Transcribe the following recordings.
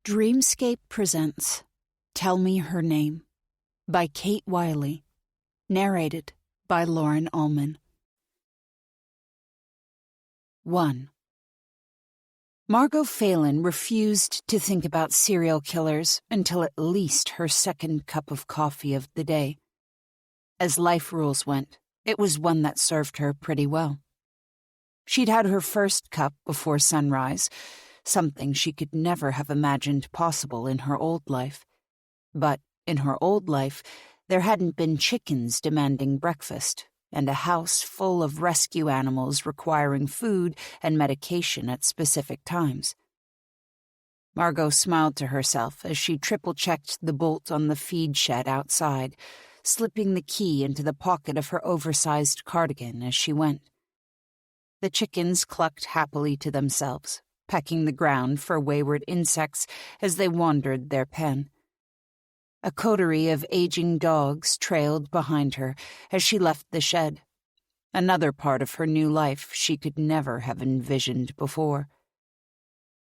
Dreamscape presents Tell Me Her Name by Kate Wiley, narrated by Lauren Allman. 1. Margot Phalen refused to think about serial killers until at least her second cup of coffee of the day. As life rules went, it was one that served her pretty well. She'd had her first cup before sunrise, something she could never have imagined possible in her old life. But in her old life, there hadn't been chickens demanding breakfast, and a house full of rescue animals requiring food and medication at specific times. Margot smiled to herself as she triple-checked the bolt on the feed shed outside, slipping the key into the pocket of her oversized cardigan as she went. The chickens clucked happily to themselves, pecking the ground for wayward insects as they wandered their pen. A coterie of aging dogs trailed behind her as she left the shed, another part of her new life she could never have envisioned before.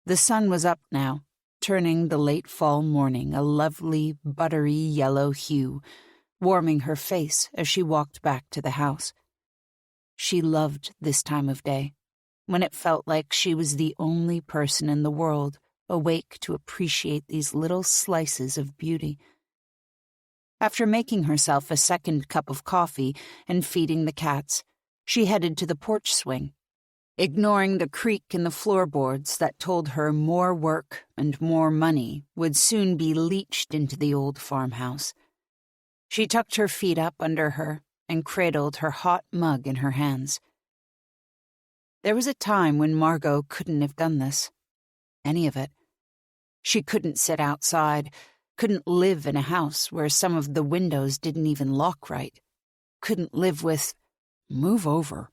The sun was up now, turning the late fall morning a lovely, buttery yellow hue, warming her face as she walked back to the house. She loved this time of day, when it felt like she was the only person in the world awake to appreciate these little slices of beauty. After making herself a second cup of coffee and feeding the cats, she headed to the porch swing, ignoring the creak in the floorboards that told her more work and more money would soon be leached into the old farmhouse. She tucked her feet up under her and cradled her hot mug in her hands. There was a time when Margot couldn't have done this. Any of it. She couldn't sit outside, couldn't live in a house where some of the windows didn't even lock right, couldn't live with, move over.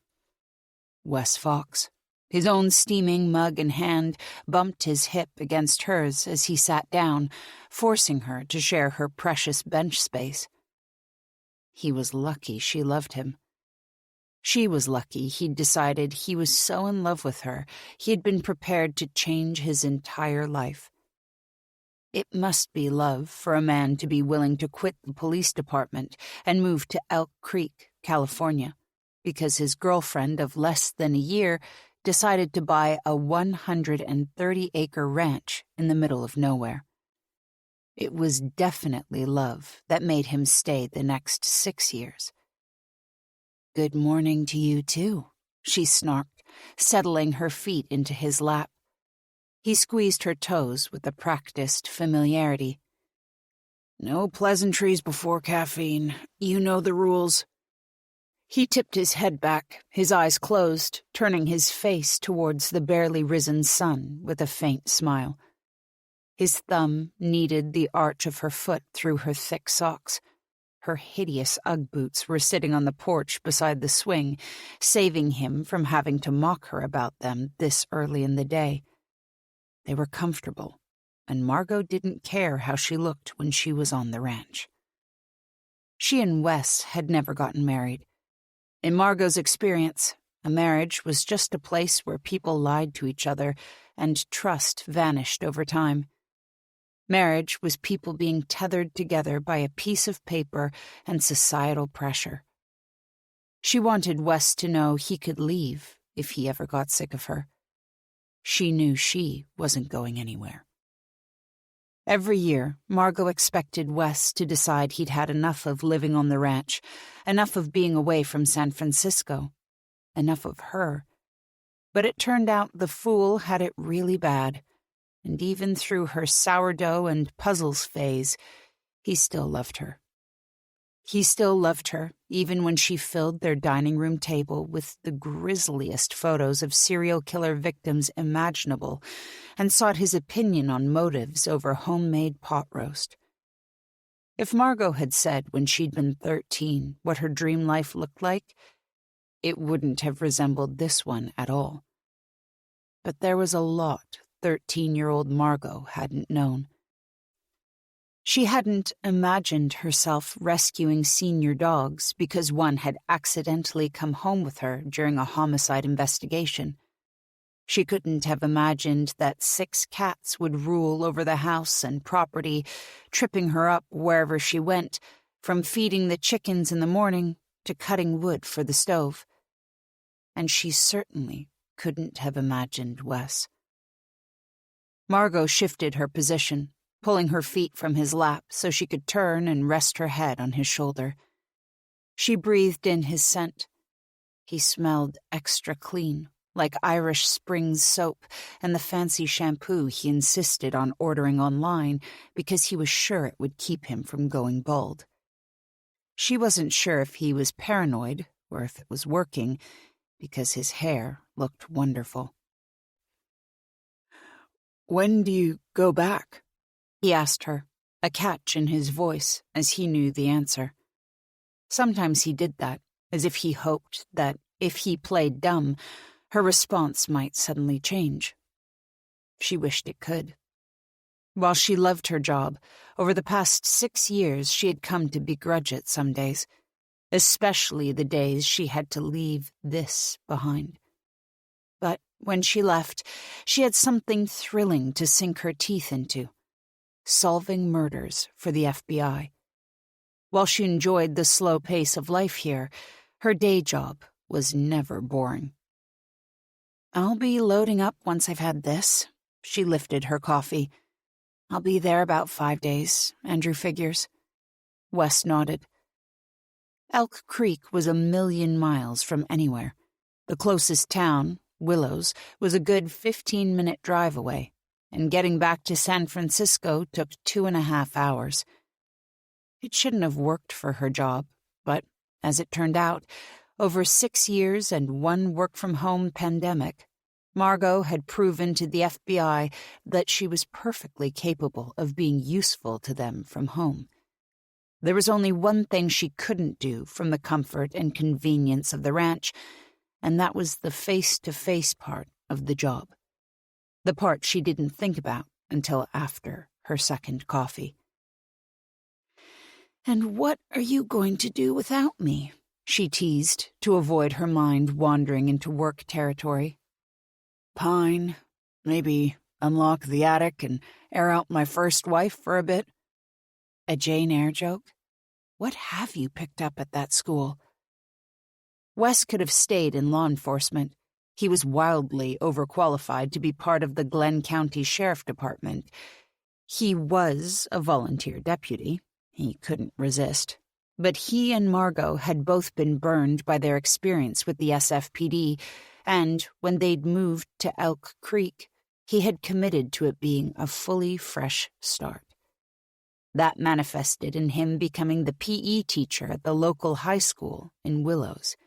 Wes Fox, his own steaming mug in hand, bumped his hip against hers as he sat down, forcing her to share her precious bench space. He was lucky she loved him. She was lucky he'd decided he was so in love with her, he had been prepared to change his entire life. It must be love for a man to be willing to quit the police department and move to Elk Creek, California, because his girlfriend of less than a year decided to buy a 130-acre ranch in the middle of nowhere. It was definitely love that made him stay the next 6 years. "Good morning to you, too," she snarked, settling her feet into his lap. He squeezed her toes with a practiced familiarity. "No pleasantries before caffeine. You know the rules." He tipped his head back, his eyes closed, turning his face towards the barely risen sun with a faint smile. His thumb kneaded the arch of her foot through her thick socks. Her hideous Ugg boots were sitting on the porch beside the swing, saving him from having to mock her about them this early in the day. They were comfortable, and Margot didn't care how she looked when she was on the ranch. She and Wes had never gotten married. In Margot's experience, a marriage was just a place where people lied to each other and trust vanished over time. Marriage was people being tethered together by a piece of paper and societal pressure. She wanted Wes to know he could leave if he ever got sick of her. She knew she wasn't going anywhere. Every year, Margot expected Wes to decide he'd had enough of living on the ranch, enough of being away from San Francisco, enough of her. But it turned out the fool had it really bad. And even through her sourdough and puzzles phase, he still loved her. He still loved her, even when she filled their dining room table with the grisliest photos of serial killer victims imaginable, and sought his opinion on motives over homemade pot roast. If Margot had said when she'd been 13 what her dream life looked like, it wouldn't have resembled this one at all. But there was a lot 13-year-old Margot hadn't known. She hadn't imagined herself rescuing senior dogs because one had accidentally come home with her during a homicide investigation. She couldn't have imagined that 6 cats would rule over the house and property, tripping her up wherever she went, from feeding the chickens in the morning to cutting wood for the stove. And she certainly couldn't have imagined Wes. Margot shifted her position, pulling her feet from his lap so she could turn and rest her head on his shoulder. She breathed in his scent. He smelled extra clean, like Irish Springs soap and the fancy shampoo he insisted on ordering online because he was sure it would keep him from going bald. She wasn't sure if he was paranoid or if it was working, because his hair looked wonderful. "When do you go back?" he asked her, a catch in his voice as he knew the answer. Sometimes he did that, as if he hoped that if he played dumb, her response might suddenly change. She wished it could. While she loved her job, over the past 6 years she had come to begrudge it some days, especially the days she had to leave this behind. But when she left, she had something thrilling to sink her teeth into: solving murders for the FBI. While she enjoyed the slow pace of life here, her day job was never boring. "I'll be loading up once I've had this." She lifted her coffee. "I'll be there about 5 days, Andrew figures." Wes nodded. Elk Creek was 1,000,000 miles from anywhere. The closest town, Willows, was a good 15-minute drive away, and getting back to San Francisco took 2.5 hours. It shouldn't have worked for her job, but, as it turned out, over 6 years and 1 work-from-home pandemic, Margot had proven to the FBI that she was perfectly capable of being useful to them from home. There was only one thing she couldn't do from the comfort and convenience of the ranch, and that was the face-to-face part of the job. The part she didn't think about until after her second coffee. "And what are you going to do without me?" she teased, to avoid her mind wandering into work territory. "Pine, maybe unlock the attic and air out my first wife for a bit." A Jane Eyre joke? What have you picked up at that school? Wes could have stayed in law enforcement. He was wildly overqualified to be part of the Glenn County Sheriff Department. He was a volunteer deputy. He couldn't resist. But he and Margot had both been burned by their experience with the SFPD, and when they'd moved to Elk Creek, he had committed to it being a fully fresh start. That manifested in him becoming the PE teacher at the local high school in Willows.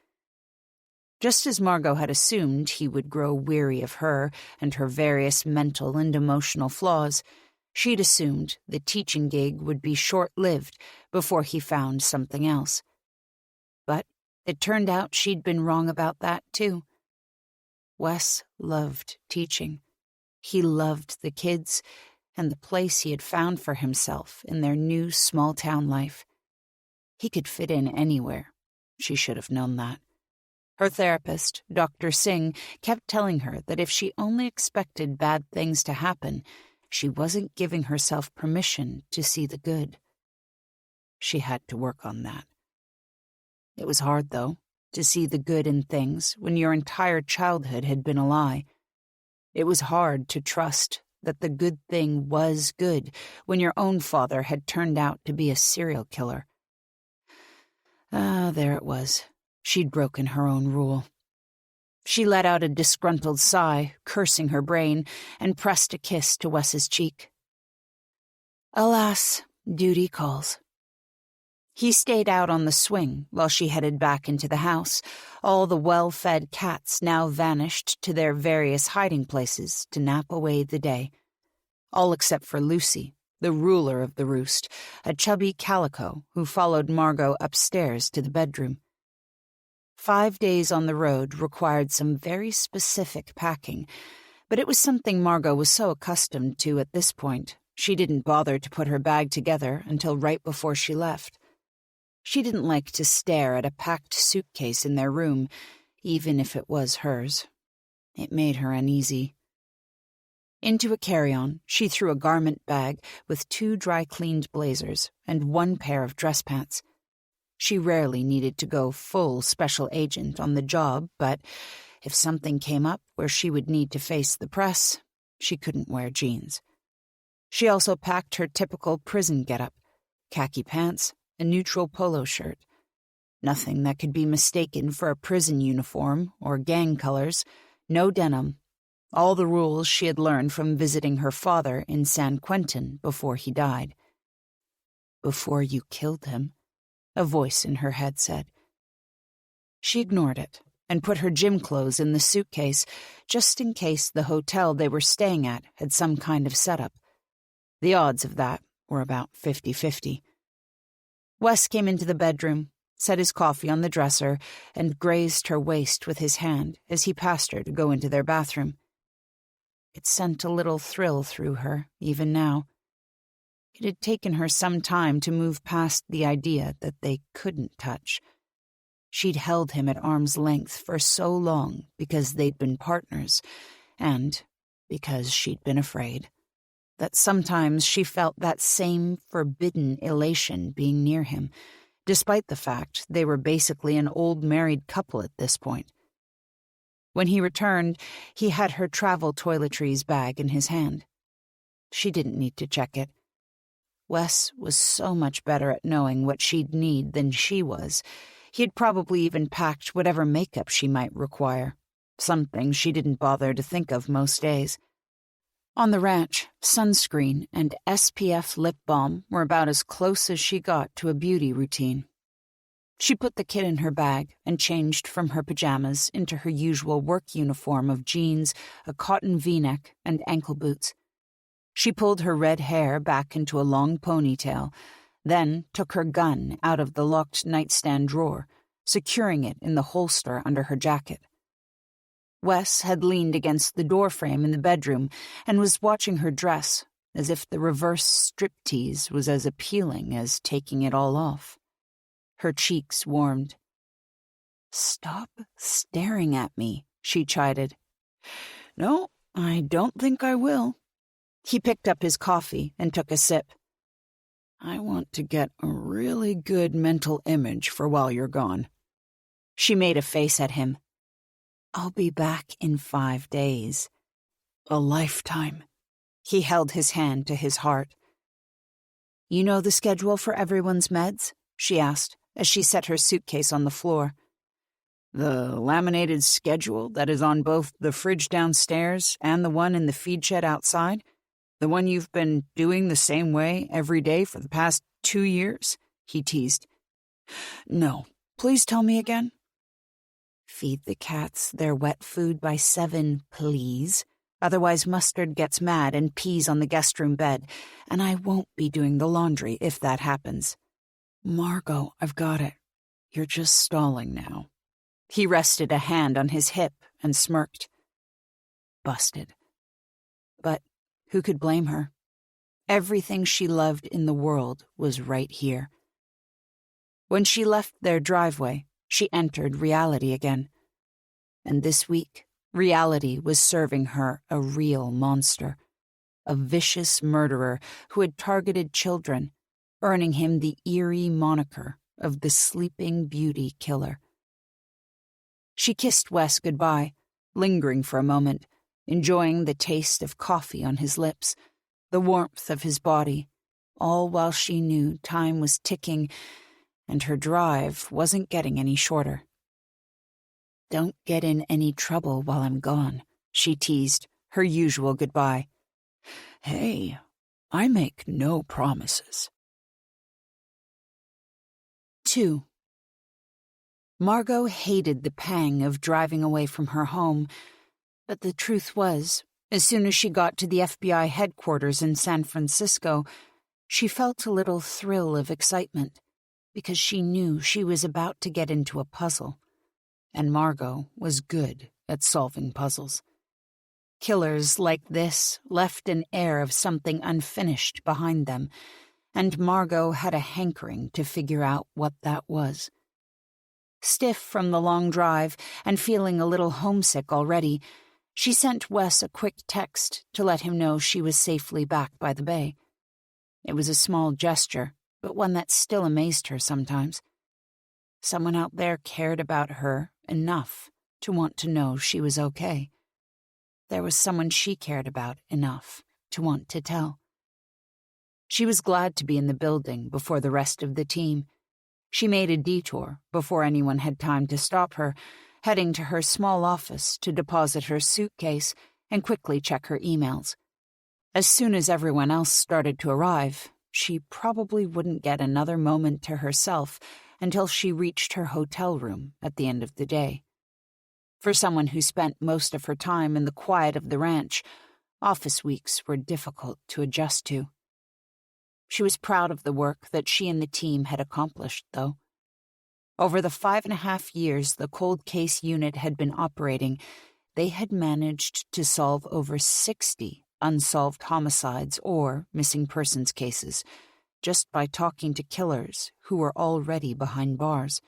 Just as Margot had assumed he would grow weary of her and her various mental and emotional flaws, she'd assumed the teaching gig would be short-lived before he found something else. But it turned out she'd been wrong about that, too. Wes loved teaching. He loved the kids and the place he had found for himself in their new small-town life. He could fit in anywhere. She should have known that. Her therapist, Dr. Singh, kept telling her that if she only expected bad things to happen, she wasn't giving herself permission to see the good. She had to work on that. It was hard, though, to see the good in things when your entire childhood had been a lie. It was hard to trust that the good thing was good when your own father had turned out to be a serial killer. There it was. She'd broken her own rule. She let out a disgruntled sigh, cursing her brain, and pressed a kiss to Wes's cheek. Alas, duty calls. He stayed out on the swing while she headed back into the house, all the well-fed cats now vanished to their various hiding places to nap away the day. All except for Lucy, the ruler of the roost, a chubby calico who followed Margot upstairs to the bedroom. 5 days on the road required some very specific packing, but it was something Margot was so accustomed to at this point, she didn't bother to put her bag together until right before she left. She didn't like to stare at a packed suitcase in their room, even if it was hers. It made her uneasy. Into a carry-on, she threw a garment bag with 2 dry-cleaned blazers and 1 pair of dress pants. She rarely needed to go full special agent on the job, but if something came up where she would need to face the press, she couldn't wear jeans. She also packed her typical prison getup: khaki pants, a neutral polo shirt. Nothing that could be mistaken for a prison uniform or gang colors, no denim. All the rules she had learned from visiting her father in San Quentin before he died. "Before you killed him," a voice in her head said. She ignored it and put her gym clothes in the suitcase, just in case the hotel they were staying at had some kind of setup. The odds of that were about 50-50. Wes came into the bedroom, set his coffee on the dresser, and grazed her waist with his hand as he passed her to go into their bathroom. It sent a little thrill through her, even now. It had taken her some time to move past the idea that they couldn't touch. She'd held him at arm's length for so long because they'd been partners, and because she'd been afraid. That sometimes she felt that same forbidden elation being near him, despite the fact they were basically an old married couple at this point. When he returned, he had her travel toiletries bag in his hand. She didn't need to check it. Wes was so much better at knowing what she'd need than she was. He had probably even packed whatever makeup she might require, something she didn't bother to think of most days. On the ranch, sunscreen and SPF lip balm were about as close as she got to a beauty routine. She put the kit in her bag and changed from her pajamas into her usual work uniform of jeans, a cotton V-neck, and ankle boots. She pulled her red hair back into a long ponytail, then took her gun out of the locked nightstand drawer, securing it in the holster under her jacket. Wes had leaned against the doorframe in the bedroom and was watching her dress, as if the reverse striptease was as appealing as taking it all off. Her cheeks warmed. "Stop staring at me," she chided. "No, I don't think I will." He picked up his coffee and took a sip. "I want to get a really good mental image for while you're gone." She made a face at him. "I'll be back in 5 days." "A lifetime." He held his hand to his heart. "You know the schedule for everyone's meds?" she asked, as she set her suitcase on the floor. "The laminated schedule that is on both the fridge downstairs and the one in the feed shed outside? The one you've been doing the same way every day for the past 2 years?" he teased. "No, please tell me again." "Feed the cats their wet food by 7, please. Otherwise Mustard gets mad and pees on the guest room bed, and I won't be doing the laundry if that happens." "Margot, I've got it. You're just stalling now." He rested a hand on his hip and smirked. Busted. But who could blame her? Everything she loved in the world was right here. When she left their driveway, she entered reality again. And this week, reality was serving her a real monster, a vicious murderer who had targeted children, earning him the eerie moniker of the Sleeping Beauty Killer. She kissed Wes goodbye, lingering for a moment, enjoying the taste of coffee on his lips, the warmth of his body, all while she knew time was ticking and her drive wasn't getting any shorter. "Don't get in any trouble while I'm gone," she teased, her usual goodbye. "Hey, I make no promises." 2. Margot hated the pang of driving away from her home, but the truth was, as soon as she got to the FBI headquarters in San Francisco, she felt a little thrill of excitement, because she knew she was about to get into a puzzle, and Margot was good at solving puzzles. Killers like this left an air of something unfinished behind them, and Margot had a hankering to figure out what that was. Stiff from the long drive and feeling a little homesick already, She sent Wes a quick text to let him know she was safely back by the bay. It was a small gesture, but one that still amazed her sometimes. Someone out there cared about her enough to want to know she was okay. There was someone she cared about enough to want to tell. She was glad to be in the building before the rest of the team. She made a detour before anyone had time to stop her, heading to her small office to deposit her suitcase and quickly check her emails. As soon as everyone else started to arrive, she probably wouldn't get another moment to herself until she reached her hotel room at the end of the day. For someone who spent most of her time in the quiet of the ranch, office weeks were difficult to adjust to. She was proud of the work that she and the team had accomplished, though. Over the 5.5 years the cold case unit had been operating, they had managed to solve over 60 unsolved homicides or missing persons cases, just by talking to killers who were already behind bars.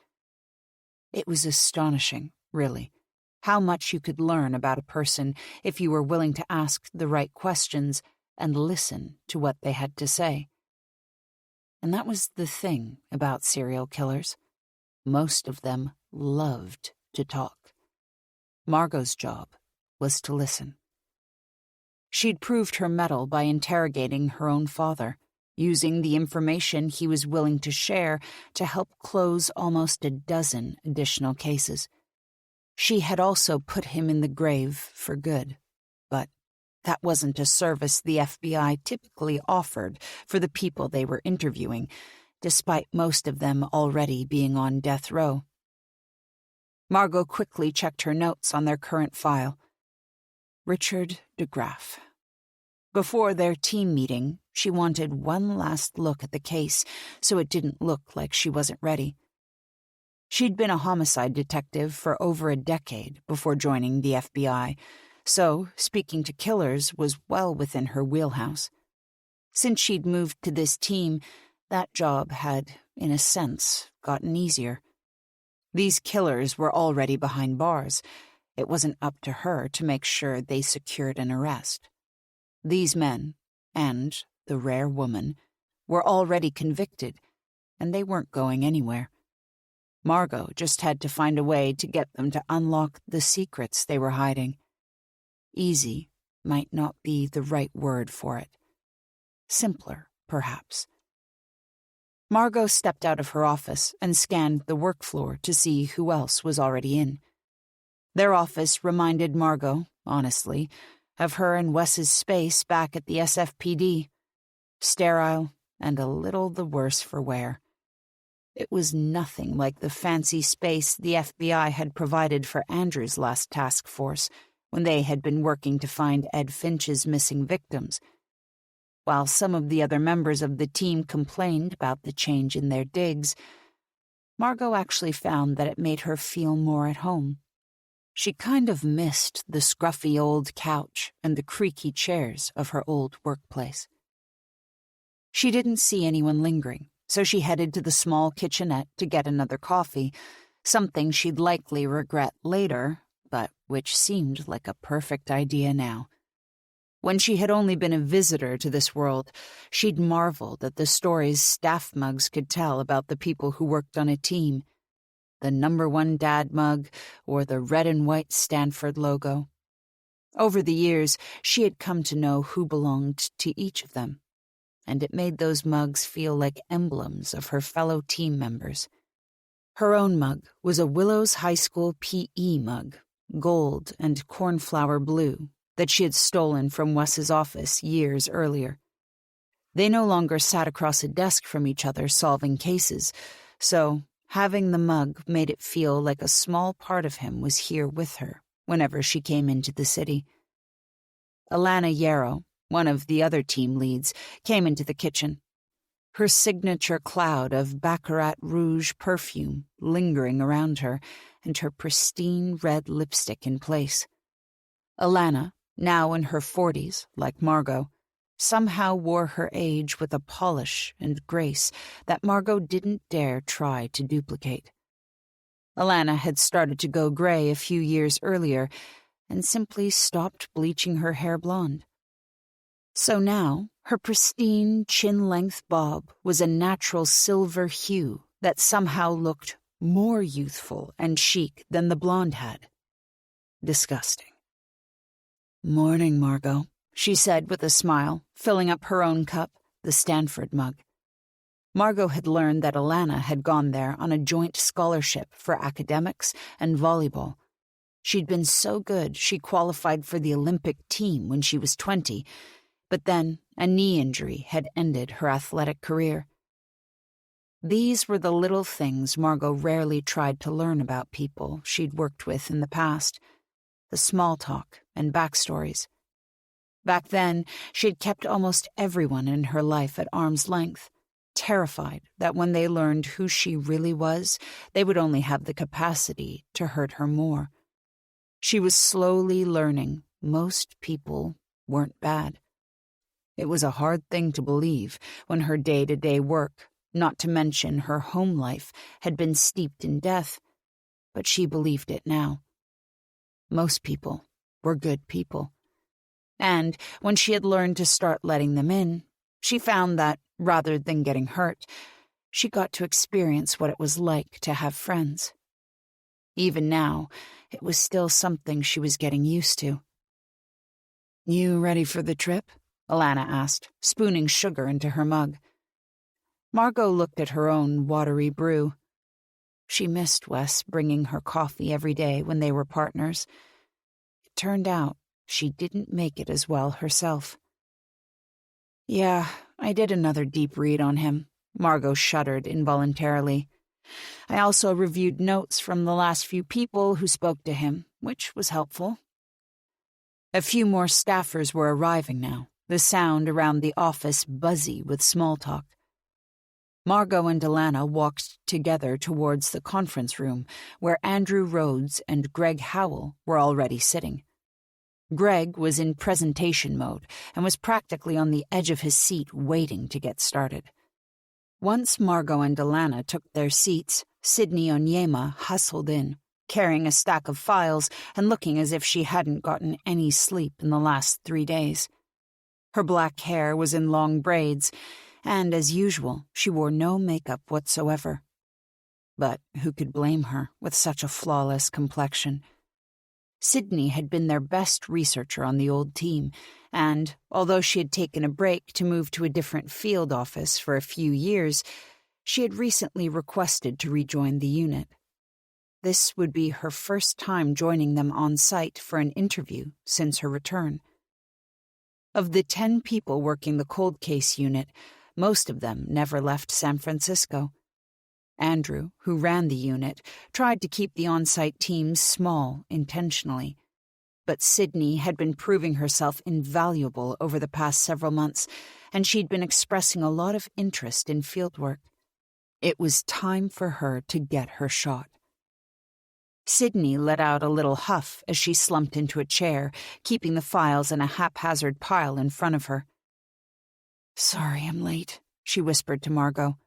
It was astonishing, really, how much you could learn about a person if you were willing to ask the right questions and listen to what they had to say. And that was the thing about serial killers. Most of them loved to talk. Margot's job was to listen. She'd proved her mettle by interrogating her own father, using the information he was willing to share to help close almost a dozen additional cases. She had also put him in the grave for good, but that wasn't a service the FBI typically offered for the people they were interviewing, despite most of them already being on death row. Margot quickly checked her notes on their current file. Richard DeGraff. Before their team meeting, she wanted one last look at the case so it didn't look like she wasn't ready. She'd been a homicide detective for over a decade before joining the FBI, so speaking to killers was well within her wheelhouse. Since she'd moved to this team, that job had, in a sense, gotten easier. These killers were already behind bars. It wasn't up to her to make sure they secured an arrest. These men, and the rare woman, were already convicted, and they weren't going anywhere. Margot just had to find a way to get them to unlock the secrets they were hiding. Easy might not be the right word for it. Simpler, perhaps. Margot stepped out of her office and scanned the work floor to see who else was already in. Their office reminded Margot, honestly, of her and Wes's space back at the SFPD. Sterile and a little the worse for wear. It was nothing like the fancy space the FBI had provided for Andrew's last task force when they had been working to find Ed Finch's missing victims. While some of the other members of the team complained about the change in their digs, Margot actually found that it made her feel more at home. She kind of missed the scruffy old couch and the creaky chairs of her old workplace. She didn't see anyone lingering, so she headed to the small kitchenette to get another coffee, something she'd likely regret later, but which seemed like a perfect idea now. When she had only been a visitor to this world, she'd marveled at the stories staff mugs could tell about the people who worked on a team. The #1 dad mug, or the red and white Stanford logo. Over the years, she had come to know who belonged to each of them, and it made those mugs feel like emblems of her fellow team members. Her own mug was a Willows High School PE mug, gold and cornflower blue, that she had stolen from Wes's office years earlier. They no longer sat across a desk from each other solving cases, so having the mug made it feel like a small part of him was here with her whenever she came into the city. Alana Yarrow, one of the other team leads, came into the kitchen, her signature cloud of Baccarat Rouge perfume lingering around her and her pristine red lipstick in place. Alana, now in her 40s, like Margot, somehow wore her age with a polish and grace that Margot didn't dare try to duplicate. Alana had started to go gray a few years earlier, and simply stopped bleaching her hair blonde. So now, her pristine, chin-length bob was a natural silver hue that somehow looked more youthful and chic than the blonde had. Disgusting. "Morning, Margot," she said with a smile, filling up her own cup, the Stanford mug. Margot had learned that Alana had gone there on a joint scholarship for academics and volleyball. She'd been so good she qualified for the Olympic team when she was 20, but then a knee injury had ended her athletic career. These were the little things Margot rarely tried to learn about people she'd worked with in the past, the small talk and backstories. Back then, she'd kept almost everyone in her life at arm's length, terrified that when they learned who she really was, they would only have the capacity to hurt her more. She was slowly learning most people weren't bad. It was a hard thing to believe when her day-to-day work, not to mention her home life, had been steeped in death, but she believed it now. Most people were good people. And when she had learned to start letting them in, she found that, rather than getting hurt, she got to experience what it was like to have friends. Even now, it was still something she was getting used to. "You ready for the trip?" Alana asked, spooning sugar into her mug. Margot looked at her own watery brew. She missed Wes bringing her coffee every day when they were partners. It turned out she didn't make it as well herself. "Yeah, I did another deep read on him." Margot shuddered involuntarily. "I also reviewed notes from the last few people who spoke to him, which was helpful." A few more staffers were arriving now, the sound around the office buzzy with small talk. Margot and Alana walked together towards the conference room, where Andrew Rhodes and Greg Howell were already sitting. Greg was in presentation mode and was practically on the edge of his seat waiting to get started. Once Margot and Alana took their seats, Sydney Onyema hustled in, carrying a stack of files and looking as if she hadn't gotten any sleep in the last 3 days. Her black hair was in long braids, and as usual, she wore no makeup whatsoever. But who could blame her with such a flawless complexion? Sydney had been their best researcher on the old team, and, although she had taken a break to move to a different field office for a few years, she had recently requested to rejoin the unit. This would be her first time joining them on site for an interview since her return. Of the 10 people working the cold case unit, most of them never left San Francisco. Andrew, who ran the unit, tried to keep the on-site teams small intentionally. But Sydney had been proving herself invaluable over the past several months, and she'd been expressing a lot of interest in fieldwork. It was time for her to get her shot. Sydney let out a little huff as she slumped into a chair, keeping the files in a haphazard pile in front of her. "Sorry I'm late," she whispered to Margot.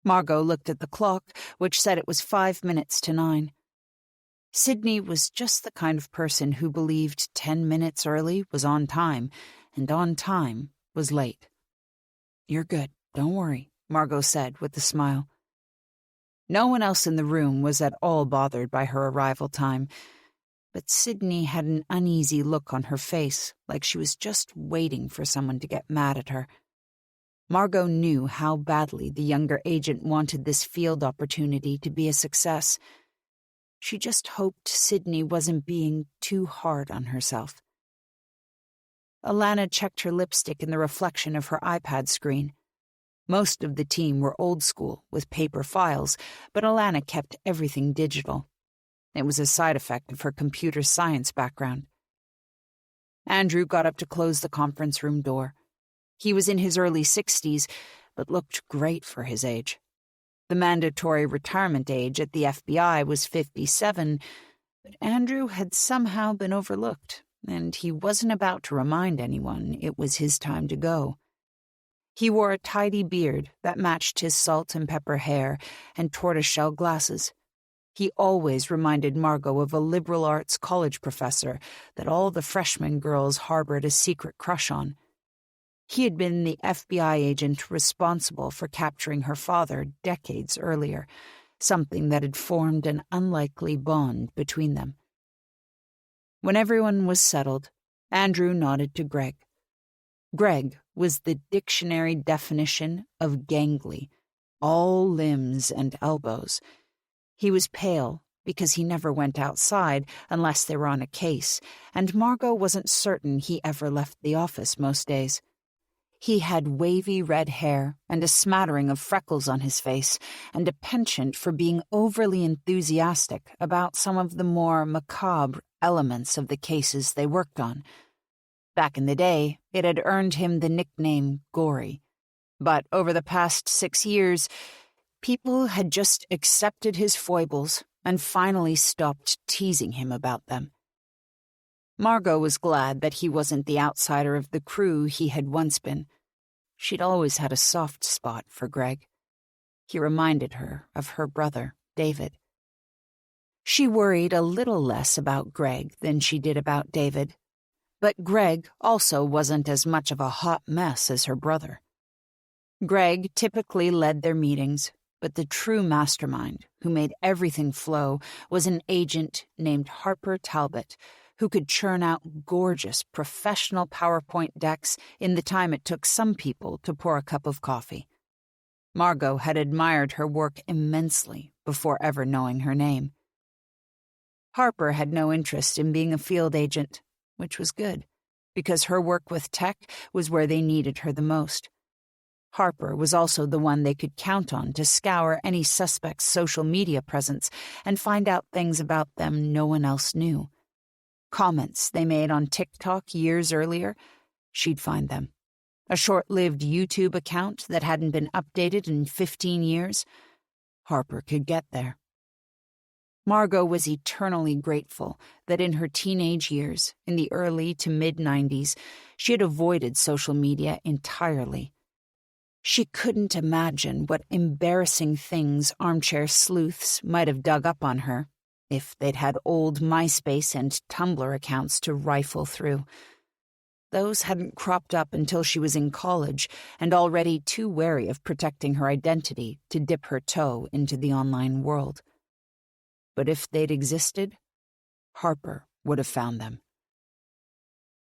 Margot looked at the clock, which said it was 5 minutes to 9. Sydney was just the kind of person who believed 10 minutes early was on time, and on time was late. "You're good, don't worry," Margot said with a smile. No one else in the room was at all bothered by her arrival time, but Sydney had an uneasy look on her face, like she was just waiting for someone to get mad at her. Margot knew how badly the younger agent wanted this field opportunity to be a success. She just hoped Sydney wasn't being too hard on herself. Alana checked her lipstick in the reflection of her iPad screen. Most of the team were old school, with paper files, but Alana kept everything digital. It was a side effect of her computer science background. Andrew got up to close the conference room door. He was in his early 60s, but looked great for his age. The mandatory retirement age at the FBI was 57, but Andrew had somehow been overlooked, and he wasn't about to remind anyone it was his time to go. He wore a tidy beard that matched his salt and pepper hair and tortoiseshell glasses. He always reminded Margot of a liberal arts college professor that all the freshman girls harbored a secret crush on. He had been the FBI agent responsible for capturing her father decades earlier, something that had formed an unlikely bond between them. When everyone was settled, Andrew nodded to Greg. Greg was the dictionary definition of gangly, all limbs and elbows. He was pale because he never went outside unless they were on a case, and Margot wasn't certain he ever left the office most days. He had wavy red hair and a smattering of freckles on his face, and a penchant for being overly enthusiastic about some of the more macabre elements of the cases they worked on. Back in the day, it had earned him the nickname Gory. But over the past 6 years, people had just accepted his foibles and finally stopped teasing him about them. Margot was glad that he wasn't the outsider of the crew he had once been. She'd always had a soft spot for Greg. He reminded her of her brother, David. She worried a little less about Greg than she did about David, but Greg also wasn't as much of a hot mess as her brother. Greg typically led their meetings, but the true mastermind, who made everything flow, was an agent named Harper Talbot, who could churn out gorgeous professional PowerPoint decks in the time it took some people to pour a cup of coffee. Margot had admired her work immensely before ever knowing her name. Harper had no interest in being a field agent, which was good, because her work with tech was where they needed her the most. Harper was also the one they could count on to scour any suspect's social media presence and find out things about them no one else knew. Comments they made on TikTok years earlier, she'd find them. A short-lived YouTube account that hadn't been updated in 15 years, Harper could get there. Margot was eternally grateful that in her teenage years, in the early to mid-90s, she had avoided social media entirely. She couldn't imagine what embarrassing things armchair sleuths might have dug up on her if they'd had old MySpace and Tumblr accounts to rifle through. Those hadn't cropped up until she was in college and already too wary of protecting her identity to dip her toe into the online world. But if they'd existed, Harper would have found them.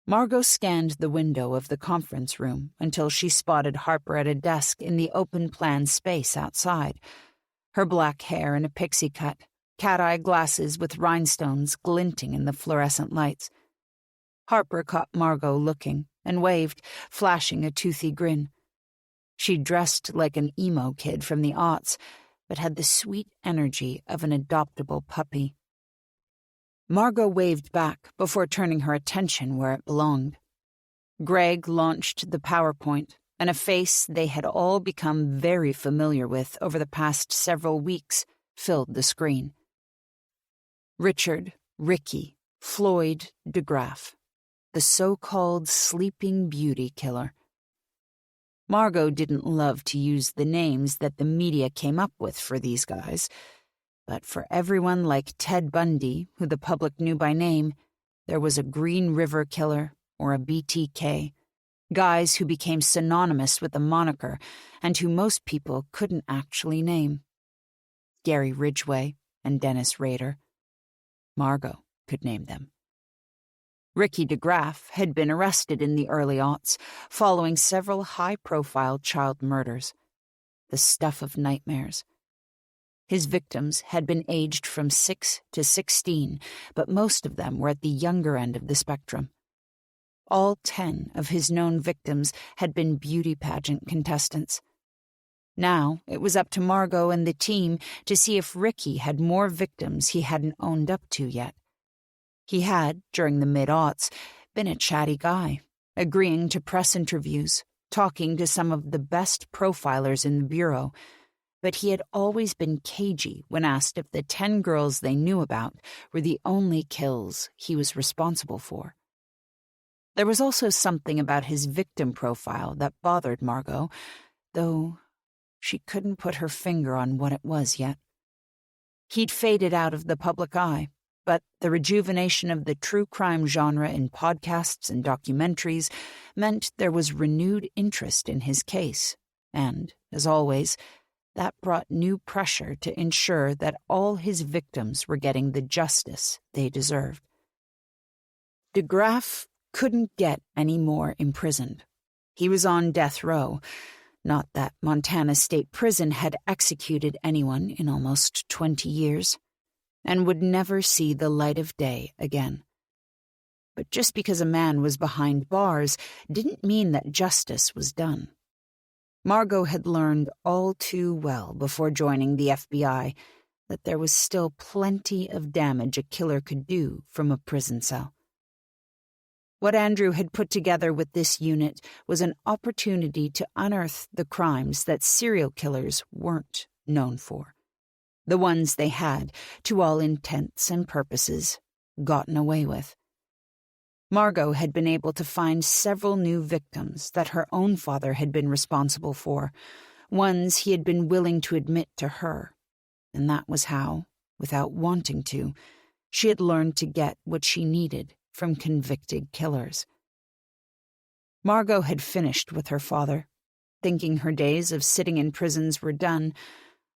Margot scanned the window of the conference room until she spotted Harper at a desk in the open-plan space outside. Her black hair in a pixie cut, cat-eye glasses with rhinestones glinting in the fluorescent lights. Harper caught Margot looking and waved, flashing a toothy grin. She dressed like an emo kid from the aughts, but had the sweet energy of an adoptable puppy. Margot waved back before turning her attention where it belonged. Greg launched the PowerPoint, and a face they had all become very familiar with over the past several weeks filled the screen. Richard, Ricky, Floyd, DeGraff, the so-called Sleeping Beauty killer. Margot didn't love to use the names that the media came up with for these guys, but for everyone like Ted Bundy, who the public knew by name, there was a Green River Killer or a BTK, guys who became synonymous with the moniker and who most people couldn't actually name. Gary Ridgway and Dennis Rader. Margot could name them. Ricky DeGraff had been arrested in the early aughts, following several high-profile child murders. The stuff of nightmares. His victims had been aged from 6 to 16, but most of them were at the younger end of the spectrum. All 10 of his known victims had been beauty pageant contestants. Now it was up to Margot and the team to see if Ricky had more victims he hadn't owned up to yet. He had, during the mid-aughts, been a chatty guy, agreeing to press interviews, talking to some of the best profilers in the bureau, but he had always been cagey when asked if the 10 girls they knew about were the only kills he was responsible for. There was also something about his victim profile that bothered Margot, though she couldn't put her finger on what it was yet. He'd faded out of the public eye, but the rejuvenation of the true crime genre in podcasts and documentaries meant there was renewed interest in his case, and, as always, that brought new pressure to ensure that all his victims were getting the justice they deserved. DeGraff couldn't get any more imprisoned. He was on death row. Not that Montana State Prison had executed anyone in almost 20 years, and would never see the light of day again. But just because a man was behind bars didn't mean that justice was done. Margot had learned all too well before joining the FBI that there was still plenty of damage a killer could do from a prison cell. What Andrew had put together with this unit was an opportunity to unearth the crimes that serial killers weren't known for. The ones they had, to all intents and purposes, gotten away with. Margot had been able to find several new victims that her own father had been responsible for, ones he had been willing to admit to her, and that was how, without wanting to, she had learned to get what she needed from convicted killers. Margot had finished with her father, thinking her days of sitting in prisons were done,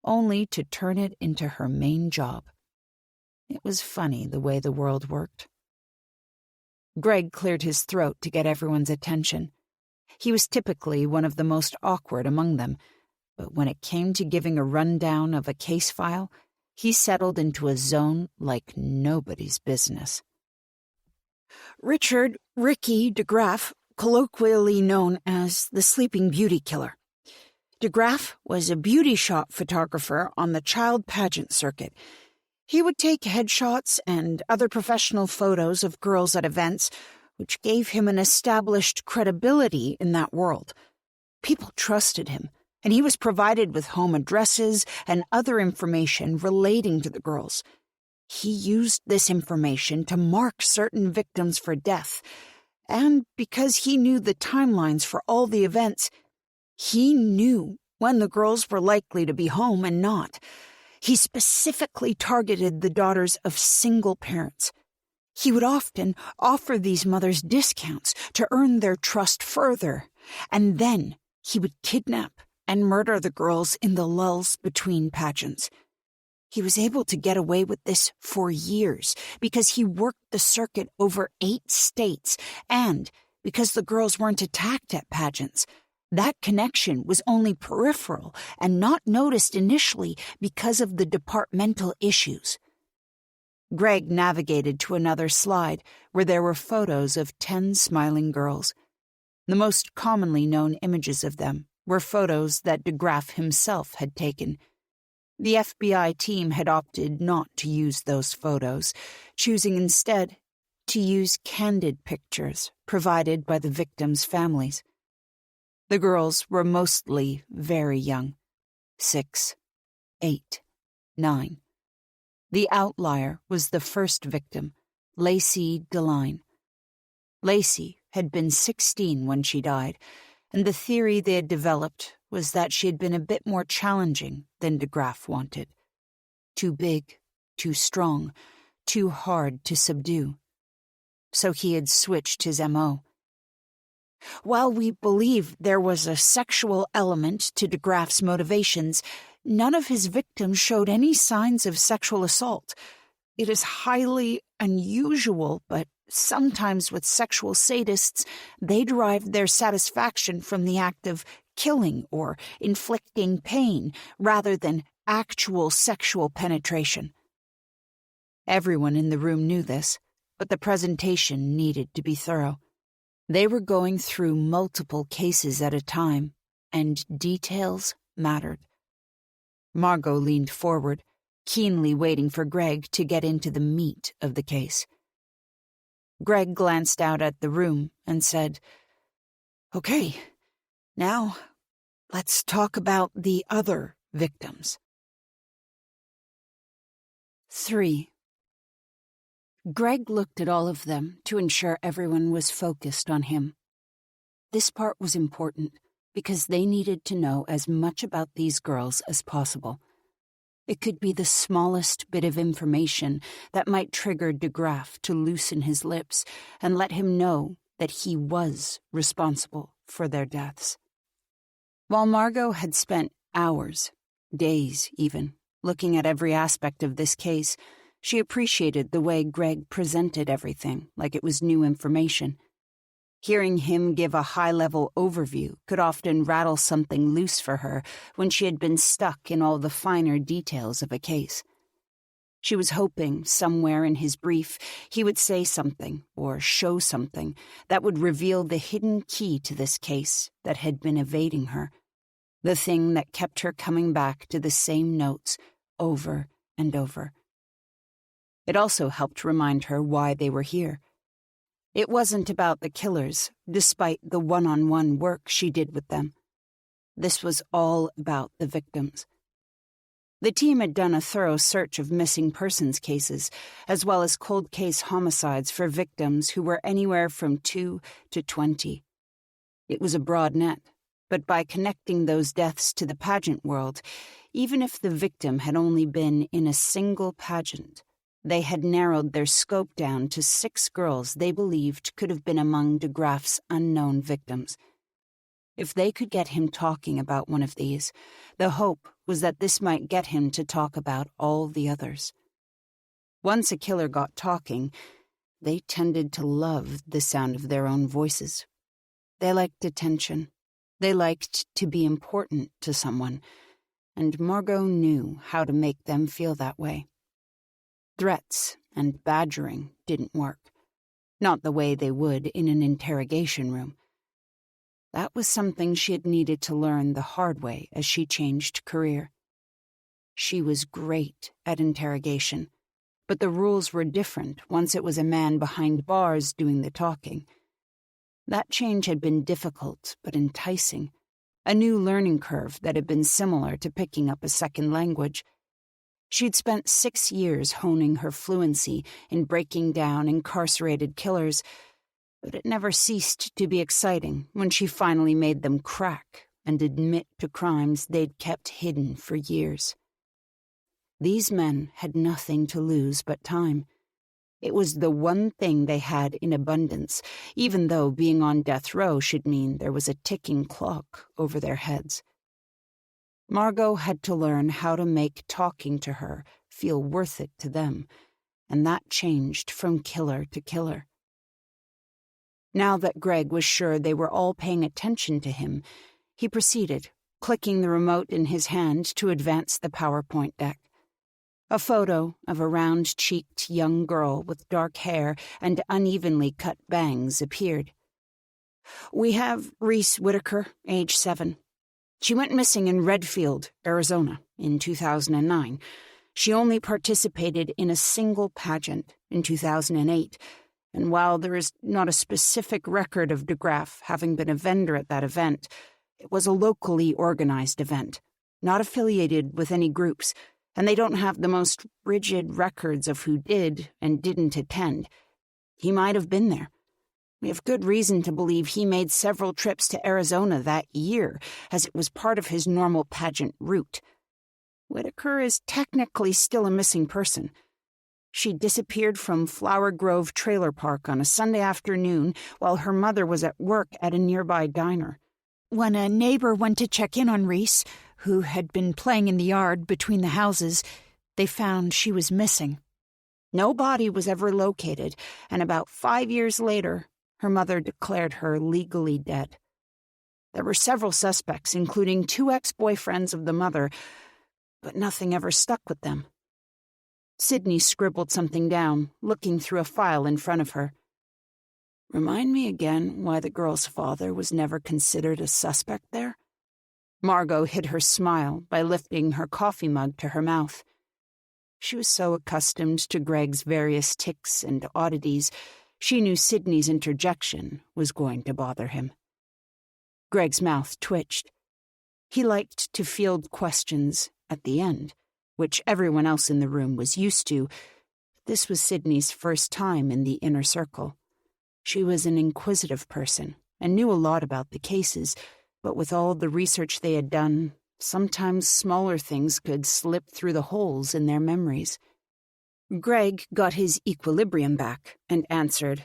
only to turn it into her main job. It was funny the way the world worked. Greg cleared his throat to get everyone's attention. He was typically one of the most awkward among them, but when it came to giving a rundown of a case file, he settled into a zone like nobody's business. Richard "Ricky" DeGraff, colloquially known as the Sleeping Beauty Killer. DeGraff was a beauty shop photographer on the child pageant circuit. He would take headshots and other professional photos of girls at events, which gave him an established credibility in that world. People trusted him, and he was provided with home addresses and other information relating to the girls. He used this information to mark certain victims for death, and because he knew the timelines for all the events, he knew when the girls were likely to be home and not. He specifically targeted the daughters of single parents. He would often offer these mothers discounts to earn their trust further, and then he would kidnap and murder the girls in the lulls between pageants. He was able to get away with this for years because he worked the circuit over 8 states and because the girls weren't attacked at pageants. That connection was only peripheral and not noticed initially because of the departmental issues. Greg navigated to another slide where there were photos of 10 smiling girls. The most commonly known images of them were photos that DeGraff himself had taken. The FBI team had opted not to use those photos, choosing instead to use candid pictures provided by the victims' families. The girls were mostly very young, 6, 8, 9. The outlier was the first victim, Lacey DeLine. Lacey had been 16 when she died, and the theory they had developed was that she had been a bit more challenging than DeGraff wanted. Too big, too strong, too hard to subdue. So he had switched his M.O. While we believe there was a sexual element to DeGraff's motivations, none of his victims showed any signs of sexual assault. It is highly unusual, but sometimes with sexual sadists, they derive their satisfaction from the act of killing or inflicting pain rather than actual sexual penetration. Everyone in the room knew this, but the presentation needed to be thorough. They were going through multiple cases at a time, and details mattered. Margot leaned forward, keenly waiting for Greg to get into the meat of the case. Greg glanced out at the room and said, "Okay, now let's talk about the other victims." 3. Greg looked at all of them to ensure everyone was focused on him. This part was important because they needed to know as much about these girls as possible. It could be the smallest bit of information that might trigger DeGraff to loosen his lips and let him know that he was responsible for their deaths. While Margot had spent hours, days even, looking at every aspect of this case, she appreciated the way Greg presented everything like it was new information. Hearing him give a high-level overview could often rattle something loose for her when she had been stuck in all the finer details of a case. She was hoping somewhere in his brief he would say something or show something that would reveal the hidden key to this case that had been evading her, the thing that kept her coming back to the same notes over and over. It also helped remind her why they were here. It wasn't about the killers, despite the one-on-one work she did with them. This was all about the victims. The team had done a thorough search of missing persons cases, as well as cold case homicides for victims who were anywhere from 2 to 20. It was a broad net, but by connecting those deaths to the pageant world, even if the victim had only been in a single pageant, they had narrowed their scope down to 6 girls they believed could have been among DeGraff's unknown victims. If they could get him talking about one of these, the hope was that this might get him to talk about all the others. Once a killer got talking, they tended to love the sound of their own voices. They liked attention. They liked to be important to someone, and Margot knew how to make them feel that way. Threats and badgering didn't work, not the way they would in an interrogation room. That was something she had needed to learn the hard way as she changed career. She was great at interrogation, but the rules were different once it was a man behind bars doing the talking. That change had been difficult but enticing, a new learning curve that had been similar to picking up a second language. She'd spent 6 years honing her fluency in breaking down incarcerated killers, but it never ceased to be exciting when she finally made them crack and admit to crimes they'd kept hidden for years. These men had nothing to lose but time. It was the one thing they had in abundance, even though being on death row should mean there was a ticking clock over their heads. Margot had to learn how to make talking to her feel worth it to them, and that changed from killer to killer. Now that Greg was sure they were all paying attention to him, he proceeded, clicking the remote in his hand to advance the PowerPoint deck. A photo of a round-cheeked young girl with dark hair and unevenly cut bangs appeared. "We have Reese Whitaker, age 7. She went missing in Redfield, Arizona, in 2009. She only participated in a single pageant in 2008, and while there is not a specific record of DeGraff having been a vendor at that event, it was a locally organized event, not affiliated with any groups, and they don't have the most rigid records of who did and didn't attend. He might have been there. We have good reason to believe he made several trips to Arizona that year, as it was part of his normal pageant route. Whitaker is technically still a missing person. She disappeared from Flower Grove Trailer Park on a Sunday afternoon while her mother was at work at a nearby diner. When a neighbor went to check in on Reese, who had been playing in the yard between the houses, they found she was missing. No body was ever located, and about 5 years later, her mother declared her legally dead. There were several suspects, including 2 ex-boyfriends of the mother, but nothing ever stuck with them. Sydney scribbled something down, looking through a file in front of her. "Remind me again why the girl's father was never considered a suspect there?" Margot hid her smile by lifting her coffee mug to her mouth. She was so accustomed to Greg's various tics and oddities, she knew Sydney's interjection was going to bother him. Greg's mouth twitched. He liked to field questions at the end, which everyone else in the room was used to. This was Sydney's first time in the inner circle. She was an inquisitive person and knew a lot about the cases, but with all the research they had done, sometimes smaller things could slip through the holes in their memories. Greg got his equilibrium back and answered.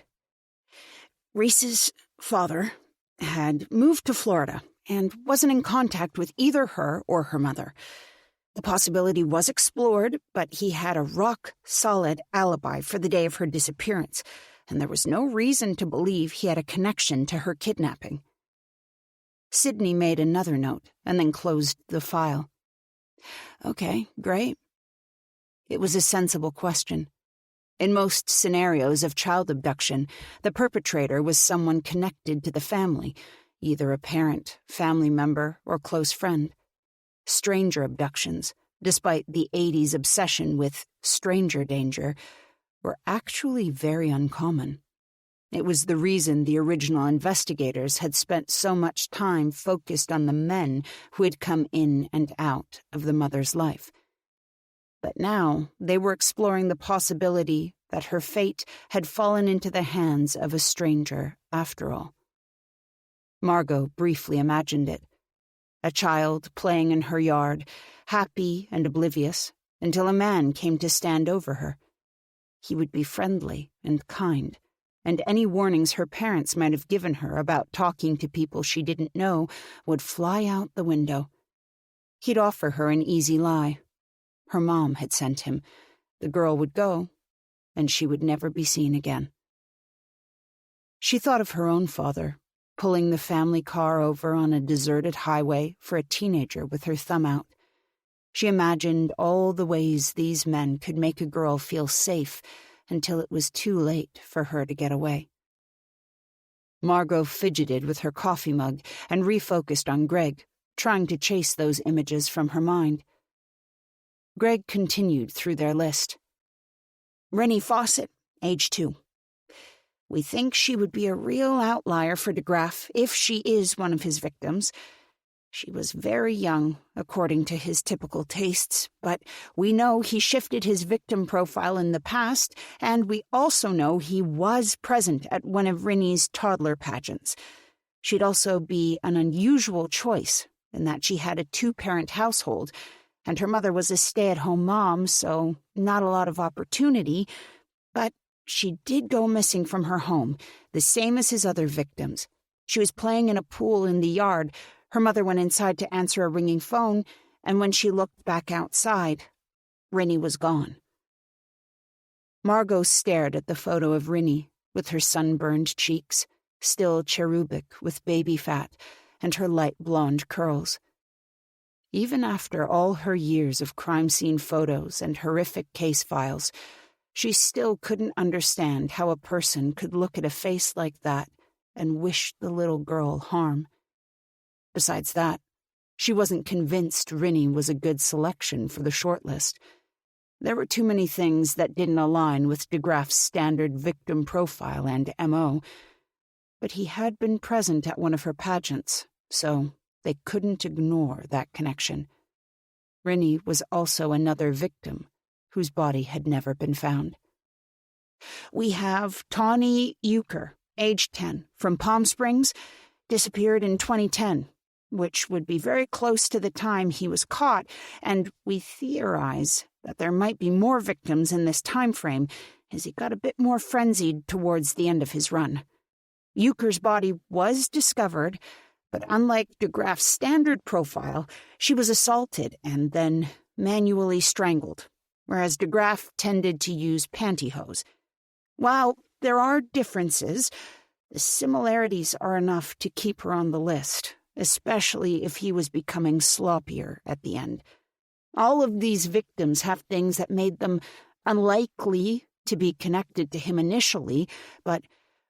Reese's father had moved to Florida and wasn't in contact with either her or her mother. The possibility was explored, but he had a rock-solid alibi for the day of her disappearance, and there was no reason to believe he had a connection to her kidnapping. Sydney made another note and then closed the file. Okay, great. It was a sensible question. In most scenarios of child abduction, the perpetrator was someone connected to the family, either a parent, family member, or close friend. Stranger abductions, despite the 80s obsession with stranger danger, were actually very uncommon. It was the reason the original investigators had spent so much time focused on the men who had come in and out of the mother's life. But now they were exploring the possibility that her fate had fallen into the hands of a stranger after all. Margot briefly imagined it. A child playing in her yard, happy and oblivious, until a man came to stand over her. He would be friendly and kind, and any warnings her parents might have given her about talking to people she didn't know would fly out the window. He'd offer her an easy lie. Her mom had sent him. The girl would go, and she would never be seen again. She thought of her own father, pulling the family car over on a deserted highway for a teenager with her thumb out. She imagined all the ways these men could make a girl feel safe until it was too late for her to get away. Margot fidgeted with her coffee mug and refocused on Greg, trying to chase those images from her mind. Greg continued through their list. Rennie Fawcett, age 2. We think she would be a real outlier for DeGraff if she is one of his victims. She was very young, according to his typical tastes, but we know he shifted his victim profile in the past, and we also know he was present at one of Rennie's toddler pageants. She'd also be an unusual choice in that she had a 2-parent household, and her mother was a stay-at-home mom, so not a lot of opportunity, but she did go missing from her home, the same as his other victims. She was playing in a pool in the yard. Her mother went inside to answer a ringing phone, and when she looked back outside, Rennie was gone. Margot stared at the photo of Rennie, with her sunburned cheeks, still cherubic with baby fat, and her light blonde curls. Even after all her years of crime scene photos and horrific case files, she still couldn't understand how a person could look at a face like that and wish the little girl harm. Besides that, she wasn't convinced Rennie was a good selection for the shortlist. There were too many things that didn't align with DeGraff's standard victim profile and M.O., but he had been present at one of her pageants, so they couldn't ignore that connection. Rennie was also another victim whose body had never been found. We have Tawny Euchre, age 10, from Palm Springs, disappeared in 2010, which would be very close to the time he was caught, and we theorize that there might be more victims in this time frame as he got a bit more frenzied towards the end of his run. Euchre's body was discovered, but unlike DeGraff's standard profile, she was assaulted and then manually strangled, whereas DeGraff tended to use pantyhose. While there are differences, the similarities are enough to keep her on the list, especially if he was becoming sloppier at the end. All of these victims have things that made them unlikely to be connected to him initially, but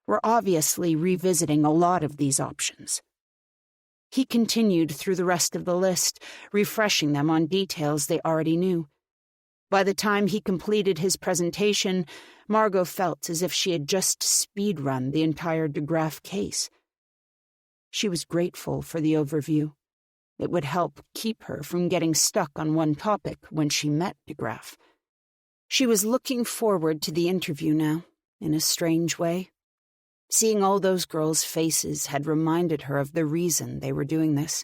we're obviously revisiting a lot of these options. He continued through the rest of the list, refreshing them on details they already knew. By the time he completed his presentation, Margot felt as if she had just speed-run the entire DeGraff case. She was grateful for the overview. It would help keep her from getting stuck on one topic when she met DeGraff. She was looking forward to the interview now, in a strange way. Seeing all those girls' faces had reminded her of the reason they were doing this.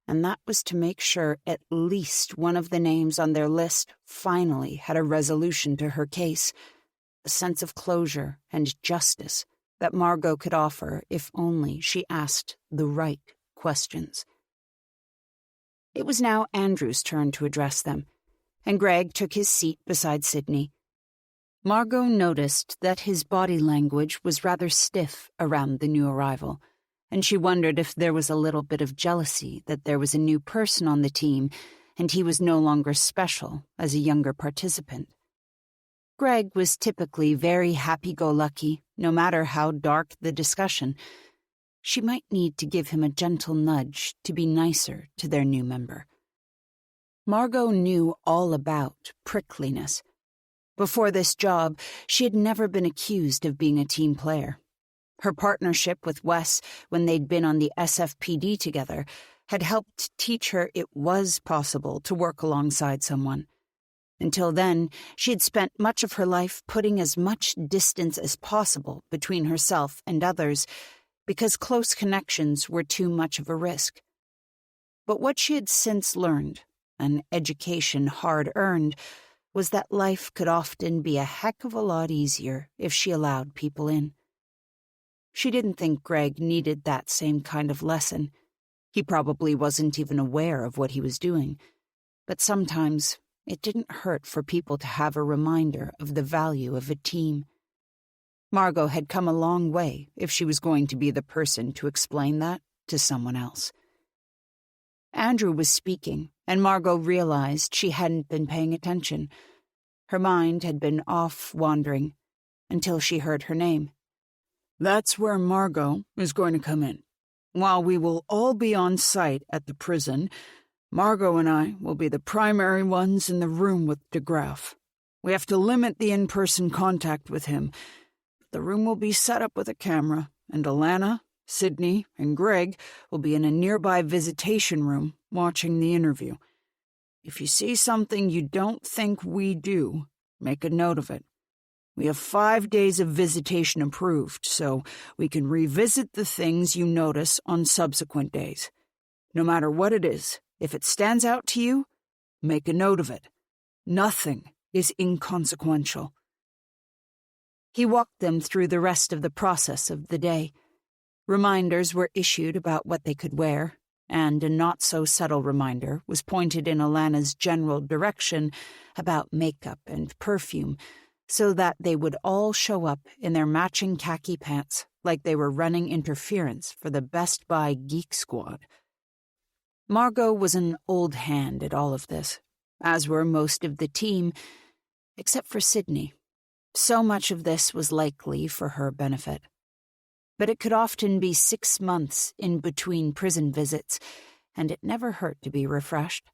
and that was to make sure at least one of the names on their list finally had a resolution to her case, a sense of closure and justice that Margot could offer if only she asked the right questions. It was now Andrew's turn to address them, and Greg took his seat beside Sydney. Margot noticed that his body language was rather stiff around the new arrival, and she wondered if there was a little bit of jealousy that there was a new person on the team and he was no longer special as a younger participant. Greg was typically very happy-go-lucky, no matter how dark the discussion. She might need to give him a gentle nudge to be nicer to their new member. Margot knew all about prickliness. Before this job, she had never been accused of being a team player. Her partnership with Wes, when they'd been on the SFPD together, had helped teach her it was possible to work alongside someone. Until then, she had spent much of her life putting as much distance as possible between herself and others, because close connections were too much of a risk. But what she had since learned, an education hard-earned, was that life could often be a heck of a lot easier if she allowed people in. She didn't think Greg needed that same kind of lesson. He probably wasn't even aware of what he was doing. But sometimes it didn't hurt for people to have a reminder of the value of a team. Margot had come a long way if she was going to be the person to explain that to someone else. Andrew was speaking, and Margot realized she hadn't been paying attention. Her mind had been off wandering until she heard her name. "That's where Margot is going to come in. While we will all be on site at the prison, Margot and I will be the primary ones in the room with DeGraff. We have to limit the in-person contact with him. The room will be set up with a camera, and Alana, Sydney, and Greg will be in a nearby visitation room watching the interview. If you see something you don't think we do, make a note of it. We have 5 days of visitation approved, so we can revisit the things you notice on subsequent days. No matter what it is, if it stands out to you, make a note of it. Nothing is inconsequential." He walked them through the rest of the process of the day. Reminders were issued about what they could wear, and a not-so-subtle reminder was pointed in Alana's general direction about makeup and perfume, so that they would all show up in their matching khaki pants like they were running interference for the Best Buy Geek Squad. Margot was an old hand at all of this, as were most of the team, except for Sydney. So much of this was likely for her benefit. But it could often be 6 months in between prison visits, and it never hurt to be refreshed.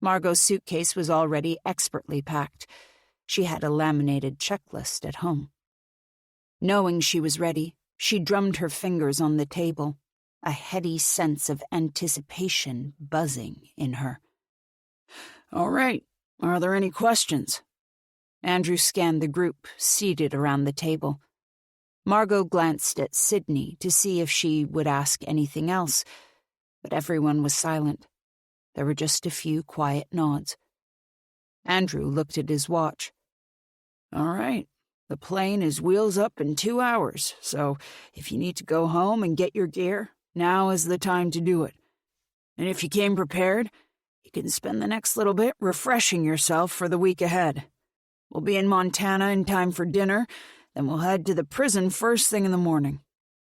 Margot's suitcase was already expertly packed. She had a laminated checklist at home. Knowing she was ready, she drummed her fingers on the table, a heady sense of anticipation buzzing in her. "All right, are there any questions?" Andrew scanned the group seated around the table. Margot glanced at Sydney to see if she would ask anything else, but everyone was silent. There were just a few quiet nods. Andrew looked at his watch. "All right, the plane is wheels up in 2 hours, so if you need to go home and get your gear, now is the time to do it. And if you came prepared, you can spend the next little bit refreshing yourself for the week ahead. We'll be in Montana in time for dinner, then we'll head to the prison first thing in the morning.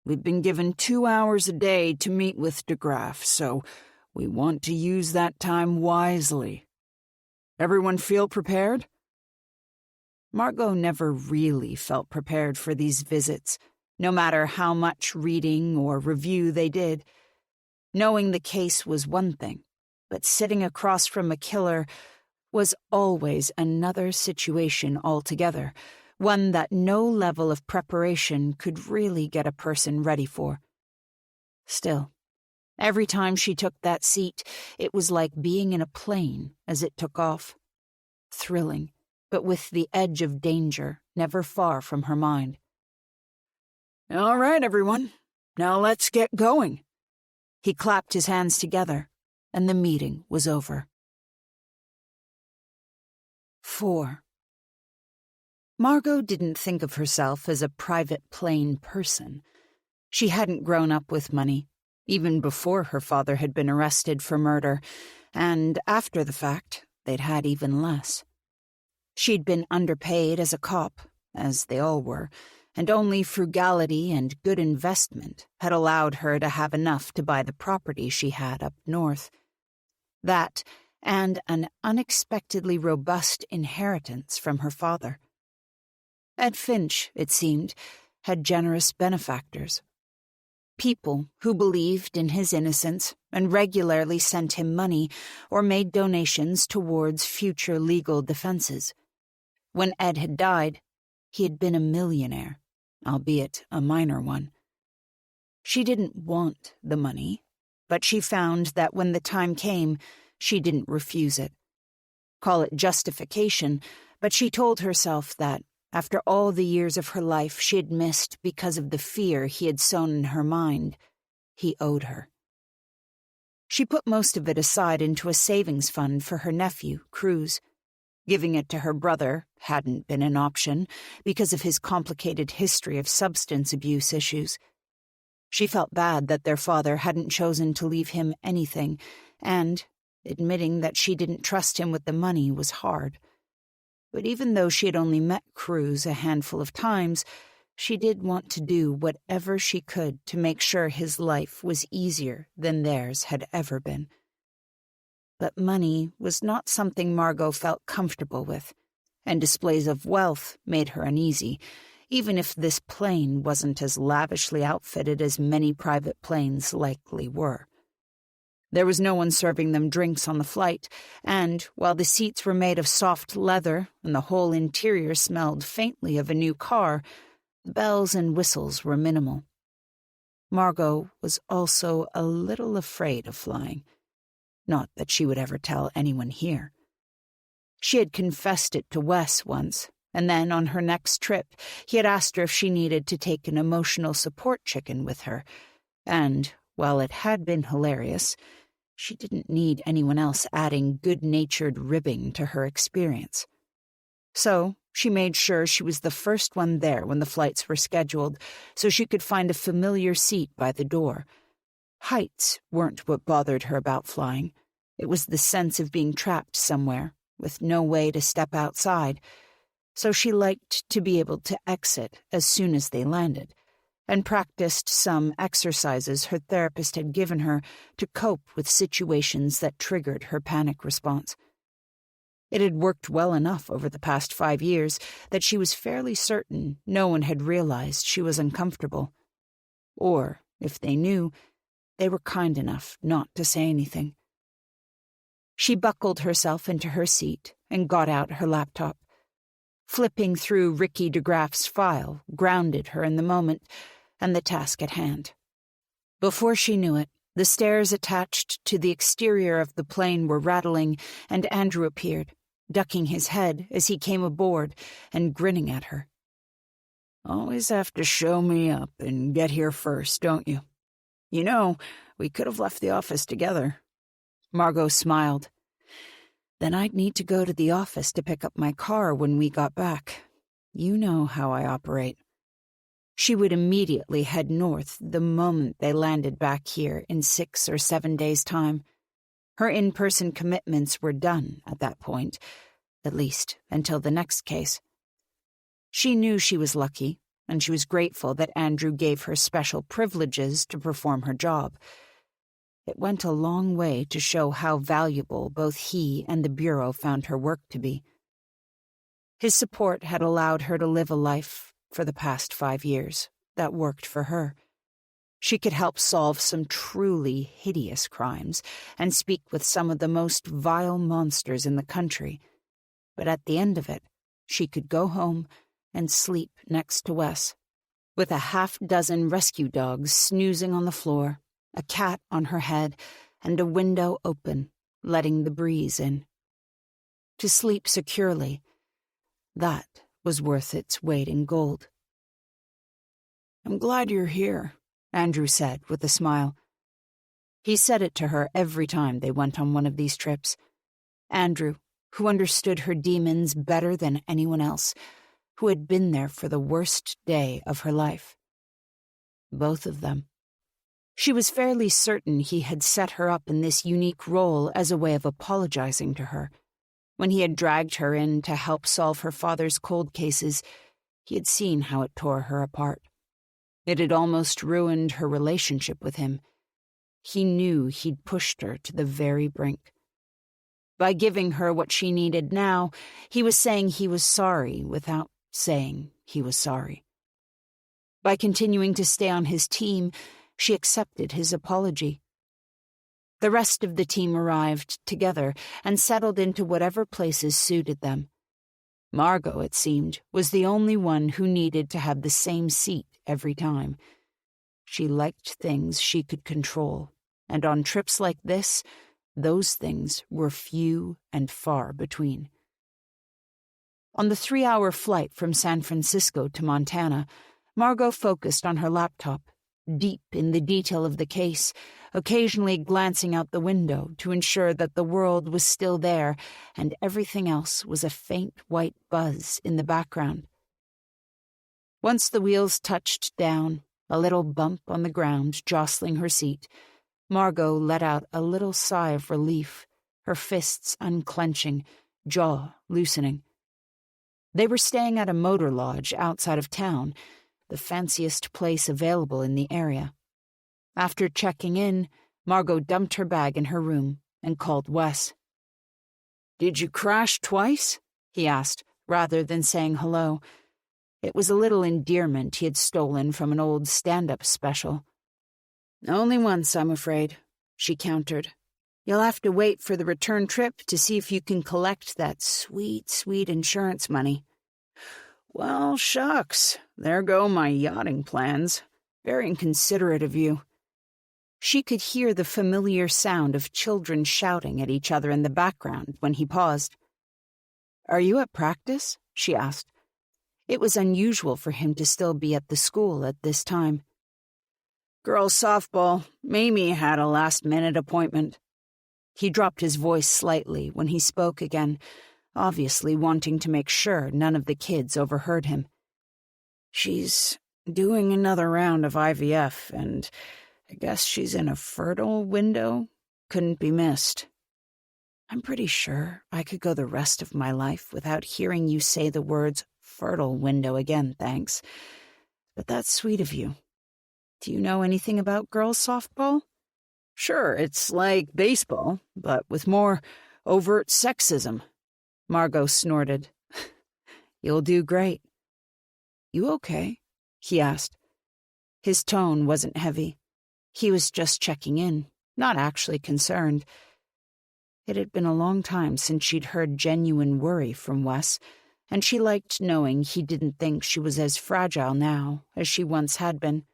We've been given 2 hours a day to meet with DeGraff, so we want to use that time wisely. Everyone feel prepared?" Margot never really felt prepared for these visits, no matter how much reading or review they did. Knowing the case was one thing, but sitting across from a killer was always another situation altogether, one that no level of preparation could really get a person ready for. Still, every time she took that seat, it was like being in a plane as it took off. Thrilling, but with the edge of danger never far from her mind. "All right, everyone. Now let's get going." He clapped his hands together, and the meeting was over. 4. Margot didn't think of herself as a private plane person. She hadn't grown up with money, even before her father had been arrested for murder, and after the fact, they'd had even less. She'd been underpaid as a cop, as they all were, and only frugality and good investment had allowed her to have enough to buy the property she had up north. That, and an unexpectedly robust inheritance from her father. Ed Finch, it seemed, had generous benefactors. People who believed in his innocence and regularly sent him money or made donations towards future legal defenses. When Ed had died, he had been a millionaire, albeit a minor one. She didn't want the money, but she found that when the time came, she didn't refuse it. Call it justification, but she told herself that, after all the years of her life she had missed because of the fear he had sown in her mind, he owed her. She put most of it aside into a savings fund for her nephew, Cruz. Giving it to her brother hadn't been an option because of his complicated history of substance abuse issues. She felt bad that their father hadn't chosen to leave him anything, and admitting that she didn't trust him with the money was hard. But even though she had only met Cruz a handful of times, she did want to do whatever she could to make sure his life was easier than theirs had ever been. But money was not something Margot felt comfortable with, and displays of wealth made her uneasy, even if this plane wasn't as lavishly outfitted as many private planes likely were. There was no one serving them drinks on the flight, and, while the seats were made of soft leather and the whole interior smelled faintly of a new car, the bells and whistles were minimal. Margot was also a little afraid of flying. Not that she would ever tell anyone here. She had confessed it to Wes once, and then on her next trip, he had asked her if she needed to take an emotional support chicken with her, and, while it had been hilarious, she didn't need anyone else adding good-natured ribbing to her experience. So she made sure she was the first one there when the flights were scheduled, so she could find a familiar seat by the door. Heights weren't what bothered her about flying. It was the sense of being trapped somewhere, with no way to step outside. So she liked to be able to exit as soon as they landed, and practiced some exercises her therapist had given her to cope with situations that triggered her panic response. It had worked well enough over the past 5 years that she was fairly certain no one had realized she was uncomfortable. Or, if they knew, they were kind enough not to say anything. She buckled herself into her seat and got out her laptop. Flipping through Ricky DeGraff's file grounded her in the moment and the task at hand. Before she knew it, the stairs attached to the exterior of the plane were rattling, and Andrew appeared, ducking his head as he came aboard and grinning at her. "Always have to show me up and get here first, don't you? You know, we could have left the office together." Margot smiled. "Then I'd need to go to the office to pick up my car when we got back. You know how I operate." She would immediately head north the moment they landed back here in 6 or 7 days' time. Her in-person commitments were done at that point, at least until the next case. She knew she was lucky, and she was grateful that Andrew gave her special privileges to perform her job. It went a long way to show how valuable both he and the Bureau found her work to be. His support had allowed her to live a life, for the past 5 years, that worked for her. She could help solve some truly hideous crimes and speak with some of the most vile monsters in the country. But at the end of it, she could go home and sleep next to Wes, with a half-dozen rescue dogs snoozing on the floor, a cat on her head, and a window open, letting the breeze in. To sleep securely, that was worth its weight in gold. "I'm glad you're here," Andrew said with a smile. He said it to her every time they went on one of these trips. Andrew, who understood her demons better than anyone else, who had been there for the worst day of her life. Both of them. She was fairly certain he had set her up in this unique role as a way of apologizing to her. When he had dragged her in to help solve her father's cold cases, he had seen how it tore her apart. It had almost ruined her relationship with him. He knew he'd pushed her to the very brink. By giving her what she needed now, he was saying he was sorry without saying he was sorry. By continuing to stay on his team, she accepted his apology. The rest of the team arrived together and settled into whatever places suited them. Margot, it seemed, was the only one who needed to have the same seat every time. She liked things she could control, and on trips like this, those things were few and far between. On the 3-hour flight from San Francisco to Montana, Margot focused on her laptop, deep in the detail of the case, occasionally glancing out the window to ensure that the world was still there and everything else was a faint white buzz in the background. Once the wheels touched down, a little bump on the ground jostling her seat, Margot let out a little sigh of relief, her fists unclenching, jaw loosening. They were staying at a motor lodge outside of town, the fanciest place available in the area. After checking in, Margot dumped her bag in her room and called Wes. "Did you crash twice?" he asked, rather than saying hello. It was a little endearment he had stolen from an old stand-up special. "Only once, I'm afraid," she countered. "You'll have to wait for the return trip to see if you can collect that sweet, sweet insurance money." "Well, shucks, there go my yachting plans. Very inconsiderate of you." She could hear the familiar sound of children shouting at each other in the background when he paused. "Are you at practice?" she asked. It was unusual for him to still be at the school at this time. "Girls' softball. Mamie had a last-minute appointment." He dropped his voice slightly when he spoke again, obviously wanting to make sure none of the kids overheard him. "She's doing another round of IVF, and I guess she's in a fertile window. Couldn't be missed." "I'm pretty sure I could go the rest of my life without hearing you say the words fertile window again, thanks. But that's sweet of you. Do you know anything about girls' softball?" "Sure, it's like baseball, but with more overt sexism." Margot snorted. "You'll do great." "You okay?" he asked. His tone wasn't heavy. He was just checking in, not actually concerned. It had been a long time since she'd heard genuine worry from Wes, and she liked knowing he didn't think she was as fragile now as she once had been.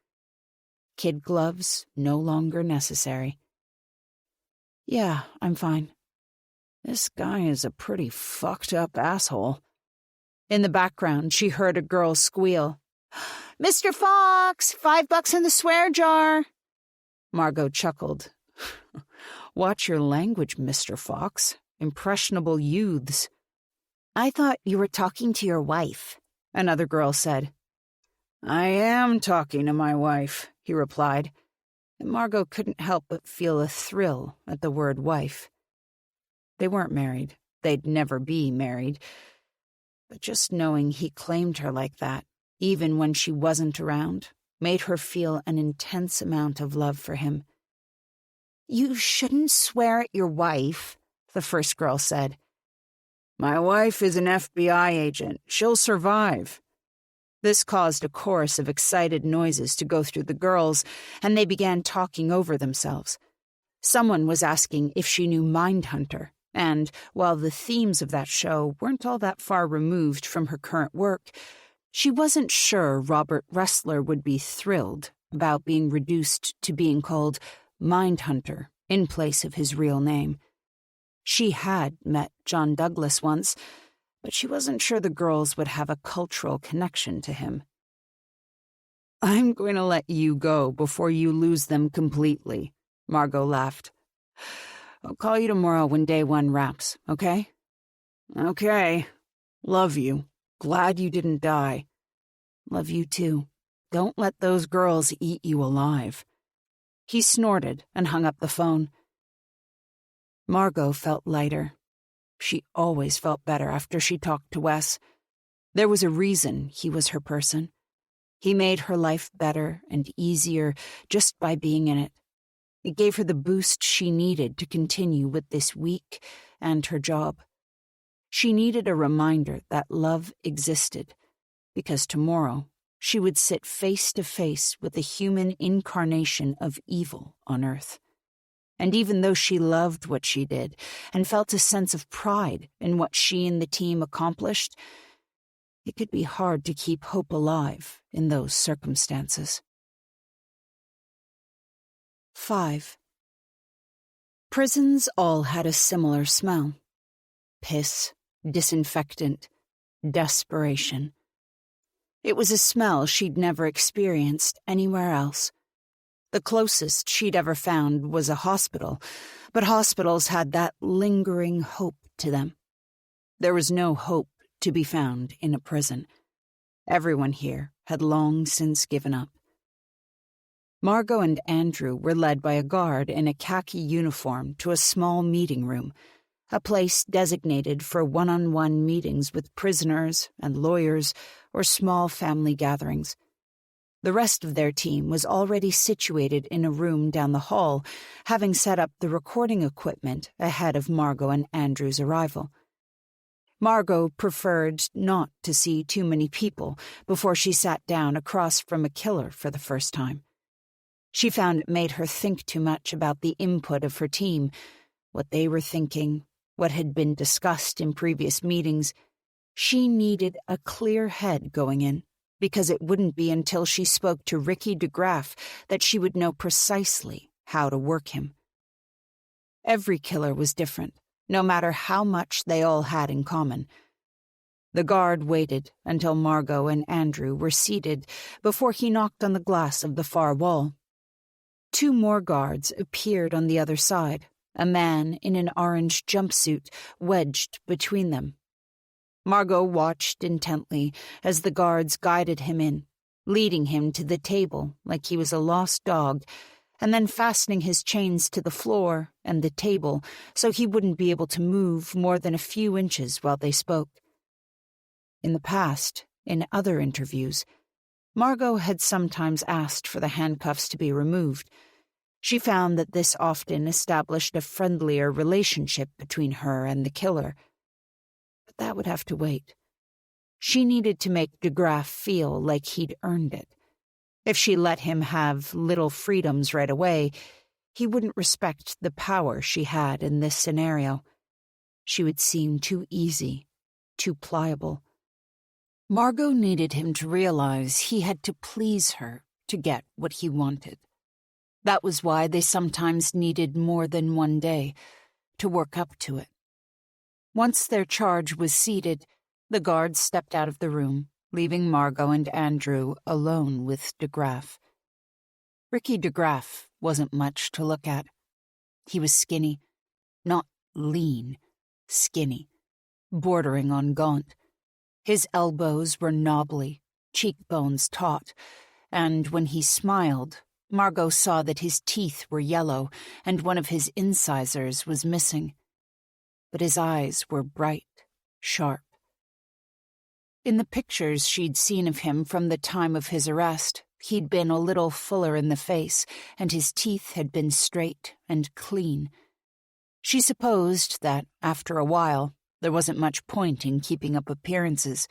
Kid gloves no longer necessary. "Yeah, I'm fine." "This guy is a pretty fucked-up asshole." In the background, she heard a girl squeal, "Mr. Fox, $5 in the swear jar." Margot chuckled. "Watch your language, Mr. Fox. Impressionable youths." "I thought you were talking to your wife," another girl said. "I am talking to my wife," he replied, and Margot couldn't help but feel a thrill at the word wife. They weren't married. They'd never be married. But just knowing he claimed her like that, even when she wasn't around, made her feel an intense amount of love for him. "You shouldn't swear at your wife," the first girl said. "My wife is an FBI agent. She'll survive." This caused a chorus of excited noises to go through the girls, and they began talking over themselves. Someone was asking if she knew Mindhunter, and, while the themes of that show weren't all that far removed from her current work, she wasn't sure Robert Ressler would be thrilled about being reduced to being called Mindhunter in place of his real name. She had met John Douglas once, but she wasn't sure the girls would have a cultural connection to him. "I'm going to let you go before you lose them completely," Margot laughed. "I'll call you tomorrow when day one wraps, okay?" "Okay. Love you. Glad you didn't die." "Love you too. Don't let those girls eat you alive." He snorted and hung up the phone. Margot felt lighter. She always felt better after she talked to Wes. There was a reason he was her person. He made her life better and easier just by being in it. It gave her the boost she needed to continue with this week and her job. She needed a reminder that love existed, because tomorrow she would sit face to face with the human incarnation of evil on Earth. And even though she loved what she did and felt a sense of pride in what she and the team accomplished, it could be hard to keep hope alive in those circumstances. 5. Prisons all had a similar smell. Piss, disinfectant, desperation. It was a smell she'd never experienced anywhere else. The closest she'd ever found was a hospital, but hospitals had that lingering hope to them. There was no hope to be found in a prison. Everyone here had long since given up. Margot and Andrew were led by a guard in a khaki uniform to a small meeting room, a place designated for one-on-one meetings with prisoners and lawyers or small family gatherings. The rest of their team was already situated in a room down the hall, having set up the recording equipment ahead of Margot and Andrew's arrival. Margot preferred not to see too many people before she sat down across from a killer for the first time. She found it made her think too much about the input of her team, what they were thinking, what had been discussed in previous meetings. She needed a clear head going in, because it wouldn't be until she spoke to Ricky DeGraff that she would know precisely how to work him. Every killer was different, no matter how much they all had in common. The guard waited until Margot and Andrew were seated before he knocked on the glass of the far wall. 2 more guards appeared on the other side, a man in an orange jumpsuit wedged between them. Margot watched intently as the guards guided him in, leading him to the table like he was a lost dog, and then fastening his chains to the floor and the table so he wouldn't be able to move more than a few inches while they spoke. In the past, in other interviews, Margot had sometimes asked for the handcuffs to be removed. She found that this often established a friendlier relationship between her and the killer. But that would have to wait. She needed to make DeGraff feel like he'd earned it. If she let him have little freedoms right away, he wouldn't respect the power she had in this scenario. She would seem too easy, too pliable. Margot needed him to realize he had to please her to get what he wanted. That was why they sometimes needed more than one day to work up to it. Once their charge was seated, the guards stepped out of the room, leaving Margot and Andrew alone with DeGraff. Ricky DeGraff wasn't much to look at. He was skinny, not lean, skinny, bordering on gaunt. His elbows were knobbly, cheekbones taut, and when he smiled, Margot saw that his teeth were yellow and one of his incisors was missing. But his eyes were bright, sharp. In the pictures she'd seen of him from the time of his arrest, he'd been a little fuller in the face, and his teeth had been straight and clean. She supposed that, after a while, there wasn't much point in keeping up appearances.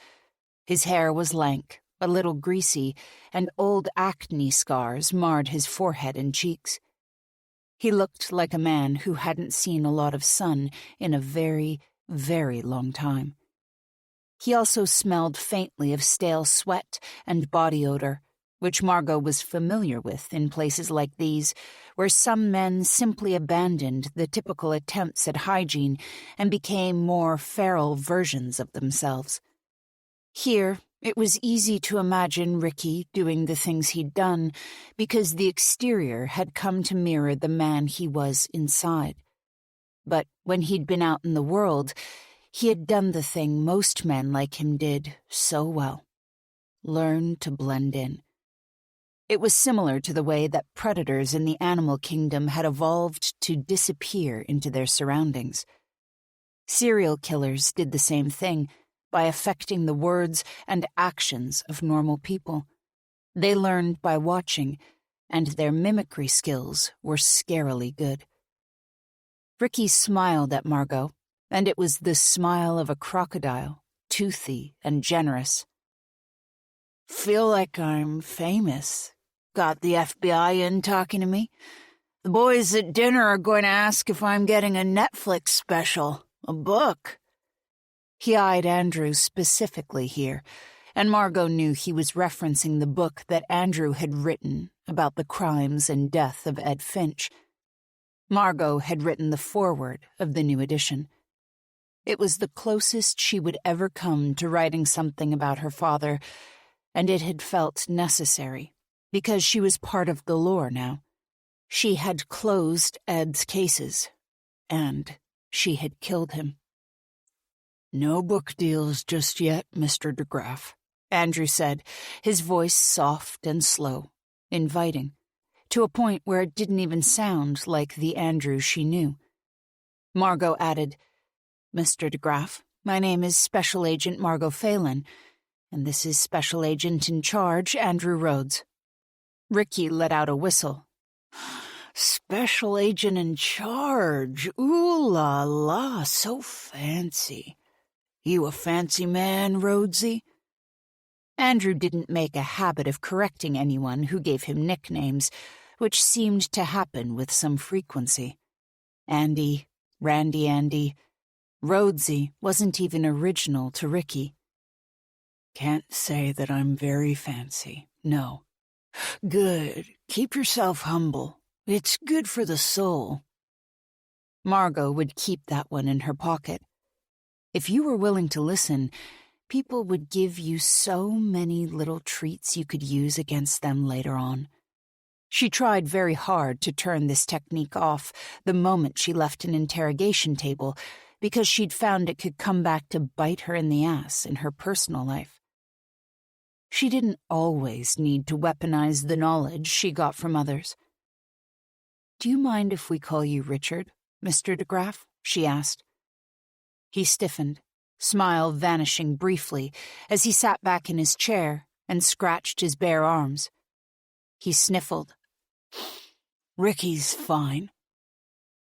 His hair was lank, a little greasy, and old acne scars marred his forehead and cheeks. He looked like a man who hadn't seen a lot of sun in a very, very long time. He also smelled faintly of stale sweat and body odor, which Margot was familiar with in places like these, where some men simply abandoned the typical attempts at hygiene and became more feral versions of themselves. Here, It was easy to imagine Ricky doing the things he'd done because the exterior had come to mirror the man he was inside. But when he'd been out in the world, he had done the thing most men like him did so well: learn to blend in. It was similar to the way that predators in the animal kingdom had evolved to disappear into their surroundings. Serial killers did the same thing by affecting the words and actions of normal people. They learned by watching, and their mimicry skills were scarily good. Ricky smiled at Margot, and it was the smile of a crocodile, toothy and generous. "Feel like I'm famous. Got the FBI in talking to me. The boys at dinner are going to ask if I'm getting a Netflix special, a book." He eyed Andrew specifically here, and Margot knew he was referencing the book that Andrew had written about the crimes and death of Ed Finch. Margot had written the foreword of the new edition. It was the closest she would ever come to writing something about her father, and it had felt necessary, because she was part of the lore now. She had closed Ed's cases, and she had killed him. "No book deals just yet, Mr. DeGraff," Andrew said, his voice soft and slow, inviting, to a point where it didn't even sound like the Andrew she knew. Margot added, "Mr. DeGraff, my name is Special Agent Margot Phalen, and this is Special Agent in Charge, Andrew Rhodes." Ricky let out a whistle. "Special Agent in Charge. Ooh la la, so fancy. You a fancy man, Rhodesy?" Andrew didn't make a habit of correcting anyone who gave him nicknames, which seemed to happen with some frequency. Andy, Randy Andy. Rhodesy wasn't even original to Ricky. "Can't say that I'm very fancy, no." "Good. Keep yourself humble. It's good for the soul." Margot would keep that one in her pocket. If you were willing to listen, people would give you so many little treats you could use against them later on. She tried very hard to turn this technique off the moment she left an interrogation table, because she'd found it could come back to bite her in the ass in her personal life. She didn't always need to weaponize the knowledge she got from others. "Do you mind if we call you Richard, Mr. DeGraff?" she asked. He stiffened, smile vanishing briefly as he sat back in his chair and scratched his bare arms. He sniffled. "Ricky's fine."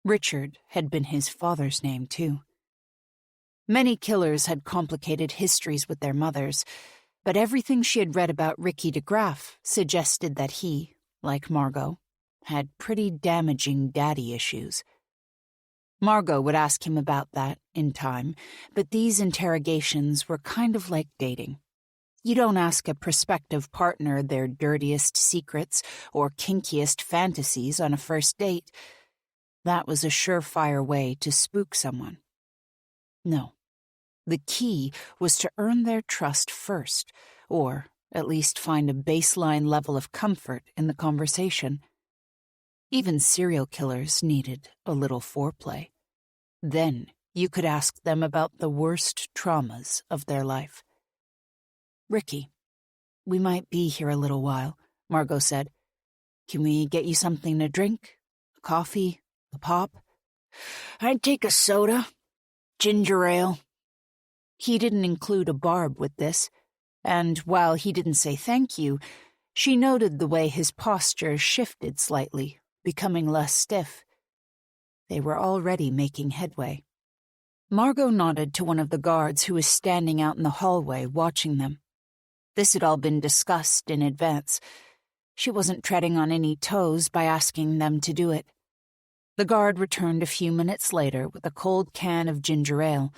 Richard had been his father's name, too. Many killers had complicated histories with their mothers, but everything she had read about Ricky DeGraff suggested that he, like Margot, had pretty damaging daddy issues. Margot would ask him about that in time, but these interrogations were kind of like dating. You don't ask a prospective partner their dirtiest secrets or kinkiest fantasies on a first date. That was a surefire way to spook someone. No. The key was to earn their trust first, or at least find a baseline level of comfort in the conversation. Even serial killers needed a little foreplay. Then you could ask them about the worst traumas of their life. "Ricky, we might be here a little while," Margot said. "Can we get you something to drink? A coffee? A pop?" "I'd take a soda. Ginger ale." He didn't include a barb with this, and while he didn't say thank you, she noted the way his posture shifted slightly, becoming less stiff. They were already making headway. Margot nodded to one of the guards who was standing out in the hallway watching them. This had all been discussed in advance. She wasn't treading on any toes by asking them to do it. The guard returned a few minutes later with a cold can of ginger ale.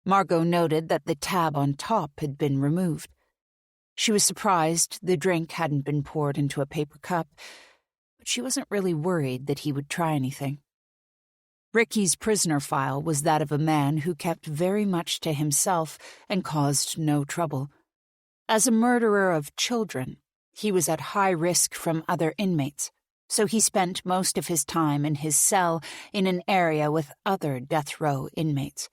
Margot noted that the tab on top had been removed. She was surprised the drink hadn't been poured into a paper cup, but she wasn't really worried that he would try anything. Ricky's prisoner file was that of a man who kept very much to himself and caused no trouble. As a murderer of children, he was at high risk from other inmates, so he spent most of his time in his cell in an area with other death row inmates.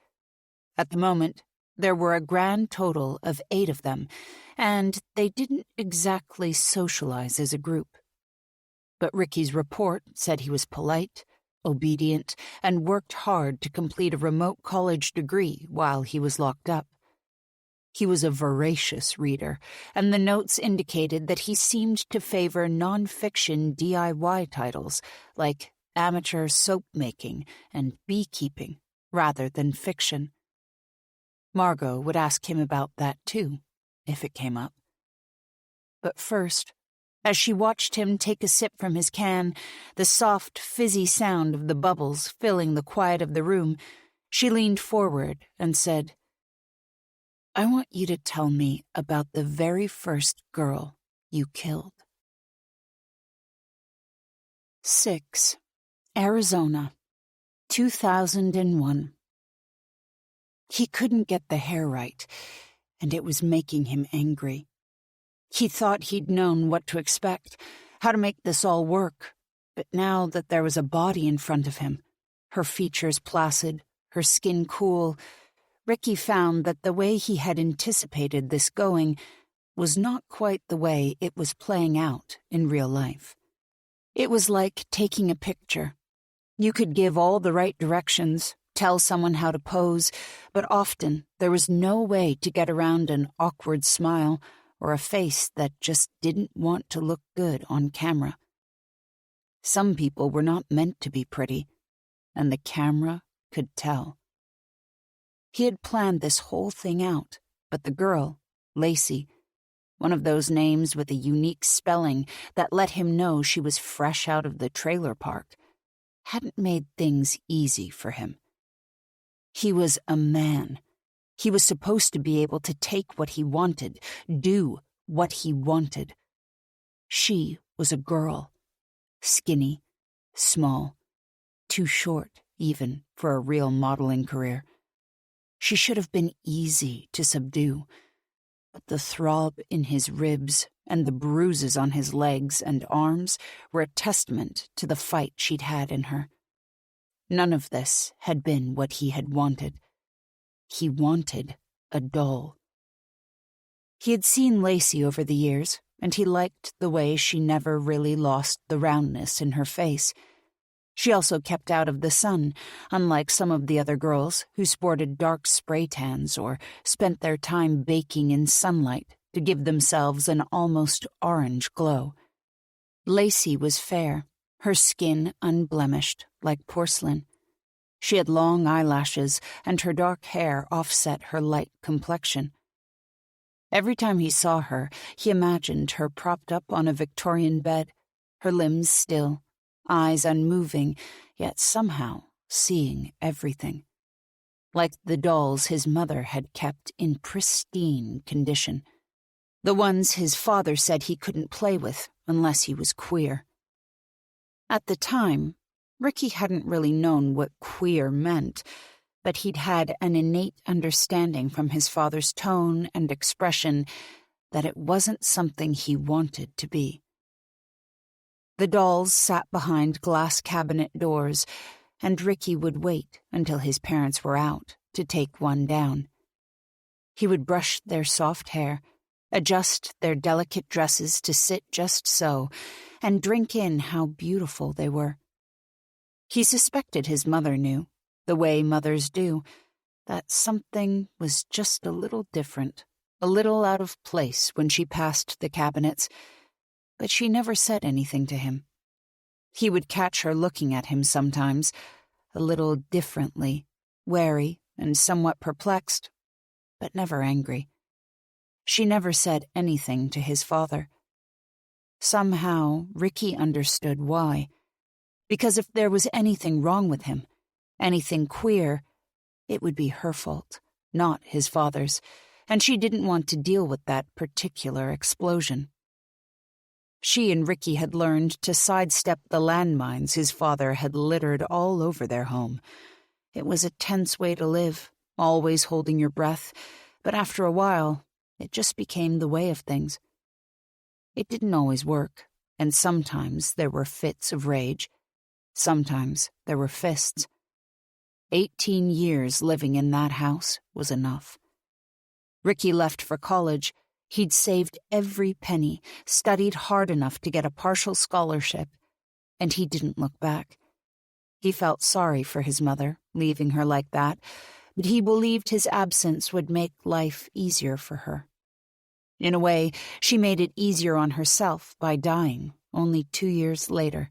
At the moment, there were a grand total of 8 of them, and they didn't exactly socialize as a group. But Ricky's report said he was polite, obedient, and worked hard to complete a remote college degree while he was locked up. He was a voracious reader, and the notes indicated that he seemed to favor non-fiction DIY titles like amateur soap-making and beekeeping rather than fiction. Margot would ask him about that too, if it came up. But first, as she watched him take a sip from his can, the soft, fizzy sound of the bubbles filling the quiet of the room, she leaned forward and said, "I want you to tell me about the very first girl you killed." 6. Arizona, 2001. He couldn't get the hair right, and it was making him angry. He thought he'd known what to expect, how to make this all work, but now that there was a body in front of him, her features placid, her skin cool, Ricky found that the way he had anticipated this going was not quite the way it was playing out in real life. It was like taking a picture. You could give all the right directions, tell someone how to pose, but often there was no way to get around an awkward smile or a face that just didn't want to look good on camera. Some people were not meant to be pretty, and the camera could tell. He had planned this whole thing out, but the girl, Lacey, one of those names with a unique spelling that let him know she was fresh out of the trailer park, hadn't made things easy for him. He was a man. He was supposed to be able to take what he wanted, do what he wanted. She was a girl, skinny, small, too short even for a real modeling career. She should have been easy to subdue, but the throb in his ribs and the bruises on his legs and arms were a testament to the fight she'd had in her. None of this had been what he had wanted. He wanted a doll. He had seen Lacey over the years, and he liked the way she never really lost the roundness in her face. She also kept out of the sun, unlike some of the other girls who sported dark spray tans or spent their time baking in sunlight to give themselves an almost orange glow. Lacey was fair, her skin unblemished, like porcelain. She had long eyelashes, and her dark hair offset her light complexion. Every time he saw her, he imagined her propped up on a Victorian bed, her limbs still, eyes unmoving, yet somehow seeing everything. Like the dolls his mother had kept in pristine condition. The ones his father said he couldn't play with unless he was queer. At the time, Ricky hadn't really known what queer meant, but he'd had an innate understanding from his father's tone and expression that it wasn't something he wanted to be. The dolls sat behind glass cabinet doors, and Ricky would wait until his parents were out to take one down. He would brush their soft hair, adjust their delicate dresses to sit just so, and drink in how beautiful they were. He suspected his mother knew, the way mothers do, that something was just a little different, a little out of place when she passed the cabinets, but she never said anything to him. He would catch her looking at him sometimes, a little differently, wary and somewhat perplexed, but never angry. She never said anything to his father. Somehow, Ricky understood why. Because if there was anything wrong with him, anything queer, it would be her fault, not his father's, and she didn't want to deal with that particular explosion. She and Ricky had learned to sidestep the landmines his father had littered all over their home. It was a tense way to live, always holding your breath, but after a while, It just became the way of things. It didn't always work, and sometimes there were fits of rage. Sometimes there were fists. 18 years living in that house was enough. Ricky left for college. He'd saved every penny, studied hard enough to get a partial scholarship, and he didn't look back. He felt sorry for his mother, leaving her like that, but he believed his absence would make life easier for her. In a way, she made it easier on herself by dying only 2 years later.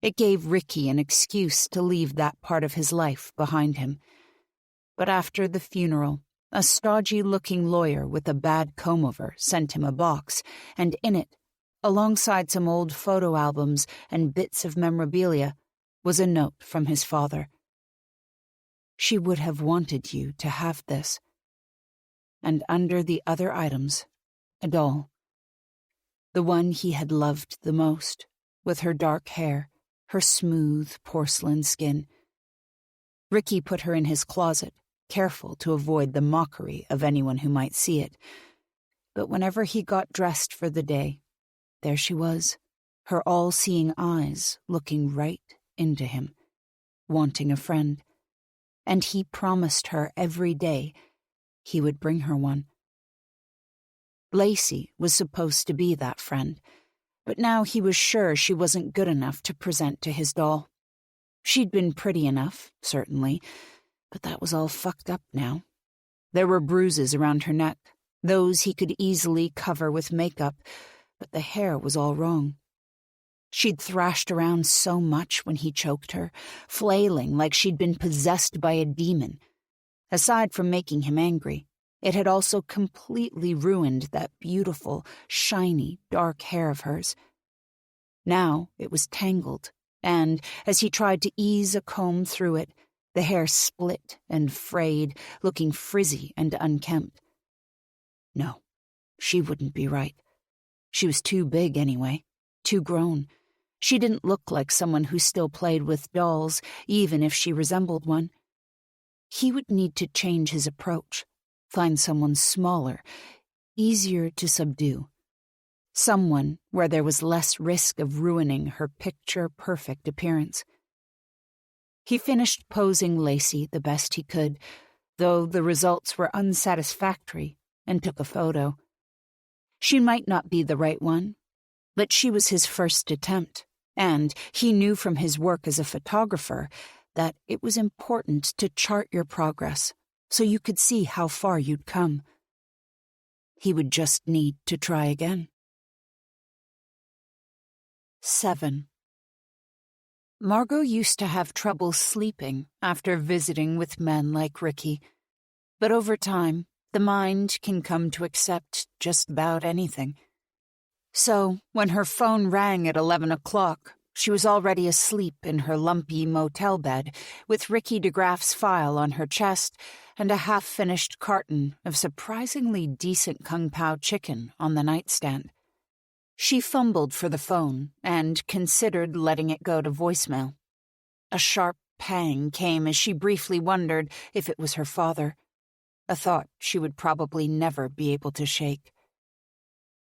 It gave Ricky an excuse to leave that part of his life behind him. But after the funeral, a stodgy-looking lawyer with a bad comb-over sent him a box, and in it, alongside some old photo albums and bits of memorabilia, was a note from his father. "She would have wanted you to have this." And under the other items, a doll. The one he had loved the most, with her dark hair, her smooth porcelain skin. Ricky put her in his closet, careful to avoid the mockery of anyone who might see it. But whenever he got dressed for the day, there she was, her all-seeing eyes looking right into him, wanting a friend. And he promised her every day he would bring her one. Lacey was supposed to be that friend, but now he was sure she wasn't good enough to present to his doll. She'd been pretty enough, certainly, but that was all fucked up now. There were bruises around her neck, those he could easily cover with makeup, but the hair was all wrong. She'd thrashed around so much when he choked her, flailing like she'd been possessed by a demon. Aside from making him angry, it had also completely ruined that beautiful, shiny, dark hair of hers. Now it was tangled, and, as he tried to ease a comb through it, the hair split and frayed, looking frizzy and unkempt. No, she wouldn't be right. She was too big anyway, too grown. She didn't look like someone who still played with dolls, even if she resembled one. He would need to change his approach, find someone smaller, easier to subdue. Someone where there was less risk of ruining her picture-perfect appearance. He finished posing Lacey the best he could, though the results were unsatisfactory, and took a photo. She might not be the right one, but she was his first attempt, and he knew from his work as a photographer that it was important to chart your progress so you could see how far you'd come. He would just need to try again. 7. Margot used to have trouble sleeping after visiting with men like Ricky, but over time, the mind can come to accept just about anything. So, when her phone rang at 11 o'clock, she was already asleep in her lumpy motel bed, with Ricky DeGraff's file on her chest and a half-finished carton of surprisingly decent Kung Pao chicken on the nightstand. She fumbled for the phone and considered letting it go to voicemail. A sharp pang came as she briefly wondered if it was her father, a thought she would probably never be able to shake.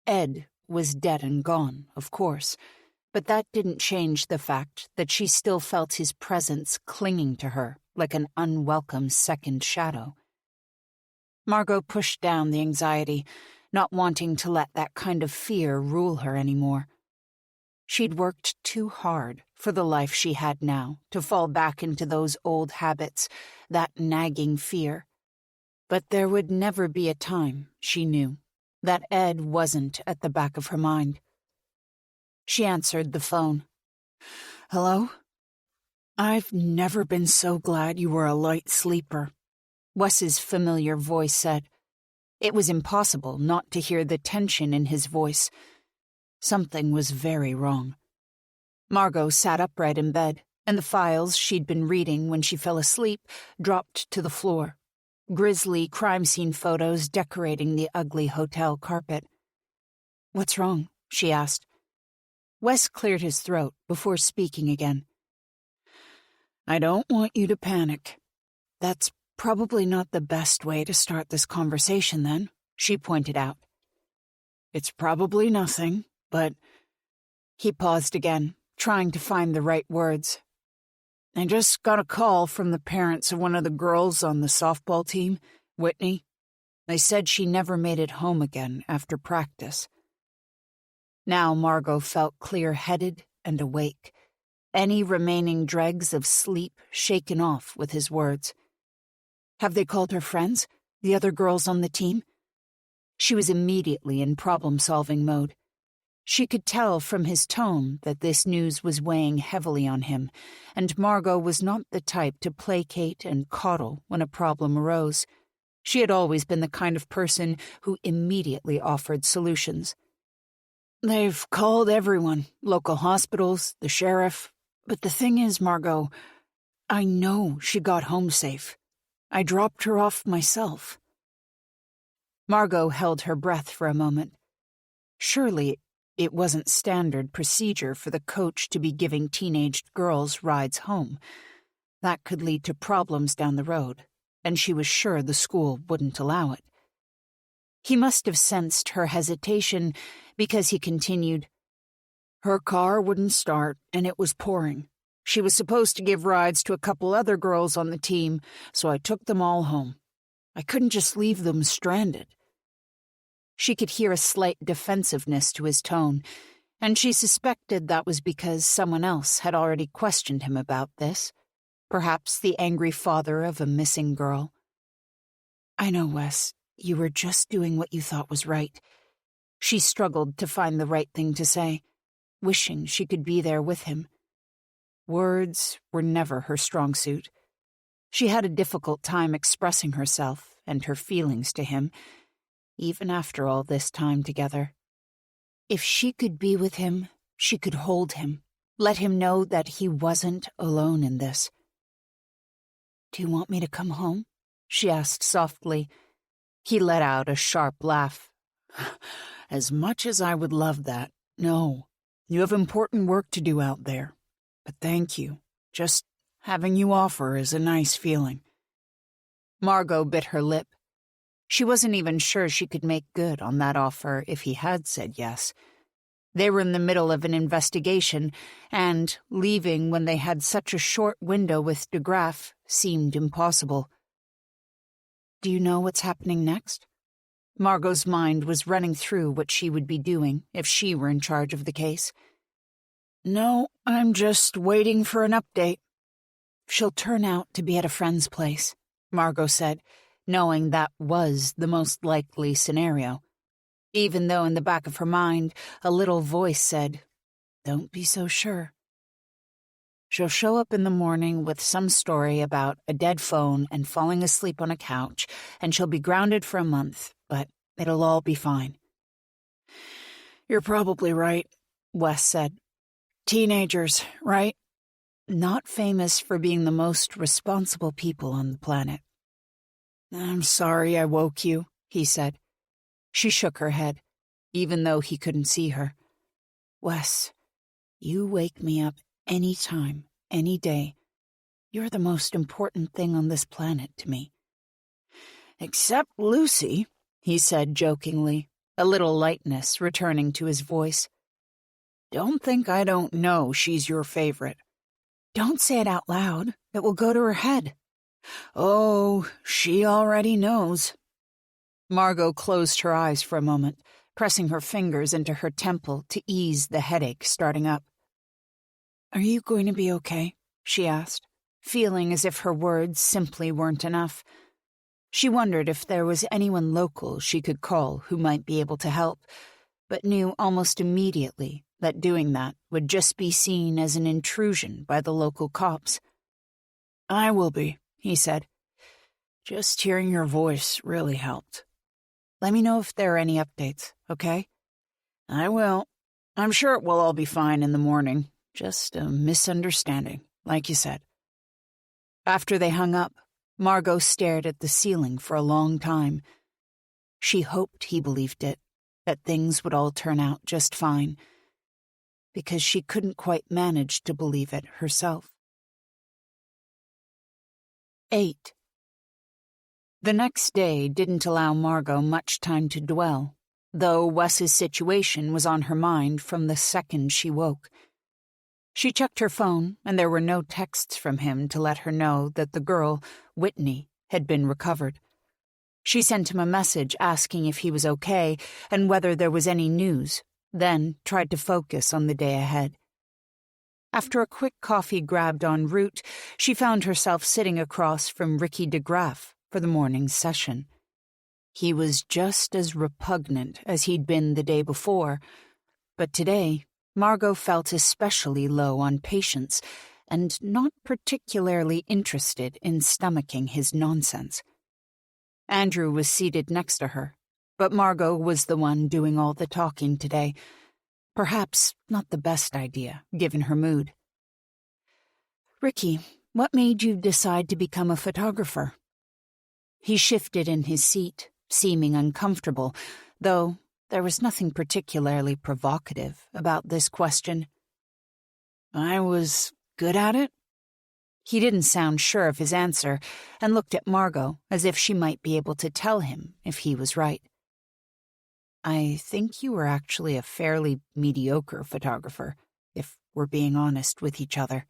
Ed was dead and gone, of course, but that didn't change the fact that she still felt his presence clinging to her like an unwelcome second shadow. Margot pushed down the anxiety, not wanting to let that kind of fear rule her anymore. She'd worked too hard for the life she had now to fall back into those old habits, that nagging fear. But there would never be a time, she knew, that Ed wasn't at the back of her mind. She answered the phone. "Hello? I've never been so glad you were a light sleeper," Wes's familiar voice said. It was impossible not to hear the tension in his voice. Something was very wrong. Margot sat upright in bed, and the files she'd been reading when she fell asleep dropped to the floor. Grisly crime scene photos decorating the ugly hotel carpet. "What's wrong?" she asked. Wes cleared his throat before speaking again. "I don't want you to panic. That's probably not the best way to start this conversation, then," she pointed out. "It's probably nothing, but—" He paused again, trying to find the right words. "I just got a call from the parents of one of the girls on the softball team, Whitney. They said she never made it home again after practice." Now Margot felt clear-headed and awake, any remaining dregs of sleep shaken off with his words. "Have they called her friends, the other girls on the team?" She was immediately in problem-solving mode. She could tell from his tone that this news was weighing heavily on him, and Margot was not the type to placate and coddle when a problem arose. She had always been the kind of person who immediately offered solutions. "They've called everyone, local hospitals, the sheriff. But the thing is, Margot, I know she got home safe. I dropped her off myself." Margot held her breath for a moment. Surely it wasn't standard procedure for the coach to be giving teenaged girls rides home. That could lead to problems down the road, and she was sure the school wouldn't allow it. He must have sensed her hesitation because he continued, "Her car wouldn't start, and it was pouring. She was supposed to give rides to a couple other girls on the team, so I took them all home. I couldn't just leave them stranded." She could hear a slight defensiveness to his tone, and she suspected that was because someone else had already questioned him about this, perhaps the angry father of a missing girl. "I know, Wes, you were just doing what you thought was right." She struggled to find the right thing to say, wishing she could be there with him. Words were never her strong suit. She had a difficult time expressing herself and her feelings to him, even after all this time together. If she could be with him, she could hold him, let him know that he wasn't alone in this. "Do you want me to come home?" she asked softly. He let out a sharp laugh. "As much as I would love that, no. You have important work to do out there. But thank you. Just having you offer is a nice feeling." Margot bit her lip. She wasn't even sure she could make good on that offer if he had said yes. They were in the middle of an investigation, and leaving when they had such a short window with DeGraff seemed impossible. "Do you know what's happening next?" Margot's mind was running through what she would be doing if she were in charge of the case. "No, I'm just waiting for an update." "She'll turn out to be at a friend's place," Margot said, knowing that was the most likely scenario, even though in the back of her mind a little voice said, "Don't be so sure." "She'll show up in the morning with some story about a dead phone and falling asleep on a couch, and she'll be grounded for a month, but it'll all be fine." "You're probably right," Wes said. "Teenagers, right? Not famous for being the most responsible people on the planet." "I'm sorry I woke you," he said. She shook her head, even though he couldn't see her. "Wes, you wake me up any time, any day. You're the most important thing on this planet to me." "Except Lucy," he said jokingly, a little lightness returning to his voice. "Don't think I don't know she's your favorite." "Don't say it out loud. It will go to her head." "Oh, she already knows." Margot closed her eyes for a moment, pressing her fingers into her temple to ease the headache starting up. "Are you going to be okay?" she asked, feeling as if her words simply weren't enough. She wondered if there was anyone local she could call who might be able to help, but knew almost immediately that doing that would just be seen as an intrusion by the local cops. "I will be," he said. "Just hearing your voice really helped. Let me know if there are any updates, okay?" "I will. I'm sure it will all be fine in the morning. Just a misunderstanding, like you said." After they hung up, Margot stared at the ceiling for a long time. She hoped he believed it, that things would all turn out just fine, because she couldn't quite manage to believe it herself. 8. The next day didn't allow Margot much time to dwell, though Wes's situation was on her mind from the second she woke. She checked her phone, and there were no texts from him to let her know that the girl, Whitney, had been recovered. She sent him a message asking if he was okay and whether there was any news, then tried to focus on the day ahead. After a quick coffee grabbed en route, she found herself sitting across from Ricky DeGraff for the morning session. He was just as repugnant as he'd been the day before, but today Margot felt especially low on patience and not particularly interested in stomaching his nonsense. Andrew was seated next to her, but Margot was the one doing all the talking today. Perhaps not the best idea, given her mood. "Ricky, what made you decide to become a photographer?" He shifted in his seat, seeming uncomfortable, though there was nothing particularly provocative about this question. "I was good at it." He didn't sound sure of his answer and looked at Margot as if she might be able to tell him if he was right. "I think you were actually a fairly mediocre photographer, if we're being honest with each other."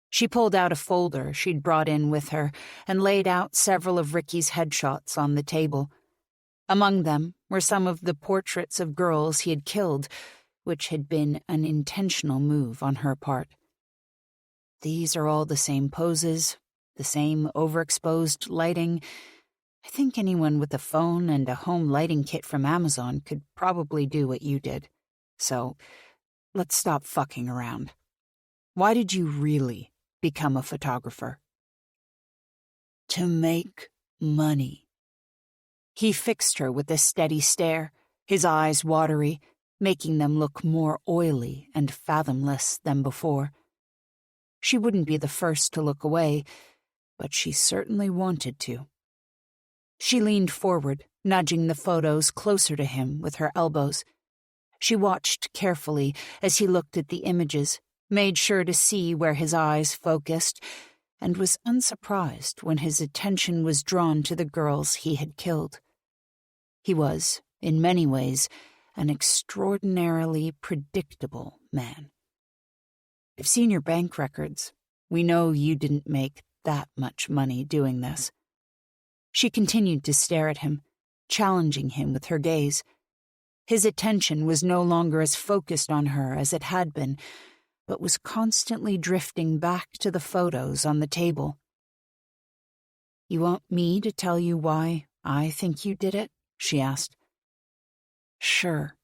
She pulled out a folder she'd brought in with her and laid out several of Ricky's headshots on the table. Among them were some of the portraits of girls he had killed, which had been an intentional move on her part. "These are all the same poses, the same overexposed lighting. I think anyone with a phone and a home lighting kit from Amazon could probably do what you did. So, let's stop fucking around. Why did you really become a photographer?" "To make money." He fixed her with a steady stare, his eyes watery, making them look more oily and fathomless than before. She wouldn't be the first to look away, but she certainly wanted to. She leaned forward, nudging the photos closer to him with her elbows. She watched carefully as he looked at the images, made sure to see where his eyes focused, and was unsurprised when his attention was drawn to the girls he had killed. He was, in many ways, an extraordinarily predictable man. "I've seen your bank records. We know you didn't make that much money doing this." She continued to stare at him, challenging him with her gaze. His attention was no longer as focused on her as it had been, but was constantly drifting back to the photos on the table. "You want me to tell you why I think you did it?" she asked. "Sure,"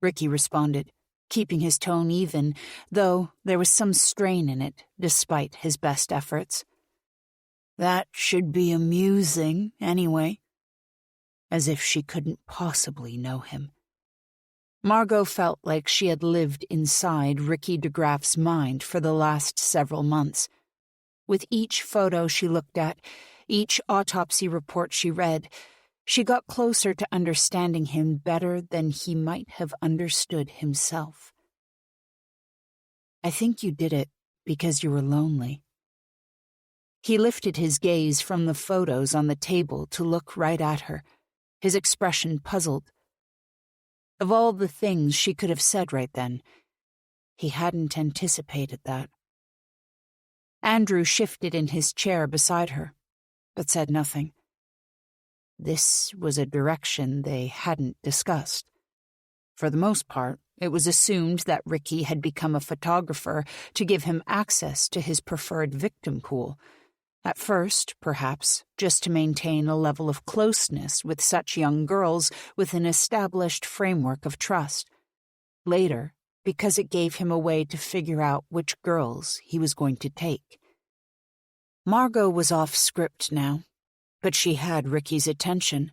Ricky responded, keeping his tone even, though there was some strain in it despite his best efforts. "That should be amusing, anyway." As if she couldn't possibly know him. Margot felt like she had lived inside Ricky DeGraff's mind for the last several months. With each photo she looked at, each autopsy report she read, she got closer to understanding him better than he might have understood himself. "I think you did it because you were lonely." He lifted his gaze from the photos on the table to look right at her, his expression puzzled. Of all the things she could have said right then, he hadn't anticipated that. Andrew shifted in his chair beside her, but said nothing. This was a direction they hadn't discussed. For the most part, it was assumed that Ricky had become a photographer to give him access to his preferred victim pool. At first, perhaps, just to maintain a level of closeness with such young girls with an established framework of trust. Later, because it gave him a way to figure out which girls he was going to take. Margot was off script now, but she had Ricky's attention.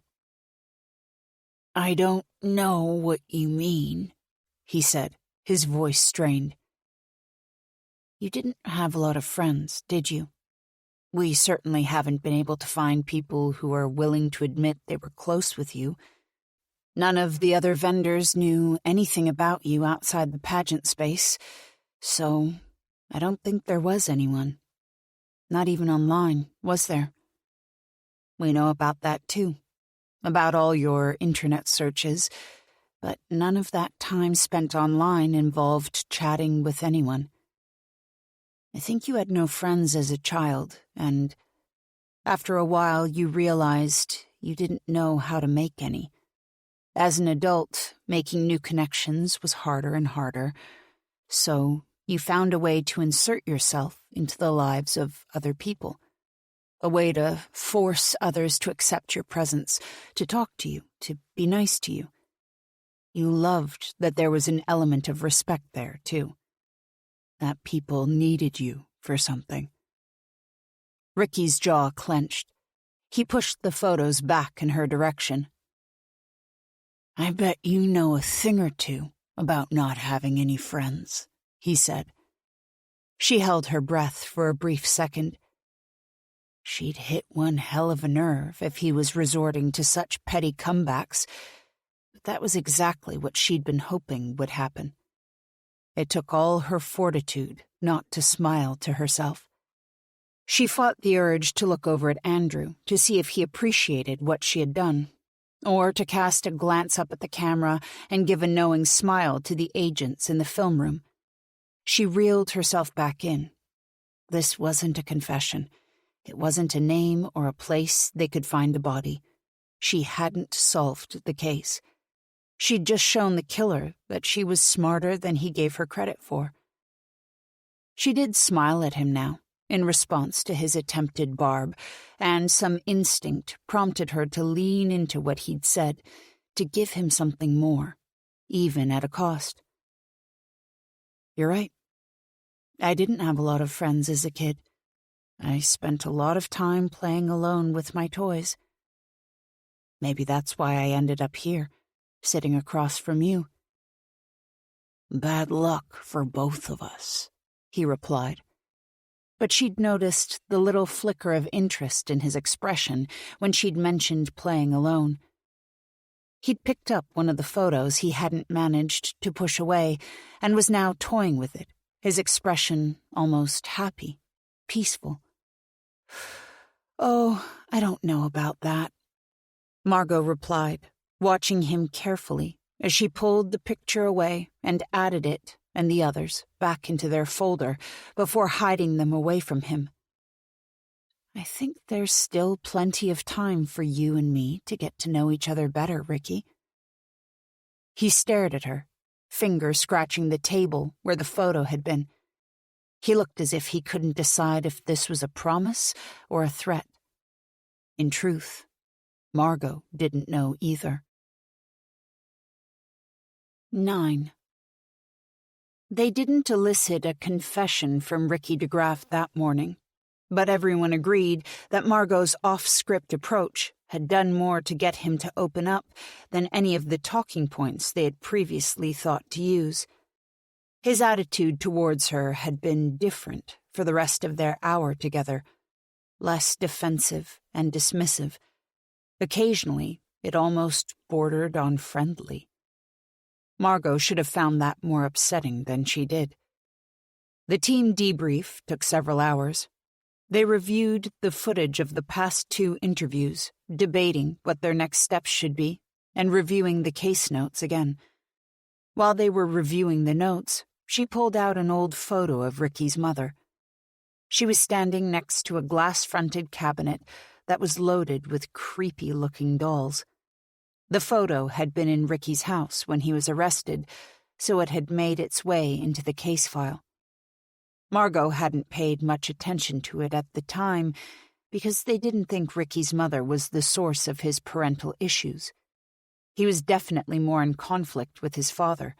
"I don't know what you mean," he said, his voice strained. "You didn't have a lot of friends, did you? We certainly haven't been able to find people who are willing to admit they were close with you. None of the other vendors knew anything about you outside the pageant space, so I don't think there was anyone. Not even online, was there?" We know about that too. About all your internet searches. But none of that time spent online involved chatting with anyone. I think you had no friends as a child, and after a while you realized you didn't know how to make any. As an adult, making new connections was harder and harder, so you found a way to insert yourself into the lives of other people. A way to force others to accept your presence, to talk to you, to be nice to you. You loved that there was an element of respect there, too. That people needed you for something. Ricky's jaw clenched. He pushed the photos back in her direction. I bet you know a thing or two about not having any friends, he said. She held her breath for a brief second. She'd hit one hell of a nerve if he was resorting to such petty comebacks, but that was exactly what she'd been hoping would happen. It took all her fortitude not to smile to herself. She fought the urge to look over at Andrew to see if he appreciated what she had done, or to cast a glance up at the camera and give a knowing smile to the agents in the film room. She reeled herself back in. This wasn't a confession. It wasn't a name or a place they could find the body. She hadn't solved the case. She'd just shown the killer that she was smarter than he gave her credit for. She did smile at him now, in response to his attempted barb, and some instinct prompted her to lean into what he'd said, to give him something more, even at a cost. You're right. I didn't have a lot of friends as a kid. I spent a lot of time playing alone with my toys. Maybe that's why I ended up here, sitting across from you. Bad luck for both of us, he replied. But she'd noticed the little flicker of interest in his expression when she'd mentioned playing alone. He'd picked up one of the photos he hadn't managed to push away and was now toying with it, his expression almost happy, peaceful. Oh, I don't know about that, Margot replied, watching him carefully as she pulled the picture away and added it and the others back into their folder before hiding them away from him. I think there's still plenty of time for you and me to get to know each other better, Ricky. He stared at her, finger scratching the table where the photo had been. He looked as if he couldn't decide if this was a promise or a threat. In truth, Margot didn't know either. 9. They didn't elicit a confession from Ricky DeGraff that morning, but everyone agreed that Margot's off-script approach had done more to get him to open up than any of the talking points they had previously thought to use. His attitude towards her had been different for the rest of their hour together, less defensive and dismissive. Occasionally, it almost bordered on friendly. Margot should have found that more upsetting than she did. The team debrief took several hours. They reviewed the footage of the past 2 interviews, debating what their next steps should be, and reviewing the case notes again. While they were reviewing the notes, she pulled out an old photo of Ricky's mother. She was standing next to a glass-fronted cabinet that was loaded with creepy-looking dolls. The photo had been in Ricky's house when he was arrested, so it had made its way into the case file. Margot hadn't paid much attention to it at the time because they didn't think Ricky's mother was the source of his parental issues. He was definitely more in conflict with his father.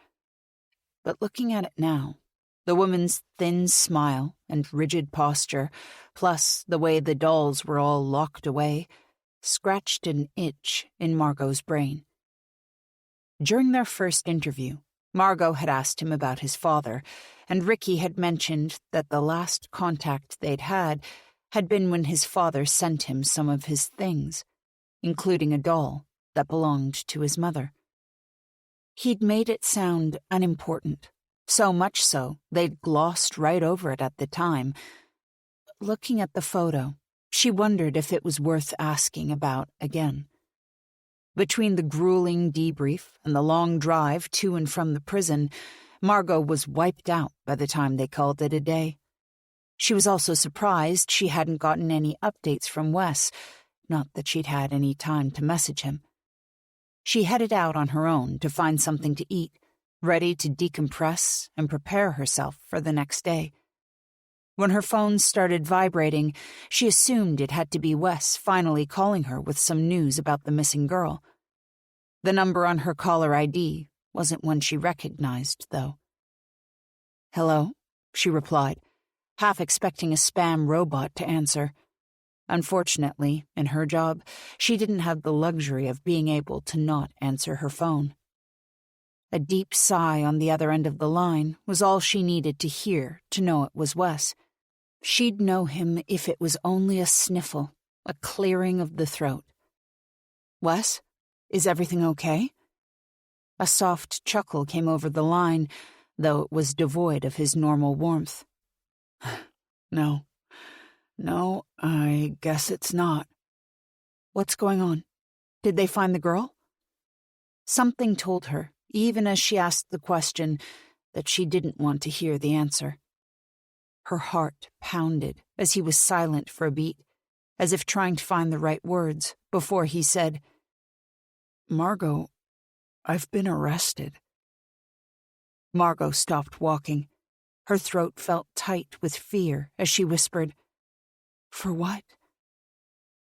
But looking at it now, the woman's thin smile and rigid posture, plus the way the dolls were all locked away, scratched an itch in Margot's brain. During their first interview, Margot had asked him about his father, and Ricky had mentioned that the last contact they'd had been when his father sent him some of his things, including a doll that belonged to his mother. He'd made it sound unimportant, so much so they'd glossed right over it at the time. Looking at the photo, She wondered if it was worth asking about again. Between the grueling debrief and the long drive to and from the prison, Margot was wiped out by the time they called it a day. She was also surprised she hadn't gotten any updates from Wes, not that she'd had any time to message him. She headed out on her own to find something to eat, ready to decompress and prepare herself for the next day. When her phone started vibrating, she assumed it had to be Wes finally calling her with some news about the missing girl. The number on her caller ID wasn't one she recognized, though. "Hello," she replied, half expecting a spam robot to answer. Unfortunately, in her job, she didn't have the luxury of being able to not answer her phone. A deep sigh on the other end of the line was all she needed to hear to know it was Wes. She'd know him if it was only a sniffle, a clearing of the throat. "Wes, is everything okay?" A soft chuckle came over the line, though it was devoid of his normal warmth. No, I guess it's not." "What's going on? Did they find the girl?" Something told her, even as she asked the question, that she didn't want to hear the answer. Her heart pounded as he was silent for a beat, as if trying to find the right words, before he said, "Margot, I've been arrested." Margot stopped walking. Her throat felt tight with fear as she whispered, "For what?"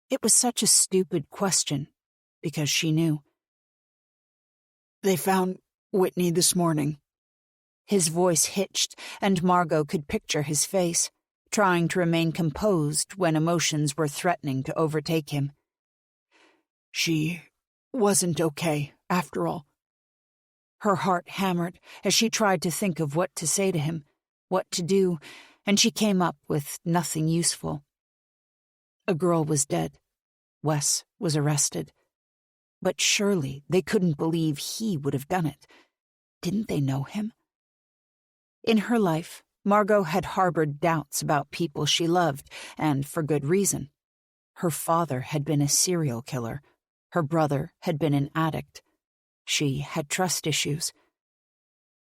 It was such a stupid question, because she knew. "They found Whitney this morning." His voice hitched, and Margot could picture his face, trying to remain composed when emotions were threatening to overtake him. "She wasn't okay, after all." Her heart hammered as she tried to think of what to say to him, what to do, and she came up with nothing useful. A girl was dead. Wes was arrested. But surely they couldn't believe he would have done it. Didn't they know him? In her life, Margot had harbored doubts about people she loved, and for good reason. Her father had been a serial killer. Her brother had been an addict. She had trust issues.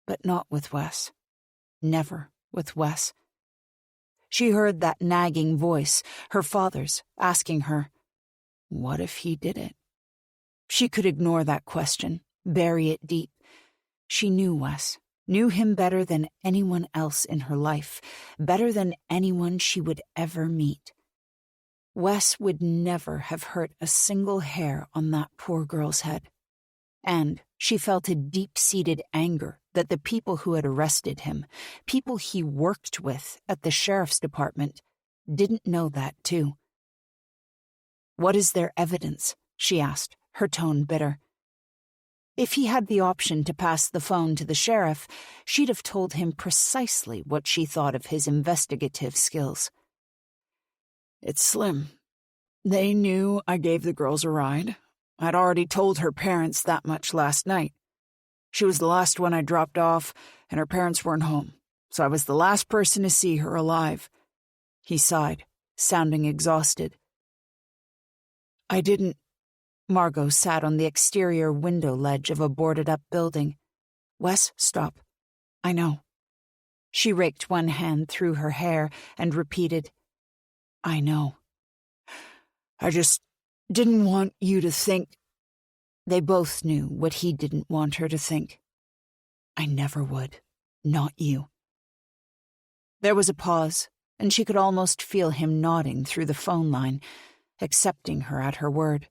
But not with Wes. Never with Wes. She heard that nagging voice, her father's, asking her, what if he did it? She could ignore that question, bury it deep. She knew Wes, knew him better than anyone else in her life, better than anyone she would ever meet. Wes would never have hurt a single hair on that poor girl's head. And she felt a deep-seated anger that the people who had arrested him, people he worked with at the sheriff's department, didn't know that too. "What is their evidence?" she asked, her tone bitter. If he had the option to pass the phone to the sheriff, she'd have told him precisely what she thought of his investigative skills. "It's slim. They knew I gave the girls a ride. I'd already told her parents that much last night. She was the last one I dropped off, and her parents weren't home, so I was the last person to see her alive." He sighed, sounding exhausted. "I didn't..." Margot sat on the exterior window ledge of a boarded-up building. "Wes, stop. I know." She raked one hand through her hair and repeated, "I know. I just didn't want you to think..." They both knew what he didn't want her to think. "I never would. Not you." There was a pause, and she could almost feel him nodding through the phone line, accepting her at her word.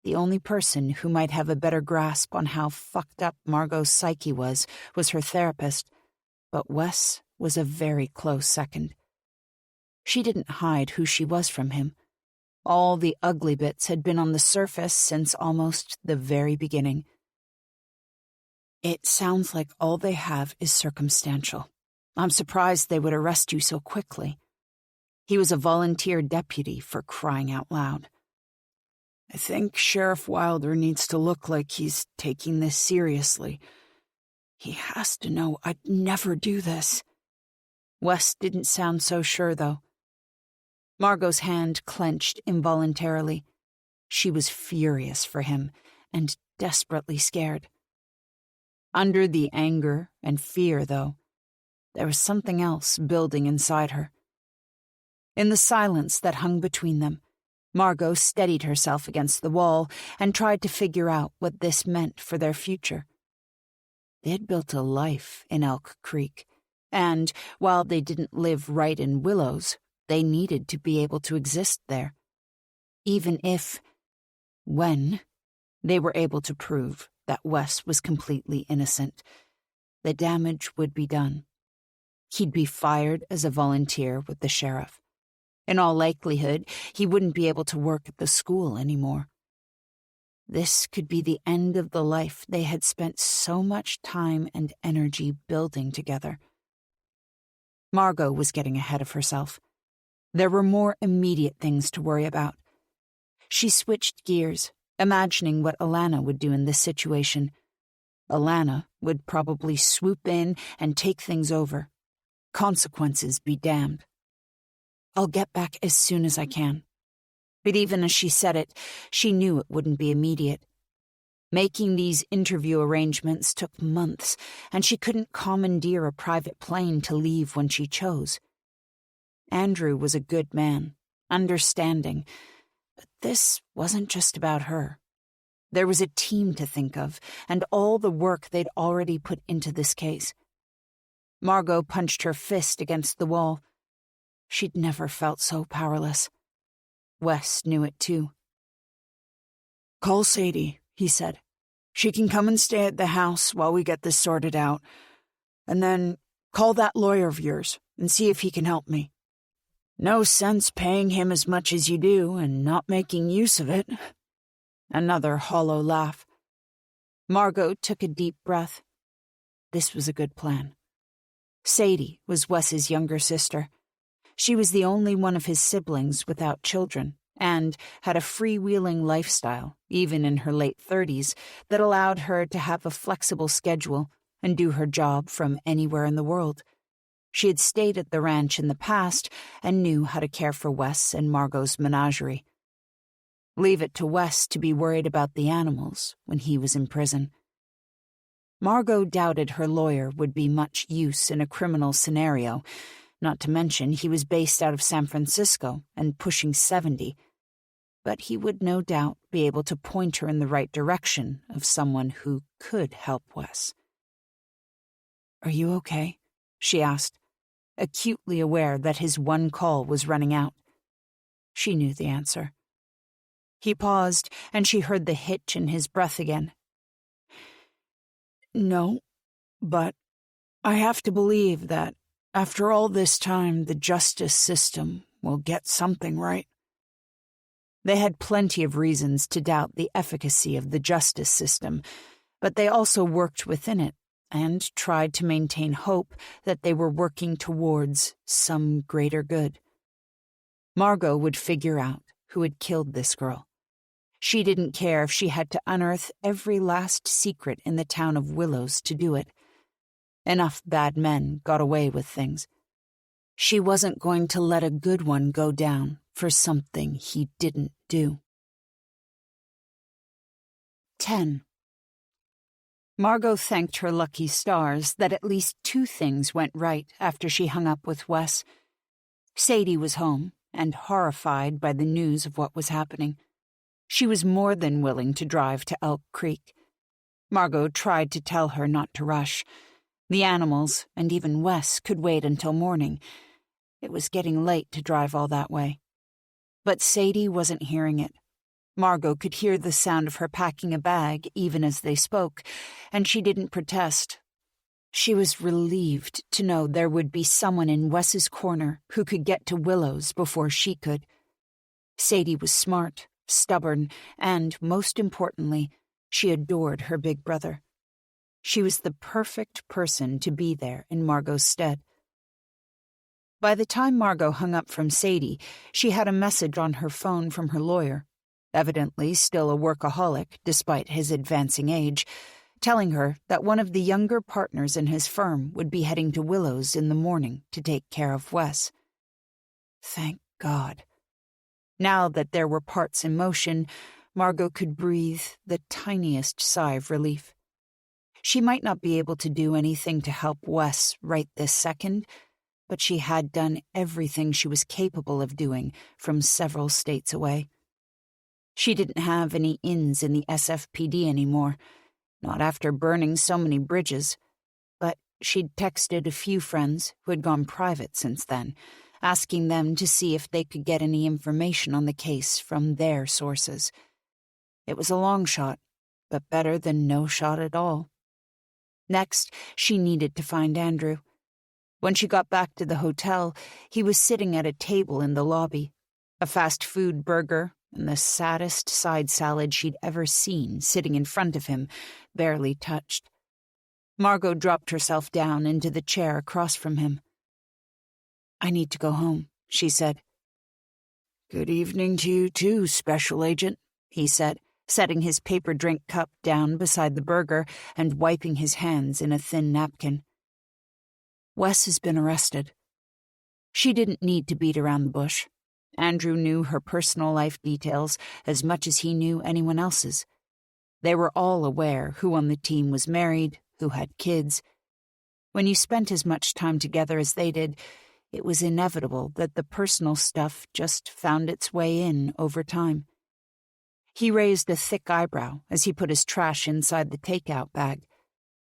The only person who might have a better grasp on how fucked up Margot's psyche was her therapist, but Wes was a very close second. She didn't hide who she was from him. All the ugly bits had been on the surface since almost the very beginning. "It sounds like all they have is circumstantial. I'm surprised they would arrest you so quickly." He was a volunteer deputy, for crying out loud. "I think Sheriff Wilder needs to look like he's taking this seriously. He has to know I'd never do this." Wes didn't sound so sure, though. Margot's hand clenched involuntarily. She was furious for him and desperately scared. Under the anger and fear, though, there was something else building inside her. In the silence that hung between them, Margot steadied herself against the wall and tried to figure out what this meant for their future. They had built a life in Elk Creek, and while they didn't live right in Willows, they needed to be able to exist there. Even if, when, they were able to prove that Wes was completely innocent, the damage would be done. He'd be fired as a volunteer with the sheriff. In all likelihood, he wouldn't be able to work at the school anymore. This could be the end of the life they had spent so much time and energy building together. Margot was getting ahead of herself. There were more immediate things to worry about. She switched gears, imagining what Alana would do in this situation. Alana would probably swoop in and take things over. Consequences be damned. I'll get back as soon as I can. But even as she said it, she knew it wouldn't be immediate. Making these interview arrangements took months, and she couldn't commandeer a private plane to leave when she chose. Andrew was a good man, understanding, but this wasn't just about her. There was a team to think of, and all the work they'd already put into this case. Margot punched her fist against the wall. She'd never felt so powerless. Wes knew it too. "Call Sadie," he said. "She can come and stay at the house while we get this sorted out. And then call that lawyer of yours and see if he can help me. No sense paying him as much as you do and not making use of it." Another hollow laugh. Margot took a deep breath. This was a good plan. Sadie was Wes's younger sister. She was the only one of his siblings without children and had a freewheeling lifestyle, even in her late 30s, that allowed her to have a flexible schedule and do her job from anywhere in the world. She had stayed at the ranch in the past and knew how to care for Wes and Margot's menagerie. Leave it to Wes to be worried about the animals when he was in prison. Margot doubted her lawyer would be much use in a criminal scenario. Not to mention he was based out of San Francisco and pushing 70. But he would no doubt be able to point her in the right direction of someone who could help Wes. "Are you okay?" she asked, acutely aware that his one call was running out. She knew the answer. He paused, and she heard the hitch in his breath again. "No, but I have to believe that after all this time, the justice system will get something right." They had plenty of reasons to doubt the efficacy of the justice system, but they also worked within it and tried to maintain hope that they were working towards some greater good. Margot would figure out who had killed this girl. She didn't care if she had to unearth every last secret in the town of Willows to do it. Enough bad men got away with things. She wasn't going to let a good one go down for something he didn't do. 10. Margot thanked her lucky stars that at least two things went right after she hung up with Wes. Sadie was home and horrified by the news of what was happening. She was more than willing to drive to Elk Creek. Margot tried to tell her not to rush. The animals, and even Wes, could wait until morning. It was getting late to drive all that way. But Sadie wasn't hearing it. Margot could hear the sound of her packing a bag even as they spoke, and she didn't protest. She was relieved to know there would be someone in Wes's corner who could get to Willows before she could. Sadie was smart, stubborn, and, most importantly, she adored her big brother. She was the perfect person to be there in Margot's stead. By the time Margot hung up from Sadie, she had a message on her phone from her lawyer, evidently still a workaholic despite his advancing age, telling her that one of the younger partners in his firm would be heading to Willows in the morning to take care of Wes. Thank God. Now that there were parts in motion, Margot could breathe the tiniest sigh of relief. She might not be able to do anything to help Wes right this second, but she had done everything she was capable of doing from several states away. She didn't have any ins in the SFPD anymore, not after burning so many bridges, but she'd texted a few friends who had gone private since then, asking them to see if they could get any information on the case from their sources. It was a long shot, but better than no shot at all. Next, she needed to find Andrew. When she got back to the hotel, he was sitting at a table in the lobby, a fast food burger and the saddest side salad she'd ever seen sitting in front of him, barely touched. Margot dropped herself down into the chair across from him. "I need to go home," she said. "Good evening to you too, Special Agent," he said, setting his paper drink cup down beside the burger and wiping his hands in a thin napkin. "Wes has been arrested." She didn't need to beat around the bush. Andrew knew her personal life details as much as he knew anyone else's. They were all aware who on the team was married, who had kids. When you spent as much time together as they did, it was inevitable that the personal stuff just found its way in over time. He raised a thick eyebrow as he put his trash inside the takeout bag.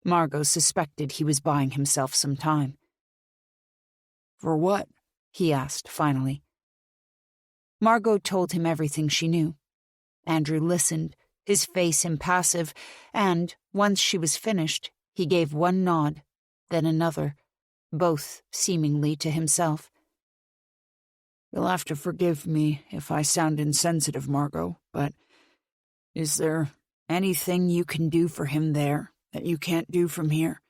Margot suspected he was buying himself some time. "For what?" he asked finally. Margot told him everything she knew. Andrew listened, his face impassive, and, once she was finished, he gave one nod, then another, both seemingly to himself. "You'll have to forgive me if I sound insensitive, Margot, but is there anything you can do for him there that you can't do from here?"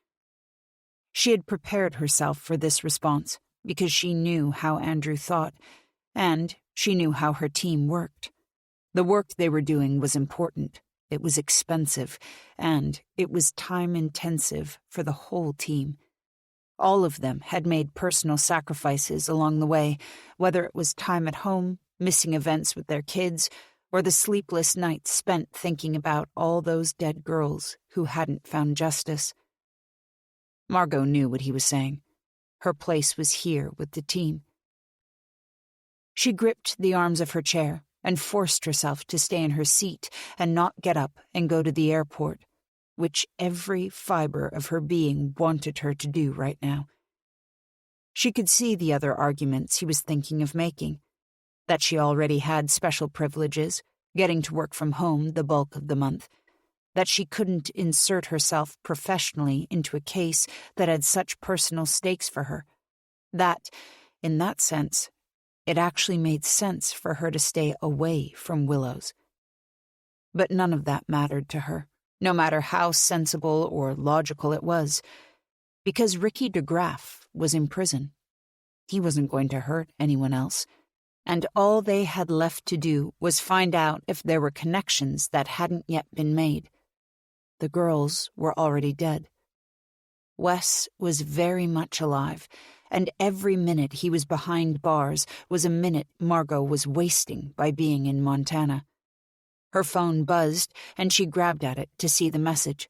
She had prepared herself for this response because she knew how Andrew thought, and she knew how her team worked. The work they were doing was important, it was expensive, and it was time-intensive for the whole team. All of them had made personal sacrifices along the way, whether it was time at home, missing events with their kids, or the sleepless nights spent thinking about all those dead girls who hadn't found justice. Margot knew what he was saying. Her place was here with the team. She gripped the arms of her chair and forced herself to stay in her seat and not get up and go to the airport, which every fiber of her being wanted her to do right now. She could see the other arguments he was thinking of making, that she already had special privileges, getting to work from home the bulk of the month, that she couldn't insert herself professionally into a case that had such personal stakes for her, that, in that sense, it actually made sense for her to stay away from Willow's. But none of that mattered to her, no matter how sensible or logical it was, because Ricky DeGraff was in prison. He wasn't going to hurt anyone else, and all they had left to do was find out if there were connections that hadn't yet been made. The girls were already dead. Wes was very much alive, and every minute he was behind bars was a minute Margot was wasting by being in Montana. Her phone buzzed, and she grabbed at it to see the message.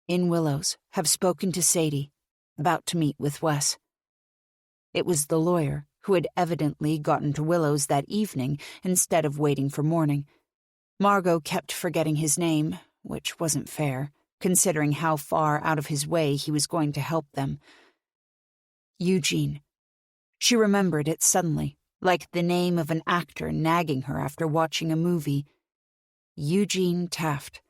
"In Willows, have spoken to Sadie. About to meet with Wes." It was the lawyer, who had evidently gotten to Willows that evening instead of waiting for morning. Margot kept forgetting his name, which wasn't fair, considering how far out of his way he was going to help them. Eugene. She remembered it suddenly, like the name of an actor nagging her after watching a movie. Eugene Taft.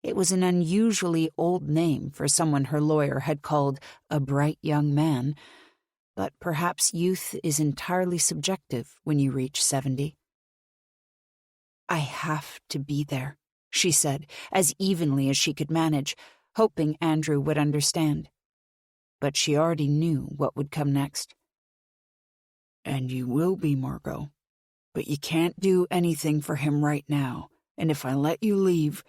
It was an unusually old name for someone her lawyer had called a bright young man, but perhaps youth is entirely subjective when you reach 70. "I have to be there," she said, as evenly as she could manage, hoping Andrew would understand. But she already knew what would come next. "And you will be, Margot. But you can't do anything for him right now, and if I let you leave..."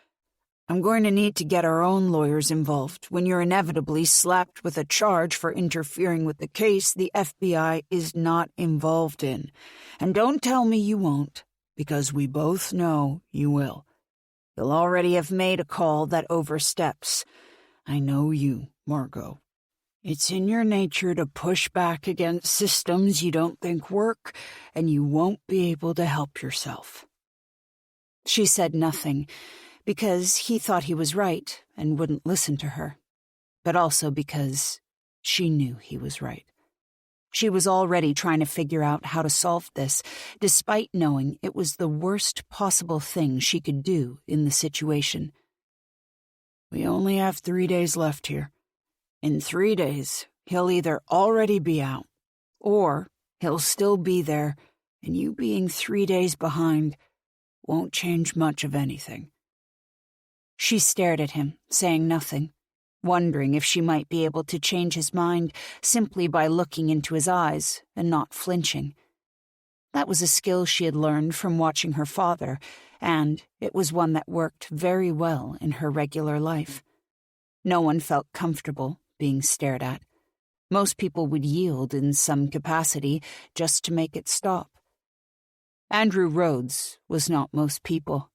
I'm going to need to get our own lawyers involved when you're inevitably slapped with a charge for interfering with the case the FBI is not involved in. And don't tell me you won't, because we both know you will. You'll already have made a call that oversteps. I know you, Margot. It's in your nature to push back against systems you don't think work, and you won't be able to help yourself." She said nothing, because he thought he was right and wouldn't listen to her, but also because she knew he was right. She was already trying to figure out how to solve this, despite knowing it was the worst possible thing she could do in the situation. "We only have 3 days left here. In 3 days, he'll either already be out, or he'll still be there, and you being 3 days behind won't change much of anything." She stared at him, saying nothing, wondering if she might be able to change his mind simply by looking into his eyes and not flinching. That was a skill she had learned from watching her father, and it was one that worked very well in her regular life. No one felt comfortable being stared at. Most people would yield in some capacity just to make it stop. Andrew Rhodes was not most people.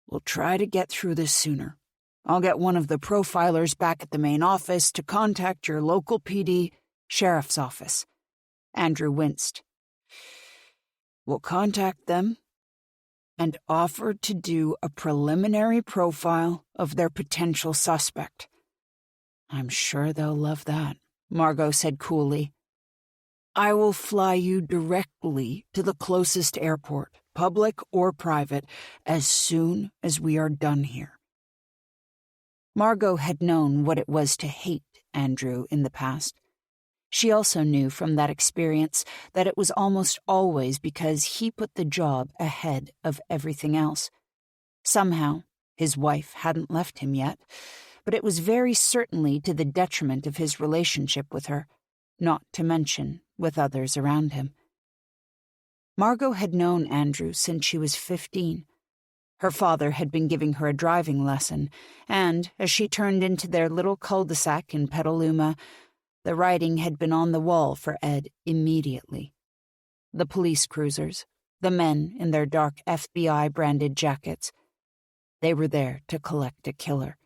"We'll try to get through this sooner. I'll get one of the profilers back at the main office to contact your local PD sheriff's office." Andrew winced. "We'll contact them and offer to do a preliminary profile of their potential suspect." "I'm sure they'll love that," Margot said coolly. "I will fly you directly to the closest airport, public or private, as soon as we are done here." Margot had known what it was to hate Andrew in the past. She also knew from that experience that it was almost always because he put the job ahead of everything else. Somehow, his wife hadn't left him yet, but it was very certainly to the detriment of his relationship with her, not to mention with others around him. Margot had known Andrew since she was 15. Her father had been giving her a driving lesson, and as she turned into their little cul-de-sac in Petaluma, the writing had been on the wall for Ed immediately. The police cruisers, the men in their dark FBI-branded jackets, they were there to collect a killer.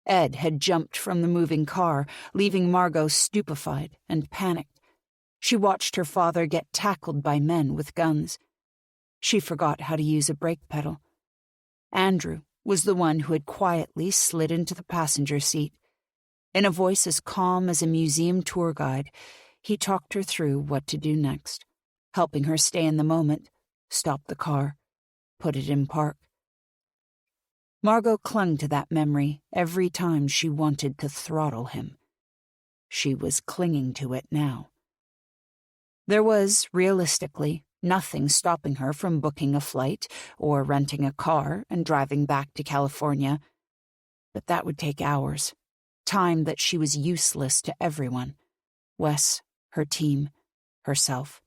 Ed had jumped from the moving car, leaving Margot stupefied and panicked. She watched her father get tackled by men with guns. She forgot how to use a brake pedal. Andrew was the one who had quietly slid into the passenger seat. In a voice as calm as a museum tour guide, he talked her through what to do next, helping her stay in the moment, stop the car, put it in park. Margot clung to that memory every time she wanted to throttle him. She was clinging to it now. There was, realistically, nothing stopping her from booking a flight or renting a car and driving back to California. But that would take hours, time that she was useless to everyone. Wes, her team, herself.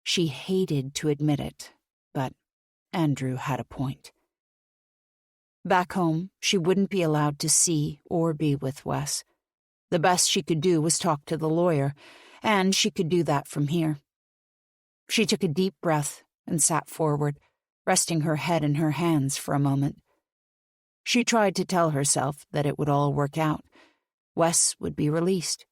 She hated to admit it, but Andrew had a point. Back home, she wouldn't be allowed to see or be with Wes. The best she could do was talk to the lawyer, and she could do that from here. She took a deep breath and sat forward, resting her head in her hands for a moment. She tried to tell herself that it would all work out. Wes would be released.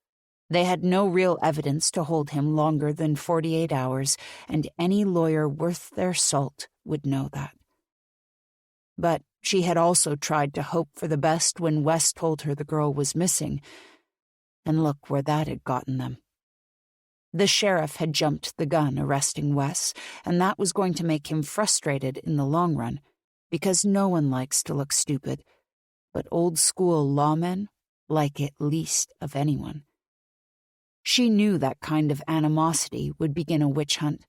They had no real evidence to hold him longer than 48 hours, and any lawyer worth their salt would know that. But she had also tried to hope for the best when Wes told her the girl was missing, and look where that had gotten them. The sheriff had jumped the gun arresting Wes, and that was going to make him frustrated in the long run, because no one likes to look stupid, but old-school lawmen like it least of anyone. She knew that kind of animosity would begin a witch hunt.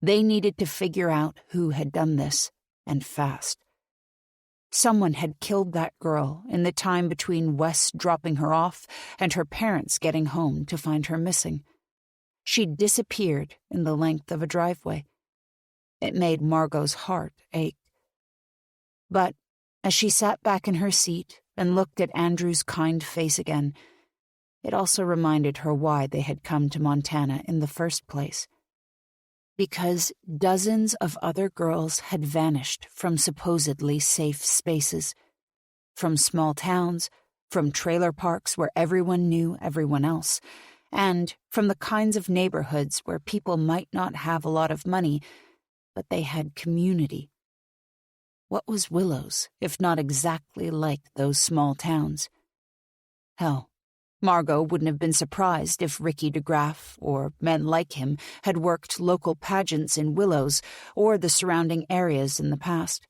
They needed to figure out who had done this, and fast. Someone had killed that girl in the time between Wes dropping her off and her parents getting home to find her missing. She'd disappeared in the length of a driveway. It made Margot's heart ache. But as she sat back in her seat and looked at Andrew's kind face again, it also reminded her why they had come to Montana in the first place. Because dozens of other girls had vanished from supposedly safe spaces, from small towns, from trailer parks where everyone knew everyone else, and from the kinds of neighborhoods where people might not have a lot of money, but they had community. What was Willow's, if not exactly like those small towns? Hell, Margot wouldn't have been surprised if Ricky DeGraff, or men like him, had worked local pageants in Willows or the surrounding areas in the past.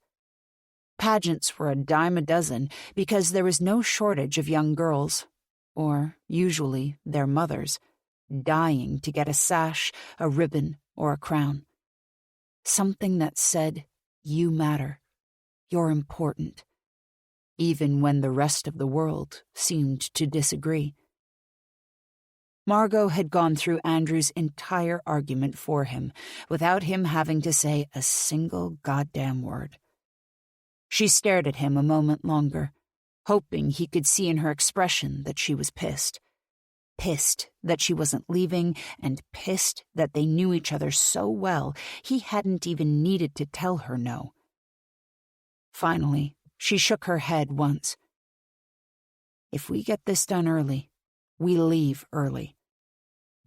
Pageants were a dime a dozen because there was no shortage of young girls, or usually their mothers, dying to get a sash, a ribbon, or a crown. Something that said, "You matter. You're important," even when the rest of the world seemed to disagree. Margot had gone through Andrew's entire argument for him, without him having to say a single goddamn word. She stared at him a moment longer, hoping he could see in her expression that she was pissed. Pissed that she wasn't leaving, and pissed that they knew each other so well he hadn't even needed to tell her no. Finally, she shook her head once. "If we get this done early, we leave early.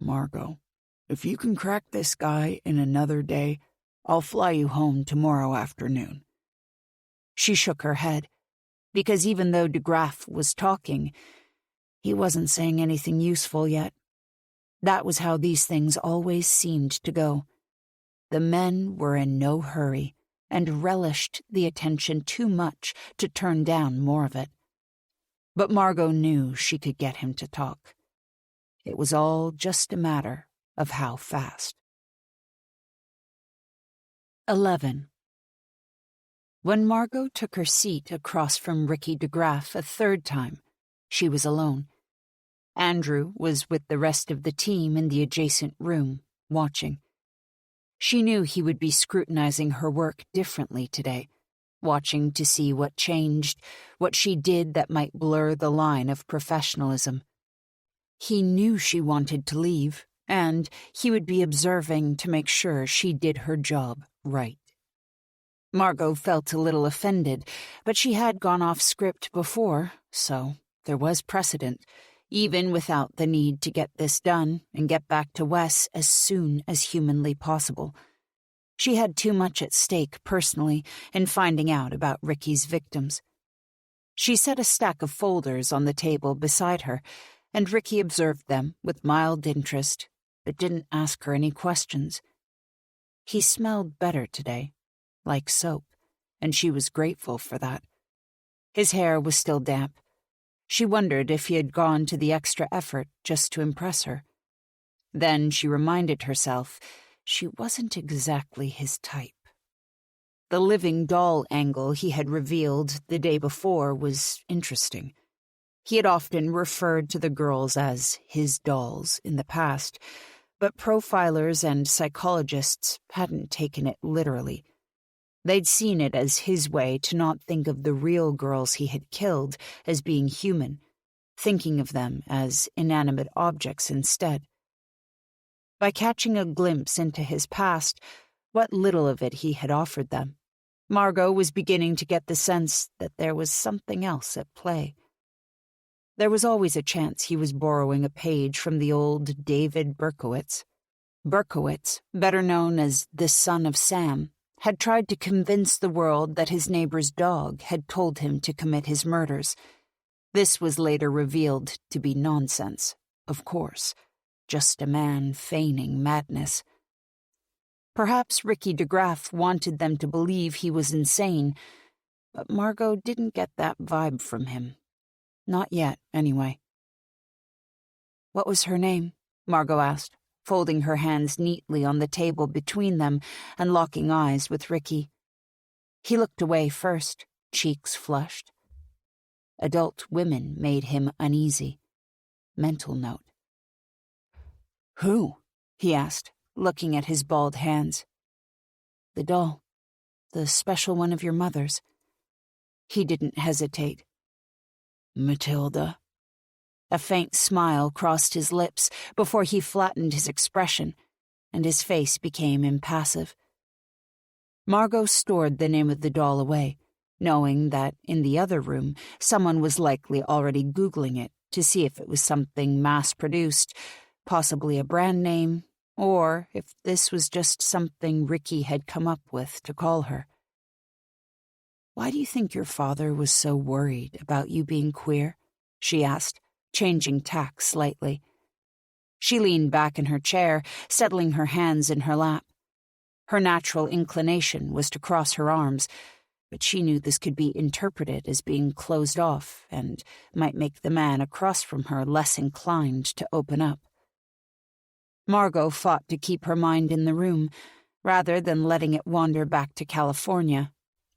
Margot, if you can crack this guy in another day, I'll fly you home tomorrow afternoon." She shook her head, because even though DeGraff was talking, he wasn't saying anything useful yet. That was how these things always seemed to go. The men were in no hurry, and relished the attention too much to turn down more of it. But Margot knew she could get him to talk. It was all just a matter of how fast. 11. When Margot took her seat across from Ricky DeGraff a third time, she was alone. Andrew was with the rest of the team in the adjacent room, watching. She knew he would be scrutinizing her work differently today, watching to see what changed, what she did that might blur the line of professionalism. He knew she wanted to leave, and he would be observing to make sure she did her job right. Margot felt a little offended, but she had gone off script before, so there was precedent, even without the need to get this done and get back to Wes as soon as humanly possible. She had too much at stake personally in finding out about Ricky's victims. She set a stack of folders on the table beside her, and Ricky observed them with mild interest, but didn't ask her any questions. He smelled better today, like soap, and she was grateful for that. His hair was still damp. She wondered if he had gone to the extra effort just to impress her. Then she reminded herself she wasn't exactly his type. The living doll angle he had revealed the day before was interesting. He had often referred to the girls as his dolls in the past, but profilers and psychologists hadn't taken it literally. They'd seen it as his way to not think of the real girls he had killed as being human, thinking of them as inanimate objects instead. By catching a glimpse into his past, what little of it he had offered them, Margot was beginning to get the sense that there was something else at play. There was always a chance he was borrowing a page from the old David Berkowitz. Berkowitz, better known as the son of Sam, had tried to convince the world that his neighbor's dog had told him to commit his murders. This was later revealed to be nonsense, of course, just a man feigning madness. Perhaps Ricky DeGraff wanted them to believe he was insane, but Margot didn't get that vibe from him. Not yet, anyway. "What was her name?" Margot asked, folding her hands neatly on the table between them and locking eyes with Ricky. He looked away first, cheeks flushed. Adult women made him uneasy. Mental note. "Who?" he asked, looking at his bald hands. "The doll. The special one of your mother's." He didn't hesitate. "Matilda?" A faint smile crossed his lips before he flattened his expression, and his face became impassive. Margot stored the name of the doll away, knowing that in the other room someone was likely already Googling it to see if it was something mass-produced, possibly a brand name, or if this was just something Ricky had come up with to call her. "Why do you think your father was so worried about you being queer?" she asked, changing tack slightly. She leaned back in her chair, settling her hands in her lap. Her natural inclination was to cross her arms, but she knew this could be interpreted as being closed off and might make the man across from her less inclined to open up. Margot fought to keep her mind in the room, rather than letting it wander back to California,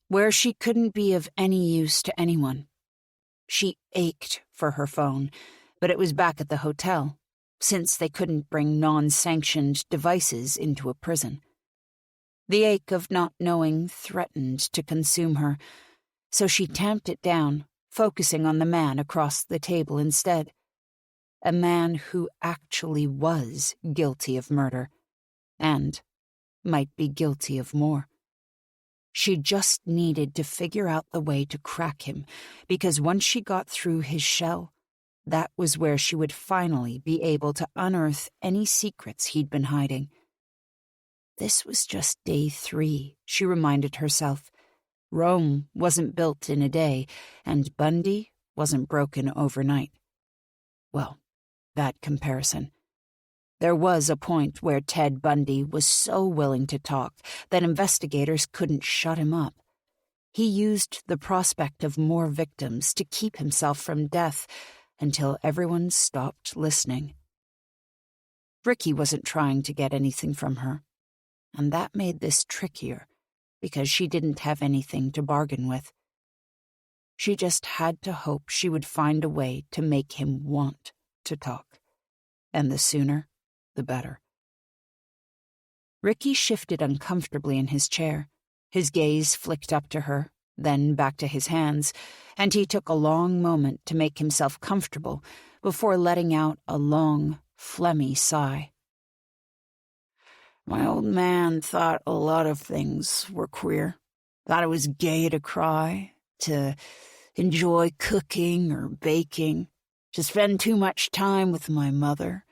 where she couldn't be of any use to anyone. She ached for her phone, but it was back at the hotel, since they couldn't bring non-sanctioned devices into a prison. The ache of not knowing threatened to consume her, so she tamped it down, focusing on the man across the table instead. A man who actually was guilty of murder, and might be guilty of more. She just needed to figure out the way to crack him, because once she got through his shell, that was where she would finally be able to unearth any secrets he'd been hiding. This was just day 3, she reminded herself. Rome wasn't built in a day, and Bundy wasn't broken overnight. Well, that comparison. There was a point where Ted Bundy was so willing to talk that investigators couldn't shut him up. He used the prospect of more victims to keep himself from death until everyone stopped listening. Ricky wasn't trying to get anything from her, and that made this trickier because she didn't have anything to bargain with. She just had to hope she would find a way to make him want to talk, and the sooner, the better. Ricky shifted uncomfortably in his chair. His gaze flicked up to her, then back to his hands, and he took a long moment to make himself comfortable before letting out a long, phlegmy sigh. "My old man thought a lot of things were queer. Thought it was gay to cry, to enjoy cooking or baking, to spend too much time with my mother.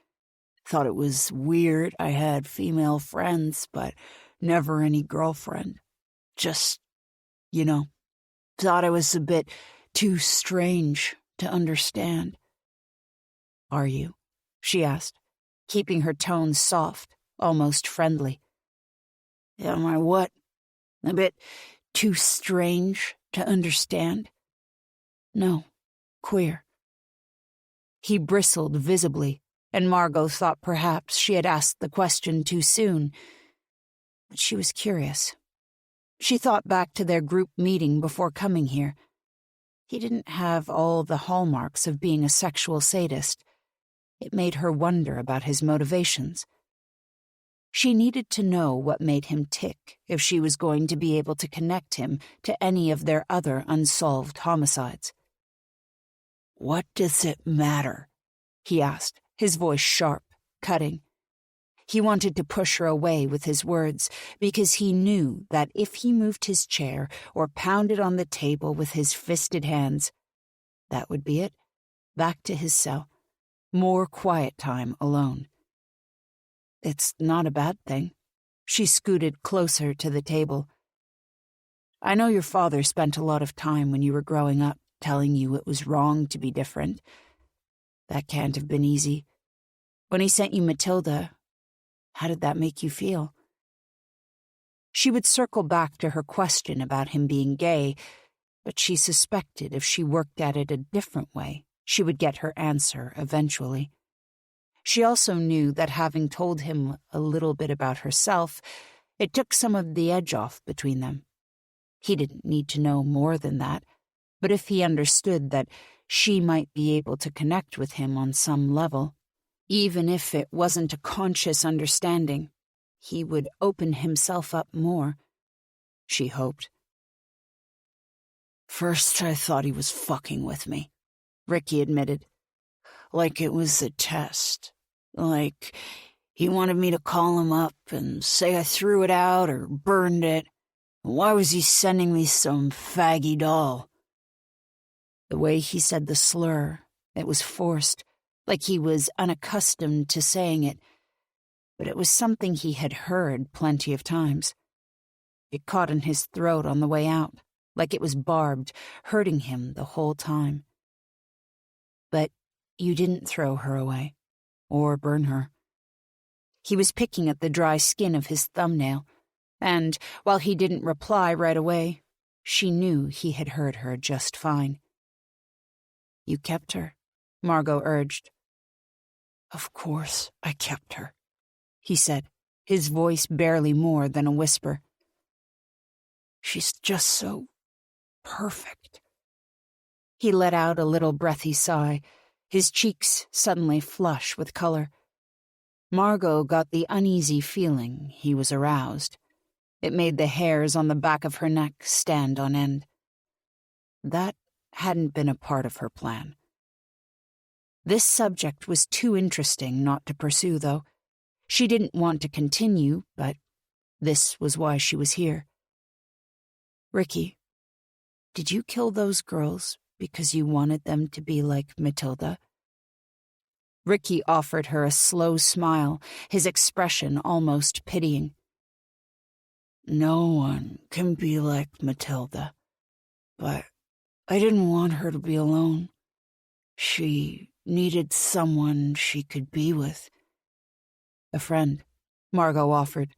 Thought it was weird I had female friends, but never any girlfriend. Just, thought I was a bit too strange to understand." "Are you?" she asked, keeping her tone soft, almost friendly. "Am I what? A bit too strange to understand?" "No, queer." He bristled visibly, and Margot thought perhaps she had asked the question too soon. But she was curious. She thought back to their group meeting before coming here. He didn't have all the hallmarks of being a sexual sadist. It made her wonder about his motivations. She needed to know what made him tick if she was going to be able to connect him to any of their other unsolved homicides. "What does it matter?" he asked, his voice sharp, cutting. He wanted to push her away with his words because he knew that if he moved his chair or pounded on the table with his fisted hands, that would be it. Back to his cell. More quiet time alone. "It's not a bad thing." She scooted closer to the table. "I know your father spent a lot of time when you were growing up telling you it was wrong to be different. That can't have been easy. When he sent you Matilda, how did that make you feel?" She would circle back to her question about him being gay, but she suspected if she worked at it a different way, she would get her answer eventually. She also knew that having told him a little bit about herself, it took some of the edge off between them. He didn't need to know more than that, but if he understood that she might be able to connect with him on some level, even if it wasn't a conscious understanding, he would open himself up more, she hoped. First, I thought he was fucking with me, Ricky admitted. Like it was a test. Like he wanted me to call him up and say I threw it out or burned it. Why was he sending me some faggy doll? The way he said the slur, it was forced, like he was unaccustomed to saying it, but it was something he had heard plenty of times. It caught in his throat on the way out, like it was barbed, hurting him the whole time. But you didn't throw her away, or burn her. He was picking at the dry skin of his thumbnail, and while he didn't reply right away, she knew he had heard her just fine. You kept her, Margot urged. Of course I kept her, he said, his voice barely more than a whisper. She's just so perfect. He let out a little breathy sigh, his cheeks suddenly flush with color. Margot got the uneasy feeling he was aroused. It made the hairs on the back of her neck stand on end. That hadn't been a part of her plan. This subject was too interesting not to pursue, though. She didn't want to continue, but this was why she was here. Ricky, did you kill those girls because you wanted them to be like Matilda? Ricky offered her a slow smile, his expression almost pitying. No one can be like Matilda, but I didn't want her to be alone. She needed someone she could be with. A friend, Margot offered,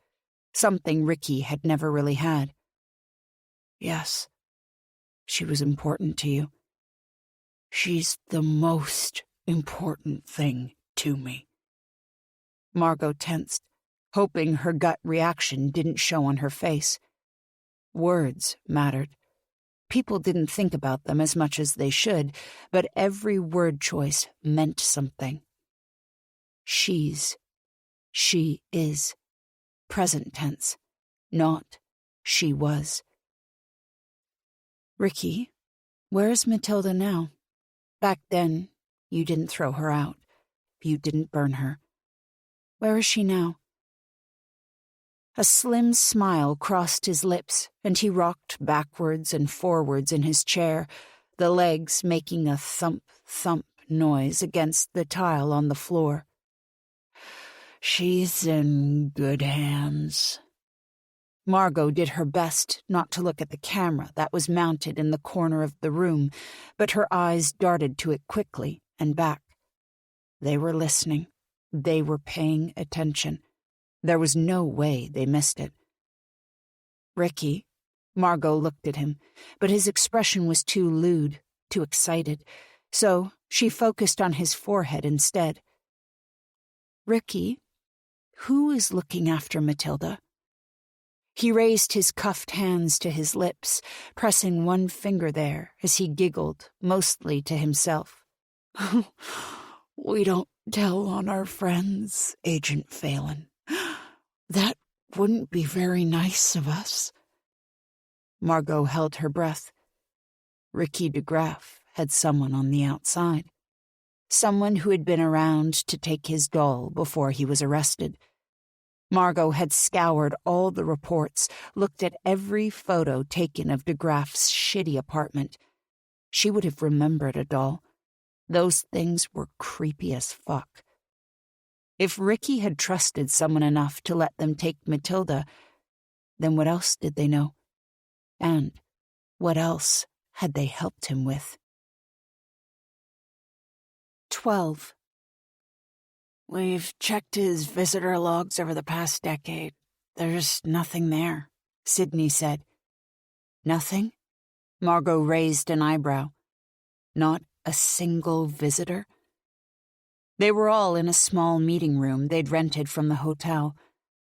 something Ricky had never really had. Yes, she was important to you. She's the most important thing to me. Margot tensed, hoping her gut reaction didn't show on her face. Words mattered. People didn't think about them as much as they should, but every word choice meant something. She is, present tense, not she was. Ricky, where's Matilda now? Back then, you didn't throw her out. You didn't burn her. Where is she now? A slim smile crossed his lips, and he rocked backwards and forwards in his chair, the legs making a thump-thump noise against the tile on the floor. She's in good hands. Margot did her best not to look at the camera that was mounted in the corner of the room, but her eyes darted to it quickly and back. They were listening. They were paying attention. There was no way they missed it. Ricky, Margot looked at him, but his expression was too lewd, too excited, so she focused on his forehead instead. Ricky, who is looking after Matilda? He raised his cuffed hands to his lips, pressing one finger there as he giggled, mostly to himself. We don't tell on our friends, Agent Phalen. That wouldn't be very nice of us. Margot held her breath. Ricky DeGraff had someone on the outside. Someone who had been around to take his doll before he was arrested. Margot had scoured all the reports, looked at every photo taken of DeGraff's shitty apartment. She would have remembered a doll. Those things were creepy as fuck. If Ricky had trusted someone enough to let them take Matilda, then what else did they know? And what else had they helped him with? 12. We've checked his visitor logs over the past decade. There's nothing there, Sydney said. Nothing? Margot raised an eyebrow. Not a single visitor? They were all in a small meeting room they'd rented from the hotel.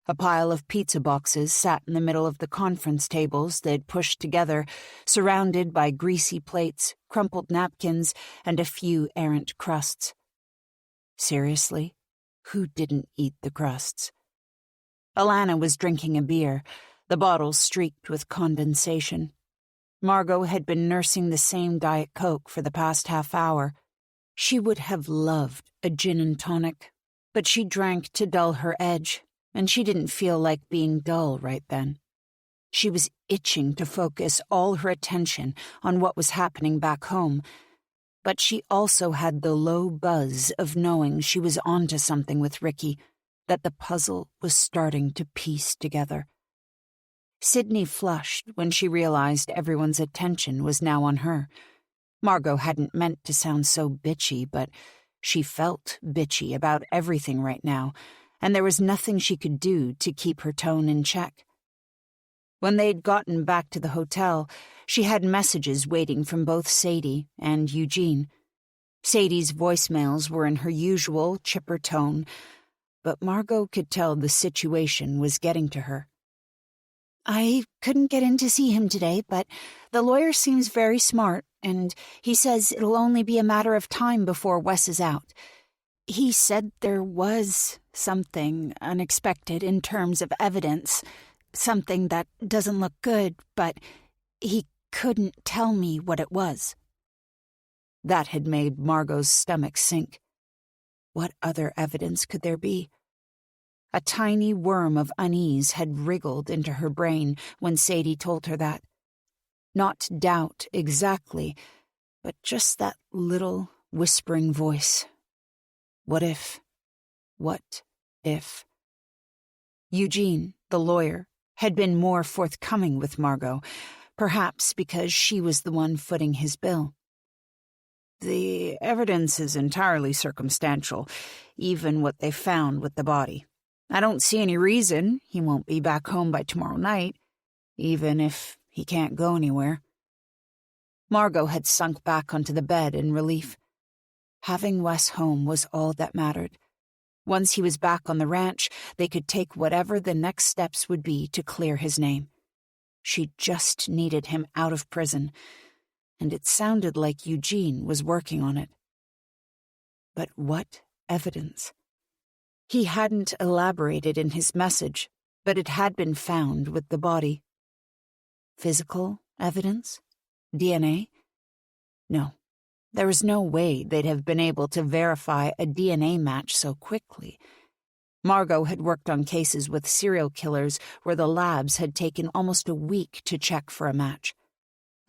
A pile of pizza boxes sat in the middle of the conference tables they'd pushed together, surrounded by greasy plates, crumpled napkins, and a few errant crusts. Seriously, who didn't eat the crusts? Alana was drinking a beer, the bottle streaked with condensation. Margot had been nursing the same Diet Coke for the past half hour. She would have loved a gin and tonic, but she drank to dull her edge, and she didn't feel like being dull right then. She was itching to focus all her attention on what was happening back home, but she also had the low buzz of knowing she was onto something with Ricky, that the puzzle was starting to piece together. Sydney flushed when she realized everyone's attention was now on her. Margot hadn't meant to sound so bitchy, but she felt bitchy about everything right now, and there was nothing she could do to keep her tone in check. When they'd gotten back to the hotel, she had messages waiting from both Sadie and Eugene. Sadie's voicemails were in her usual chipper tone, but Margot could tell the situation was getting to her. "I couldn't get in to see him today, but the lawyer seems very smart, and he says it'll only be a matter of time before Wes is out. He said there was something unexpected in terms of evidence, something that doesn't look good, but he couldn't tell me what it was." That had made Margot's stomach sink. What other evidence could there be? A tiny worm of unease had wriggled into her brain when Sadie told her that. Not doubt exactly, but just that little whispering voice. What if? What if? Eugene, the lawyer, had been more forthcoming with Margot, perhaps because she was the one footing his bill. "The evidence is entirely circumstantial, even what they found with the body. I don't see any reason he won't be back home by tomorrow night, even if he can't go anywhere." Margot had sunk back onto the bed in relief. Having Wes home was all that mattered. Once he was back on the ranch, they could take whatever the next steps would be to clear his name. She just needed him out of prison, and it sounded like Eugene was working on it. But what evidence? He hadn't elaborated in his message, but it had been found with the body. Physical evidence? DNA? No. There was no way they'd have been able to verify a DNA match so quickly. Margot had worked on cases with serial killers where the labs had taken almost a week to check for a match.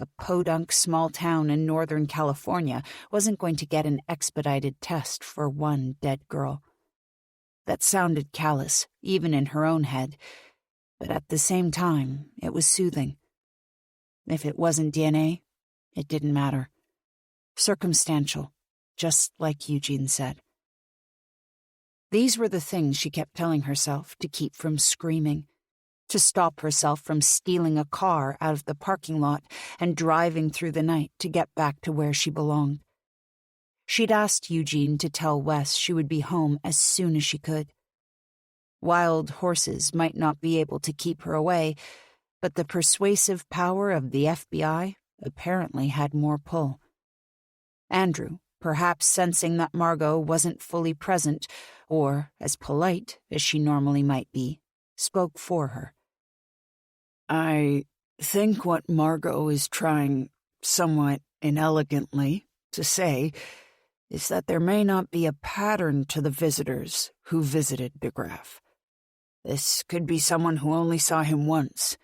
A podunk small town in Northern California wasn't going to get an expedited test for one dead girl. That sounded callous, even in her own head, but at the same time, it was soothing. If it wasn't DNA, it didn't matter. Circumstantial, just like Eugene said. These were the things she kept telling herself to keep from screaming, to stop herself from stealing a car out of the parking lot and driving through the night to get back to where she belonged. She'd asked Eugene to tell Wes she would be home as soon as she could. Wild horses might not be able to keep her away, but the persuasive power of the FBI apparently had more pull. Andrew, perhaps sensing that Margot wasn't fully present, or as polite as she normally might be, spoke for her. "I think what Margot is trying, somewhat inelegantly, to say is that there may not be a pattern to the visitors who visited DeGraff. This could be someone who only saw him once.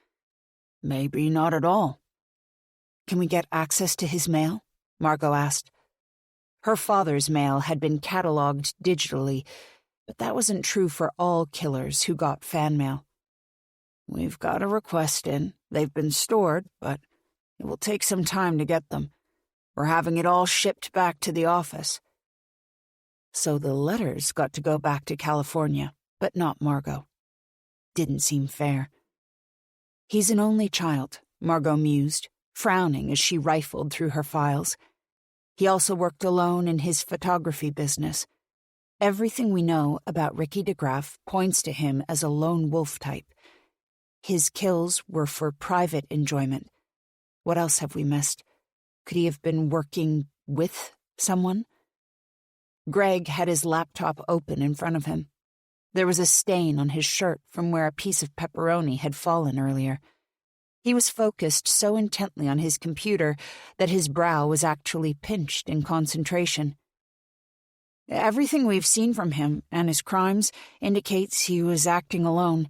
Maybe not at all." "Can we get access to his mail?" Margot asked. Her father's mail had been catalogued digitally, but that wasn't true for all killers who got fan mail. "We've got a request in. They've been stored, but it will take some time to get them. We're having it all shipped back to the office." So the letters got to go back to California, but not Margot. Didn't seem fair. He's an only child, Margot mused, frowning as she rifled through her files. He also worked alone in his photography business. Everything we know about Ricky DeGraff points to him as a lone wolf type. His kills were for private enjoyment. What else have we missed? Could he have been working with someone? Greg had his laptop open in front of him. There was a stain on his shirt from where a piece of pepperoni had fallen earlier. He was focused so intently on his computer that his brow was actually pinched in concentration. Everything we've seen from him and his crimes indicates he was acting alone.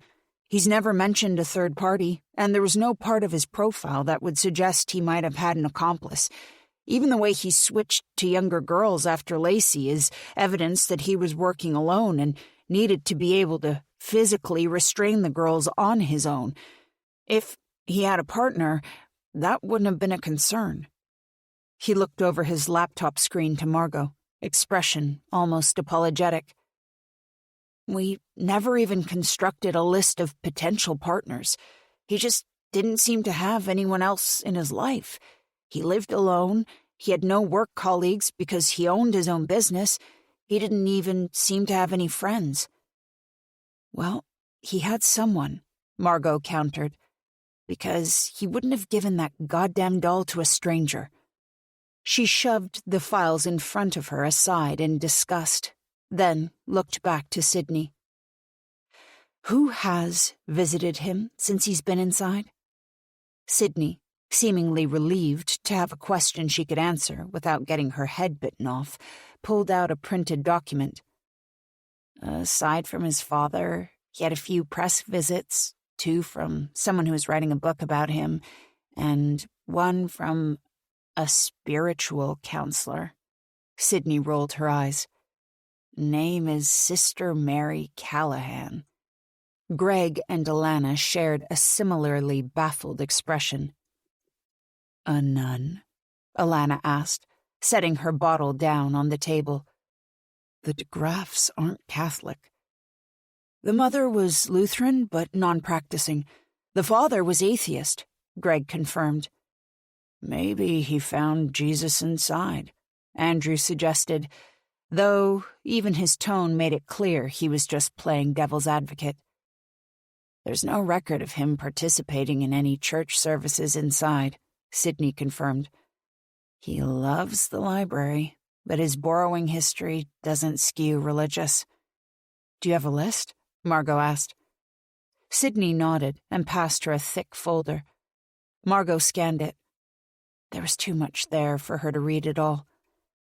He's never mentioned a third party, and there was no part of his profile that would suggest he might have had an accomplice. Even the way he switched to younger girls after Lacey is evidence that he was working alone and needed to be able to physically restrain the girls on his own. If he had a partner, that wouldn't have been a concern. He looked over his laptop screen to Margot, expression almost apologetic. We never even constructed a list of potential partners. He just didn't seem to have anyone else in his life. He lived alone. He had no work colleagues because he owned his own business. He didn't even seem to have any friends. Well, he had someone, Margot countered, because he wouldn't have given that goddamn doll to a stranger. She shoved the files in front of her aside in disgust, then looked back to Sydney. Who has visited him since he's been inside? Sydney, seemingly relieved to have a question she could answer without getting her head bitten off, pulled out a printed document. Aside from his father, he had a few press visits, 2 from someone who was writing a book about him, and 1 from a spiritual counselor. Sydney rolled her eyes. Name is Sister Mary Callahan. Greg and Alana shared a similarly baffled expression. A nun? Alana asked, setting her bottle down on the table. The DeGraffs aren't Catholic. The mother was Lutheran, but non-practicing. The father was atheist, Greg confirmed. Maybe he found Jesus inside, Andrew suggested, though even his tone made it clear he was just playing devil's advocate. There's no record of him participating in any church services inside, Sydney confirmed. He loves the library, but his borrowing history doesn't skew religious. Do you have a list? Margot asked. Sydney nodded and passed her a thick folder. Margot scanned it. There was too much there for her to read it all.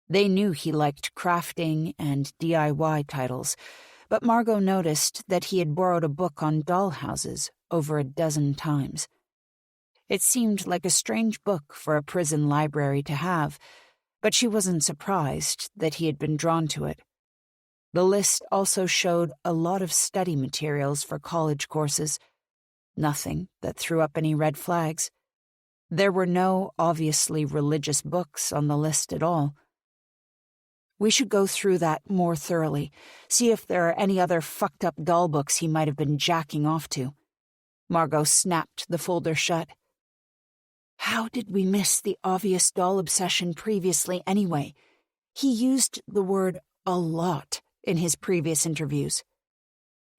They knew he liked crafting and DIY titles, but Margot noticed that he had borrowed a book on dollhouses over a dozen times. It seemed like a strange book for a prison library to have, but she wasn't surprised that he had been drawn to it. The list also showed a lot of study materials for college courses. Nothing that threw up any red flags. There were no obviously religious books on the list at all. We should go through that more thoroughly, see if there are any other fucked-up doll books he might have been jacking off to. Margot snapped the folder shut. How did we miss the obvious doll obsession previously anyway? He used the word a lot in his previous interviews.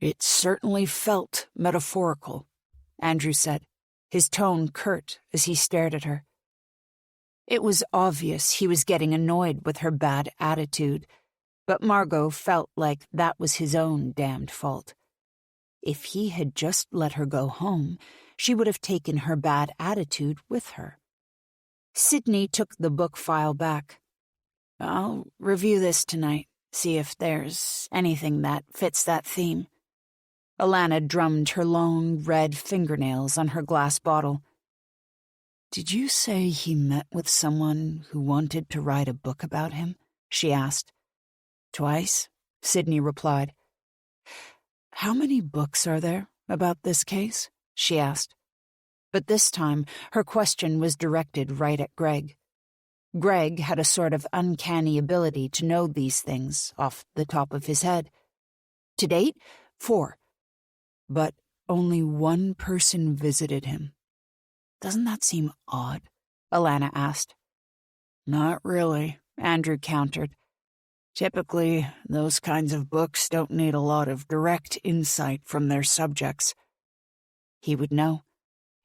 It certainly felt metaphorical, Andrew said, his tone curt as he stared at her. It was obvious he was getting annoyed with her bad attitude, but Margot felt like that was his own damned fault. If he had just let her go home, she would have taken her bad attitude with her. Sydney took the book file back. I'll review this tonight, see if there's anything that fits that theme. Alana drummed her long, red fingernails on her glass bottle. Did you say he met with someone who wanted to write a book about him? She asked. Twice, Sydney replied. How many books are there about this case? She asked. But this time, her question was directed right at Greg. Greg had a sort of uncanny ability to know these things off the top of his head. To date, 4. But only 1 person visited him. Doesn't that seem odd? Alana asked. Not really, Andrew countered. Typically, those kinds of books don't need a lot of direct insight from their subjects. He would know.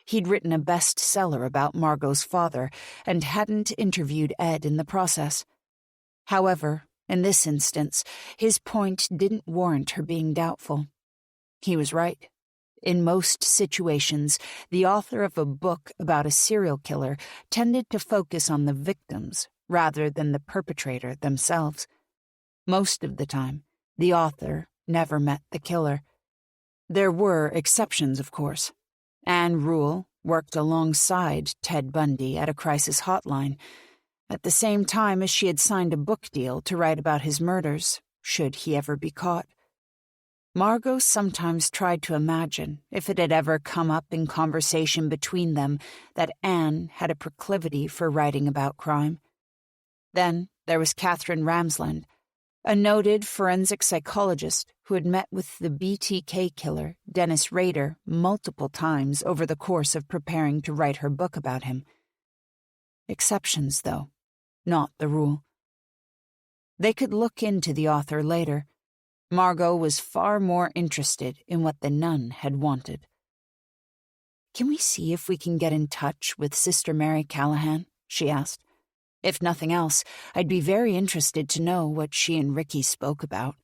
He'd written a bestseller about Margot's father and hadn't interviewed Ed in the process. However, in this instance, his point didn't warrant her being doubtful. He was right. In most situations, the author of a book about a serial killer tended to focus on the victims rather than the perpetrator themselves. Most of the time, the author never met the killer. There were exceptions, of course. Anne Rule worked alongside Ted Bundy at a crisis hotline, at the same time as she had signed a book deal to write about his murders, should he ever be caught. Margot sometimes tried to imagine if it had ever come up in conversation between them that Anne had a proclivity for writing about crime. Then there was Catherine Ramsland, a noted forensic psychologist who had met with the BTK killer, Dennis Rader, multiple times over the course of preparing to write her book about him. Exceptions, though, not the rule. They could look into the author later. Margot was far more interested in what the nun had wanted. "Can we see if we can get in touch with Sister Mary Callahan?" she asked. "If nothing else, I'd be very interested to know what she and Ricky spoke about."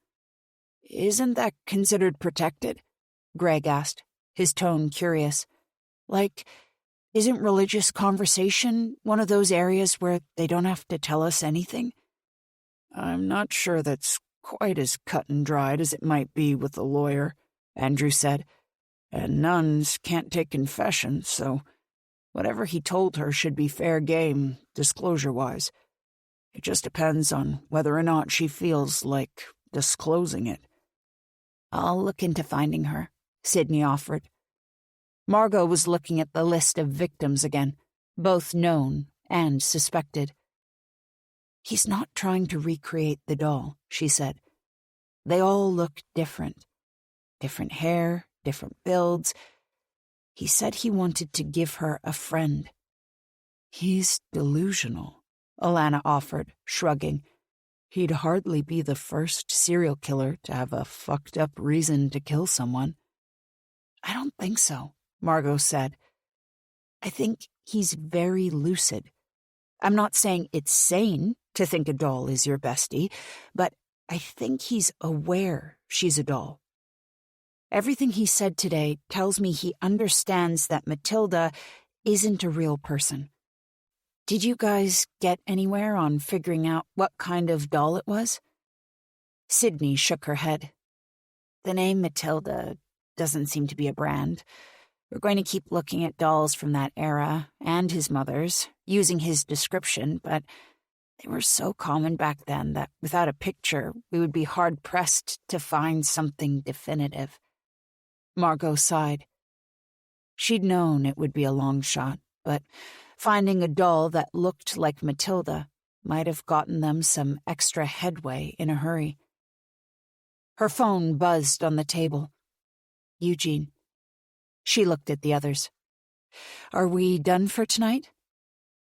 "Isn't that considered protected?" Greg asked, his tone curious. "Like, isn't religious conversation one of those areas where they don't have to tell us anything?" "I'm not sure that's quite as cut and dried as it might be with a lawyer," Andrew said. "And nuns can't take confessions, so whatever he told her should be fair game, disclosure-wise. It just depends on whether or not she feels like disclosing it." "I'll look into finding her," Sydney offered. Margot was looking at the list of victims again, both known and suspected. "He's not trying to recreate the doll," she said. "They all look different. Different hair, different builds. He said he wanted to give her a friend." "He's delusional," Alana offered, shrugging. "He'd hardly be the first serial killer to have a fucked up reason to kill someone." "I don't think so," Margot said. "I think he's very lucid. I'm not saying it's sane to think a doll is your bestie, but I think he's aware she's a doll. Everything he said today tells me he understands that Matilda isn't a real person." "Did you guys get anywhere on figuring out what kind of doll it was?" Sydney shook her head. "The name Matilda doesn't seem to be a brand. We're going to keep looking at dolls from that era, and his mother's, using his description, but they were so common back then that without a picture, we would be hard-pressed to find something definitive." Margot sighed. She'd known it would be a long shot, but finding a doll that looked like Matilda might have gotten them some extra headway in a hurry. Her phone buzzed on the table. Eugene. She looked at the others. "Are we done for tonight?"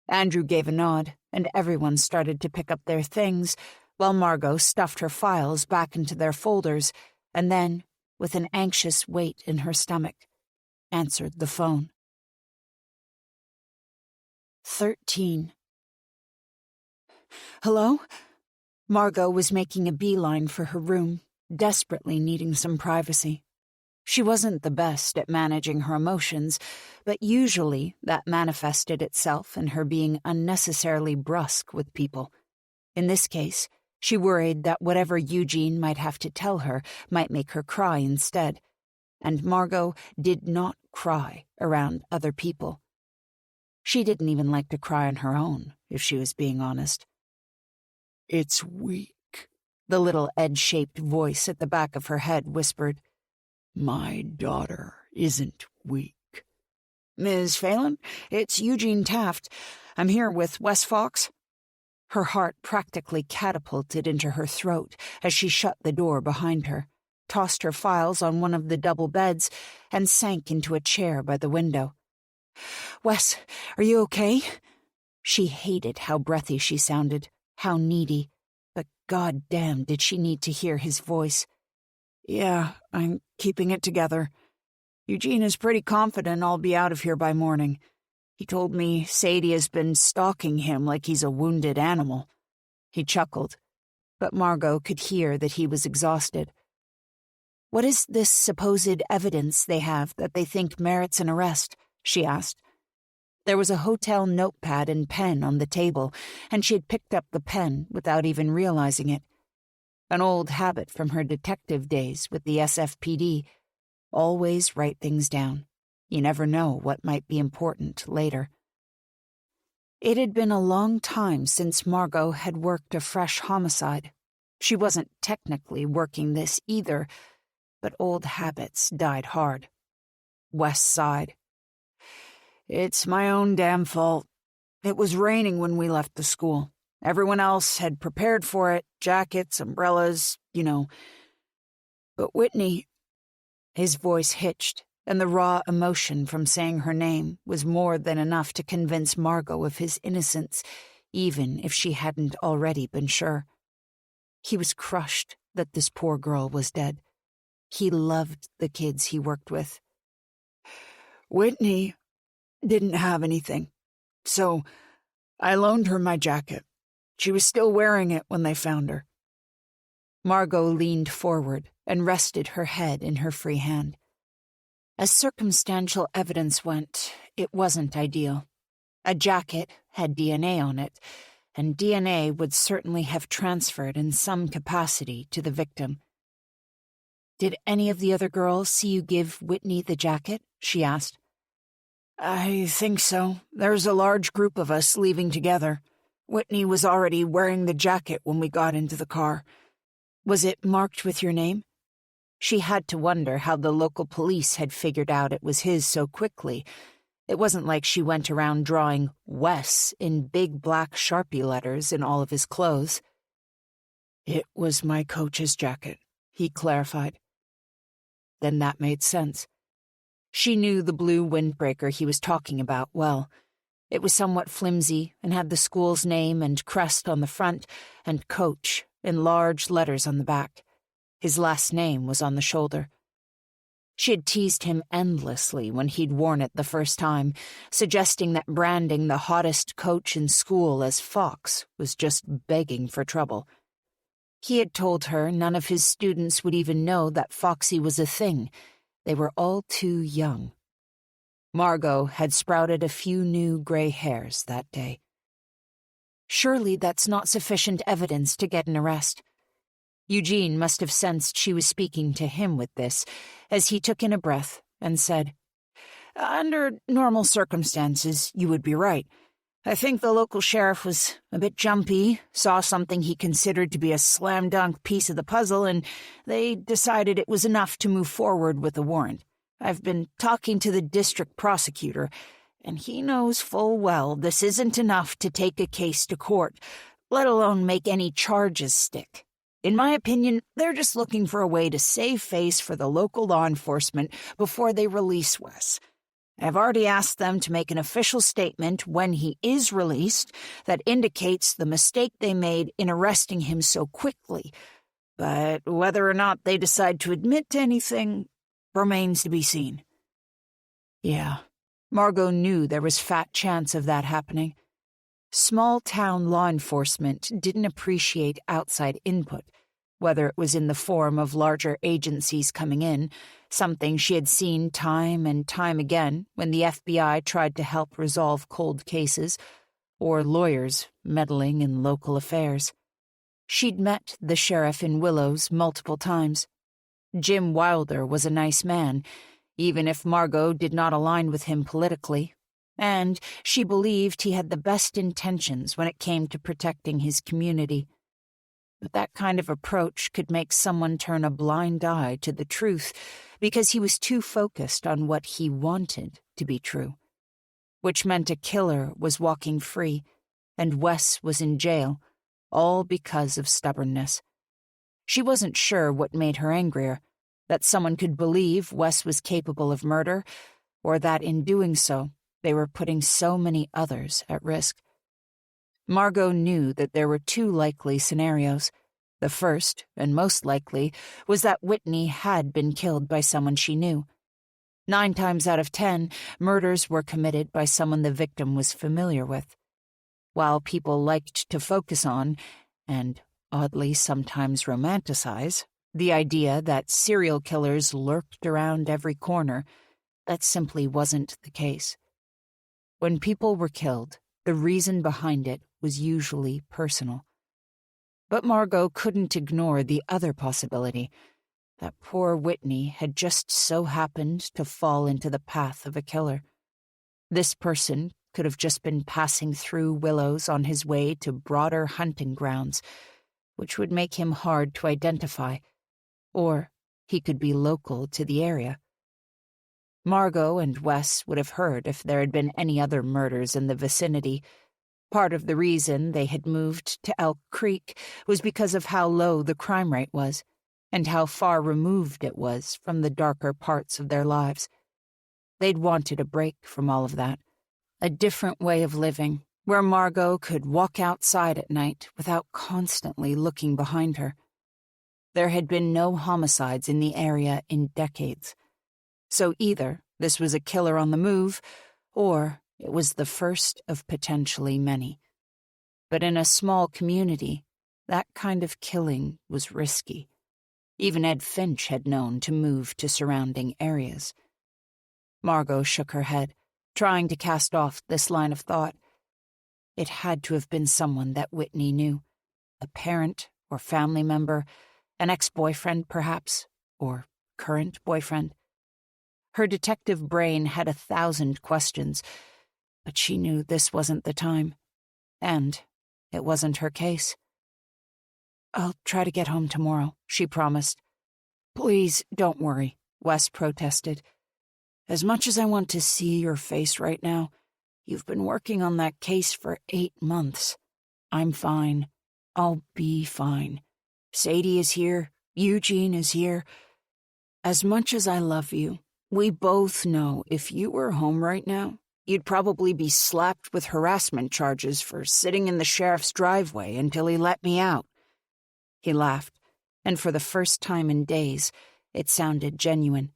Andrew gave a nod, and everyone started to pick up their things, while Margot stuffed her files back into their folders, and then, with an anxious weight in her stomach, answered the phone. 13. "Hello?" Margot was making a beeline for her room, desperately needing some privacy. She wasn't the best at managing her emotions, but usually that manifested itself in her being unnecessarily brusque with people. In this case, she worried that whatever Eugene might have to tell her might make her cry instead, and Margot did not cry around other people. She didn't even like to cry on her own, if she was being honest. "It's weak," the little edge-shaped voice at the back of her head whispered. "My daughter isn't weak." "Ms. Phalen, it's Eugene Taft. I'm here with Wes Fox." Her heart practically catapulted into her throat as she shut the door behind her, tossed her files on one of the double beds, and sank into a chair by the window. "Wes, are you okay?" She hated how breathy she sounded, how needy, but goddamn did she need to hear his voice. "Yeah, I'm keeping it together. Eugene is pretty confident I'll be out of here by morning. He told me Sadie has been stalking him like he's a wounded animal." He chuckled, but Margot could hear that he was exhausted. "What is this supposed evidence they have that they think merits an arrest?" she asked. There was a hotel notepad and pen on the table, and she had picked up the pen without even realizing it. An old habit from her detective days with the SFPD. Always write things down. You never know what might be important later. It had been a long time since Margot had worked a fresh homicide. She wasn't technically working this either, but old habits died hard. Wes sighed. "It's my own damn fault. It was raining when we left the school. Everyone else had prepared for it, jackets, umbrellas, you know. But Whitney..." His voice hitched, and the raw emotion from saying her name was more than enough to convince Margot of his innocence, even if she hadn't already been sure. He was crushed that this poor girl was dead. He loved the kids he worked with. "Whitney didn't have anything, so I loaned her my jacket. She was still wearing it when they found her." Margot leaned forward and rested her head in her free hand. As circumstantial evidence went, it wasn't ideal. A jacket had DNA on it, and DNA would certainly have transferred in some capacity to the victim. "Did any of the other girls see you give Whitney the jacket?" she asked. "I think so. There's a large group of us leaving together. Whitney was already wearing the jacket when we got into the car." "Was it marked with your name?" She had to wonder how the local police had figured out it was his so quickly. It wasn't like she went around drawing Wes in big black Sharpie letters in all of his clothes. "It was my coach's jacket," he clarified. Then that made sense. She knew the blue windbreaker he was talking about well. It was somewhat flimsy and had the school's name and crest on the front and coach in large letters on the back. His last name was on the shoulder. She had teased him endlessly when he'd worn it the first time, suggesting that branding the hottest coach in school as Fox was just begging for trouble. He had told her none of his students would even know that Foxy was a thing. They were all too young. Margot had sprouted a few new gray hairs that day. Surely that's not sufficient evidence to get an arrest. Eugene must have sensed she was speaking to him with this, as he took in a breath and said, "Under normal circumstances, you would be right. I think the local sheriff was a bit jumpy, saw something he considered to be a slam-dunk piece of the puzzle, and they decided it was enough to move forward with a warrant. I've been talking to the district prosecutor, and he knows full well this isn't enough to take a case to court, let alone make any charges stick. In my opinion, they're just looking for a way to save face for the local law enforcement before they release Wes. I've already asked them to make an official statement when he is released that indicates the mistake they made in arresting him so quickly, but whether or not they decide to admit to anything remains to be seen." Yeah, Margot knew there was fat chance of that happening. Small-town law enforcement didn't appreciate outside input, whether it was in the form of larger agencies coming in, something she had seen time and time again when the FBI tried to help resolve cold cases, or lawyers meddling in local affairs. She'd met the sheriff in Willows multiple times. Jim Wilder was a nice man, even if Margot did not align with him politically, and she believed he had the best intentions when it came to protecting his community. But that kind of approach could make someone turn a blind eye to the truth because he was too focused on what he wanted to be true, which meant a killer was walking free and Wes was in jail, all because of stubbornness. She wasn't sure what made her angrier, that someone could believe Wes was capable of murder, or that in doing so, they were putting so many others at risk. Margot knew that there were two likely scenarios. The first, and most likely, was that Whitney had been killed by someone she knew. 9 times out of 10, murders were committed by someone the victim was familiar with. While people liked to focus on, and oddly sometimes romanticize, The idea that serial killers lurked around every corner, that simply wasn't the case. When people were killed, the reason behind it was usually personal. But Margot couldn't ignore the other possibility, that poor Whitney had just so happened to fall into the path of a killer. This person could have just been passing through Willows on his way to broader hunting grounds, which would make him hard to identify, or he could be local to the area. Margot and Wes would have heard if there had been any other murders in the vicinity. Part of the reason they had moved to Elk Creek was because of how low the crime rate was, and how far removed it was from the darker parts of their lives. They'd wanted a break from all of that, a different way of living, where Margot could walk outside at night without constantly looking behind her. There had been no homicides in the area in decades, so either this was a killer on the move, or it was the first of potentially many. But in a small community, that kind of killing was risky. Even Ed Finch had known to move to surrounding areas. Margot shook her head, trying to cast off this line of thought. It had to have been someone that Whitney knew. A parent or family member, an ex-boyfriend perhaps, or current boyfriend. Her detective brain had 1,000 questions, but she knew this wasn't the time, and it wasn't her case. "I'll try to get home tomorrow," she promised. "Please don't worry," Wes protested. "As much as I want to see your face right now, you've been working on that case for 8 months. I'm fine. I'll be fine. Sadie is here. Eugene is here. As much as I love you, we both know if you were home right now, you'd probably be slapped with harassment charges for sitting in the sheriff's driveway until he let me out." He laughed, and for the first time in days, it sounded genuine.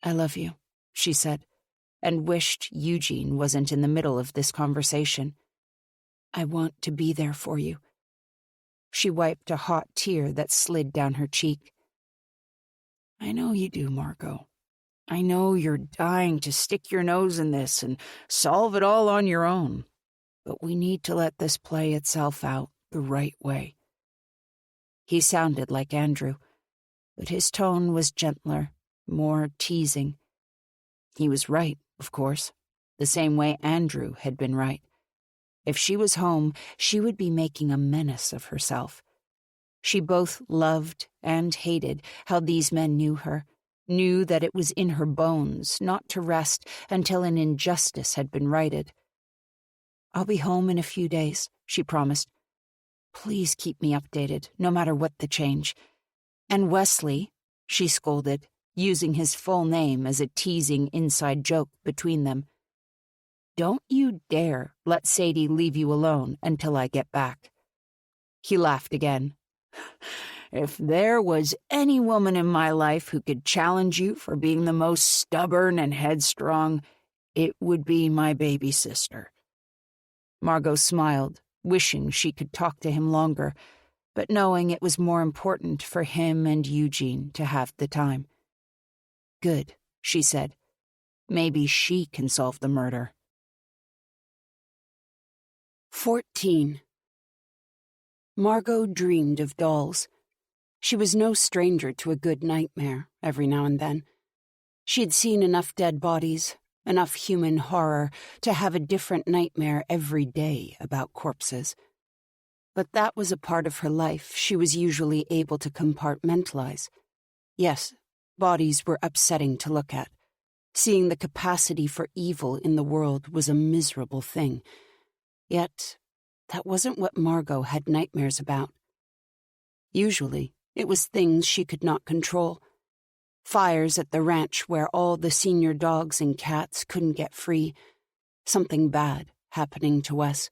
"I love you," she said, and wished Eugene wasn't in the middle of this conversation. "I want to be there for you." She wiped a hot tear that slid down her cheek. "I know you do, Margot. I know you're dying to stick your nose in this and solve it all on your own. But we need to let this play itself out the right way." He sounded like Andrew, but his tone was gentler, more teasing. He was right, of course, the same way Andrew had been right. If she was home, she would be making a menace of herself. She both loved and hated how these men knew her, knew that it was in her bones not to rest until an injustice had been righted. "I'll be home in a few days," she promised. "Please keep me updated, no matter what the change. And Wesley," she scolded, using his full name as a teasing inside joke between them. "Don't you dare let Sadie leave you alone until I get back." He laughed again. "If there was any woman in my life who could challenge you for being the most stubborn and headstrong, it would be my baby sister." Margot smiled, wishing she could talk to him longer, but knowing it was more important for him and Eugene to have the time. "Good," she said. "Maybe she can solve the murder." 14. Margot dreamed of dolls. She was no stranger to a good nightmare every now and then. She'd seen enough dead bodies, enough human horror, to have a different nightmare every day about corpses. But that was a part of her life she was usually able to compartmentalize. Yes, bodies were upsetting to look at. Seeing the capacity for evil in the world was a miserable thing. Yet, that wasn't what Margot had nightmares about. Usually, it was things she could not control. Fires at the ranch where all the senior dogs and cats couldn't get free. Something bad happening to Wes.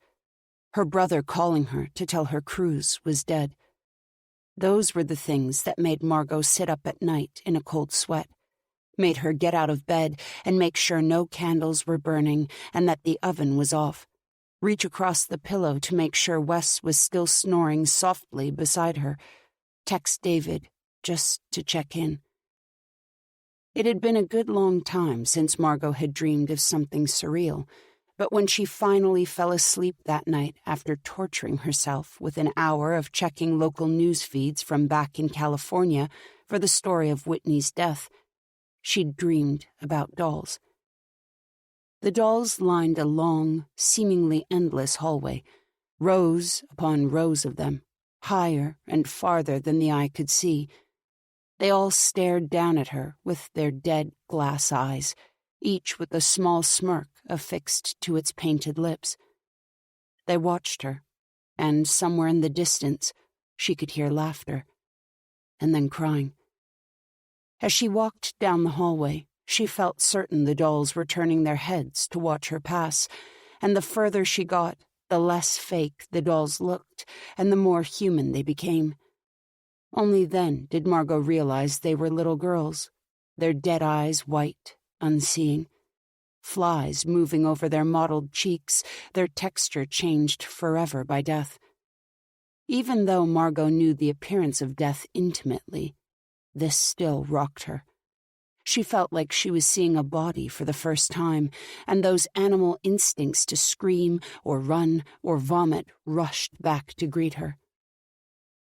Her brother calling her to tell her Cruz was dead. Those were the things that made Margot sit up at night in a cold sweat, made her get out of bed and make sure no candles were burning and that the oven was off, reach across the pillow to make sure Wes was still snoring softly beside her, text David just to check in. It had been a good long time since Margot had dreamed of something surreal, but when she finally fell asleep that night after torturing herself with an hour of checking local news feeds from back in California for the story of Whitney's death, she'd dreamed about dolls. The dolls lined a long, seemingly endless hallway, rows upon rows of them, higher and farther than the eye could see. They all stared down at her with their dead glass eyes, each with a small smirk affixed to its painted lips. They watched her, and somewhere in the distance she could hear laughter, and then crying. As she walked down the hallway, she felt certain the dolls were turning their heads to watch her pass, and the further she got, the less fake the dolls looked, and the more human they became. Only then did Margot realize they were little girls, their dead eyes white, unseeing. Flies moving over their mottled cheeks, their texture changed forever by death. Even though Margot knew the appearance of death intimately, this still rocked her. She felt like she was seeing a body for the first time, and those animal instincts to scream or run or vomit rushed back to greet her.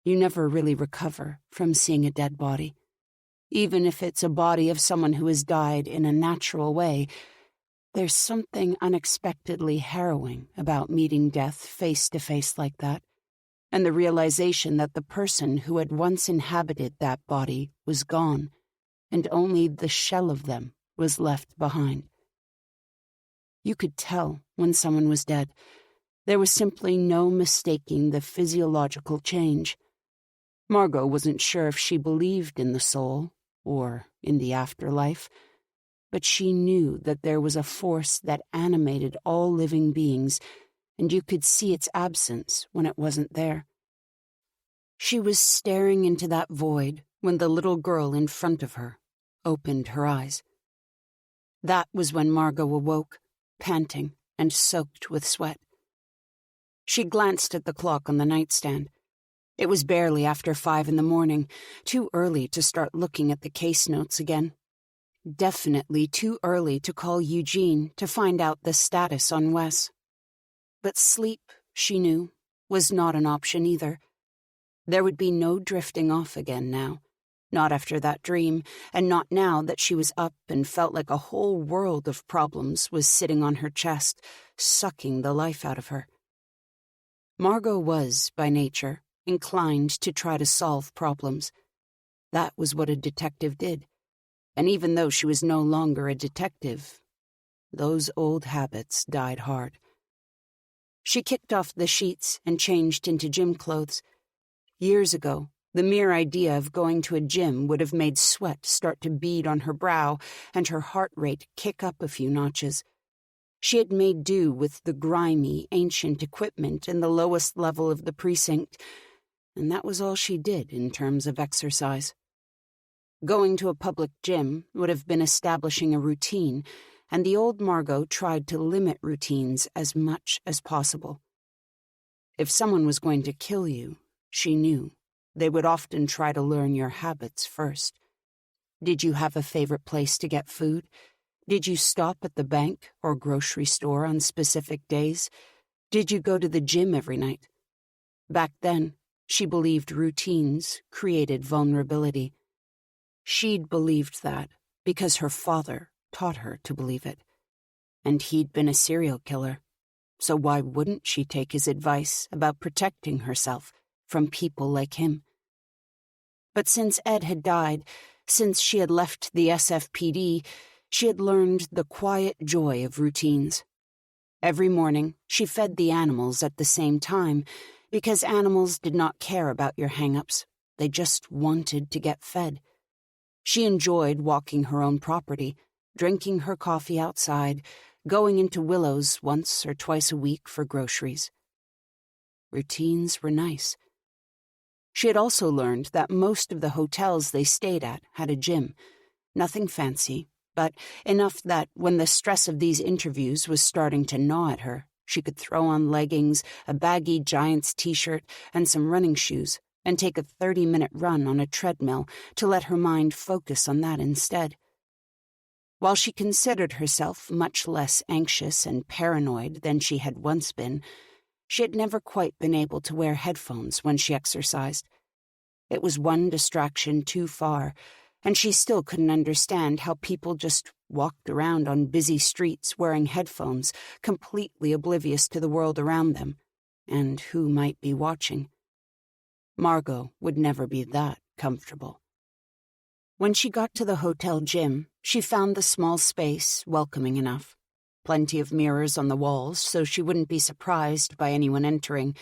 You never really recover from seeing a dead body. Even if it's a body of someone who has died in a natural way, there's something unexpectedly harrowing about meeting death face to face like that, and the realization that the person who had once inhabited that body was gone, and only the shell of them was left behind. You could tell when someone was dead. There was simply no mistaking the physiological change. Margot wasn't sure if she believed in the soul or in the afterlife, but she knew that there was a force that animated all living beings, and you could see its absence when it wasn't there. She was staring into that void when the little girl in front of her opened her eyes. That was when Margot awoke, panting and soaked with sweat. She glanced at the clock on the nightstand. It was barely after 5 a.m, too early to start looking at the case notes again. Definitely too early to call Eugene to find out the status on Wes. But sleep, she knew, was not an option either. There would be no drifting off again now. Not after that dream, and not now that she was up and felt like a whole world of problems was sitting on her chest, sucking the life out of her. Margot was, by nature, inclined to try to solve problems. That was what a detective did. And even though she was no longer a detective, those old habits died hard. She kicked off the sheets and changed into gym clothes. Years ago, the mere idea of going to a gym would have made sweat start to bead on her brow and her heart rate kick up a few notches. She had made do with the grimy, ancient equipment in the lowest level of the precinct, and that was all she did in terms of exercise. Going to a public gym would have been establishing a routine, and the old Margot tried to limit routines as much as possible. If someone was going to kill you, she knew, they would often try to learn your habits first. Did you have a favorite place to get food? Did you stop at the bank or grocery store on specific days? Did you go to the gym every night? Back then, she believed routines created vulnerability. She'd believed that because her father taught her to believe it. And he'd been a serial killer, so why wouldn't she take his advice about protecting herself from people like him? But since Ed had died, since she had left the SFPD, she had learned the quiet joy of routines. Every morning, she fed the animals at the same time, because animals did not care about your hang-ups. They just wanted to get fed. She enjoyed walking her own property, drinking her coffee outside, going into Willow's once or twice a week for groceries. Routines were nice. She had also learned that most of the hotels they stayed at had a gym. Nothing fancy, but enough that when the stress of these interviews was starting to gnaw at her, she could throw on leggings, a baggy Giants t-shirt, and some running shoes, and take a 30-minute run on a treadmill to let her mind focus on that instead. While she considered herself much less anxious and paranoid than she had once been, she had never quite been able to wear headphones when she exercised. It was one distraction too far, and she still couldn't understand how people just walked around on busy streets wearing headphones, completely oblivious to the world around them, and who might be watching. Margot would never be that comfortable. When she got to the hotel gym, she found the small space welcoming enough. Plenty of mirrors on the walls so she wouldn't be surprised by anyone entering,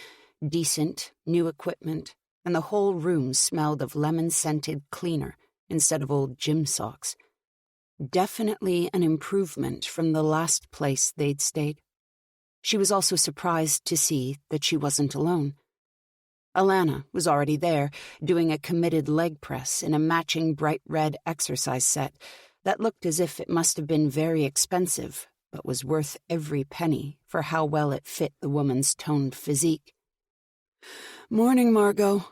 decent, new equipment, and the whole room smelled of lemon-scented cleaner instead of old gym socks. Definitely an improvement from the last place they'd stayed. She was also surprised to see that she wasn't alone. Alana was already there, doing a committed leg press in a matching bright red exercise set that looked as if it must have been very expensive, but was worth every penny for how well it fit the woman's toned physique. "Morning, Margot,"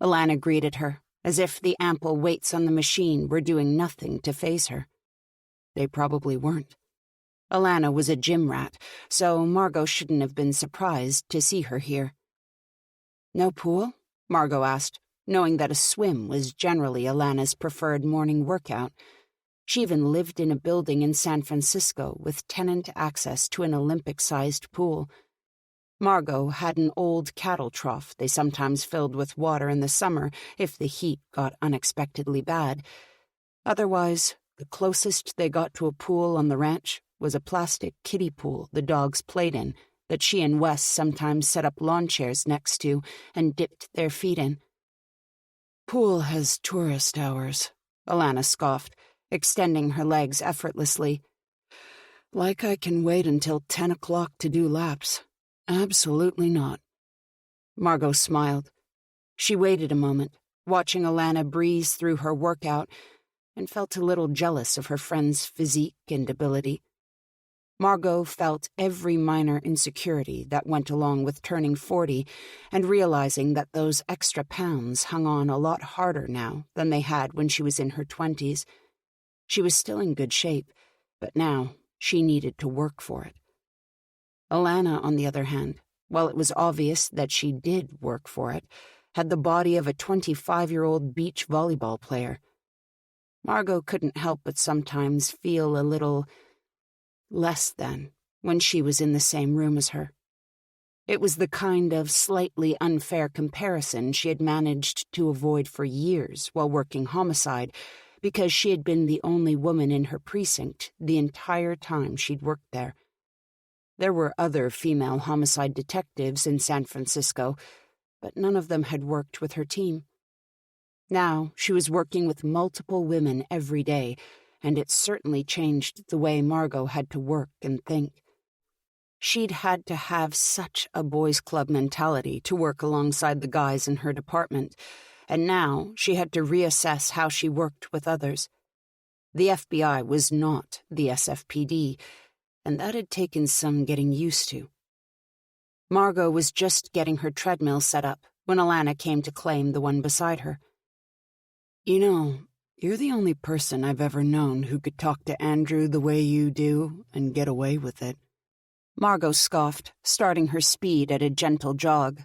Alana greeted her, as if the ample weights on the machine were doing nothing to faze her. They probably weren't. Alana was a gym rat, so Margot shouldn't have been surprised to see her here. "No pool?" Margot asked, knowing that a swim was generally Alana's preferred morning workout. She even lived in a building in San Francisco with tenant access to an Olympic-sized pool. Margot had an old cattle trough they sometimes filled with water in the summer if the heat got unexpectedly bad. Otherwise, the closest they got to a pool on the ranch was a plastic kiddie pool the dogs played in that she and Wes sometimes set up lawn chairs next to and dipped their feet in. "Pool has tourist hours," Alana scoffed, extending her legs effortlessly. "Like I can wait until 10 o'clock to do laps. Absolutely not." Margot smiled. She waited a moment, watching Alana breeze through her workout, and felt a little jealous of her friend's physique and ability. Margot felt every minor insecurity that went along with turning 40 and realizing that those extra pounds hung on a lot harder now than they had when she was in her 20s. She was still in good shape, but now she needed to work for it. Alana, on the other hand, while it was obvious that she did work for it, had the body of a 25-year-old beach volleyball player. Margot couldn't help but sometimes feel a little less than when she was in the same room as her. It was the kind of slightly unfair comparison she had managed to avoid for years while working homicide, because she had been the only woman in her precinct the entire time she'd worked there. There were other female homicide detectives in San Francisco, but none of them had worked with her team. Now she was working with multiple women every day, and it certainly changed the way Margot had to work and think. She'd had to have such a boys' club mentality to work alongside the guys in her department, and now she had to reassess how she worked with others. The FBI was not the SFPD, and that had taken some getting used to. Margot was just getting her treadmill set up when Alana came to claim the one beside her. "You know, you're the only person I've ever known who could talk to Andrew the way you do and get away with it." Margot scoffed, starting her speed at a gentle jog.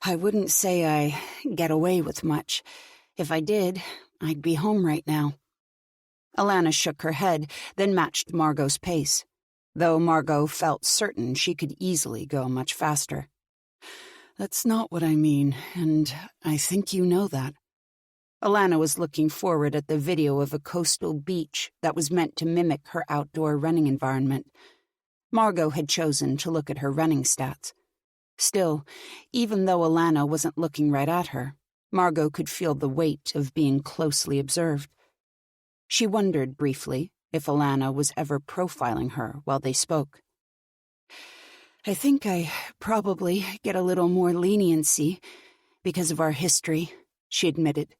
"I wouldn't say I get away with much. If I did, I'd be home right now." Alana shook her head, then matched Margot's pace, though Margot felt certain she could easily go much faster. "That's not what I mean, and I think you know that." Alana was looking forward at the video of a coastal beach that was meant to mimic her outdoor running environment. Margot had chosen to look at her running stats. Still, even though Alana wasn't looking right at her, Margot could feel the weight of being closely observed. She wondered briefly if Alana was ever profiling her while they spoke. "I think I probably get a little more leniency because of our history," she admitted.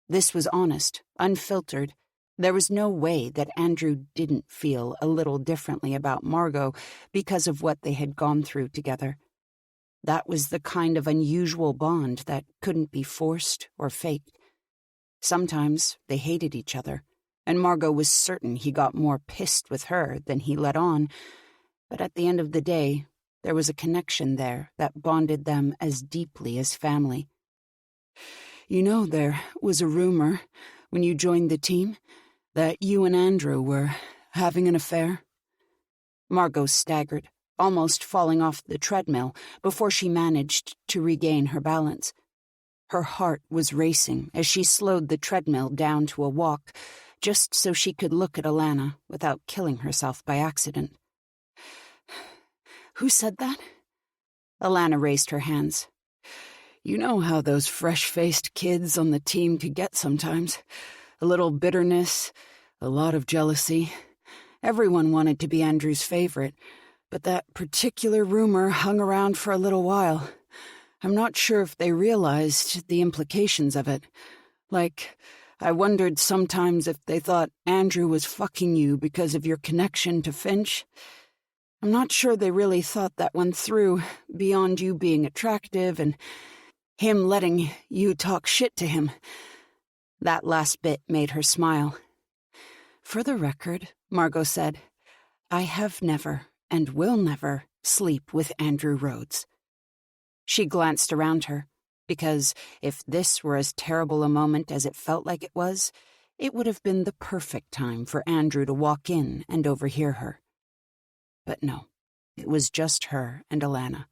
This was honest, unfiltered. There was no way that Andrew didn't feel a little differently about Margot because of what they had gone through together. That was the kind of unusual bond that couldn't be forced or faked. Sometimes they hated each other, and Margot was certain he got more pissed with her than he let on, but at the end of the day, there was a connection there that bonded them as deeply as family. You know, there was a rumor, when you joined the team, that you and Andrew were having an affair? Margot staggered, almost falling off the treadmill before she managed to regain her balance. Her heart was racing as she slowed the treadmill down to a walk, just so she could look at Alana without killing herself by accident. Who said that? Alana raised her hands. You know how those fresh-faced kids on the team could get sometimes. A little bitterness, a lot of jealousy. Everyone wanted to be Andrew's favorite, but that particular rumor hung around for a little while. I'm not sure if they realized the implications of it. Like, I wondered sometimes if they thought Andrew was fucking you because of your connection to Finch. I'm not sure they really thought that one through, beyond you being attractive and him letting you talk shit to him. That last bit made her smile. For the record, Margot said, I have never and will never sleep with Andrew Rhodes. She glanced around her, because if this were as terrible a moment as it felt like it was, it would have been the perfect time for Andrew to walk in and overhear her. But no, it was just her and Alana.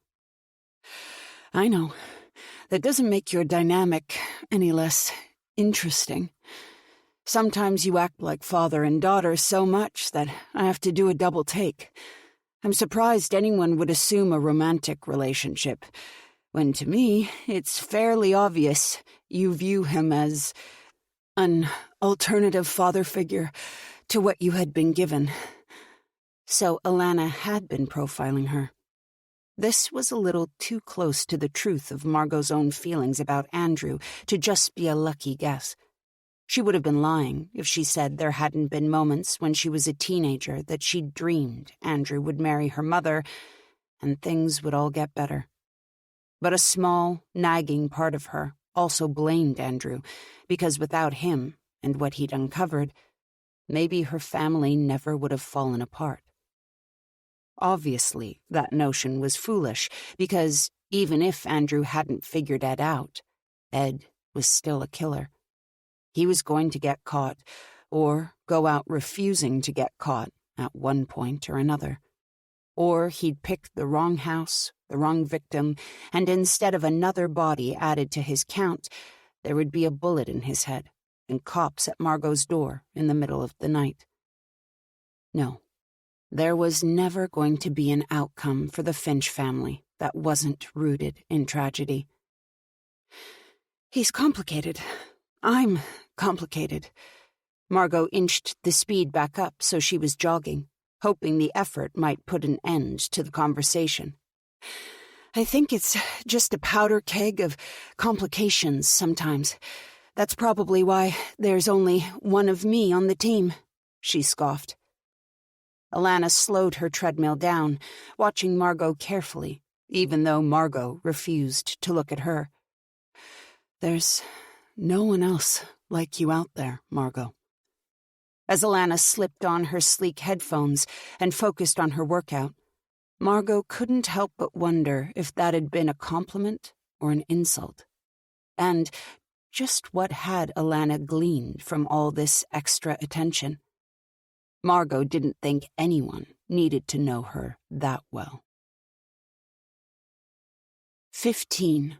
I know. That doesn't make your dynamic any less interesting. Sometimes you act like father and daughter so much that I have to do a double take. I'm surprised anyone would assume a romantic relationship, when to me, it's fairly obvious you view him as an alternative father figure to what you had been given. So Alana had been profiling her. This was a little too close to the truth of Margot's own feelings about Andrew to just be a lucky guess. She would have been lying if she said there hadn't been moments when she was a teenager that she'd dreamed Andrew would marry her mother and things would all get better. But a small, nagging part of her also blamed Andrew, because without him and what he'd uncovered, maybe her family never would have fallen apart. Obviously, that notion was foolish, because even if Andrew hadn't figured Ed out, Ed was still a killer. He was going to get caught, or go out refusing to get caught at one point or another. Or he'd picked the wrong house, the wrong victim, and instead of another body added to his count, there would be a bullet in his head and cops at Margot's door in the middle of the night. No, there was never going to be an outcome for the Finch family that wasn't rooted in tragedy. He's complicated. I'm complicated. Margot inched the speed back up so she was jogging, hoping the effort might put an end to the conversation. I think it's just a powder keg of complications sometimes. That's probably why there's only one of me on the team, she scoffed. Alana slowed her treadmill down, watching Margot carefully, even though Margot refused to look at her. There's no one else like you out there, Margot. As Alana slipped on her sleek headphones and focused on her workout, Margot couldn't help but wonder if that had been a compliment or an insult. And just what had Alana gleaned from all this extra attention? Margot didn't think anyone needed to know her that well. 15.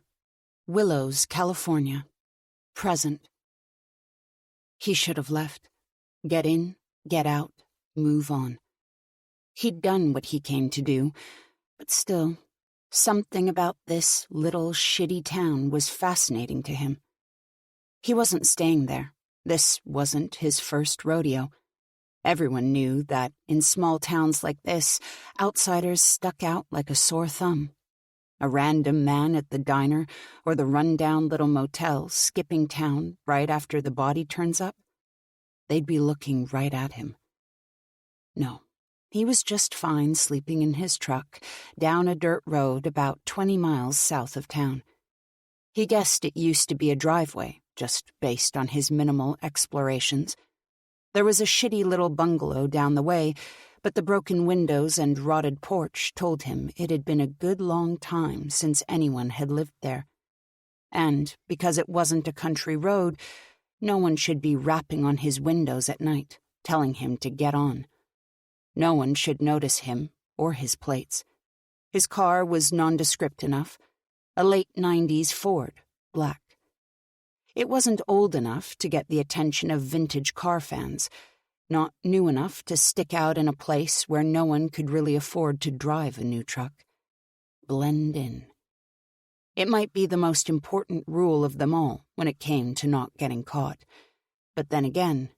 Willows, California. Present. He should have left. Get in, get out, move on. He'd done what he came to do, but still, something about this little shitty town was fascinating to him. He wasn't staying there. This wasn't his first rodeo. Everyone knew that in small towns like this, outsiders stuck out like a sore thumb. A random man at the diner or the rundown little motel skipping town right after the body turns up, they'd be looking right at him. No, he was just fine sleeping in his truck down a dirt road about 20 miles south of town. He guessed it used to be a driveway, just based on his minimal explorations. There was a shitty little bungalow down the way, but the broken windows and rotted porch told him it had been a good long time since anyone had lived there. And because it wasn't a country road, no one should be rapping on his windows at night, telling him to get on. No one should notice him or his plates. His car was nondescript enough, a late 90s Ford, black. It wasn't old enough to get the attention of vintage car fans, not new enough to stick out in a place where no one could really afford to drive a new truck. Blend in. It might be the most important rule of them all when it came to not getting caught. But then again,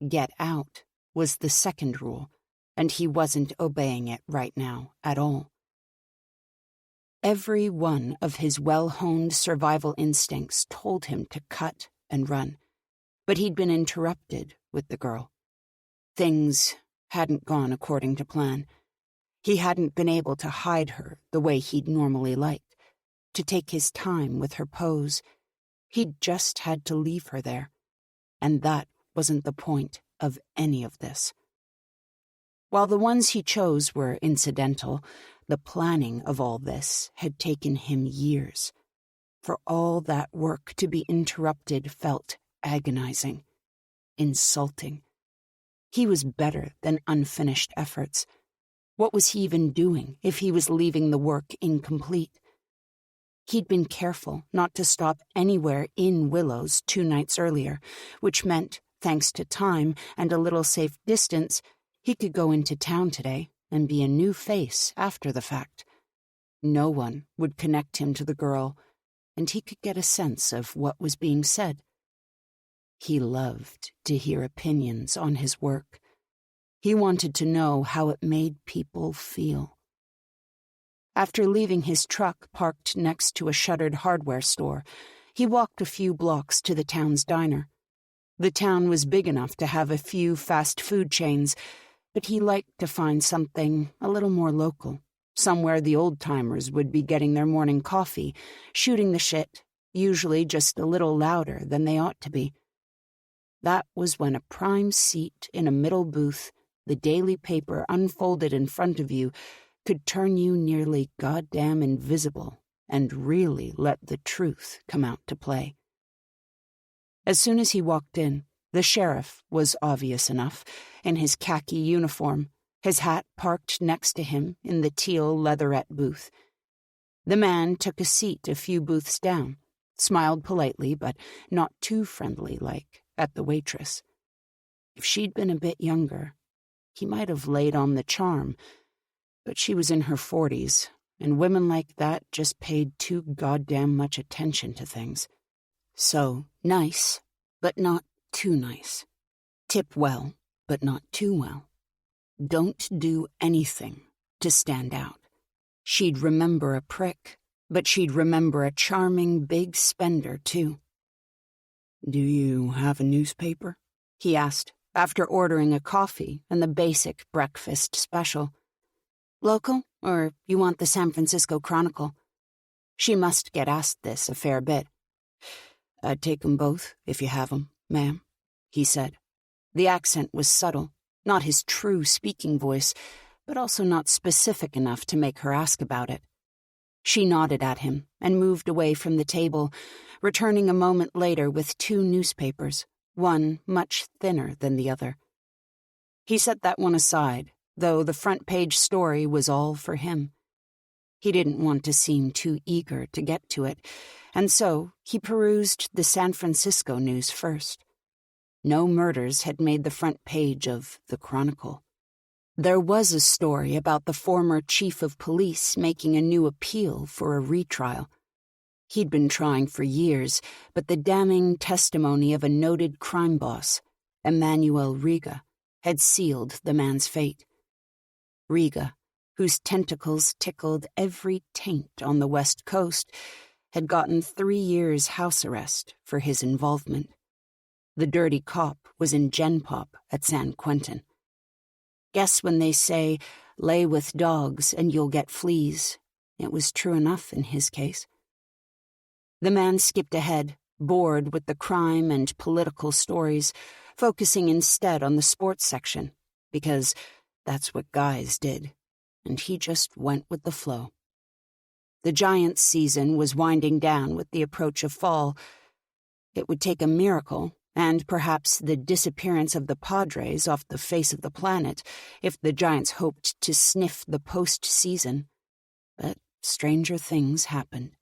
get out was the second rule, and he wasn't obeying it right now at all. Every one of his well-honed survival instincts told him to cut and run, but he'd been interrupted with the girl. Things hadn't gone according to plan. He hadn't been able to hide her the way he'd normally liked, to take his time with her pose. He'd just had to leave her there, and that wasn't the point of any of this. While the ones he chose were incidental, the planning of all this had taken him years. For all that work to be interrupted felt agonizing, insulting. He was better than unfinished efforts. What was he even doing if he was leaving the work incomplete? He'd been careful not to stop anywhere in Willows 2 nights earlier, which meant, thanks to time and a little safe distance, he could go into town today and be a new face after the fact. No one would connect him to the girl, and he could get a sense of what was being said. He loved to hear opinions on his work. He wanted to know how it made people feel. After leaving his truck parked next to a shuttered hardware store, he walked a few blocks to the town's diner. The town was big enough to have a few fast food chains, but he liked to find something a little more local, somewhere the old-timers would be getting their morning coffee, shooting the shit, usually just a little louder than they ought to be. That was when a prime seat in a middle booth, the daily paper unfolded in front of you, could turn you nearly goddamn invisible and really let the truth come out to play. As soon as he walked in, the sheriff was obvious enough, in his khaki uniform, his hat parked next to him in the teal leatherette booth. The man took a seat a few booths down, smiled politely but not too friendly-like at the waitress. If she'd been a bit younger, he might have laid on the charm, but she was in her 40s, and women like that just paid too goddamn much attention to things. So, nice, but not too nice. Tip well, but not too well. Don't do anything to stand out. She'd remember a prick, but she'd remember a charming big spender, too. "Do you have a newspaper?" he asked, after ordering a coffee and the basic breakfast special. "Local, or you want the San Francisco Chronicle?" She must get asked this a fair bit. "I'd take 'em both, if you have 'em, ma'am," he said. The accent was subtle, not his true speaking voice, but also not specific enough to make her ask about it. She nodded at him and moved away from the table, returning a moment later with 2 newspapers, one much thinner than the other. He set that one aside, though the front-page story was all for him. He didn't want to seem too eager to get to it, and so he perused the San Francisco news first. No murders had made the front page of the Chronicle. There was a story about the former chief of police making a new appeal for a retrial. He'd been trying for years, but the damning testimony of a noted crime boss, Emmanuel Riga, had sealed the man's fate. Riga, whose tentacles tickled every taint on the West Coast, had gotten 3 years house arrest for his involvement. The dirty cop was in Gen Pop at San Quentin. Guess when they say, lay with dogs and you'll get fleas, it was true enough in his case. The man skipped ahead, bored with the crime and political stories, focusing instead on the sports section, because that's what guys did, and he just went with the flow. The Giants' season was winding down with the approach of fall. It would take a miracle, and perhaps the disappearance of the Padres off the face of the planet, if the Giants hoped to sniff the postseason. But stranger things happened.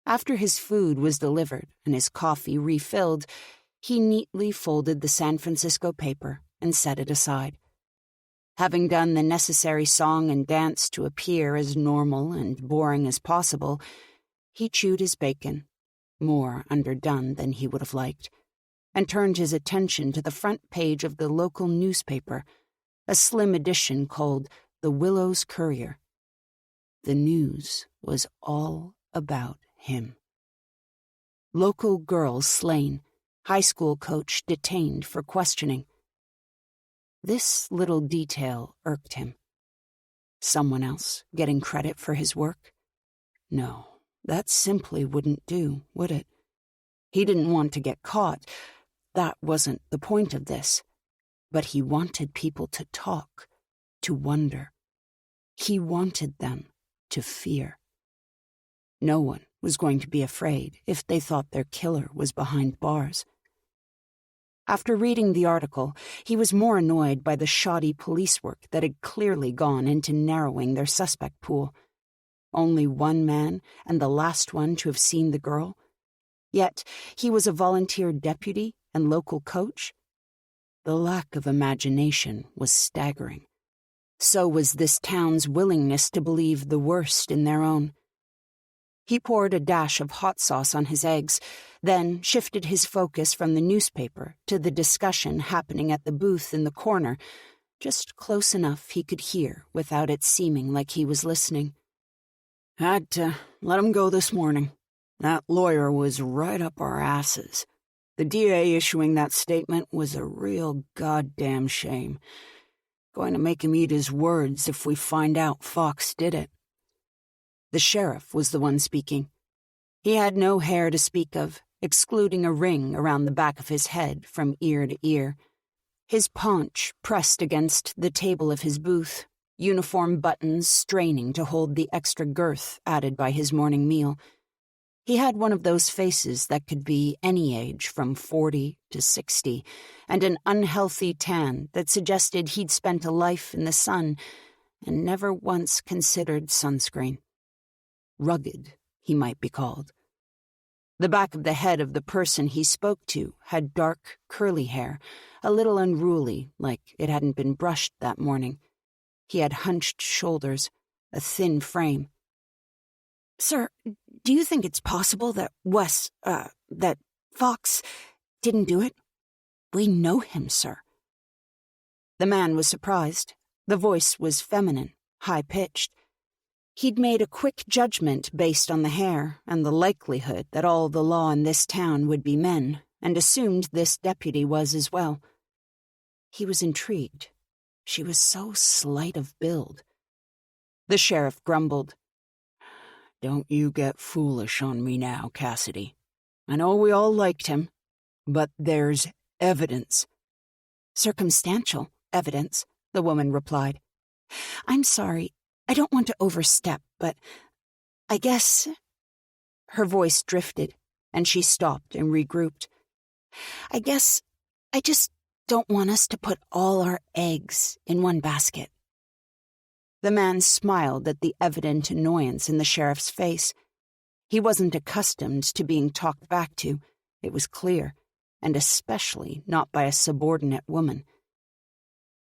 After his food was delivered and his coffee refilled, he neatly folded the San Francisco paper and set it aside. Having done the necessary song and dance to appear as normal and boring as possible, he chewed his bacon, more underdone than he would have liked, and turned his attention to the front page of the local newspaper, a slim edition called The Willows Courier. The news was all about him. Local girl slain, high school coach detained for questioning. This little detail irked him. Someone else getting credit for his work? No, that simply wouldn't do, would it? He didn't want to get caught. That wasn't the point of this. But he wanted people to talk, to wonder. He wanted them to fear. No one was going to be afraid if they thought their killer was behind bars. After reading the article, he was more annoyed by the shoddy police work that had clearly gone into narrowing their suspect pool. Only one man, and the last one to have seen the girl. Yet he was a volunteer deputy and local coach. The lack of imagination was staggering. So was this town's willingness to believe the worst in their own. He poured a dash of hot sauce on his eggs, then shifted his focus from the newspaper to the discussion happening at the booth in the corner, just close enough he could hear without it seeming like he was listening. Had to let him go this morning. That lawyer was right up our asses. The DA issuing that statement was a real goddamn shame. Going to make him eat his words if we find out Fox did it. The sheriff was the one speaking. He had no hair to speak of, excluding a ring around the back of his head from ear to ear. His paunch pressed against the table of his booth, uniform buttons straining to hold the extra girth added by his morning meal. He had one of those faces that could be any age from 40 to 60, and an unhealthy tan that suggested he'd spent a life in the sun and never once considered sunscreen. Rugged, he might be called. The back of the head of the person he spoke to had dark, curly hair, a little unruly, like it hadn't been brushed that morning. He had hunched shoulders, a thin frame. "Sir, do you think it's possible that that Fox didn't do it? We know him, sir." The man was surprised. The voice was feminine, high-pitched. He'd made a quick judgment based on the hair and the likelihood that all the law in this town would be men, and assumed this deputy was as well. He was intrigued. She was so slight of build. The sheriff grumbled. "Don't you get foolish on me now, Cassidy. I know we all liked him, but there's evidence." "Circumstantial evidence," the woman replied. "I'm sorry. I don't want to overstep, but I guess—" Her voice drifted, and she stopped and regrouped. "I guess I just don't want us to put all our eggs in one basket." The man smiled at the evident annoyance in the sheriff's face. He wasn't accustomed to being talked back to, it was clear, and especially not by a subordinate woman.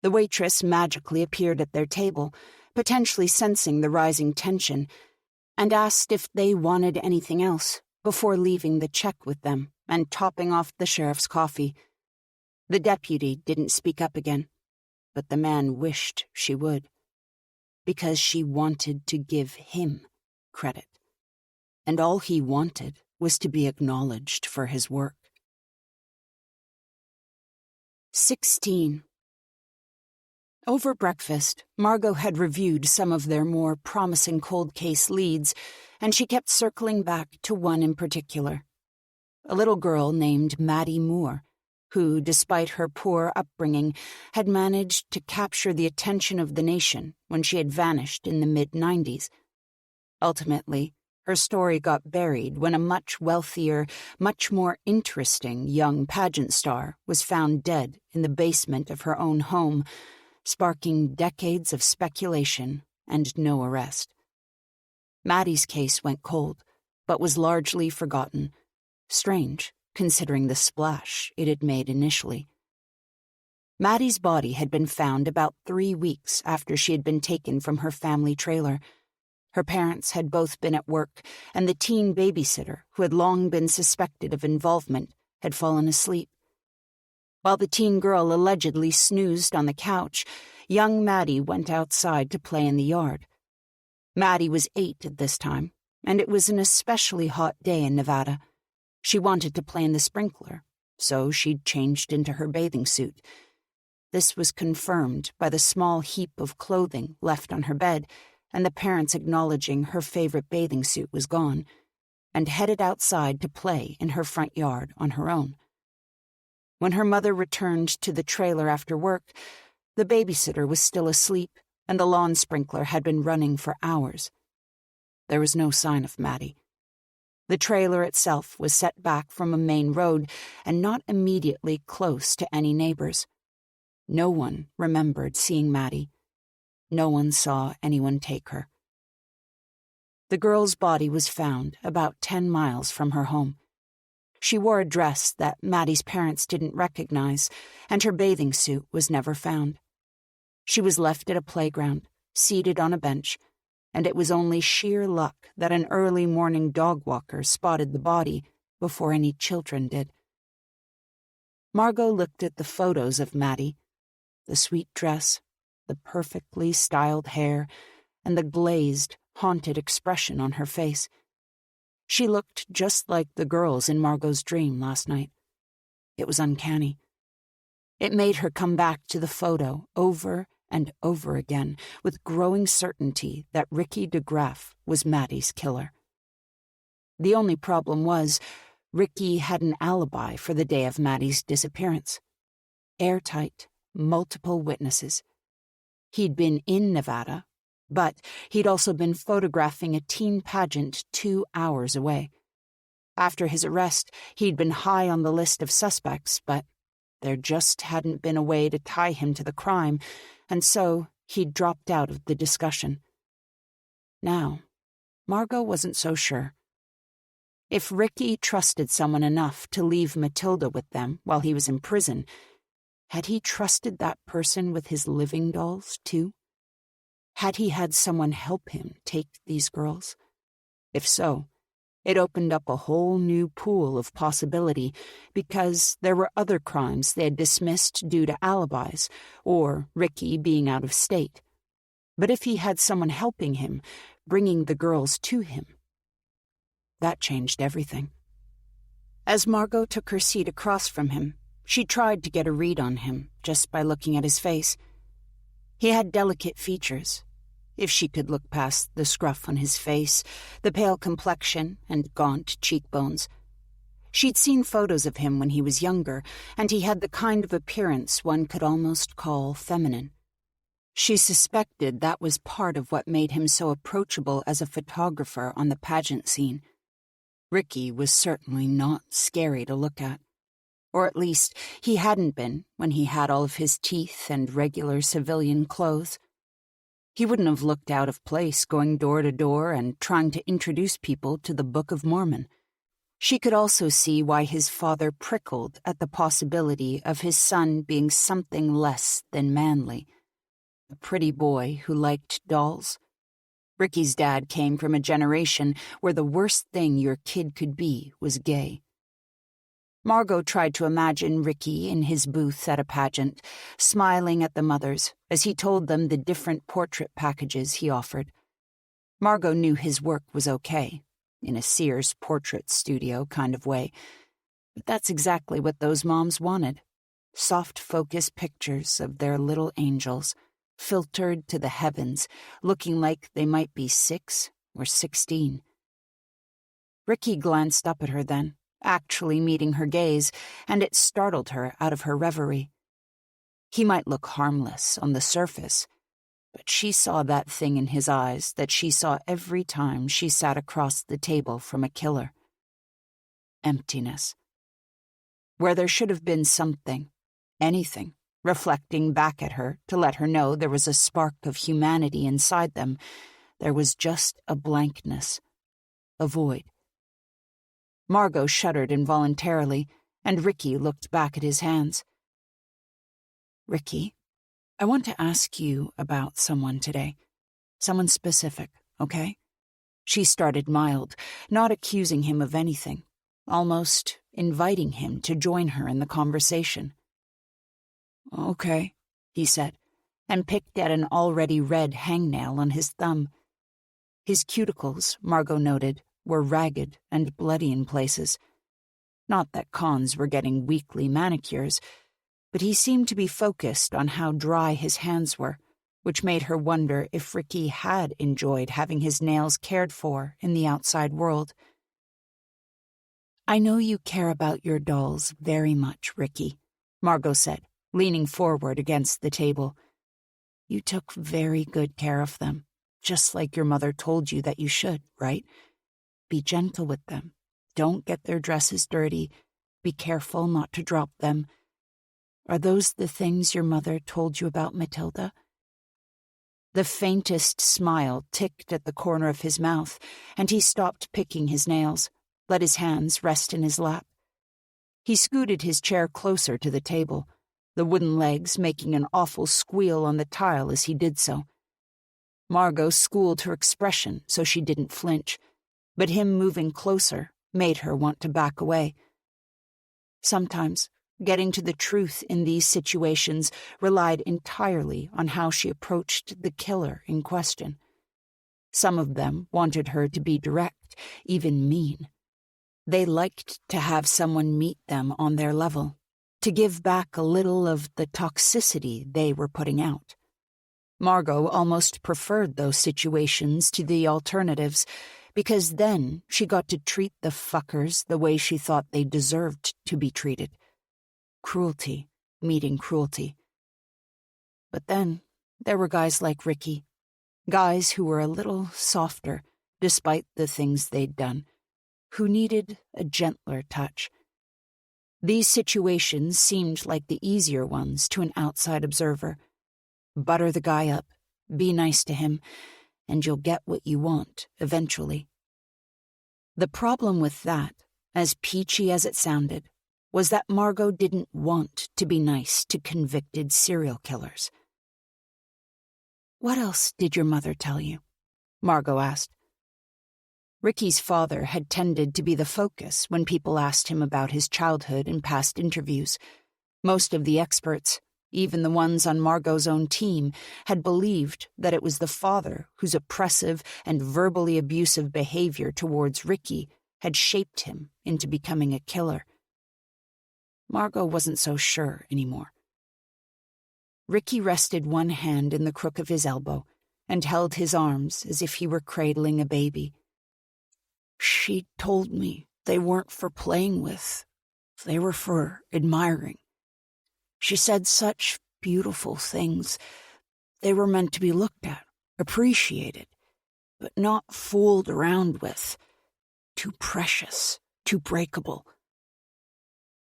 The waitress magically appeared at their table, potentially sensing the rising tension, and asked if they wanted anything else before leaving the check with them and topping off the sheriff's coffee. The deputy didn't speak up again, but the man wished she would, because she wanted to give him credit, and all he wanted was to be acknowledged for his work. 16. Over breakfast, Margot had reviewed some of their more promising cold case leads, and she kept circling back to one in particular. A little girl named Maddie Moore, who, despite her poor upbringing, had managed to capture the attention of the nation when she had vanished in the mid-90s. Ultimately, her story got buried when a much wealthier, much more interesting young pageant star was found dead in the basement of her own home, sparking decades of speculation and no arrest. Maddie's case went cold, but was largely forgotten. Strange, considering the splash it had made initially. Maddie's body had been found about 3 weeks after she had been taken from her family trailer. Her parents had both been at work, and the teen babysitter, who had long been suspected of involvement, had fallen asleep. While the teen girl allegedly snoozed on the couch, young Maddie went outside to play in the yard. Maddie was 8 at this time, and it was an especially hot day in Nevada. She wanted to play in the sprinkler, so she'd changed into her bathing suit. This was confirmed by the small heap of clothing left on her bed and the parents acknowledging her favorite bathing suit was gone, and headed outside to play in her front yard on her own. When her mother returned to the trailer after work, the babysitter was still asleep and the lawn sprinkler had been running for hours. There was no sign of Maddie. The trailer itself was set back from a main road and not immediately close to any neighbors. No one remembered seeing Maddie. No one saw anyone take her. The girl's body was found about 10 miles from her home. She wore a dress that Maddie's parents didn't recognize, and her bathing suit was never found. She was left at a playground, seated on a bench, and it was only sheer luck that an early morning dog walker spotted the body before any children did. Margot looked at the photos of Maddie, the sweet dress, the perfectly styled hair, and the glazed, haunted expression on her face. She looked just like the girls in Margot's dream last night. It was uncanny. It made her come back to the photo over and over again with growing certainty that Ricky DeGraff was Maddie's killer. The only problem was, Ricky had an alibi for the day of Maddie's disappearance. Airtight, multiple witnesses. He'd been in Nevada, but he'd also been photographing a teen pageant 2 hours away. After his arrest, he'd been high on the list of suspects, but there just hadn't been a way to tie him to the crime, and so he'd dropped out of the discussion. Now, Margot wasn't so sure. If Ricky trusted someone enough to leave Matilda with them while he was in prison, had he trusted that person with his living dolls, too? Had he had someone help him take these girls? If so, it opened up a whole new pool of possibility, because there were other crimes they had dismissed due to alibis, or Ricky being out of state. But if he had someone helping him, bringing the girls to him, that changed everything. As Margot took her seat across from him, she tried to get a read on him just by looking at his face. He had delicate features, if she could look past the scruff on his face, the pale complexion, and gaunt cheekbones. She'd seen photos of him when he was younger, and he had the kind of appearance one could almost call feminine. She suspected that was part of what made him so approachable as a photographer on the pageant scene. Ricky was certainly not scary to look at. Or at least, he hadn't been when he had all of his teeth and regular civilian clothes. He wouldn't have looked out of place going door to door and trying to introduce people to the Book of Mormon. She could also see why his father prickled at the possibility of his son being something less than manly. A pretty boy who liked dolls. Ricky's dad came from a generation where the worst thing your kid could be was gay. Margot tried to imagine Ricky in his booth at a pageant, smiling at the mothers as he told them the different portrait packages he offered. Margot knew his work was okay, in a Sears portrait studio kind of way, but that's exactly what those moms wanted. Soft focus pictures of their little angels. filtered to the heavens, looking like they might be 6 or 16. Ricky glanced up at her then, actually meeting her gaze, and it startled her out of her reverie. He might look harmless on the surface, but she saw that thing in his eyes that she saw every time she sat across the table from a killer. Emptiness. Where there should have been something, anything, reflecting back at her to let her know there was a spark of humanity inside them, there was just a blankness, a void. Margot shuddered involuntarily, and Ricky looked back at his hands. "Ricky, I want to ask you about someone today. Someone specific, okay?" She started mild, not accusing him of anything, almost inviting him to join her in the conversation. "Okay," he said, and picked at an already red hangnail on his thumb. His cuticles, Margot noted, were ragged and bloody in places. Not that cons were getting weekly manicures, but he seemed to be focused on how dry his hands were, which made her wonder if Ricky had enjoyed having his nails cared for in the outside world. "I know you care about your dolls very much, Ricky," Margot said, leaning forward against the table. "You took very good care of them, just like your mother told you that you should, right? Be gentle with them. Don't get their dresses dirty. Be careful not to drop them. Are those the things your mother told you about Matilda?" The faintest smile ticked at the corner of his mouth, and he stopped picking his nails, let his hands rest in his lap. He scooted his chair closer to the table, the wooden legs making an awful squeal on the tile as he did so. Margot schooled her expression so she didn't flinch, but him moving closer made her want to back away. Sometimes, getting to the truth in these situations relied entirely on how she approached the killer in question. Some of them wanted her to be direct, even mean. They liked to have someone meet them on their level, to give back a little of the toxicity they were putting out. Margot almost preferred those situations to the alternatives, because then she got to treat the fuckers the way she thought they deserved to be treated. Cruelty meeting cruelty. But then there were guys like Ricky, guys who were a little softer, despite the things they'd done, who needed a gentler touch. These situations seemed like the easier ones to an outside observer. Butter the guy up, be nice to him, and you'll get what you want eventually. The problem with that, as peachy as it sounded, was that Margot didn't want to be nice to convicted serial killers. "What else did your mother tell you?" Margot asked. Ricky's father had tended to be the focus when people asked him about his childhood in past interviews. Most of the experts, even the ones on Margot's own team, had believed that it was the father whose oppressive and verbally abusive behavior towards Ricky had shaped him into becoming a killer. Margot wasn't so sure anymore. Ricky rested one hand in the crook of his elbow and held his arms as if he were cradling a baby. "She told me they weren't for playing with. They were for admiring. She said such beautiful things. They were meant to be looked at, appreciated, but not fooled around with. Too precious, too breakable."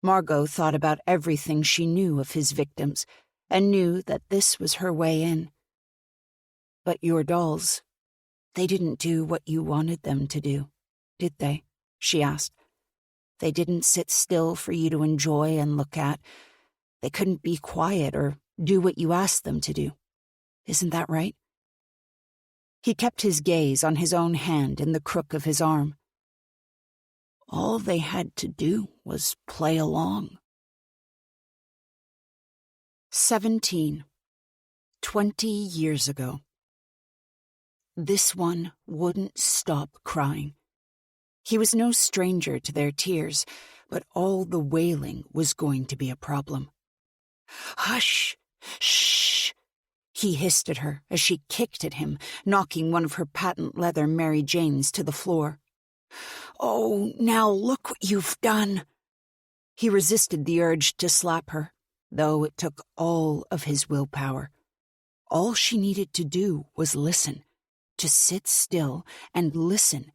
Margot thought about everything she knew of his victims and knew that this was her way in. "But your dolls, they didn't do what you wanted them to do, did they?" she asked. "They didn't sit still for you to enjoy and look at. They couldn't be quiet or do what you asked them to do. Isn't that right?" He kept his gaze on his own hand in the crook of his arm. "All they had to do was play along." 17. 20 years ago. This one wouldn't stop crying. He was no stranger to their tears, but all the wailing was going to be a problem. "Hush! Shh!" He hissed at her as she kicked at him, knocking one of her patent leather Mary Janes to the floor. "Oh, now look what you've done." He resisted the urge to slap her, though it took all of his willpower. All she needed to do was listen, to sit still and listen.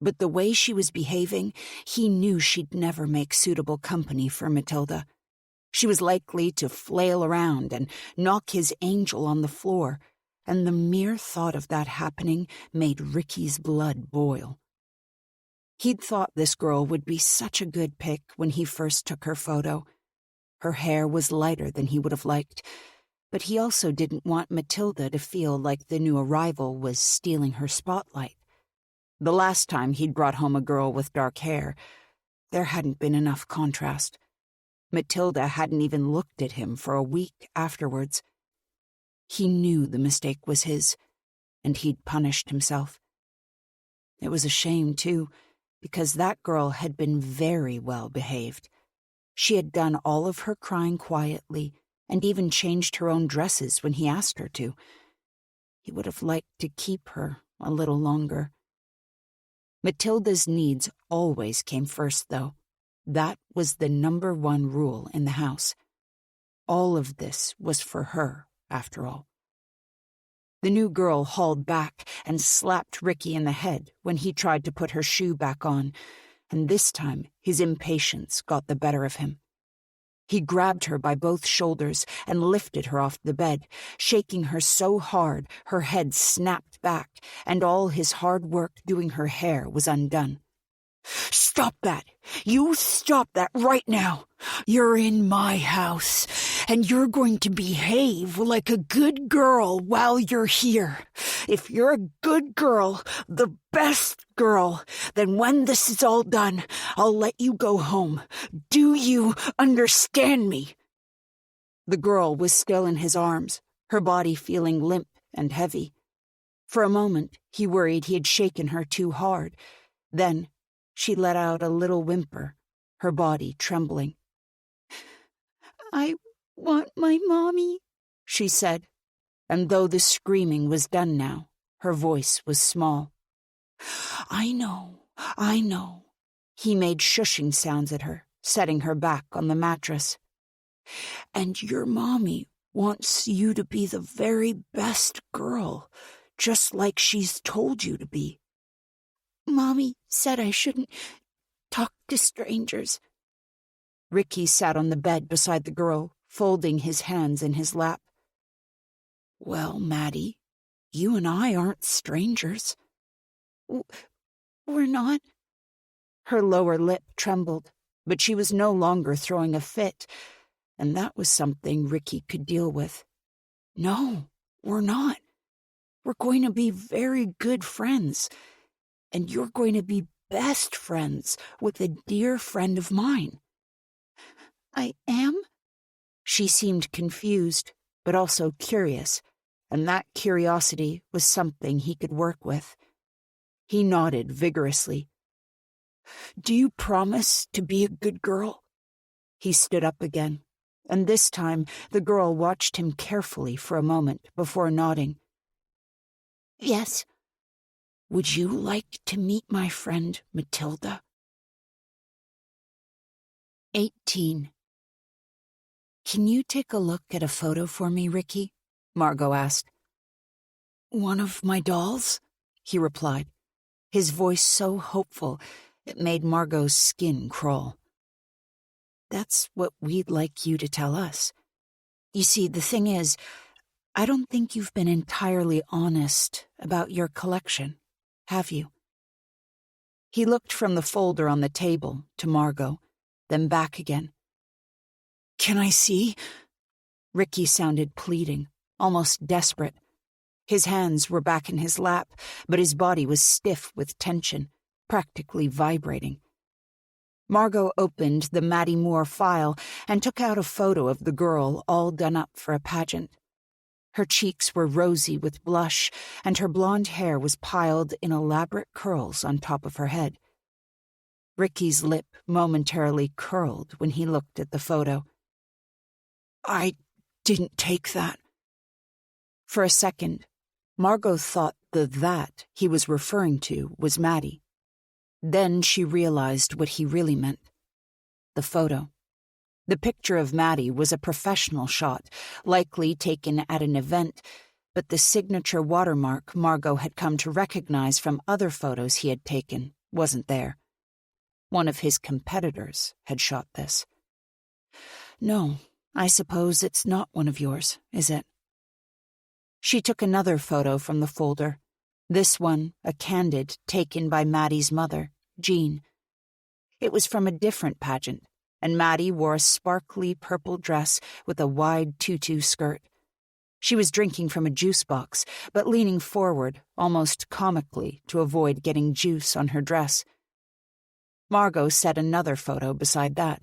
But the way she was behaving, he knew she'd never make suitable company for Matilda. She was likely to flail around and knock his angel on the floor, and the mere thought of that happening made Ricky's blood boil. He'd thought this girl would be such a good pick when he first took her photo. Her hair was lighter than he would have liked, but he also didn't want Matilda to feel like the new arrival was stealing her spotlight. The last time he'd brought home a girl with dark hair, there hadn't been enough contrast. Matilda hadn't even looked at him for a week afterwards. He knew the mistake was his, and he'd punished himself. It was a shame, too, because that girl had been very well behaved. She had done all of her crying quietly, and even changed her own dresses when he asked her to. He would have liked to keep her a little longer. Matilda's needs always came first, though. That was the #1 rule in the house. All of this was for her, after all. The new girl hauled back and slapped Ricky in the head when he tried to put her shoe back on, and this time his impatience got the better of him. He grabbed her by both shoulders and lifted her off the bed, shaking her so hard her head snapped back, and all his hard work doing her hair was undone. "Stop that! You stop that right now! You're in my house, and you're going to behave like a good girl while you're here. If you're a good girl, the best girl, then when this is all done, I'll let you go home. Do you understand me?" The girl was still in his arms, her body feeling limp and heavy. For a moment, he worried he had shaken her too hard. Then she let out a little whimper, her body trembling. "I want my mommy," she said, and though the screaming was done now, her voice was small. I know. He made shushing sounds at her, setting her back on the mattress. "And your mommy wants you to be the very best girl, just like she's told you to be. Mommy said I shouldn't talk to strangers." Ricky sat on the bed beside the girl, folding his hands in his lap. "Well, Maddie, you and I aren't strangers." "We're not?" Her lower lip trembled, but she was no longer throwing a fit, and that was something Ricky could deal with. "No, we're not. We're going to be very good friends, and you're going to be best friends with a dear friend of mine." "I am?" She seemed confused, but also curious, and that curiosity was something he could work with. He nodded vigorously. "Do you promise to be a good girl?" He stood up again, and this time the girl watched him carefully for a moment before nodding. "Yes." "Would you like to meet my friend Matilda?" 18. "Can you take a look at a photo for me, Ricky?" Margot asked. "One of my dolls?" he replied, his voice so hopeful it made Margot's skin crawl. "That's what we'd like you to tell us. You see, the thing is, I don't think you've been entirely honest about your collection, have you?" He looked from the folder on the table to Margot, then back again. "Can I see?" Ricky sounded pleading, almost desperate. His hands were back in his lap, but his body was stiff with tension, practically vibrating. Margot opened the Maddie Moore file and took out a photo of the girl all done up for a pageant. Her cheeks were rosy with blush, and her blonde hair was piled in elaborate curls on top of her head. Ricky's lip momentarily curled when he looked at the photo. "I didn't take that." For a second, Margot thought the that he was referring to was Maddie. Then she realized what he really meant. The photo. The picture of Maddie was a professional shot, likely taken at an event, but the signature watermark Margot had come to recognize from other photos he had taken wasn't there. One of his competitors had shot this. "No, I suppose it's not one of yours, is it?" She took another photo from the folder. This one, a candid taken by Maddie's mother, Jean. It was from a different pageant, and Maddie wore a sparkly purple dress with a wide tutu skirt. She was drinking from a juice box, but leaning forward, almost comically, to avoid getting juice on her dress. Margot set another photo beside that.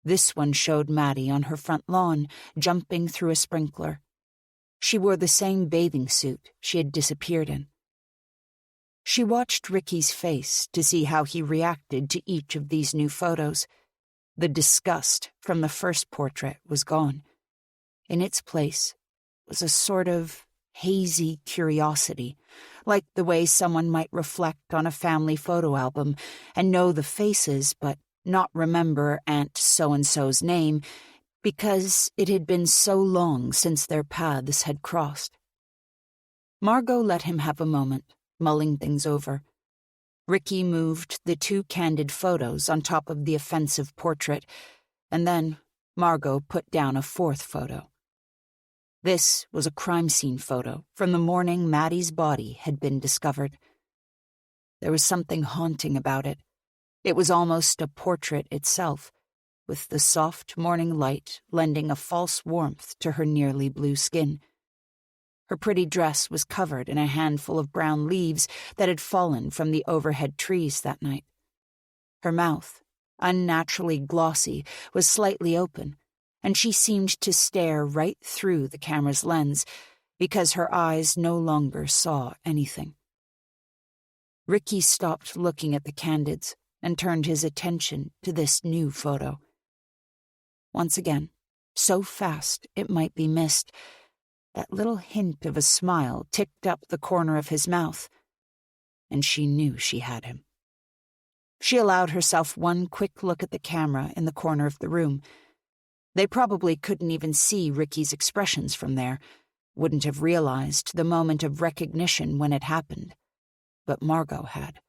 This one showed Maddie on her front lawn, jumping through a sprinkler. She wore the same bathing suit she had disappeared in. She watched Ricky's face to see how he reacted to each of these new photos. The disgust from the first portrait was gone. In its place was a sort of hazy curiosity, like the way someone might reflect on a family photo album and know the faces but not remember Aunt so-and-so's name because it had been so long since their paths had crossed. Margot let him have a moment, mulling things over. Ricky moved the two candid photos on top of the offensive portrait, and then Margot put down a fourth photo. This was a crime scene photo from the morning Maddie's body had been discovered. There was something haunting about it. It was almost a portrait itself, with the soft morning light lending a false warmth to her nearly blue skin. Her pretty dress was covered in a handful of brown leaves that had fallen from the overhead trees that night. Her mouth, unnaturally glossy, was slightly open, and she seemed to stare right through the camera's lens because her eyes no longer saw anything. Ricky stopped looking at the candids and turned his attention to this new photo. Once again, so fast it might be missed, that little hint of a smile ticked up the corner of his mouth, and she knew she had him. She allowed herself one quick look at the camera in the corner of the room. They probably couldn't even see Ricky's expressions from there, wouldn't have realized the moment of recognition when it happened, but Margot had.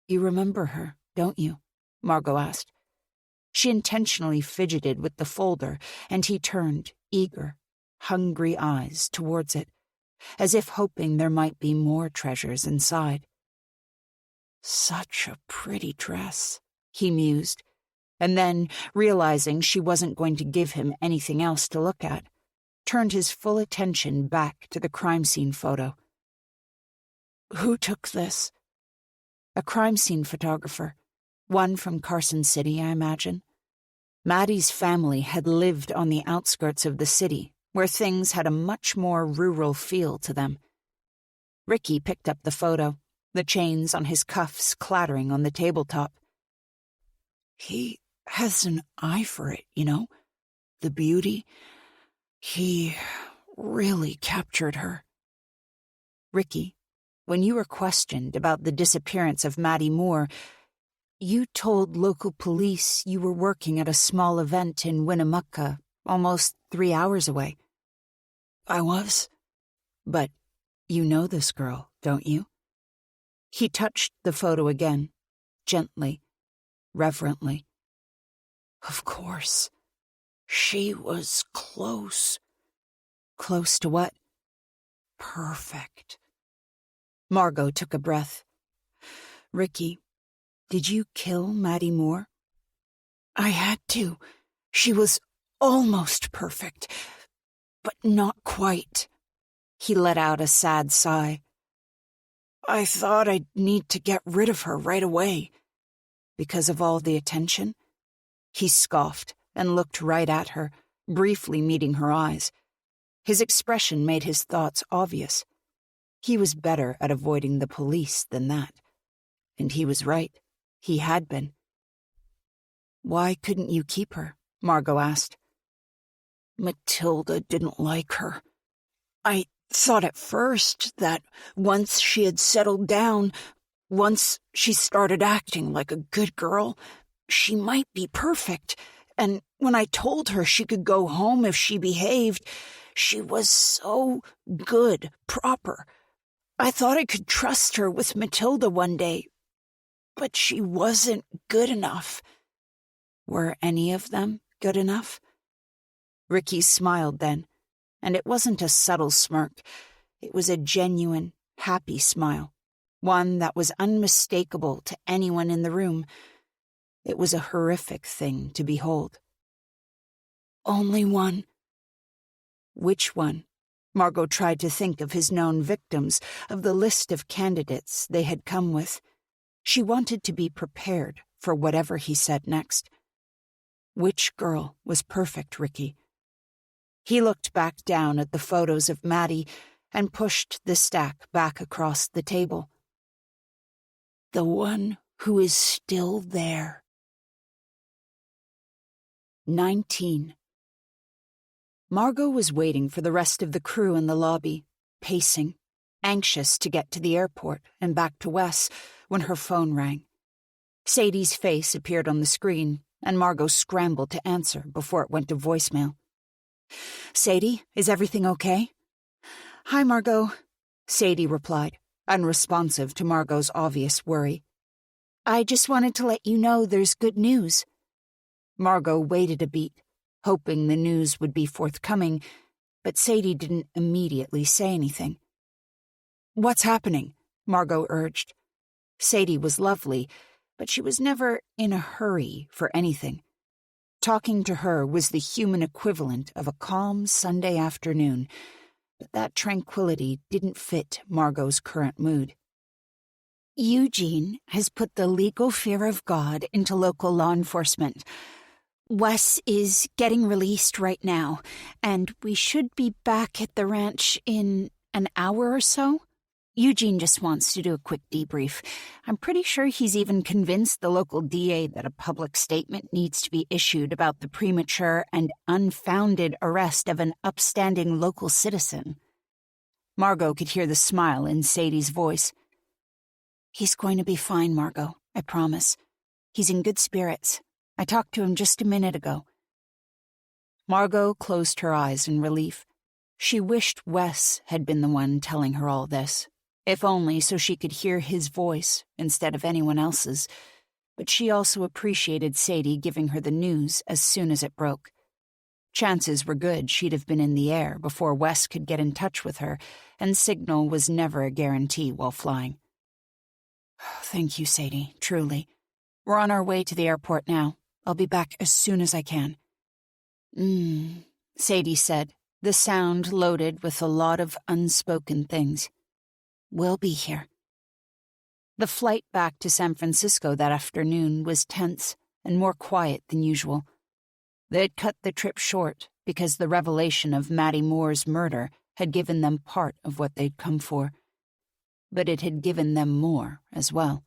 "You remember her, don't you?" Margot asked. She intentionally fidgeted with the folder, and he turned, eager, hungry eyes towards it, as if hoping there might be more treasures inside. "Such a pretty dress," he mused, and then, realizing she wasn't going to give him anything else to look at, turned his full attention back to the crime scene photo. "Who took this?" "A crime scene photographer. One from Carson City, I imagine." Maddie's family had lived on the outskirts of the city, where things had a much more rural feel to them. Ricky picked up the photo, the chains on his cuffs clattering on the tabletop. "He has an eye for it, you know? The beauty. He really captured her." "Ricky, when you were questioned about the disappearance of Maddie Moore, you told local police you were working at a small event in Winnemucca, almost 3 hours away." "I was." "But you know this girl, don't you?" He touched the photo again, gently, reverently. "Of course. She was close." "Close to what?" "Perfect." Margot took a breath. "Ricky, did you kill Maddie Moore?" "I had to. She was almost perfect, but not quite." He let out a sad sigh. "I thought I'd need to get rid of her right away." "Because of all the attention?" He scoffed and looked right at her, briefly meeting her eyes. His expression made his thoughts obvious. He was better at avoiding the police than that. And he was right. He had been. "Why couldn't you keep her?" Margot asked. "Matilda didn't like her," I thought at first that once she had settled down, once she started acting like a good girl, she might be perfect. And when I told her she could go home if she behaved, she was so good, proper. I thought I could trust her with Matilda one day, but she wasn't good enough. Were any of them good enough? Ricky smiled then, and it wasn't a subtle smirk. It was a genuine, happy smile, one that was unmistakable to anyone in the room. It was a horrific thing to behold. Only one. Which one? Margot tried to think of his known victims, of the list of candidates they had come with. She wanted to be prepared for whatever he said next. Which girl was perfect, Ricky? He looked back down at the photos of Maddie and pushed the stack back across the table. The one who is still there. 19. Margot was waiting for the rest of the crew in the lobby, pacing, anxious to get to the airport and back to Wes, when her phone rang. Sadie's face appeared on the screen, and Margot scrambled to answer before it went to voicemail. Sadie, is everything okay? Hi, Margot, Sadie replied, unresponsive to Margot's obvious worry. I just wanted to let you know there's good news. Margot waited a beat, hoping the news would be forthcoming, but Sadie didn't immediately say anything. What's happening? Margot urged. Sadie was lovely, but she was never in a hurry for anything. Talking to her was the human equivalent of a calm Sunday afternoon, but that tranquility didn't fit Margot's current mood. Eugene has put the legal fear of God into local law enforcement. Wes is getting released right now, and we should be back at the ranch in an hour or so. Eugene just wants to do a quick debrief. I'm pretty sure he's even convinced the local DA that a public statement needs to be issued about the premature and unfounded arrest of an upstanding local citizen. Margot could hear the smile in Sadie's voice. He's going to be fine, Margot, I promise. He's in good spirits. I talked to him just a minute ago. Margot closed her eyes in relief. She wished Wes had been the one telling her all this, if only so she could hear his voice instead of anyone else's, but she also appreciated Sadie giving her the news as soon as it broke. Chances were good she'd have been in the air before Wes could get in touch with her, and signal was never a guarantee while flying. Thank you, Sadie, truly. We're on our way to the airport now. I'll be back as soon as I can. Sadie said, the sound loaded with a lot of unspoken things. We'll be here. The flight back to San Francisco that afternoon was tense and more quiet than usual. They had cut the trip short because the revelation of Maddie Moore's murder had given them part of what they'd come for. But it had given them more as well.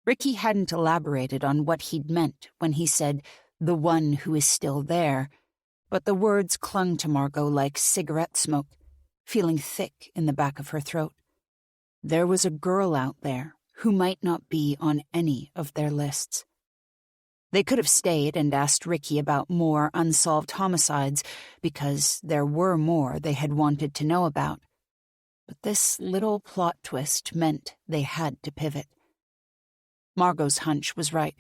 Ricky hadn't elaborated on what he'd meant when he said, the one who is still there, but the words clung to Margot like cigarette smoke, feeling thick in the back of her throat. There was a girl out there who might not be on any of their lists. They could have stayed and asked Ricky about more unsolved homicides, because there were more they had wanted to know about. But this little plot twist meant they had to pivot. Margot's hunch was right.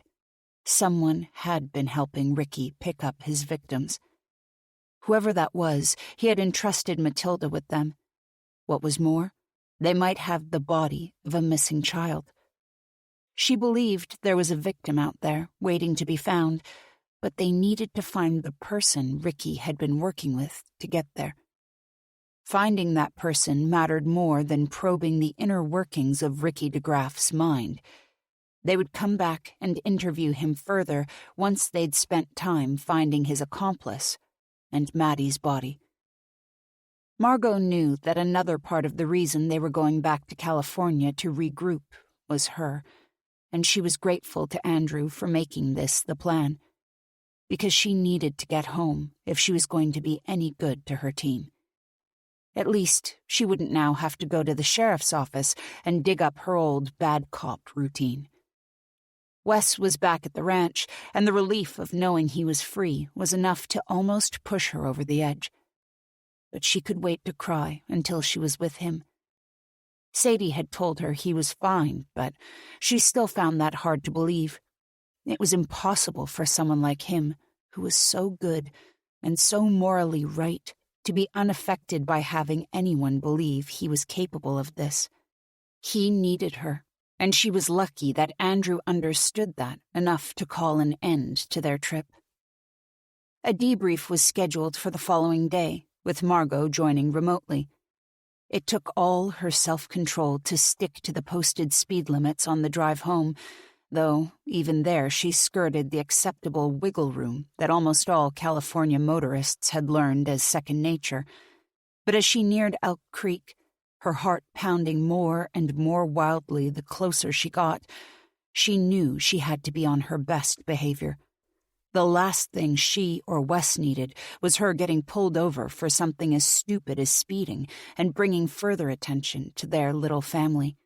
Someone had been helping Ricky pick up his victims. Whoever that was, he had entrusted Matilda with them. What was more, they might have the body of a missing child. She believed there was a victim out there waiting to be found, but they needed to find the person Ricky had been working with to get there. Finding that person mattered more than probing the inner workings of Ricky DeGraff's mind. They would come back and interview him further once they'd spent time finding his accomplice and Maddie's body. Margot knew that another part of the reason they were going back to California to regroup was her, and she was grateful to Andrew for making this the plan, because she needed to get home if she was going to be any good to her team. At least she wouldn't now have to go to the sheriff's office and dig up her old bad cop routine. Wes was back at the ranch, and the relief of knowing he was free was enough to almost push her over the edge. But she could wait to cry until she was with him. Sadie had told her he was fine, but she still found that hard to believe. It was impossible for someone like him, who was so good and so morally right, to be unaffected by having anyone believe he was capable of this. He needed her, and she was lucky that Andrew understood that enough to call an end to their trip. A debrief was scheduled for the following day, with Margot joining remotely. It took all her self-control to stick to the posted speed limits on the drive home, though even there she skirted the acceptable wiggle room that almost all California motorists had learned as second nature. But as she neared Elk Creek, her heart pounding more and more wildly the closer she got, she knew she had to be on her best behavior. The last thing she or Wes needed was her getting pulled over for something as stupid as speeding and bringing further attention to their little family.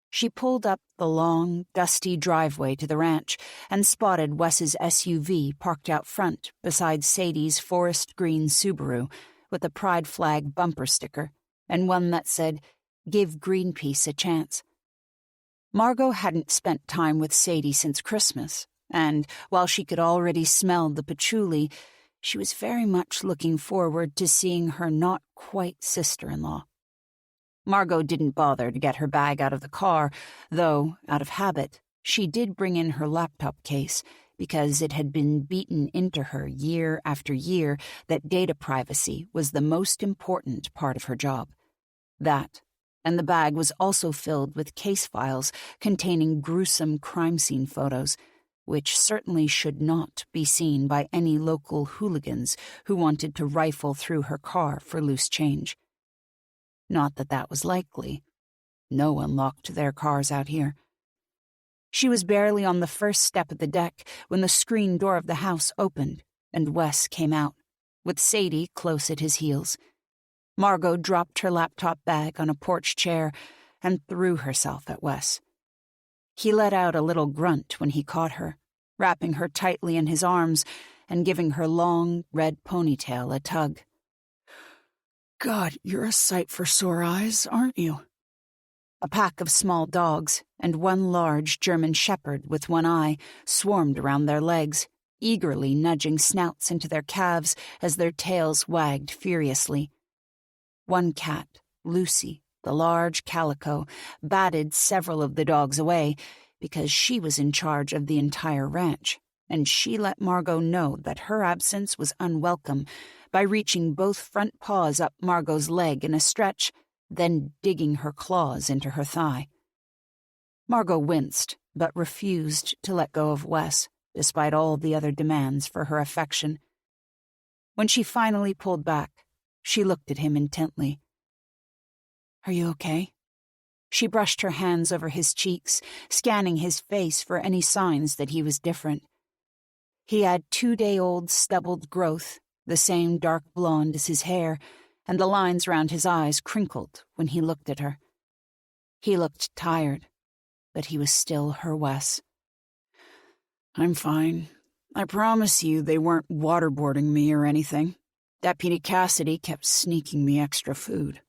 She pulled up the long, dusty driveway to the ranch and spotted Wes's SUV parked out front beside Sadie's forest green Subaru with a pride flag bumper sticker and one that said, "Give Greenpeace a chance." Margot hadn't spent time with Sadie since Christmas, and while she could already smell the patchouli, she was very much looking forward to seeing her not-quite sister-in-law. Margot didn't bother to get her bag out of the car, though, out of habit, she did bring in her laptop case because it had been beaten into her year after year that data privacy was the most important part of her job. That, and the bag was also filled with case files containing gruesome crime scene photos, which certainly should not be seen by any local hooligans who wanted to rifle through her car for loose change. Not that that was likely. No one locked their cars out here. She was barely on the first step of the deck when the screen door of the house opened and Wes came out, with Sadie close at his heels. Margot dropped her laptop bag on a porch chair and threw herself at Wes. He let out a little grunt when he caught her, wrapping her tightly in his arms and giving her long, red ponytail a tug. "God, you're a sight for sore eyes, aren't you?" A pack of small dogs and one large German shepherd with one eye swarmed around their legs, eagerly nudging snouts into their calves as their tails wagged furiously. One cat, Lucy, the large calico, batted several of the dogs away because she was in charge of the entire ranch, and she let Margot know that her absence was unwelcome by reaching both front paws up Margot's leg in a stretch, then digging her claws into her thigh. Margot winced, but refused to let go of Wes, despite all the other demands for her affection. When she finally pulled back, she looked at him intently. "Are you okay?" She brushed her hands over his cheeks, scanning his face for any signs that he was different. He had 2-day-old stubbled growth, the same dark blonde as his hair, and the lines round his eyes crinkled when he looked at her. He looked tired, but he was still her Wes. "I'm fine. I promise you they weren't waterboarding me or anything. Deputy Cassidy kept sneaking me extra food.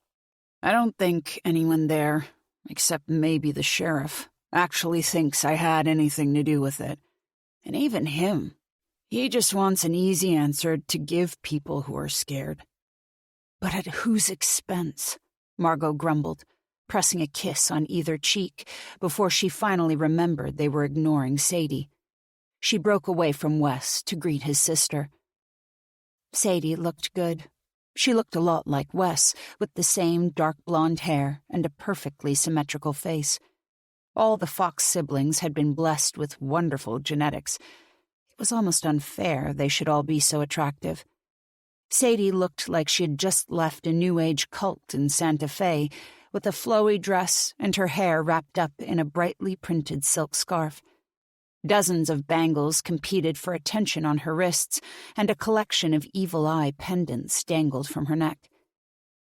I don't think anyone there, except maybe the sheriff, actually thinks I had anything to do with it. And even him, he just wants an easy answer to give people who are scared." "But at whose expense?" Margot grumbled, pressing a kiss on either cheek before she finally remembered they were ignoring Sadie. She broke away from Wes to greet his sister. Sadie looked good. She looked a lot like Wes, with the same dark blonde hair and a perfectly symmetrical face. All the Fox siblings had been blessed with wonderful genetics. It was almost unfair they should all be so attractive. Sadie looked like she had just left a New Age cult in Santa Fe, with a flowy dress and her hair wrapped up in a brightly printed silk scarf. Dozens of bangles competed for attention on her wrists, and a collection of evil eye pendants dangled from her neck.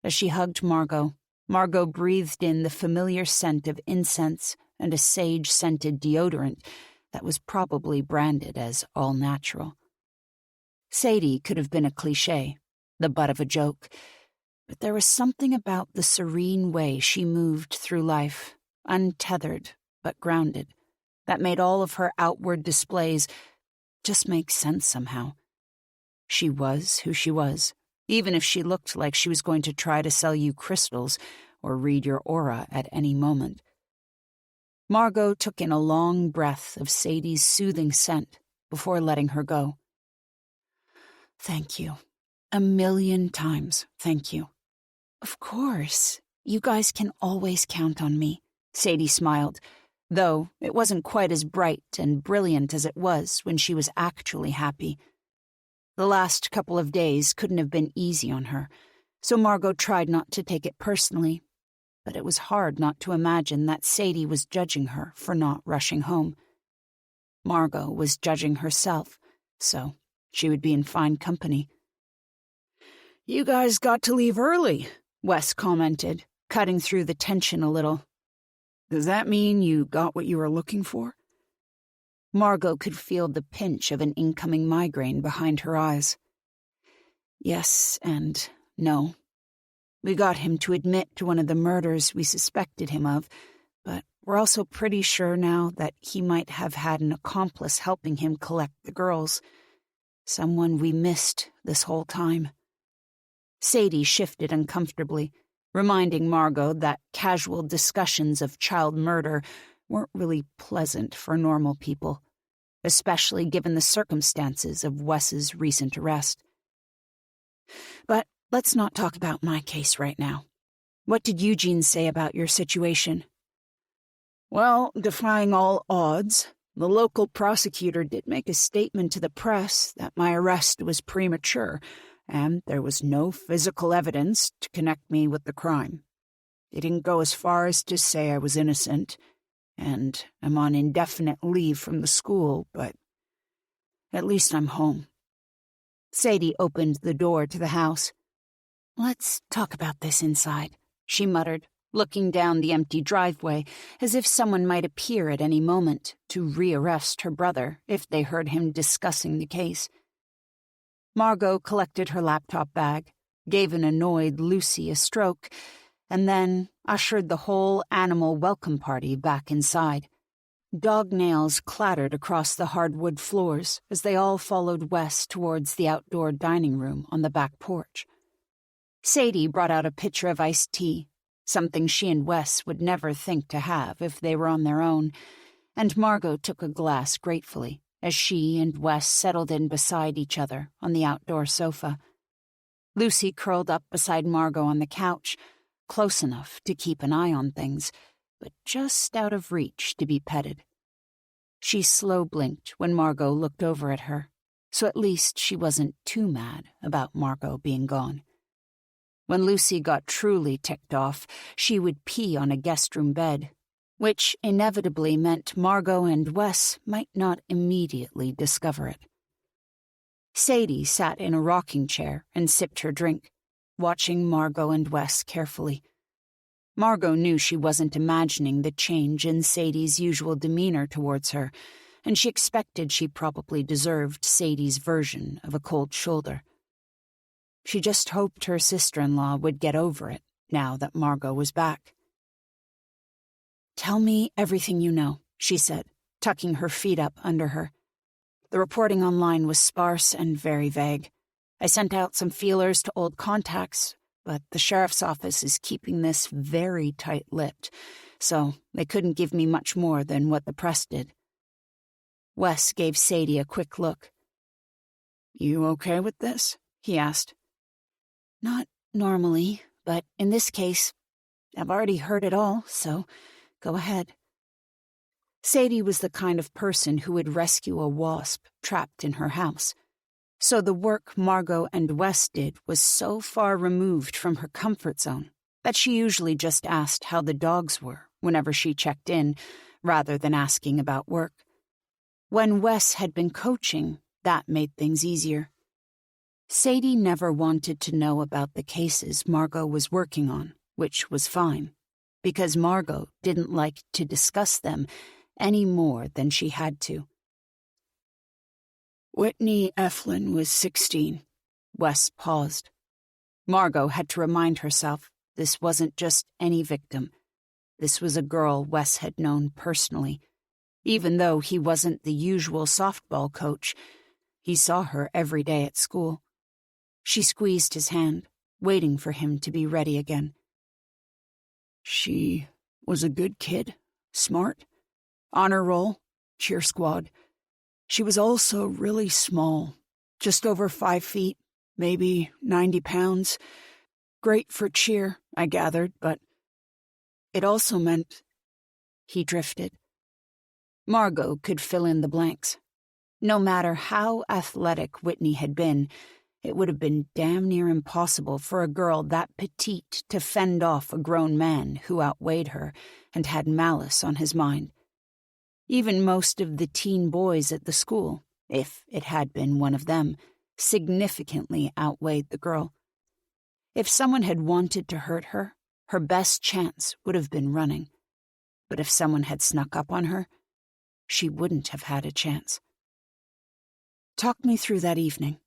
As she hugged Margot, Margot breathed in the familiar scent of incense and a sage-scented deodorant that was probably branded as all-natural. Sadie could have been a cliché, the butt of a joke, but there was something about the serene way she moved through life, untethered but grounded, that made all of her outward displays just make sense somehow. She was who she was, even if she looked like she was going to try to sell you crystals or read your aura at any moment. Margot took in a long breath of Sadie's soothing scent before letting her go. "Thank you. 1,000,000 times, thank you." "Of course. You guys can always count on me," Sadie smiled, though it wasn't quite as bright and brilliant as it was when she was actually happy. The last couple of days couldn't have been easy on her, so Margot tried not to take it personally, but it was hard not to imagine that Sadie was judging her for not rushing home. Margot was judging herself, so she would be in fine company. "You guys got to leave early," Wes commented, cutting through the tension a little. "Does that mean you got what you were looking for?" Margot could feel the pinch of an incoming migraine behind her eyes. Yes and no. We got him to admit to one of the murders we suspected him of, but we're also pretty sure now that he might have had an accomplice helping him collect the girls. Someone we missed this whole time. Sadie shifted uncomfortably, reminding Margot that casual discussions of child murder weren't really pleasant for normal people, especially given the circumstances of Wes's recent arrest. But let's not talk about my case right now. What did Eugene say about your situation? Well, defying all odds, the local prosecutor did make a statement to the press that my arrest was premature, and there was no physical evidence to connect me with the crime. They didn't go as far as to say I was innocent, and I'm on indefinite leave from the school, but at least I'm home. Sadie opened the door to the house. "Let's talk about this inside," she muttered, looking down the empty driveway as if someone might appear at any moment to rearrest her brother if they heard him discussing the case. Margot collected her laptop bag, gave an annoyed Lucy a stroke, and then ushered the whole animal welcome party back inside. Dog nails clattered across the hardwood floors as they all followed Wes towards the outdoor dining room on the back porch. Sadie brought out a pitcher of iced tea, something she and Wes would never think to have if they were on their own, and Margot took a glass gratefully as she and Wes settled in beside each other on the outdoor sofa. Lucy curled up beside Margot on the couch, close enough to keep an eye on things, but just out of reach to be petted. She slow-blinked when Margot looked over at her, so at least she wasn't too mad about Margot being gone. When Lucy got truly ticked off, she would pee on a guest room bed, which inevitably meant Margot and Wes might not immediately discover it. Sadie sat in a rocking chair and sipped her drink, watching Margot and Wes carefully. Margot knew she wasn't imagining the change in Sadie's usual demeanor towards her, and she expected she probably deserved Sadie's version of a cold shoulder. She just hoped her sister-in-law would get over it now that Margot was back. "Tell me everything you know," she said, tucking her feet up under her. "The reporting online was sparse and very vague. I sent out some feelers to old contacts, but the sheriff's office is keeping this very tight-lipped, so they couldn't give me much more than what the press did." Wes gave Sadie a quick look. "You okay with this?" he asked. "Not normally, but in this case, I've already heard it all, so go ahead." Sadie was the kind of person who would rescue a wasp trapped in her house, so the work Margot and Wes did was so far removed from her comfort zone that she usually just asked how the dogs were whenever she checked in, rather than asking about work. When Wes had been coaching, that made things easier. Sadie never wanted to know about the cases Margot was working on, which was fine, because Margot didn't like to discuss them any more than she had to. Whitney Eflin was 16. Wes paused. Margot had to remind herself this wasn't just any victim. This was a girl Wes had known personally. Even though he wasn't the usual softball coach, he saw her every day at school. She squeezed his hand, waiting for him to be ready again. She was a good kid, smart, honor roll, cheer squad. She was also really small, just over 5 feet, maybe 90 pounds. Great for cheer, I gathered, but it also meant he drifted. Margot could fill in the blanks. No matter how athletic Whitney had been, it would have been damn near impossible for a girl that petite to fend off a grown man who outweighed her and had malice on his mind. Even most of the teen boys at the school, if it had been one of them, significantly outweighed the girl. If someone had wanted to hurt her, her best chance would have been running. But if someone had snuck up on her, she wouldn't have had a chance. Talk me through that evening.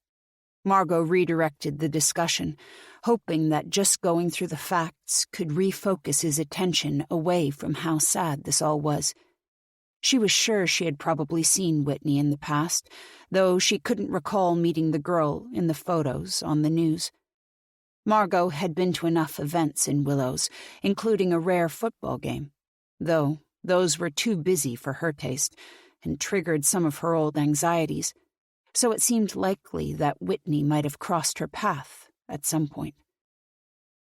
Margot redirected the discussion, hoping that just going through the facts could refocus his attention away from how sad this all was. She was sure she had probably seen Whitney in the past, though she couldn't recall meeting the girl in the photos on the news. Margot had been to enough events in Willows, including a rare football game, though those were too busy for her taste and triggered some of her old anxieties, so it seemed likely that Whitney might have crossed her path at some point.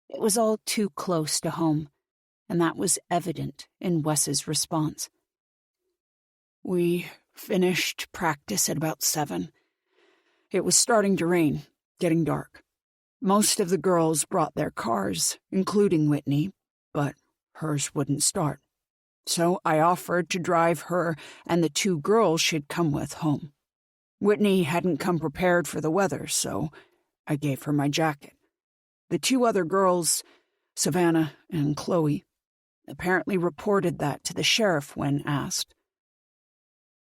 It was all too close to home, and that was evident in Wes's response. We finished practice at about 7. It was starting to rain, getting dark. Most of the girls brought their cars, including Whitney, but hers wouldn't start. So I offered to drive her and the 2 girls she'd come with home. Whitney hadn't come prepared for the weather, so I gave her my jacket. The 2 other girls, Savannah and Chloe, apparently reported that to the sheriff when asked.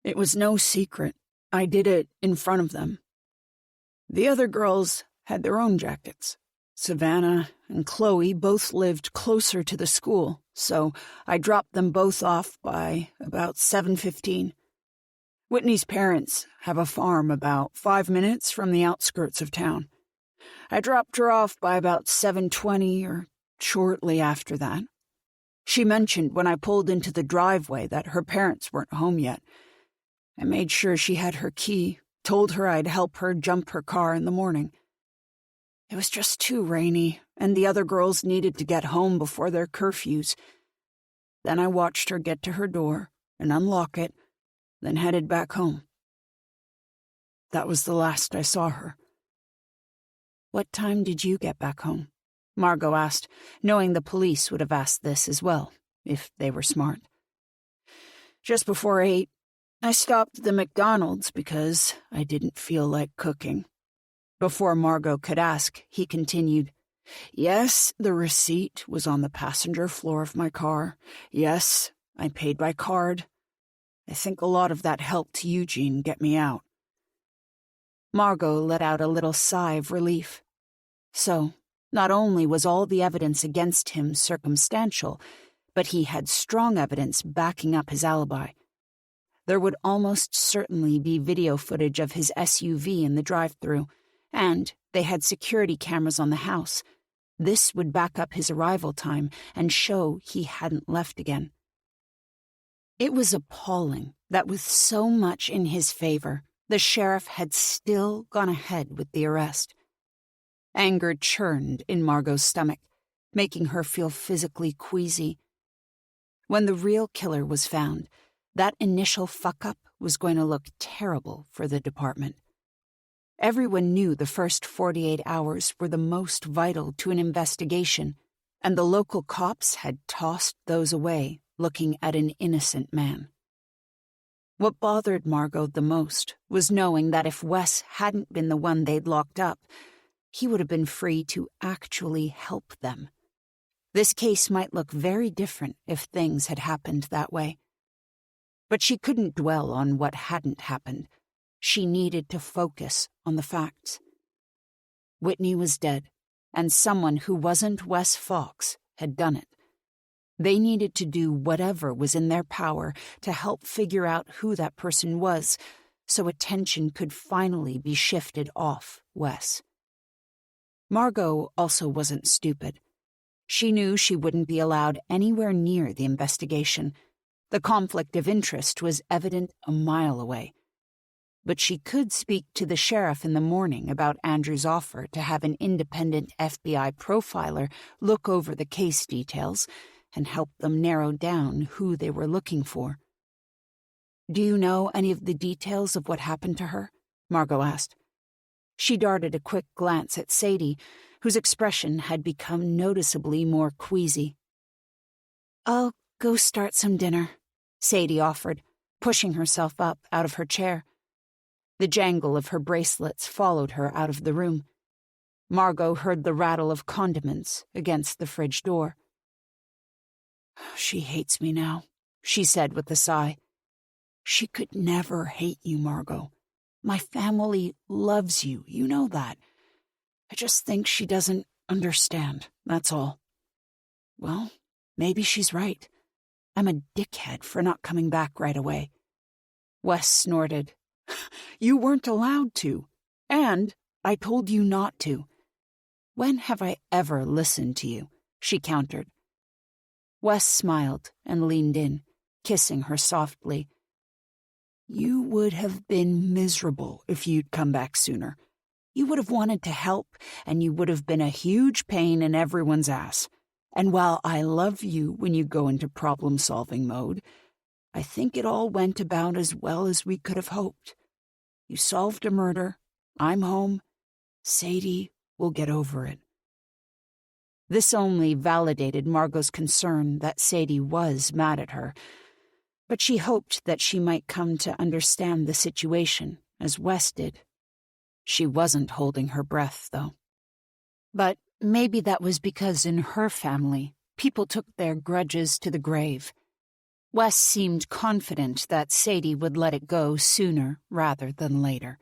It was no secret. I did it in front of them. The other girls had their own jackets. Savannah and Chloe both lived closer to the school, so I dropped them both off by about 7:15. Whitney's parents have a farm about 5 minutes from the outskirts of town. I dropped her off by about 7:20 or shortly after that. She mentioned when I pulled into the driveway that her parents weren't home yet. I made sure she had her key, told her I'd help her jump her car in the morning. It was just too rainy, and the other girls needed to get home before their curfews. Then I watched her get to her door and unlock it, then headed back home. That was the last I saw her. What time did you get back home? Margot asked, knowing the police would have asked this as well, if they were smart. Just before 8, I stopped at the McDonald's because I didn't feel like cooking. Before Margot could ask, he continued, Yes, the receipt was on the passenger floor of my car. Yes, I paid by card. I think a lot of that helped Eugene get me out. Margot let out a little sigh of relief. So, not only was all the evidence against him circumstantial, but he had strong evidence backing up his alibi. There would almost certainly be video footage of his SUV in the drive-thru, and they had security cameras on the house. This would back up his arrival time and show he hadn't left again. It was appalling that with so much in his favor, the sheriff had still gone ahead with the arrest. Anger churned in Margot's stomach, making her feel physically queasy. When the real killer was found, that initial fuck-up was going to look terrible for the department. Everyone knew the first 48 hours were the most vital to an investigation, and the local cops had tossed those away, looking at an innocent man. What bothered Margot the most was knowing that if Wes hadn't been the one they'd locked up, he would have been free to actually help them. This case might look very different if things had happened that way. But she couldn't dwell on what hadn't happened. She needed to focus on the facts. Whitney was dead, and someone who wasn't Wes Fox had done it. They needed to do whatever was in their power to help figure out who that person was, so attention could finally be shifted off Wes. Margot also wasn't stupid. She knew she wouldn't be allowed anywhere near the investigation. The conflict of interest was evident a mile away. But she could speak to the sheriff in the morning about Andrew's offer to have an independent FBI profiler look over the case details and help them narrow down who they were looking for. "Do you know any of the details of what happened to her?" Margot asked. She darted a quick glance at Sadie, whose expression had become noticeably more queasy. "I'll go start some dinner," Sadie offered, pushing herself up out of her chair. The jangle of her bracelets followed her out of the room. Margot heard the rattle of condiments against the fridge door. "She hates me now," she said with a sigh. "She could never hate you, Margot. My family loves you, you know that. I just think she doesn't understand, that's all." "Well, maybe she's right. I'm a dickhead for not coming back right away." Wes snorted. "You weren't allowed to, and I told you not to." "When have I ever listened to you?" she countered. Wes smiled and leaned in, kissing her softly. "You would have been miserable if you'd come back sooner. You would have wanted to help, and you would have been a huge pain in everyone's ass. And while I love you when you go into problem-solving mode, I think it all went about as well as we could have hoped. You solved a murder. I'm home. Sadie will get over it." This only validated Margot's concern that Sadie was mad at her, but she hoped that she might come to understand the situation as Wes did. She wasn't holding her breath, though. But maybe that was because in her family, people took their grudges to the grave. Wes seemed confident that Sadie would let it go sooner rather than later.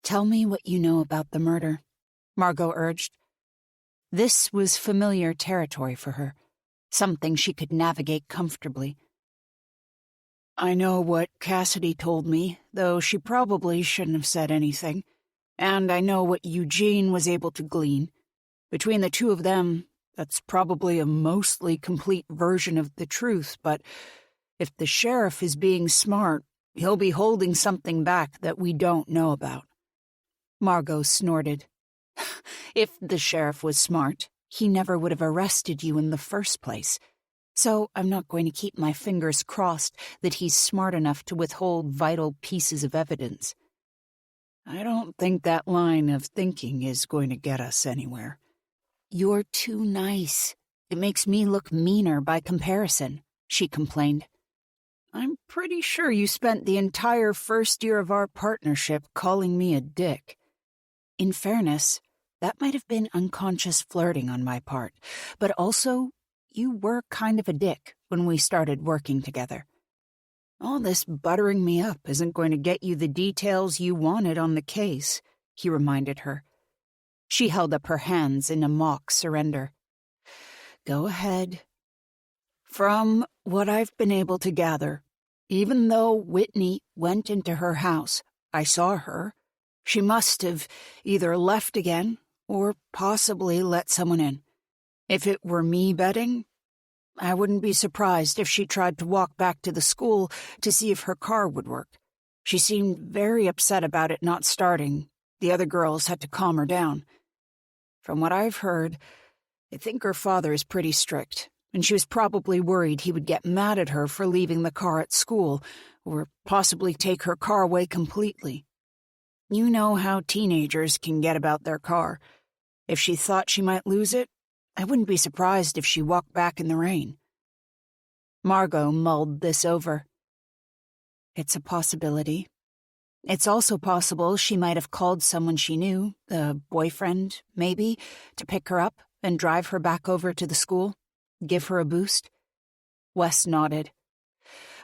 "Tell me what you know about the murder," Margot urged. This was familiar territory for her, something she could navigate comfortably. "I know what Cassidy told me, though she probably shouldn't have said anything. And I know what Eugene was able to glean. Between the two of them, that's probably a mostly complete version of the truth, but if the sheriff is being smart, he'll be holding something back that we don't know about." Margot snorted. "If the sheriff was smart, he never would have arrested you in the first place. So I'm not going to keep my fingers crossed that he's smart enough to withhold vital pieces of evidence." "I don't think that line of thinking is going to get us anywhere." "You're too nice. It makes me look meaner by comparison," she complained. "I'm pretty sure you spent the entire first year of our partnership calling me a dick." In fairness, that might have been unconscious flirting on my part, but also, you were kind of a dick when we started working together. "All this buttering me up isn't going to get you the details you wanted on the case," he reminded her. She held up her hands in a mock surrender. "Go ahead." "From what I've been able to gather, even though Whitney went into her house, I saw her. She must have either left again or possibly let someone in. If it were me betting, I wouldn't be surprised if she tried to walk back to the school to see if her car would work. She seemed very upset about it not starting. The other girls had to calm her down. From what I've heard, I think her father is pretty strict, and she was probably worried he would get mad at her for leaving the car at school, or possibly take her car away completely. You know how teenagers can get about their car. If she thought she might lose it, I wouldn't be surprised if she walked back in the rain." Margot mulled this over. It's a possibility. It's also possible she might have called someone she knew, a boyfriend, maybe, to pick her up and drive her back over to the school, give her a boost. Wes nodded.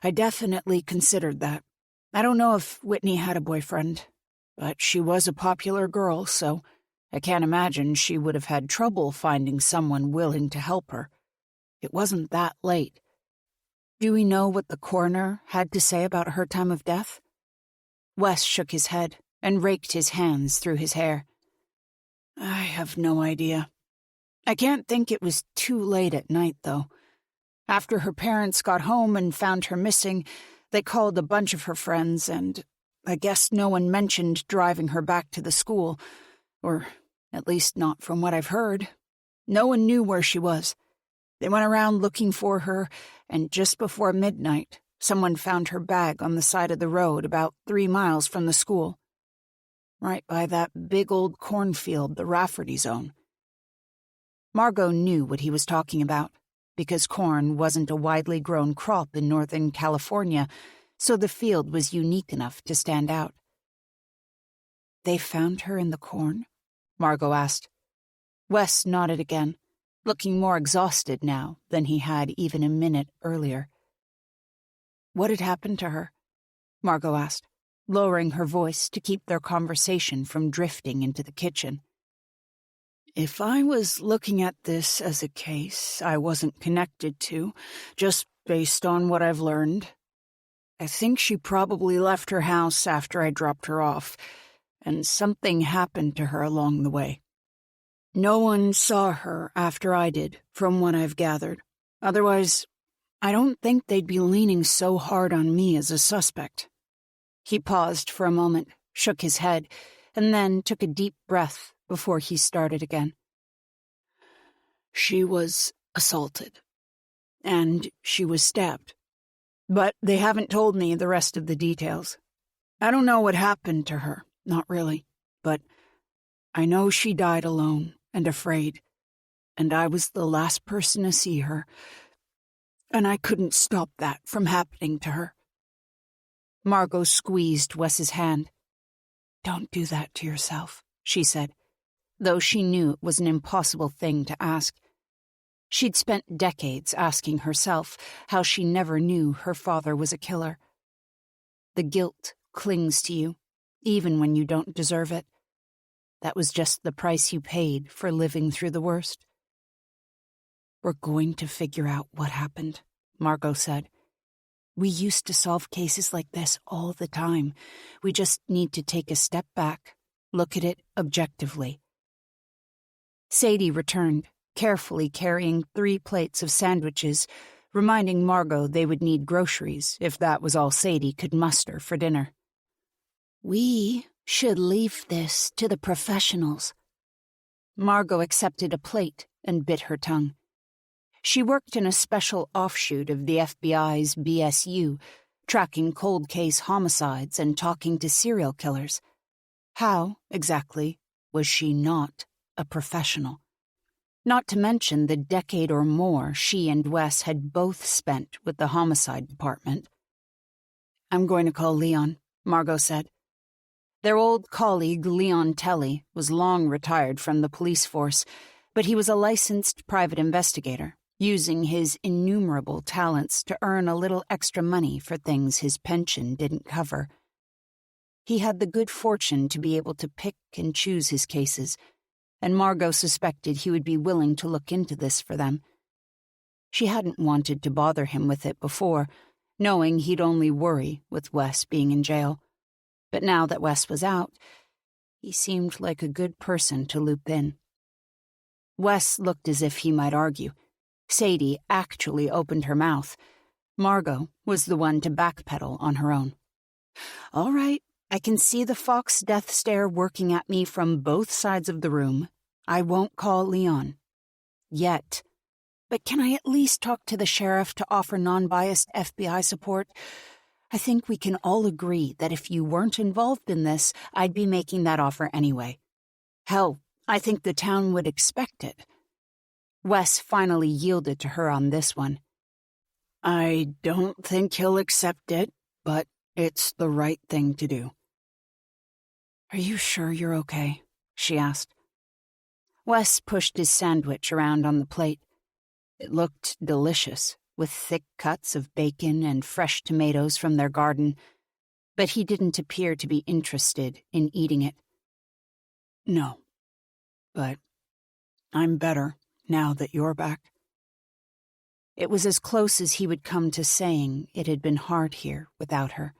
I definitely considered that. I don't know if Whitney had a boyfriend, but she was a popular girl, so I can't imagine she would have had trouble finding someone willing to help her. It wasn't that late. Do we know what the coroner had to say about her time of death? Wes shook his head and raked his hands through his hair. I have no idea. I can't think it was too late at night, though. After her parents got home and found her missing, they called a bunch of her friends, and I guess no one mentioned driving her back to the school, or at least not from what I've heard. No one knew where she was. They went around looking for her, and just before midnight, someone found her bag on the side of the road about 3 miles from the school, right by that big old cornfield the Raffertys own. Margot knew what he was talking about, because corn wasn't a widely grown crop in Northern California, so the field was unique enough to stand out. They found her in the corn? Margot asked. Wes nodded again, looking more exhausted now than he had even a minute earlier. What had happened to her? Margot asked, lowering her voice to keep their conversation from drifting into the kitchen. If I was looking at this as a case I wasn't connected to, just based on what I've learned, I think she probably left her house after I dropped her off, and something happened to her along the way. No one saw her after I did, from what I've gathered. Otherwise, I don't think they'd be leaning so hard on me as a suspect. He paused for a moment, shook his head, and then took a deep breath before he started again. She was assaulted, and she was stabbed. But they haven't told me the rest of the details. I don't know what happened to her, not really, but I know she died alone and afraid, and I was the last person to see her, and I couldn't stop that from happening to her. Margot squeezed Wes's hand. Don't do that to yourself, she said, though she knew it was an impossible thing to ask. She'd spent decades asking herself how she never knew her father was a killer. The guilt clings to you, even when you don't deserve it. That was just the price you paid for living through the worst. We're going to figure out what happened, Margot said. We used to solve cases like this all the time. We just need to take a step back, look at it objectively. Sadie returned, carefully carrying 3 plates of sandwiches, reminding Margot they would need groceries if that was all Sadie could muster for dinner. We should leave this to the professionals. Margot accepted a plate and bit her tongue. She worked in a special offshoot of the FBI's BSU, tracking cold case homicides and talking to serial killers. How, exactly, was she not a professional? Not to mention the decade or more she and Wes had both spent with the homicide department. I'm going to call Leon, Margot said. Their old colleague, Leon Telly, was long retired from the police force, but he was a licensed private investigator, using his innumerable talents to earn a little extra money for things his pension didn't cover. He had the good fortune to be able to pick and choose his cases, and Margot suspected he would be willing to look into this for them. She hadn't wanted to bother him with it before, knowing he'd only worry with Wes being in jail. But now that Wes was out, he seemed like a good person to loop in. Wes looked as if he might argue. Sadie actually opened her mouth. Margot was the one to backpedal on her own. All right, I can see the fox death stare working at me from both sides of the room. I won't call Leon. Yet. But can I at least talk to the sheriff to offer non-biased FBI support? I think we can all agree that if you weren't involved in this, I'd be making that offer anyway. Hell, I think the town would expect it. Wes finally yielded to her on this one. I don't think he'll accept it, but It's the right thing to do." "Are you sure you're okay?" she asked. Wes pushed his sandwich around on the plate. It looked delicious, with thick cuts of bacon and fresh tomatoes from their garden, but he didn't appear to be interested in eating it. "No, but I'm better now that you're back." It was as close as he would come to saying it had been hard here without her.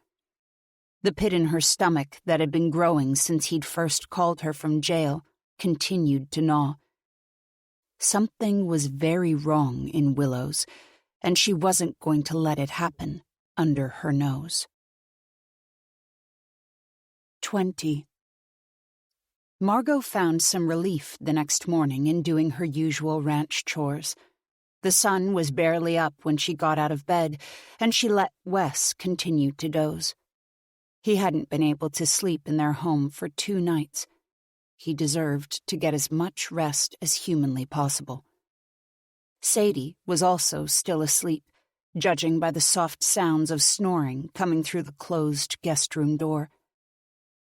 The pit in her stomach that had been growing since he'd first called her from jail continued to gnaw. Something was very wrong in Willow's, and she wasn't going to let it happen under her nose. 20. Margot found some relief the next morning in doing her usual ranch chores. The sun was barely up when she got out of bed, and she let Wes continue to doze. He hadn't been able to sleep in their home for 2 nights. He deserved to get as much rest as humanly possible. Sadie was also still asleep, judging by the soft sounds of snoring coming through the closed guest room door.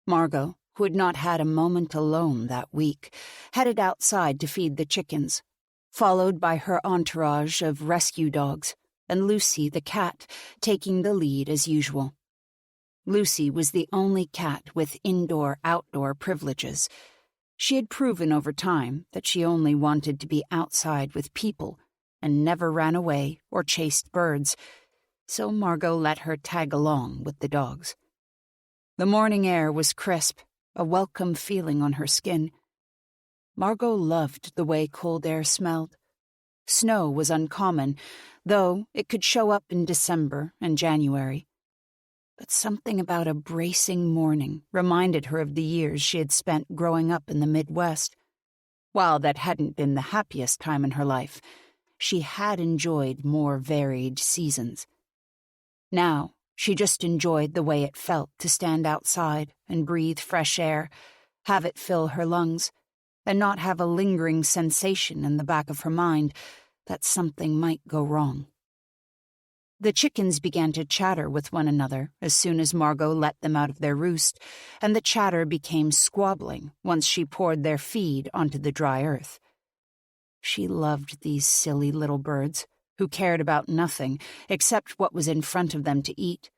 Margot, who had not had a moment alone that week, headed outside to feed the chickens, followed by her entourage of rescue dogs, and Lucy the cat taking the lead as usual. Lucy was the only cat with indoor-outdoor privileges. She had proven over time that she only wanted to be outside with people and never ran away or chased birds, so Margot let her tag along with the dogs. The morning air was crisp, a welcome feeling on her skin. Margot loved the way cold air smelled. Snow was uncommon, though it could show up in December and January. But something about a bracing morning reminded her of the years she had spent growing up in the Midwest. While that hadn't been the happiest time in her life, she had enjoyed more varied seasons. Now, she just enjoyed the way it felt to stand outside and breathe fresh air, have it fill her lungs, and not have a lingering sensation in the back of her mind that something might go wrong. The chickens began to chatter with one another as soon as Margot let them out of their roost, and the chatter became squabbling once she poured their feed onto the dry earth. She loved these silly little birds, who cared about nothing except what was in front of them to eat.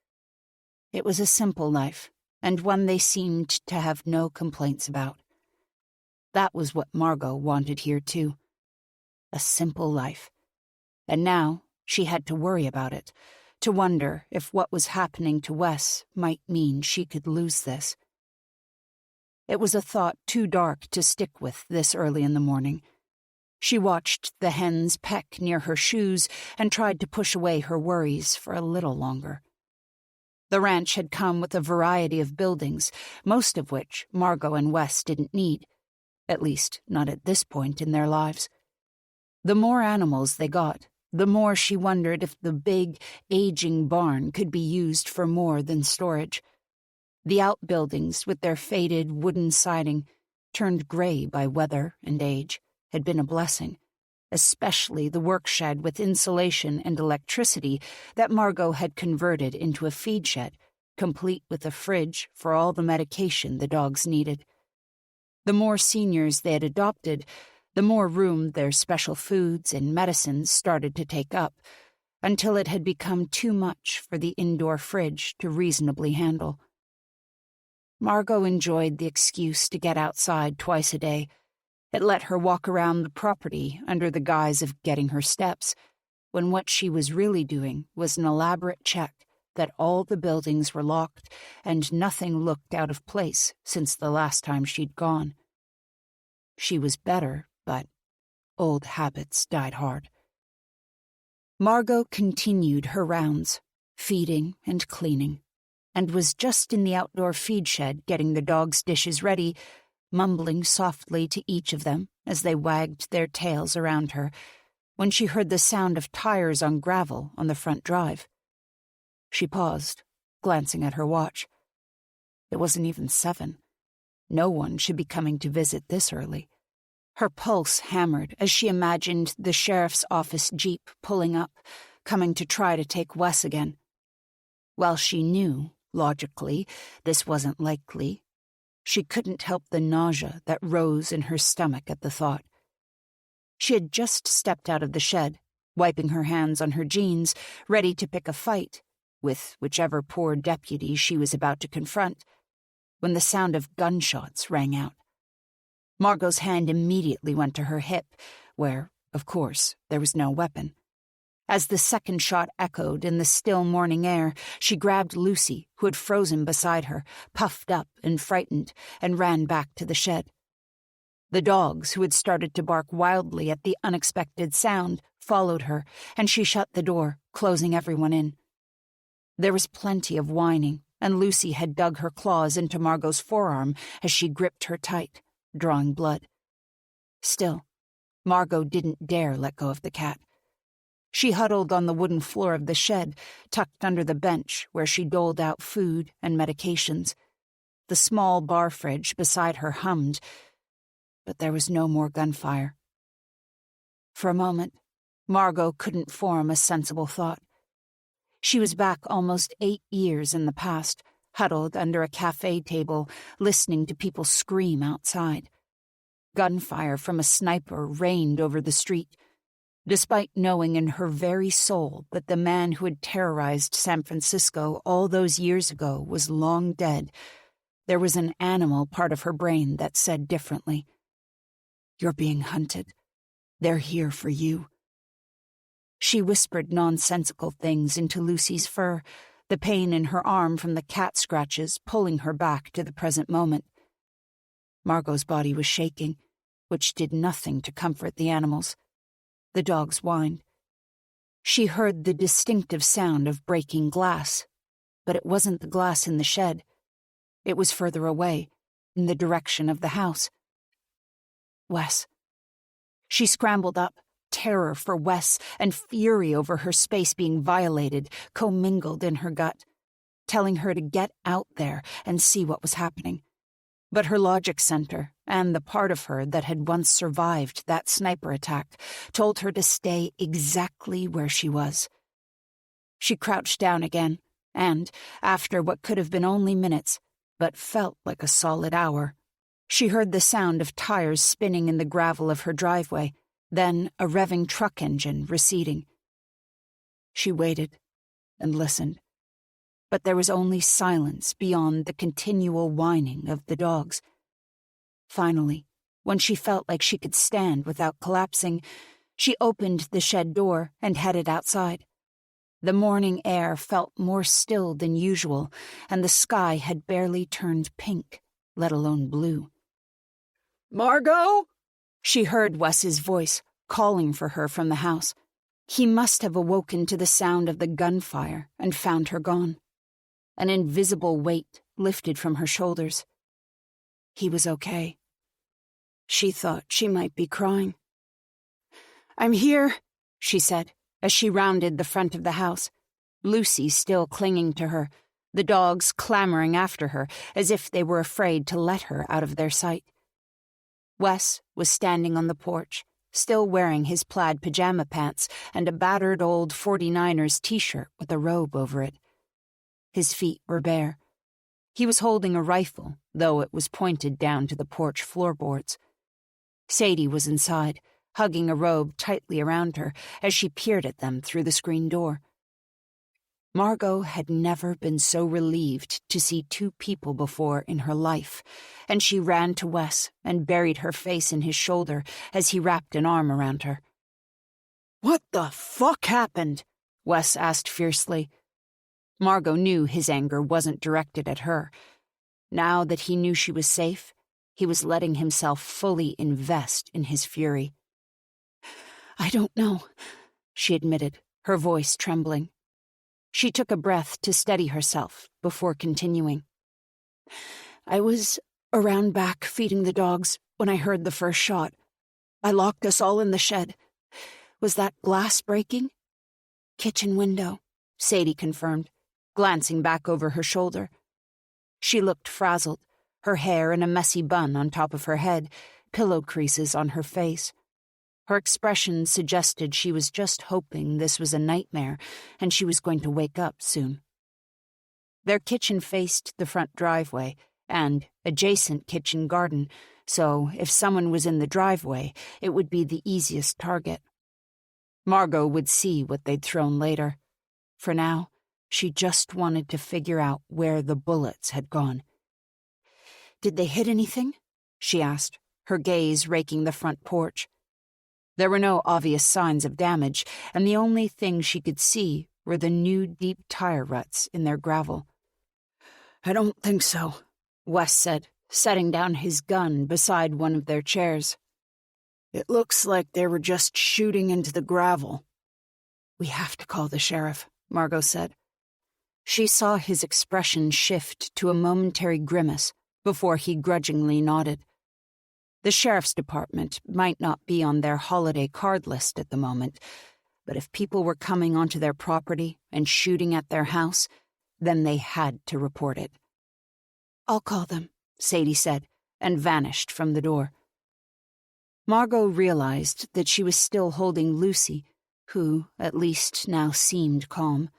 It was a simple life, and one they seemed to have no complaints about. That was what Margot wanted here, too. A simple life. And now she had to worry about it, to wonder if what was happening to Wes might mean she could lose this. It was a thought too dark to stick with this early in the morning. She watched the hens peck near her shoes and tried to push away her worries for a little longer. The ranch had come with a variety of buildings, most of which Margot and Wes didn't need, at least not at this point in their lives. The more animals they got, the more she wondered if the big, aging barn could be used for more than storage. The outbuildings, with their faded wooden siding, turned gray by weather and age, had been a blessing, especially the work shed with insulation and electricity that Margot had converted into a feed shed, complete with a fridge for all the medication the dogs needed. The more seniors they had adopted, the more room their special foods and medicines started to take up, until it had become too much for the indoor fridge to reasonably handle. Margot enjoyed the excuse to get outside twice a day. It let her walk around the property under the guise of getting her steps, when what she was really doing was an elaborate check that all the buildings were locked and nothing looked out of place since the last time she'd gone. She was better, but old habits died hard. Margot continued her rounds, feeding and cleaning, and was just in the outdoor feed shed getting the dogs' dishes ready, mumbling softly to each of them as they wagged their tails around her, when she heard the sound of tires on gravel on the front drive. She paused, glancing at her watch. It wasn't even 7. No one should be coming to visit this early. Her pulse hammered as she imagined the sheriff's office jeep pulling up, coming to try to take Wes again. While she knew Logically, this wasn't likely. She couldn't help the nausea that rose in her stomach at the thought. She had just stepped out of the shed, wiping her hands on her jeans, ready to pick a fight with whichever poor deputy she was about to confront, when the sound of gunshots rang out. Margot's hand immediately went to her hip, where, of course, there was no weapon. As the second shot echoed in the still morning air, she grabbed Lucy, who had frozen beside her, puffed up and frightened, and ran back to the shed. The dogs, who had started to bark wildly at the unexpected sound, followed her, and she shut the door, closing everyone in. There was plenty of whining, and Lucy had dug her claws into Margot's forearm as she gripped her tight, drawing blood. Still, Margot didn't dare let go of the cat. She huddled on the wooden floor of the shed, tucked under the bench where she doled out food and medications. The small bar fridge beside her hummed, but there was no more gunfire. For a moment, Margot couldn't form a sensible thought. She was back almost 8 years in the past, huddled under a cafe table, listening to people scream outside. Gunfire from a sniper rained over the street. Despite knowing in her very soul that the man who had terrorized San Francisco all those years ago was long dead, there was an animal part of her brain that said differently. "You're being hunted. They're here for you." She whispered nonsensical things into Lucy's fur, the pain in her arm from the cat scratches pulling her back to the present moment. Margot's body was shaking, which did nothing to comfort the animals. The dogs whined. She heard the distinctive sound of breaking glass, but it wasn't the glass in the shed. It was further away, in the direction of the house. Wes. She scrambled up, terror for Wes and fury over her space being violated commingled in her gut, telling her to get out there and see what was happening. But her logic center, and the part of her that had once survived that sniper attack, told her to stay exactly where she was. She crouched down again, and, after what could have been only minutes, but felt like a solid hour, she heard the sound of tires spinning in the gravel of her driveway, then a revving truck engine receding. She waited and listened, but there was only silence beyond the continual whining of the dogs. Finally, when she felt like she could stand without collapsing, she opened the shed door and headed outside. The morning air felt more still than usual, and the sky had barely turned pink, let alone blue. "Margot?" She heard Wes's voice, calling for her from the house. He must have awoken to the sound of the gunfire and found her gone. An invisible weight lifted from her shoulders. He was okay. She thought she might be crying. "I'm here," she said, as she rounded the front of the house, Lucy still clinging to her, the dogs clamoring after her as if they were afraid to let her out of their sight. Wes was standing on the porch, still wearing his plaid pajama pants and a battered old 49ers t-shirt with a robe over it. His feet were bare. He was holding a rifle, though it was pointed down to the porch floorboards. Sadie was inside, hugging a robe tightly around her as she peered at them through the screen door. Margot had never been so relieved to see two people before in her life, and she ran to Wes and buried her face in his shoulder as he wrapped an arm around her. "What the fuck happened?" Wes asked fiercely. Margot knew his anger wasn't directed at her. Now that he knew she was safe, he was letting himself fully invest in his fury. "I don't know," she admitted, her voice trembling. She took a breath to steady herself before continuing. "I was around back feeding the dogs when I heard the first shot. I locked us all in the shed. Was that glass breaking?" "Kitchen window," Sadie confirmed, glancing back over her shoulder. She looked frazzled, her hair in a messy bun on top of her head, pillow creases on her face. Her expression suggested she was just hoping this was a nightmare and she was going to wake up soon. Their kitchen faced the front driveway and adjacent kitchen garden, so if someone was in the driveway, it would be the easiest target. Margot would see what they'd thrown later. For now, she just wanted to figure out where the bullets had gone. "Did they hit anything?" she asked, her gaze raking the front porch. There were no obvious signs of damage, and the only thing she could see were the new deep tire ruts in their gravel. "I don't think so," Wes said, setting down his gun beside one of their chairs. "It looks like they were just shooting into the gravel." "We have to call the sheriff," Margot said. She saw his expression shift to a momentary grimace before he grudgingly nodded. The sheriff's department might not be on their holiday card list at the moment, but if people were coming onto their property and shooting at their house, then they had to report it. "I'll call them," Sadie said, and vanished from the door. Margot realized that she was still holding Lucy, who, at least now, seemed calm.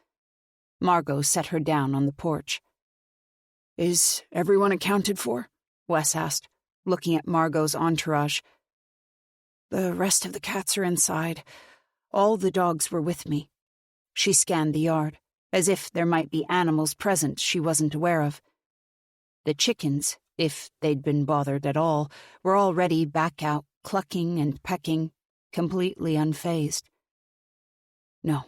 Margot set her down on the porch. "Is everyone accounted for?" Wes asked, looking at Margot's entourage. "The rest of the cats are inside. All the dogs were with me." She scanned the yard, as if there might be animals present she wasn't aware of. The chickens, if they'd been bothered at all, were already back out, clucking and pecking, completely unfazed. No,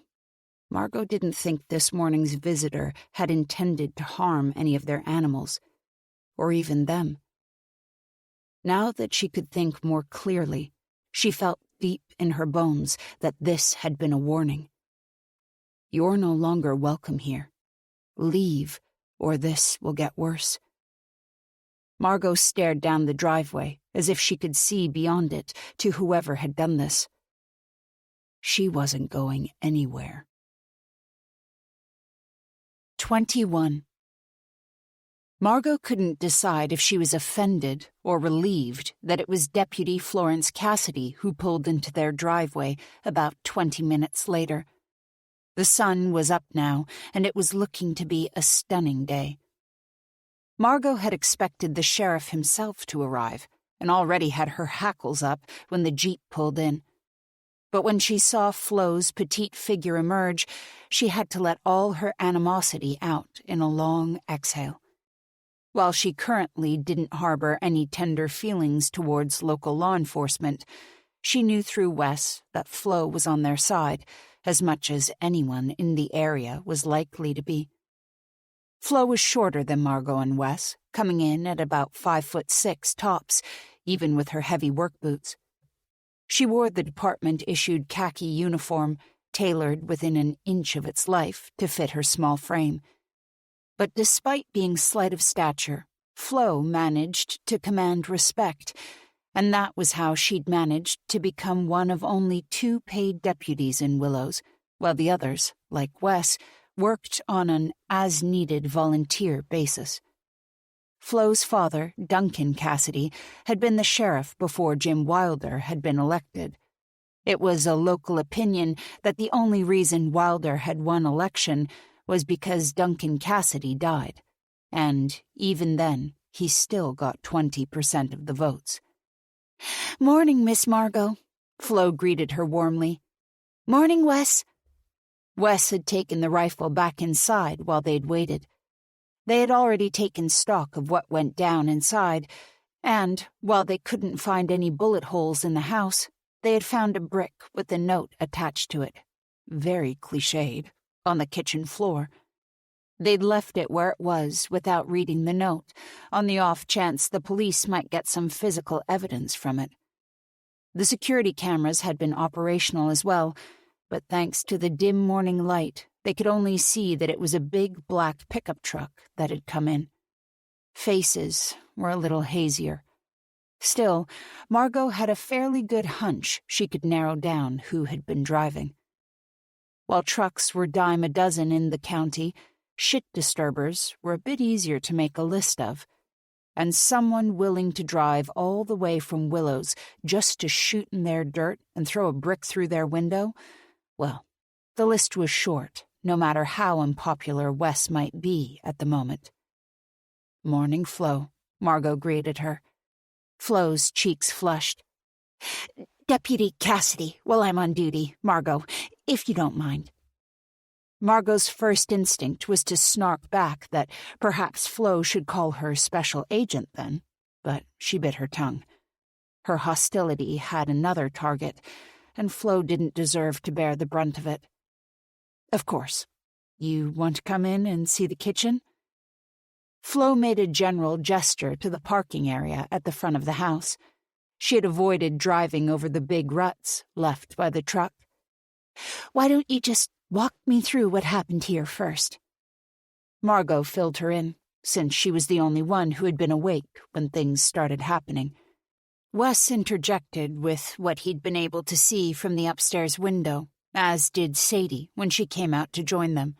Margot didn't think this morning's visitor had intended to harm any of their animals, or even them. Now that she could think more clearly, she felt deep in her bones that this had been a warning. "You're no longer welcome here. Leave, or this will get worse." Margot stared down the driveway as if she could see beyond it to whoever had done this. She wasn't going anywhere. 21. Margot couldn't decide if she was offended or relieved that it was Deputy Florence Cassidy who pulled into their driveway about 20 minutes later. The sun was up now, and it was looking to be a stunning day. Margot had expected the sheriff himself to arrive, and already had her hackles up when the Jeep pulled in. But when she saw Flo's petite figure emerge, she had to let all her animosity out in a long exhale. While she currently didn't harbor any tender feelings towards local law enforcement, she knew through Wes that Flo was on their side, as much as anyone in the area was likely to be. Flo was shorter than Margot and Wes, coming in at about 5'6" tops, even with her heavy work boots. She wore the department-issued khaki uniform, tailored within an inch of its life to fit her small frame. But despite being slight of stature, Flo managed to command respect, and that was how she'd managed to become one of only 2 paid deputies in Willows, while the others, like Wes, worked on an as-needed volunteer basis. Flo's father, Duncan Cassidy, had been the sheriff before Jim Wilder had been elected. It was a local opinion that the only reason Wilder had won election was because Duncan Cassidy died, and even then, he still got 20% of the votes. "Morning, Miss Margot," Flo greeted her warmly. "Morning, Wes." Wes had taken the rifle back inside while they'd waited. They had already taken stock of what went down inside, and, while they couldn't find any bullet holes in the house, they had found a brick with a note attached to it, very cliched, on the kitchen floor. They'd left it where it was without reading the note, on the off chance the police might get some physical evidence from it. The security cameras had been operational as well, but thanks to the dim morning light, they could only see that it was a big black pickup truck that had come in. Faces were a little hazier. Still, Margot had a fairly good hunch she could narrow down who had been driving. While trucks were dime a dozen in the county, shit disturbers were a bit easier to make a list of, and someone willing to drive all the way from Willows just to shoot in their dirt and throw a brick through their window, well, the list was short, no matter how unpopular Wes might be at the moment. "Morning, Flo," Margot greeted her. Flo's cheeks flushed. "Deputy Cassidy, while I'm on duty, Margot, if you don't mind." Margot's first instinct was to snark back that perhaps Flo should call her special agent then, but she bit her tongue. Her hostility had another target, and Flo didn't deserve to bear the brunt of it. "Of course. You want to come in and see the kitchen?" Flo made a general gesture to the parking area at the front of the house. She had avoided driving over the big ruts left by the truck. "Why don't you just walk me through what happened here first?" Margot filled her in, since she was the only one who had been awake when things started happening. Wes interjected with what he'd been able to see from the upstairs window, as did Sadie when she came out to join them.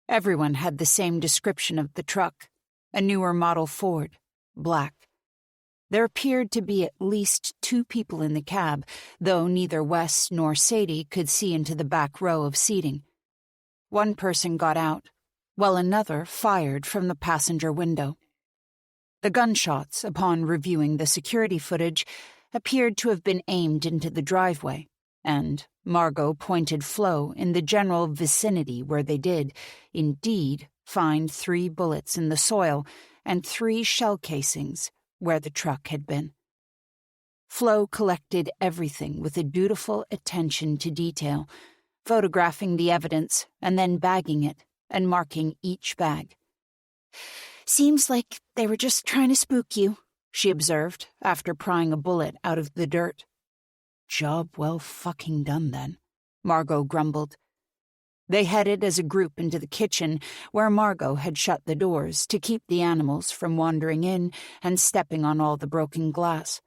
Everyone had the same description of the truck, a newer model Ford, black. There appeared to be at least 2 people in the cab, though neither Wes nor Sadie could see into the back row of seating. One person got out, while another fired from the passenger window. The gunshots, upon reviewing the security footage, appeared to have been aimed into the driveway, and Margot pointed Flo in the general vicinity where they did, indeed, find 3 bullets in the soil and 3 shell casings where the truck had been. Flo collected everything with a dutiful attention to detail, photographing the evidence and then bagging it and marking each bag. "Seems like they were just trying to spook you," she observed after prying a bullet out of the dirt. "Job well fucking done then," Margot grumbled. They headed as a group into the kitchen, where Margot had shut the doors to keep the animals from wandering in and stepping on all the broken glass.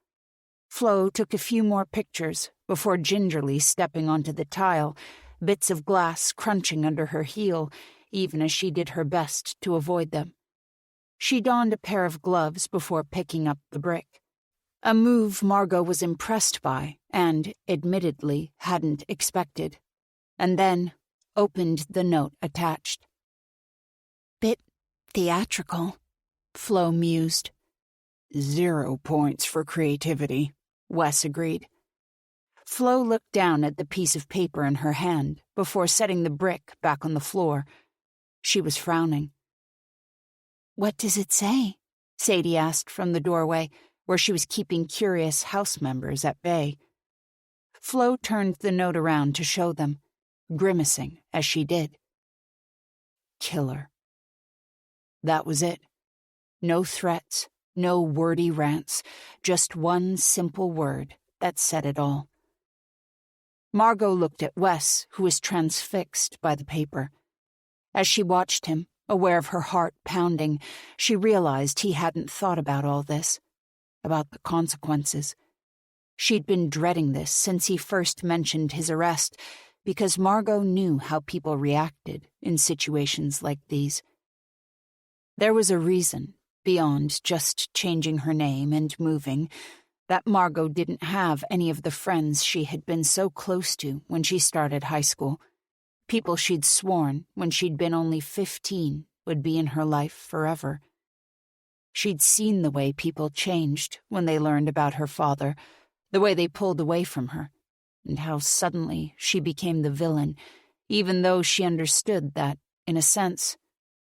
Flo took a few more pictures before gingerly stepping onto the tile, bits of glass crunching under her heel, even as she did her best to avoid them. She donned a pair of gloves before picking up the brick, a move Margot was impressed by and, admittedly, hadn't expected, and then opened the note attached. "Bit theatrical," Flo mused. 0 points for creativity, Wes agreed. Flo looked down at the piece of paper in her hand before setting the brick back on the floor. She was frowning. "What does it say?" Sadie asked from the doorway, where she was keeping curious house members at bay. Flo turned the note around to show them, grimacing as she did. Killer. That was it. No threats, no wordy rants, just one simple word that said it all. Margot looked at Wes, who was transfixed by the paper. As she watched him, aware of her heart pounding, she realized he hadn't thought about all this, about the consequences. She'd been dreading this since he first mentioned his arrest, because Margot knew how people reacted in situations like these. There was a reason, beyond just changing her name and moving, that Margot didn't have any of the friends she had been so close to when she started high school. People she'd sworn, when she'd been only 15, would be in her life forever. She'd seen the way people changed when they learned about her father, the way they pulled away from her, and how suddenly she became the villain, even though she understood that, in a sense,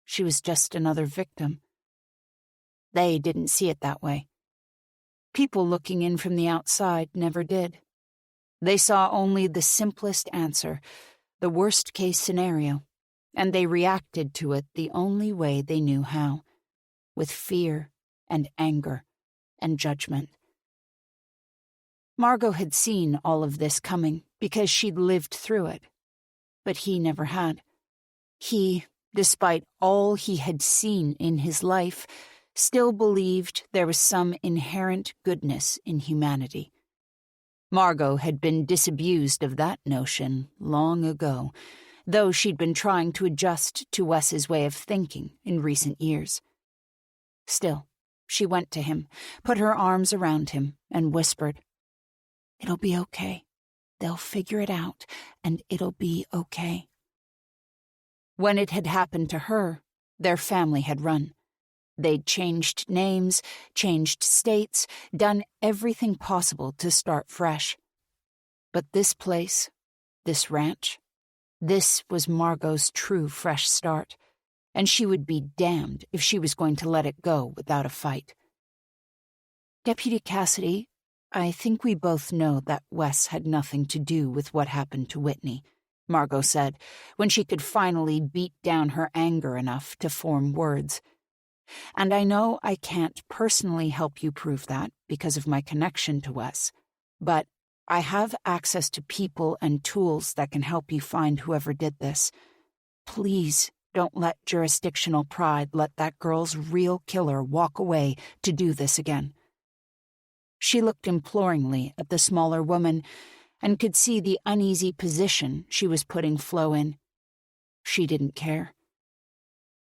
she was just another victim. They didn't see it that way. People looking in from the outside never did. They saw only the simplest answer, the worst-case scenario, and they reacted to it the only way they knew how, with fear and anger and judgment. Margot had seen all of this coming because she'd lived through it, but he never had. He, despite all he had seen in his life, still believed there was some inherent goodness in humanity. Margot had been disabused of that notion long ago, though she'd been trying to adjust to Wes's way of thinking in recent years. Still, she went to him, put her arms around him, and whispered, "It'll be okay. They'll figure it out, and it'll be okay." When it had happened to her, their family had run. They'd changed names, changed states, done everything possible to start fresh. But this place, this ranch, this was Margot's true fresh start, and she would be damned if she was going to let it go without a fight. Deputy Cassidy, I think we both know that Wes had nothing to do with what happened to Whitney, Margot said, when she could finally beat down her anger enough to form words. And I know I can't personally help you prove that because of my connection to Wes, but I have access to people and tools that can help you find whoever did this. Please don't let jurisdictional pride let that girl's real killer walk away to do this again. She looked imploringly at the smaller woman and could see the uneasy position she was putting Flo in. She didn't care.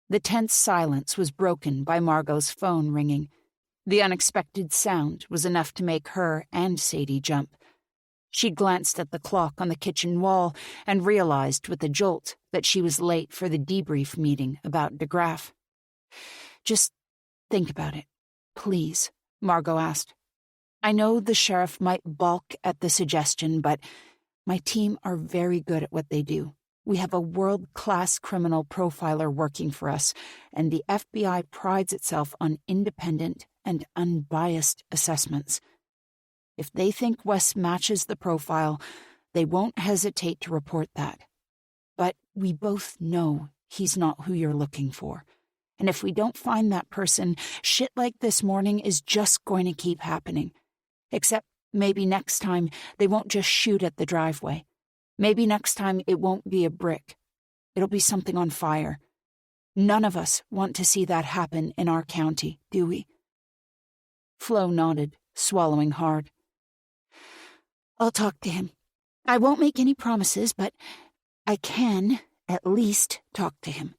The tense silence was broken by Margot's phone ringing. The unexpected sound was enough to make her and Sadie jump. She glanced at the clock on the kitchen wall and realized with a jolt that she was late for the debrief meeting about DeGraff. "Just think about it, please," Margot asked. "I know the sheriff might balk at the suggestion, but my team are very good at what they do. We have a world-class criminal profiler working for us, and the FBI prides itself on independent and unbiased assessments. If they think Wes matches the profile, they won't hesitate to report that. But we both know he's not who you're looking for. And if we don't find that person, shit like this morning is just going to keep happening. Except maybe next time they won't just shoot at the driveway. Maybe next time it won't be a brick. It'll be something on fire. None of us want to see that happen in our county, do we?" Flo nodded, swallowing hard. "I'll talk to him. I won't make any promises, but I can at least talk to him."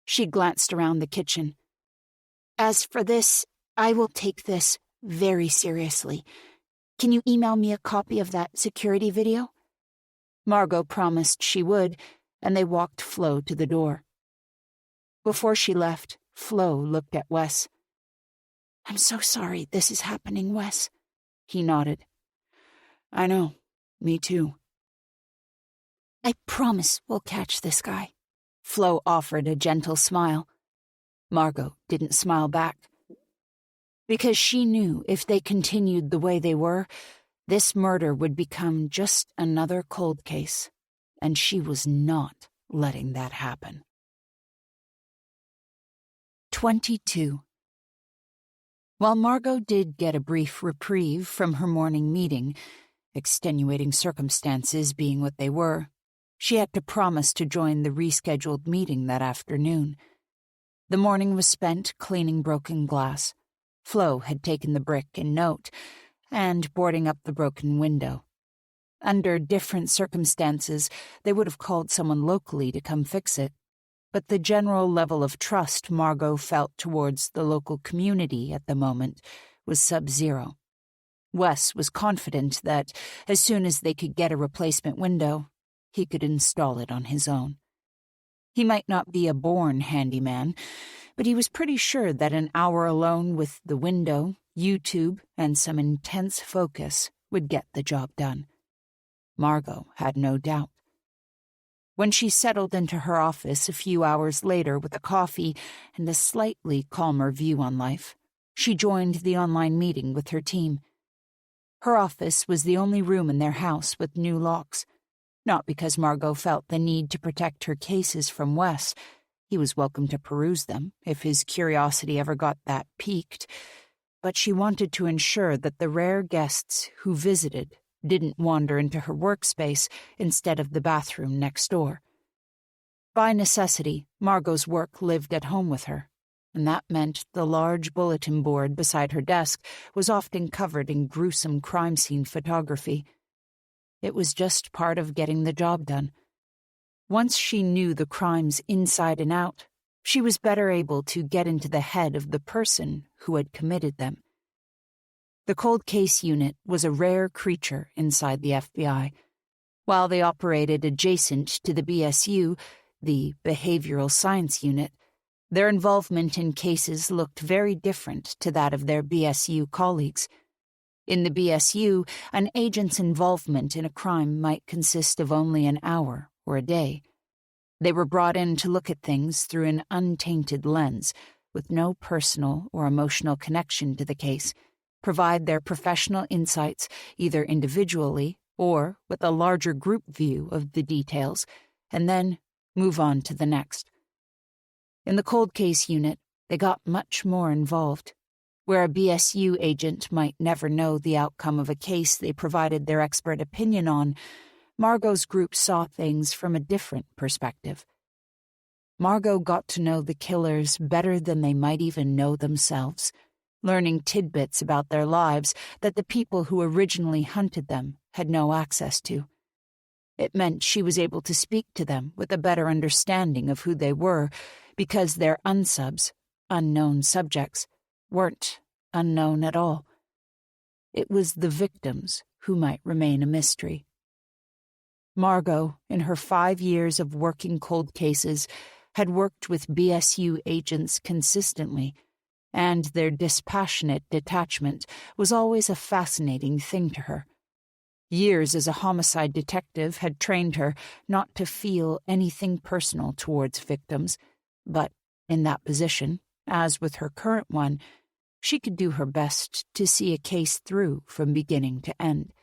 She glanced around the kitchen. "As for this, I will take this very seriously. Can you email me a copy of that security video?" Margot promised she would, and they walked Flo to the door. Before she left, Flo looked at Wes. "I'm so sorry this is happening, Wes." He nodded. "I know. Me too." "I promise we'll catch this guy." Flo offered a gentle smile. Margot didn't smile back. Because she knew if they continued the way they were, this murder would become just another cold case, and she was not letting that happen. 22. While Margot did get a brief reprieve from her morning meeting, extenuating circumstances being what they were, she had to promise to join the rescheduled meeting that afternoon. The morning was spent cleaning broken glass. Flo had taken the brick and note, and boarding up the broken window. Under different circumstances, they would have called someone locally to come fix it, but the general level of trust Margot felt towards the local community at the moment was sub-zero. Wes was confident that, as soon as they could get a replacement window, he could install it on his own. He might not be a born handyman, but he was pretty sure that an hour alone with the window, YouTube, and some intense focus would get the job done. Margot had no doubt. When she settled into her office a few hours later with a coffee and a slightly calmer view on life, she joined the online meeting with her team. Her office was the only room in their house with new locks. Not because Margot felt the need to protect her cases from Wes. He was welcome to peruse them if his curiosity ever got that piqued, but she wanted to ensure that the rare guests who visited didn't wander into her workspace instead of the bathroom next door. By necessity, Margot's work lived at home with her, and that meant the large bulletin board beside her desk was often covered in gruesome crime scene photography. It was just part of getting the job done. Once she knew the crimes inside and out, she was better able to get into the head of the person who had committed them. The cold case unit was a rare creature inside the FBI. While they operated adjacent to the BSU, the behavioral science unit, their involvement in cases looked very different to that of their BSU colleagues. In the BSU, an agent's involvement in a crime might consist of only an hour or a day. They were brought in to look at things through an untainted lens, with no personal or emotional connection to the case, provide their professional insights either individually or with a larger group view of the details, and then move on to the next. In the cold case unit, they got much more involved. Where a BSU agent might never know the outcome of a case they provided their expert opinion on, Margot's group saw things from a different perspective. Margot got to know the killers better than they might even know themselves, learning tidbits about their lives that the people who originally hunted them had no access to. It meant she was able to speak to them with a better understanding of who they were, because their unsubs, unknown subjects, weren't unknown at all. It was the victims who might remain a mystery. Margot, in her 5 years of working cold cases, had worked with BSU agents consistently, and their dispassionate detachment was always a fascinating thing to her. Years as a homicide detective had trained her not to feel anything personal towards victims, but in that position, as with her current one, she could do her best to see a case through from beginning to end.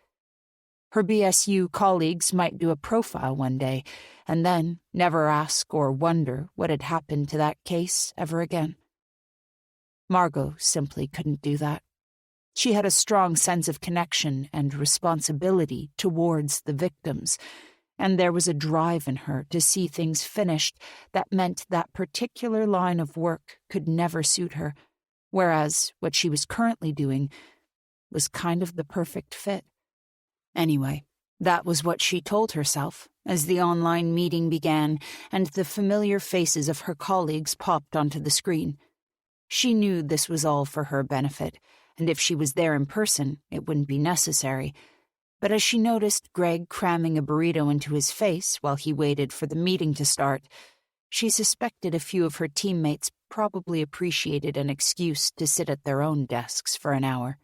Her BSU colleagues might do a profile one day, and then never ask or wonder what had happened to that case ever again. Margot simply couldn't do that. She had a strong sense of connection and responsibility towards the victims, and there was a drive in her to see things finished that meant that particular line of work could never suit her, whereas what she was currently doing was kind of the perfect fit. Anyway, that was what she told herself as the online meeting began and the familiar faces of her colleagues popped onto the screen. She knew this was all for her benefit, and if she was there in person, it wouldn't be necessary. But as she noticed Greg cramming a burrito into his face while he waited for the meeting to start, she suspected a few of her teammates probably appreciated an excuse to sit at their own desks for an hour.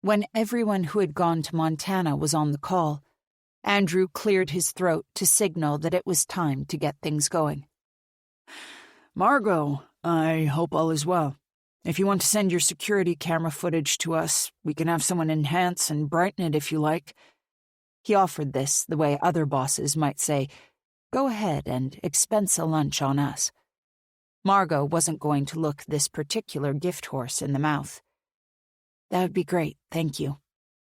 When everyone who had gone to Montana was on the call, Andrew cleared his throat to signal that it was time to get things going. Margot, I hope all is well. If you want to send your security camera footage to us, we can have someone enhance and brighten it if you like. He offered this the way other bosses might say, "Go ahead and expense a lunch on us." Margot wasn't going to look this particular gift horse in the mouth. "That would be great, thank you.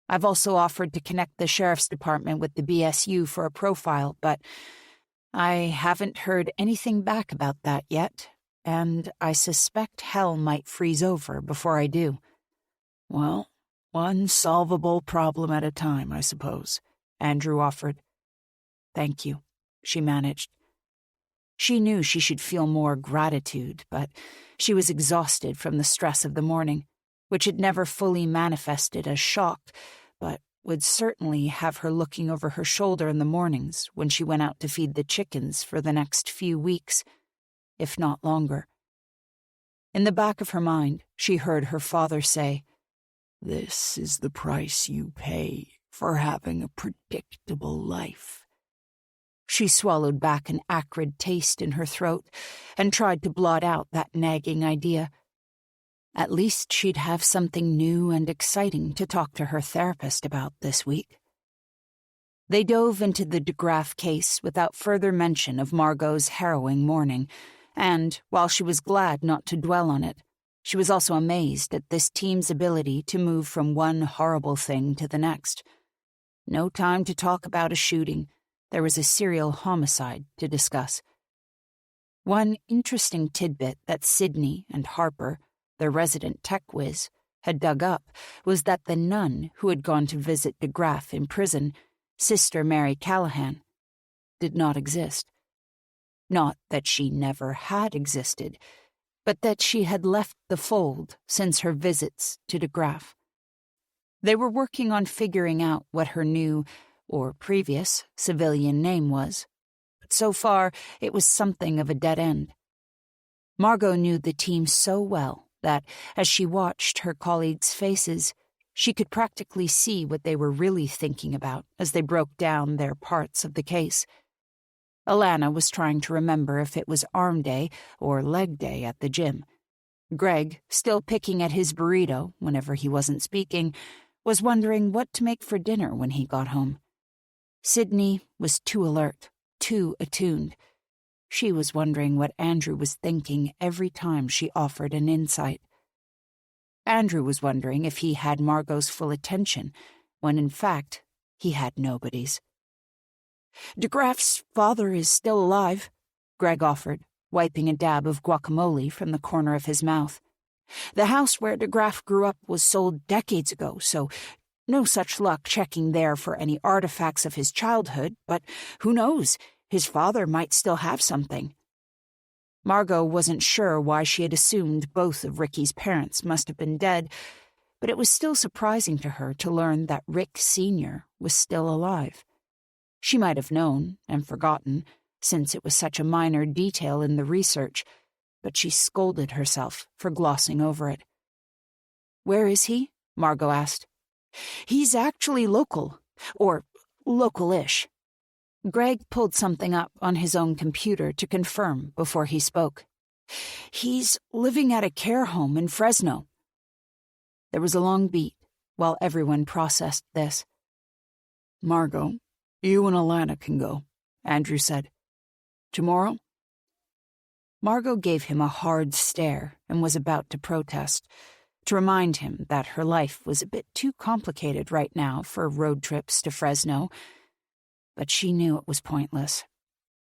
I've also offered to connect the sheriff's department with the BSU for a profile, but I haven't heard anything back about that yet, and I suspect hell might freeze over before I do." "Well, one solvable problem at a time, I suppose," Andrew offered. "Thank you," she managed. She knew she should feel more gratitude, but she was exhausted from the stress of the morning, which had never fully manifested as shock, but would certainly have her looking over her shoulder in the mornings when she went out to feed the chickens for the next few weeks, if not longer. In the back of her mind, she heard her father say, "This is the price you pay for having a predictable life." She swallowed back an acrid taste in her throat and tried to blot out that nagging idea. At least she'd have something new and exciting to talk to her therapist about this week. They dove into the DeGraff case without further mention of Margot's harrowing morning, and, while she was glad not to dwell on it, she was also amazed at this team's ability to move from one horrible thing to the next. No time to talk about a shooting. There was a serial homicide to discuss. One interesting tidbit that Sydney and Harper, their resident tech whiz, had dug up was that the nun who had gone to visit DeGraff in prison, Sister Mary Callahan, did not exist. Not that she never had existed, but that she had left the fold since her visits to DeGraff. They were working on figuring out what her new, or previous, civilian name was, but but so far it was something of a dead end. Margot knew the team so well that, as she watched her colleagues' faces, she could practically see what they were really thinking about as they broke down their parts of the case. Alana was trying to remember if it was arm day or leg day at the gym. Greg, still picking at his burrito whenever he wasn't speaking, was wondering what to make for dinner when he got home. Sydney was too alert, too attuned. She was wondering what Andrew was thinking every time she offered an insight. Andrew was wondering if he had Margot's full attention, when in fact he had nobody's. DeGraff's father is still alive, Greg offered, wiping a dab of guacamole from the corner of his mouth. The house where DeGraff grew up was sold decades ago, so no such luck checking there for any artifacts of his childhood, but who knows, his father might still have something. Margot wasn't sure why she had assumed both of Ricky's parents must have been dead, but it was still surprising to her to learn that Rick Sr. was still alive. She might have known and forgotten, since it was such a minor detail in the research, but she scolded herself for glossing over it. "Where is he?" Margot asked. "He's actually local, or local-ish." Greg pulled something up on his own computer to confirm before he spoke. "He's living at a care home in Fresno." There was a long beat while everyone processed this. "Margot, you and Alana can go," Andrew said. "Tomorrow?" Margot gave him a hard stare and was about to protest, to remind him that her life was a bit too complicated right now for road trips to Fresno, but she knew it was pointless.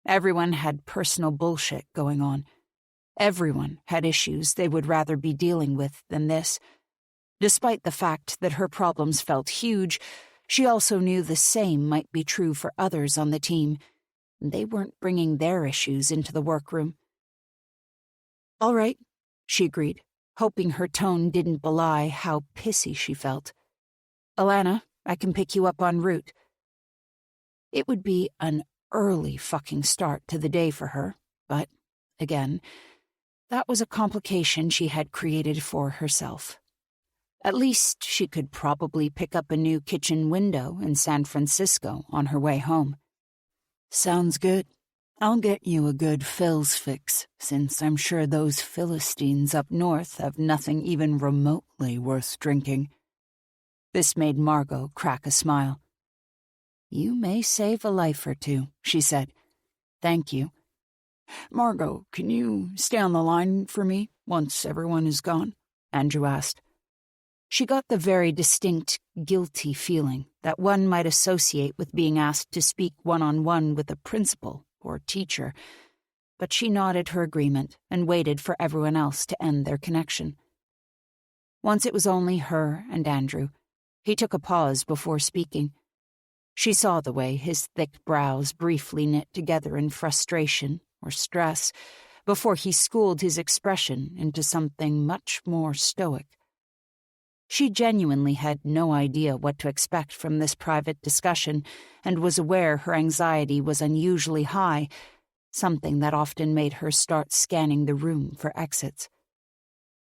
Everyone had personal bullshit going on. Everyone had issues they would rather be dealing with than this. Despite the fact that her problems felt huge, she also knew the same might be true for others on the team. They weren't bringing their issues into the workroom. "All right," she agreed, hoping her tone didn't belie how pissy she felt. "Alana, I can pick you up en route." It would be an early fucking start to the day for her, but, again, that was a complication she had created for herself. At least she could probably pick up a new kitchen window in San Francisco on her way home. "Sounds good. I'll get you a good Phil's fix, since I'm sure those Philistines up north have nothing even remotely worth drinking." This made Margot crack a smile. "You may save a life or two," she said. "Thank you." "Margot, can you stay on the line for me once everyone is gone?" Andrew asked. She got the very distinct, guilty feeling that one might associate with being asked to speak one-on-one with a principal or teacher, but she nodded her agreement and waited for everyone else to end their connection. Once it was only her and Andrew, he took a pause before speaking. She saw the way his thick brows briefly knit together in frustration or stress before he schooled his expression into something much more stoic. She genuinely had no idea what to expect from this private discussion and was aware her anxiety was unusually high, something that often made her start scanning the room for exits.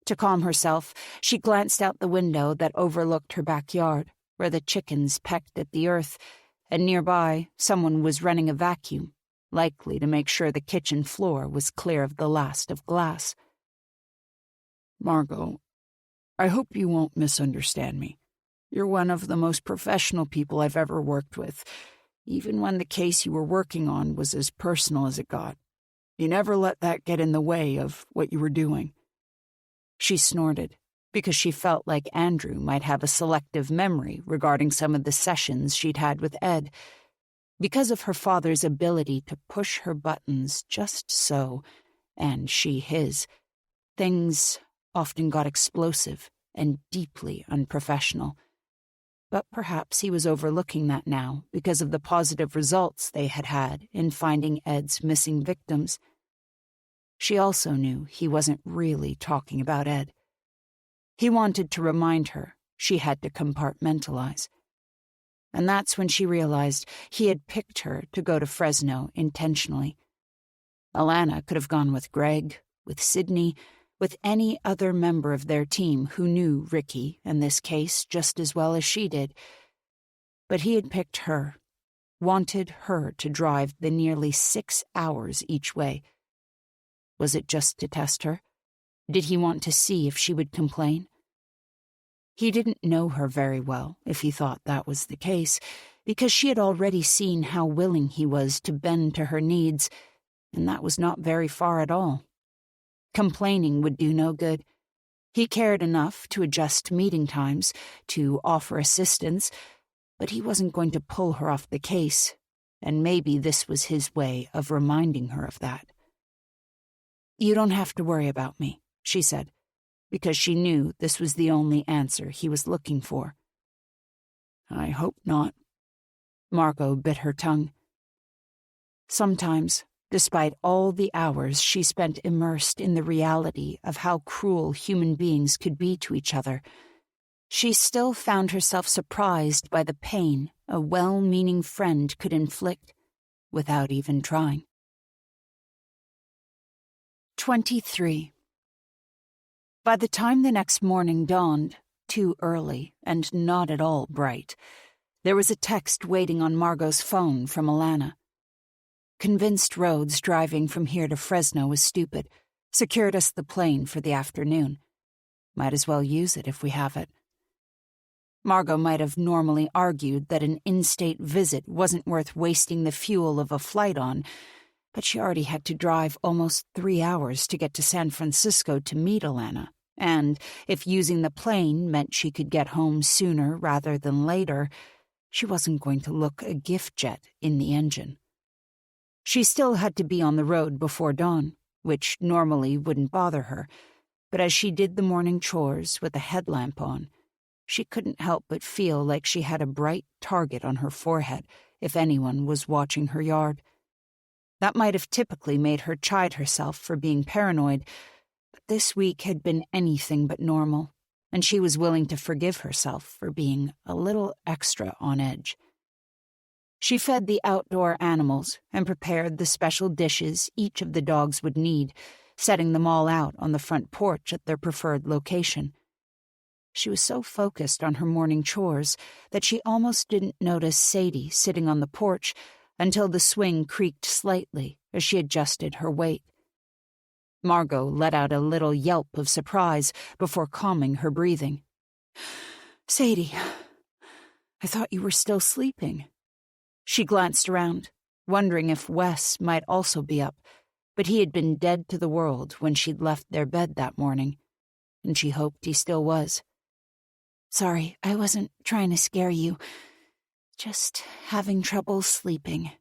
To calm herself, she glanced out the window that overlooked her backyard, where the chickens pecked at the earth, and nearby someone was running a vacuum, likely to make sure the kitchen floor was clear of the last of glass. "Margot, I hope you won't misunderstand me. You're one of the most professional people I've ever worked with, even when the case you were working on was as personal as it got. You never let that get in the way of what you were doing." She snorted, because she felt like Andrew might have a selective memory regarding some of the sessions she'd had with Ed. Because of her father's ability to push her buttons just so, and she his, things often got explosive and deeply unprofessional. But perhaps he was overlooking that now because of the positive results they had had in finding Ed's missing victims. She also knew he wasn't really talking about Ed. He wanted to remind her she had to compartmentalize. and that's when she realized he had picked her to go to Fresno intentionally. Alana could have gone with Greg, with Sydney, with any other member of their team who knew Ricky and this case just as well as she did. But he had picked her, wanted her to drive the nearly 6 hours each way. Was it just to test her? Did he want to see if she would complain? He didn't know her very well, if he thought that was the case, because she had already seen how willing he was to bend to her needs, and that was not very far at all. Complaining would do no good. He cared enough to adjust meeting times, to offer assistance, but he wasn't going to pull her off the case, and maybe this was his way of reminding her of that. "You don't have to worry about me," she said, because she knew this was the only answer he was looking for. "I hope not." Margot bit her tongue. Sometimes, despite all the hours she spent immersed in the reality of how cruel human beings could be to each other, she still found herself surprised by the pain a well-meaning friend could inflict without even trying. 23. By the time the next morning dawned, too early and not at all bright, there was a text waiting on Margot's phone from Alana. "Convinced Rhodes driving from here to Fresno was stupid. Secured us the plane for the afternoon. Might as well use it if we have it." Margot might have normally argued that an in-state visit wasn't worth wasting the fuel of a flight on, but she already had to drive almost 3 hours to get to San Francisco to meet Alana, and if using the plane meant she could get home sooner rather than later, she wasn't going to look a gift jet in the engine. She still had to be on the road before dawn, which normally wouldn't bother her, but as she did the morning chores with a headlamp on, she couldn't help but feel like she had a bright target on her forehead if anyone was watching her yard. That might have typically made her chide herself for being paranoid, but this week had been anything but normal, and she was willing to forgive herself for being a little extra on edge. She fed the outdoor animals and prepared the special dishes each of the dogs would need, setting them all out on the front porch at their preferred location. She was so focused on her morning chores that she almost didn't notice Sadie sitting on the porch until the swing creaked slightly as she adjusted her weight. Margot let out a little yelp of surprise before calming her breathing. "Sadie, I thought you were still sleeping." She glanced around, wondering if Wes might also be up, but he had been dead to the world when she'd left their bed that morning, and she hoped he still was. "Sorry, I wasn't trying to scare you. Just having trouble sleeping."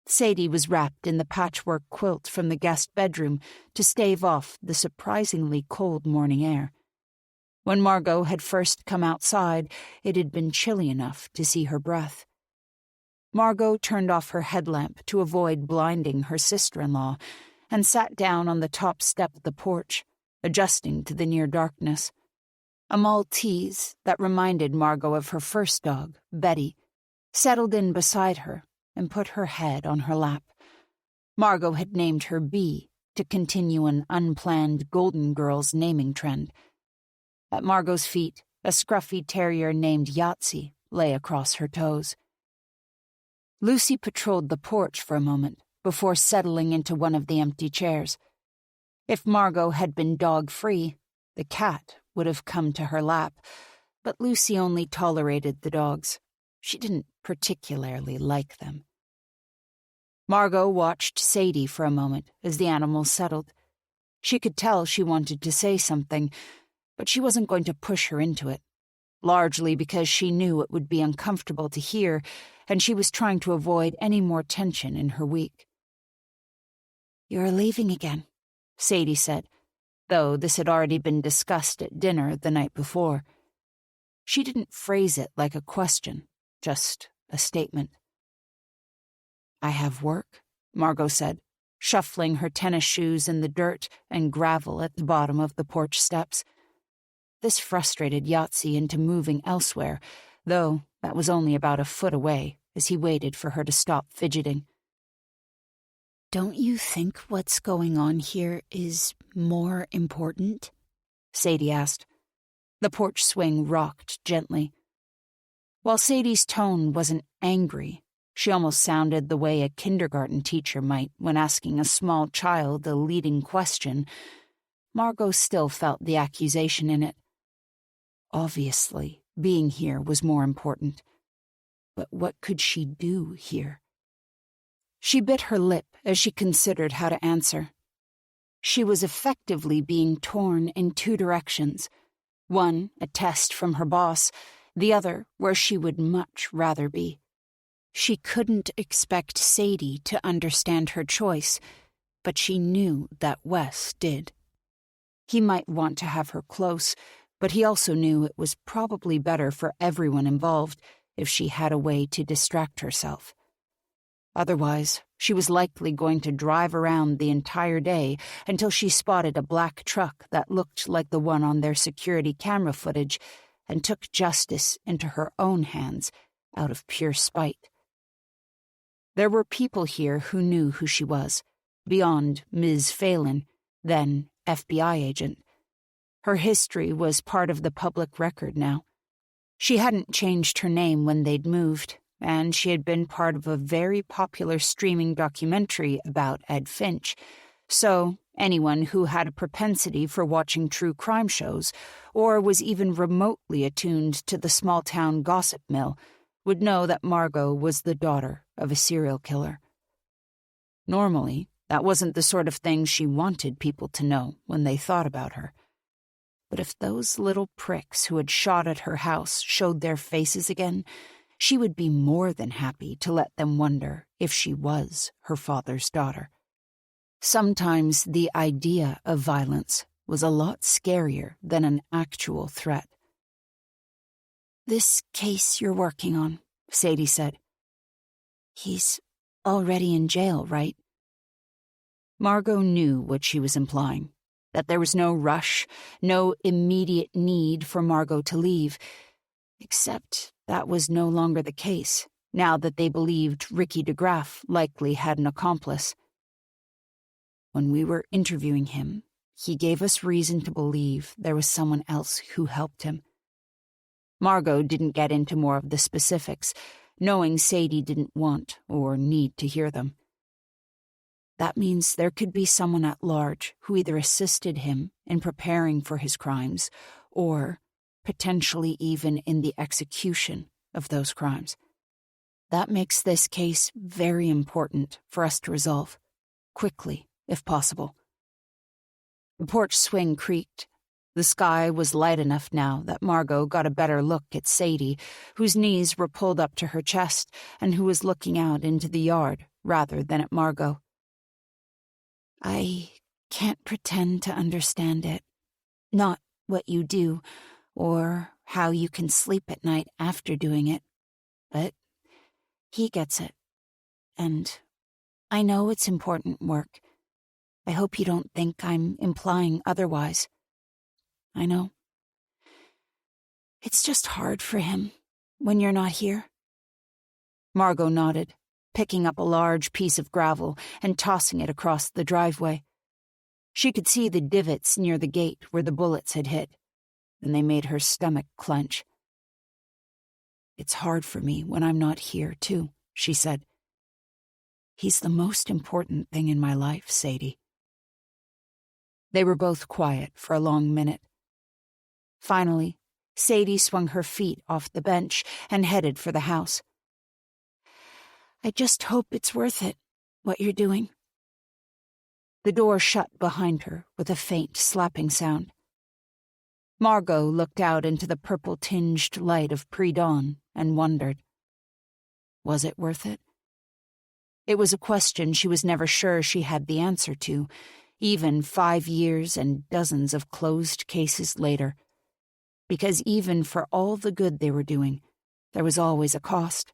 Sadie was wrapped in the patchwork quilt from the guest bedroom to stave off the surprisingly cold morning air. When Margot had first come outside, it had been chilly enough to see her breath. Margot turned off her headlamp to avoid blinding her sister-in-law and sat down on the top step of the porch, adjusting to the near darkness. A Maltese that reminded Margot of her first dog, Betty, settled in beside her and put her head on her lap. Margot had named her Bee to continue an unplanned Golden Girls naming trend. At Margot's feet, a scruffy terrier named Yahtzee lay across her toes. Lucy patrolled the porch for a moment before settling into one of the empty chairs. If Margot had been dog-free, the cat would have come to her lap, but Lucy only tolerated the dogs. She didn't particularly like them. Margot watched Sadie for a moment as the animals settled. She could tell she wanted to say something, but she wasn't going to push her into it, largely because she knew it would be uncomfortable to hear, and she was trying to avoid any more tension in her week. "You're leaving again," Sadie said, though this had already been discussed at dinner the night before. She didn't phrase it like a question, just a statement. "I have work," Margot said, shuffling her tennis shoes in the dirt and gravel at the bottom of the porch steps. This frustrated Yahtzee into moving elsewhere, though that was only about a foot away as he waited for her to stop fidgeting. "Don't you think what's going on here is more important?" Sadie asked. The porch swing rocked gently. While Sadie's tone wasn't angry, she almost sounded the way a kindergarten teacher might when asking a small child a leading question. Margot still felt the accusation in it. Obviously, being here was more important. But what could she do here? She bit her lip as she considered how to answer. She was effectively being torn in two directions. One, a test from her boss, the other, where she would much rather be. She couldn't expect Sadie to understand her choice, but she knew that Wes did. He might want to have her close, but he also knew it was probably better for everyone involved if she had a way to distract herself. Otherwise, she was likely going to drive around the entire day until she spotted a black truck that looked like the one on their security camera footage and took justice into her own hands out of pure spite. There were people here who knew who she was, beyond Ms. Phalen, then FBI agent. Her history was part of the public record now. She hadn't changed her name when they'd moved, and she had been part of a very popular streaming documentary about Ed Finch, so anyone who had a propensity for watching true crime shows, or was even remotely attuned to the small-town gossip mill, would know that Margot was the daughter of a serial killer. Normally, that wasn't the sort of thing she wanted people to know when they thought about her. But if those little pricks who had shot at her house showed their faces again, she would be more than happy to let them wonder if she was her father's daughter. Sometimes the idea of violence was a lot scarier than an actual threat. "This case you're working on," Sadie said. "He's already in jail, right?" Margot knew what she was implying, that there was no rush, no immediate need for Margot to leave, except that was no longer the case, now that they believed Ricky DeGraff likely had an accomplice. "When we were interviewing him, he gave us reason to believe there was someone else who helped him." Margot didn't get into more of the specifics, knowing Sadie didn't want or need to hear them. "That means there could be someone at large who either assisted him in preparing for his crimes or potentially even in the execution of those crimes. That makes this case very important for us to resolve, quickly, if possible." The porch swing creaked. The sky was light enough now that Margot got a better look at Sadie, whose knees were pulled up to her chest and who was looking out into the yard rather than at Margot. "I can't pretend to understand it. Not what you do, or how you can sleep at night after doing it. But he gets it. And I know it's important work. I hope you don't think I'm implying otherwise. I know. It's just hard for him when you're not here." Margot nodded, picking up a large piece of gravel and tossing it across the driveway. She could see the divots near the gate where the bullets had hit, and they made her stomach clench. "It's hard for me when I'm not here, too," she said. "He's the most important thing in my life, Sadie." They were both quiet for a long minute. Finally, Sadie swung her feet off the bench and headed for the house. "I just hope it's worth it, what you're doing." The door shut behind her with a faint slapping sound. Margot looked out into the purple-tinged light of pre-dawn and wondered. Was it worth it? It was a question she was never sure she had the answer to, even 5 years and dozens of closed cases later. Because even for all the good they were doing, there was always a cost.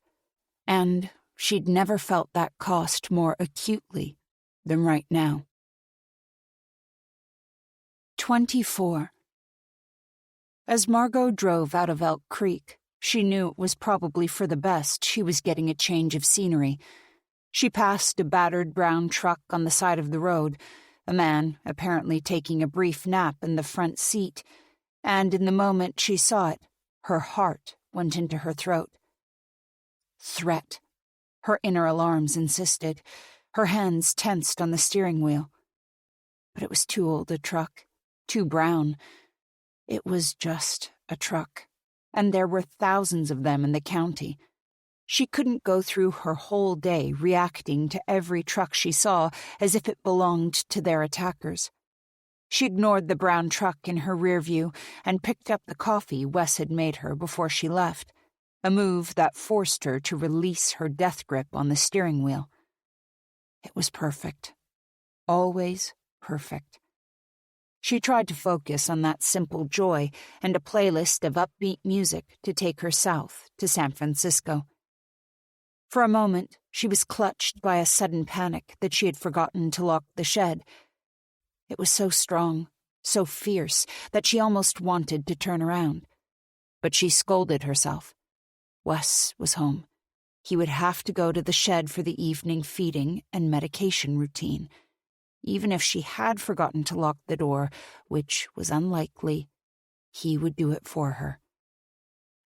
And she'd never felt that cost more acutely than right now. 24. As Margot drove out of Elk Creek, She knew it was probably for the best she was getting a change of scenery. She passed a battered brown truck on the side of the road, a man apparently taking a brief nap in the front seat, and in the moment she saw it, her heart went into her throat. Threat. Her inner alarms insisted. Her hands tensed on the steering wheel. But it was too old a truck, too brown. It was just a truck, and there were thousands of them in the county. She couldn't go through her whole day reacting to every truck she saw as if it belonged to their attackers. She ignored the brown truck in her rear view and picked up the coffee Wes had made her before she left, a move that forced her to release her death grip on the steering wheel. It was perfect. Always perfect. She tried to focus on that simple joy and a playlist of upbeat music to take her south to San Francisco. For a moment, she was clutched by a sudden panic that she had forgotten to lock the shed. It was so strong, so fierce, that she almost wanted to turn around. But she scolded herself. Wes was home. He would have to go to the shed for the evening feeding and medication routine. Even if she had forgotten to lock the door, which was unlikely, he would do it for her.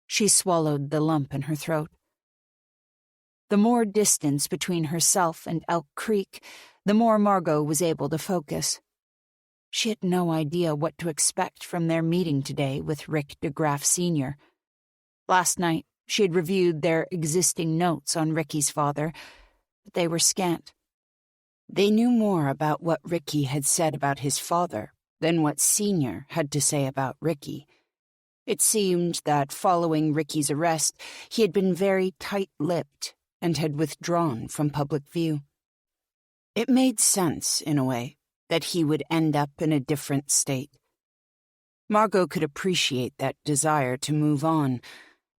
She swallowed the lump in her throat. The more distance between herself and Elk Creek, the more Margot was able to focus. She had no idea what to expect from their meeting today with Rick DeGraff Sr. Last night, she had reviewed their existing notes on Ricky's father, but they were scant. They knew more about what Ricky had said about his father than what Sr. had to say about Ricky. It seemed that following Ricky's arrest, he had been very tight-lipped and had withdrawn from public view. It made sense, in a way, that he would end up in a different state. Margot could appreciate that desire to move on,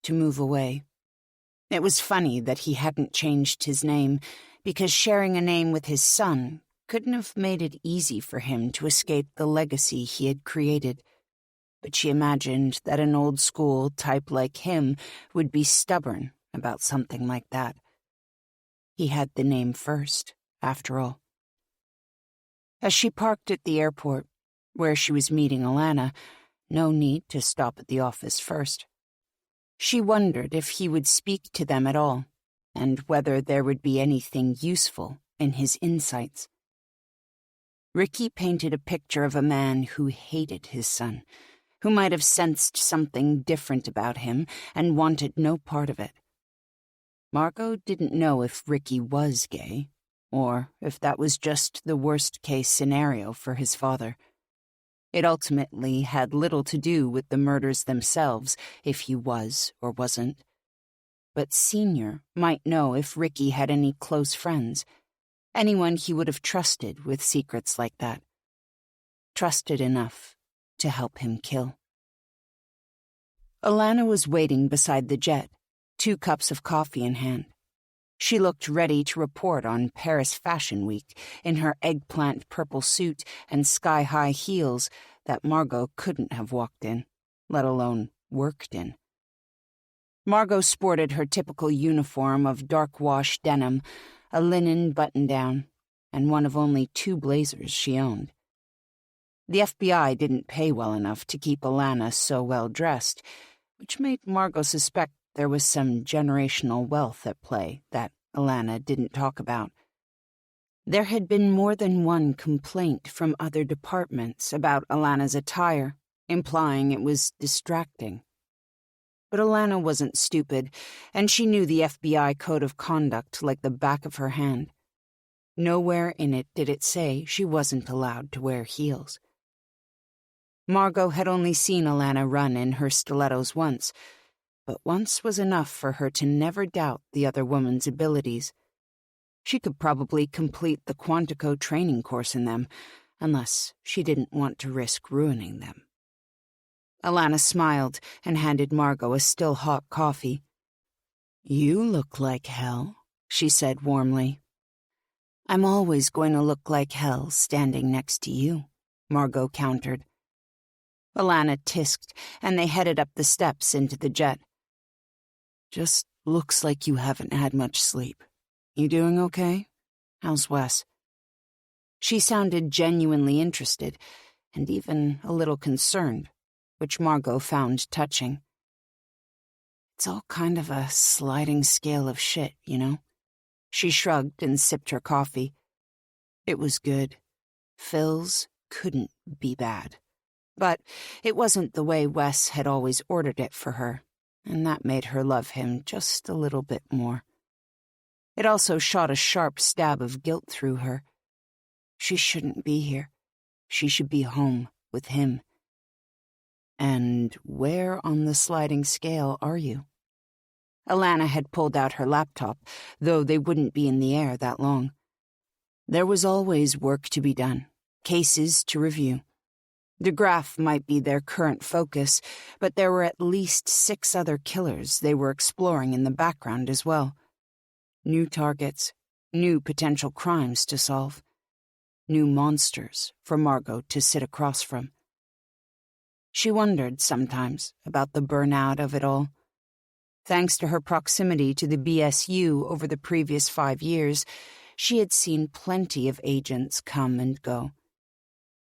to move away. It was funny that he hadn't changed his name, because sharing a name with his son couldn't have made it easy for him to escape the legacy he had created. But she imagined that an old-school type like him would be stubborn about something like that. He had the name first, after all. As she parked at the airport, where she was meeting Alana, no need to stop at the office first, she wondered if he would speak to them at all, and whether there would be anything useful in his insights. Ricky painted a picture of a man who hated his son, who might have sensed something different about him and wanted no part of it. Margot didn't know if Ricky was gay, or if that was just the worst-case scenario for his father. It ultimately had little to do with the murders themselves, if he was or wasn't. But Sr. might know if Ricky had any close friends, anyone he would have trusted with secrets like that. Trusted enough to help him kill. Alana was waiting beside the jet, 2 cups of coffee in hand. She looked ready to report on Paris Fashion Week in her eggplant purple suit and sky-high heels that Margot couldn't have walked in, let alone worked in. Margot sported her typical uniform of dark wash denim, a linen button-down, and one of only 2 blazers she owned. The FBI didn't pay well enough to keep Alana so well-dressed, which made Margot suspect there was some generational wealth at play that Alana didn't talk about. There had been more than one complaint from other departments about Alana's attire, implying it was distracting. But Alana wasn't stupid, and she knew the FBI code of conduct like the back of her hand. Nowhere in it did it say she wasn't allowed to wear heels. Margot had only seen Alana run in her stilettos once, but once was enough for her to never doubt the other woman's abilities. She could probably complete the Quantico training course in them, unless she didn't want to risk ruining them. Alana smiled and handed Margot a still hot coffee. "You look like hell," she said warmly. "I'm always going to look like hell standing next to you," Margot countered. Alana tisked, and they headed up the steps into the jet. Just looks like you haven't had much sleep. You doing okay? How's Wes?" She sounded genuinely interested, and even a little concerned, which Margot found touching. "It's all kind of a sliding scale of shit, you know?" She shrugged and sipped her coffee. It was good. Phil's couldn't be bad. But it wasn't the way Wes had always ordered it for her, and that made her love him just a little bit more. It also shot a sharp stab of guilt through her. She shouldn't be here. She should be home with him. "And where on the sliding scale are you?" Alana had pulled out her laptop, though they wouldn't be in the air that long. There was always work to be done, cases to review. DeGraff might be their current focus, but there were at least 6 other killers they were exploring in the background as well. New targets, new potential crimes to solve, new monsters for Margot to sit across from. She wondered sometimes about the burnout of it all. Thanks to her proximity to the BSU over the previous 5 years, she had seen plenty of agents come and go.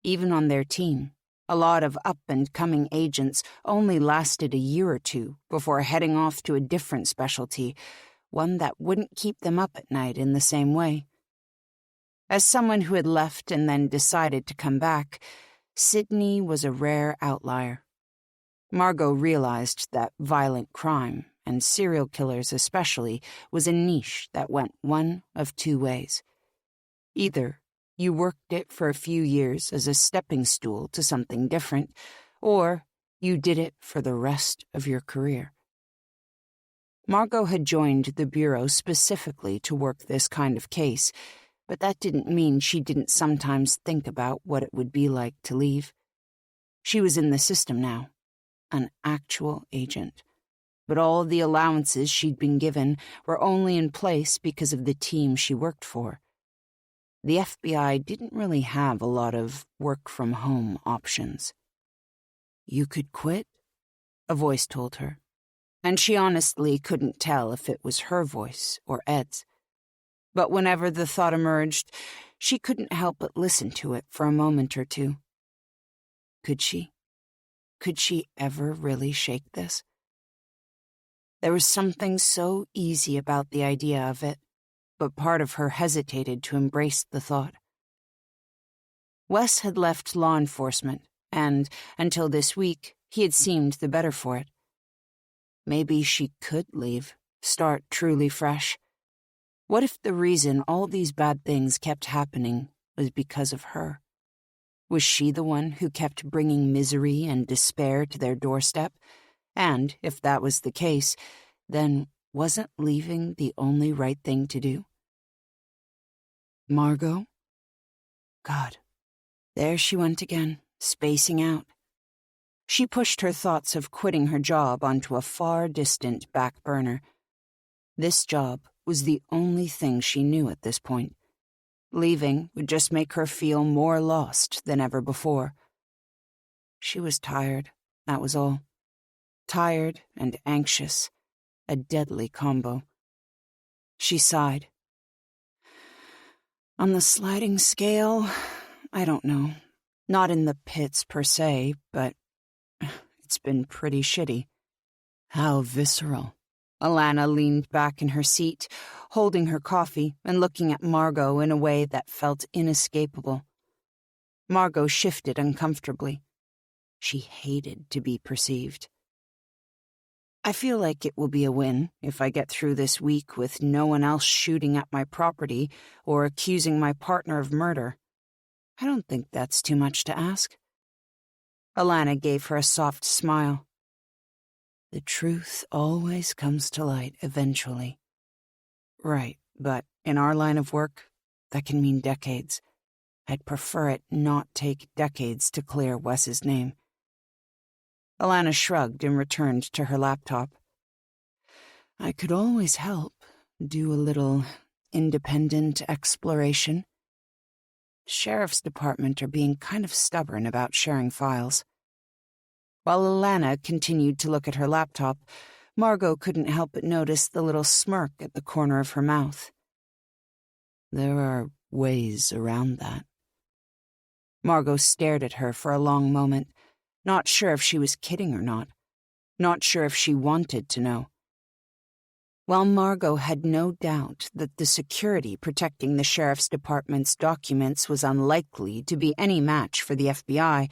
Even on their team, a lot of up-and-coming agents only lasted a year or 2 before heading off to a different specialty, one that wouldn't keep them up at night in the same way. As someone who had left and then decided to come back, Sydney was a rare outlier. Margot realized that violent crime, and serial killers especially, was a niche that went one of 2 ways. Either you worked it for a few years as a stepping stool to something different, or you did it for the rest of your career. Margot had joined the Bureau specifically to work this kind of case, but that didn't mean she didn't sometimes think about what it would be like to leave. She was in the system now, an actual agent. But all the allowances she'd been given were only in place because of the team she worked for. The FBI didn't really have a lot of work-from-home options. "You could quit," a voice told her, and she honestly couldn't tell if it was her voice or Ed's. But whenever the thought emerged, she couldn't help but listen to it for a moment or 2. Could she? Could she ever really shake this? There was something so easy about the idea of it, but part of her hesitated to embrace the thought. Wes had left law enforcement, and, until this week, he had seemed the better for it. Maybe she could leave, start truly fresh. What if the reason all these bad things kept happening was because of her? Was she the one who kept bringing misery and despair to their doorstep? And, if that was the case, then wasn't leaving the only right thing to do? Margot? God, there she went again, spacing out. She pushed her thoughts of quitting her job onto a far-distant back burner. This job was the only thing she knew at this point. Leaving would just make her feel more lost than ever before. She was tired, that was all. Tired and anxious, a deadly combo. She sighed. On the sliding scale, I don't know. Not in the pits per se, but it's been pretty shitty. How visceral. Alana leaned back in her seat, holding her coffee and looking at Margot in a way that felt inescapable. Margot shifted uncomfortably. She hated to be perceived. I feel like it will be a win if I get through this week with no one else shooting at my property or accusing my partner of murder. I don't think that's too much to ask. Alana gave her a soft smile. The truth always comes to light eventually. Right, but in our line of work, that can mean decades. I'd prefer it not take decades to clear Wes's name. Alana shrugged and returned to her laptop. I could always help, do a little independent exploration. Sheriff's Department are being kind of stubborn about sharing files. While Alana continued to look at her laptop, Margot couldn't help but notice the little smirk at the corner of her mouth. There are ways around that. Margot stared at her for a long moment, not sure if she was kidding or not sure if she wanted to know. While Margot had no doubt that the security protecting the sheriff's department's documents was unlikely to be any match for the FBI,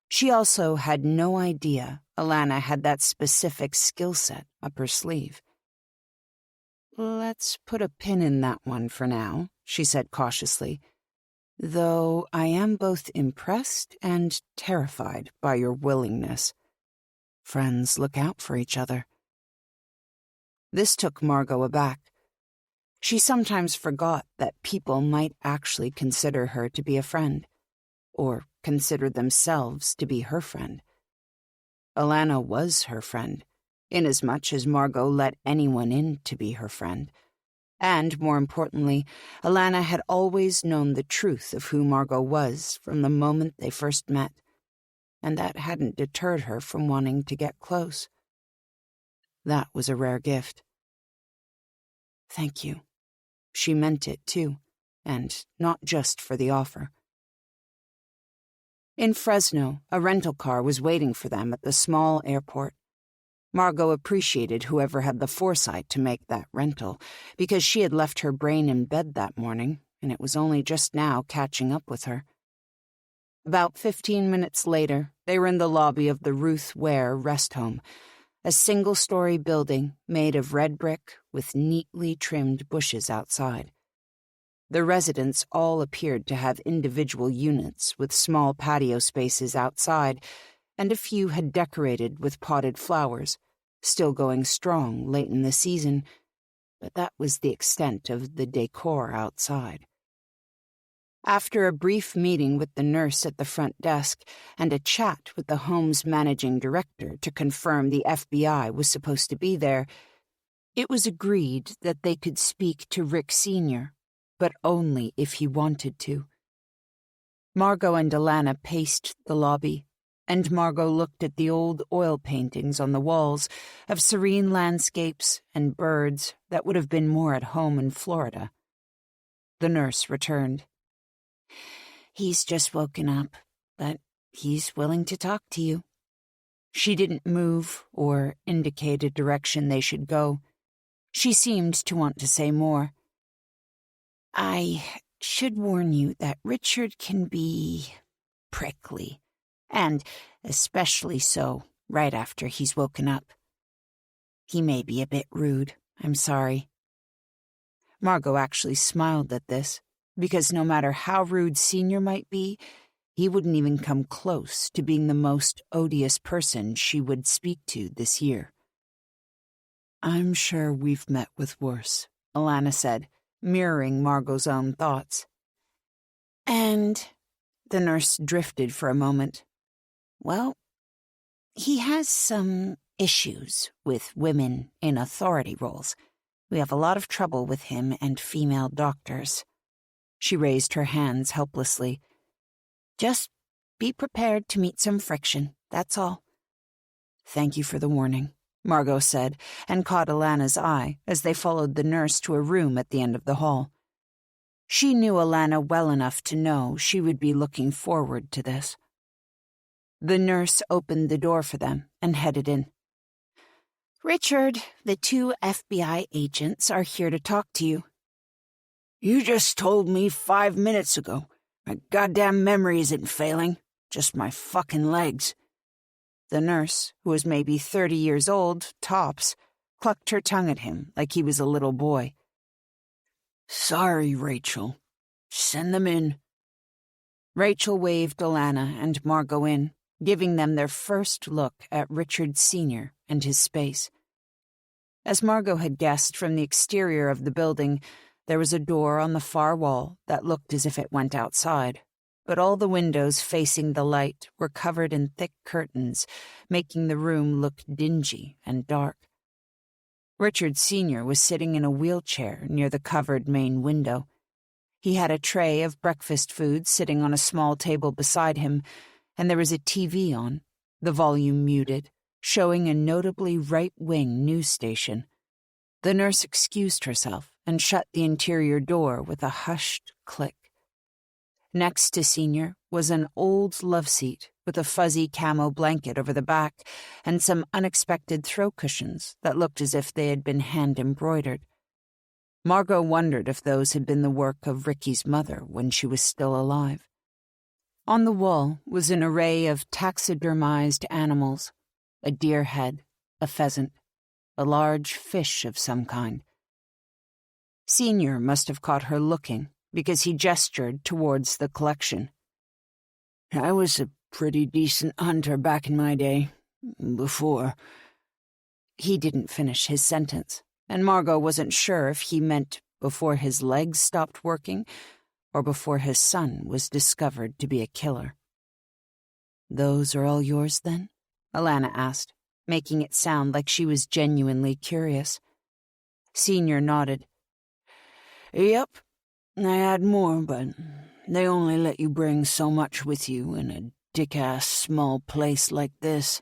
she also had no idea Alana had that specific skill set up her sleeve. "Let's put a pin in that one for now," she said cautiously, "though I am both impressed and terrified by your willingness. Friends look out for each other." This took Margot aback. She sometimes forgot that people might actually consider her to be a friend, or consider themselves to be her friend. Alana was her friend, inasmuch as Margot let anyone in to be her friend. And, more importantly, Alana had always known the truth of who Margot was from the moment they first met, and that hadn't deterred her from wanting to get close. That was a rare gift. "Thank you." She meant it, too, and not just for the offer. In Fresno, a rental car was waiting for them at the small airport. Margot appreciated whoever had the foresight to make that rental, because she had left her brain in bed that morning, and it was only just now catching up with her. About 15 minutes later, they were in the lobby of the Ruth Ware Rest Home, a single-story building made of red brick with neatly trimmed bushes outside. The residents all appeared to have individual units with small patio spaces outside, and a few had decorated with potted flowers, still going strong late in the season, but that was the extent of the decor outside. After a brief meeting with the nurse at the front desk and a chat with the home's managing director to confirm the FBI was supposed to be there, it was agreed that they could speak to Rick Sr., but only if he wanted to. Margot and Alana paced the lobby, and Margot looked at the old oil paintings on the walls of serene landscapes and birds that would have been more at home in Florida. The nurse returned. "He's just woken up, but he's willing to talk to you." She didn't move or indicate a direction they should go. She seemed to want to say more. "I should warn you that Richard can be prickly, and especially so right after he's woken up. He may be a bit rude, I'm sorry." Margot actually smiled at this, because no matter how rude Senior might be, he wouldn't even come close to being the most odious person she would speak to this year. "I'm sure we've met with worse," Alana said, mirroring Margot's own thoughts. "And," the nurse drifted for a moment, "well, he has some issues with women in authority roles. We have a lot of trouble with him and female doctors." She raised her hands helplessly. "Just be prepared to meet some friction, that's all." "Thank you for the warning," Margot said, and caught Alana's eye as they followed the nurse to a room at the end of the hall. She knew Alana well enough to know she would be looking forward to this. The nurse opened the door for them and headed in. "Richard, the 2 FBI agents are here to talk to you." "You just told me 5 minutes ago. My goddamn memory isn't failing. Just my fucking legs." The nurse, who was maybe 30 years old, tops, clucked her tongue at him like he was a little boy. "Sorry, Rachel. Send them in." Rachel waved Alana and Margot in, giving them their first look at Richard Sr. and his space. As Margot had guessed from the exterior of the building, there was a door on the far wall that looked as if it went outside, but all the windows facing the light were covered in thick curtains, making the room look dingy and dark. Richard Sr. was sitting in a wheelchair near the covered main window. He had a tray of breakfast food sitting on a small table beside him, and there was a TV on, the volume muted, showing a notably right-wing news station. The nurse excused herself and shut the interior door with a hushed click. Next to Senior was an old love seat with a fuzzy camo blanket over the back and some unexpected throw cushions that looked as if they had been hand-embroidered. Margot wondered if those had been the work of Ricky's mother when she was still alive. On the wall was an array of taxidermized animals, a deer head, a pheasant, a large fish of some kind. Senior must have caught her looking, because he gestured towards the collection. I was a pretty decent hunter back in my day. Before. He didn't finish his sentence, and Margot wasn't sure if he meant before his legs stopped working or before his son was discovered to be a killer. "Those are all yours, then?" Alana asked, making it sound like she was genuinely curious. Senior nodded. "Yep. I had more, but they only let you bring so much with you in a dick-ass small place like this."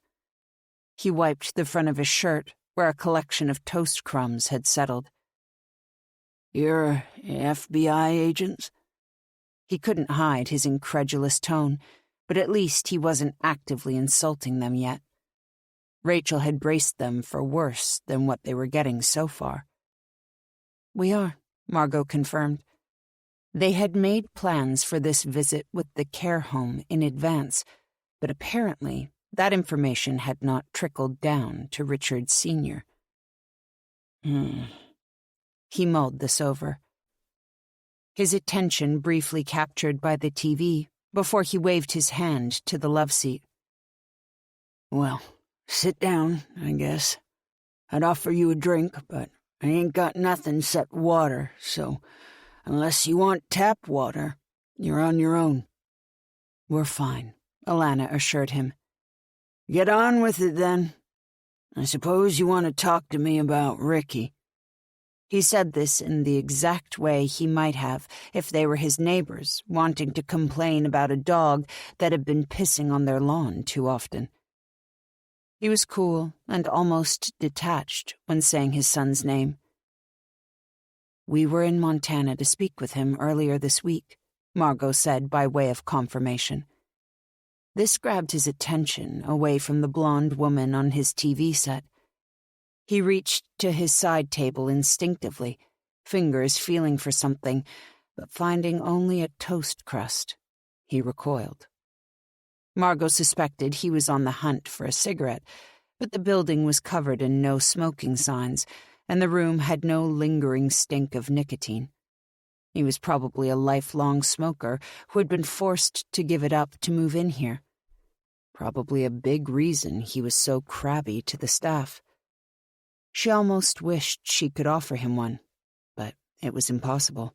He wiped the front of his shirt, where a collection of toast crumbs had settled. "You're FBI agents?" He couldn't hide his incredulous tone, but at least he wasn't actively insulting them yet. Rachel had braced them for worse than what they were getting so far. "We are," Margot confirmed. They had made plans for this visit with the care home in advance, but apparently that information had not trickled down to Richard Sr. He mulled this over. His attention briefly captured by the TV before he waved his hand to the love seat. "Well, sit down, I guess. I'd offer you a drink, but I ain't got nothing except water, so unless you want tap water, you're on your own." "We're fine," Alana assured him. "Get on with it, then. I suppose you want to talk to me about Ricky." He said this in the exact way he might have if they were his neighbors wanting to complain about a dog that had been pissing on their lawn too often. He was cool and almost detached when saying his son's name. "We were in Montana to speak with him earlier this week," Margot said by way of confirmation. This grabbed his attention away from the blonde woman on his TV set. He reached to his side table instinctively, fingers feeling for something, but finding only a toast crust. He recoiled. Margot suspected he was on the hunt for a cigarette, but the building was covered in no smoking signs, and the room had no lingering stink of nicotine. He was probably a lifelong smoker who had been forced to give it up to move in here. Probably a big reason he was so crabby to the staff. She almost wished she could offer him one, but it was impossible.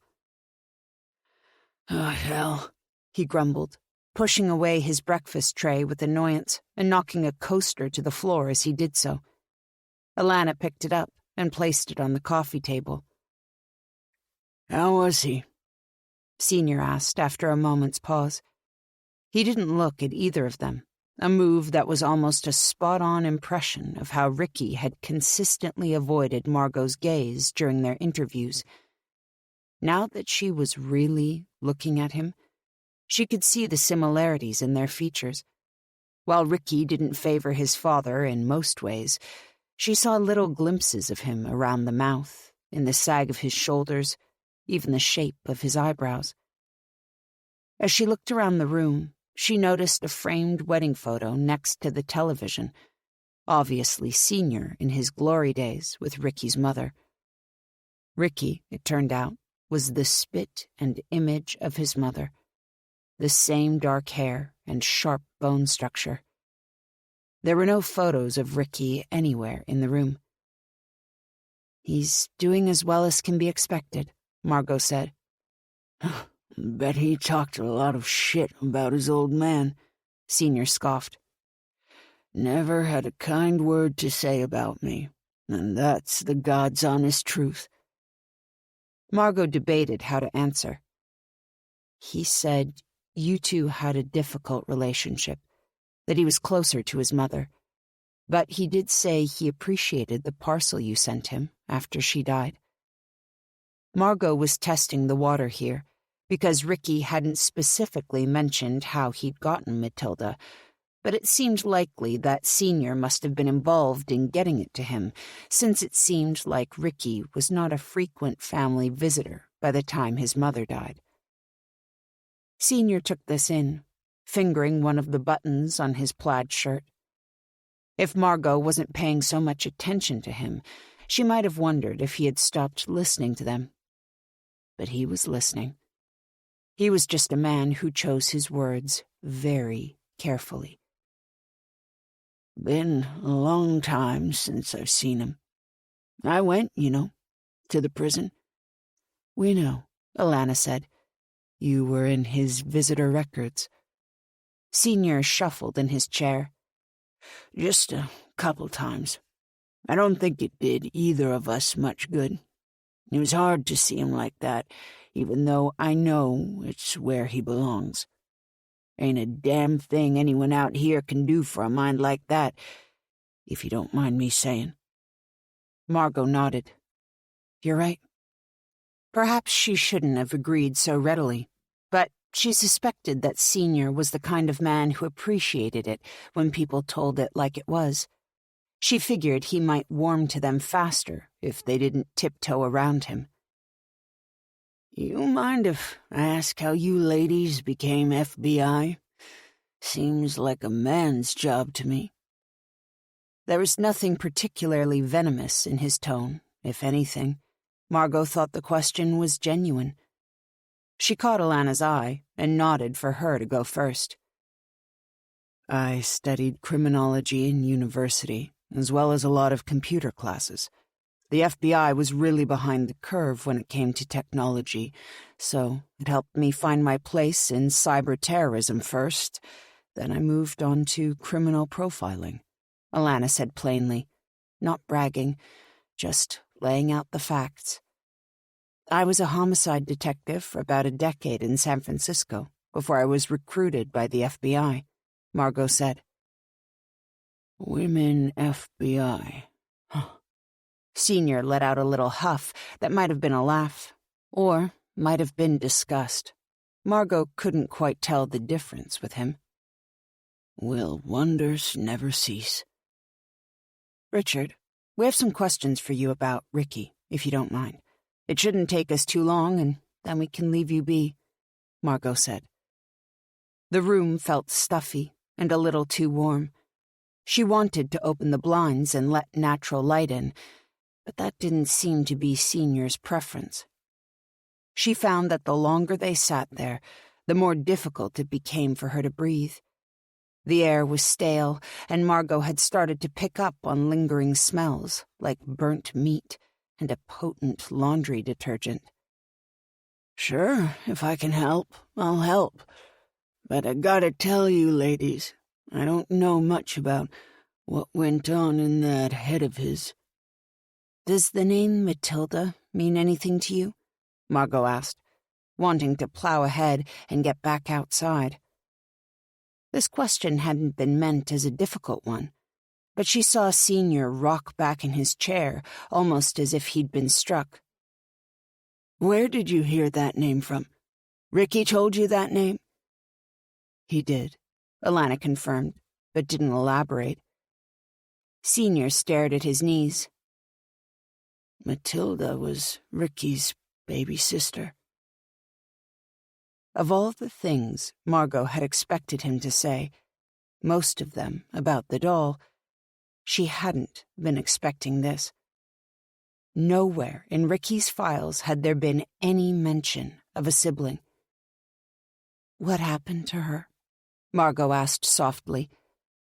"Oh, hell," he grumbled, pushing away his breakfast tray with annoyance and knocking a coaster to the floor as he did so. Alana picked it up and placed it on the coffee table. "How was he?" Senior asked after a moment's pause. He didn't look at either of them, a move that was almost a spot-on impression of how Ricky had consistently avoided Margot's gaze during their interviews. Now that she was really looking at him, she could see the similarities in their features. While Ricky didn't favor his father in most ways, she saw little glimpses of him around the mouth, in the sag of his shoulders, even the shape of his eyebrows. As she looked around the room, she noticed a framed wedding photo next to the television, obviously Senior in his glory days with Ricky's mother. Ricky, it turned out, was the spit and image of his mother, the same dark hair and sharp bone structure. There were no photos of Ricky anywhere in the room. "He's doing as well as can be expected," Margot said. "Bet he talked a lot of shit about his old man," Senior scoffed. "Never had a kind word to say about me, and that's the God's honest truth." Margot debated how to answer. "He said you two had a difficult relationship, that he was closer to his mother. But he did say he appreciated the parcel you sent him after she died. Margot was testing the water here, because Ricky hadn't specifically mentioned how he'd gotten Matilda, but it seemed likely that Senior must have been involved in getting it to him, since it seemed like Ricky was not a frequent family visitor by the time his mother died. Senior took this in, fingering one of the buttons on his plaid shirt. If Margot wasn't paying so much attention to him, she might have wondered if he had stopped listening to them. But he was listening. He was just a man who chose his words very carefully. Been a long time since I've seen him. I went, to the prison. We know, Alana said. You were in his visitor records. Senior shuffled in his chair. Just a couple times. I don't think it did either of us much good. It was hard to see him like that, even though I know it's where he belongs. Ain't a damn thing anyone out here can do for a mind like that, if you don't mind me saying. Margot nodded. You're right. Perhaps she shouldn't have agreed so readily, but she suspected that Senior was the kind of man who appreciated it when people told it like it was. She figured he might warm to them faster if they didn't tiptoe around him. You mind if I ask how you ladies became FBI? Seems like a man's job to me. There was nothing particularly venomous in his tone, if anything. Margot thought the question was genuine. She caught Alana's eye and nodded for her to go first. I studied criminology in university, as well as a lot of computer classes. The FBI was really behind the curve when it came to technology, so it helped me find my place in cyber terrorism first. Then I moved on to criminal profiling, Alana said plainly, not bragging, just laying out the facts. I was a homicide detective for about a decade in San Francisco before I was recruited by the FBI, Margot said. Women FBI. Huh. Senior let out a little huff that might have been a laugh, or might have been disgust. Margot couldn't quite tell the difference with him. Will wonders never cease? Richard, we have some questions for you about Ricky, if you don't mind. It shouldn't take us too long, and then we can leave you be, Margot said. The room felt stuffy and a little too warm. She wanted to open the blinds and let natural light in, but that didn't seem to be Senior's preference. She found that the longer they sat there, the more difficult it became for her to breathe. The air was stale, and Margot had started to pick up on lingering smells, like burnt meat and a potent laundry detergent. Sure, if I can help, I'll help. But I gotta tell you, ladies, I don't know much about what went on in that head of his. Does the name Matilda mean anything to you? Margot asked, wanting to plow ahead and get back outside. This question hadn't been meant as a difficult one, but she saw Senior rock back in his chair, almost as if he'd been struck. Where did you hear that name from? Ricky told you that name? He did, Alana confirmed, but didn't elaborate. Senior stared at his knees. Matilda was Ricky's baby sister. Of all the things Margot had expected him to say, most of them about the doll, she hadn't been expecting this. Nowhere in Ricky's files had there been any mention of a sibling. What happened to her? Margot asked softly,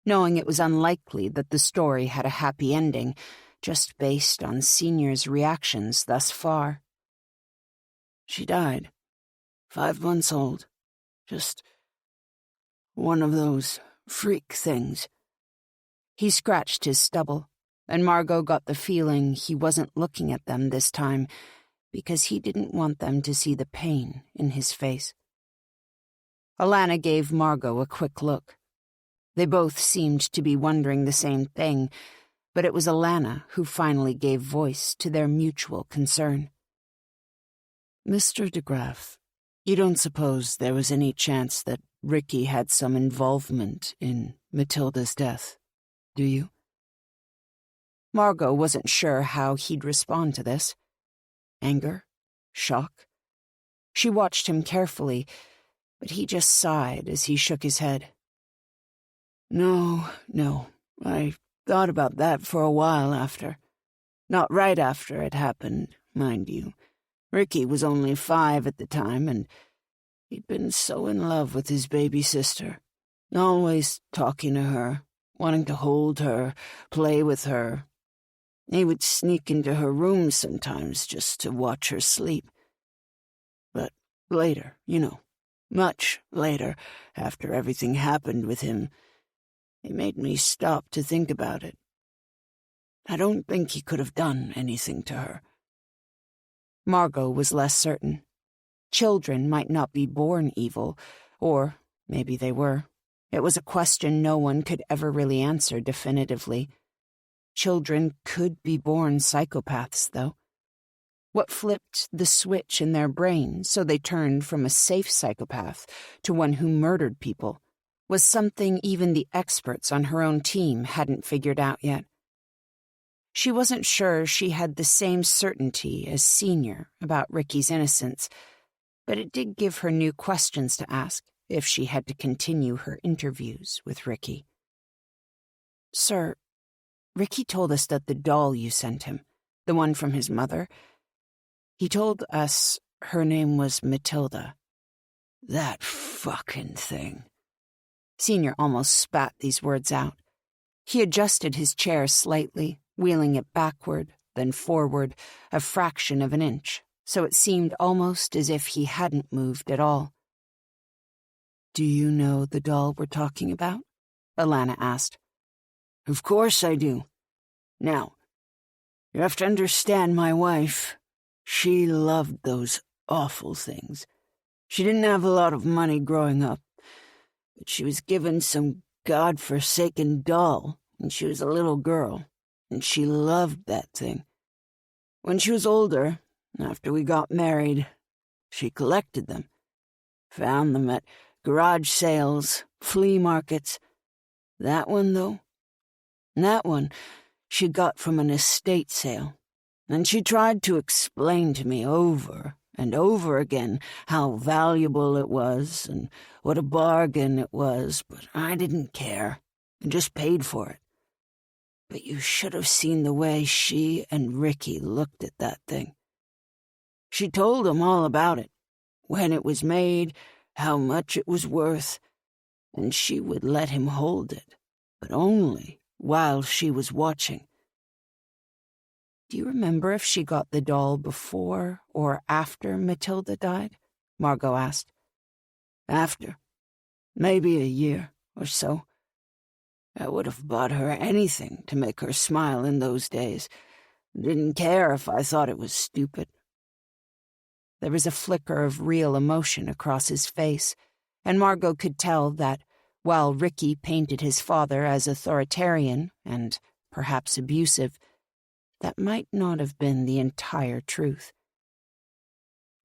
knowing it was unlikely that the story had a happy ending, just based on Senior's reactions thus far. She died, 5 months old. Just one of those freak things. He scratched his stubble, and Margot got the feeling he wasn't looking at them this time because he didn't want them to see the pain in his face. Alana gave Margot a quick look. They both seemed to be wondering the same thing, but it was Alana who finally gave voice to their mutual concern. Mr. DeGraff, you don't suppose there was any chance that Ricky had some involvement in Matilda's death, do you? Margot wasn't sure how he'd respond to this. Anger? Shock? She watched him carefully, but he just sighed as he shook his head. No, I thought about that for a while after. Not right after it happened, mind you. Ricky was only 5 at the time, and he'd been so in love with his baby sister. Always talking to her, wanting to hold her, play with her. He would sneak into her room sometimes just to watch her sleep. But later, much later, after everything happened with him, it made me stop to think about it. I don't think he could have done anything to her. Margot was less certain. Children might not be born evil, or maybe they were. It was a question no one could ever really answer definitively. Children could be born psychopaths, though. What flipped the switch in their brain so they turned from a safe psychopath to one who murdered people was something even the experts on her own team hadn't figured out yet. She wasn't sure she had the same certainty as Senior about Ricky's innocence, but it did give her new questions to ask if she had to continue her interviews with Ricky. "Sir, Ricky told us that the doll you sent him, the one from his mother, he told us her name was Matilda." That fucking thing. Senior almost spat these words out. He adjusted his chair slightly, wheeling it backward, then forward, a fraction of an inch, so it seemed almost as if he hadn't moved at all. Do you know the doll we're talking about? Alana asked. Of course I do. Now, you have to understand my wife. She loved those awful things. She didn't have a lot of money growing up, but she was given some God-forsaken doll when she was a little girl, and she loved that thing. When she was older, after we got married, she collected them, found them at garage sales, flea markets. That one, though, she got from an estate sale, and she tried to explain to me over and over again how valuable it was and what a bargain it was, but I didn't care and just paid for it. But you should have seen the way she and Ricky looked at that thing. She told them all about it, when it was made, how much it was worth, and she would let him hold it, but only while she was watching. Do you remember if she got the doll before or after Matilda died? Margot asked. After. Maybe a year or so. I would have bought her anything to make her smile in those days. Didn't care if I thought it was stupid. There was a flicker of real emotion across his face, and Margot could tell that, while Ricky painted his father as authoritarian and perhaps abusive, that might not have been the entire truth.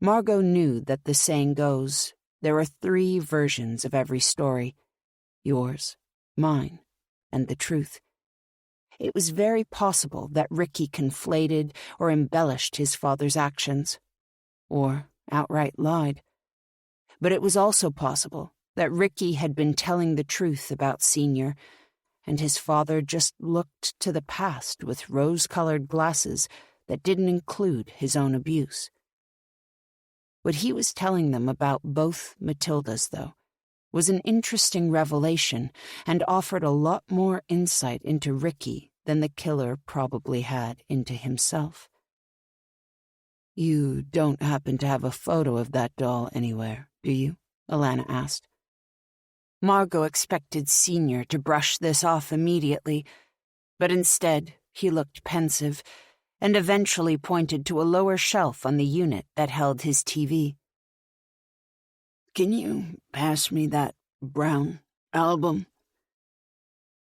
Margot knew that the saying goes, there are 3 versions of every story: yours, mine, and the truth. It was very possible that Ricky conflated or embellished his father's actions, or outright lied. But it was also possible that Ricky had been telling the truth about Senior, and his father just looked to the past with rose-colored glasses that didn't include his own abuse. What he was telling them about both Matildas, though, was an interesting revelation and offered a lot more insight into Ricky than the killer probably had into himself. You don't happen to have a photo of that doll anywhere, do you? Alana asked. Margot expected Senior to brush this off immediately, but instead he looked pensive and eventually pointed to a lower shelf on the unit that held his TV. Can you pass me that brown album?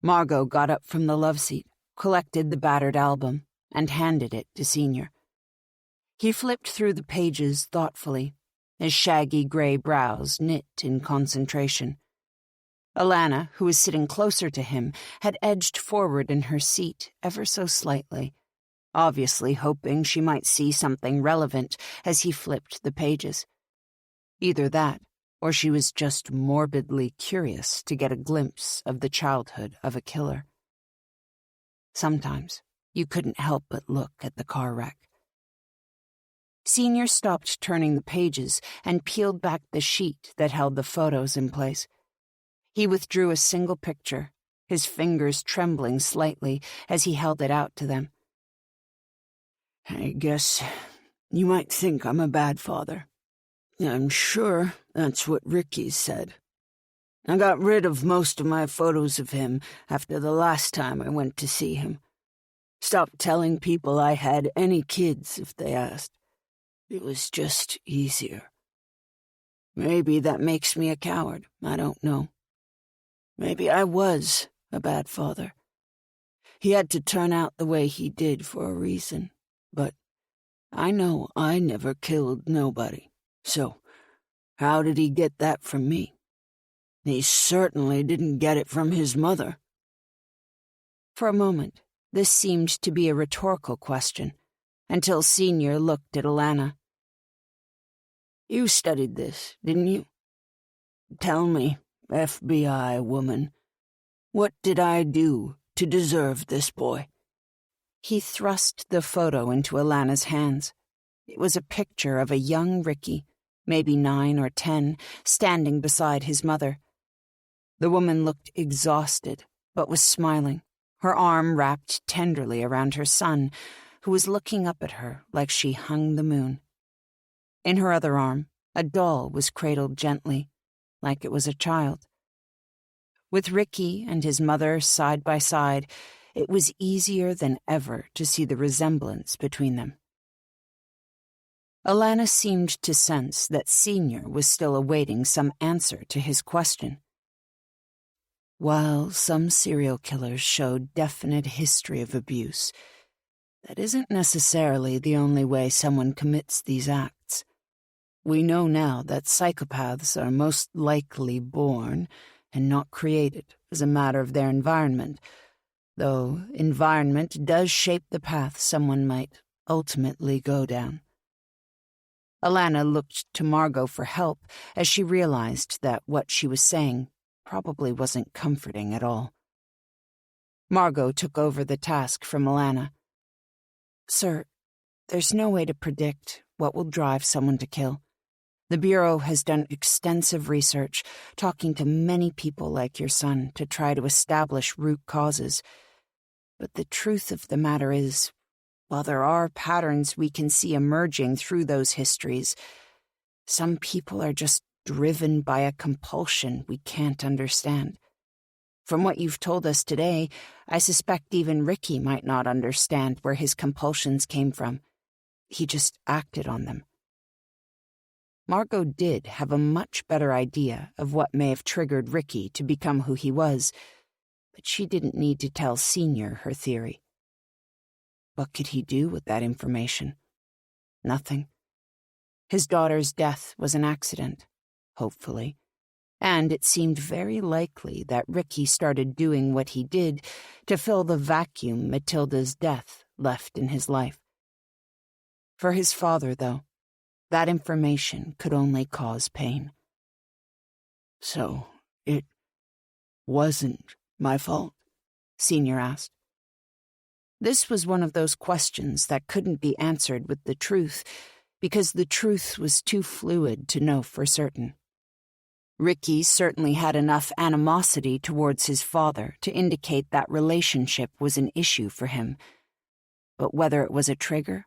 Margot got up from the loveseat, collected the battered album, and handed it to Senior. He flipped through the pages thoughtfully, his shaggy gray brows knit in concentration. Alana, who was sitting closer to him, had edged forward in her seat ever so slightly, obviously hoping she might see something relevant as he flipped the pages. Either that, or she was just morbidly curious to get a glimpse of the childhood of a killer. Sometimes you couldn't help but look at the car wreck. Senior stopped turning the pages and peeled back the sheet that held the photos in place. He withdrew a single picture, his fingers trembling slightly as he held it out to them. I guess you might think I'm a bad father. I'm sure that's what Ricky said. I got rid of most of my photos of him after the last time I went to see him. Stopped telling people I had any kids if they asked. It was just easier. Maybe that makes me a coward, I don't know. Maybe I was a bad father. He had to turn out the way he did for a reason, but I know I never killed nobody. So, how did he get that from me? He certainly didn't get it from his mother. For a moment, this seemed to be a rhetorical question, until Senior looked at Alana. You studied this, didn't you? Tell me, FBI woman, what did I do to deserve this boy? He thrust the photo into Alana's hands. It was a picture of a young Ricky, maybe 9 or 10, standing beside his mother. The woman looked exhausted, but was smiling, her arm wrapped tenderly around her son, who was looking up at her like she hung the moon. In her other arm, a doll was cradled gently, like it was a child. With Ricky and his mother side by side, it was easier than ever to see the resemblance between them. Alana seemed to sense that Senior was still awaiting some answer to his question. While some serial killers show definite history of abuse, that isn't necessarily the only way someone commits these acts. We know now that psychopaths are most likely born and not created as a matter of their environment, though environment does shape the path someone might ultimately go down. Alana looked to Margot for help as she realized that what she was saying probably wasn't comforting at all. Margot took over the task from Alana. Sir, there's no way to predict what will drive someone to kill. The Bureau has done extensive research, talking to many people like your son to try to establish root causes. But the truth of the matter is, while there are patterns we can see emerging through those histories, some people are just driven by a compulsion we can't understand. From what you've told us today, I suspect even Ricky might not understand where his compulsions came from. He just acted on them. Margot did have a much better idea of what may have triggered Ricky to become who he was, but she didn't need to tell Senior her theory. What could he do with that information? Nothing. His daughter's death was an accident, hopefully, and it seemed very likely that Ricky started doing what he did to fill the vacuum Matilda's death left in his life. For his father, though, that information could only cause pain. So, it wasn't my fault? Senior asked. This was one of those questions that couldn't be answered with the truth, because the truth was too fluid to know for certain. Ricky certainly had enough animosity towards his father to indicate that relationship was an issue for him, but whether it was a trigger,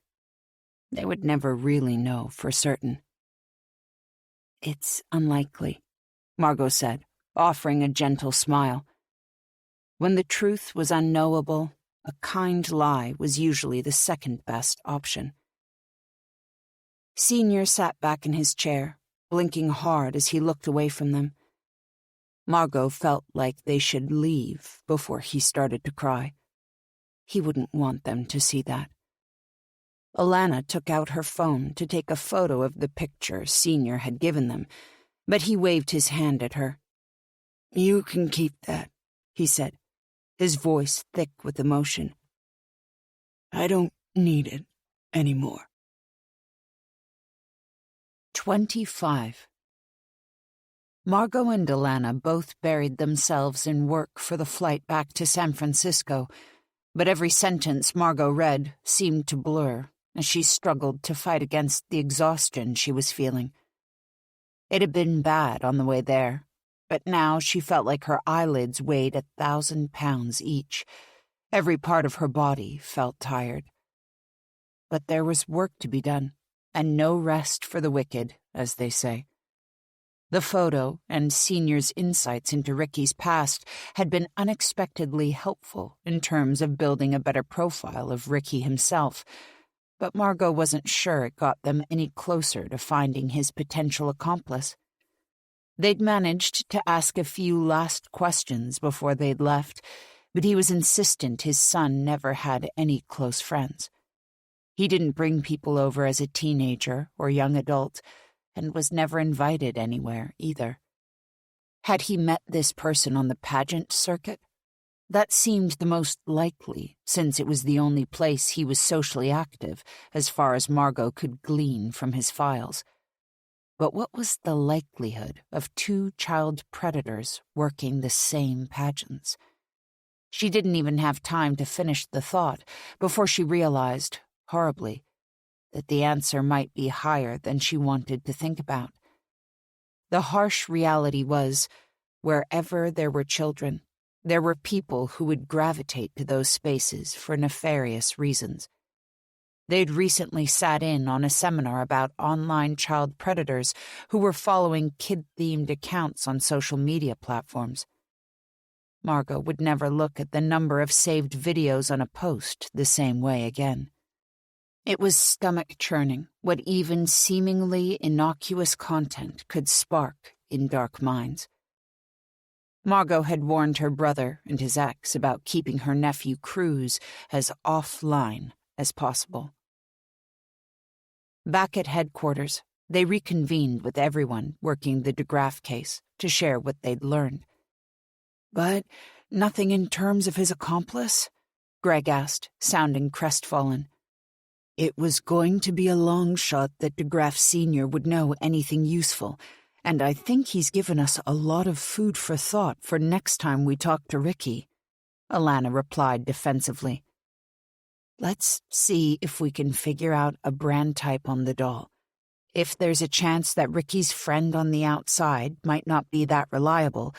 they would never really know for certain. It's unlikely, Margot said, offering a gentle smile. When the truth was unknowable, a kind lie was usually the second best option. Senior sat back in his chair, blinking hard as he looked away from them. Margot felt like they should leave before he started to cry. He wouldn't want them to see that. Alana took out her phone to take a photo of the picture Senior had given them, but he waved his hand at her. "You can keep that," he said, his voice thick with emotion. "I don't need it anymore." 25. Margot and Alana both buried themselves in work for the flight back to San Francisco, but every sentence Margot read seemed to blur as she struggled to fight against the exhaustion she was feeling. It had been bad on the way there, but now she felt like her eyelids weighed 1,000 pounds each. Every part of her body felt tired. But there was work to be done, and no rest for the wicked, as they say. The photo and Senior's insights into Ricky's past had been unexpectedly helpful in terms of building a better profile of Ricky himself, but Margot wasn't sure it got them any closer to finding his potential accomplice. They'd managed to ask a few last questions before they'd left, but he was insistent his son never had any close friends. He didn't bring people over as a teenager or young adult, and was never invited anywhere either. Had he met this person on the pageant circuit? That seemed the most likely, since it was the only place he was socially active, as far as Margot could glean from his files. But what was the likelihood of two child predators working the same pageants? She didn't even have time to finish the thought before she realized, horribly, that the answer might be higher than she wanted to think about. The harsh reality was, wherever there were children, there were people who would gravitate to those spaces for nefarious reasons. They'd recently sat in on a seminar about online child predators who were following kid-themed accounts on social media platforms. Margot would never look at the number of saved videos on a post the same way again. It was stomach-churning what even seemingly innocuous content could spark in dark minds. Margot had warned her brother and his ex about keeping her nephew Cruz as offline as possible. Back at headquarters, they reconvened with everyone working the DeGraff case to share what they'd learned. "But nothing in terms of his accomplice?" Greg asked, sounding crestfallen. "It was going to be a long shot that DeGraff Sr. would know anything useful, and I think he's given us a lot of food for thought for next time we talk to Ricky," Alana replied defensively. "Let's see if we can figure out a brand type on the doll. If there's a chance that Ricky's friend on the outside might not be that reliable,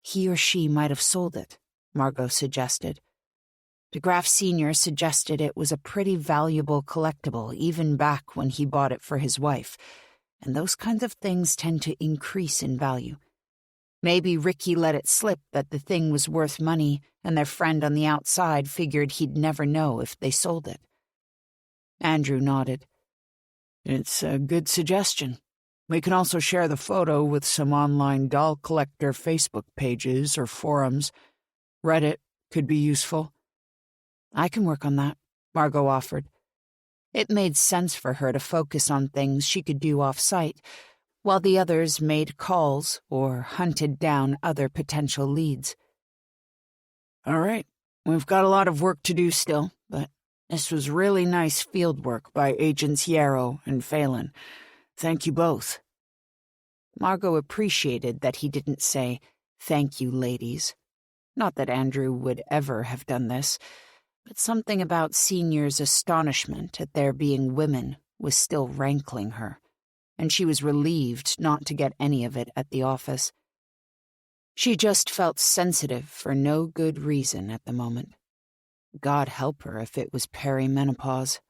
he or she might have sold it," Margot suggested. DeGraff Sr. suggested it was a pretty valuable collectible even back when he bought it for his wife, and those kinds of things tend to increase in value. Maybe Ricky let it slip that the thing was worth money, and their friend on the outside figured he'd never know if they sold it. Andrew nodded. "It's a good suggestion. We can also share the photo with some online doll collector Facebook pages or forums. Reddit could be useful." "I can work on that," Margot offered. It made sense for her to focus on things she could do off-site, while the others made calls or hunted down other potential leads. "All right, we've got a lot of work to do still, but this was really nice field work by Agents Yarrow and Phalen. Thank you both." Margot appreciated that he didn't say, "Thank you, ladies." Not that Andrew would ever have done this, but something about Senior's astonishment at there being women was still rankling her, and she was relieved not to get any of it at the office. She just felt sensitive for no good reason at the moment. God help her if it was perimenopause.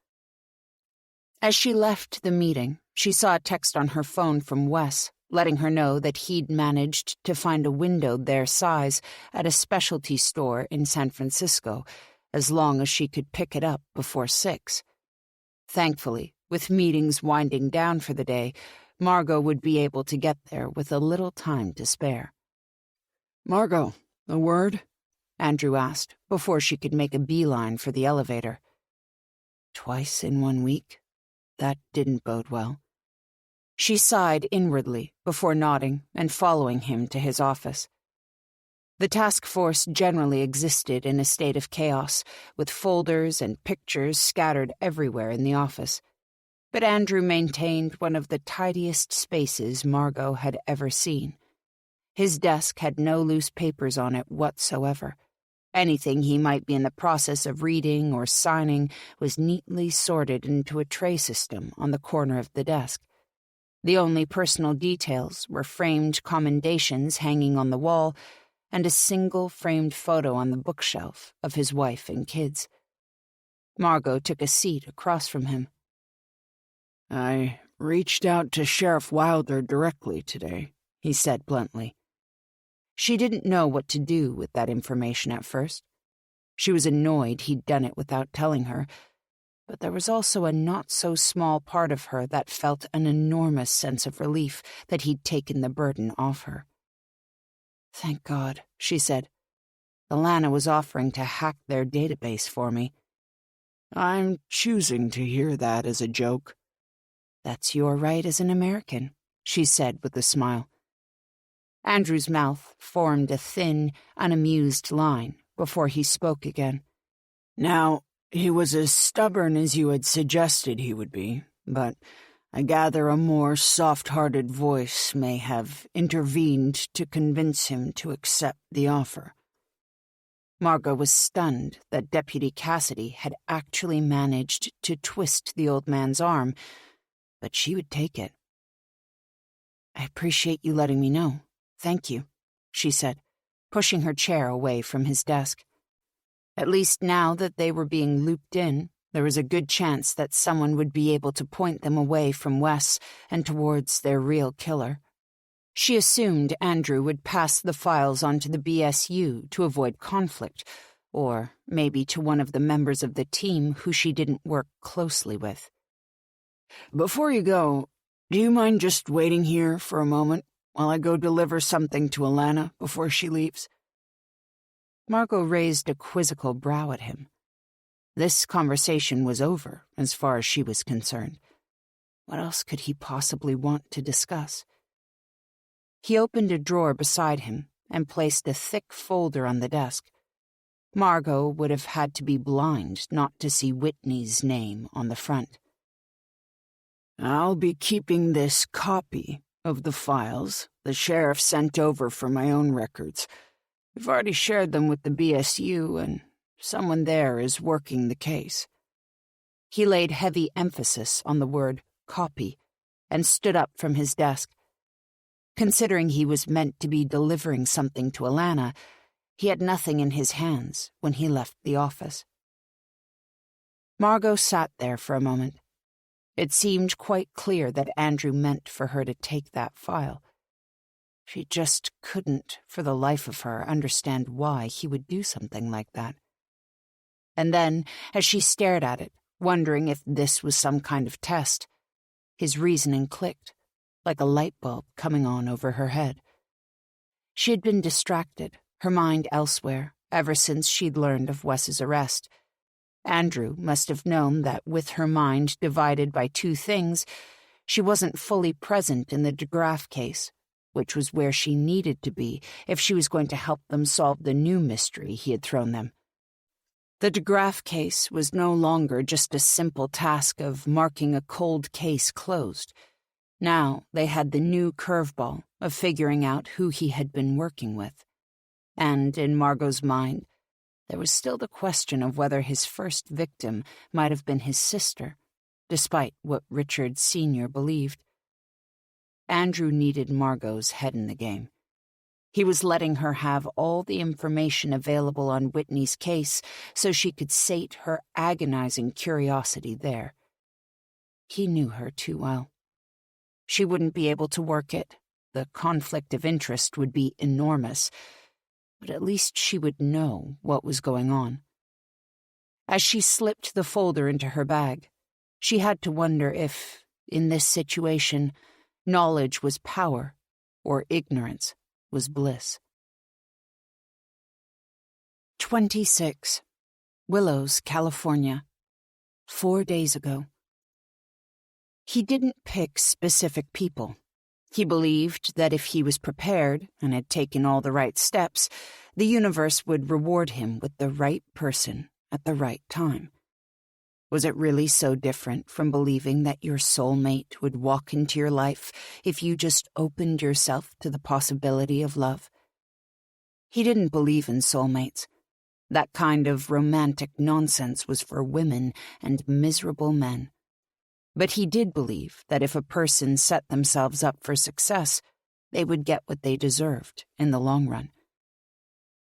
As she left the meeting, she saw a text on her phone from Wes, letting her know that he'd managed to find a window their size at a specialty store in San Francisco, as long as she could pick it up before 6. Thankfully, with meetings winding down for the day, Margot would be able to get there with a little time to spare. Margot, a word? Andrew asked, before she could make a beeline for the elevator. Twice in 1 week? That didn't bode well. She sighed inwardly before nodding and following him to his office. The task force generally existed in a state of chaos, with folders and pictures scattered everywhere in the office. But Andrew maintained one of the tidiest spaces Margot had ever seen. His desk had no loose papers on it whatsoever. Anything he might be in the process of reading or signing was neatly sorted into a tray system on the corner of the desk. The only personal details were framed commendations hanging on the wall and a single framed photo on the bookshelf of his wife and kids. Margot took a seat across from him. I reached out to Sheriff Wilder directly today, he said bluntly. She didn't know what to do with that information at first. She was annoyed he'd done it without telling her, but there was also a not-so-small part of her that felt an enormous sense of relief that he'd taken the burden off her. Thank God, she said. Alana was offering to hack their database for me. I'm choosing to hear that as a joke. That's your right as an American, she said with a smile. Andrew's mouth formed a thin, unamused line before he spoke again. Now, he was as stubborn as you had suggested he would be, but I gather a more soft-hearted voice may have intervened to convince him to accept the offer. Margot was stunned that Deputy Cassidy had actually managed to twist the old man's arm, but she would take it. I appreciate you letting me know. Thank you, she said, pushing her chair away from his desk. At least now that they were being looped in, there was a good chance that someone would be able to point them away from Wes and towards their real killer. She assumed Andrew would pass the files on to the BSU to avoid conflict, or maybe to one of the members of the team who she didn't work closely with. Before you go, do you mind just waiting here for a moment while I go deliver something to Alana before she leaves? Margot raised a quizzical brow at him. This conversation was over, as far as she was concerned. What else could he possibly want to discuss? He opened a drawer beside him and placed a thick folder on the desk. Margot would have had to be blind not to see Whitney's name on the front. I'll be keeping this copy of the files the sheriff sent over for my own records. We've already shared them with the BSU, and someone there is working the case. He laid heavy emphasis on the word copy and stood up from his desk. Considering he was meant to be delivering something to Alana, he had nothing in his hands when he left the office. Margot sat there for a moment. It seemed quite clear that Andrew meant for her to take that file. She just couldn't, for the life of her, understand why he would do something like that. And then, as she stared at it, wondering if this was some kind of test, his reasoning clicked, like a light bulb coming on over her head. She had been distracted, her mind elsewhere, ever since she'd learned of Wes's arrest. Andrew must have known that with her mind divided by two things, she wasn't fully present in the DeGraff case, which was where she needed to be if she was going to help them solve the new mystery he had thrown them. The DeGraff case was no longer just a simple task of marking a cold case closed. Now they had the new curveball of figuring out who he had been working with. And in Margot's mind, there was still the question of whether his first victim might have been his sister, despite what Richard Sr. believed. Andrew needed Margot's head in the game. He was letting her have all the information available on Whitney's case so she could sate her agonizing curiosity there. He knew her too well. She wouldn't be able to work it. The conflict of interest would be enormous, but at least she would know what was going on. As she slipped the folder into her bag, she had to wonder if, in this situation, knowledge was power or ignorance was bliss. 26. Willows, California. 4 days ago. He didn't pick specific people. He believed that if he was prepared and had taken all the right steps, the universe would reward him with the right person at the right time. Was it really so different from believing that your soulmate would walk into your life if you just opened yourself to the possibility of love? He didn't believe in soulmates. That kind of romantic nonsense was for women and miserable men. But he did believe that if a person set themselves up for success, they would get what they deserved in the long run.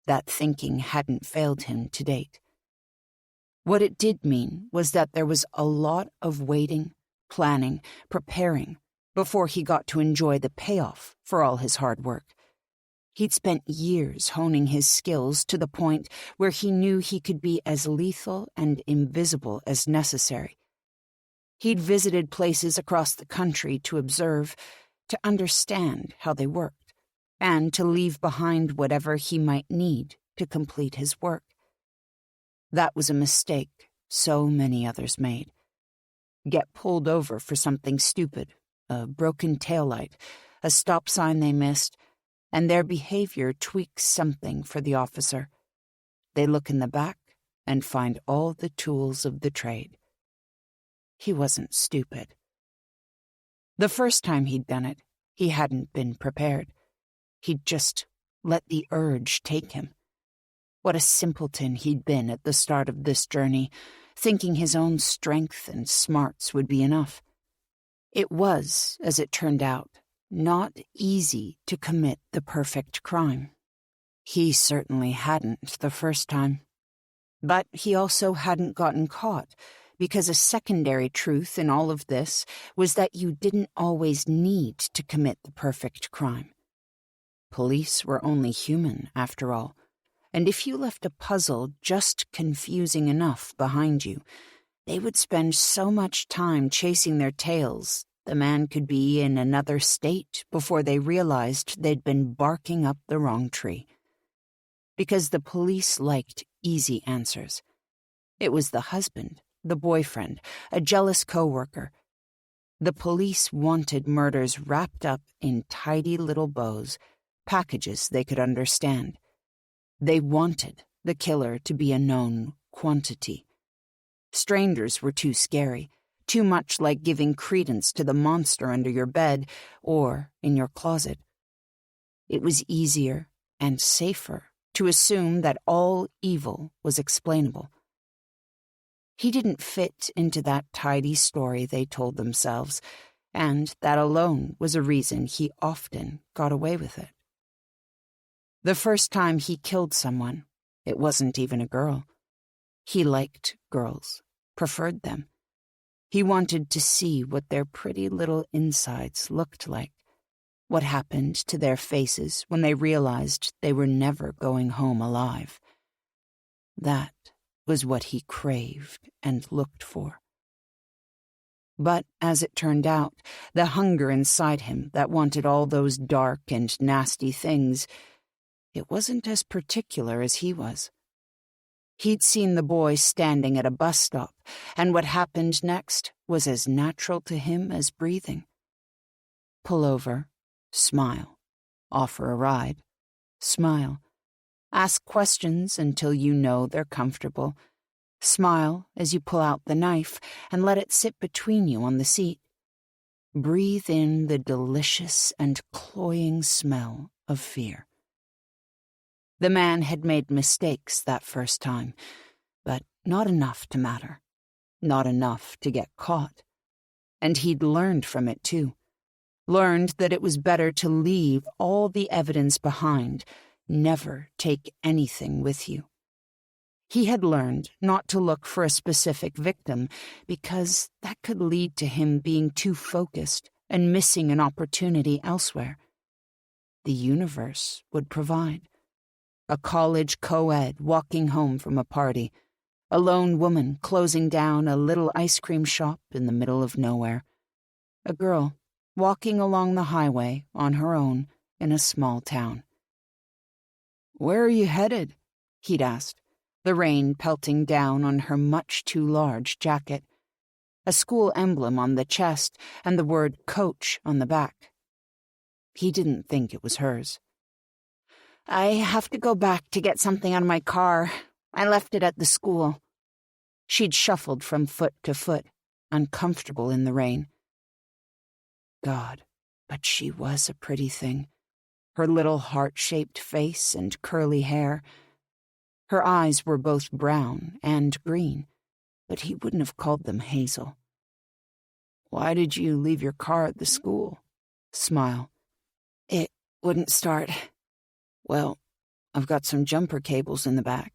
That thinking hadn't failed him to date. What it did mean was that there was a lot of waiting, planning, preparing before he got to enjoy the payoff for all his hard work. He'd spent years honing his skills to the point where he knew he could be as lethal and invisible as necessary. He'd visited places across the country to observe, to understand how they worked, and to leave behind whatever he might need to complete his work. That was a mistake so many others made. Get pulled over for something stupid, a broken taillight, a stop sign they missed, and their behavior tweaks something for the officer. They look in the back and find all the tools of the trade. He wasn't stupid. The first time he'd done it, he hadn't been prepared. He'd just let the urge take him. What a simpleton he'd been at the start of this journey, thinking his own strength and smarts would be enough. It was, as it turned out, not easy to commit the perfect crime. He certainly hadn't the first time. But he also hadn't gotten caught, because a secondary truth in all of this was that you didn't always need to commit the perfect crime. Police were only human, after all, and if you left a puzzle just confusing enough behind you, they would spend so much time chasing their tails the man could be in another state before they realized they'd been barking up the wrong tree. Because the police liked easy answers. It was the husband, the boyfriend, a jealous coworker. The police wanted murders wrapped up in tidy little bows, packages they could understand. They wanted the killer to be a known quantity. Strangers were too scary, too much like giving credence to the monster under your bed or in your closet. It was easier and safer to assume that all evil was explainable. He didn't fit into that tidy story they told themselves, and that alone was a reason he often got away with it. The first time he killed someone, it wasn't even a girl. He liked girls, preferred them. He wanted to see what their pretty little insides looked like, what happened to their faces when they realized they were never going home alive. That was what he craved and looked for. But, as it turned out, the hunger inside him that wanted all those dark and nasty things, it wasn't as particular as he was. He'd seen the boy standing at a bus stop, and what happened next was as natural to him as breathing. Pull over, smile, offer a ride, smile, ask questions until you know they're comfortable, smile as you pull out the knife and let it sit between you on the seat. Breathe in the delicious and cloying smell of fear. The man had made mistakes that first time, but not enough to matter, not enough to get caught. And he'd learned from it, too. Learned that it was better to leave all the evidence behind, never take anything with you. He had learned not to look for a specific victim, because that could lead to him being too focused and missing an opportunity elsewhere. The universe would provide. A college co-ed walking home from a party, a lone woman closing down a little ice cream shop in the middle of nowhere, a girl walking along the highway on her own in a small town. "Where are you headed?" he'd asked. the rain pelting down on her much too large jacket, a school emblem on the chest, and the word coach on the back. He didn't think it was hers. "I have to go back to get something out of my car. I left it at the school." She'd shuffled from foot to foot, uncomfortable in the rain. God, but she was a pretty thing. Her little heart-shaped face and curly hair. Her eyes were both brown and green, but he wouldn't have called them hazel. "Why did you leave your car at the school?" Smile. "It wouldn't start." "Well, I've got some jumper cables in the back.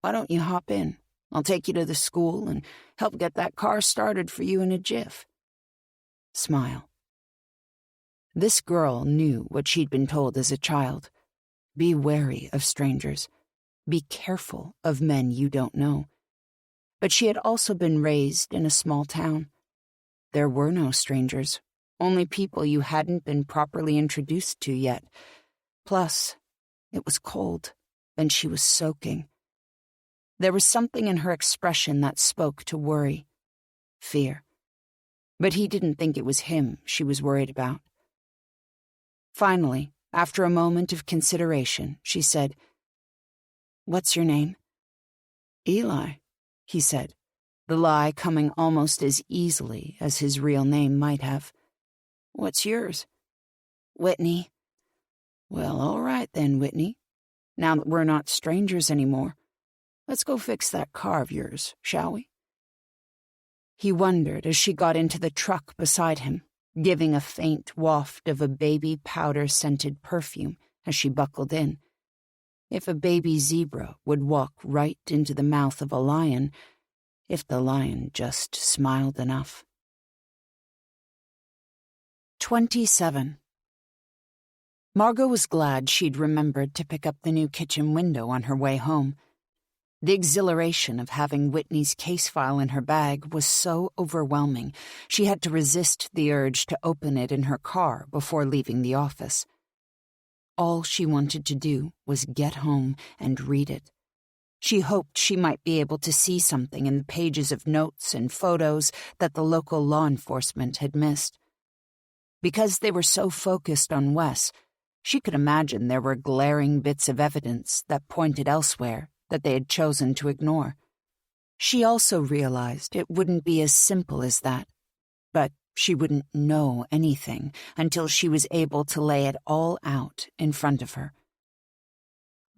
Why don't you hop in? I'll take you to the school and help get that car started for you in a jiff." Smile. This girl knew what she'd been told as a child. Be wary of strangers. Be careful of men you don't know. But she had also been raised in a small town. There were no strangers, only people you hadn't been properly introduced to yet. Plus, it was cold, and she was soaking. There was something in her expression that spoke to worry, fear. But he didn't think it was him she was worried about. Finally, after a moment of consideration, she said, "What's your name?" "Eli," he said, the lie coming almost as easily as his real name might have. "What's yours?" "Whitney." "Well, all right then, Whitney. Now that we're not strangers anymore, let's go fix that car of yours, shall we?" He wondered as she got into the truck beside him, giving a faint waft of a baby powder-scented perfume as she buckled in. If a baby zebra would walk right into the mouth of a lion, if the lion just smiled enough. 27. Margot was glad she'd remembered to pick up the new kitchen window on her way home. The exhilaration of having Whitney's case file in her bag was so overwhelming, she had to resist the urge to open it in her car before leaving the office. All she wanted to do was get home and read it. She hoped she might be able to see something in the pages of notes and photos that the local law enforcement had missed. Because they were so focused on Wes, she could imagine there were glaring bits of evidence that pointed elsewhere that they had chosen to ignore. She also realized it wouldn't be as simple as that, but she wouldn't know anything until she was able to lay it all out in front of her.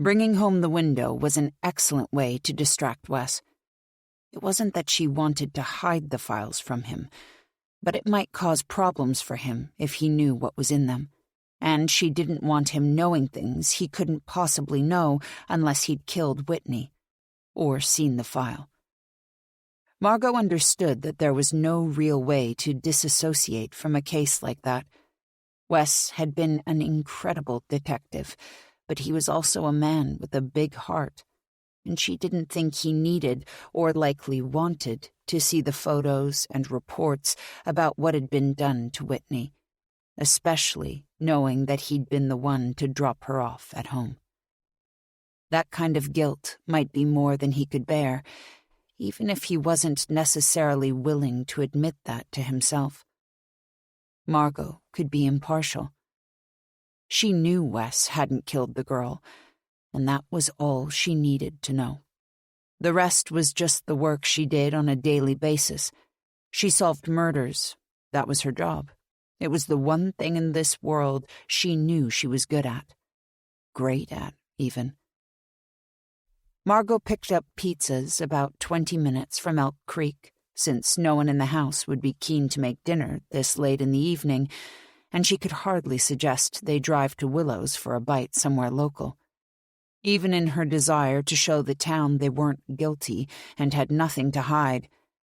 Bringing home the window was an excellent way to distract Wes. It wasn't that she wanted to hide the files from him, but it might cause problems for him if he knew what was in them, and she didn't want him knowing things he couldn't possibly know unless he'd killed Whitney or seen the file. Margot understood that there was no real way to disassociate from a case like that. Wes had been an incredible detective, but he was also a man with a big heart, and she didn't think he needed or likely wanted to see the photos and reports about what had been done to Whitney, especially knowing that he'd been the one to drop her off at home. That kind of guilt might be more than he could bear, even if he wasn't necessarily willing to admit that to himself. Margot could be impartial. She knew Wes hadn't killed the girl, and that was all she needed to know. The rest was just the work she did on a daily basis. She solved murders. That was her job. It was the one thing in this world she knew she was good at. Great at, even. Margot picked up pizzas about 20 minutes from Elk Creek, since no one in the house would be keen to make dinner this late in the evening, and she could hardly suggest they drive to Willow's for a bite somewhere local. Even in her desire to show the town they weren't guilty and had nothing to hide,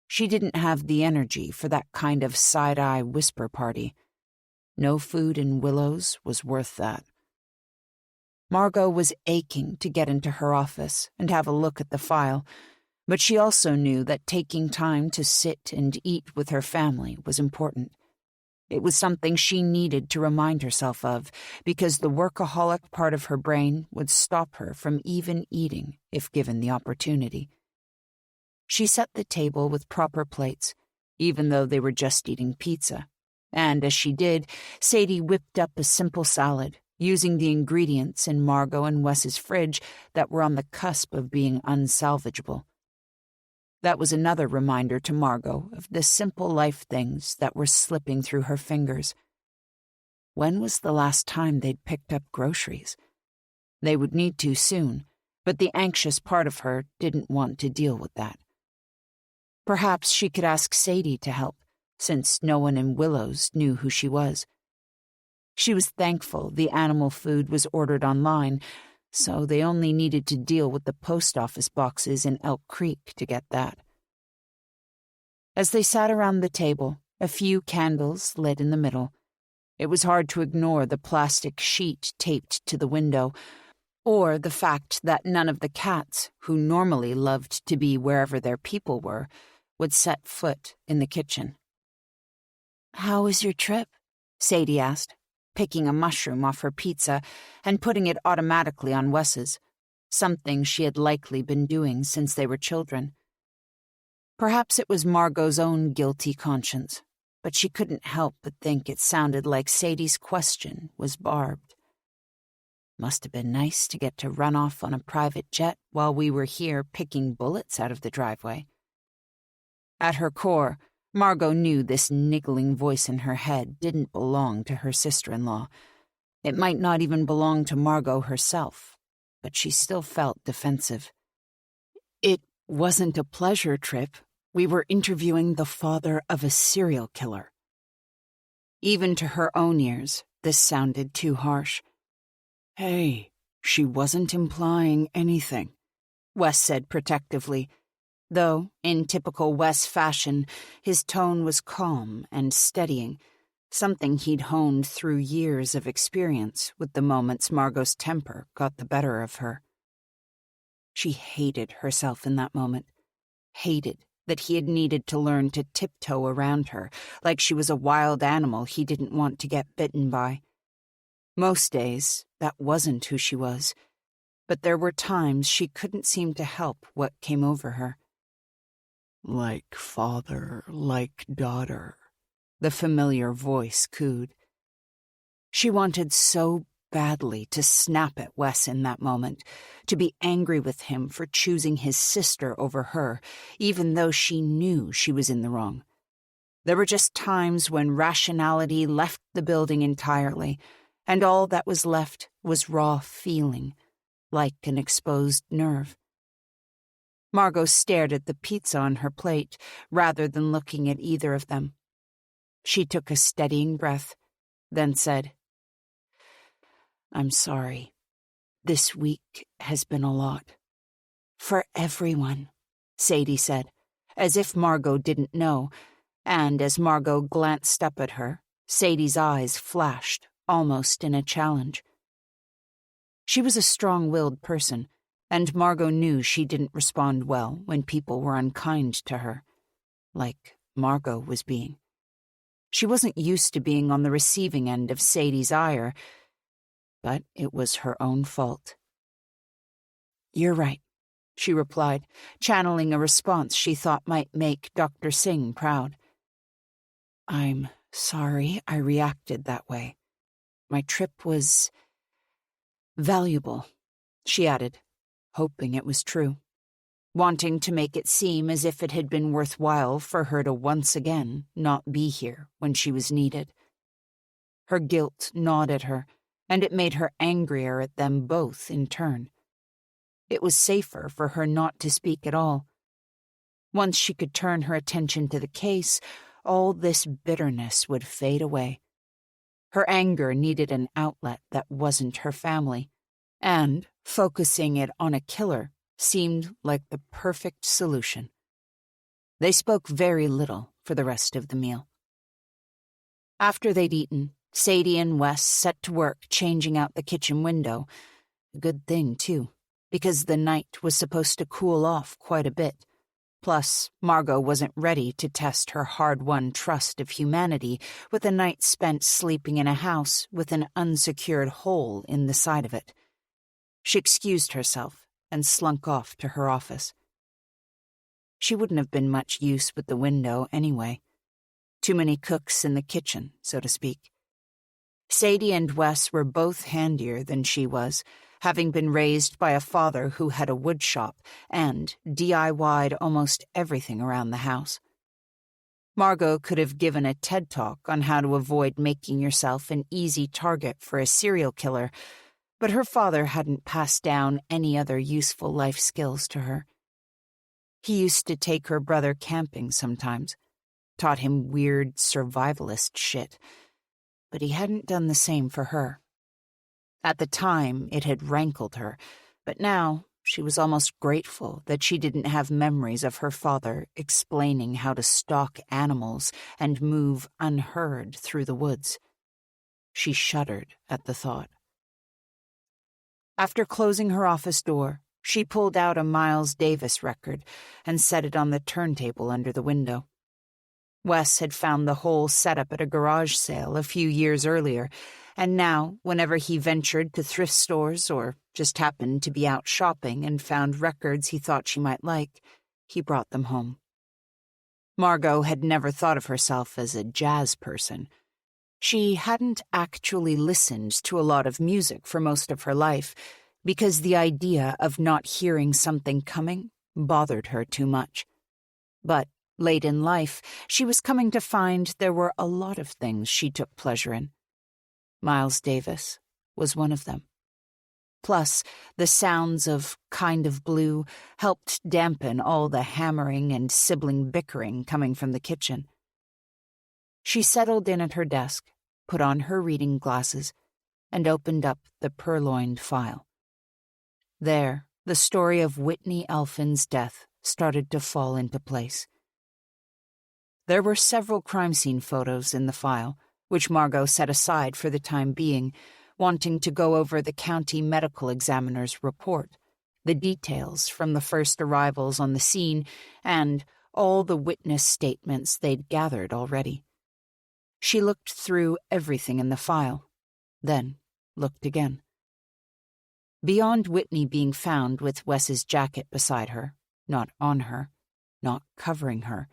she didn't have the energy for that kind of side-eye whisper party. No food in Willow's was worth that. Margot was aching to get into her office and have a look at the file, but she also knew that taking time to sit and eat with her family was important. It was something she needed to remind herself of, because the workaholic part of her brain would stop her from even eating if given the opportunity. She set the table with proper plates, even though they were just eating pizza. And as she did, Sadie whipped up a simple salad, using the ingredients in Margot and Wes's fridge that were on the cusp of being unsalvageable. That was another reminder to Margot of the simple life things that were slipping through her fingers. When was the last time they'd picked up groceries? They would need to soon, but the anxious part of her didn't want to deal with that. Perhaps she could ask Sadie to help, since no one in Willows knew who she was. She was thankful the animal food was ordered online, so they only needed to deal with the post office boxes in Elk Creek to get that. As they sat around the table, a few candles lit in the middle. It was hard to ignore the plastic sheet taped to the window, or the fact that none of the cats, who normally loved to be wherever their people were, would set foot in the kitchen. "How was your trip?" Sadie asked, picking a mushroom off her pizza and putting it automatically on Wes's, something she had likely been doing since they were children. Perhaps it was Margot's own guilty conscience, but she couldn't help but think it sounded like Sadie's question was barbed. "Must have been nice to get to run off on a private jet while we were here picking bullets out of the driveway." At her core, Margot knew this niggling voice in her head didn't belong to her sister-in-law. It might not even belong to Margot herself, but she still felt defensive. "It wasn't a pleasure trip. We were interviewing the father of a serial killer." Even to her own ears, this sounded too harsh. "Hey, she wasn't implying anything," Wes said protectively, though, in typical Wes fashion, his tone was calm and steadying, something he'd honed through years of experience with the moments Margot's temper got the better of her. She hated herself in that moment, hated that he had needed to learn to tiptoe around her, like she was a wild animal he didn't want to get bitten by. Most days, that wasn't who she was, but there were times she couldn't seem to help what came over her. "Like father, like daughter," the familiar voice cooed. She wanted so badly to snap at Wes in that moment, to be angry with him for choosing his sister over her, even though she knew she was in the wrong. There were just times when rationality left the building entirely, and all that was left was raw feeling, like an exposed nerve. Margot stared at the pizza on her plate, rather than looking at either of them. She took a steadying breath, then said, "I'm sorry. This week has been a lot." "For everyone," Sadie said, as if Margot didn't know, and as Margot glanced up at her, Sadie's eyes flashed, almost in a challenge. She was a strong-willed person, and Margot knew she didn't respond well when people were unkind to her, like Margot was being. She wasn't used to being on the receiving end of Sadie's ire, but it was her own fault. "You're right," she replied, channeling a response she thought might make Dr. Singh proud. "I'm sorry I reacted that way. My trip was valuable," she added, hoping it was true, wanting to make it seem as if it had been worthwhile for her to once again not be here when she was needed. Her guilt gnawed at her, and it made her angrier at them both in turn. It was safer for her not to speak at all. Once she could turn her attention to the case, all this bitterness would fade away. Her anger needed an outlet that wasn't her family, and focusing it on a killer seemed like the perfect solution. They spoke very little for the rest of the meal. After they'd eaten, Sadie and Wes set to work changing out the kitchen window. A good thing, too, because the night was supposed to cool off quite a bit. Plus, Margot wasn't ready to test her hard-won trust of humanity with a night spent sleeping in a house with an unsecured hole in the side of it. She excused herself and slunk off to her office. She wouldn't have been much use with the window anyway. Too many cooks in the kitchen, so to speak. Sadie and Wes were both handier than she was, having been raised by a father who had a wood shop and DIY'd almost everything around the house. Margot could have given a TED Talk on how to avoid making yourself an easy target for a serial killer, but her father hadn't passed down any other useful life skills to her. He used to take her brother camping sometimes, taught him weird survivalist shit, but he hadn't done the same for her. At the time, it had rankled her, but now she was almost grateful that she didn't have memories of her father explaining how to stalk animals and move unheard through the woods. She shuddered at the thought. After closing her office door, she pulled out a Miles Davis record and set it on the turntable under the window. Wes had found the whole setup at a garage sale a few years earlier, and now, whenever he ventured to thrift stores or just happened to be out shopping and found records he thought she might like, he brought them home. Margot had never thought of herself as a jazz person. She hadn't actually listened to a lot of music for most of her life because the idea of not hearing something coming bothered her too much. But late in life, she was coming to find there were a lot of things she took pleasure in. Miles Davis was one of them. Plus, the sounds of Kind of Blue helped dampen all the hammering and sibling bickering coming from the kitchen. She settled in at her desk, put on her reading glasses, and opened up the purloined file. There, the story of Whitney Elfin's death started to fall into place. There were several crime scene photos in the file, which Margot set aside for the time being, wanting to go over the county medical examiner's report, the details from the first arrivals on the scene, and all the witness statements they'd gathered already. She looked through everything in the file, then looked again. Beyond Whitney being found with Wes's jacket beside her, not on her, not covering her,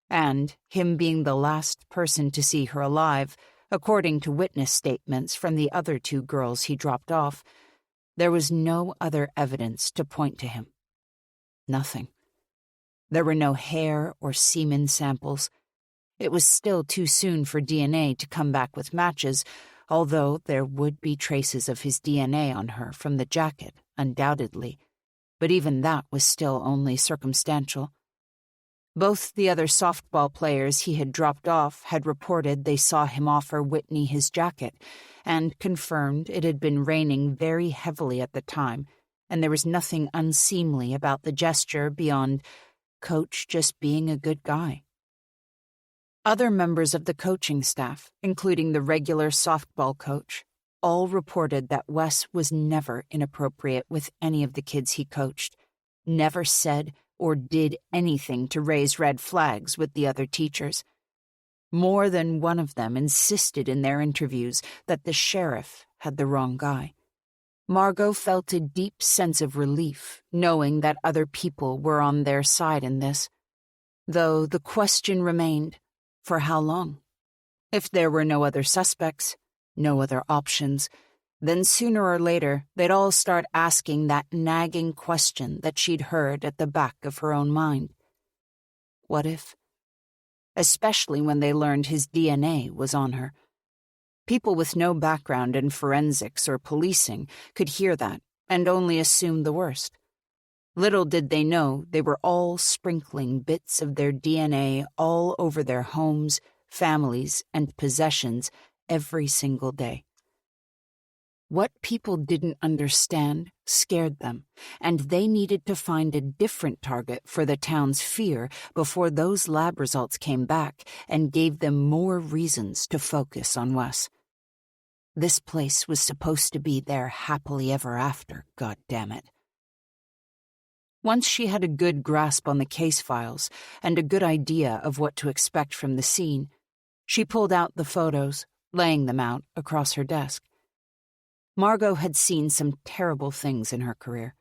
and him being the last person to see her alive, according to witness statements from the other two girls he dropped off, there was no other evidence to point to him. Nothing. There were no hair or semen samples. It was still too soon for DNA to come back with matches, although there would be traces of his DNA on her from the jacket, undoubtedly. But even that was still only circumstantial. Both the other softball players he had dropped off had reported they saw him offer Whitney his jacket and confirmed it had been raining very heavily at the time, and there was nothing unseemly about the gesture beyond Coach just being a good guy. Other members of the coaching staff, including the regular softball coach, all reported that Wes was never inappropriate with any of the kids he coached, never said or did anything to raise red flags with the other teachers. More than one of them insisted in their interviews that the sheriff had the wrong guy. Margot felt a deep sense of relief knowing that other people were on their side in this, though the question remained, for how long? If there were no other suspects, no other options, then sooner or later they'd all start asking that nagging question that she'd heard at the back of her own mind. What if? Especially when they learned his DNA was on her. People with no background in forensics or policing could hear that and only assume the worst. Little did they know they were all sprinkling bits of their DNA all over their homes, families, and possessions every single day. What people didn't understand scared them, and they needed to find a different target for the town's fear before those lab results came back and gave them more reasons to focus on Wes. This place was supposed to be their happily ever after, goddammit. Once she had a good grasp on the case files and a good idea of what to expect from the scene, she pulled out the photos, laying them out across her desk. Margot had seen some terrible things in her career.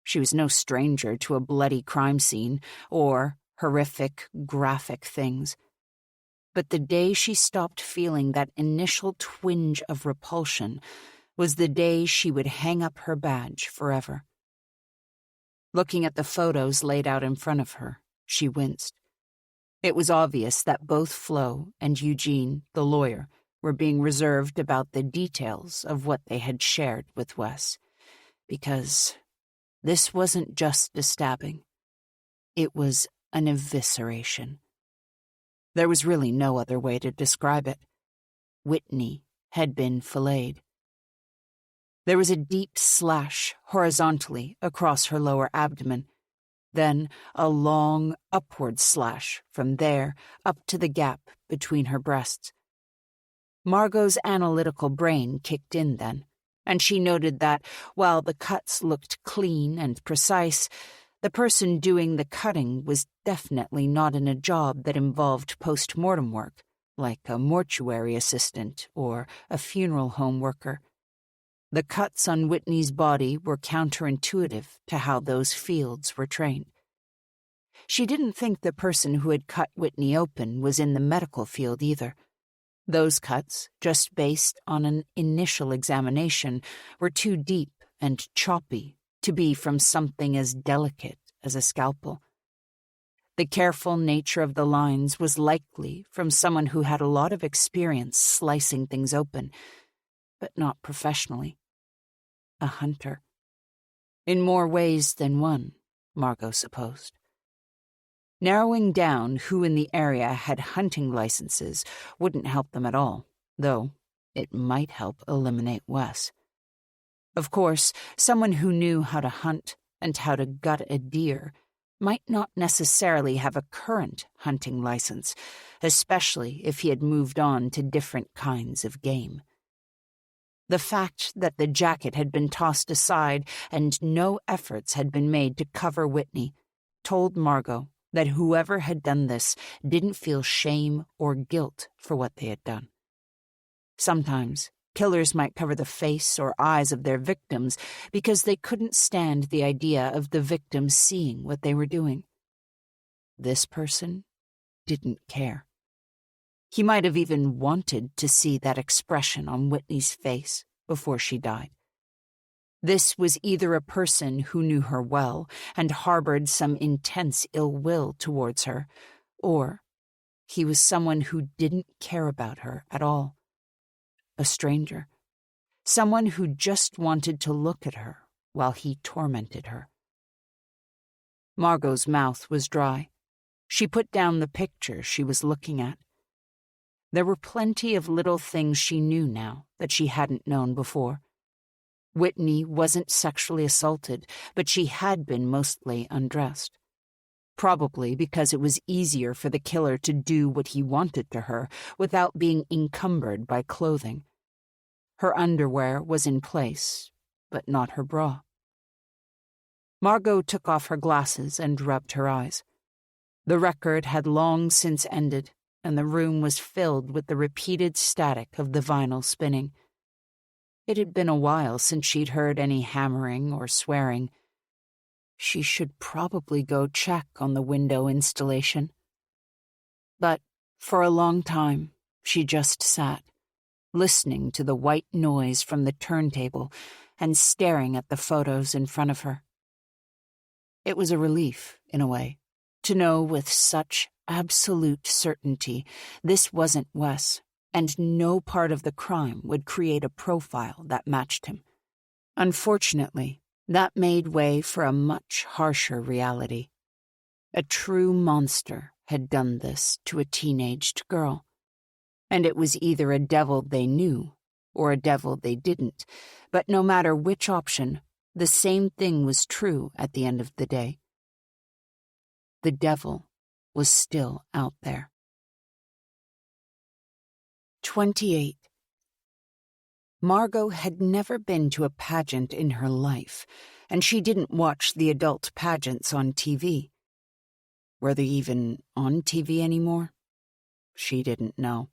She was no stranger to a bloody crime scene or horrific, graphic things. But the day she stopped feeling that initial twinge of repulsion was the day she would hang up her badge forever. Looking at the photos laid out in front of her, she winced. It was obvious that both Flo and Eugene, the lawyer, were being reserved about the details of what they had shared with Wes, because this wasn't just a stabbing. It was an evisceration. There was really no other way to describe it. Whitney had been filleted. There was a deep slash horizontally across her lower abdomen, then a long upward slash from there up to the gap between her breasts. Margot's analytical brain kicked in then, and she noted that, while the cuts looked clean and precise, the person doing the cutting was definitely not in a job that involved post-mortem work, like a mortuary assistant or a funeral home worker. The cuts on Whitney's body were counterintuitive to how those fields were trained. She didn't think the person who had cut Whitney open was in the medical field either. Those cuts, just based on an initial examination, were too deep and choppy to be from something as delicate as a scalpel. The careful nature of the lines was likely from someone who had a lot of experience slicing things open, but not professionally. A hunter. In more ways than one, Margot supposed. Narrowing down who in the area had hunting licenses wouldn't help them at all, though it might help eliminate Wes. Of course, someone who knew how to hunt and how to gut a deer might not necessarily have a current hunting license, especially if he had moved on to different kinds of game. The fact that the jacket had been tossed aside and no efforts had been made to cover Whitney told Margot that whoever had done this didn't feel shame or guilt for what they had done. Sometimes, killers might cover the face or eyes of their victims because they couldn't stand the idea of the victim seeing what they were doing. This person didn't care. He might have even wanted to see that expression on Whitney's face before she died. This was either a person who knew her well and harbored some intense ill will towards her, or he was someone who didn't care about her at all. A stranger. Someone who just wanted to look at her while he tormented her. Margot's mouth was dry. She put down the picture she was looking at. There were plenty of little things she knew now that she hadn't known before. Whitney wasn't sexually assaulted, but she had been mostly undressed. Probably because it was easier for the killer to do what he wanted to her without being encumbered by clothing. Her underwear was in place, but not her bra. Margot took off her glasses and rubbed her eyes. The record had long since ended, and the room was filled with the repeated static of the vinyl spinning. It had been a while since she'd heard any hammering or swearing. She should probably go check on the window installation. But for a long time, she just sat, listening to the white noise from the turntable and staring at the photos in front of her. It was a relief, in a way, to know with such absolute certainty this wasn't Wes, and no part of the crime would create a profile that matched him. Unfortunately, that made way for a much harsher reality. A true monster had done this to a teenaged girl. And it was either a devil they knew or a devil they didn't, but no matter which option, the same thing was true at the end of the day. The devil was still out there. 28. Margot had never been to a pageant in her life, and she didn't watch the adult pageants on TV. Were they even on TV anymore? She didn't know.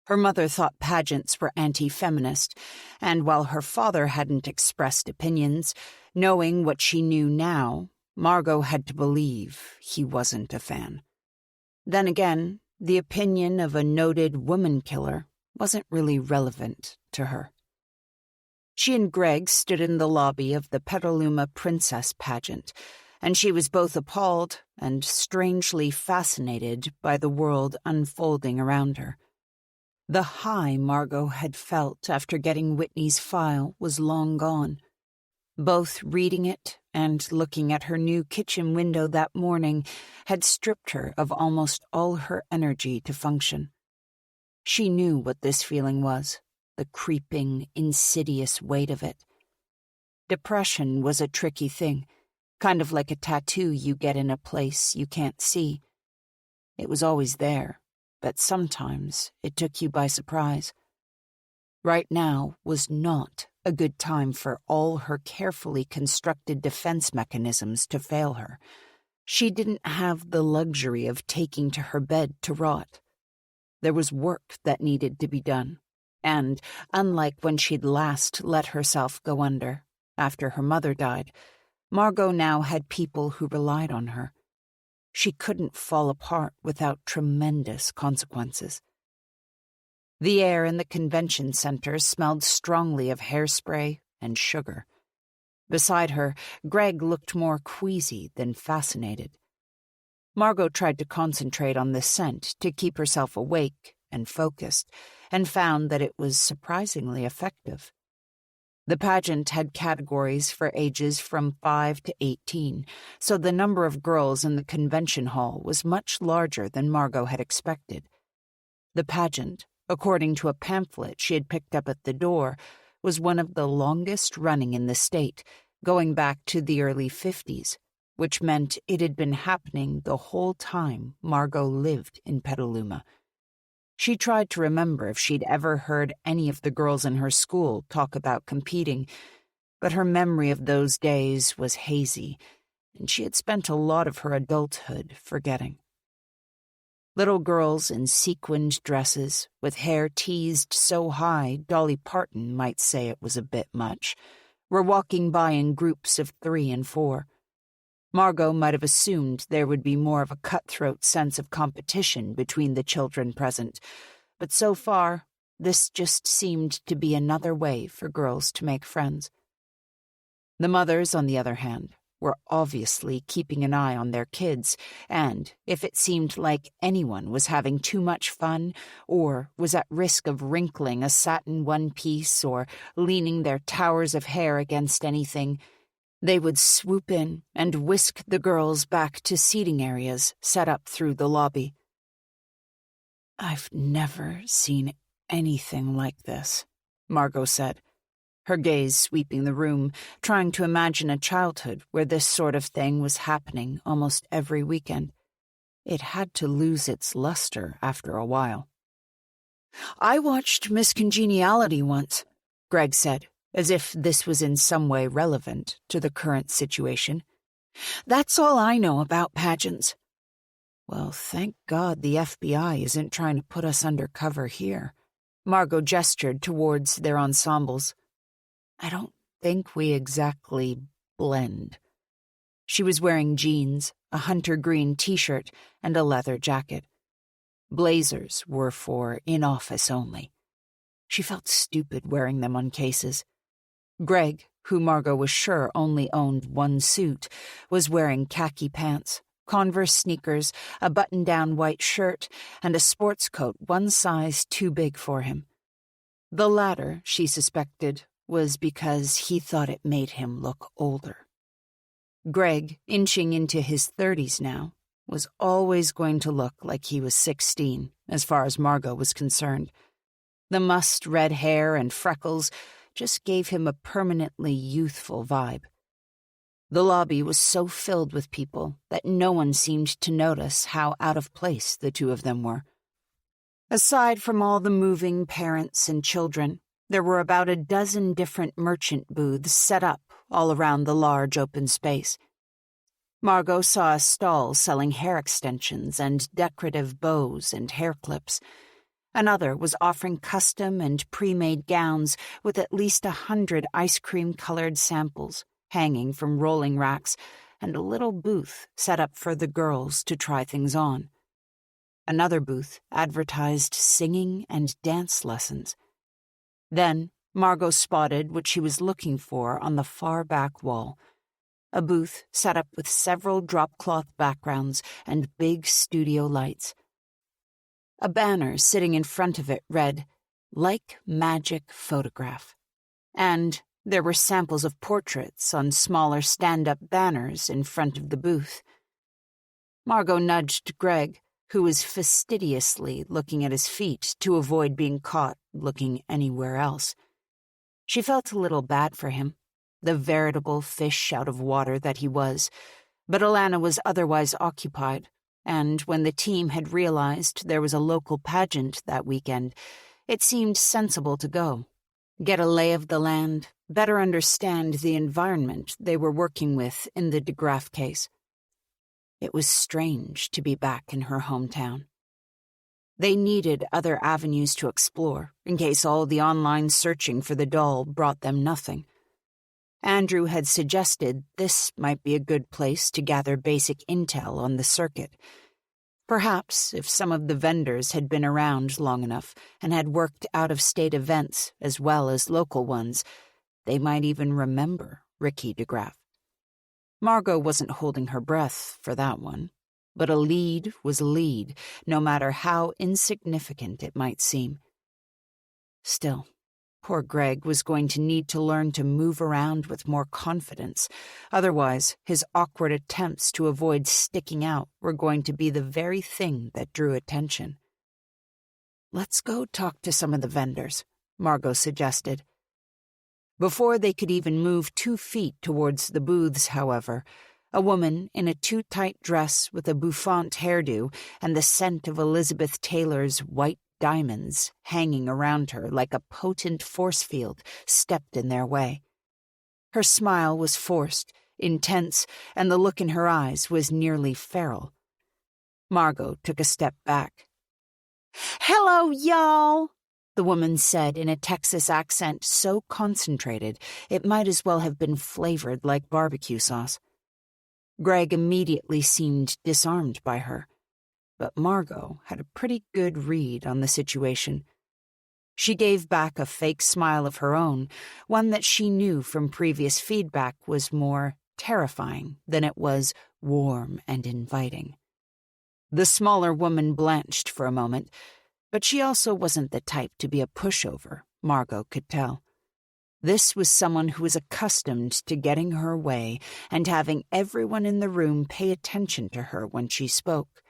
Her mother thought pageants were anti-feminist, and while her father hadn't expressed opinions, knowing what she knew now, Margot had to believe he wasn't a fan. Then again, the opinion of a noted woman killer wasn't really relevant to her. She and Greg stood in the lobby of the Petaluma Princess pageant, and she was both appalled and strangely fascinated by the world unfolding around her. The high Margot had felt after getting Whitney's file was long gone. Both reading it and looking at her new kitchen window that morning had stripped her of almost all her energy to function. She knew what this feeling was, the creeping, insidious weight of it. Depression was a tricky thing, kind of like a tattoo you get in a place you can't see. It was always there, but sometimes it took you by surprise. Right now was not a good time for all her carefully constructed defense mechanisms to fail her. She didn't have the luxury of taking to her bed to rot. There was work that needed to be done, and, unlike when she'd last let herself go under, after her mother died, Margot now had people who relied on her. She couldn't fall apart without tremendous consequences. The air in the convention center smelled strongly of hairspray and sugar. Beside her, Greg looked more queasy than fascinated. Margot tried to concentrate on the scent to keep herself awake and focused, and found that it was surprisingly effective. The pageant had categories for ages from 5 to 18, so the number of girls in the convention hall was much larger than Margot had expected. The pageant, according to a pamphlet she had picked up at the door, was one of the longest running in the state, going back to the early 50s, which meant it had been happening the whole time Margot lived in Petaluma. She tried to remember if she'd ever heard any of the girls in her school talk about competing, but her memory of those days was hazy, and she had spent a lot of her adulthood forgetting. Little girls in sequined dresses, with hair teased so high Dolly Parton might say it was a bit much, were walking by in groups of 3 and 4. Margot might have assumed there would be more of a cutthroat sense of competition between the children present, but so far, this just seemed to be another way for girls to make friends. The mothers, on the other hand, were obviously keeping an eye on their kids, and if it seemed like anyone was having too much fun or was at risk of wrinkling a satin one-piece or leaning their towers of hair against anything, they would swoop in and whisk the girls back to seating areas set up through the lobby. "I've never seen anything like this," Margot said, her gaze sweeping the room, trying to imagine a childhood where this sort of thing was happening almost every weekend. It had to lose its luster after a while. "I watched Miss Congeniality once," Greg said, as if this was in some way relevant to the current situation. "That's all I know about pageants." "Well, thank God the FBI isn't trying to put us under cover here." Margot gestured towards their ensembles. "I don't think we exactly blend." She was wearing jeans, a hunter green t-shirt, and a leather jacket. Blazers were for in-office only. She felt stupid wearing them on cases. Greg, who Margot was sure only owned one suit, was wearing khaki pants, Converse sneakers, a button-down white shirt, and a sports coat one size too big for him. The latter, she suspected, was because he thought it made him look older. Greg, inching into his 30s now, was always going to look like he was 16, as far as Margot was concerned. The mussed red hair and freckles just gave him a permanently youthful vibe. The lobby was so filled with people that no one seemed to notice how out of place the two of them were. Aside from all the moving parents and children, There were about a dozen different merchant booths set up all around the large open space. Margot saw a stall selling hair extensions and decorative bows and hair clips. Another was offering custom and pre-made gowns with at least 100 ice-cream-colored samples hanging from rolling racks and a little booth set up for the girls to try things on. Another booth advertised singing and dance lessons. Then Margot spotted what she was looking for on the far back wall, a booth set up with several drop-cloth backgrounds and big studio lights. A banner sitting in front of it read, "Like Magic Photograph," and there were samples of portraits on smaller stand-up banners in front of the booth. Margot nudged Greg, who was fastidiously looking at his feet to avoid being caught looking anywhere else. She felt a little bad for him, the veritable fish out of water that he was, but Alana was otherwise occupied, and when the team had realized there was a local pageant that weekend, it seemed sensible to go, get a lay of the land, better understand the environment they were working with in the DeGraff case. It was strange to be back in her hometown. They needed other avenues to explore, in case all the online searching for the doll brought them nothing. Andrew had suggested this might be a good place to gather basic intel on the circuit. Perhaps if some of the vendors had been around long enough and had worked out-of-state events as well as local ones, they might even remember Ricky DeGraff. Margot wasn't holding her breath for that one, but a lead was a lead, no matter how insignificant it might seem. Still, poor Greg was going to need to learn to move around with more confidence. Otherwise, his awkward attempts to avoid sticking out were going to be the very thing that drew attention. "Let's go talk to some of the vendors," Margot suggested. Before they could even move 2 feet towards the booths, however, a woman in a too-tight dress with a bouffant hairdo and the scent of Elizabeth Taylor's white diamonds hanging around her like a potent force field stepped in their way. Her smile was forced, intense, and the look in her eyes was nearly feral. Margot took a step back. "Hello, y'all," the woman said in a Texas accent so concentrated it might as well have been flavored like barbecue sauce. Greg immediately seemed disarmed by her, but Margot had a pretty good read on the situation. She gave back a fake smile of her own, one that she knew from previous feedback was more terrifying than it was warm and inviting. The smaller woman blanched for a moment, but she also wasn't the type to be a pushover, Margot could tell. This was someone who was accustomed to getting her way and having everyone in the room pay attention to her when she spoke.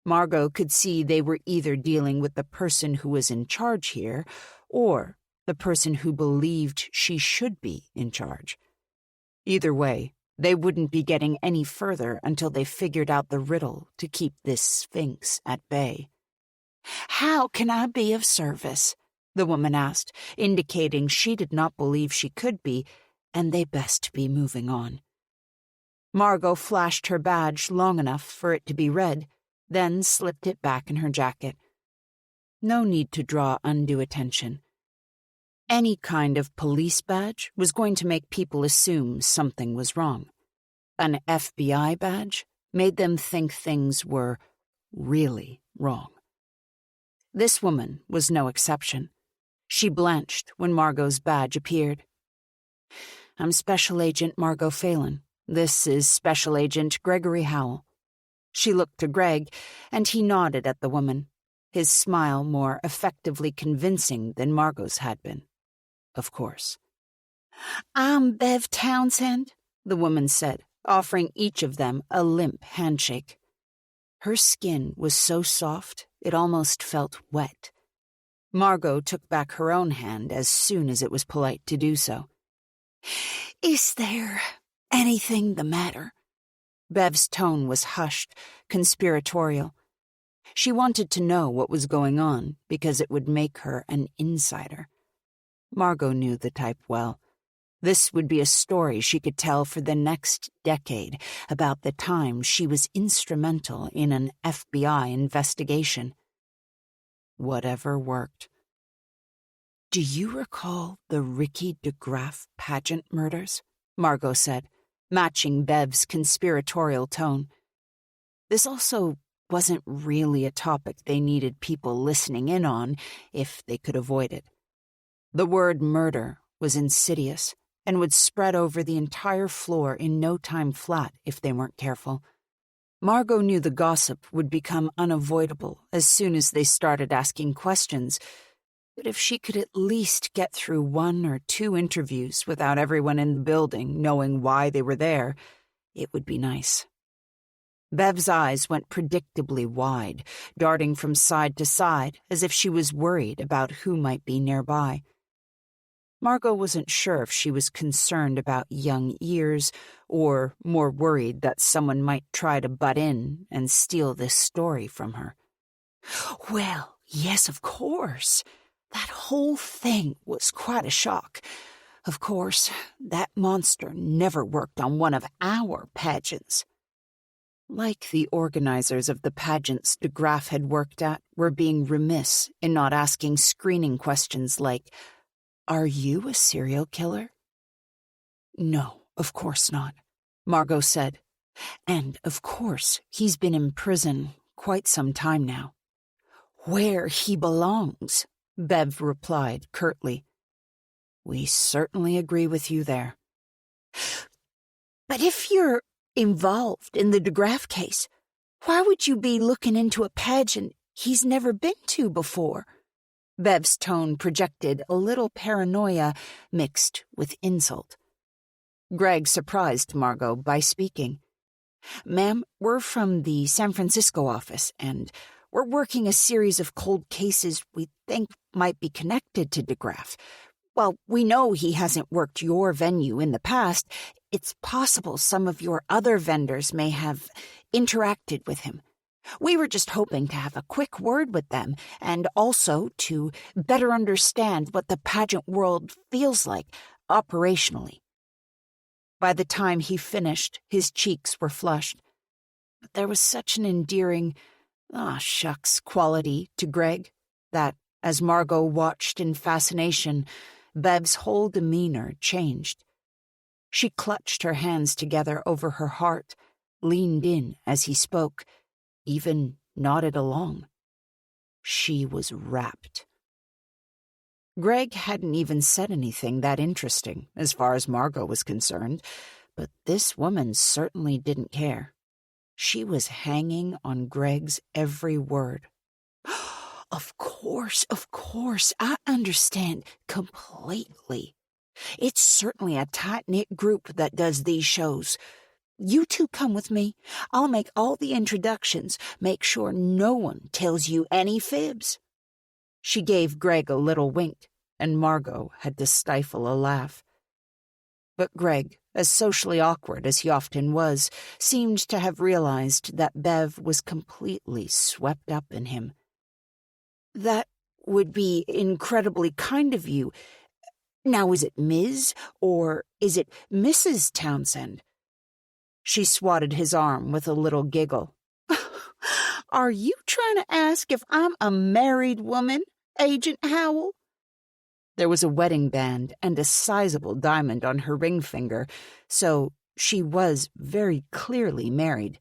Margot could see they were either dealing with the person who was in charge here or the person who believed she should be in charge. Either way, they wouldn't be getting any further until they figured out the riddle to keep this Sphinx at bay. "How can I be of service?" the woman asked, indicating she did not believe she could be, and they best be moving on. Margot flashed her badge long enough for it to be read, then slipped it back in her jacket. No need to draw undue attention. Any kind of police badge was going to make people assume something was wrong. An FBI badge made them think things were really wrong. This woman was no exception. She blanched when Margot's badge appeared. "I'm Special Agent Margot Phalen. This is Special Agent Gregory Howell." She looked to Greg, and he nodded at the woman, his smile more effectively convincing than Margot's had been. Of course. "I'm Bev Townsend," the woman said, offering each of them a limp handshake. Her skin was so soft it almost felt wet. Margot took back her own hand as soon as it was polite to do so. "Is there anything the matter?" Bev's tone was hushed, conspiratorial. She wanted to know what was going on because it would make her an insider. Margot knew the type well. This would be a story she could tell for the next decade about the time she was instrumental in an FBI investigation. Whatever worked. "Do you recall the Ricky DeGraff pageant murders?" Margot said, matching Bev's conspiratorial tone. This also wasn't really a topic they needed people listening in on if they could avoid it. The word murder was insidious and would spread over the entire floor in no time flat if they weren't careful. Margot knew the gossip would become unavoidable as soon as they started asking questions, but if she could at least get through 1 or 2 interviews without everyone in the building knowing why they were there, it would be nice. Bev's eyes went predictably wide, darting from side to side as if she was worried about who might be nearby. Margot wasn't sure if she was concerned about young ears or more worried that someone might try to butt in and steal this story from her. "Well, yes, of course. That whole thing was quite a shock. Of course, that monster never worked on one of our pageants." Like the organizers of the pageants DeGraff had worked at were being remiss in not asking screening questions like, "Are you a serial killer?" "No, of course not," Margot said. "And, of course, he's been in prison quite some time now." "Where he belongs," Bev replied curtly. "We certainly agree with you there." "But if you're involved in the DeGraff case, why would you be looking into a pageant he's never been to before?" Bev's tone projected a little paranoia mixed with insult. Greg surprised Margot by speaking. "Ma'am, we're from the San Francisco office, and we're working a series of cold cases we think might be connected to DeGraff. While we know he hasn't worked your venue in the past, it's possible some of your other vendors may have interacted with him. We were just hoping to have a quick word with them and also to better understand what the pageant world feels like operationally." By the time he finished, his cheeks were flushed. But there was such an endearing, "ah, shucks" quality to Greg that, as Margot watched in fascination, Bev's whole demeanor changed. She clutched her hands together over her heart, leaned in as he spoke, even nodded along. She was rapt. Greg hadn't even said anything that interesting, as far as Margot was concerned, but this woman certainly didn't care. She was hanging on Greg's every word. Of course, I understand completely. It's certainly a tight-knit group that does these shows. You two come with me. I'll make all the introductions, make sure no one tells you any fibs." She gave Greg a little wink, and Margot had to stifle a laugh. But Greg, as socially awkward as he often was, seemed to have realized that Bev was completely swept up in him. "That would be incredibly kind of you. Now, is it Ms. or is it Mrs. Townsend?" She swatted his arm with a little giggle. "Are you trying to ask if I'm a married woman, Agent Howell?" There was a wedding band and a sizable diamond on her ring finger, so she was very clearly married.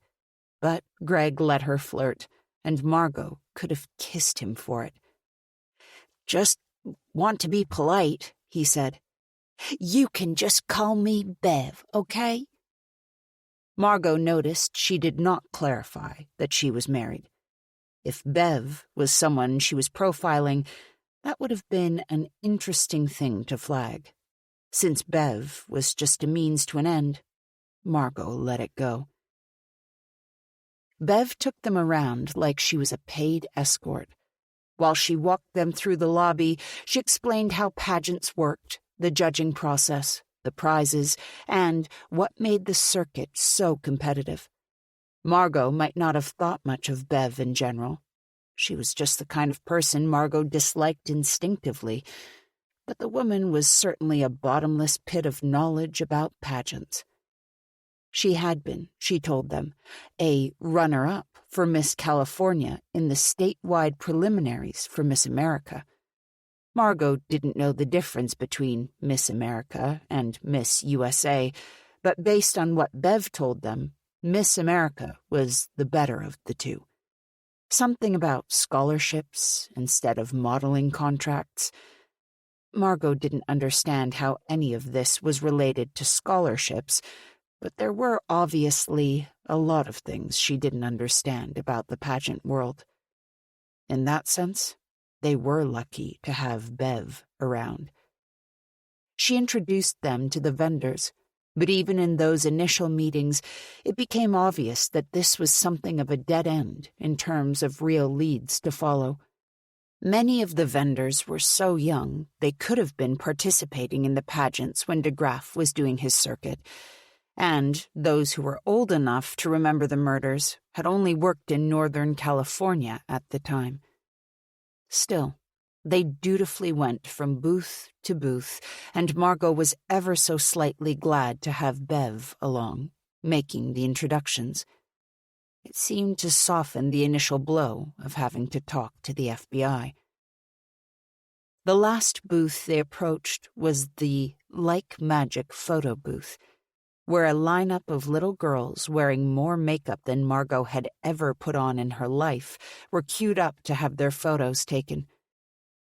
But Greg let her flirt, and Margot could have kissed him for it. "Just want to be polite," he said. "You can just call me Bev, okay?" Margot noticed she did not clarify that she was married. If Bev was someone she was profiling, that would have been an interesting thing to flag. Since Bev was just a means to an end, Margot let it go. Bev took them around like she was a paid escort. While she walked them through the lobby, she explained how pageants worked, the judging process, the prizes, and what made the circuit so competitive. Margot might not have thought much of Bev in general. She was just the kind of person Margot disliked instinctively. but the woman was certainly a bottomless pit of knowledge about pageants. She had been, she told them, a runner-up for Miss California in the statewide preliminaries for Miss America. Margot didn't know the difference between Miss America and Miss USA, but based on what Bev told them, Miss America was the better of the two. Something about scholarships instead of modeling contracts. Margot didn't understand how any of this was related to scholarships, but there were obviously a lot of things she didn't understand about the pageant world. In that sense, they were lucky to have Bev around. She introduced them to the vendors, but even in those initial meetings, it became obvious that this was something of a dead end in terms of real leads to follow. Many of the vendors were so young they could have been participating in the pageants when DeGraff was doing his circuit, and those who were old enough to remember the murders had only worked in Northern California at the time. Still, they dutifully went from booth to booth, and Margot was ever so slightly glad to have Bev along, making the introductions. It seemed to soften the initial blow of having to talk to the FBI. The last booth they approached was the Like Magic photo booth, where a lineup of little girls wearing more makeup than Margot had ever put on in her life were queued up to have their photos taken.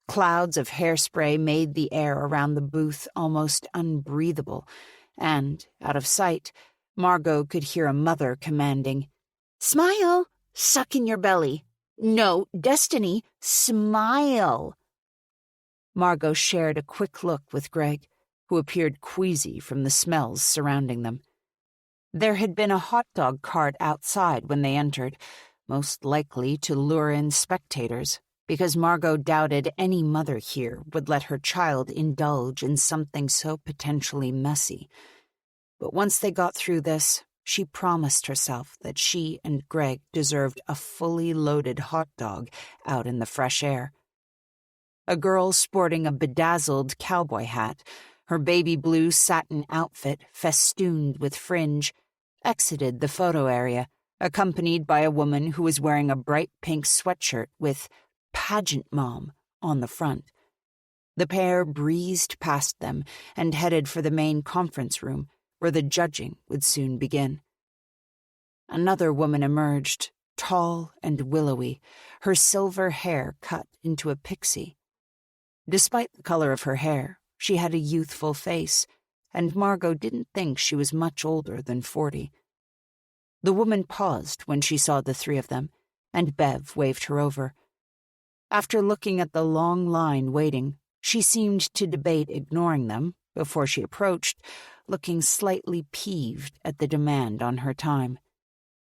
Clouds of hairspray made the air around the booth almost unbreathable, and, out of sight, Margot could hear a mother commanding, "Smile! Suck in your belly! No, Destiny, smile!" Margot shared a quick look with Greg, who appeared queasy from the smells surrounding them. There had been a hot dog cart outside when they entered, most likely to lure in spectators, because Margot doubted any mother here would let her child indulge in something so potentially messy. But once they got through this, she promised herself that she and Greg deserved a fully loaded hot dog out in the fresh air. A girl sporting a bedazzled cowboy hat, her baby blue satin outfit festooned with fringe, exited the photo area, accompanied by a woman who was wearing a bright pink sweatshirt with "Pageant Mom" on the front. The pair breezed past them and headed for the main conference room, where the judging would soon begin. Another woman emerged, tall and willowy, her silver hair cut into a pixie. Despite the color of her hair, she had a youthful face, and Margot didn't think she was much older than 40. The woman paused when she saw the three of them, and Bev waved her over. After looking at the long line waiting, she seemed to debate ignoring them before she approached, looking slightly peeved at the demand on her time.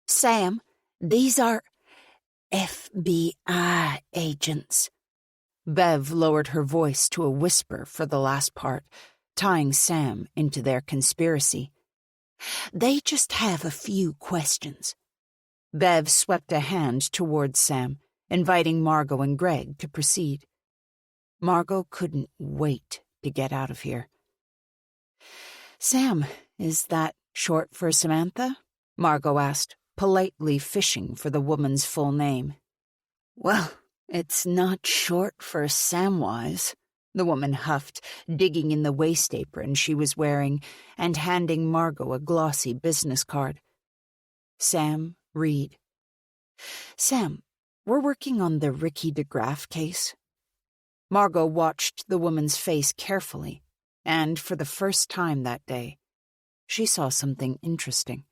"Sam, these are FBI agents." Bev lowered her voice to a whisper for the last part, tying Sam into their conspiracy. "They just have a few questions." Bev swept a hand towards Sam, inviting Margot and Greg to proceed. Margot couldn't wait to get out of here. "Sam, is that short for Samantha?" Margot asked, politely fishing for the woman's full name. "Well, it's not short for Samwise," the woman huffed, digging in the waist apron she was wearing and handing Margot a glossy business card. Sam Reed. "Sam, we're working on the Ricky DeGraff case." Margot watched the woman's face carefully, and for the first time that day, she saw something interesting.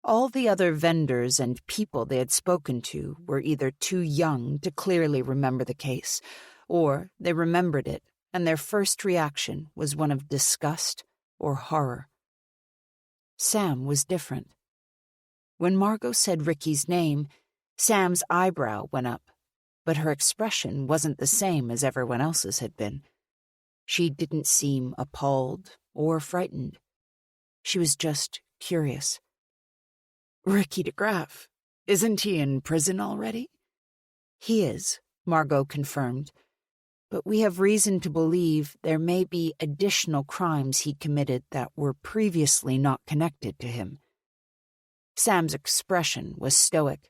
All the other vendors and people they had spoken to were either too young to clearly remember the case, or they remembered it, and their first reaction was one of disgust or horror. Sam was different. When Margot said Ricky's name, Sam's eyebrow went up, but her expression wasn't the same as everyone else's had been. She didn't seem appalled or frightened. She was just curious. "Ricky DeGraff, isn't he in prison already?" "He is," Margot confirmed. but we have reason to believe there may be additional crimes he committed that were previously not connected to him. Sam's expression was stoic.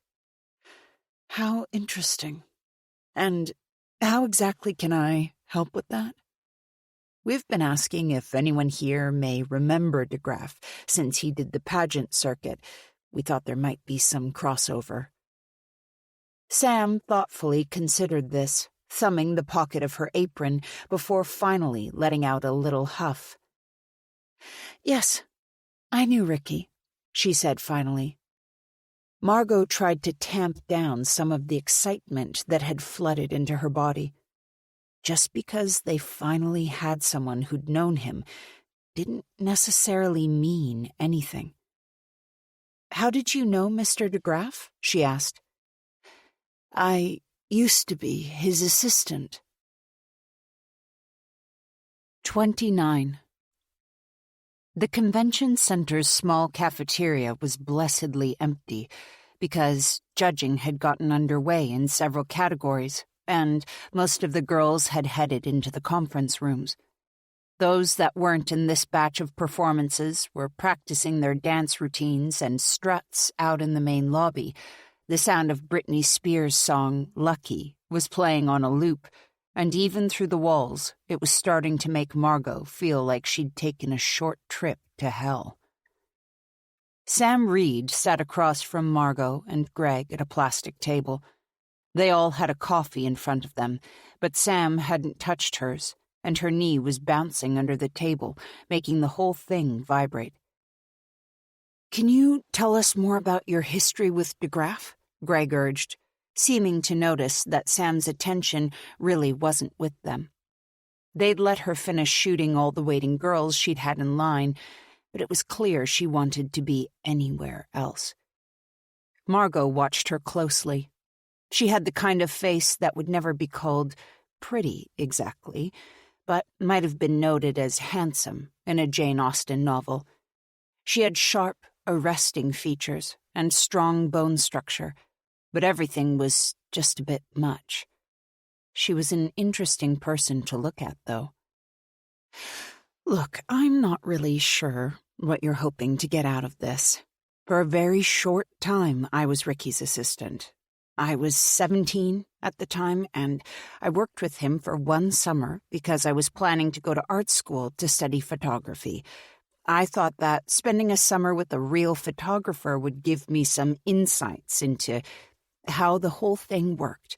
How interesting. And how exactly can I help with that? We've been asking if anyone here may remember DeGraff since he did the pageant circuit. We thought there might be some crossover. Sam thoughtfully considered this, thumbing the pocket of her apron before finally letting out a little huff. Yes, I knew Ricky, she said finally. Margot tried to tamp down some of the excitement that had flooded into her body. Just because they finally had someone who'd known him didn't necessarily mean anything. "How did you know Mr. DeGraff?" she asked. "I used to be his assistant." 29. The convention center's small cafeteria was blessedly empty because judging had gotten underway in several categories, and most of the girls had headed into the conference rooms. Those that weren't in this batch of performances were practicing their dance routines and struts out in the main lobby. The sound of Britney Spears' song, Lucky, was playing on a loop, and even through the walls, it was starting to make Margot feel like she'd taken a short trip to hell. Sam Reed sat across from Margot and Greg at a plastic table. They all had a coffee in front of them, but Sam hadn't touched hers, and her knee was bouncing under the table, making the whole thing vibrate. "Can you tell us more about your history with DeGraff?" Greg urged, seeming to notice that Sam's attention really wasn't with them. They'd let her finish shooting all the waiting girls she'd had in line, but it was clear she wanted to be anywhere else. Margot watched her closely. She had the kind of face that would never be called pretty exactly, but might have been noted as handsome in a Jane Austen novel. She had sharp, arresting features and strong bone structure, but everything was just a bit much. She was an interesting person to look at, though. "Look, I'm not really sure what you're hoping to get out of this. For a very short time, I was Ricky's assistant. I was 17 at the time, and I worked with him for one summer because I was planning to go to art school to study photography. I thought that spending a summer with a real photographer would give me some insights into how the whole thing worked."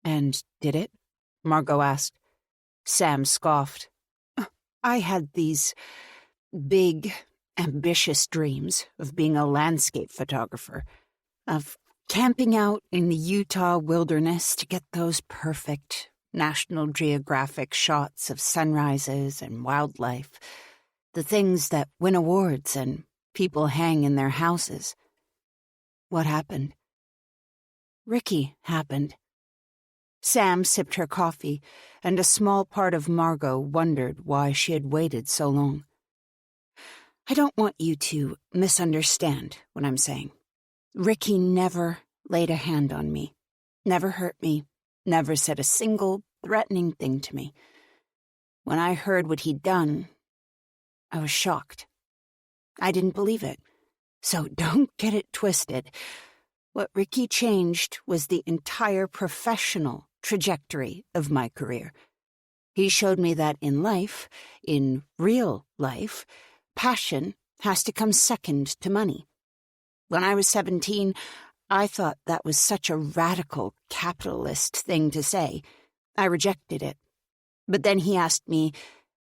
"And did it?" Margot asked. Sam scoffed. "I had these big, ambitious dreams of being a landscape photographer, of camping out in the Utah wilderness to get those perfect National Geographic shots of sunrises and wildlife, the things that win awards and people hang in their houses. What happened?" "Ricky happened." Sam sipped her coffee, and a small part of Margot wondered why she had waited so long. "I don't want you to misunderstand what I'm saying. Ricky never laid a hand on me, never hurt me, never said a single threatening thing to me. When I heard what he'd done, I was shocked. I didn't believe it. So don't get it twisted. What Ricky changed was the entire professional trajectory of my career. He showed me that in life, in real life, passion has to come second to money. When I was 17, I thought that was such a radical capitalist thing to say. I rejected it. But then he asked me,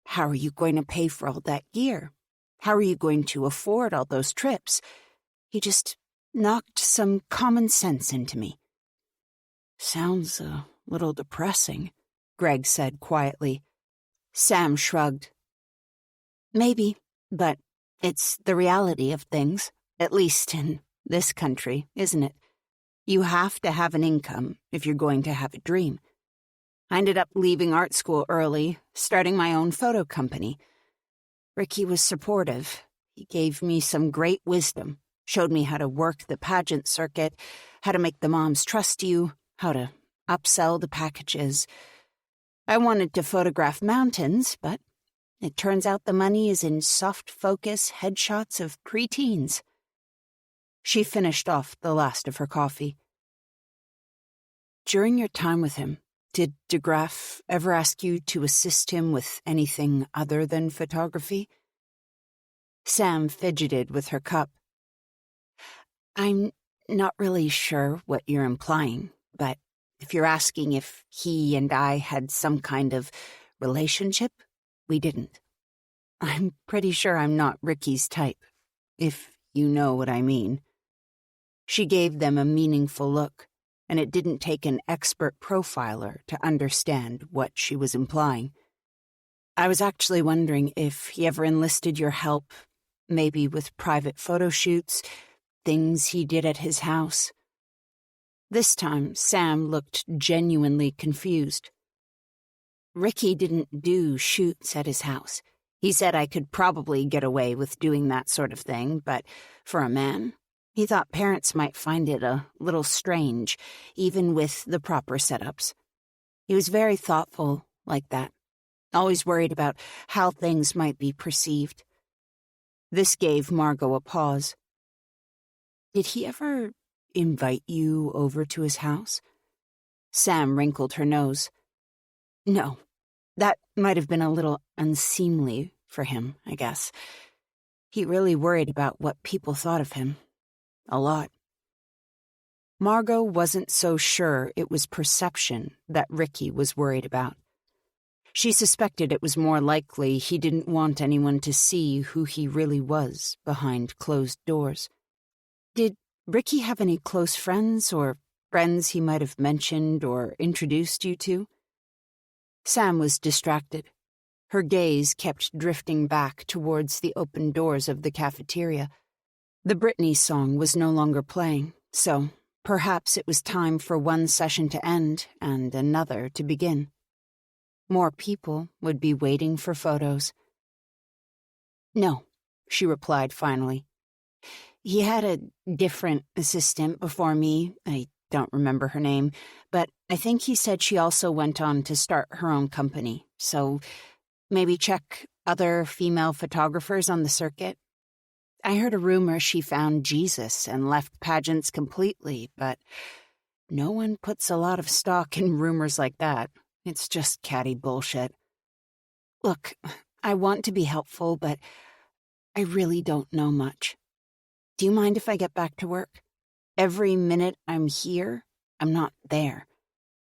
how are you going to pay for all that gear? How are you going to afford all those trips? He just knocked some common sense into me." "Sounds a little depressing," Greg said quietly. Sam shrugged. "Maybe, but it's the reality of things, at least in this country, isn't it? You have to have an income if you're going to have a dream. I ended up leaving art school early, starting my own photo company. Ricky was supportive. He gave me some great wisdom, showed me how to work the pageant circuit, how to make the moms trust you, how to upsell the packages. I wanted to photograph mountains, but it turns out the money is in soft focus headshots of preteens." She finished off the last of her coffee. "During your time with him, did DeGraff ever ask you to assist him with anything other than photography?" Sam fidgeted with her cup. "I'm not really sure what you're implying, but if you're asking if he and I had some kind of relationship, we didn't. I'm pretty sure I'm not Ricky's type, if you know what I mean." She gave them a meaningful look, and it didn't take an expert profiler to understand what she was implying. "I was actually wondering if he ever enlisted your help, maybe with private photo shoots, things he did at his house." This time, Sam looked genuinely confused. "Ricky didn't do shoots at his house. He said I could probably get away with doing that sort of thing, but for a man, he thought parents might find it a little strange, even with the proper setups. He was very thoughtful like that, always worried about how things might be perceived." This gave Margot a pause. "Did he ever invite you over to his house?" Sam wrinkled her nose. "No, that might have been a little unseemly for him, I guess. He really worried about what people thought of him. A lot." Margot wasn't so sure it was perception that Ricky was worried about. She suspected it was more likely he didn't want anyone to see who he really was behind closed doors. "Did Ricky have any close friends or friends he might have mentioned or introduced you to?" Sam was distracted. Her gaze kept drifting back towards the open doors of the cafeteria. The Britney song was no longer playing, so perhaps it was time for one session to end and another to begin. More people would be waiting for photos. "No," she replied finally. "He had a different assistant before me. I don't remember her name, but I think he said she also went on to start her own company, so maybe check other female photographers on the circuit. I heard a rumor she found Jesus and left pageants completely, but no one puts a lot of stock in rumors like that. It's just catty bullshit. Look, I want to be helpful, but I really don't know much. Do you mind if I get back to work? Every minute I'm here, I'm not there."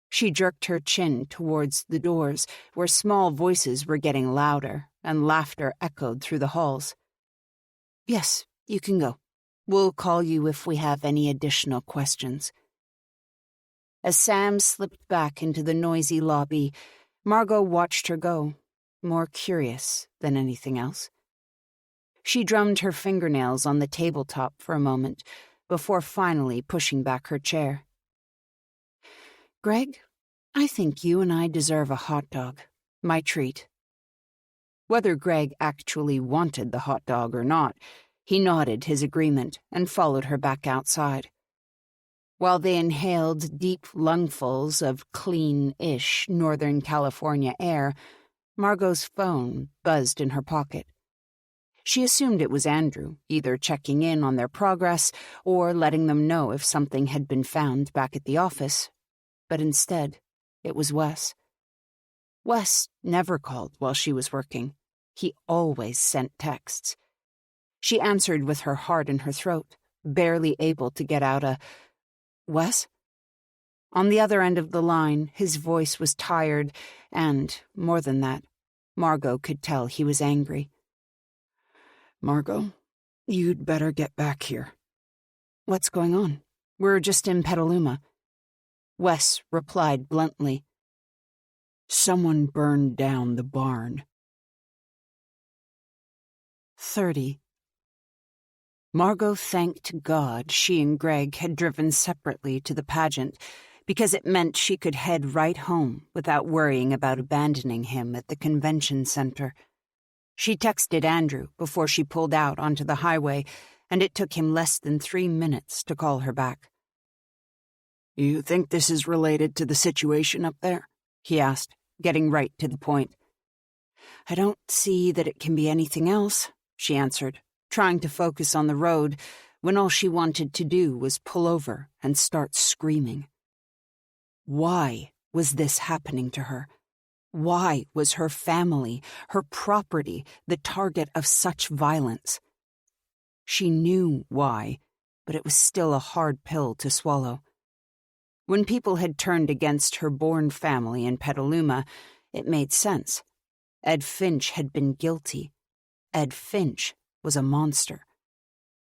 She jerked her chin towards the doors, where small voices were getting louder, and laughter echoed through the halls. "Yes, you can go. We'll call you if we have any additional questions." As Sam slipped back into the noisy lobby, Margot watched her go, more curious than anything else. She drummed her fingernails on the tabletop for a moment, before finally pushing back her chair. "Greg, I think you and I deserve a hot dog. My treat." Whether Greg actually wanted the hot dog or not, he nodded his agreement and followed her back outside. While they inhaled deep lungfuls of clean-ish Northern California air, Margot's phone buzzed in her pocket. She assumed it was Andrew, either checking in on their progress or letting them know if something had been found back at the office, but instead, it was Wes. Wes never called while she was working. He always sent texts. She answered with her heart in her throat, barely able to get out a, "Wes?" On the other end of the line, his voice was tired, and, more than that, Margot could tell he was angry. "Margot, you'd better get back here." "What's going on? We're just in Petaluma." Wes replied bluntly. "Someone burned down the barn." 30. Margot thanked God she and Greg had driven separately to the pageant, because it meant she could head right home without worrying about abandoning him at the convention center. She texted Andrew before she pulled out onto the highway, and it took him less than 3 minutes to call her back. "You think this is related to the situation up there?" he asked. getting right to the point. "I don't see that it can be anything else," she answered, trying to focus on the road when all she wanted to do was pull over and start screaming. Why was this happening to her? Why was her family, her property, the target of such violence? She knew why, but it was still a hard pill to swallow. When people had turned against her born family in Petaluma, it made sense. Ed Finch had been guilty. Ed Finch was a monster.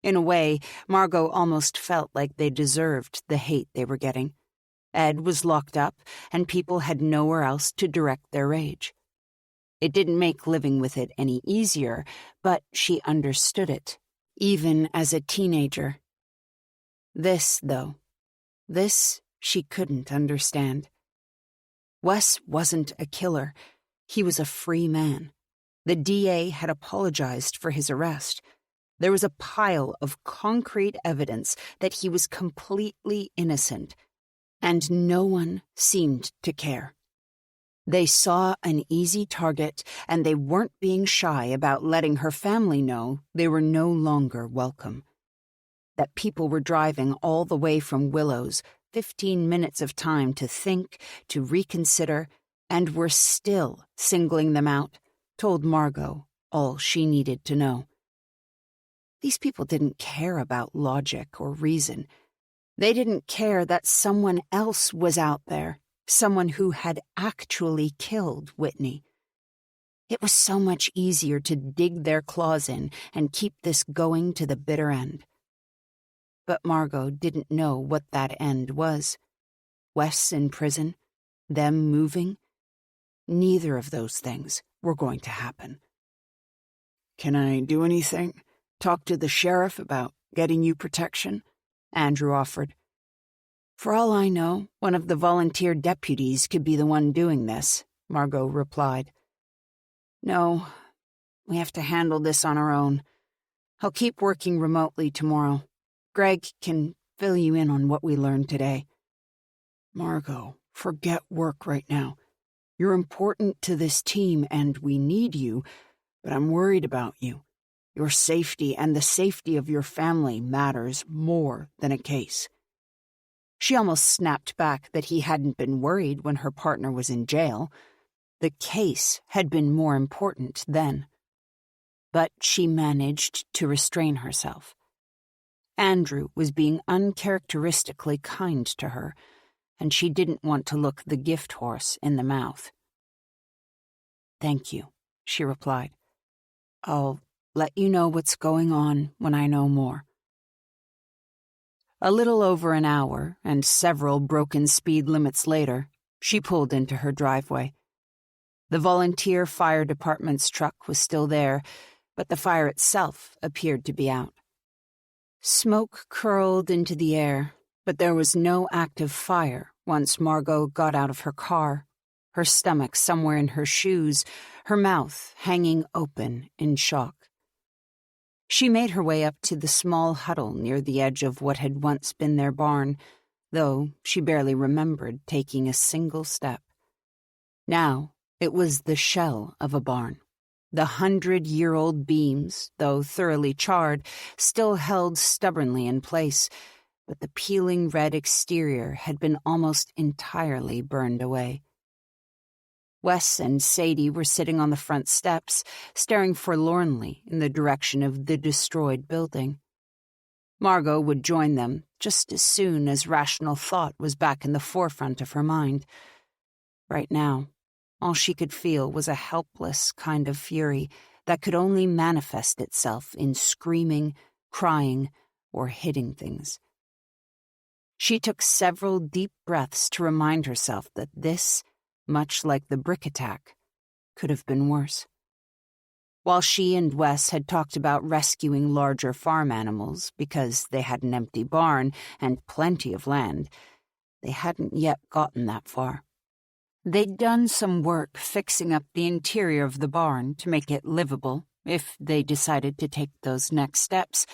In a way, Margot almost felt like they deserved the hate they were getting. Ed was locked up, and people had nowhere else to direct their rage. It didn't make living with it any easier, but she understood it, even as a teenager. This, though, this she couldn't understand. Wes wasn't a killer. He was a free man. The DA had apologized for his arrest. There was a pile of concrete evidence that he was completely innocent, and no one seemed to care. They saw an easy target, and they weren't being shy about letting her family know they were no longer welcome. That people were driving all the way from Willows, 15 minutes of time to think, to reconsider, and were still singling them out, told Margot all she needed to know. These people didn't care about logic or reason. They didn't care that someone else was out there, someone who had actually killed Whitney. It was so much easier to dig their claws in and keep this going to the bitter end. But Margot didn't know what that end was. Wes in prison, them moving. Neither of those things were going to happen. "Can I do anything? Talk to the sheriff about getting you protection?" Andrew offered. "For all I know, one of the volunteer deputies could be the one doing this," Margot replied. "No, we have to handle this on our own. I'll keep working remotely tomorrow. Greg can fill you in on what we learned today." "Margot, forget work right now. You're important to this team and we need you, but I'm worried about you. Your safety and the safety of your family matters more than a case." She almost snapped back that he hadn't been worried when her partner was in jail. The case had been more important then. But she managed to restrain herself. Andrew was being uncharacteristically kind to her, and she didn't want to look the gift horse in the mouth. "Thank you," she replied. "I'll let you know what's going on when I know more." A little over an hour and several broken speed limits later, she pulled into her driveway. The volunteer fire department's truck was still there, but the fire itself appeared to be out. Smoke curled into the air, but there was no active fire once Margot got out of her car, her stomach somewhere in her shoes, her mouth hanging open in shock. She made her way up to the small huddle near the edge of what had once been their barn, though she barely remembered taking a single step. Now it was the shell of a barn. The 100-year-old beams, though thoroughly charred, still held stubbornly in place, but the peeling red exterior had been almost entirely burned away. Wes and Sadie were sitting on the front steps, staring forlornly in the direction of the destroyed building. Margot would join them just as soon as rational thought was back in the forefront of her mind. Right now, all she could feel was a helpless kind of fury that could only manifest itself in screaming, crying, or hitting things. She took several deep breaths to remind herself that this, much like the brick attack, could have been worse. While she and Wes had talked about rescuing larger farm animals because they had an empty barn and plenty of land, they hadn't yet gotten that far. They'd done some work fixing up the interior of the barn to make it livable if they decided to take those next steps,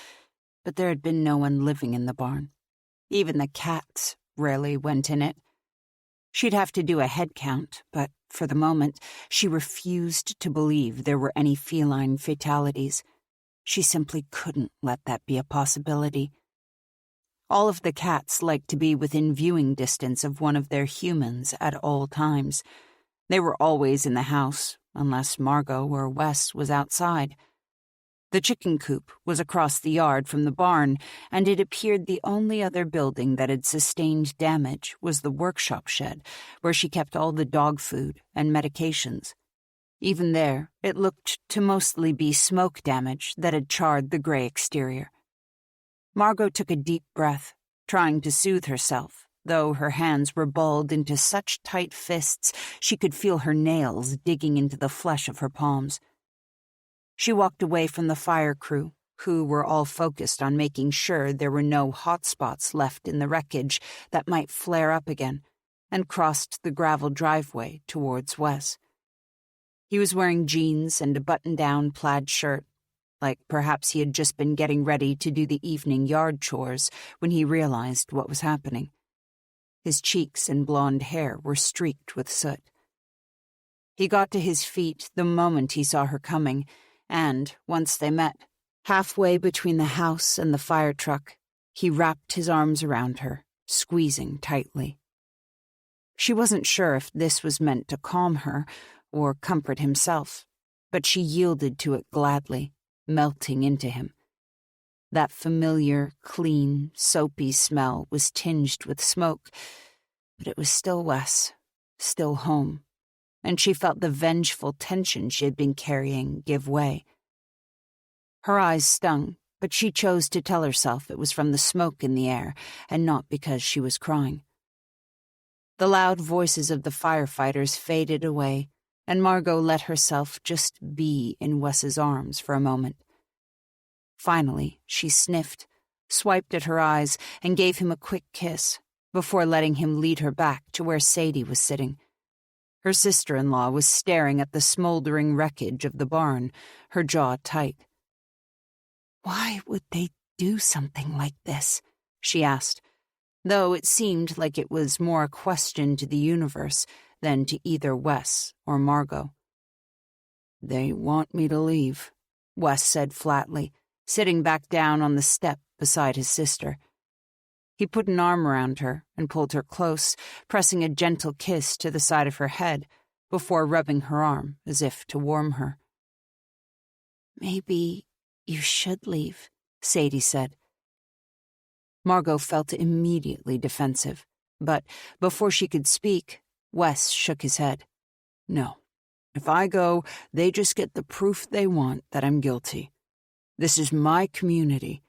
but there had been no one living in the barn. Even the cats rarely went in it. She'd have to do a head count, but for the moment, she refused to believe there were any feline fatalities. She simply couldn't let that be a possibility. All of the cats liked to be within viewing distance of one of their humans at all times. They were always in the house, unless Margot or Wes was outside. The chicken coop was across the yard from the barn, and it appeared the only other building that had sustained damage was the workshop shed, where she kept all the dog food and medications. Even there, it looked to mostly be smoke damage that had charred the gray exterior. Margot took a deep breath, trying to soothe herself, though her hands were balled into such tight fists she could feel her nails digging into the flesh of her palms. She walked away from the fire crew, who were all focused on making sure there were no hot spots left in the wreckage that might flare up again, and crossed the gravel driveway towards Wes. He was wearing jeans and a button-down plaid shirt, like perhaps he had just been getting ready to do the evening yard chores when he realized what was happening. His cheeks and blonde hair were streaked with soot. He got to his feet the moment he saw her coming, and, once they met, halfway between the house and the fire truck, he wrapped his arms around her, squeezing tightly. She wasn't sure if this was meant to calm her or comfort himself, but she yielded to it gladly, melting into him. That familiar, clean, soapy smell was tinged with smoke, but it was still Wes, still home, and she felt the vengeful tension she had been carrying give way. Her eyes stung, but she chose to tell herself it was from the smoke in the air and not because she was crying. The loud voices of the firefighters faded away, and Margot let herself just be in Wes's arms for a moment. Finally, she sniffed, swiped at her eyes, and gave him a quick kiss, before letting him lead her back to where Sadie was sitting. Her sister-in-law was staring at the smoldering wreckage of the barn, her jaw tight. "Why would they do something like this?" she asked, though it seemed like it was more a question to the universe than to either Wes or Margot. "They want me to leave," Wes said flatly, sitting back down on the step beside his sister. He put an arm around her and pulled her close, pressing a gentle kiss to the side of her head before rubbing her arm as if to warm her. "Maybe you should leave," Sadie said. Margot felt immediately defensive, but before she could speak, Wes shook his head. "No. If I go, they just get the proof they want that I'm guilty. This is my community.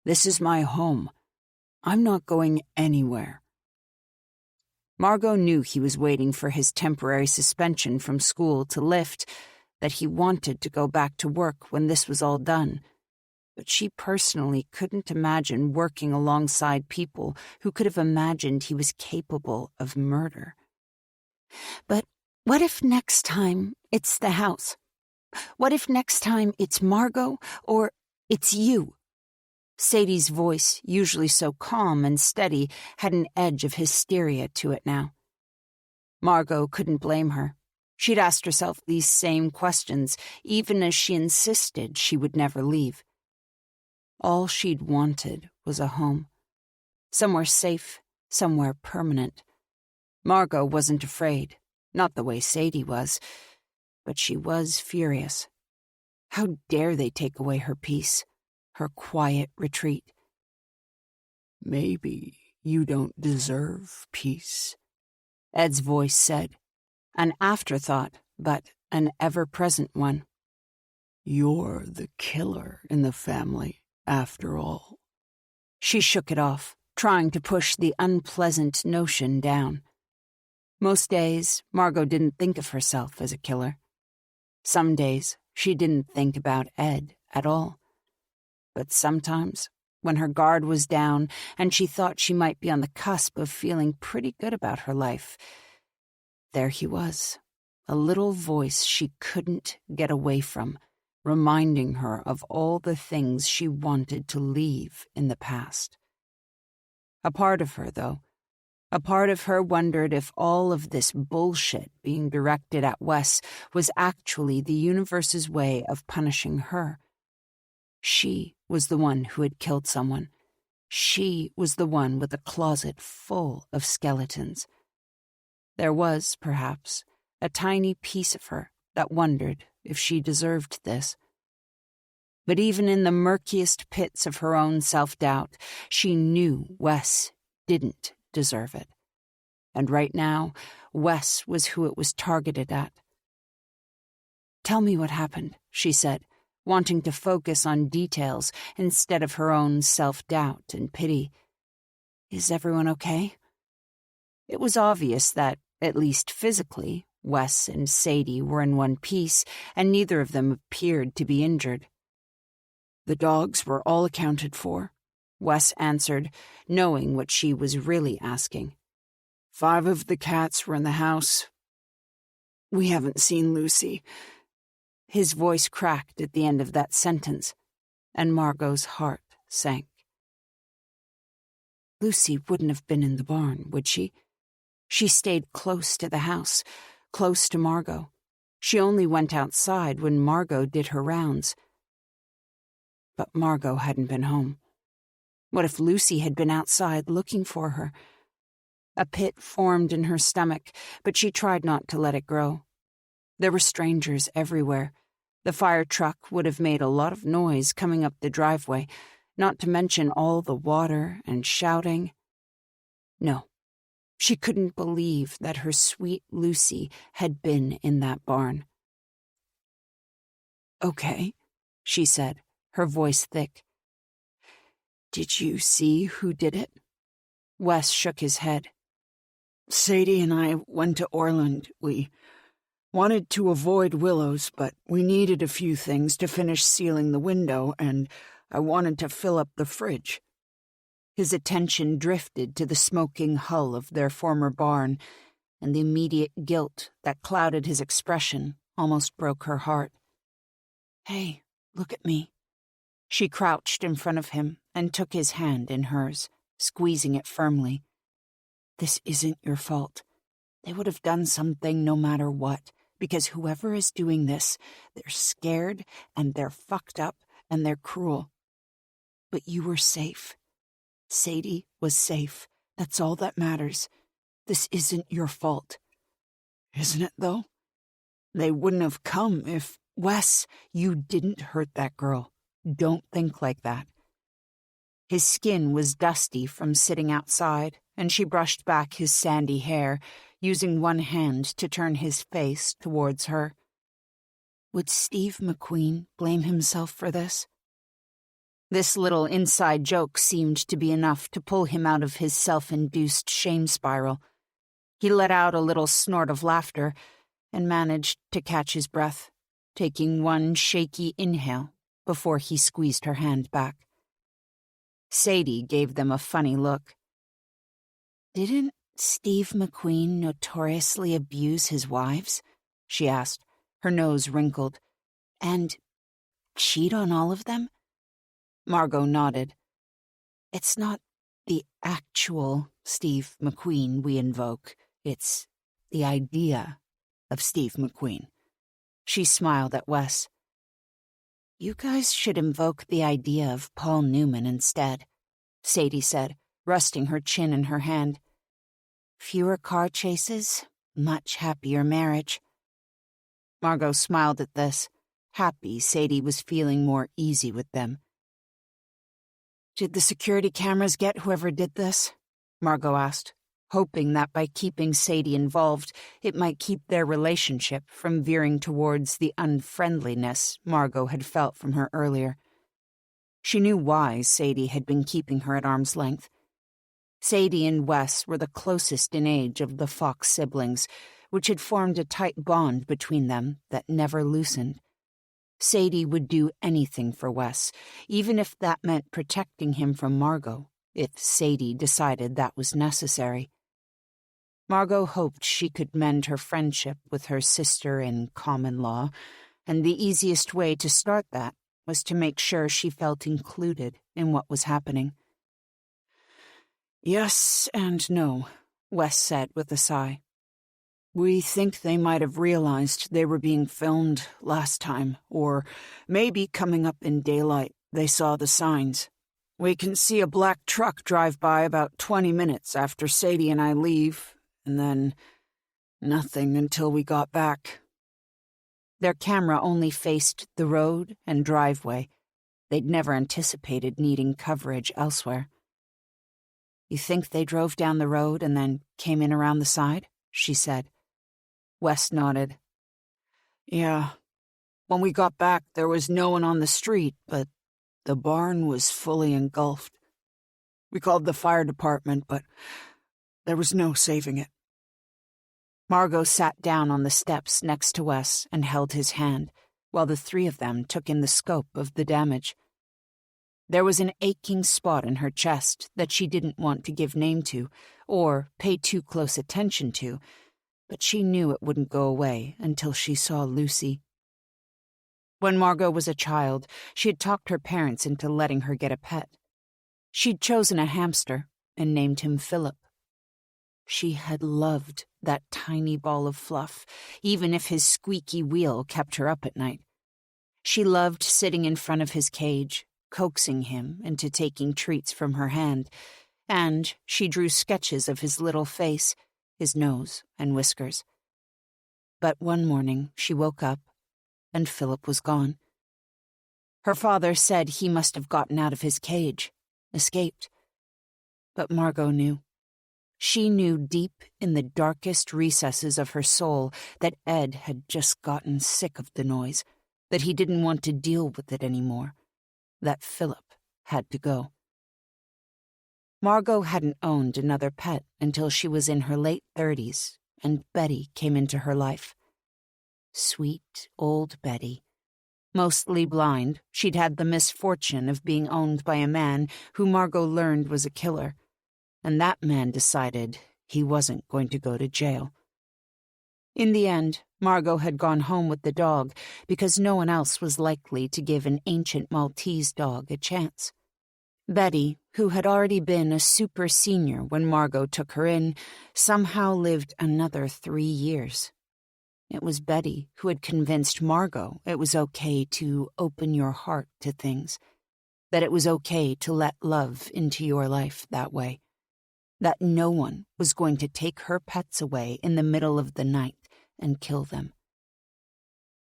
This is my home. I'm not going anywhere." Margot knew he was waiting for his temporary suspension from school to lift, that he wanted to go back to work when this was all done. But she personally couldn't imagine working alongside people who could have imagined he was capable of murder. "But what if next time it's the house? What if next time it's Margot or it's you?" Sadie's voice, usually so calm and steady, had an edge of hysteria to it now. Margot couldn't blame her. She'd asked herself these same questions, even as she insisted she would never leave. All she'd wanted was a home. Somewhere safe, somewhere permanent. Margot wasn't afraid, not the way Sadie was, but she was furious. How dare they take away her peace? Her quiet retreat. "Maybe you don't deserve peace," Ed's voice said, an afterthought, but an ever-present one. "You're the killer in the family, after all." She shook it off, trying to push the unpleasant notion down. Most days, Margot didn't think of herself as a killer. Some days, she didn't think about Ed at all. But sometimes, when her guard was down and she thought she might be on the cusp of feeling pretty good about her life, there he was, a little voice she couldn't get away from, reminding her of all the things she wanted to leave in the past. A part of her, though, A part of her wondered if all of this bullshit being directed at Wes was actually the universe's way of punishing her. She was the one who had killed someone. She was the one with a closet full of skeletons. There was, perhaps, a tiny piece of her that wondered if she deserved this. But even in the murkiest pits of her own self-doubt, she knew Wes didn't deserve it. And right now, Wes was who it was targeted at. "Tell me what happened," she said, wanting to focus on details instead of her own self-doubt and pity. "Is everyone okay?" It was obvious that, at least physically, Wes and Sadie were in one piece, and neither of them appeared to be injured. "The dogs were all accounted for," Wes answered, knowing what she was really asking. "5 of the cats were in the house. We haven't seen Lucy." His voice cracked at the end of that sentence, and Margot's heart sank. Lucy wouldn't have been in the barn, would she? She stayed close to the house, close to Margot. She only went outside when Margot did her rounds. But Margot hadn't been home. What if Lucy had been outside looking for her? A pit formed in her stomach, but she tried not to let it grow. There were strangers everywhere. The fire truck would have made a lot of noise coming up the driveway, not to mention all the water and shouting. No, she couldn't believe that her sweet Lucy had been in that barn. "Okay," she said, her voice thick. "Did you see who did it?" Wes shook his head. "Sadie and I went to Orland. We wanted to avoid Willows, but we needed a few things to finish sealing the window, and I wanted to fill up the fridge." His attention drifted to the smoking hull of their former barn, and the immediate guilt that clouded his expression almost broke her heart. "Hey, look at me." She crouched in front of him and took his hand in hers, squeezing it firmly. "This isn't your fault. They would have done something no matter what, because whoever is doing this, they're scared and they're fucked up and they're cruel. But you were safe. Sadie was safe. That's all that matters. This isn't your fault." "Isn't it, though? They wouldn't have come if—" "Wes, you didn't hurt that girl. Don't think like that." His skin was dusty from sitting outside, and she brushed back his sandy hair, using one hand to turn his face towards her. Would Steve McQueen blame himself for this? This little inside joke seemed to be enough to pull him out of his self-induced shame spiral. He let out a little snort of laughter and managed to catch his breath, taking one shaky inhale before he squeezed her hand back. Sadie gave them a funny look. "Didn't Steve McQueen notoriously abuse his wives?" she asked, her nose wrinkled. "And cheat on all of them?" Margot nodded. "It's not the actual Steve McQueen we invoke. It's the idea of Steve McQueen." She smiled at Wes. "You guys should invoke the idea of Paul Newman instead," Sadie said, resting her chin in her hand. "Fewer car chases, much happier marriage." Margot smiled at this, happy Sadie was feeling more easy with them. "Did the security cameras get whoever did this?" Margot asked, hoping that by keeping Sadie involved, it might keep their relationship from veering towards the unfriendliness Margot had felt from her earlier. She knew why Sadie had been keeping her at arm's length. Sadie and Wes were the closest in age of the Fox siblings, which had formed a tight bond between them that never loosened. Sadie would do anything for Wes, even if that meant protecting him from Margot, if Sadie decided that was necessary. Margot hoped she could mend her friendship with her sister in common law, and the easiest way to start that was to make sure she felt included in what was happening. "Yes and no," Wes said with a sigh. We think they might have realized they were being filmed last time, or maybe coming up in daylight they saw the signs. We can see a black truck drive by about 20 minutes after Sadie and I leave, and then nothing until we got back. Their camera only faced the road and driveway. They'd never anticipated needing coverage elsewhere. You think they drove down the road and then came in around the side? She said. Wes nodded. Yeah. When we got back, there was no one on the street, but the barn was fully engulfed. We called the fire department, but there was no saving it. Margot sat down on the steps next to Wes and held his hand, while the three of them took in the scope of the damage. There was an aching spot in her chest that she didn't want to give name to, or pay too close attention to, but she knew it wouldn't go away until she saw Lucy. When Margot was a child, she had talked her parents into letting her get a pet. She'd chosen a hamster and named him Philip. She had loved that tiny ball of fluff, even if his squeaky wheel kept her up at night. She loved sitting in front of his cage, coaxing him into taking treats from her hand, and she drew sketches of his little face, his nose and whiskers. But one morning she woke up, and Philip was gone. Her father said he must have gotten out of his cage, escaped. But Margot knew. She knew deep in the darkest recesses of her soul that Ed had just gotten sick of the noise, that he didn't want to deal with it anymore, that Philip had to go. Margot hadn't owned another pet until she was in her late 30s, and Betty came into her life. Sweet old Betty. Mostly blind, she'd had the misfortune of being owned by a man who Margot learned was a killer, and that man decided he wasn't going to go to jail. In the end, Margot had gone home with the dog because no one else was likely to give an ancient Maltese dog a chance. Betty, who had already been a super senior when Margot took her in, somehow lived another 3 years. It was Betty who had convinced Margot it was okay to open your heart to things, that it was okay to let love into your life that way, that no one was going to take her pets away in the middle of the night and kill them.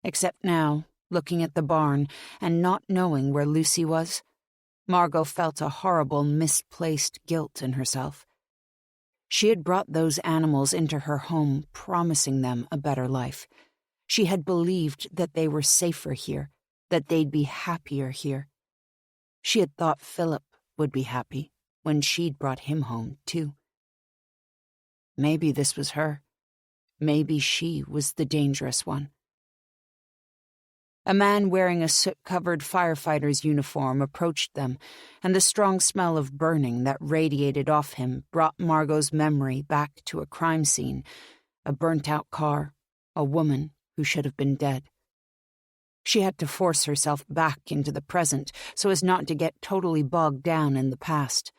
Except now, looking at the barn and not knowing where Lucy was, Margot felt a horrible, misplaced guilt in herself. She had brought those animals into her home, promising them a better life. She had believed that they were safer here, that they'd be happier here. She had thought Philip would be happy when she'd brought him home, too. Maybe this was her. Maybe she was the dangerous one. A man wearing a soot-covered firefighter's uniform approached them, and the strong smell of burning that radiated off him brought Margot's memory back to a crime scene, a burnt-out car, a woman who should have been dead. She had to force herself back into the present so as not to get totally bogged down in the past.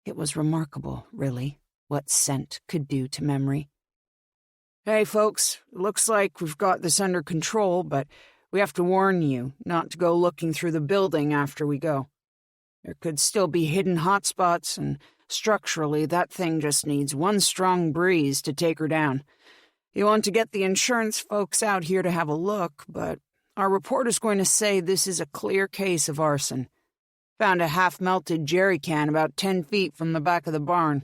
It was remarkable, really, what scent could do to memory. Hey, folks, looks like we've got this under control, but we have to warn you not to go looking through the building after we go. There could still be hidden hotspots, and structurally, that thing just needs one strong breeze to take her down. You want to get the insurance folks out here to have a look, but our reporter's going to say this is a clear case of arson. Found a half-melted jerry can about 10 feet from the back of the barn.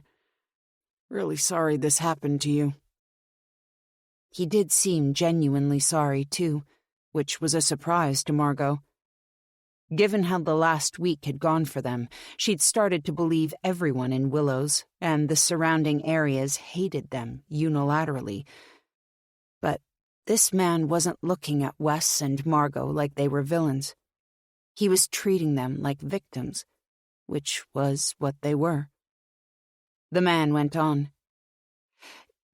Really sorry this happened to you. He did seem genuinely sorry, too, which was a surprise to Margot. Given how the last week had gone for them, she'd started to believe everyone in Willows and the surrounding areas hated them unilaterally. But this man wasn't looking at Wes and Margot like they were villains. He was treating them like victims, which was what they were. The man went on.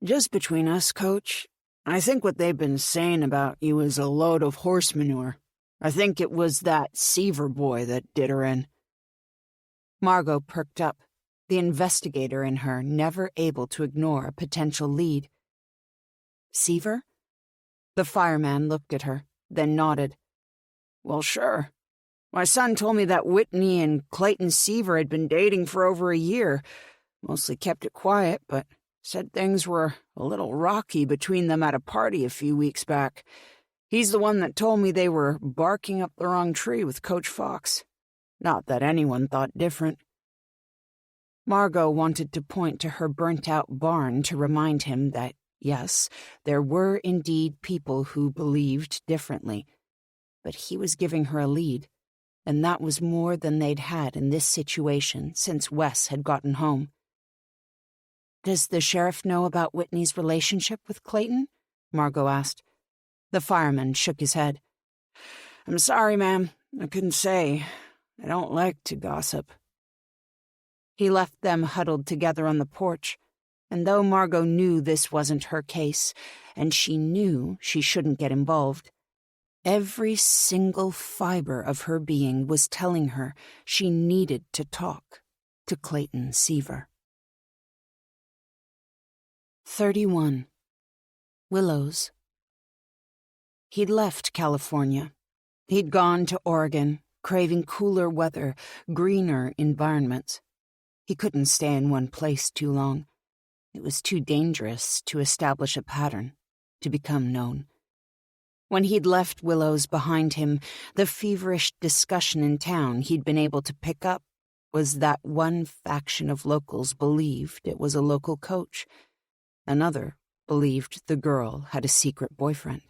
Just between us, Coach, I think what they've been saying about you is a load of horse manure. I think it was that Seaver boy that did her in. Margot perked up. the investigator in her never able to ignore a potential lead. Seaver? The fireman looked at her, then nodded. Well, sure. My son told me that Whitney and Clayton Seaver had been dating for over a year. Mostly kept it quiet, but said things were a little rocky between them at a party a few weeks back. He's the one that told me they were barking up the wrong tree with Coach Fox. Not that anyone thought different. Margot wanted to point to her burnt-out barn to remind him that, yes, there were indeed people who believed differently. But he was giving her a lead, and that was more than they'd had in this situation since Wes had gotten home. Does the sheriff know about Whitney's relationship with Clayton? Margot asked. The fireman shook his head. I'm sorry, ma'am. I couldn't say. I don't like to gossip. He left them huddled together on the porch, and though Margot knew this wasn't her case, and she knew she shouldn't get involved, every single fiber of her being was telling her she needed to talk to Clayton Seaver. 31. Willows. He'd left California. He'd gone to Oregon, craving cooler weather, greener environments. He couldn't stay in one place too long. It was too dangerous to establish a pattern, to become known. When he'd left Willows behind him, the feverish discussion in town he'd been able to pick up was that one faction of locals believed it was a local coach. Another believed the girl had a secret boyfriend.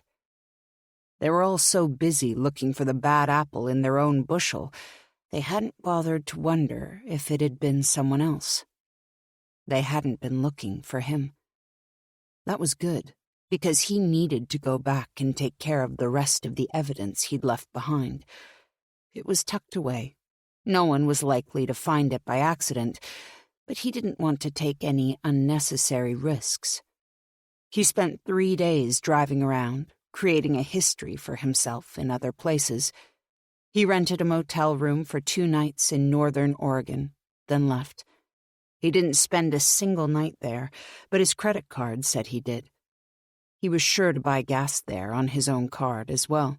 They were all so busy looking for the bad apple in their own bushel, they hadn't bothered to wonder if it had been someone else. They hadn't been looking for him. That was good, because he needed to go back and take care of the rest of the evidence he'd left behind. It was tucked away. No one was likely to find it by accident, but he didn't want to take any unnecessary risks. He spent 3 days driving around, creating a history for himself in other places. He rented a motel room for 2 nights in northern Oregon, then left. He didn't spend a single night there, but his credit card said he did. He was sure to buy gas there on his own card as well.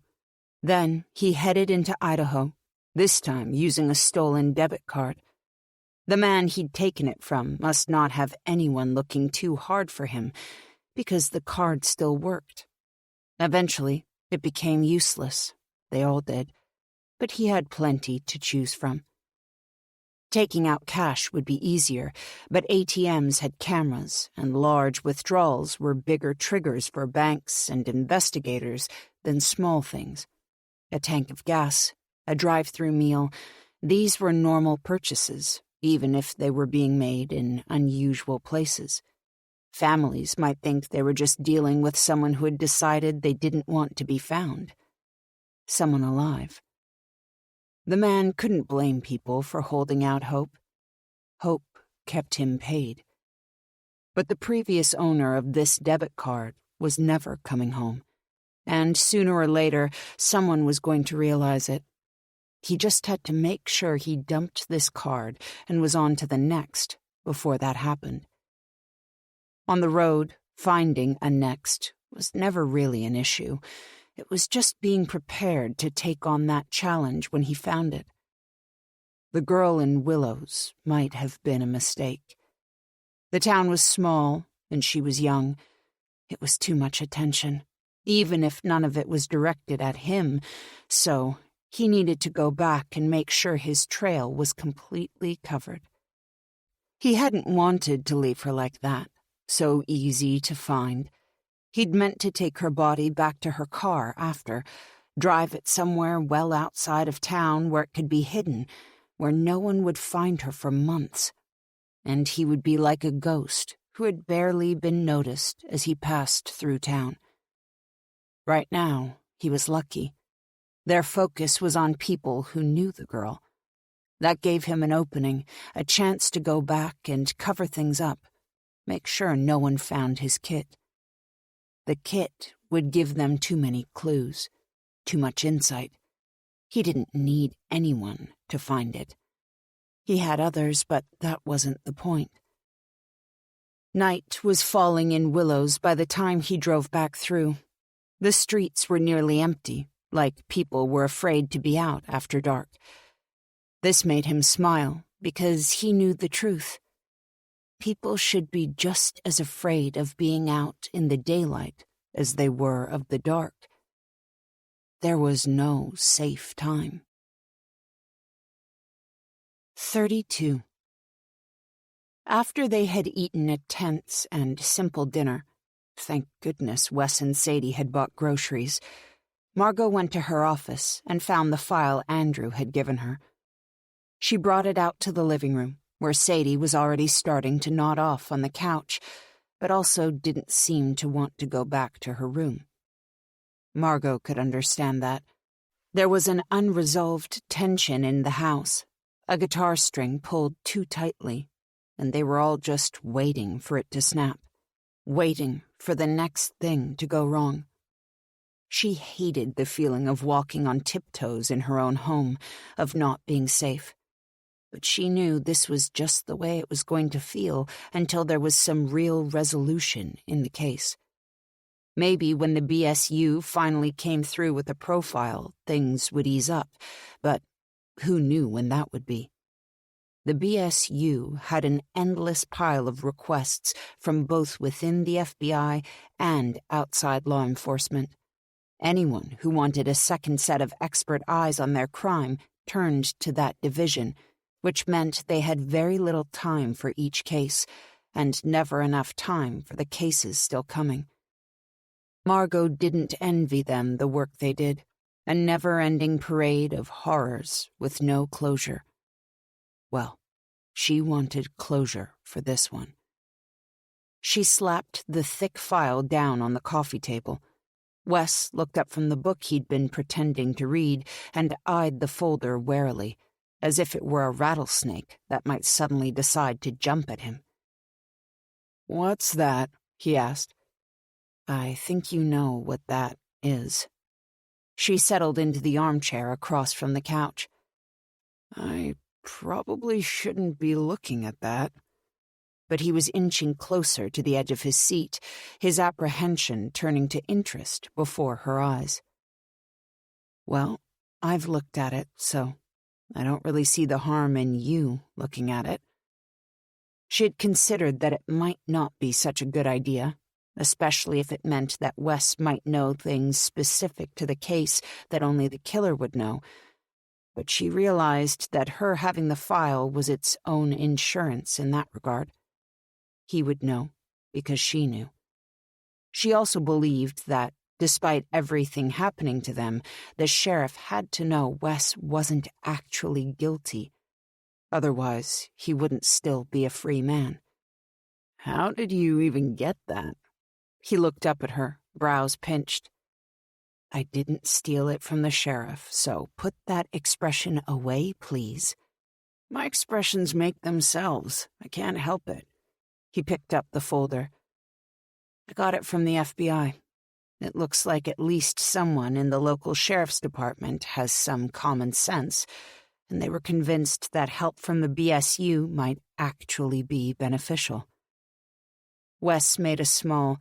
Then he headed into Idaho, this time using a stolen debit card. The man he'd taken it from must not have anyone looking too hard for him, because the card still worked. Eventually, it became useless. They all did. But he had plenty to choose from. Taking out cash would be easier, but ATMs had cameras, and large withdrawals were bigger triggers for banks and investigators than small things. A tank of gas, a drive-through meal, these were normal purchases, even if they were being made in unusual places. Families might think they were just dealing with someone who had decided they didn't want to be found. Someone alive. The man couldn't blame people for holding out hope. Hope kept him paid. But the previous owner of this debit card was never coming home, and sooner or later, someone was going to realize it. He just had to make sure he dumped this card and was on to the next before that happened. On the road, finding a next was never really an issue. It was just being prepared to take on that challenge when he found it. The girl in Willows might have been a mistake. The town was small, and she was young. It was too much attention, even if none of it was directed at him, so he needed to go back and make sure his trail was completely covered. He hadn't wanted to leave her like that, so easy to find. He'd meant to take her body back to her car after, drive it somewhere well outside of town where it could be hidden, where no one would find her for months. And he would be like a ghost who had barely been noticed as he passed through town. Right now, he was lucky. Their focus was on people who knew the girl. That gave him an opening, a chance to go back and cover things up, make sure no one found his kit. The kit would give them too many clues, too much insight. He didn't need anyone to find it. He had others, but that wasn't the point. Night was falling in Willows by the time he drove back through. The streets were nearly empty, like people were afraid to be out after dark. This made him smile, because he knew the truth. People should be just as afraid of being out in the daylight as they were of the dark. There was no safe time. 32. After they had eaten a tense and simple dinner, thank goodness Wes and Sadie had bought groceries, Margot went to her office and found the file Andrew had given her. She brought it out to the living room, where Sadie was already starting to nod off on the couch, but also didn't seem to want to go back to her room. Margot could understand that. There was an unresolved tension in the house, a guitar string pulled too tightly, and they were all just waiting for it to snap, waiting for the next thing to go wrong. She hated the feeling of walking on tiptoes in her own home, of not being safe. But she knew this was just the way it was going to feel until there was some real resolution in the case. Maybe when the BSU finally came through with a profile, things would ease up, but who knew when that would be? The BSU had an endless pile of requests from both within the FBI and outside law enforcement. Anyone who wanted a second set of expert eyes on their crime turned to that division, which meant they had very little time for each case, and never enough time for the cases still coming. Margot didn't envy them the work they did, a never-ending parade of horrors with no closure. Well, she wanted closure for this one. She slapped the thick file down on the coffee table. Wes looked up from the book he'd been pretending to read and eyed the folder warily, as if it were a rattlesnake that might suddenly decide to jump at him. "What's that?" he asked. "I think you know what that is." She settled into the armchair across from the couch. "I probably shouldn't be looking at that." But he was inching closer to the edge of his seat, his apprehension turning to interest before her eyes. "Well, I've looked at it, so I don't really see the harm in you looking at it." She had considered that it might not be such a good idea, especially if it meant that Wes might know things specific to the case that only the killer would know, but she realized that her having the file was its own insurance in that regard. He would know, because she knew. She also believed that, despite everything happening to them, the sheriff had to know Wes wasn't actually guilty. Otherwise, he wouldn't still be a free man. "How did you even get that?" He looked up at her, brows pinched. "I didn't steal it from the sheriff, so put that expression away, please." "My expressions make themselves. I can't help it." He picked up the folder. "I got it from the FBI. It looks like at least someone in the local sheriff's department has some common sense, and they were convinced that help from the BSU might actually be beneficial." Wes made a small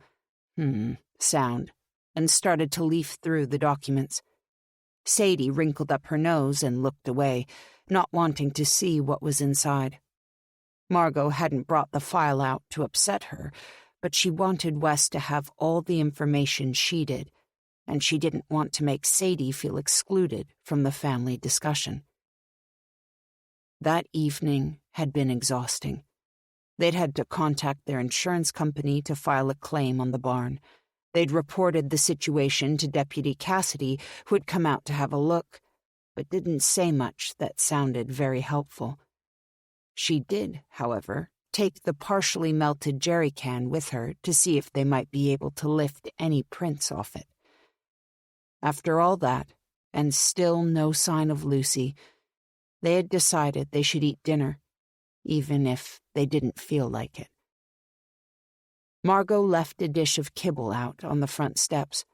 sound and started to leaf through the documents. Sadie wrinkled up her nose and looked away, not wanting to see what was inside. Margot hadn't brought the file out to upset her, but she wanted Wes to have all the information she did, and she didn't want to make Sadie feel excluded from the family discussion. That evening had been exhausting. They'd had to contact their insurance company to file a claim on the barn. They'd reported the situation to Deputy Cassidy, who had come out to have a look, but didn't say much that sounded very helpful. She did, however, take the partially melted jerry can with her to see if they might be able to lift any prints off it. After all that, and still no sign of Lucy, they had decided they should eat dinner, even if they didn't feel like it. Margot left a dish of kibble out on the front steps.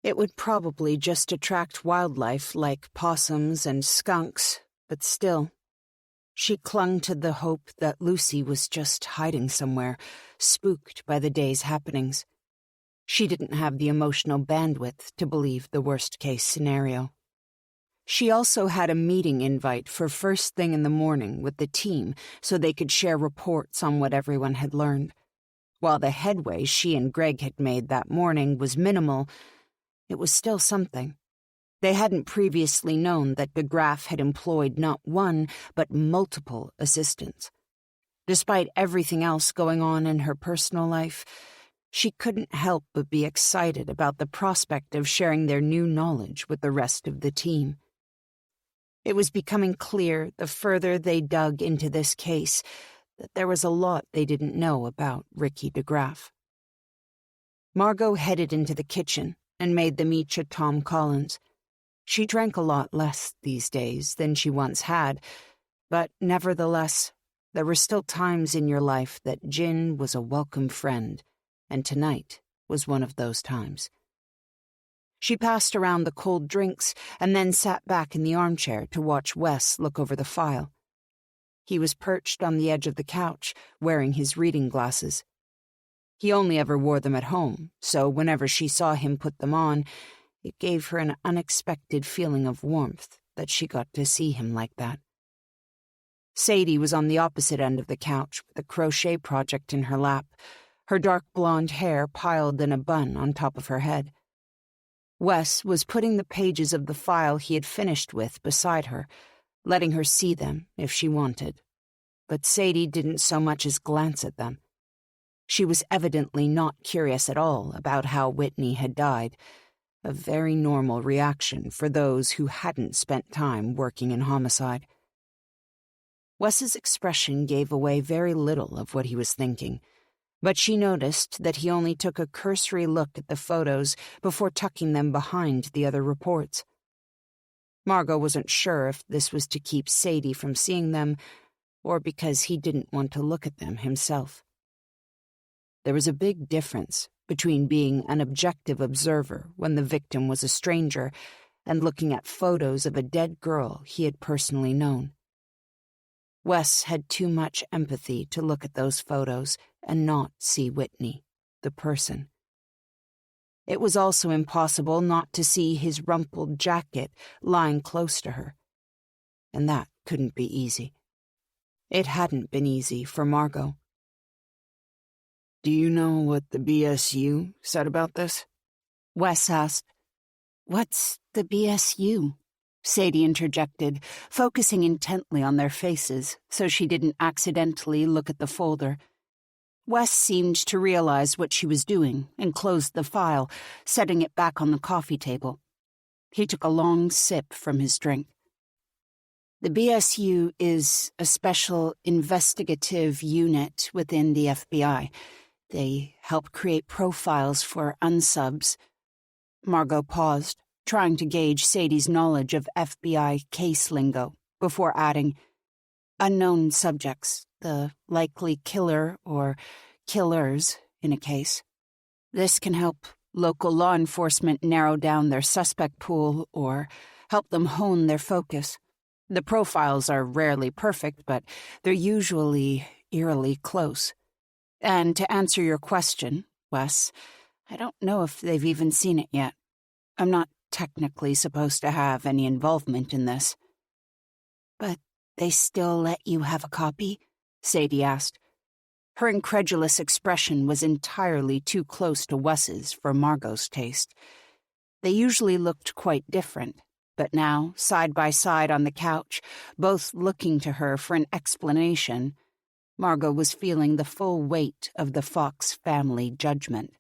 It would probably just attract wildlife like possums and skunks, but still, She clung to the hope that Lucy was just hiding somewhere, spooked by the day's happenings. She didn't have the emotional bandwidth to believe the worst-case scenario. She also had a meeting invite for first thing in the morning with the team so they could share reports on what everyone had learned. While the headway she and Greg had made that morning was minimal, it was still something. They hadn't previously known that DeGraff had employed not one, but multiple assistants. Despite everything else going on in her personal life, she couldn't help but be excited about the prospect of sharing their new knowledge with the rest of the team. It was becoming clear the further they dug into this case that there was a lot they didn't know about Ricky DeGraff. Margot headed into the kitchen and made them each a Tom Collins. She drank a lot less these days than she once had, but nevertheless, there were still times in your life that gin was a welcome friend, and tonight was one of those times. She passed around the cold drinks and then sat back in the armchair to watch Wes look over the file. He was perched on the edge of the couch, wearing his reading glasses. He only ever wore them at home, so whenever she saw him put them on, it gave her an unexpected feeling of warmth that she got to see him like that. Sadie was on the opposite end of the couch with a crochet project in her lap, her dark blonde hair piled in a bun on top of her head. Wes was putting the pages of the file he had finished with beside her, letting her see them if she wanted. But Sadie didn't so much as glance at them. She was evidently not curious at all about how Whitney had died, a very normal reaction for those who hadn't spent time working in homicide. Wes's expression gave away very little of what he was thinking, but she noticed that he only took a cursory look at the photos before tucking them behind the other reports. Margot wasn't sure if this was to keep Sadie from seeing them or because he didn't want to look at them himself. There was a big difference between being an objective observer when the victim was a stranger and looking at photos of a dead girl he had personally known. Wes had too much empathy to look at those photos and not see Whitney, the person. It was also impossible not to see his rumpled jacket lying close to her, and that couldn't be easy. It hadn't been easy for Margot. "Do you know what the BSU said about this?" Wes asked. "What's the BSU?" Sadie interjected, focusing intently on their faces so she didn't accidentally look at the folder. Wes seemed to realize what she was doing and closed the file, setting it back on the coffee table. He took a long sip from his drink. "The BSU is a special investigative unit within the FBI. They help create profiles for unsubs." Margot paused, trying to gauge Sadie's knowledge of FBI case lingo, before adding, "Unknown subjects, the likely killer or killers in a case. This can help local law enforcement narrow down their suspect pool or help them hone their focus. The profiles are rarely perfect, but they're usually eerily close. And to answer your question, Wes, I don't know if they've even seen it yet. I'm not technically supposed to have any involvement in this." "But they still let you have a copy?" Sadie asked. Her incredulous expression was entirely too close to Wes's for Margot's taste. They usually looked quite different, but now, side by side on the couch, both looking to her for an explanation, Margot was feeling the full weight of the Fox family judgment.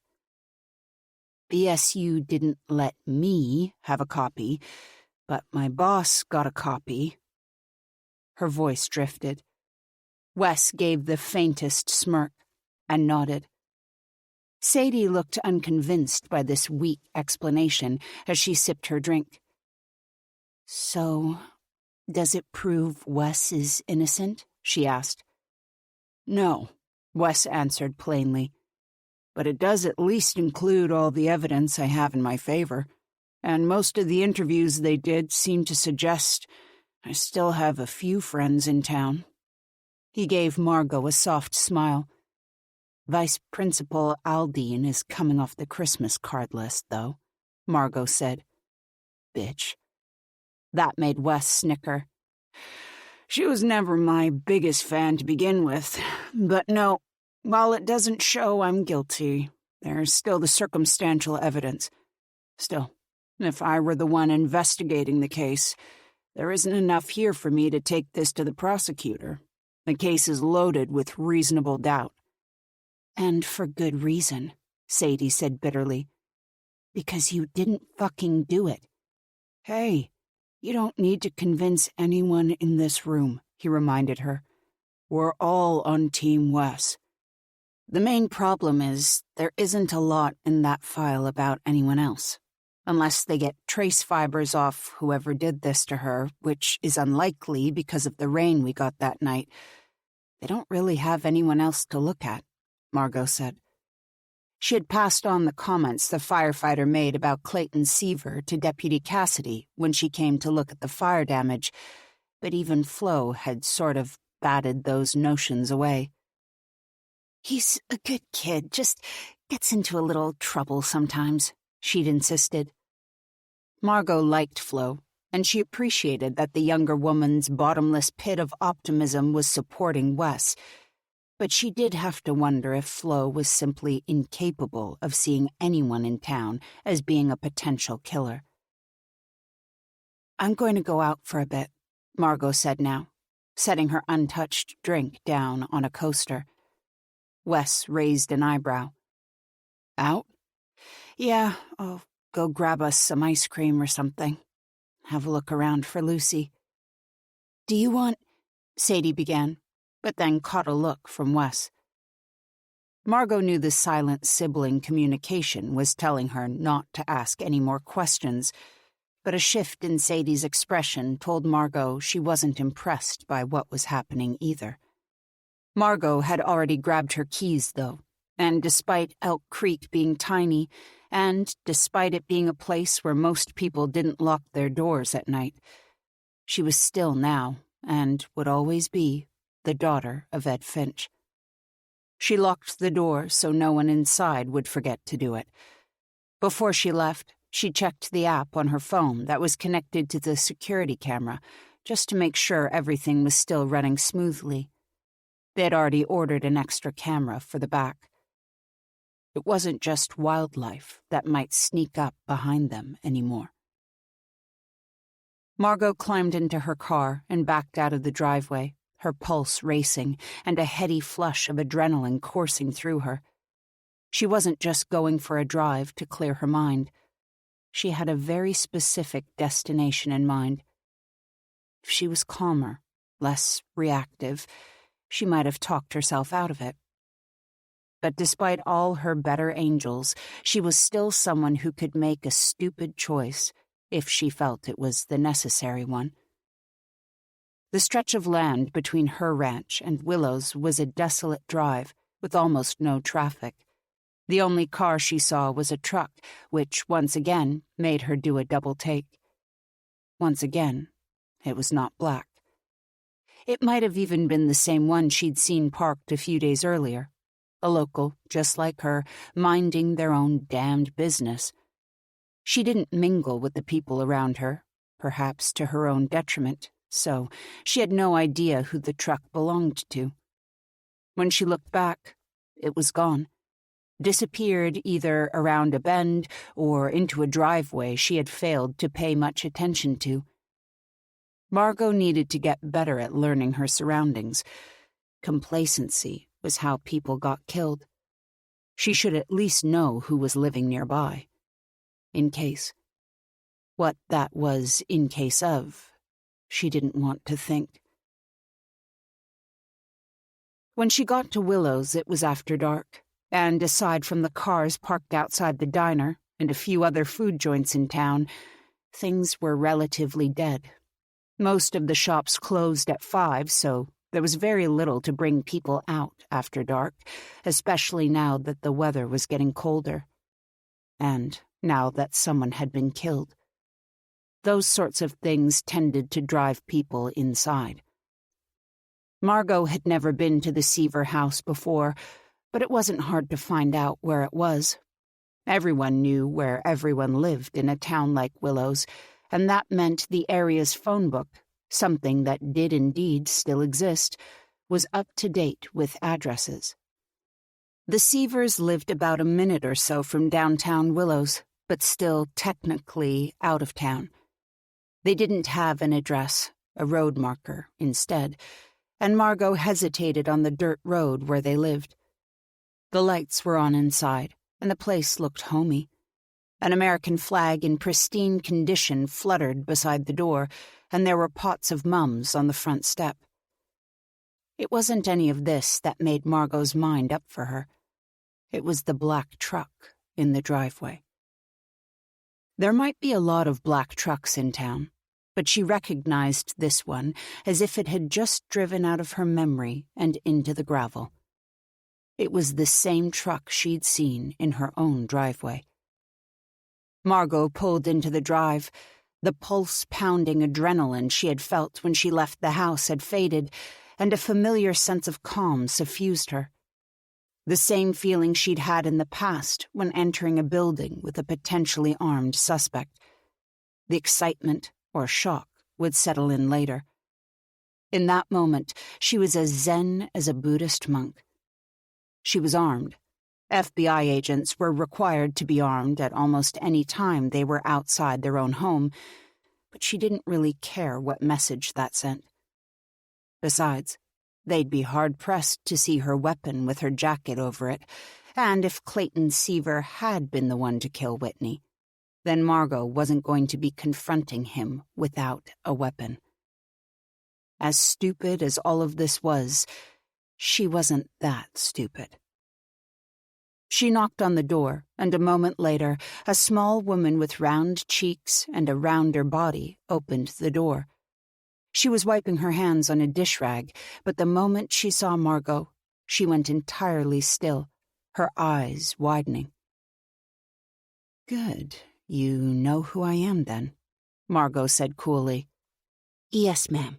"BSU didn't let me have a copy, but my boss got a copy." Her voice drifted. Wes gave the faintest smirk and nodded. Sadie looked unconvinced by this weak explanation as she sipped her drink. "So, does it prove Wes is innocent?" she asked. "No," Wes answered plainly. "But it does at least include all the evidence I have in my favor, and most of the interviews they did seem to suggest I still have a few friends in town." He gave Margot a soft smile. "Vice Principal Aldine is coming off the Christmas card list, though," Margot said. "Bitch." That made Wes snicker. "She was never my biggest fan to begin with, but no, while it doesn't show I'm guilty, there's still the circumstantial evidence. Still, if I were the one investigating the case, there isn't enough here for me to take this to the prosecutor. The case is loaded with reasonable doubt." "And for good reason," Sadie said bitterly. "Because you didn't fucking do it." "Hey, you don't need to convince anyone in this room," he reminded her. "We're all on Team Wes." "The main problem is there isn't a lot in that file about anyone else. Unless they get trace fibers off whoever did this to her, which is unlikely because of the rain we got that night. They don't really have anyone else to look at," Margot said. She had passed on the comments the firefighter made about Clayton Seaver to Deputy Cassidy when she came to look at the fire damage, but even Flo had sort of batted those notions away. "He's a good kid, just gets into a little trouble sometimes," she'd insisted. Margot liked Flo, and she appreciated that the younger woman's bottomless pit of optimism was supporting Wes, but she did have to wonder if Flo was simply incapable of seeing anyone in town as being a potential killer. "I'm going to go out for a bit," Margot said now, setting her untouched drink down on a coaster. Wes raised an eyebrow. "Out?" "Yeah, I'll go grab us some ice cream or something. Have a look around for Lucy." "Do you want—" Sadie began, but then caught a look from Wes. Margot knew the silent sibling communication was telling her not to ask any more questions, but a shift in Sadie's expression told Margot she wasn't impressed by what was happening either. Margot had already grabbed her keys, though, and despite Elk Creek being tiny, and despite it being a place where most people didn't lock their doors at night, she was still now, and would always be, the daughter of Ed Finch. She locked the door so no one inside would forget to do it. Before she left, she checked the app on her phone that was connected to the security camera, just to make sure everything was still running smoothly. They'd already ordered an extra camera for the back. It wasn't just wildlife that might sneak up behind them anymore. Margot climbed into her car and backed out of the driveway, her pulse racing and a heady flush of adrenaline coursing through her. She wasn't just going for a drive to clear her mind. She had a very specific destination in mind. If she was calmer, less reactive, she might have talked herself out of it. But despite all her better angels, she was still someone who could make a stupid choice if she felt it was the necessary one. The stretch of land between her ranch and Willow's was a desolate drive with almost no traffic. The only car she saw was a truck, which once again made her do a double take. Once again, it was not black. It might have even been the same one she'd seen parked a few days earlier. A local, just like her, minding their own damned business. She didn't mingle with the people around her, perhaps to her own detriment, so she had no idea who the truck belonged to. When she looked back, it was gone. Disappeared either around a bend or into a driveway she had failed to pay much attention to. Margot needed to get better at learning her surroundings. Complacency was how people got killed. She should at least know who was living nearby. In case. What that was in case of, she didn't want to think. When she got to Willow's, it was after dark, and aside from the cars parked outside the diner and a few other food joints in town, things were relatively dead. Most of the shops closed at 5, so there was very little to bring people out after dark, especially now that the weather was getting colder. And now that someone had been killed. those sorts of things tended to drive people inside. Margot had never been to the Seaver house before, but it wasn't hard to find out where it was. Everyone knew where everyone lived in a town like Willow's, and that meant the area's phone book, something that did indeed still exist, was up to date with addresses. The Seavers lived about a minute or so from downtown Willows, but still technically out of town. They didn't have an address, a road marker instead, and Margot hesitated on the dirt road where they lived. The lights were on inside, and the place looked homey. An American flag in pristine condition fluttered beside the door, and there were pots of mums on the front step. It wasn't any of this that made Margot's mind up for her. It was the black truck in the driveway. There might be a lot of black trucks in town, but she recognized this one as if it had just driven out of her memory and into the gravel. It was the same truck she'd seen in her own driveway. Margot pulled into the drive. The pulse-pounding adrenaline she had felt when she left the house had faded, and a familiar sense of calm suffused her. The same feeling she'd had in the past when entering a building with a potentially armed suspect. The excitement or shock would settle in later. In that moment, she was as zen as a Buddhist monk. She was armed. FBI agents were required to be armed at almost any time they were outside their own home, but she didn't really care what message that sent. Besides, they'd be hard-pressed to see her weapon with her jacket over it, and if Clayton Seaver had been the one to kill Whitney, then Margot wasn't going to be confronting him without a weapon. As stupid as all of this was, she wasn't that stupid. She knocked on the door, and a moment later, a small woman with round cheeks and a rounder body opened the door. She was wiping her hands on a dish rag, but the moment she saw Margot, she went entirely still, her eyes widening. "Good. You know who I am, then," Margot said coolly. "Yes, ma'am.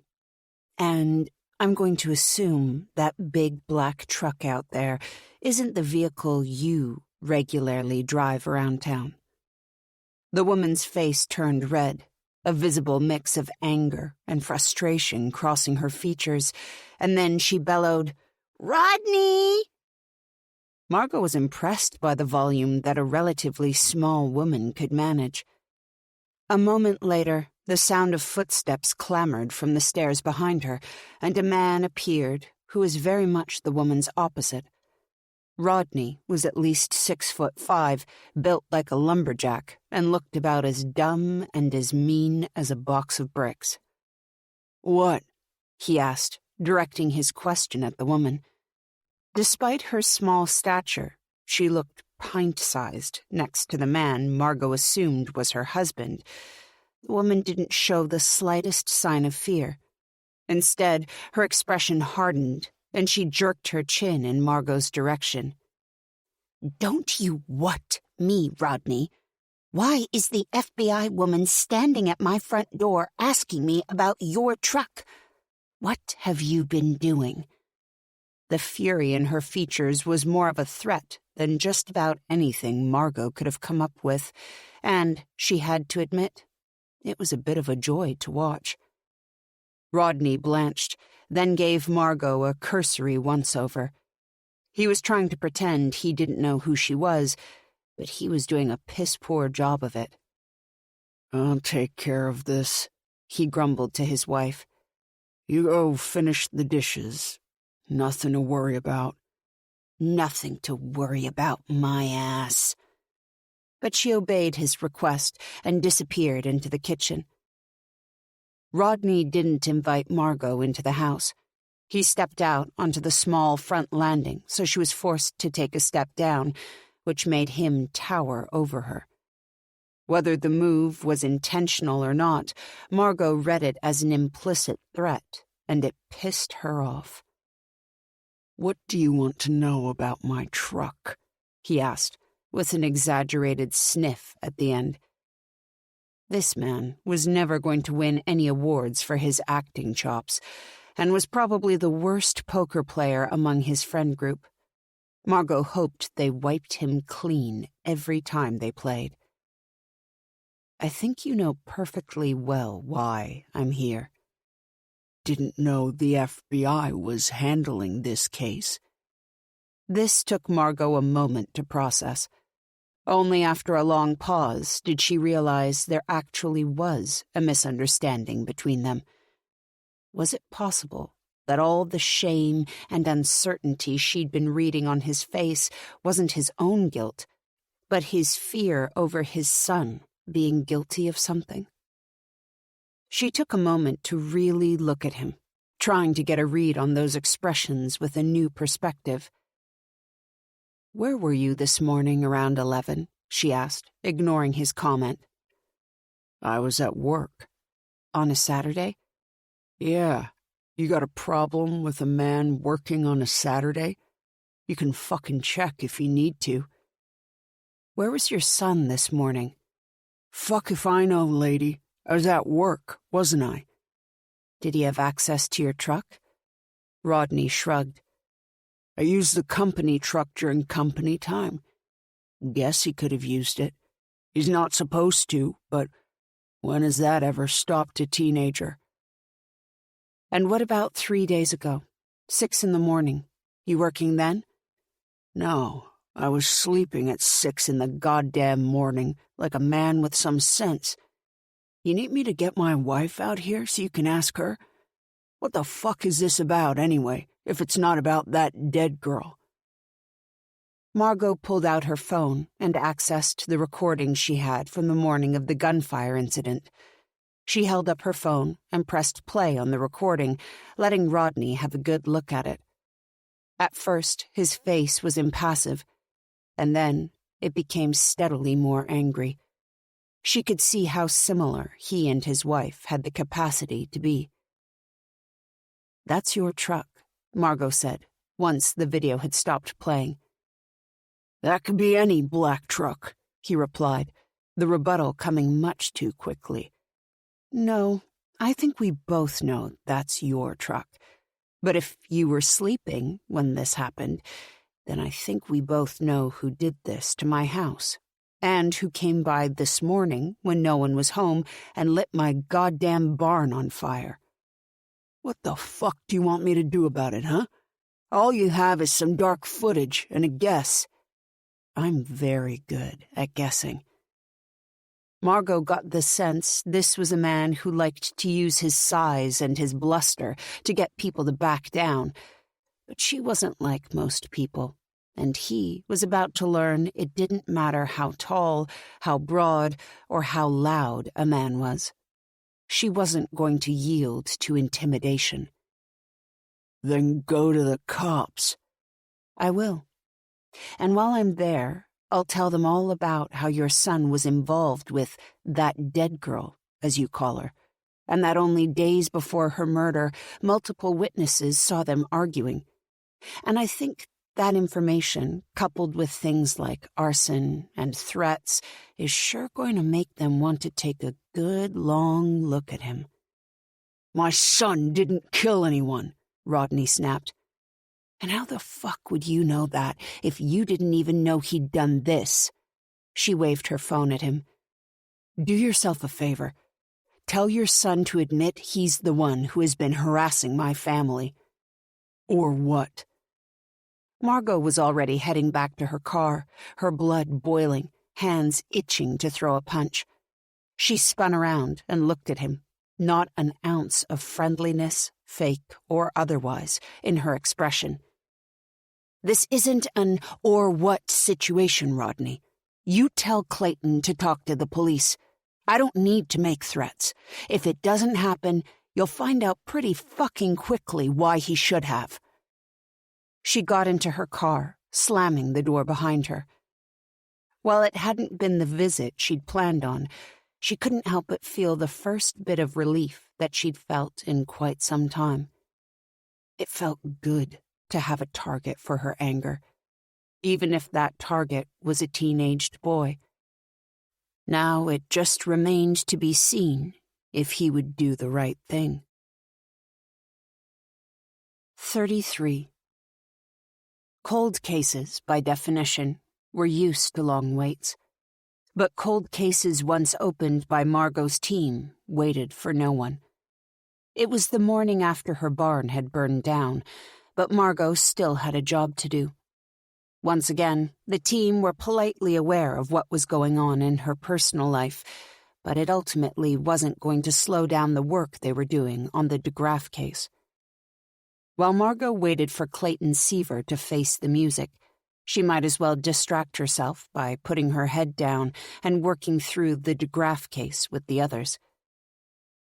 And I'm going to assume that big black truck out there isn't the vehicle you regularly drive around town." The woman's face turned red, a visible mix of anger and frustration crossing her features, and then she bellowed, "Rodney!" Margot was impressed by the volume that a relatively small woman could manage. A moment later, the sound of footsteps clamored from the stairs behind her, and a man appeared who was very much the woman's opposite. Rodney was at least 6'5", built like a lumberjack, and looked about as dumb and as mean as a box of bricks. "What?" he asked, directing his question at the woman. Despite her small stature, she looked pint-sized next to the man Margot assumed was her husband. The woman didn't show the slightest sign of fear. Instead, her expression hardened, and she jerked her chin in Margot's direction. "Don't you what me, Rodney? Why is the FBI woman standing at my front door asking me about your truck? What have you been doing?" The fury in her features was more of a threat than just about anything Margot could have come up with, and, she had to admit, it was a bit of a joy to watch. Rodney blanched, then gave Margot a cursory once-over. He was trying to pretend he didn't know who she was, but he was doing a piss-poor job of it. "I'll take care of this," he grumbled to his wife. "You go finish the dishes. Nothing to worry about." "Nothing to worry about, my ass." But she obeyed his request and disappeared into the kitchen. Rodney didn't invite Margot into the house. He stepped out onto the small front landing, so she was forced to take a step down, which made him tower over her. Whether the move was intentional or not, Margot read it as an implicit threat, and it pissed her off. "What do you want to know about my truck?" he asked, with an exaggerated sniff at the end. This man was never going to win any awards for his acting chops, and was probably the worst poker player among his friend group. Margot hoped they wiped him clean every time they played. I think you know perfectly well why I'm here. Didn't know the FBI was handling this case. This took Margot a moment to process. Only after a long pause did she realize there actually was a misunderstanding between them. Was it possible that all the shame and uncertainty she'd been reading on his face wasn't his own guilt, but his fear over his son being guilty of something? She took a moment to really look at him, trying to get a read on those expressions with a new perspective. "Where were you this morning around 11?" she asked, ignoring his comment. I was at work. On a Saturday? Yeah. You got a problem with a man working on a Saturday? You can fucking check if you need to. Where was your son this morning? Fuck if I know, lady. I was at work, wasn't I? Did he have access to your truck? Rodney shrugged. I used the company truck during company time. Guess he could have used it. He's not supposed to, but when has that ever stopped a teenager? And what about 3 days ago? 6 in the morning. You working then? No, I was sleeping at 6 in the goddamn morning, like a man with some sense. You need me to get my wife out here so you can ask her? What the fuck is this about, anyway, if it's not about that dead girl? Margot pulled out her phone and accessed the recording she had from the morning of the gunfire incident. She held up her phone and pressed play on the recording, letting Rodney have a good look at it. At first, his face was impassive, and then it became steadily more angry. She could see how similar he and his wife had the capacity to be. "That's your truck," Margot said, once the video had stopped playing. "That could be any black truck," he replied, the rebuttal coming much too quickly. "No, I think we both know that's your truck. But if you were sleeping when this happened, then I think we both know who did this to my house, and who came by this morning when no one was home and lit my goddamn barn on fire." What the fuck do you want me to do about it, huh? All you have is some dark footage and a guess. I'm very good at guessing. Margot got the sense this was a man who liked to use his size and his bluster to get people to back down, but she wasn't like most people, and he was about to learn it didn't matter how tall, how broad, or how loud a man was. She wasn't going to yield to intimidation. Then go to the cops. I will. And while I'm there, I'll tell them all about how your son was involved with that dead girl, as you call her, and that only days before her murder, multiple witnesses saw them arguing. And I think that information, coupled with things like arson and threats, is sure going to make them want to take a good long look at him. My son didn't kill anyone, Rodney snapped. And how the fuck would you know that if you didn't even know he'd done this? She waved her phone at him. Do yourself a favor. Tell your son to admit he's the one who has been harassing my family. Or what? Margot was already heading back to her car, her blood boiling, hands itching to throw a punch. She spun around and looked at him, not an ounce of friendliness, fake or otherwise, in her expression. This isn't an or what situation, Rodney. You tell Clayton to talk to the police. I don't need to make threats. If it doesn't happen, you'll find out pretty fucking quickly why he should have. She got into her car, slamming the door behind her. While it hadn't been the visit she'd planned on, she couldn't help but feel the first bit of relief that she'd felt in quite some time. It felt good to have a target for her anger, even if that target was a teenaged boy. Now it just remained to be seen if he would do the right thing. 33. Cold cases, by definition, were used to long waits. But cold cases once opened by Margot's team waited for no one. It was the morning after her barn had burned down, but Margot still had a job to do. Once again, the team were politely aware of what was going on in her personal life, but it ultimately wasn't going to slow down the work they were doing on the DeGraff case. While Margot waited for Clayton Seaver to face the music, she might as well distract herself by putting her head down and working through the DeGraff case with the others.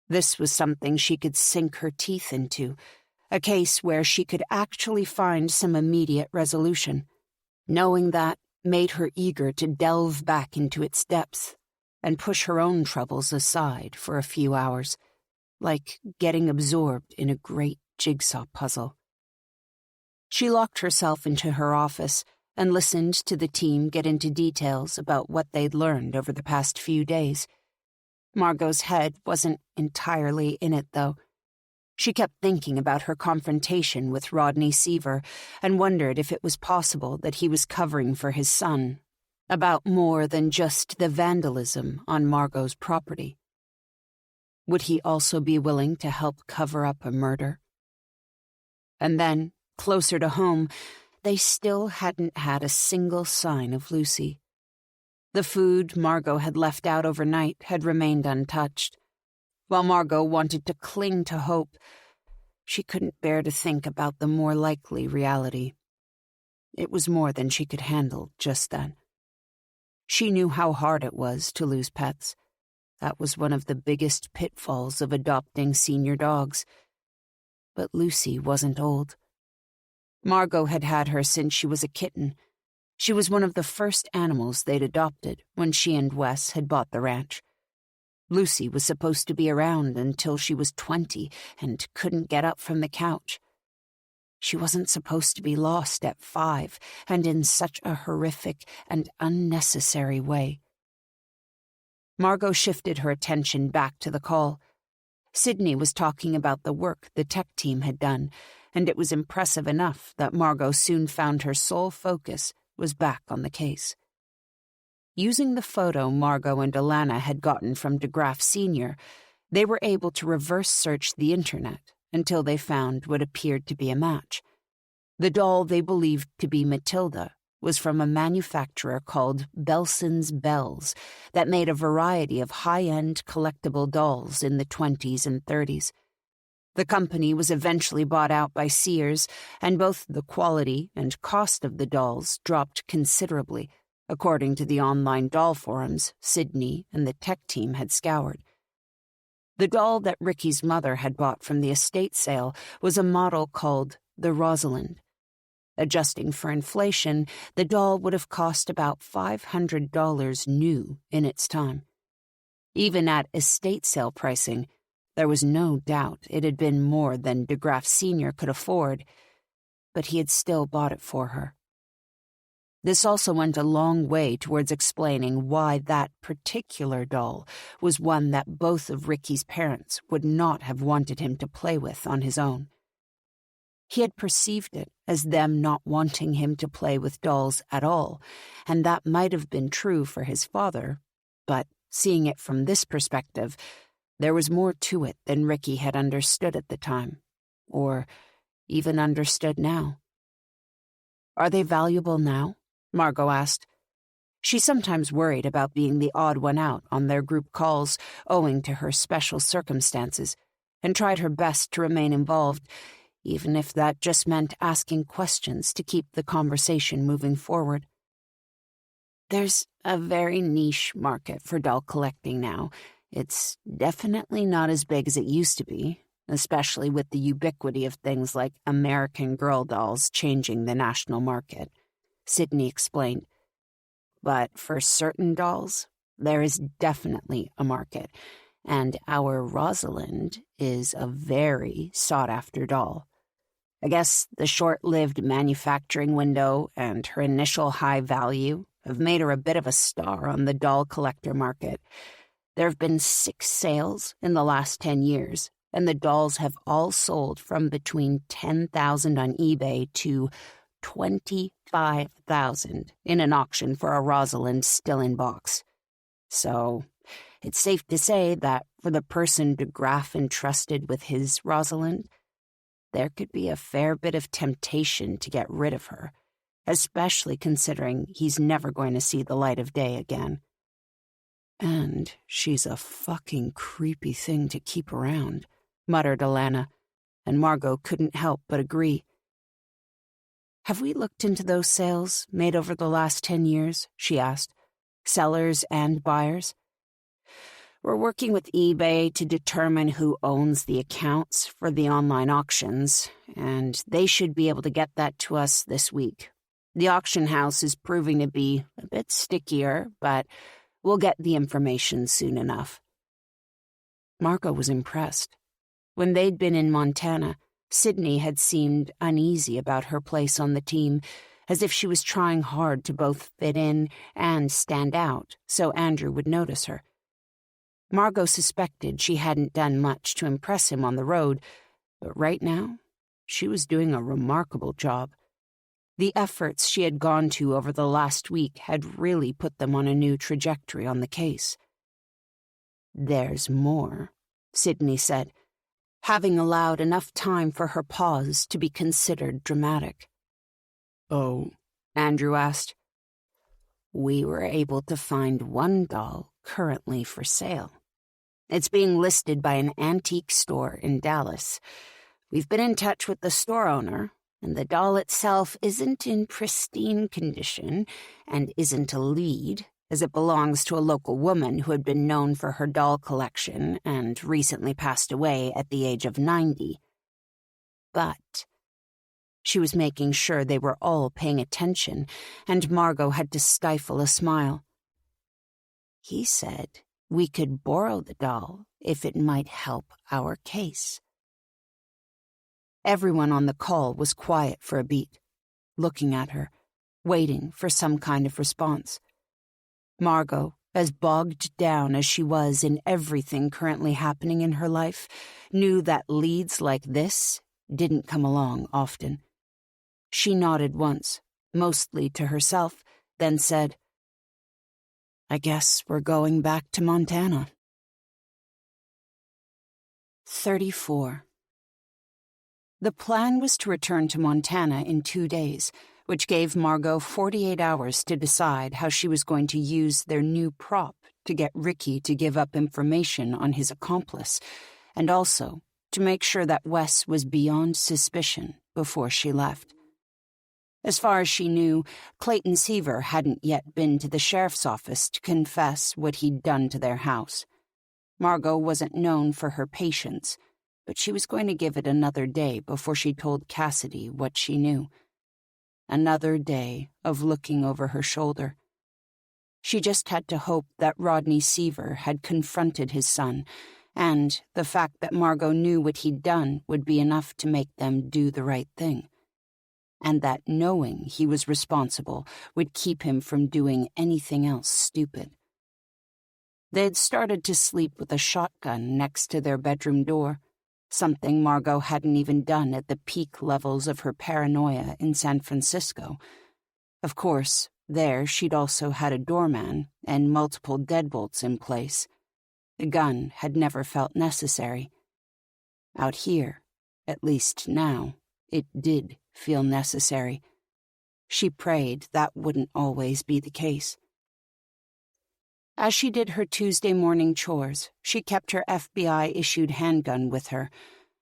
This was something she could sink her teeth into, a case where she could actually find some immediate resolution. Knowing that made her eager to delve back into its depths and push her own troubles aside for a few hours, like getting absorbed in a great jigsaw puzzle. She locked herself into her office and listened to the team get into details about what they'd learned over the past few days. Margot's head wasn't entirely in it, though. She kept thinking about her confrontation with Rodney Seaver and wondered if it was possible that he was covering for his son, about more than just the vandalism on Margot's property. Would he also be willing to help cover up a murder? And then, closer to home, they still hadn't had a single sign of Lucy. The food Margot had left out overnight had remained untouched. While Margot wanted to cling to hope, she couldn't bear to think about the more likely reality. It was more than she could handle just then. She knew how hard it was to lose pets. That was one of the biggest pitfalls of adopting senior dogs. But Lucy wasn't old. Margot had had her since she was a kitten. She was one of the first animals they'd adopted when she and Wes had bought the ranch. Lucy was supposed to be around until she was 20 and couldn't get up from the couch. She wasn't supposed to be lost at 5 and in such a horrific and unnecessary way. Margot shifted her attention back to the call. Sydney was talking about the work the tech team had done, and it was impressive enough that Margot soon found her sole focus was back on the case. Using the photo Margot and Alana had gotten from DeGraff Sr., they were able to reverse search the internet until they found what appeared to be a match. The doll they believed to be Matilda was from a manufacturer called Belson's Bells that made a variety of high-end collectible dolls in the 20s and 30s. The company was eventually bought out by Sears, and both the quality and cost of the dolls dropped considerably, according to the online doll forums Sydney and the tech team had scoured. The doll that Ricky's mother had bought from the estate sale was a model called the Rosalind. Adjusting for inflation, the doll would have cost about $500 new in its time. Even at estate sale pricing, there was no doubt it had been more than DeGraff Sr. could afford, but he had still bought it for her. This also went a long way towards explaining why that particular doll was one that both of Ricky's parents would not have wanted him to play with on his own. He had perceived it as them not wanting him to play with dolls at all, and that might have been true for his father, but seeing it from this perspective, there was more to it than Ricky had understood at the time, or even understood now. "Are they valuable now?" Margot asked. She sometimes worried about being the odd one out on their group calls owing to her special circumstances, and tried her best to remain involved, even if that just meant asking questions to keep the conversation moving forward. "There's a very niche market for doll collecting now. It's definitely not as big as it used to be, especially with the ubiquity of things like American Girl dolls changing the national market," Sydney explained. "But for certain dolls, there is definitely a market, and our Rosalind is a very sought-after doll. I guess the short-lived manufacturing window and her initial high value have made her a bit of a star on the doll collector market. There have been 6 sales in the last 10 years, and the dolls have all sold from between $10,000 on eBay to $25,000 in an auction for a Rosalind still in box. So it's safe to say that for the person DeGraff entrusted with his Rosalind, there could be a fair bit of temptation to get rid of her, especially considering he's never going to see the light of day again. And she's a fucking creepy thing to keep around, muttered Alana, and Margot couldn't help but agree. Have we looked into those sales made over the last 10 years? She asked. Sellers and buyers? We're working with eBay to determine who owns the accounts for the online auctions, and they should be able to get that to us this week. The auction house is proving to be a bit stickier, but we'll get the information soon enough. Margot was impressed. When they'd been in Montana, Sydney had seemed uneasy about her place on the team, as if she was trying hard to both fit in and stand out so Andrew would notice her. Margot suspected she hadn't done much to impress him on the road, but right now, she was doing a remarkable job. The efforts she had gone to over the last week had really put them on a new trajectory on the case. "There's more," Sydney said, having allowed enough time for her pause to be considered dramatic. "Oh?" Andrew asked. "We were able to find one doll currently for sale. It's being listed by an antique store in Dallas. We've been in touch with the store owner, and the doll itself isn't in pristine condition and isn't a lead, as it belongs to a local woman who had been known for her doll collection and recently passed away at the age of 90. But..." She was making sure they were all paying attention, and Margot had to stifle a smile. "He said we could borrow the doll if it might help our case." Everyone on the call was quiet for a beat, looking at her, waiting for some kind of response. Margot, as bogged down as she was in everything currently happening in her life, knew that leads like this didn't come along often. She nodded once, mostly to herself, then said, "I guess we're going back to Montana." 34. The plan was to return to Montana in 2 days, which gave Margot 48 hours to decide how she was going to use their new prop to get Ricky to give up information on his accomplice, and also to make sure that Wes was beyond suspicion before she left. As far as she knew, Clayton Seaver hadn't yet been to the sheriff's office to confess what he'd done to their house. Margot wasn't known for her patience, but she was going to give it another day before she told Cassidy what she knew. Another day of looking over her shoulder. She just had to hope that Rodney Seaver had confronted his son, and the fact that Margot knew what he'd done would be enough to make them do the right thing. And that knowing he was responsible would keep him from doing anything else stupid. They had started to sleep with a shotgun next to their bedroom door, something Margot hadn't even done at the peak levels of her paranoia in San Francisco. Of course, there she'd also had a doorman and multiple deadbolts in place. The gun had never felt necessary. Out here, at least now, it did feel necessary. She prayed that wouldn't always be the case. As she did her Tuesday morning chores, she kept her FBI-issued handgun with her,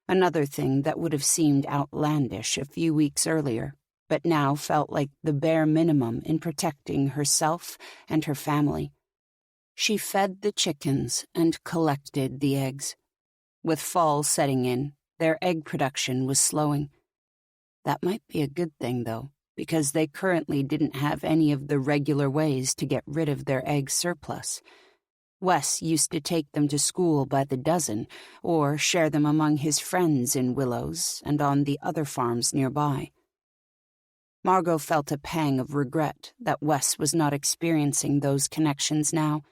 another thing that would have seemed outlandish a few weeks earlier, but now felt like the bare minimum in protecting herself and her family. She fed the chickens and collected the eggs. With fall setting in, their egg production was slowing. That might be a good thing, though, because they currently didn't have any of the regular ways to get rid of their egg surplus. Wes used to take them to school by the dozen, or share them among his friends in Willows and on the other farms nearby. Margot felt a pang of regret that Wes was not experiencing those connections now.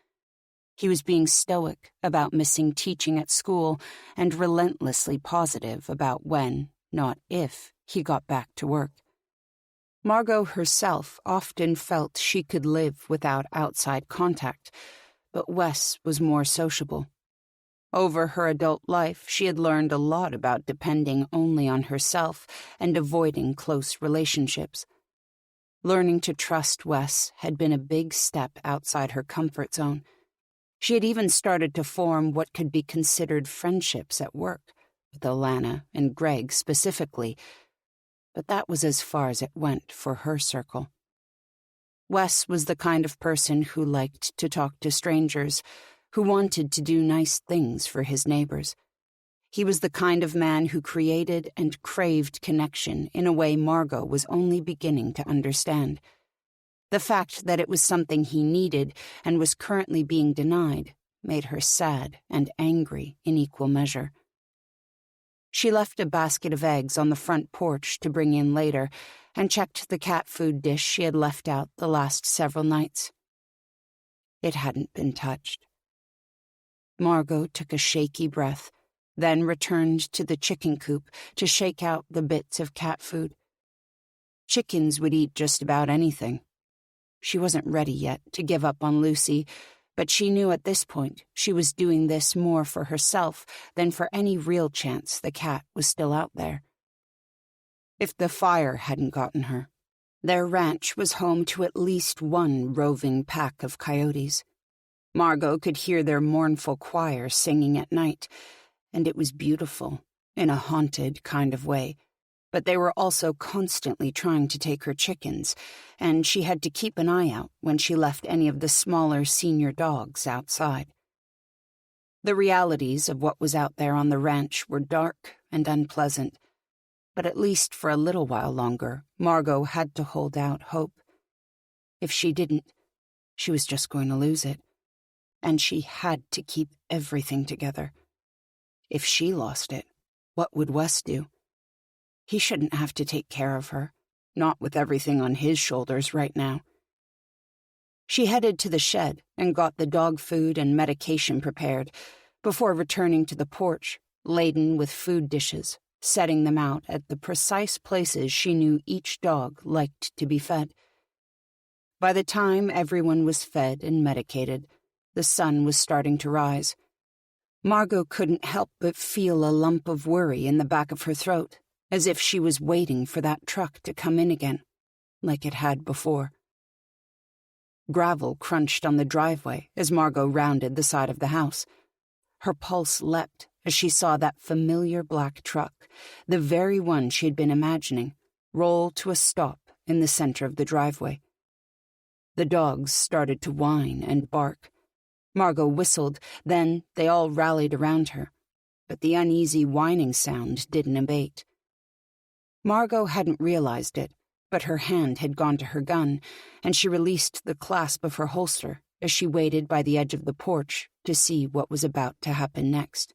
He was being stoic about missing teaching at school and relentlessly positive about when, not if, he got back to work. Margot herself often felt she could live without outside contact, but Wes was more sociable. Over her adult life, she had learned a lot about depending only on herself and avoiding close relationships. Learning to trust Wes had been a big step outside her comfort zone. She had even started to form what could be considered friendships at work, with Alana and Greg specifically, but that was as far as it went for her circle. Wes was the kind of person who liked to talk to strangers, who wanted to do nice things for his neighbors. He was the kind of man who created and craved connection in a way Margot was only beginning to understand. The fact that it was something he needed and was currently being denied made her sad and angry in equal measure. She left a basket of eggs on the front porch to bring in later and checked the cat food dish she had left out the last several nights. It hadn't been touched. Margot took a shaky breath, then returned to the chicken coop to shake out the bits of cat food. Chickens would eat just about anything. She wasn't ready yet to give up on Lucy, but she knew at this point she was doing this more for herself than for any real chance the cat was still out there. If the fire hadn't gotten her, their ranch was home to at least one roving pack of coyotes. Margot could hear their mournful choir singing at night, and it was beautiful, in a haunted kind of way. But they were also constantly trying to take her chickens, and she had to keep an eye out when she left any of the smaller senior dogs outside. The realities of what was out there on the ranch were dark and unpleasant, but at least for a little while longer, Margot had to hold out hope. If she didn't, she was just going to lose it, and she had to keep everything together. If she lost it, what would Wes do? He shouldn't have to take care of her, not with everything on his shoulders right now. She headed to the shed and got the dog food and medication prepared before returning to the porch, laden with food dishes, setting them out at the precise places she knew each dog liked to be fed. By the time everyone was fed and medicated, the sun was starting to rise. Margot couldn't help but feel a lump of worry in the back of her throat, as if she was waiting for that truck to come in again, like it had before. Gravel crunched on the driveway as Margot rounded the side of the house. Her pulse leapt as she saw that familiar black truck, the very one she'd been imagining, roll to a stop in the center of the driveway. The dogs started to whine and bark. Margot whistled, then they all rallied around her, but the uneasy whining sound didn't abate. Margot hadn't realized it, but her hand had gone to her gun, and she released the clasp of her holster as she waited by the edge of the porch to see what was about to happen next.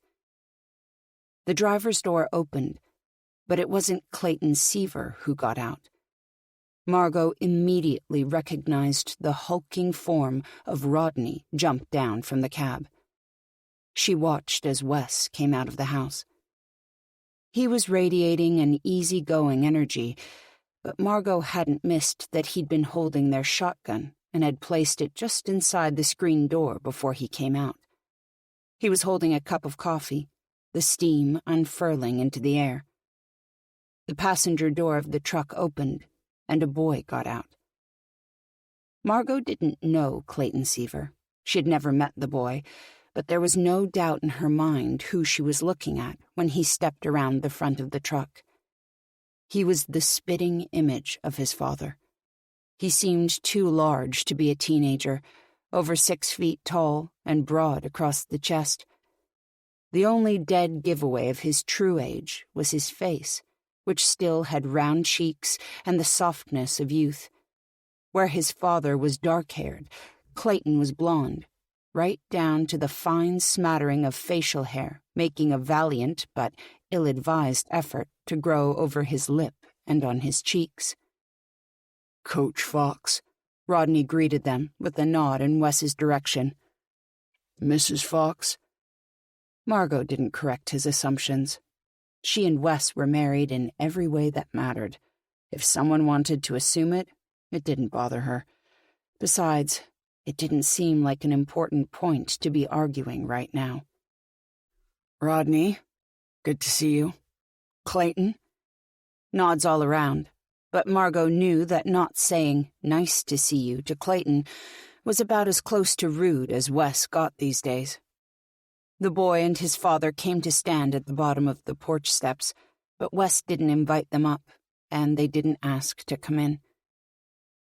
The driver's door opened, but it wasn't Clayton Seaver who got out. Margot immediately recognized the hulking form of Rodney jump down from the cab. She watched as Wes came out of the house. He was radiating an easygoing energy, but Margot hadn't missed that he'd been holding their shotgun and had placed it just inside the screen door before he came out. He was holding a cup of coffee, the steam unfurling into the air. The passenger door of the truck opened, and a boy got out. Margot didn't know Clayton Seaver. She had never met the boy, but there was no doubt in her mind who she was looking at when he stepped around the front of the truck. He was the spitting image of his father. He seemed too large to be a teenager, over 6 feet tall and broad across the chest. The only dead giveaway of his true age was his face, which still had round cheeks and the softness of youth. Where his father was dark-haired, Clayton was blonde, right down to the fine smattering of facial hair, making a valiant but ill-advised effort to grow over his lip and on his cheeks. Coach Fox," Rodney greeted them with a nod in Wes's direction. "Mrs. Fox?" Margot didn't correct his assumptions. She and Wes were married in every way that mattered. If someone wanted to assume it, it didn't bother her. Besides, it didn't seem like an important point to be arguing right now. "Rodney, good to see you. Clayton?" Nods all around, but Margot knew that not saying "nice to see you" to Clayton was about as close to rude as Wes got these days. The boy and his father came to stand at the bottom of the porch steps, but Wes didn't invite them up, and they didn't ask to come in.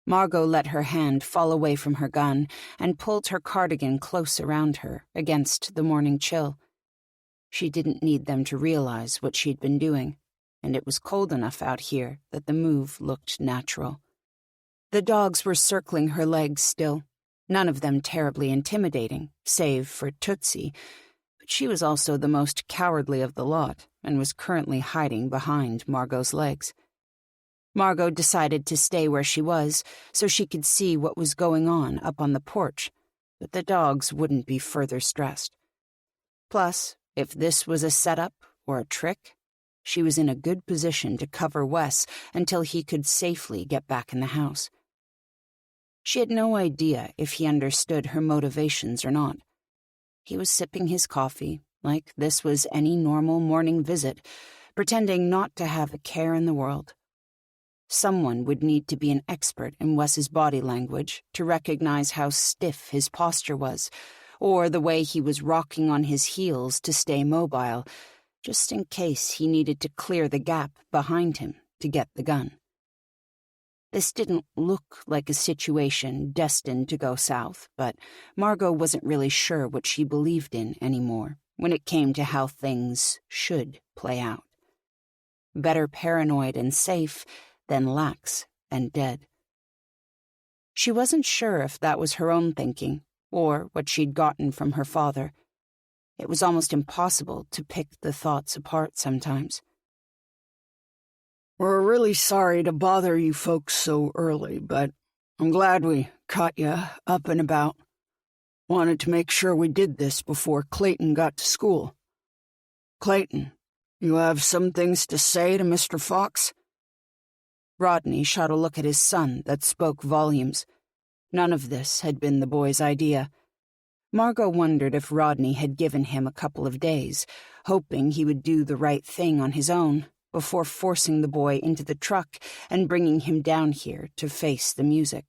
Margot let her hand fall away from her gun and pulled her cardigan close around her against the morning chill. She didn't need them to realize what she'd been doing, and it was cold enough out here that the move looked natural. The dogs were circling her legs still, none of them terribly intimidating, save for Tootsie, but she was also the most cowardly of the lot and was currently hiding behind Margot's legs. Margot decided to stay where she was so she could see what was going on up on the porch, but the dogs wouldn't be further stressed. Plus, if this was a setup or a trick, she was in a good position to cover Wes until he could safely get back in the house. She had no idea if he understood her motivations or not. He was sipping his coffee like this was any normal morning visit, pretending not to have a care in the world. Someone would need to be an expert in Wes's body language to recognize how stiff his posture was, or the way he was rocking on his heels to stay mobile, just in case he needed to clear the gap behind him to get the gun. This didn't look like a situation destined to go south, but Margot wasn't really sure what she believed in anymore when it came to how things should play out. Better paranoid and safe than lax and dead. She wasn't sure if that was her own thinking or what she'd gotten from her father. It was almost impossible to pick the thoughts apart sometimes. "We're really sorry to bother you folks so early, but I'm glad we caught you up and about. Wanted to make sure we did this before Clayton got to school. Clayton, you have some things to say to Mr. Fox?" Rodney shot a look at his son that spoke volumes. None of this had been the boy's idea. Margot wondered if Rodney had given him a couple of days, hoping he would do the right thing on his own before forcing the boy into the truck and bringing him down here to face the music.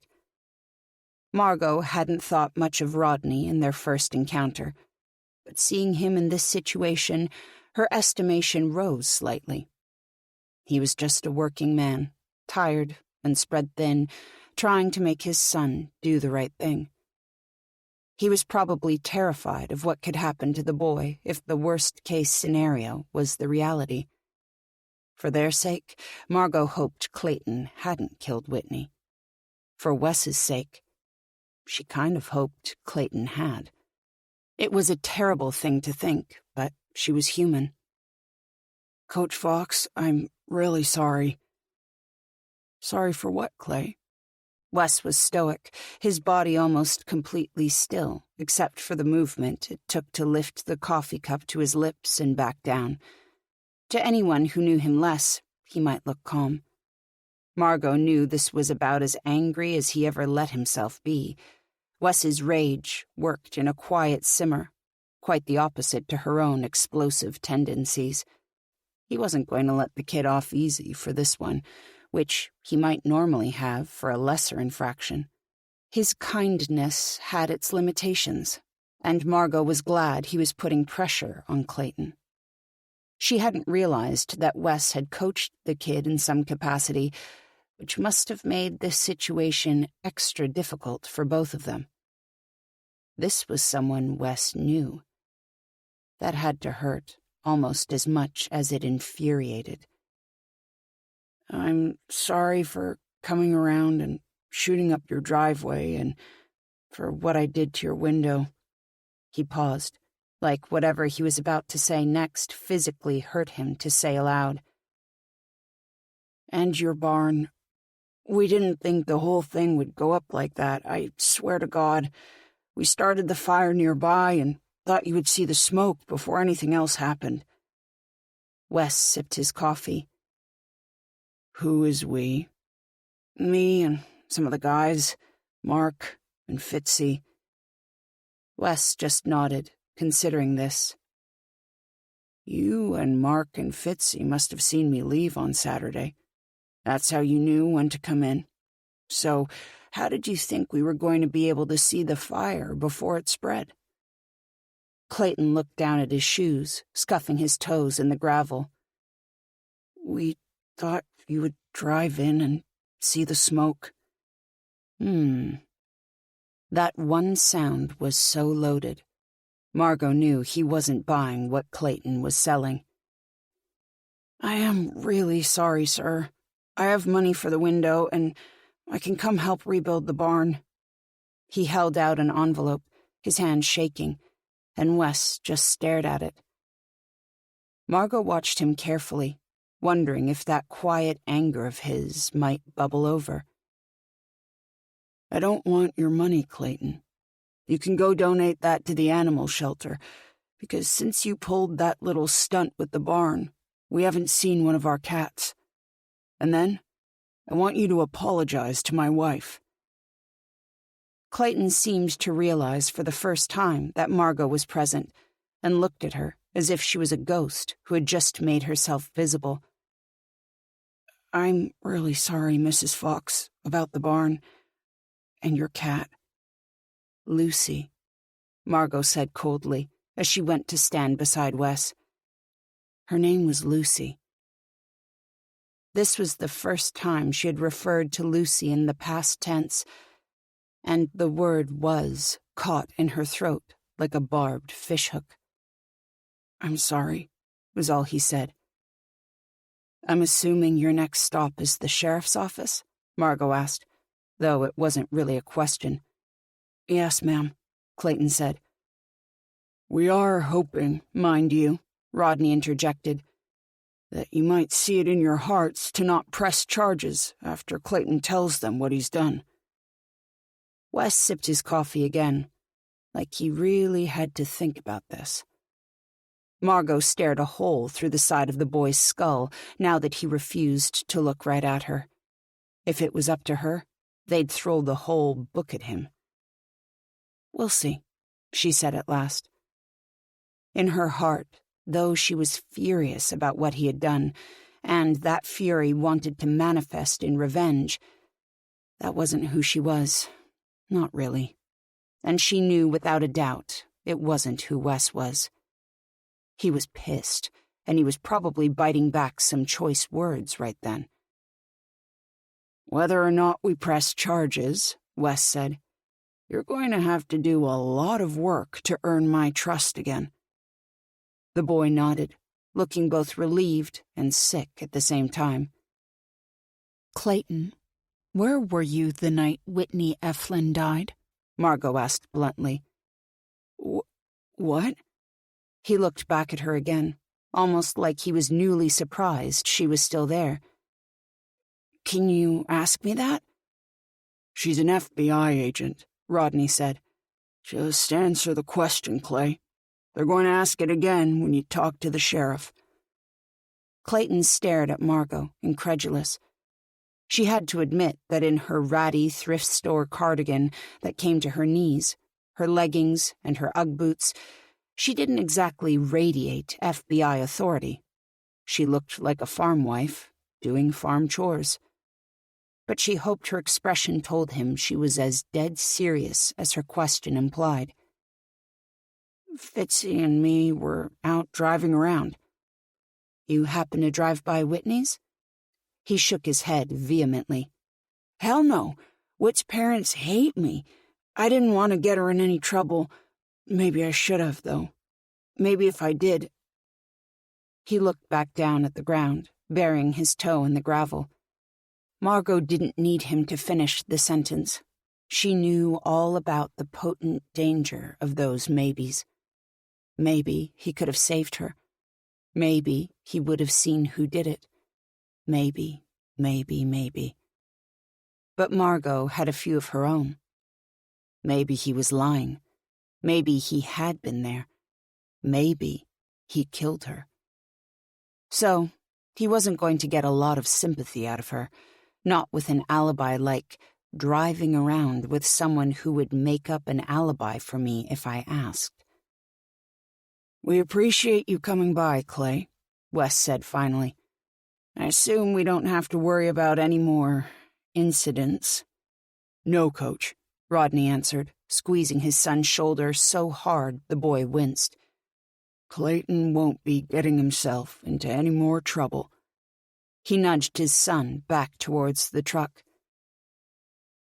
Margot hadn't thought much of Rodney in their first encounter, but seeing him in this situation, her estimation rose slightly. He was just a working man, tired and spread thin, trying to make his son do the right thing. He was probably terrified of what could happen to the boy if the worst-case scenario was the reality. For their sake, Margot hoped Clayton hadn't killed Whitney. For Wes's sake, she kind of hoped Clayton had. It was a terrible thing to think, but she was human. "Coach Fox, I'm really sorry." "Sorry for what, Clay?" Wes was stoic, his body almost completely still, except for the movement it took to lift the coffee cup to his lips and back down. To anyone who knew him less, he might look calm. Margot knew this was about as angry as he ever let himself be. Wes's rage worked in a quiet simmer, quite the opposite to her own explosive tendencies. He wasn't going to let the kid off easy for this one, which he might normally have for a lesser infraction. His kindness had its limitations, and Margot was glad he was putting pressure on Clayton. She hadn't realized that Wes had coached the kid in some capacity, which must have made this situation extra difficult for both of them. This was someone Wes knew. That had to hurt almost as much as it infuriated. "I'm sorry for coming around and shooting up your driveway and for what I did to your window." He paused, like whatever he was about to say next physically hurt him to say aloud. "And your barn. We didn't think the whole thing would go up like that, I swear to God. We started the fire nearby and thought you would see the smoke before anything else happened." Wes sipped his coffee. "Who is we?" "Me and some of the guys, Mark and Fitzy." Wes just nodded, considering this. "You and Mark and Fitzy must have seen me leave on Saturday. That's how you knew when to come in. So, how did you think we were going to be able to see the fire before it spread?" Clayton looked down at his shoes, scuffing his toes in the gravel. "We thought you would drive in and see the smoke." That one sound was so loaded. Margot knew he wasn't buying what Clayton was selling. "I am really sorry, sir. I have money for the window, and I can come help rebuild the barn." He held out an envelope, his hand shaking, and Wes just stared at it. Margot watched him carefully, wondering if that quiet anger of his might bubble over. "I don't want your money, Clayton. You can go donate that to the animal shelter, because since you pulled that little stunt with the barn, we haven't seen one of our cats. And then, I want you to apologize to my wife." Clayton seemed to realize for the first time that Margot was present, and looked at her as if she was a ghost who had just made herself visible. "I'm really sorry, Mrs. Fox, about the barn. And your cat." "Lucy," Margot said coldly as she went to stand beside Wes. "Her name was Lucy." This was the first time she had referred to Lucy in the past tense, and the word was caught in her throat like a barbed fishhook. "I'm sorry," was all he said. "I'm assuming your next stop is the sheriff's office?" Margot asked, though it wasn't really a question. "Yes, ma'am," Clayton said. "We are hoping, mind you," Rodney interjected, "that you might see it in your hearts to not press charges after Clayton tells them what he's done." Wes sipped his coffee again, like he really had to think about this. Margot stared a hole through the side of the boy's skull now that he refused to look right at her. If it was up to her, they'd throw the whole book at him. "We'll see," she said at last. In her heart, though she was furious about what he had done, and that fury wanted to manifest in revenge, that wasn't who she was. Not really. And she knew without a doubt it wasn't who Wes was. He was pissed, and he was probably biting back some choice words right then. "Whether or not we press charges," Wes said, "you're going to have to do a lot of work to earn my trust again." The boy nodded, looking both relieved and sick at the same time. "Clayton, where were you the night Whitney Eflin died?" Margot asked bluntly. What? He looked back at her again, almost like he was newly surprised she was still there. "Can you ask me that?" "She's an FBI agent," Rodney said. "Just answer the question, Clay. They're going to ask it again when you talk to the sheriff." Clayton stared at Margot, incredulous. She had to admit that in her ratty thrift store cardigan that came to her knees, her leggings, and her Ugg boots, she didn't exactly radiate FBI authority. She looked like a farm wife, doing farm chores. But she hoped her expression told him she was as dead serious as her question implied. "Fitzy and me were out driving around." "You happen to drive by Whitney's?" He shook his head vehemently. "Hell no. Whit's parents hate me. I didn't want to get her in any trouble. Maybe I should have, though. Maybe if I did." He looked back down at the ground, burying his toe in the gravel. Margot didn't need him to finish the sentence. She knew all about the potent danger of those maybes. Maybe he could have saved her. Maybe he would have seen who did it. Maybe. But Margot had a few of her own. Maybe he was lying. Maybe he had been there. Maybe he killed her. So, he wasn't going to get a lot of sympathy out of her, not with an alibi like driving around with someone who would make up an alibi for me if I asked. "We appreciate you coming by, Clay," Wes said finally. "I assume we don't have to worry about any more incidents." "No, Coach," Rodney answered, squeezing his son's shoulder so hard the boy winced. "Clayton won't be getting himself into any more trouble." He nudged his son back towards the truck.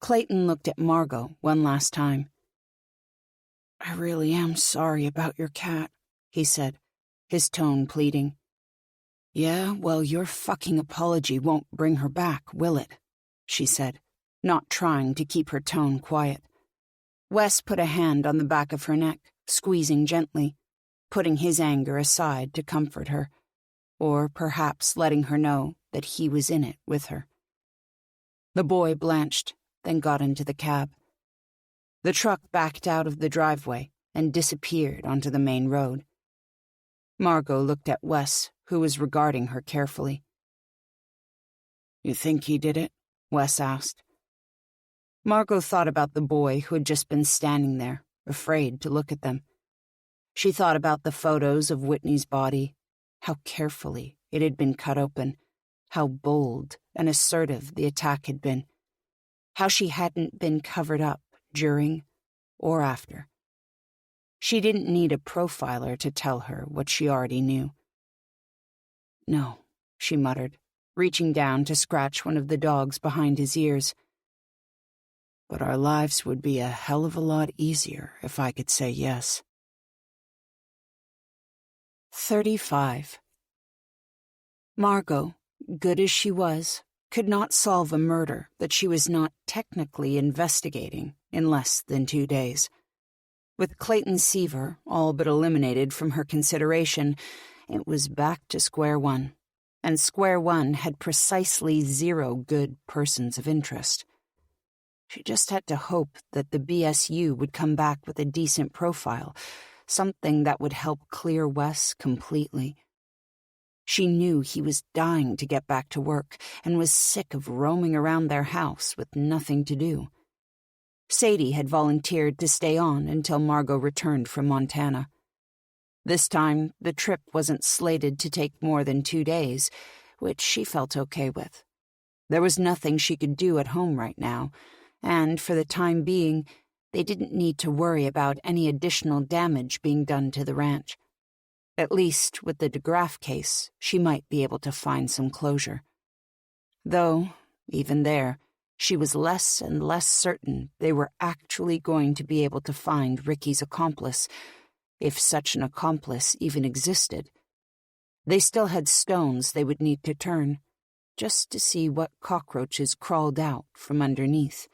Clayton looked at Margot one last time. "I really am sorry about your cat," he said, his tone pleading. "Yeah, well, your fucking apology won't bring her back, will it?" she said, not trying to keep her tone quiet. Wes put a hand on the back of her neck, squeezing gently, putting his anger aside to comfort her, or perhaps letting her know that he was in it with her. The boy blanched, then got into the cab. The truck backed out of the driveway and disappeared onto the main road. Margot looked at Wes, who was regarding her carefully. "You think he did it?" Wes asked. Margot thought about the boy who had just been standing there, afraid to look at them. She thought about the photos of Whitney's body, how carefully it had been cut open, how bold and assertive the attack had been, how she hadn't been covered up during or after. She didn't need a profiler to tell her what she already knew. "No," she muttered, reaching down to scratch one of the dogs behind his ears. "But our lives would be a hell of a lot easier if I could say yes." 35. Margot, good as she was, could not solve a murder that she was not technically investigating in less than 2 days. With Clayton Seaver all but eliminated from her consideration, it was back to square one, and square one had precisely 0 good persons of interest. She just had to hope that the BSU would come back with a decent profile, something that would help clear Wes completely. She knew he was dying to get back to work and was sick of roaming around their house with nothing to do. Sadie had volunteered to stay on until Margot returned from Montana. This time, the trip wasn't slated to take more than 2 days, which she felt okay with. There was nothing she could do at home right now, and for the time being, they didn't need to worry about any additional damage being done to the ranch. At least with the DeGraff case, she might be able to find some closure. Though, even there, she was less and less certain they were actually going to be able to find Ricky's accomplice, if such an accomplice even existed. They still had stones they would need to turn, just to see what cockroaches crawled out from underneath.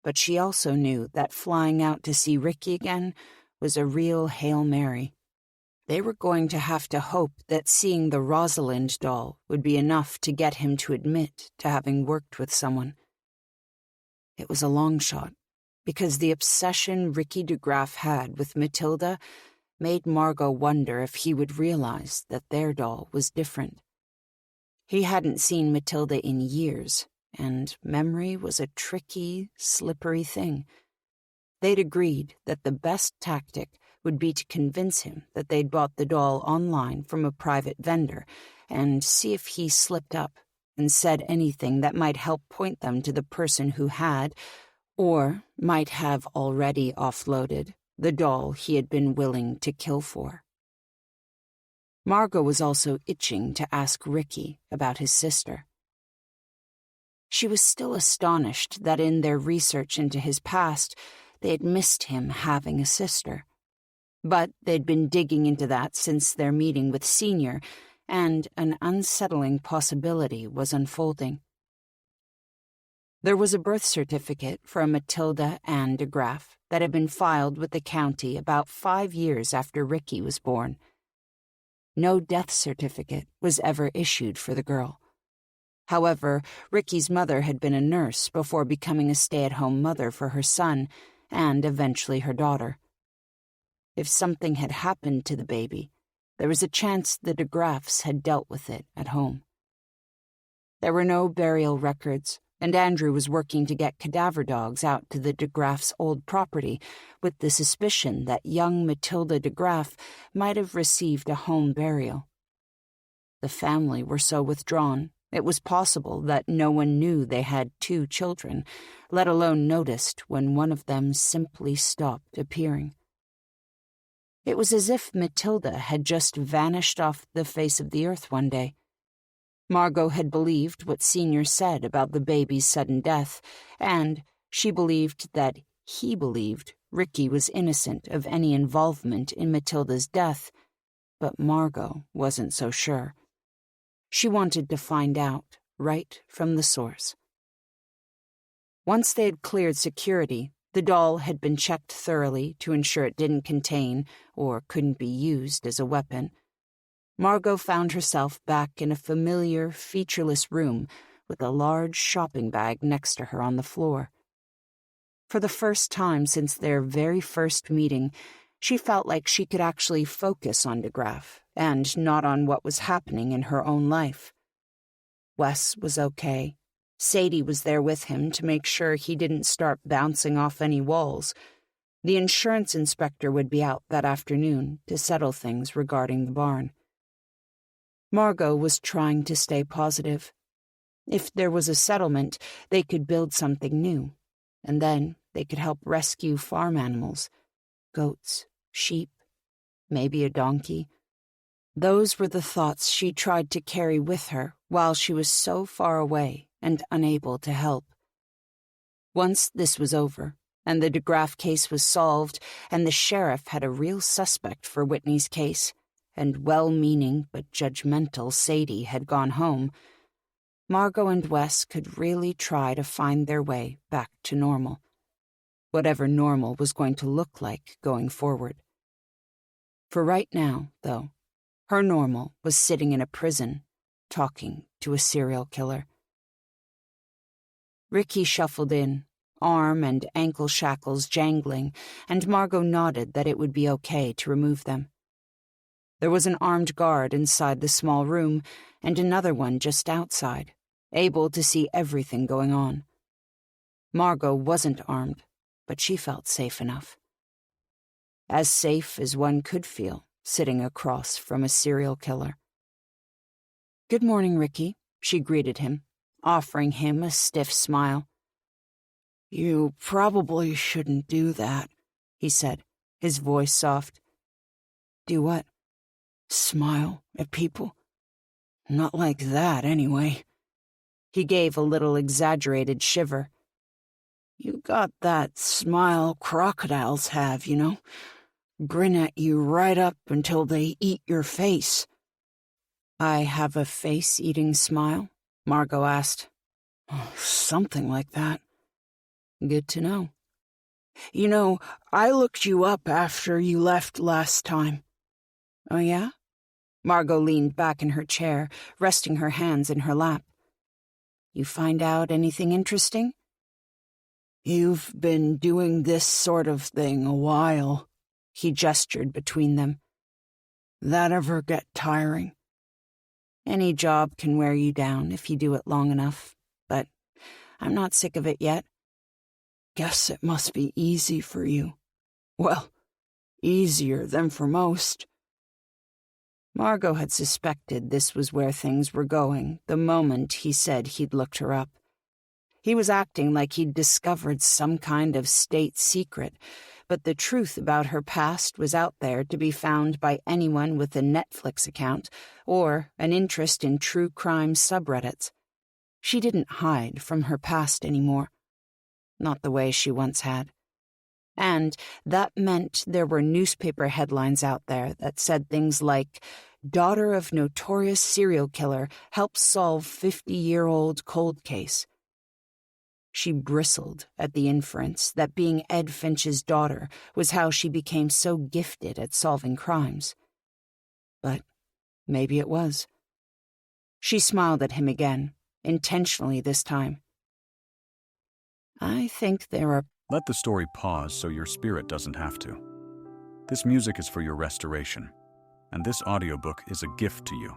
But she also knew that flying out to see Ricky again was a real Hail Mary. They were going to have to hope that seeing the Rosalind doll would be enough to get him to admit to having worked with someone. It was a long shot, because the obsession Ricky DeGraff had with Matilda made Margot wonder if he would realize that their doll was different. He hadn't seen Matilda in years, and memory was a tricky, slippery thing. They'd agreed that the best tactic would be to convince him that they'd bought the doll online from a private vendor and see if he slipped up and said anything that might help point them to the person who had, or might have already offloaded, the doll he had been willing to kill for. Margot was also itching to ask Ricky about his sister. She was still astonished that in their research into his past, they had missed him having a sister. But they'd been digging into that since their meeting with Senior, and an unsettling possibility was unfolding. There was a birth certificate for a Matilda Ann DeGraff that had been filed with the county about 5 years after Ricky was born. No death certificate was ever issued for the girl. However, Ricky's mother had been a nurse before becoming a stay-at-home mother for her son and eventually her daughter. If something had happened to the baby, there was a chance the DeGraffs had dealt with it at home. There were no burial records, and Andrew was working to get cadaver dogs out to the DeGraff's old property with the suspicion that young Matilda DeGraff might have received a home burial. The family were so withdrawn, it was possible that no one knew they had 2 children, let alone noticed when one of them simply stopped appearing. It was as if Matilda had just vanished off the face of the earth one day. Margot had believed what Senior said about the baby's sudden death, and she believed that he believed Ricky was innocent of any involvement in Matilda's death, but Margot wasn't so sure. She wanted to find out right from the source. Once they had cleared security, the doll had been checked thoroughly to ensure it didn't contain or couldn't be used as a weapon. Margot found herself back in a familiar, featureless room with a large shopping bag next to her on the floor. For the first time since their very first meeting, she felt like she could actually focus on DeGraff and not on what was happening in her own life. Wes was okay. Sadie was there with him to make sure he didn't start bouncing off any walls. The insurance inspector would be out that afternoon to settle things regarding the barn. Margot was trying to stay positive. If there was a settlement, they could build something new, and then they could help rescue farm animals, goats, sheep, maybe a donkey. Those were the thoughts she tried to carry with her while she was so far away and unable to help. Once this was over, and the DeGraff case was solved, and the sheriff had a real suspect for Whitney's case, and well-meaning but judgmental Sadie had gone home, Margot and Wes could really try to find their way back to normal. Whatever normal was going to look like going forward. For right now, though, her normal was sitting in a prison, talking to a serial killer. Ricky shuffled in, arm and ankle shackles jangling, and Margot nodded that it would be okay to remove them. There was an armed guard inside the small room, and another one just outside, able to see everything going on. Margot wasn't armed, but she felt safe enough. As safe as one could feel, sitting across from a serial killer. "Good morning, Ricky," she greeted him, offering him a stiff smile. "You probably shouldn't do that," he said, his voice soft. "Do what?" "Smile at people? Not like that, anyway." He gave a little exaggerated shiver. "You got that smile crocodiles have, you know? Grin at you right up until they eat your face." "I have a face-eating smile?" Margot asked. "Something like that." "Good to know." "You know, I looked you up after you left last time." "Oh, yeah?" Margot leaned back in her chair, resting her hands in her lap. "You find out anything interesting?" "You've been doing this sort of thing a while." He gestured between them. "That ever get tiring?" "Any job can wear you down if you do it long enough, but I'm not sick of it yet." "Guess it must be easy for you. Well, easier than for most." Margot had suspected this was where things were going the moment he said he'd looked her up. He was acting like he'd discovered some kind of state secret, but the truth about her past was out there to be found by anyone with a Netflix account or an interest in true crime subreddits. She didn't hide from her past anymore. Not the way she once had. And that meant there were newspaper headlines out there that said things like, "Daughter of notorious serial killer helps solve 50-year-old cold case." She bristled at the inference that being Ed Finch's daughter was how she became so gifted at solving crimes. But maybe it was. She smiled at him again, intentionally this time. I think there are... Let the story pause so your spirit doesn't have to. This music is for your restoration, and this audiobook is a gift to you.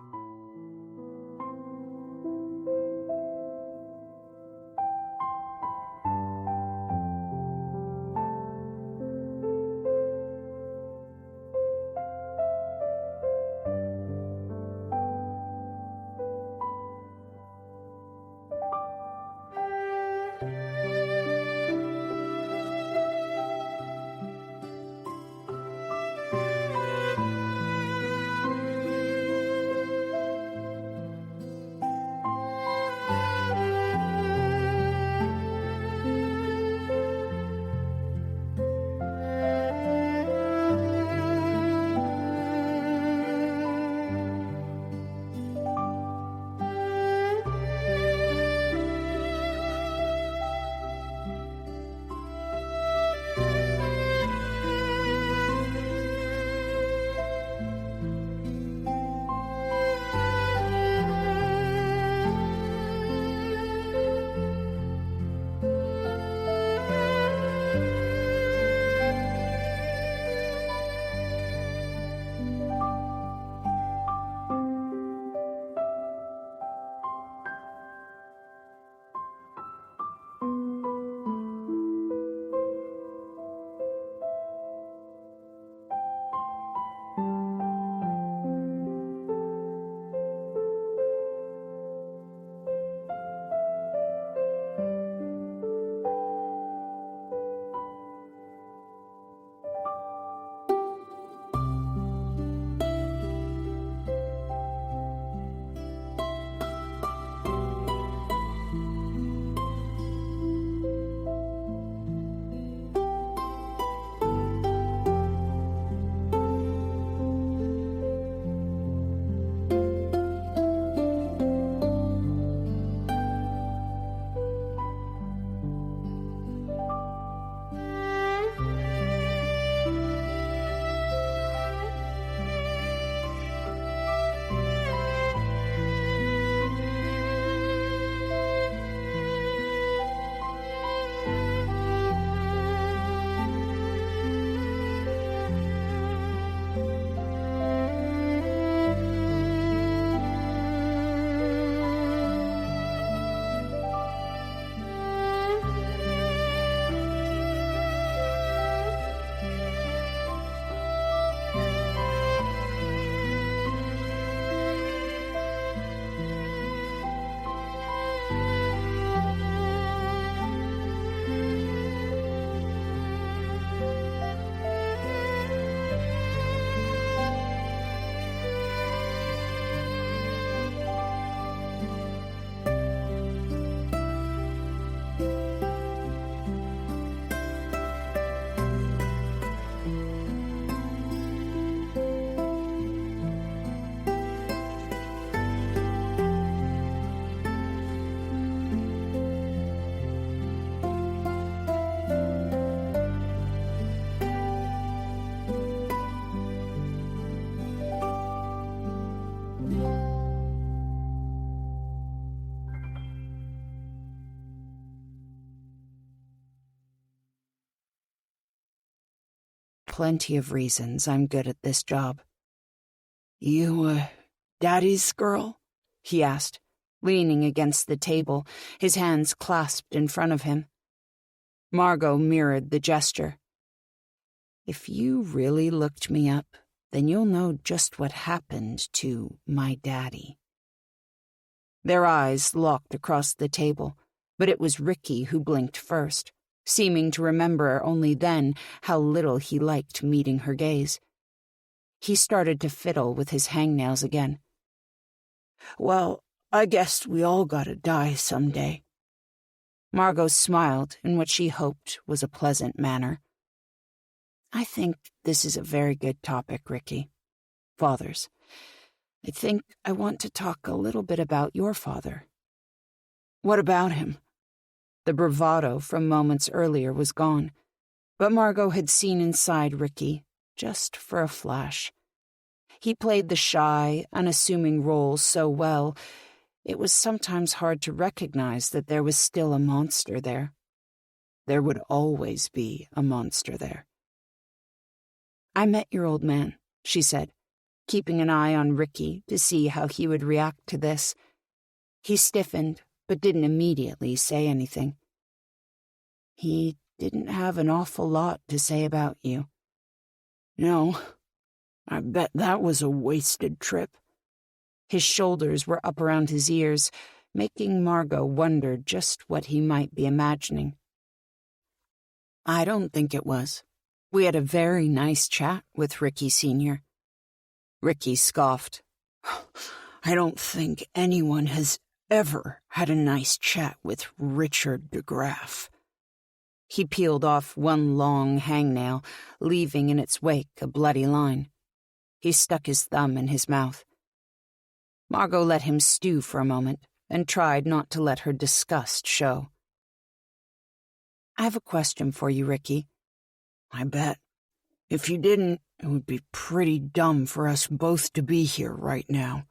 Plenty of reasons I'm good at this job. You, Daddy's girl? He asked, leaning against the table, his hands clasped in front of him. Margot mirrored the gesture. If you really looked me up, then you'll know just what happened to my daddy. Their eyes locked across the table, but it was Ricky who blinked first, seeming to remember only then how little he liked meeting her gaze. He started to fiddle with his hangnails again. Well, I guess we all gotta die someday. Margot smiled in what she hoped was a pleasant manner. I think this is a very good topic, Ricky. Fathers. I think I want to talk a little bit about your father. What about him? The bravado from moments earlier was gone, but Margot had seen inside Ricky, just for a flash. He played the shy, unassuming role so well, it was sometimes hard to recognize that there was still a monster there. There would always be a monster there. "I met your old man," she said, keeping an eye on Ricky to see how he would react to this. He stiffened, but didn't immediately say anything. "He didn't have an awful lot to say about you." "No, I bet that was a wasted trip." His shoulders were up around his ears, making Margot wonder just what he might be imagining. "I don't think it was. We had a very nice chat with Ricky Sr." Ricky scoffed. "I don't think anyone has ever had a nice chat with Richard DeGraff." He peeled off one long hangnail, leaving in its wake a bloody line. He stuck his thumb in his mouth. Margot let him stew for a moment and tried not to let her disgust show. "I have a question for you, Ricky." "I bet. If you didn't, it would be pretty dumb for us both to be here right now."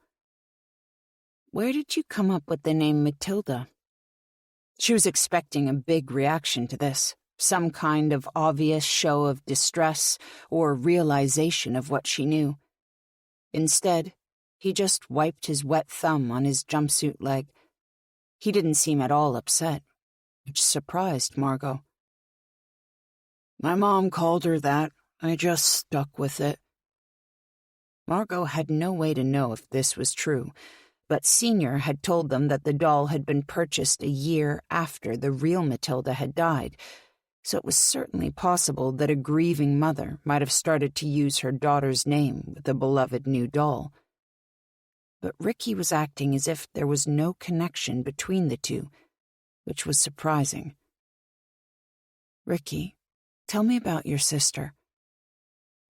"Where did you come up with the name Matilda?" She was expecting a big reaction to this, some kind of obvious show of distress or realization of what she knew. Instead, he just wiped his wet thumb on his jumpsuit leg. He didn't seem at all upset, which surprised Margot. "My mom called her that. I just stuck with it." Margot had no way to know if this was true, but Senior had told them that the doll had been purchased a year after the real Matilda had died, so it was certainly possible that a grieving mother might have started to use her daughter's name with the beloved new doll. But Ricky was acting as if there was no connection between the two, which was surprising. "Ricky, tell me about your sister."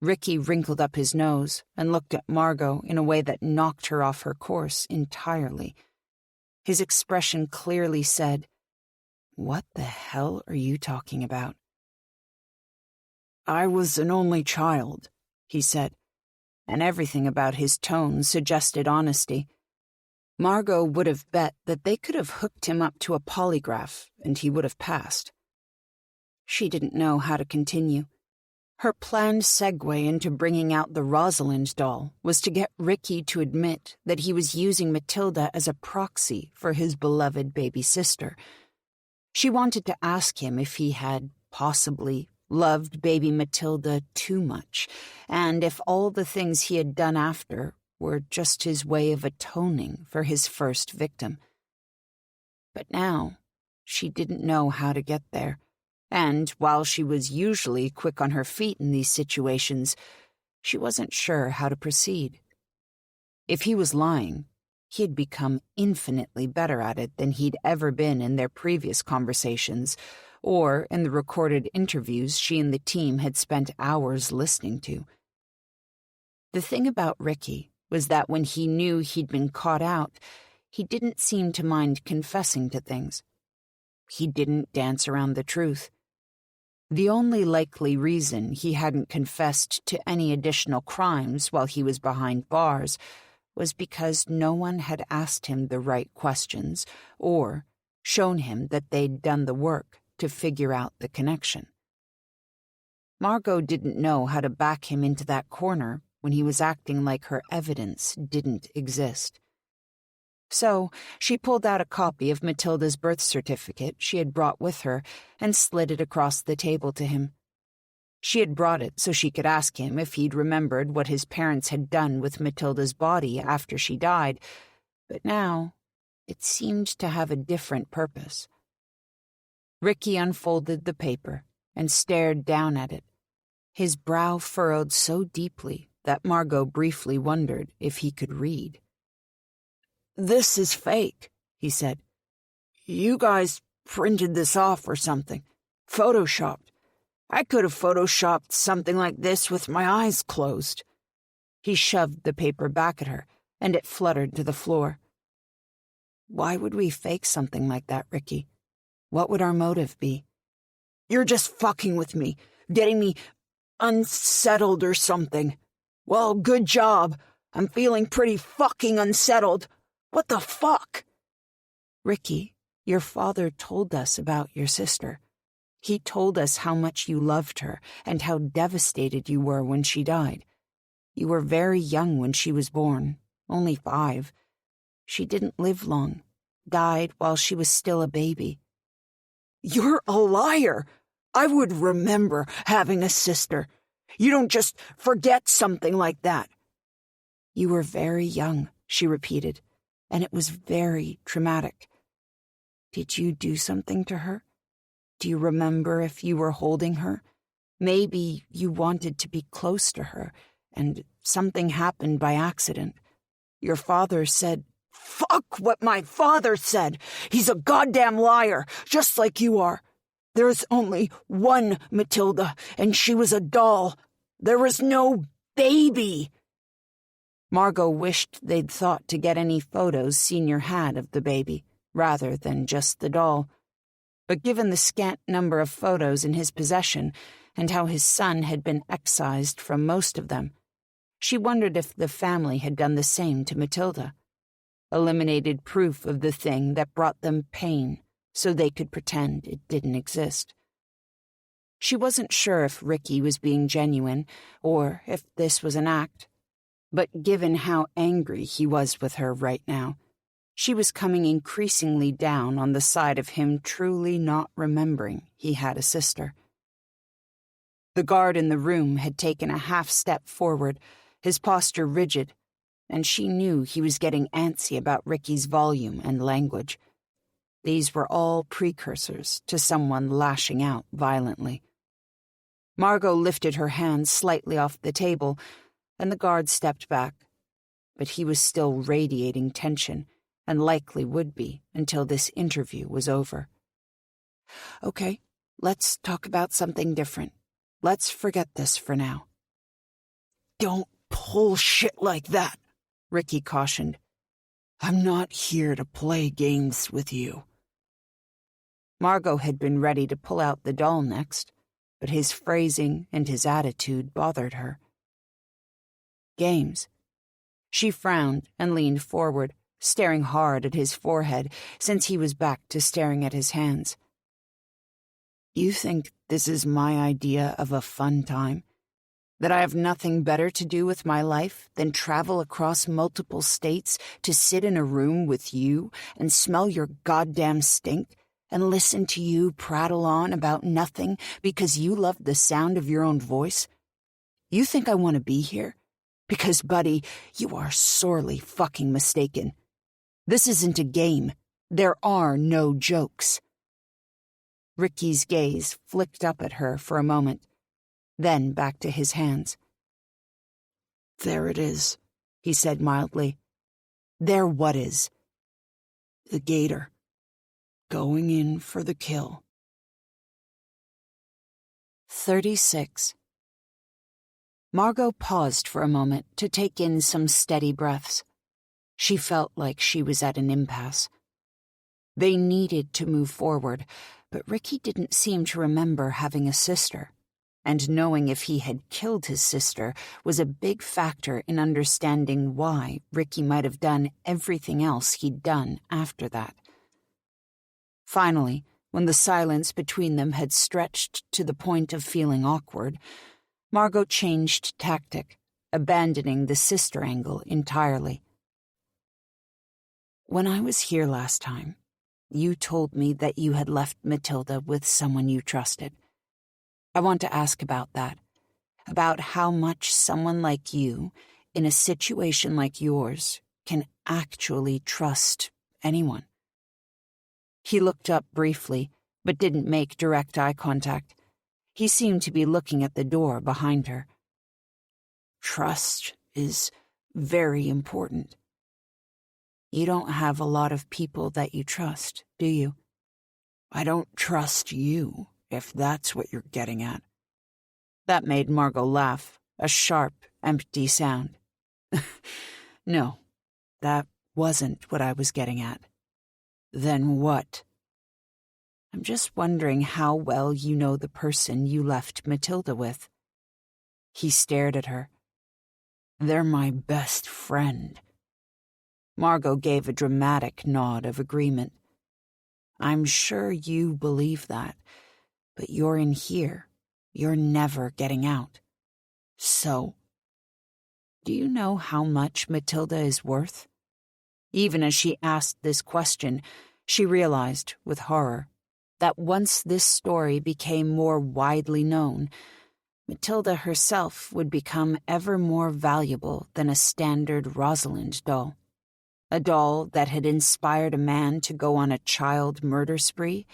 Ricky wrinkled up his nose and looked at Margot in a way that knocked her off her course entirely. His expression clearly said, "What the hell are you talking about?" "I was an only child," he said, and everything about his tone suggested honesty. Margot would have bet that they could have hooked him up to a polygraph and he would have passed. She didn't know how to continue. Her planned segue into bringing out the Rosalind doll was to get Ricky to admit that he was using Matilda as a proxy for his beloved baby sister. She wanted to ask him if he had, possibly, loved baby Matilda too much, and if all the things he had done after were just his way of atoning for his first victim. But now, she didn't know how to get there. And while she was usually quick on her feet in these situations, she wasn't sure how to proceed. If he was lying, he had become infinitely better at it than he'd ever been in their previous conversations, or in the recorded interviews she and the team had spent hours listening to. The thing about Ricky was that when he knew he'd been caught out, he didn't seem to mind confessing to things. He didn't dance around the truth. The only likely reason he hadn't confessed to any additional crimes while he was behind bars was because no one had asked him the right questions or shown him that they'd done the work to figure out the connection. Margot didn't know how to back him into that corner when he was acting like her evidence didn't exist. So she pulled out a copy of Matilda's birth certificate she had brought with her and slid it across the table to him. She had brought it so she could ask him if he'd remembered what his parents had done with Matilda's body after she died, but now it seemed to have a different purpose. Ricky unfolded the paper and stared down at it, his brow furrowed so deeply that Margot briefly wondered if he could read. "This is fake," he said. "You guys printed this off or something. Photoshopped. I could have photoshopped something like this with my eyes closed." He shoved the paper back at her, and it fluttered to the floor. "Why would we fake something like that, Ricky? What would our motive be?" "You're just fucking with me, getting me unsettled or something. Well, good job. I'm feeling pretty fucking unsettled. What the fuck?" Ricky, your father told us about your sister. He told us how much you loved her and how devastated you were when she died. You were very young when she was born, only 5. She didn't live long, died while she was still a baby." "You're a liar! I would remember having a sister. You don't just forget something like that." "You were very young," she repeated, "and it was very traumatic. Did you do something to her? Do you remember if you were holding her? Maybe you wanted to be close to her, and something happened by accident. Your father said—" "Fuck what my father said! He's a goddamn liar, just like you are. There's only one Matilda, and she was a doll. There was no baby." Margot wished they'd thought to get any photos Senior had of the baby, rather than just the doll. But given the scant number of photos in his possession, and how his son had been excised from most of them, she wondered if the family had done the same to Matilda. Eliminated proof of the thing that brought them pain, so they could pretend it didn't exist. She wasn't sure if Ricky was being genuine, or if this was an act. But given how angry he was with her right now, she was coming increasingly down on the side of him truly not remembering he had a sister. The guard in the room had taken a half-step forward, his posture rigid, and she knew he was getting antsy about Ricky's volume and language. These were all precursors to someone lashing out violently. Margot lifted her hands slightly off the table, and the guard stepped back, but he was still radiating tension, and likely would be until this interview was over. "Okay, let's talk about something different. Let's forget this for now." "Don't pull shit like that," Ricky cautioned. "I'm not here to play games with you." Margot had been ready to pull out the doll next, but his phrasing and his attitude bothered her. "Games?" She frowned and leaned forward, staring hard at his forehead, since he was back to staring at his hands. "You think this is my idea of a fun time? That I have nothing better to do with my life than travel across multiple states to sit in a room with you and smell your goddamn stink and listen to you prattle on about nothing because you love the sound of your own voice? You think I want to be here? Because, buddy, you are sorely fucking mistaken. This isn't a game. There are no jokes." Ricky's gaze flicked up at her for a moment, then back to his hands. "There it is," he said mildly. "There what is?" "The gator. Going in for the kill." 36. Margot paused for a moment to take in some steady breaths. She felt like she was at an impasse. They needed to move forward, but Ricky didn't seem to remember having a sister, and knowing if he had killed his sister was a big factor in understanding why Ricky might have done everything else he'd done after that. Finally, when the silence between them had stretched to the point of feeling awkward, Margot changed tactic, abandoning the sister angle entirely. "When I was here last time, you told me that you had left Matilda with someone you trusted. I want to ask about that, about how much someone like you, in a situation like yours, can actually trust anyone." He looked up briefly, but didn't make direct eye contact. He seemed to be looking at the door behind her. "Trust is very important." "You don't have a lot of people that you trust, do you?" "I don't trust you, if that's what you're getting at." That made Margot laugh, a sharp, empty sound. "No, that wasn't what I was getting at." "Then what?" "I'm just wondering how well you know the person you left Matilda with." He stared at her. "They're my best friend." Margot gave a dramatic nod of agreement. I'm sure you believe that, but you're in here. You're never getting out. So, do you know how much Matilda is worth? Even as she asked this question, she realized, with horror, that once this story became more widely known, Matilda herself would become ever more valuable than a standard Rosalind doll. A doll that had inspired a man to go on a child murder spree.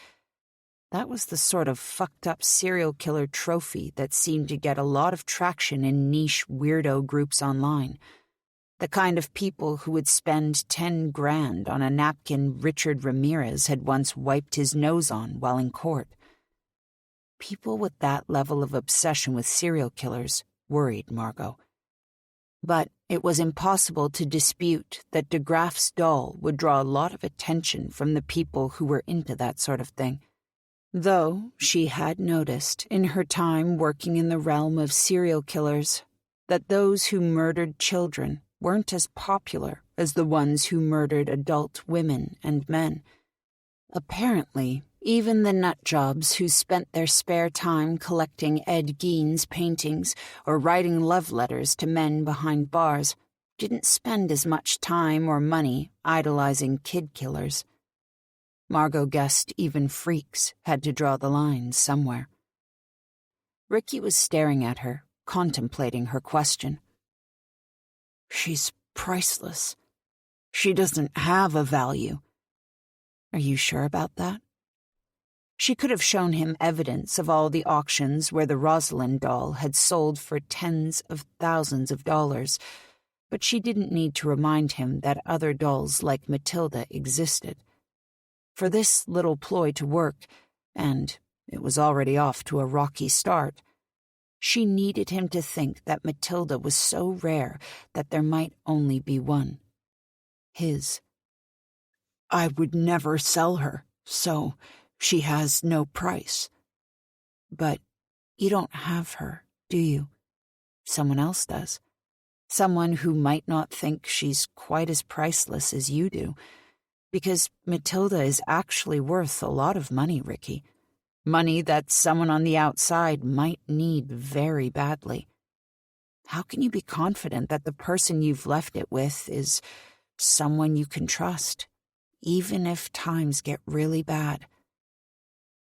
That was the sort of fucked-up serial killer trophy that seemed to get a lot of traction in niche weirdo groups online. The kind of people who would spend 10 grand on a napkin Richard Ramirez had once wiped his nose on while in court. People with that level of obsession with serial killers worried Margot. But it was impossible to dispute that DeGraff's doll would draw a lot of attention from the people who were into that sort of thing. Though she had noticed, in her time working in the realm of serial killers, that those who murdered children weren't as popular as the ones who murdered adult women and men. Apparently, even the nutjobs who spent their spare time collecting Ed Gein's paintings or writing love letters to men behind bars didn't spend as much time or money idolizing kid killers. Margot guessed even freaks had to draw the line somewhere. Ricky was staring at her, contemplating her question. She's priceless. She doesn't have a value. Are you sure about that? She could have shown him evidence of all the auctions where the Rosalind doll had sold for tens of thousands of dollars, but she didn't need to remind him that other dolls like Matilda existed. For this little ploy to work, and it was already off to a rocky start, she needed him to think that Matilda was so rare that there might only be one. His. I would never sell her, so she has no price. But you don't have her, do you? Someone else does. Someone who might not think she's quite as priceless as you do. Because Matilda is actually worth a lot of money, Ricky. Money that someone on the outside might need very badly. How can you be confident that the person you've left it with is someone you can trust, even if times get really bad?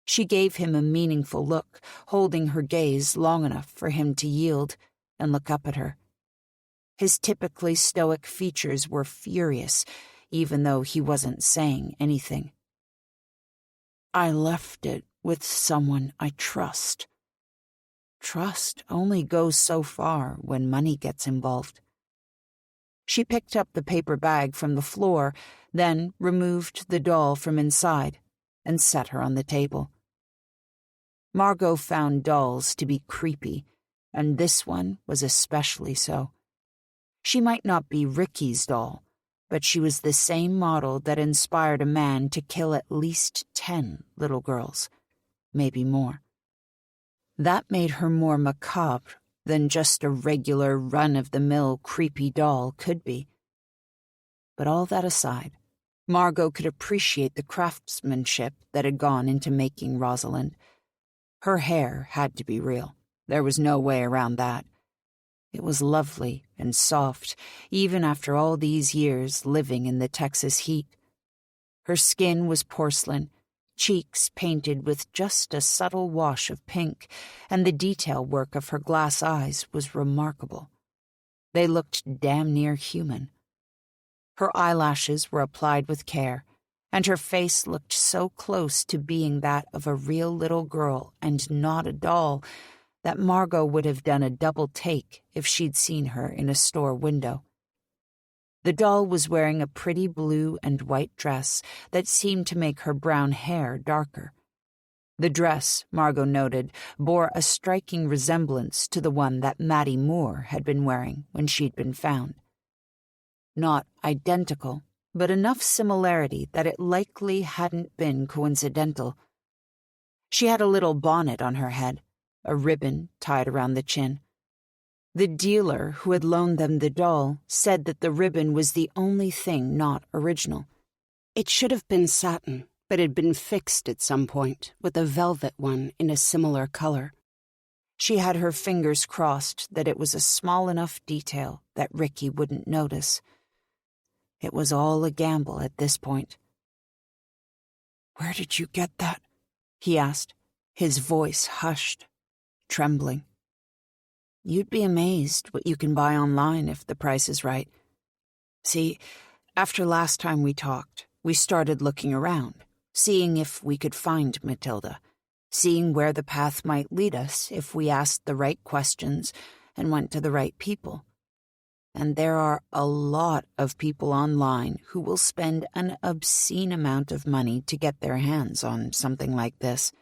She gave him a meaningful look, holding her gaze long enough for him to yield and look up at her. His typically stoic features were furious, even though he wasn't saying anything. I left it with someone I trust. Trust only goes so far when money gets involved. She picked up the paper bag from the floor, then removed the doll from inside and set her on the table. Margot found dolls to be creepy, and this one was especially so. She might not be Ricky's doll, but she was the same model that inspired a man to kill at least 10 little girls, maybe more. That made her more macabre than just a regular run-of-the-mill creepy doll could be. But all that aside, Margot could appreciate the craftsmanship that had gone into making Rosalind. Her hair had to be real. There was no way around that. It was lovely and soft, even after all these years living in the Texas heat. Her skin was porcelain, cheeks painted with just a subtle wash of pink, and the detail work of her glass eyes was remarkable. They looked damn near human. Her eyelashes were applied with care, and her face looked so close to being that of a real little girl and not a doll that Margot would have done a double take if she'd seen her in a store window. The doll was wearing a pretty blue and white dress that seemed to make her brown hair darker. The dress, Margot noted, bore a striking resemblance to the one that Maddie Moore had been wearing when she'd been found. Not identical, but enough similarity that it likely hadn't been coincidental. She had a little bonnet on her head, a ribbon tied around the chin. The dealer who had loaned them the doll said that the ribbon was the only thing not original. It should have been satin, but had been fixed at some point with a velvet one in a similar color. She had her fingers crossed that it was a small enough detail that Ricky wouldn't notice. It was all a gamble at this point. "Where did you get that?" he asked, his voice hushed, trembling. "You'd be amazed what you can buy online if the price is right. See, after last time we talked, we started looking around, seeing if we could find Matilda, seeing where the path might lead us if we asked the right questions and went to the right people. And there are a lot of people online who will spend an obscene amount of money to get their hands on something like this."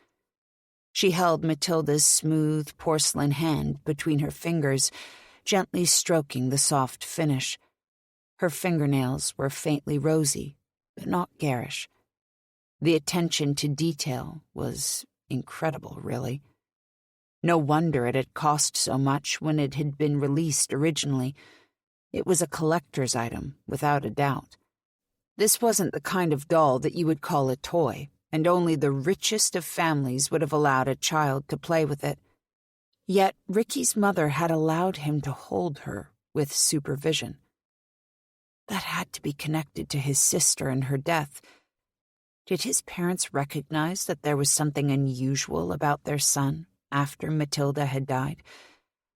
She held Matilda's smooth porcelain hand between her fingers, gently stroking the soft finish. Her fingernails were faintly rosy, but not garish. The attention to detail was incredible, really. No wonder it had cost so much when it had been released originally. It was a collector's item, without a doubt. This wasn't the kind of doll that you would call a toy, and only the richest of families would have allowed a child to play with it. Yet Ricky's mother had allowed him to hold her with supervision. That had to be connected to his sister and her death. Did his parents recognize that there was something unusual about their son after Matilda had died?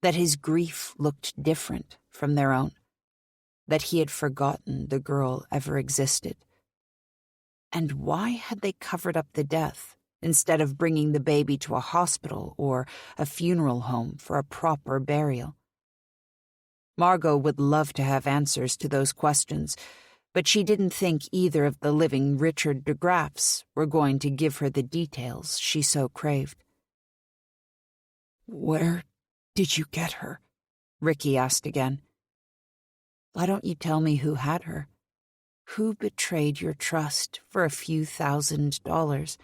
That his grief looked different from their own? That he had forgotten the girl ever existed? And why had they covered up the death instead of bringing the baby to a hospital or a funeral home for a proper burial? Margot would love to have answers to those questions, but she didn't think either of the living Richard DeGraffs were going to give her the details she so craved. "Where did you get her?" Ricky asked again. "Why don't you tell me who had her? Who betrayed your trust for a few $1,000s?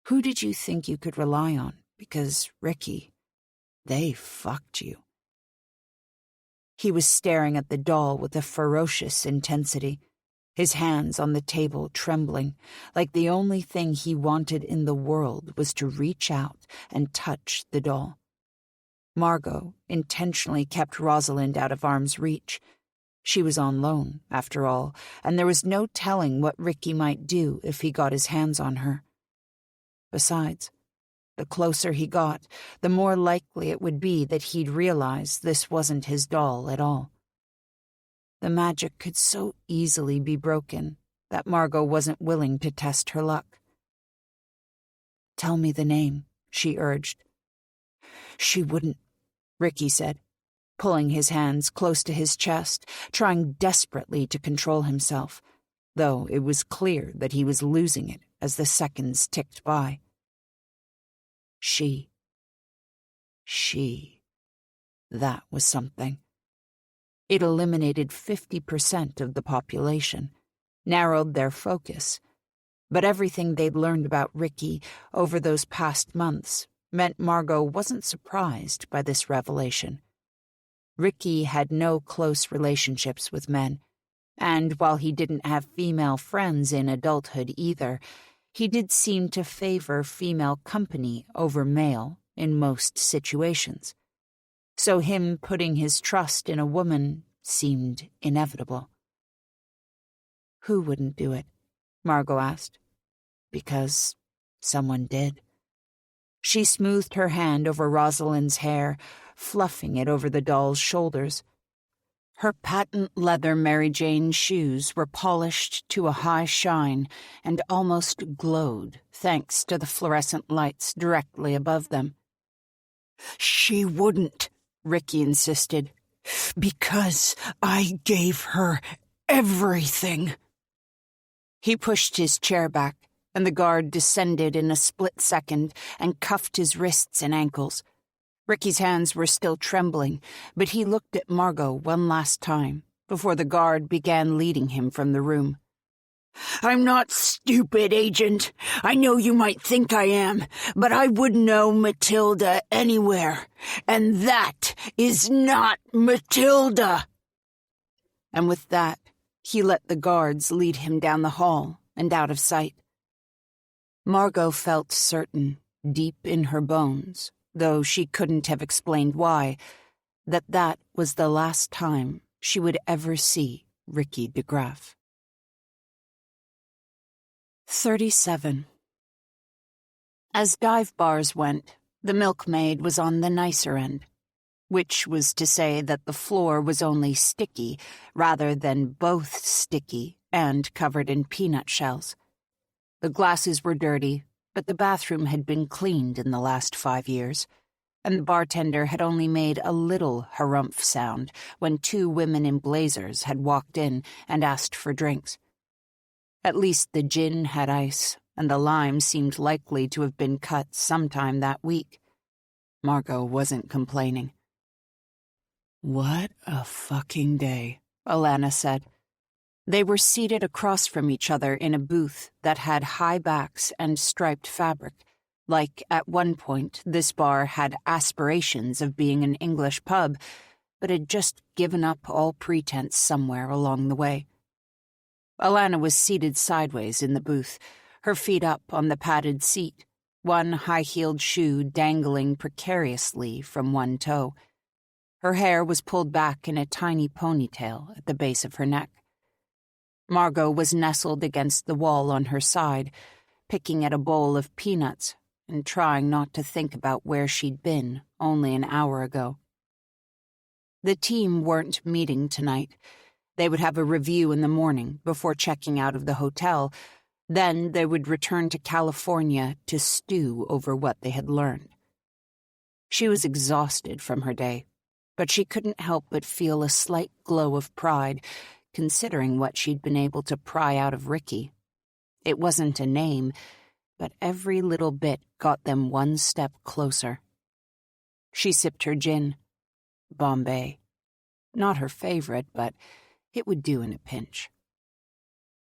Who did you think you could rely on? Because, Ricky, they fucked you." He was staring at the doll with a ferocious intensity, his hands on the table trembling, like the only thing he wanted in the world was to reach out and touch the doll. Margot intentionally kept Rosalind out of arm's reach. She was on loan, after all, and there was no telling what Ricky might do if he got his hands on her. Besides, the closer he got, the more likely it would be that he'd realize this wasn't his doll at all. The magic could so easily be broken that Margot wasn't willing to test her luck. "Tell me the name," she urged. "She wouldn't," Ricky said, pulling his hands close to his chest, trying desperately to control himself, though it was clear that he was losing it as the seconds ticked by. She. That was something. It eliminated 50% of the population, narrowed their focus. But everything they'd learned about Ricky over those past months meant Margot wasn't surprised by this revelation. Ricky had no close relationships with men, and while he didn't have female friends in adulthood either, he did seem to favor female company over male in most situations. So him putting his trust in a woman seemed inevitable. "Who wouldn't do it?" Margot asked. "Because someone did." She smoothed her hand over Rosalind's hair, fluffing it over the doll's shoulders. Her patent leather Mary Jane shoes were polished to a high shine and almost glowed thanks to the fluorescent lights directly above them. "She wouldn't," Ricky insisted. "Because I gave her everything." He pushed his chair back, and the guard descended in a split second and cuffed his wrists and ankles. Ricky's hands were still trembling, but he looked at Margot one last time before the guard began leading him from the room. "I'm not stupid, Agent. I know you might think I am, but I would know Matilda anywhere, and that is not Matilda." And with that, he let the guards lead him down the hall and out of sight. Margot felt certain, deep in her bones, though she couldn't have explained why, that was the last time she would ever see Ricky DeGraff. 37. As dive bars went, the milkmaid was on the nicer end, which was to say that the floor was only sticky rather than both sticky and covered in peanut shells. The glasses were dirty, but the bathroom had been cleaned in the last 5 years, and the bartender had only made a little harumph sound when 2 women in blazers had walked in and asked for drinks. At least the gin had ice, and the lime seemed likely to have been cut sometime that week. Margot wasn't complaining. What a fucking day, Alana said. They were seated across from each other in a booth that had high backs and striped fabric, like at one point this bar had aspirations of being an English pub, but had just given up all pretense somewhere along the way. Alana was seated sideways in the booth, her feet up on the padded seat, one high-heeled shoe dangling precariously from one toe. Her hair was pulled back in a tiny ponytail at the base of her neck. Margot was nestled against the wall on her side, picking at a bowl of peanuts and trying not to think about where she'd been only an hour ago. The team weren't meeting tonight. They would have a review in the morning before checking out of the hotel. Then they would return to California to stew over what they had learned. She was exhausted from her day, but she couldn't help but feel a slight glow of pride, considering what she'd been able to pry out of Ricky. It wasn't a name, but every little bit got them one step closer. She sipped her gin. Bombay. Not her favorite, but it would do in a pinch.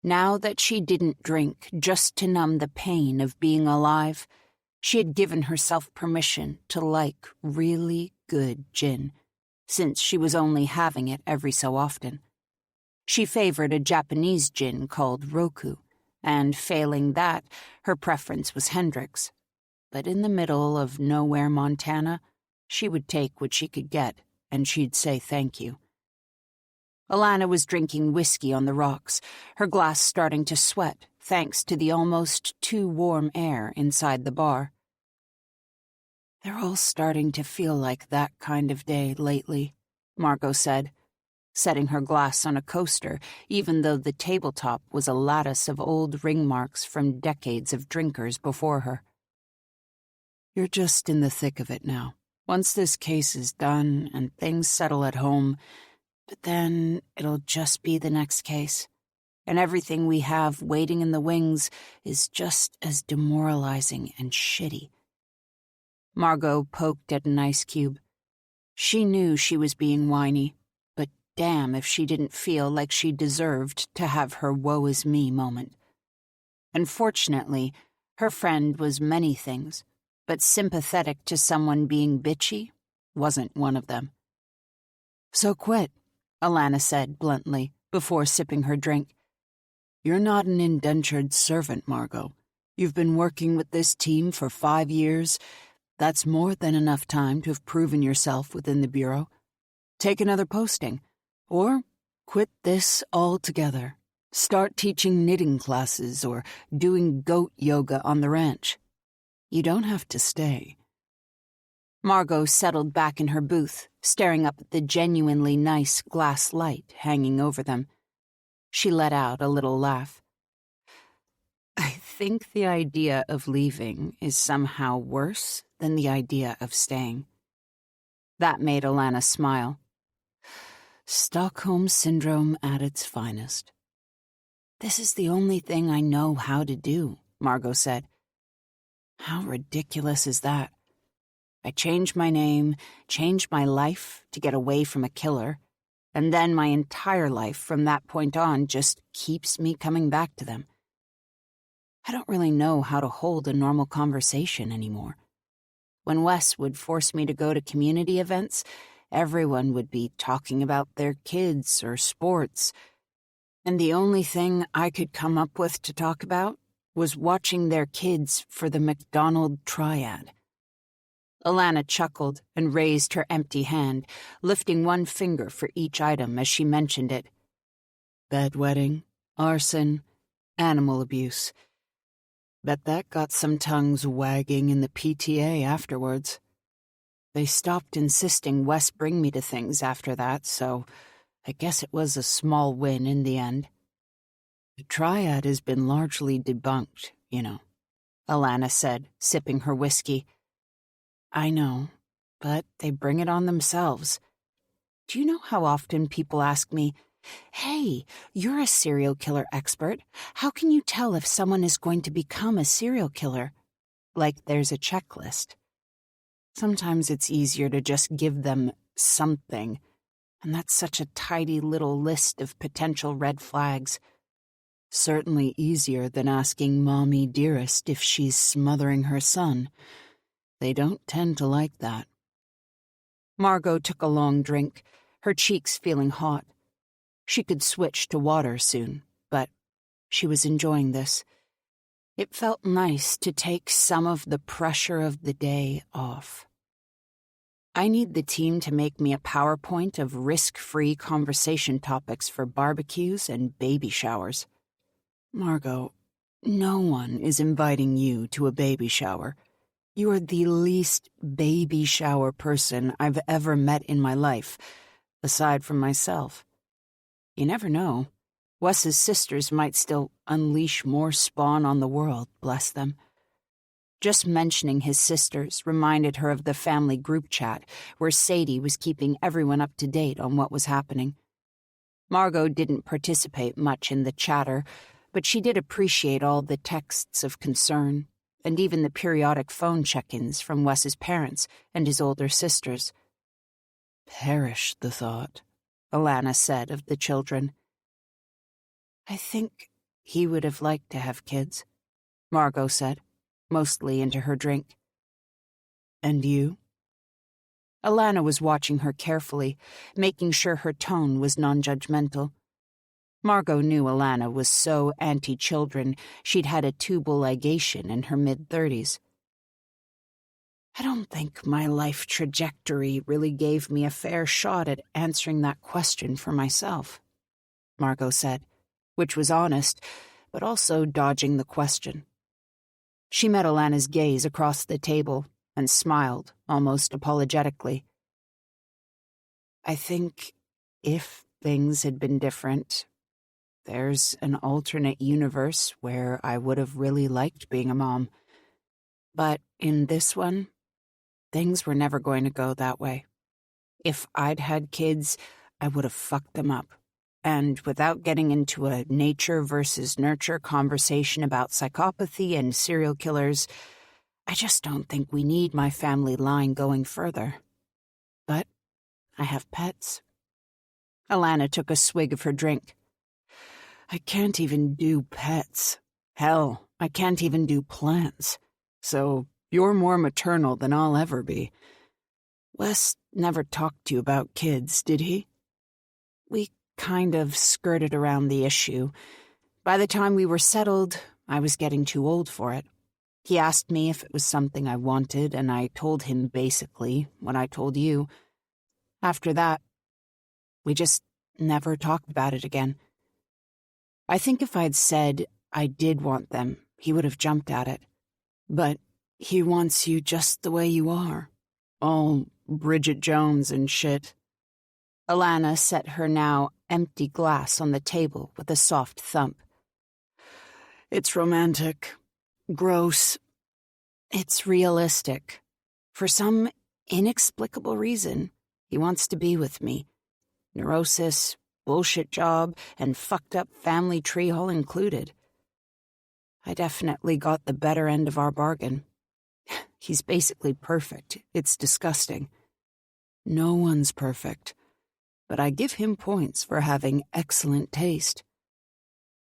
Now that she didn't drink just to numb the pain of being alive, she had given herself permission to like really good gin, since she was only having it every so often. She favored a Japanese gin called Roku, and failing that, her preference was Hendrick's. But in the middle of nowhere, Montana, she would take what she could get, and she'd say thank you. Alana was drinking whiskey on the rocks, her glass starting to sweat thanks to the almost too warm air inside the bar. They're all starting to feel like that kind of day lately, Margot said, setting her glass on a coaster, even though the tabletop was a lattice of old ring marks from decades of drinkers before her. You're just in the thick of it now. Once this case is done and things settle at home, but then it'll just be the next case, and everything we have waiting in the wings is just as demoralizing and shitty. Margot poked at an ice cube. She knew she was being whiny, but damn if she didn't feel like she deserved to have her woe-is-me moment. Unfortunately, her friend was many things, but sympathetic to someone being bitchy wasn't one of them. So quit, Alana said bluntly, before sipping her drink. You're not an indentured servant, Margot. You've been working with this team for 5 years. That's more than enough time to have proven yourself within the Bureau. Take another posting, or quit this altogether. Start teaching knitting classes or doing goat yoga on the ranch. You don't have to stay. Margot settled back in her booth, staring up at the genuinely nice glass light hanging over them. She let out a little laugh. I think the idea of leaving is somehow worse than the idea of staying. That made Alana smile. Stockholm Syndrome at its finest. This is the only thing I know how to do, Margot said. How ridiculous is that? I changed my name, changed my life to get away from a killer, and then my entire life from that point on just keeps me coming back to them. I don't really know how to hold a normal conversation anymore. When Wes would force me to go to community events, everyone would be talking about their kids or sports, and the only thing I could come up with to talk about was watching their kids for the McDonald triad. Alana chuckled and raised her empty hand, lifting one finger for each item as she mentioned it. Bedwetting, arson, animal abuse. Bet that got some tongues wagging in the PTA afterwards. They stopped insisting Wes bring me to things after that, so I guess it was a small win in the end. The triad has been largely debunked, Alana said, sipping her whiskey. I know, but they bring it on themselves. Do you know how often people ask me, "Hey, you're a serial killer expert. How can you tell if someone is going to become a serial killer?" Like there's a checklist. Sometimes it's easier to just give them something, and that's such a tidy little list of potential red flags. Certainly easier than asking Mommy Dearest if she's smothering her son. They don't tend to like that. Margot took a long drink, her cheeks feeling hot. She could switch to water soon, but she was enjoying this. It felt nice to take some of the pressure of the day off. I need the team to make me a PowerPoint of risk-free conversation topics for barbecues and baby showers. Margot, no one is inviting you to a baby shower. You are the least baby shower person I've ever met in my life, aside from myself. You never know. Wes's sisters might still unleash more spawn on the world, bless them. Just mentioning his sisters reminded her of the family group chat where Sadie was keeping everyone up to date on what was happening. Margot didn't participate much in the chatter, but she did appreciate all the texts of concern, and even the periodic phone check-ins from Wes's parents and his older sisters. Perish the thought, Alana said of the children. I think he would have liked to have kids, Margot said, mostly into her drink. And you? Alana was watching her carefully, making sure her tone was non-judgmental. Margot knew Alana was so anti-children she'd had a tubal ligation in her mid-30s. I don't think my life trajectory really gave me a fair shot at answering that question for myself, Margot said, which was honest, but also dodging the question. She met Alana's gaze across the table and smiled, almost apologetically. I think if things had been different, there's an alternate universe where I would have really liked being a mom. But in this one, things were never going to go that way. If I'd had kids, I would have fucked them up. And without getting into a nature versus nurture conversation about psychopathy and serial killers, I just don't think we need my family line going further. But I have pets. Alana took a swig of her drink. I can't even do pets. Hell, I can't even do plants. So you're more maternal than I'll ever be. Wes never talked to you about kids, did he? We kind of skirted around the issue. By the time we were settled, I was getting too old for it. He asked me if it was something I wanted, and I told him basically what I told you. After that, we just never talked about it again. I think if I'd said I did want them, he would have jumped at it. But he wants you just the way you are. All Bridget Jones and shit. Alana set her now empty glass on the table with a soft thump. It's romantic. Gross. It's realistic. For some inexplicable reason, he wants to be with me. Neurosis, bullshit job, and fucked up family tree all included. I definitely got the better end of our bargain. He's basically perfect. It's disgusting. No one's perfect, but I give him points for having excellent taste.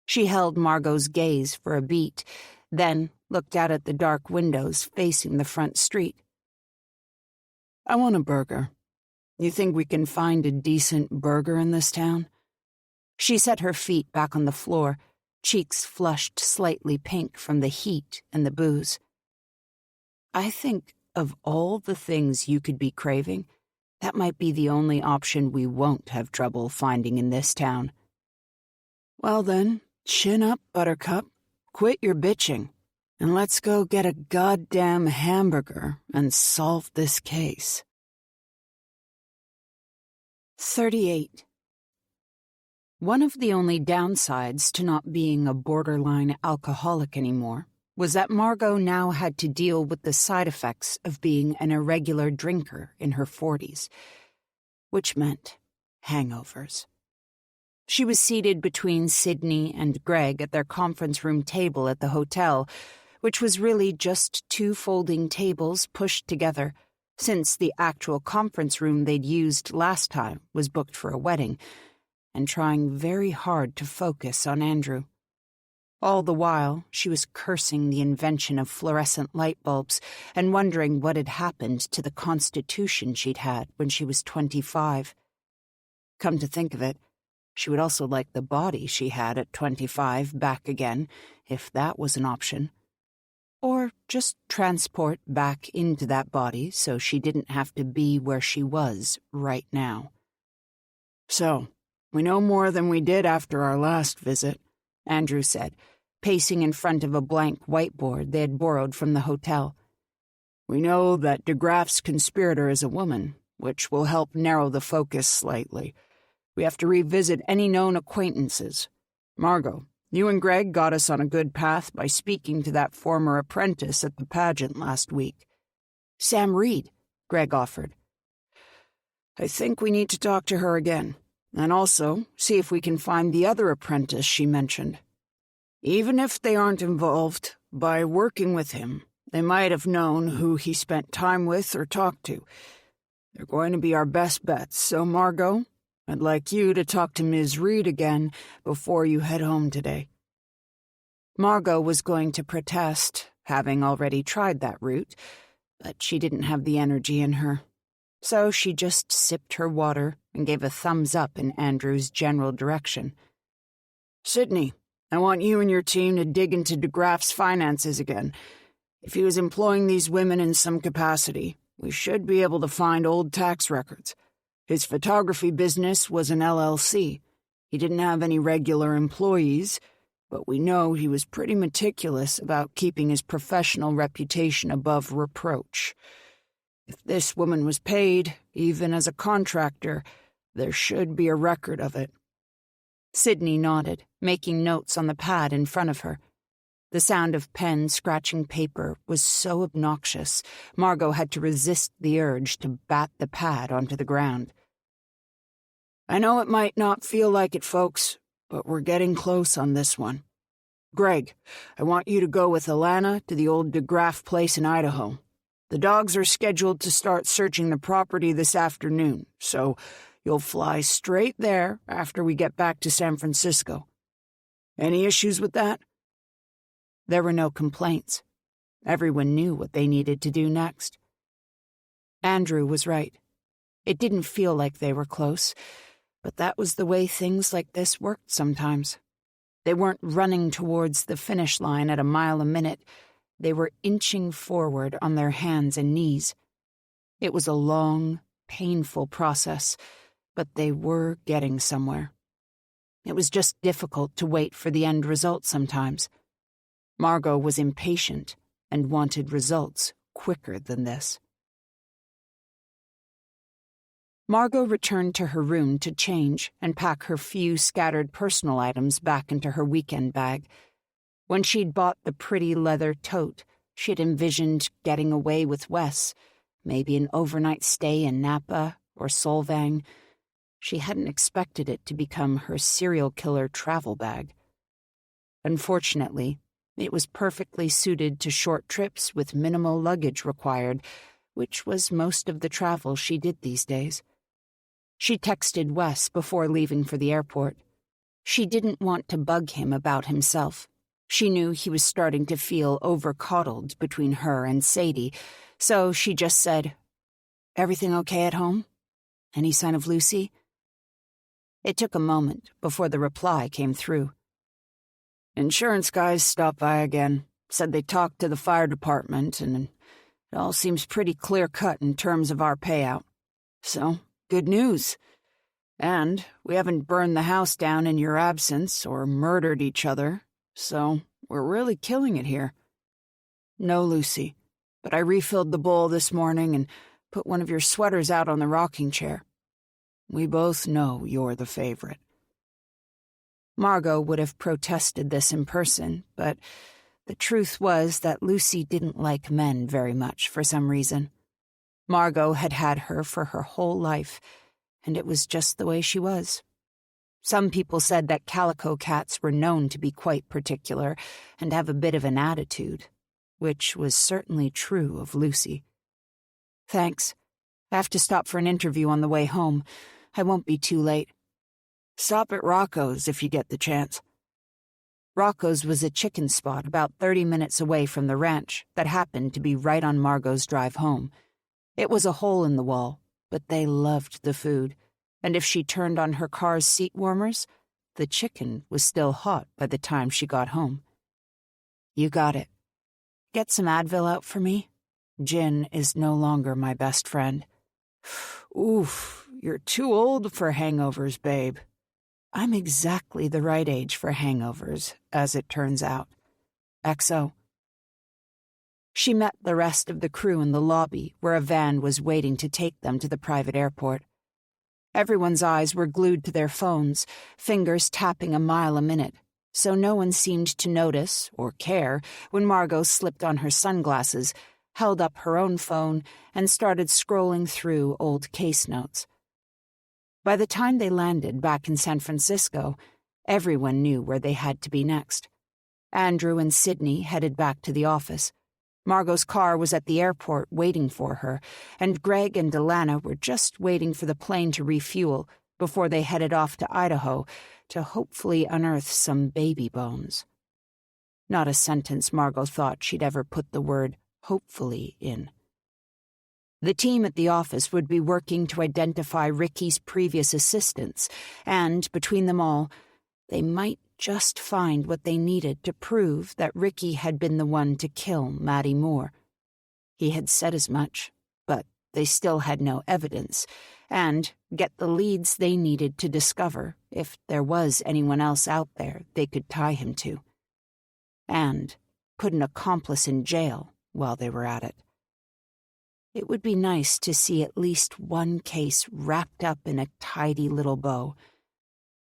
She held Margot's gaze for a beat, then looked out at the dark windows facing the front street. I want a burger. You think we can find a decent burger in this town? She set her feet back on the floor, cheeks flushed slightly pink from the heat and the booze. "I think of all the things you could be craving, that might be the only option we won't have trouble finding in this town." "Well then, chin up, Buttercup. Quit your bitching, and let's go get a goddamn hamburger and solve this case." 38. One of the only downsides to not being a borderline alcoholic anymore was that Margot now had to deal with the side effects of being an irregular drinker in her 40s, which meant hangovers. She was seated between Sydney and Greg at their conference room table at the hotel, which was really just 2 folding tables pushed together, since the actual conference room they'd used last time was booked for a wedding, and trying very hard to focus on Andrew. All the while, she was cursing the invention of fluorescent light bulbs and wondering what had happened to the constitution she'd had when she was 25. Come to think of it, she would also like the body she had at 25 back again, if that was an option. Or just transport back into that body so she didn't have to be where she was right now. "So, we know more than we did after our last visit," Andrew said, pacing in front of a blank whiteboard they had borrowed from the hotel. "We know that DeGraff's conspirator is a woman, which will help narrow the focus slightly. We have to revisit any known acquaintances. Margot, you and Greg got us on a good path by speaking to that former apprentice at the pageant last week." "Sam Reed," Greg offered. "I think we need to talk to her again, and also see if we can find the other apprentice she mentioned. Even if they aren't involved, by working with him, they might have known who he spent time with or talked to. They're going to be our best bets, so Margot, I'd like you to talk to Ms. Reed again before you head home today." Margot was going to protest, having already tried that route, but she didn't have the energy in her. So she just sipped her water and gave a thumbs up in Andrew's general direction. "Sydney, I want you and your team to dig into DeGraff's finances again. If he was employing these women in some capacity, we should be able to find old tax records. His photography business was an LLC. He didn't have any regular employees, but we know he was pretty meticulous about keeping his professional reputation above reproach. If this woman was paid, even as a contractor, there should be a record of it." Sydney nodded, making notes on the pad in front of her. The sound of pen scratching paper was so obnoxious, Margot had to resist the urge to bat the pad onto the ground. "I know it might not feel like it, folks, but we're getting close on this one. Greg, I want you to go with Alana to the old DeGraff place in Idaho. The dogs are scheduled to start searching the property this afternoon, so you'll fly straight there after we get back to San Francisco. Any issues with that?" There were no complaints. Everyone knew what they needed to do next. Andrew was right. It didn't feel like they were close, but that was the way things like this worked sometimes. They weren't running towards the finish line at a mile a minute. They were inching forward on their hands and knees. It was a long, painful process, but they were getting somewhere. It was just difficult to wait for the end result sometimes. Margot was impatient and wanted results quicker than this. Margot returned to her room to change and pack her few scattered personal items back into her weekend bag. When she'd bought the pretty leather tote, she had envisioned getting away with Wes, maybe an overnight stay in Napa or Solvang. She hadn't expected it to become her serial killer travel bag. Unfortunately, it was perfectly suited to short trips with minimal luggage required, which was most of the travel she did these days. She texted Wes before leaving for the airport. She didn't want to bug him about himself. She knew he was starting to feel over-coddled between her and Sadie, so she just said, "Everything okay at home? Any sign of Lucy?" It took a moment before the reply came through. Insurance guys stopped by again, said they talked to the fire department, and it all seems pretty clear-cut in terms of our payout. So, good news. And we haven't burned the house down in your absence or murdered each other, so we're really killing it here. No, Lucy, but I refilled the bowl this morning and put one of your sweaters out on the rocking chair. We both know you're the favorite. Margot would have protested this in person, but the truth was that Lucy didn't like men very much for some reason. Margot had had her for her whole life, and it was just the way she was. Some people said that calico cats were known to be quite particular and have a bit of an attitude, which was certainly true of Lucy. Thanks. I have to stop for an interview on the way home. I won't be too late. Stop at Rocco's if you get the chance. Rocco's was a chicken spot about 30 minutes away from the ranch that happened to be right on Margot's drive home. It was a hole in the wall, but they loved the food, and if she turned on her car's seat warmers, the chicken was still hot by the time she got home. You got it. Get some Advil out for me. Gin is no longer my best friend. Oof, you're too old for hangovers, babe. I'm exactly the right age for hangovers, as it turns out. XO. She met the rest of the crew in the lobby, where a van was waiting to take them to the private airport. Everyone's eyes were glued to their phones, fingers tapping a mile a minute, so no one seemed to notice or care when Margot slipped on her sunglasses, held up her own phone, and started scrolling through old case notes. By the time they landed back in San Francisco, everyone knew where they had to be next. Andrew and Sydney headed back to the office. Margot's car was at the airport waiting for her, and Greg and Delana were just waiting for the plane to refuel before they headed off to Idaho to hopefully unearth some baby bones. Not a sentence Margot thought she'd ever put the word hopefully in. The team at the office would be working to identify Ricky's previous assistants, and, between them all, they might just find what they needed to prove that Ricky had been the one to kill Maddie Moore. He had said as much, but they still had no evidence, and get the leads they needed to discover if there was anyone else out there they could tie him to. And put an accomplice in jail while they were at it. It would be nice to see at least one case wrapped up in a tidy little bow.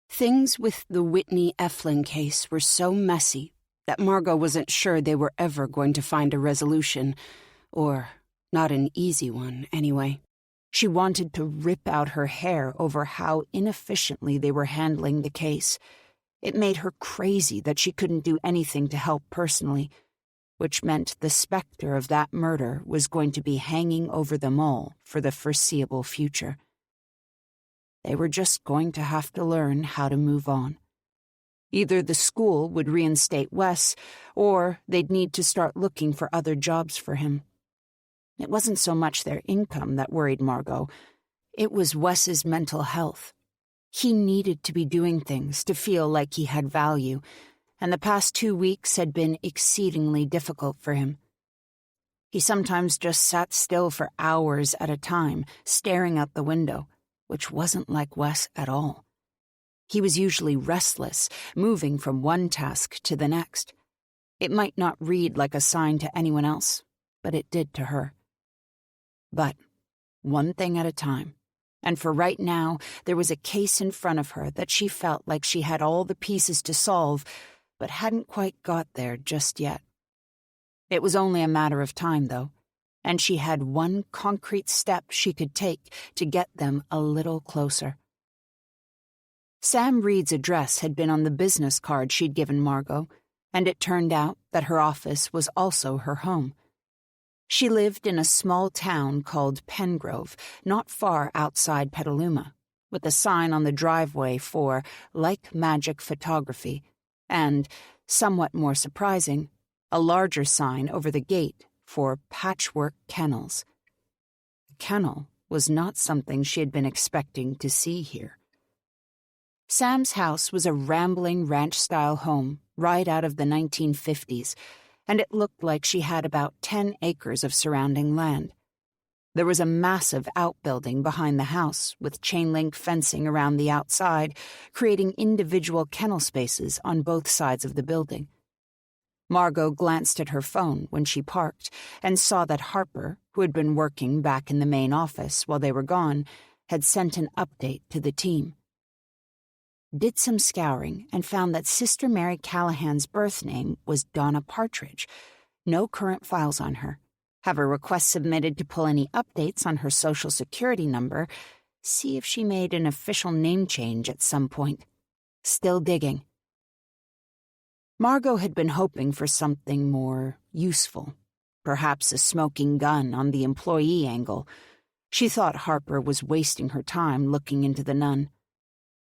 Things with the Whitney Eflin case were so messy that Margot wasn't sure they were ever going to find a resolution, or not an easy one, anyway. She wanted to rip out her hair over how inefficiently they were handling the case. It made her crazy that she couldn't do anything to help personally, which meant the specter of that murder was going to be hanging over them all for the foreseeable future. They were just going to have to learn how to move on. Either the school would reinstate Wes, or they'd need to start looking for other jobs for him. It wasn't so much their income that worried Margot. It was Wes's mental health. He needed to be doing things to feel like he had value, and the past 2 weeks had been exceedingly difficult for him. He sometimes just sat still for hours at a time, staring out the window, which wasn't like Wes at all. He was usually restless, moving from one task to the next. It might not read like a sign to anyone else, but it did to her. But one thing at a time, and for right now, there was a case in front of her that she felt like she had all the pieces to solve, but hadn't quite got there just yet. It was only a matter of time, though, and she had one concrete step she could take to get them a little closer. Sam Reed's address had been on the business card she'd given Margot, and it turned out that her office was also her home. She lived in a small town called Pengrove, not far outside Petaluma, with a sign on the driveway for Like Magic Photography, and, somewhat more surprising, a larger sign over the gate for Patchwork Kennels. A kennel was not something she had been expecting to see here. Sam's house was a rambling ranch-style home right out of the 1950s, and it looked like she had about 10 acres of surrounding land. There was a massive outbuilding behind the house with chain-link fencing around the outside, creating individual kennel spaces on both sides of the building. Margot glanced at her phone when she parked and saw that Harper, who had been working back in the main office while they were gone, had sent an update to the team. Did some scouring and found that Sister Mary Callahan's birth name was Donna Partridge. No current files on her. Have a request submitted to pull any updates on her social security number. See if she made an official name change at some point. Still digging. Margot had been hoping for something more useful. Perhaps a smoking gun on the employee angle. She thought Harper was wasting her time looking into the nun.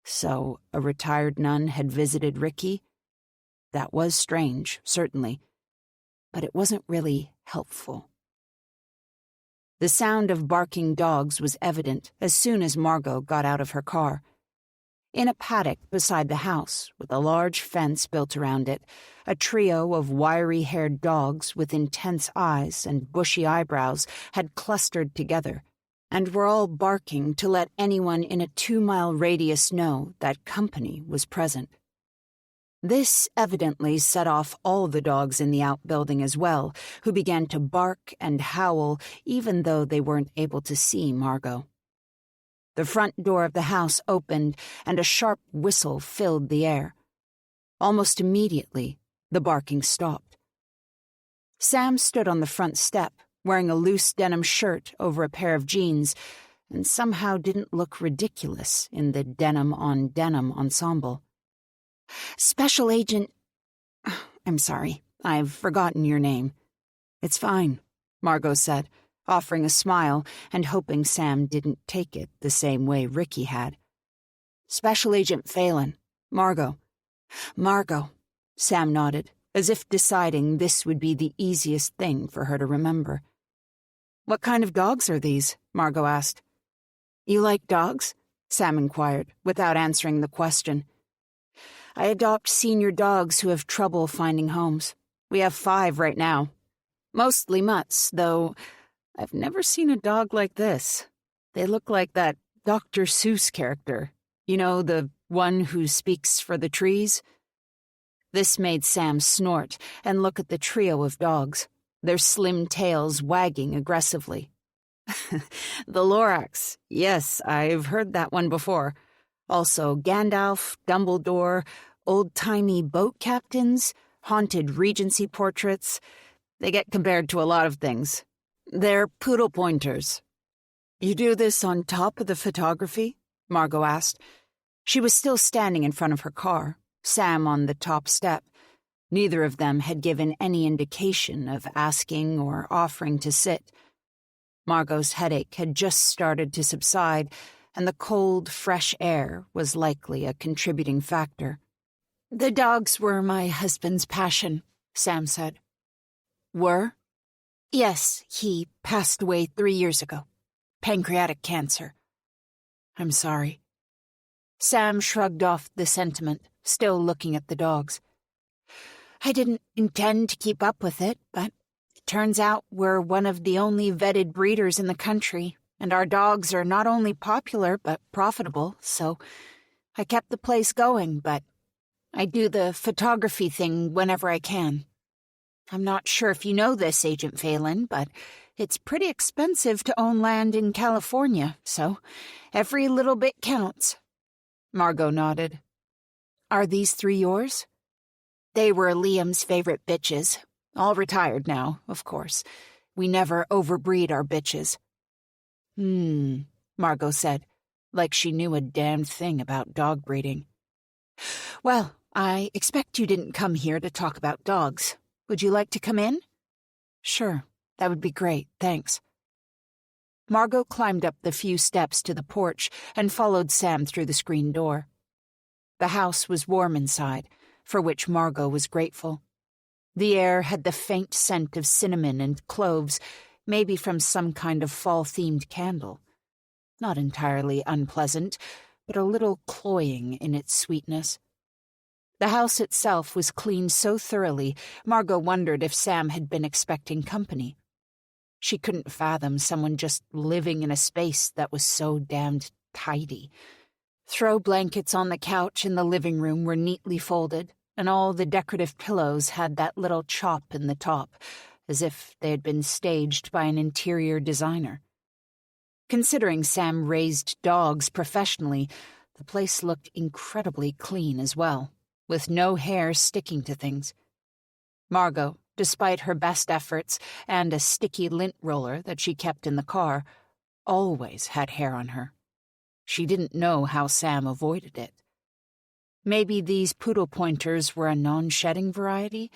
So, a retired nun had visited Ricky? That was strange, certainly. But it wasn't really helpful. The sound of barking dogs was evident as soon as Margot got out of her car. In a paddock beside the house, with a large fence built around it, a trio of wiry-haired dogs with intense eyes and bushy eyebrows had clustered together, and were all barking to let anyone in a 2-mile radius know that company was present. This evidently set off all the dogs in the outbuilding as well, who began to bark and howl even though they weren't able to see Margot. The front door of the house opened, and a sharp whistle filled the air. Almost immediately, the barking stopped. Sam stood on the front step, wearing a loose denim shirt over a pair of jeans, and somehow didn't look ridiculous in the denim-on-denim ensemble. "Special Agent... I'm sorry, I've forgotten your name." "It's fine," Margot said, offering a smile and hoping Sam didn't take it the same way Ricky had. "Special Agent Phalen. Margot." "Margot," Sam nodded, as if deciding this would be the easiest thing for her to remember. "What kind of dogs are these?" Margot asked. "You like dogs?" Sam inquired, without answering the question. "I adopt senior dogs who have trouble finding homes. We have 5 right now. Mostly mutts, though I've never seen a dog like this. They look like that Dr. Seuss character. You know, the one who speaks for the trees?" This made Sam snort and look at the trio of dogs, their slim tails wagging aggressively. "The Lorax. Yes, I've heard that one before. Also Gandalf, Dumbledore, old-timey boat captains, haunted Regency portraits. They get compared to a lot of things. They're poodle pointers." "You do this on top of the photography?" Margot asked. She was still standing in front of her car, Sam on the top step. Neither of them had given any indication of asking or offering to sit. Margot's headache had just started to subside, and the cold, fresh air was likely a contributing factor. "The dogs were my husband's passion," Sam said. "Were?" "Yes, he passed away 3 years ago. Pancreatic cancer." "I'm sorry." Sam shrugged off the sentiment, still looking at the dogs. "I didn't intend to keep up with it, but it turns out we're one of the only vetted breeders in the country, and our dogs are not only popular but profitable, so I kept the place going, but I do the photography thing whenever I can. I'm not sure if you know this, Agent Phalen, but it's pretty expensive to own land in California, so every little bit counts." Margot nodded. "Are these 3 yours?" "They were Liam's favorite bitches. All retired now, of course. We never overbreed our bitches." Margot said, like she knew a damned thing about dog breeding. "Well, I expect you didn't come here to talk about dogs. Would you like to come in?" "Sure, that would be great, thanks." Margot climbed up the few steps to the porch and followed Sam through the screen door. The house was warm inside, for which Margot was grateful. The air had the faint scent of cinnamon and cloves, maybe from some kind of fall-themed candle. Not entirely unpleasant, but a little cloying in its sweetness. The house itself was cleaned so thoroughly, Margot wondered if Sam had been expecting company. She couldn't fathom someone just living in a space that was so damned tidy. Throw blankets on the couch in the living room were neatly folded, and all the decorative pillows had that little chop in the top, as if they had been staged by an interior designer. Considering Sam raised dogs professionally, the place looked incredibly clean as well, with no hair sticking to things. Margot, despite her best efforts and a sticky lint roller that she kept in the car, always had hair on her. She didn't know how Sam avoided it. Maybe these poodle pointers were a non-shedding variety?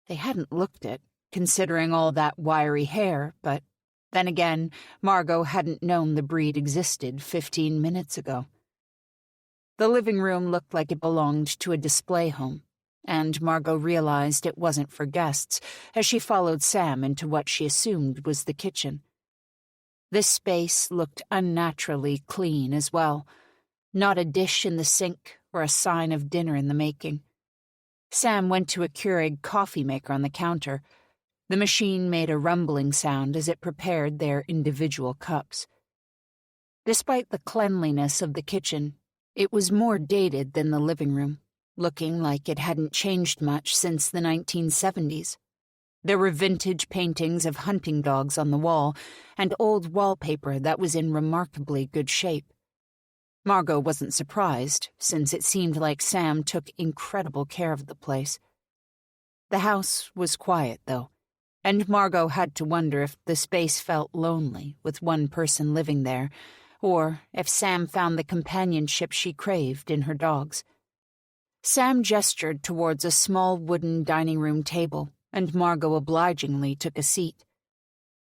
They hadn't looked it, considering all that wiry hair, but then again, Margot hadn't known the breed existed 15 minutes ago. The living room looked like it belonged to a display home, and Margot realized it wasn't for guests as she followed Sam into what she assumed was the kitchen. This space looked unnaturally clean as well, not a dish in the sink or a sign of dinner in the making. Sam went to a Keurig coffee maker on the counter. The machine made a rumbling sound as it prepared their individual cups. Despite the cleanliness of the kitchen, it was more dated than the living room, looking like it hadn't changed much since the 1970s. There were vintage paintings of hunting dogs on the wall and old wallpaper that was in remarkably good shape. Margot wasn't surprised, since it seemed like Sam took incredible care of the place. The house was quiet, though, and Margot had to wonder if the space felt lonely with one person living there, or if Sam found the companionship she craved in her dogs. Sam gestured towards a small wooden dining room table, and Margot obligingly took a seat.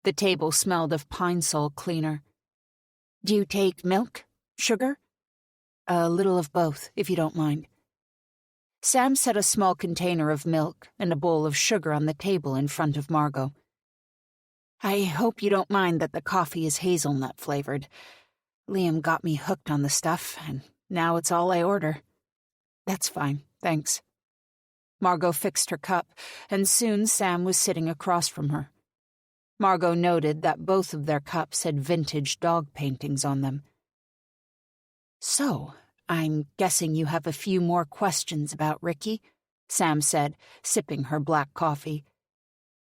The table smelled of Pine Sol cleaner. "Do you take milk? Sugar?" "A little of both, if you don't mind." Sam set a small container of milk and a bowl of sugar on the table in front of Margot. "I hope you don't mind that the coffee is hazelnut-flavored. Liam got me hooked on the stuff, and now it's all I order." "That's fine, thanks." Margot fixed her cup, and soon Sam was sitting across from her. Margot noted that both of their cups had vintage dog paintings on them. "So, I'm guessing you have a few more questions about Ricky?" Sam said, sipping her black coffee.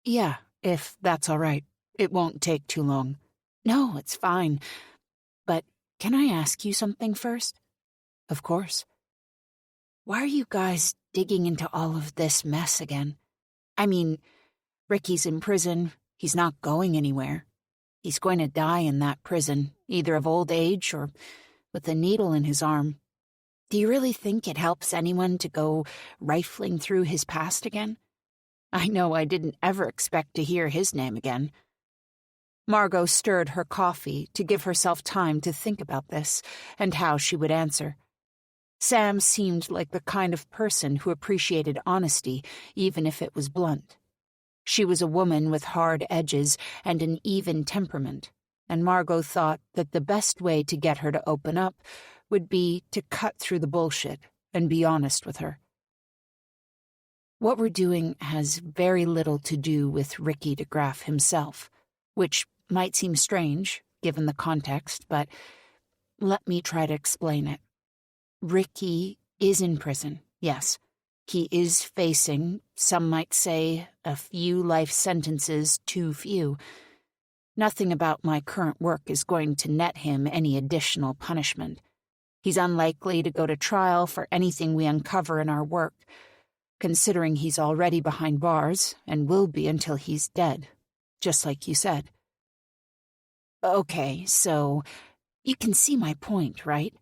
"Yeah, if that's all right. It won't take too long." "No, it's fine. But can I ask you something first?" "Of course." "Why are you guys digging into all of this mess again? I mean, Ricky's in prison. He's not going anywhere. He's going to die in that prison, either of old age or with a needle in his arm. Do you really think it helps anyone to go rifling through his past again? I know I didn't ever expect to hear his name again." Margot stirred her coffee to give herself time to think about this and how she would answer. Sam seemed like the kind of person who appreciated honesty, even if it was blunt. She was a woman with hard edges and an even temperament, and Margot thought that the best way to get her to open up would be to cut through the bullshit and be honest with her. "What we're doing has very little to do with Ricky DeGraff himself, which might seem strange, given the context, but let me try to explain it. Ricky is in prison, yes. He is facing, some might say, a few life sentences too few. Nothing about my current work is going to net him any additional punishment. He's unlikely to go to trial for anything we uncover in our work, considering he's already behind bars and will be until he's dead, just like you said." "Okay, so you can see my point, right?"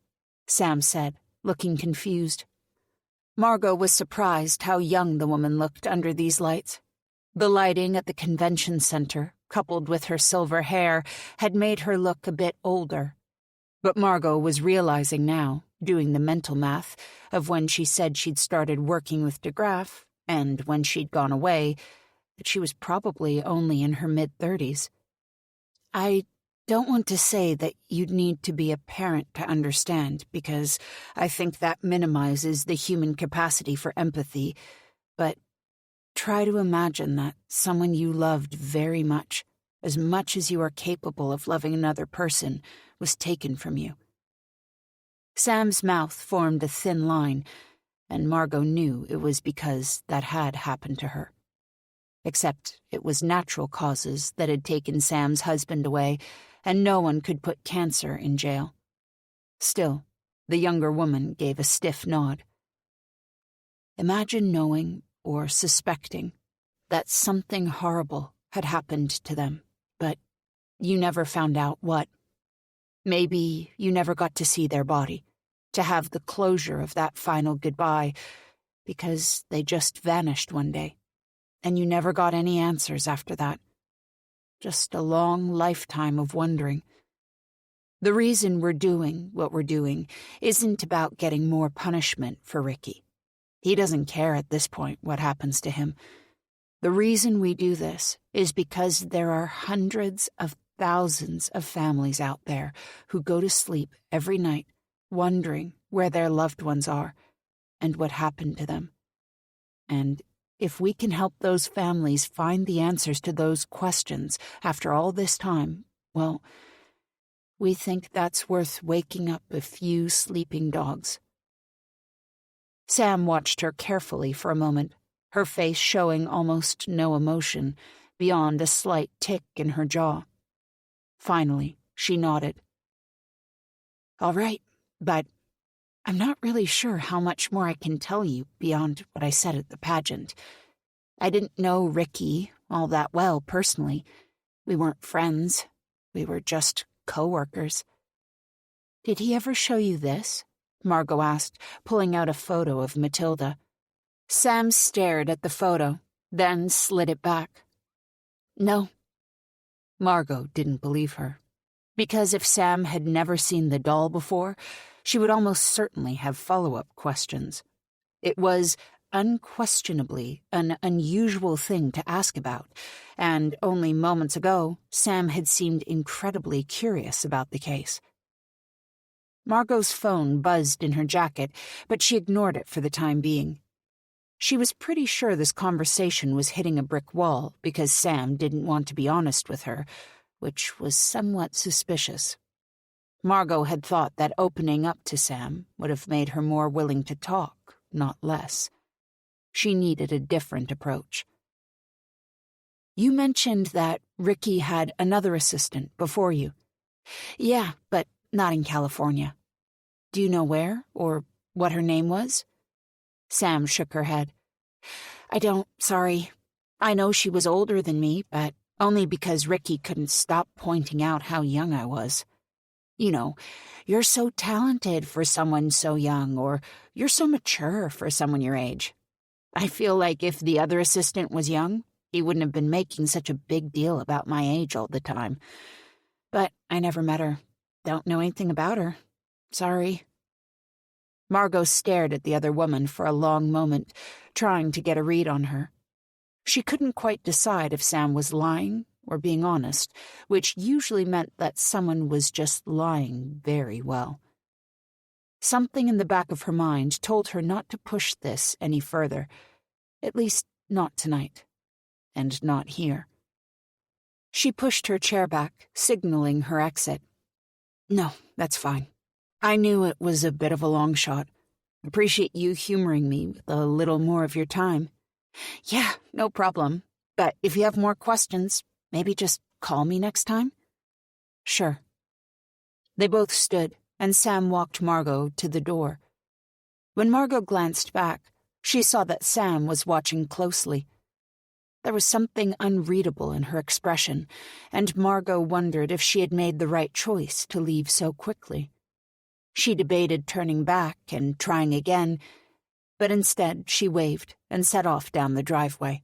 Sam said, looking confused. Margot was surprised how young the woman looked under these lights. The lighting at the convention center, coupled with her silver hair, had made her look a bit older. But Margot was realizing now, doing the mental math, of when she said she'd started working with DeGraff, and when she'd gone away, that she was probably only in her mid-30s. "I don't want to say that you'd need to be a parent to understand, because I think that minimizes the human capacity for empathy, but try to imagine that someone you loved very much as you are capable of loving another person, was taken from you. Sam's mouth formed a thin line, and Margot knew it was because that had happened to her. Except it was natural causes that had taken Sam's husband away, and no one could put cancer in jail. Still, the younger woman gave a stiff nod. Imagine knowing, or suspecting, that something horrible had happened to them, but you never found out what. Maybe you never got to see their body, to have the closure of that final goodbye, because they just vanished one day, and you never got any answers after that. Just a long lifetime of wondering. The reason we're doing what we're doing isn't about getting more punishment for Ricky. He doesn't care at this point what happens to him. The reason we do this is because there are hundreds of thousands of families out there who go to sleep every night wondering where their loved ones are and what happened to them. And if we can help those families find the answers to those questions after all this time, well, we think that's worth waking up a few sleeping dogs. Sam watched her carefully for a moment, her face showing almost no emotion, beyond a slight tick in her jaw. Finally, she nodded. All right, but I'm not really sure how much more I can tell you beyond what I said at the pageant. I didn't know Ricky all that well personally. We weren't friends. We were just co-workers. Did he ever show you this? Margot asked, pulling out a photo of Matilda. Sam stared at the photo, then slid it back. No. Margot didn't believe her, because if Sam had never seen the doll before, she would almost certainly have follow-up questions. It was unquestionably an unusual thing to ask about, and only moments ago, Sam had seemed incredibly curious about the case. Margot's phone buzzed in her jacket, but she ignored it for the time being. She was pretty sure this conversation was hitting a brick wall because Sam didn't want to be honest with her, which was somewhat suspicious. Margot had thought that opening up to Sam would have made her more willing to talk, not less. She needed a different approach. You mentioned that Ricky had another assistant before you. Yeah, but not in California. Do you know where, or what her name was? Sam shook her head. I don't, sorry. I know she was older than me, but only because Ricky couldn't stop pointing out how young I was. You know, you're so talented for someone so young, or you're so mature for someone your age. I feel like if the other assistant was young, he wouldn't have been making such a big deal about my age all the time. But I never met her. Don't know anything about her. Sorry. Margot stared at the other woman for a long moment, trying to get a read on her. She couldn't quite decide if Sam was lying or being honest, which usually meant that someone was just lying very well. Something in the back of her mind told her not to push this any further, at least not tonight, and not here. She pushed her chair back, signaling her exit. No, that's fine. I knew it was a bit of a long shot. Appreciate you humoring me with a little more of your time. Yeah, no problem. But if you have more questions, maybe just call me next time? Sure. They both stood, and Sam walked Margot to the door. When Margot glanced back, she saw that Sam was watching closely. There was something unreadable in her expression, and Margot wondered if she had made the right choice to leave so quickly. She debated turning back and trying again, but instead she waved and set off down the driveway.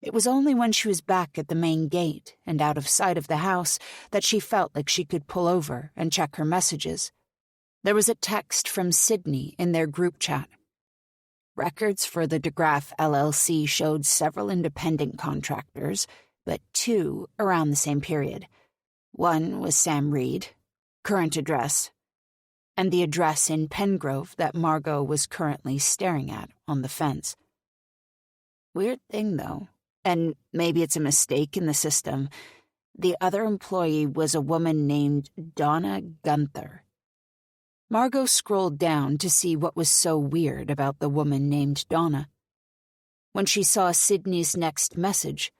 It was only when she was back at the main gate and out of sight of the house that she felt like she could pull over and check her messages. There was a text from Sydney in their group chat. Records for the DeGraff LLC showed several independent contractors, but 2 around the same period. One was Sam Reed, current address, and the address in Pengrove that Margot was currently staring at on the fence. Weird thing, though, and maybe it's a mistake in the system. The other employee was a woman named Donna Gunther. Margot scrolled down to see what was so weird about the woman named Donna. When she saw Sydney's next message,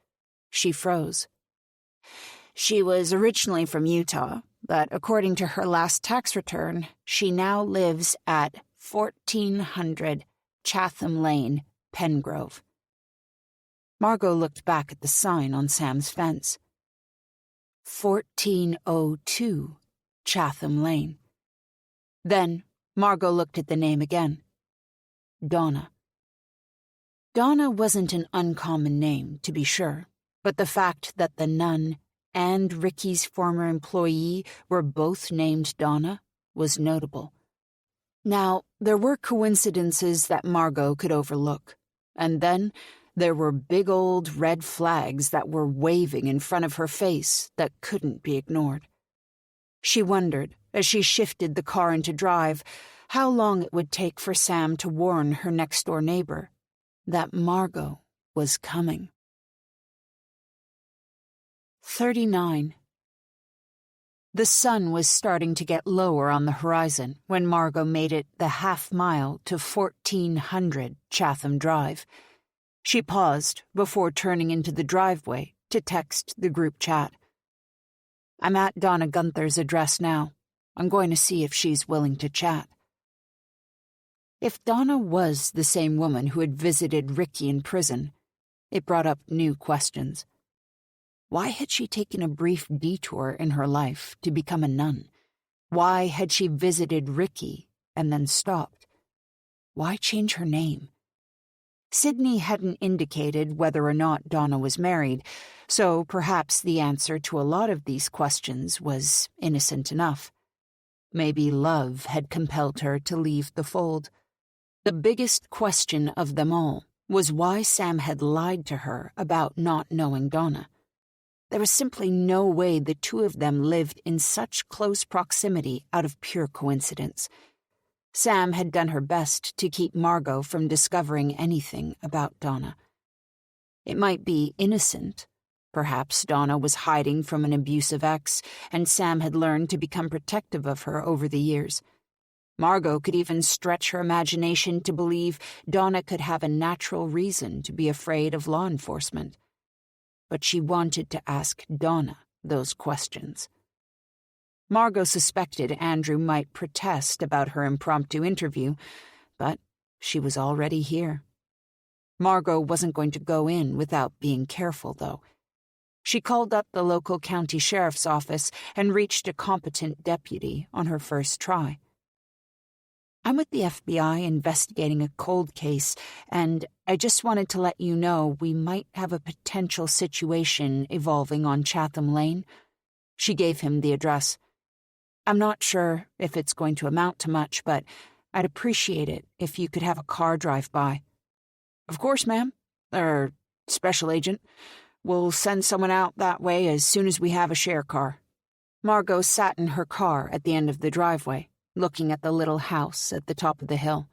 she froze. She was originally from Utah, but according to her last tax return, she now lives at 1400 Chatham Lane, Pengrove. Margot looked back at the sign on Sam's fence. 1402 Chatham Lane. Then Margot looked at the name again. Donna. Donna wasn't an uncommon name, to be sure, but the fact that the nun and Ricky's former employee were both named Donna was notable. Now, there were coincidences that Margot could overlook, and then there were big old red flags that were waving in front of her face that couldn't be ignored. She wondered, as she shifted the car into drive, how long it would take for Sam to warn her next-door neighbor that Margot was coming. 39. The sun was starting to get lower on the horizon when Margot made it the half-mile to 1400 Chatham Drive. She paused before turning into the driveway to text the group chat. I'm at Donna Gunther's address now. I'm going to see if she's willing to chat. If Donna was the same woman who had visited Ricky in prison, it brought up new questions. Why had she taken a brief detour in her life to become a nun? Why had she visited Ricky and then stopped? Why change her name? Sydney hadn't indicated whether or not Donna was married, so perhaps the answer to a lot of these questions was innocent enough. Maybe love had compelled her to leave the fold. The biggest question of them all was why Sam had lied to her about not knowing Donna. There was simply no way the two of them lived in such close proximity out of pure coincidence. Sam had done her best to keep Margot from discovering anything about Donna. It might be innocent. Perhaps Donna was hiding from an abusive ex, and Sam had learned to become protective of her over the years. Margot could even stretch her imagination to believe Donna could have a natural reason to be afraid of law enforcement. But she wanted to ask Donna those questions. Margot suspected Andrew might protest about her impromptu interview, but she was already here. Margot wasn't going to go in without being careful, though. She called up the local county sheriff's office and reached a competent deputy on her first try. I'm with the FBI investigating a cold case, and I just wanted to let you know we might have a potential situation evolving on Chatham Lane. She gave him the address. I'm not sure if it's going to amount to much, but I'd appreciate it if you could have a car drive by. Of course, ma'am. Special agent. We'll send someone out that way as soon as we have a share car. Margot sat in her car at the end of the driveway, looking at the little house at the top of the hill.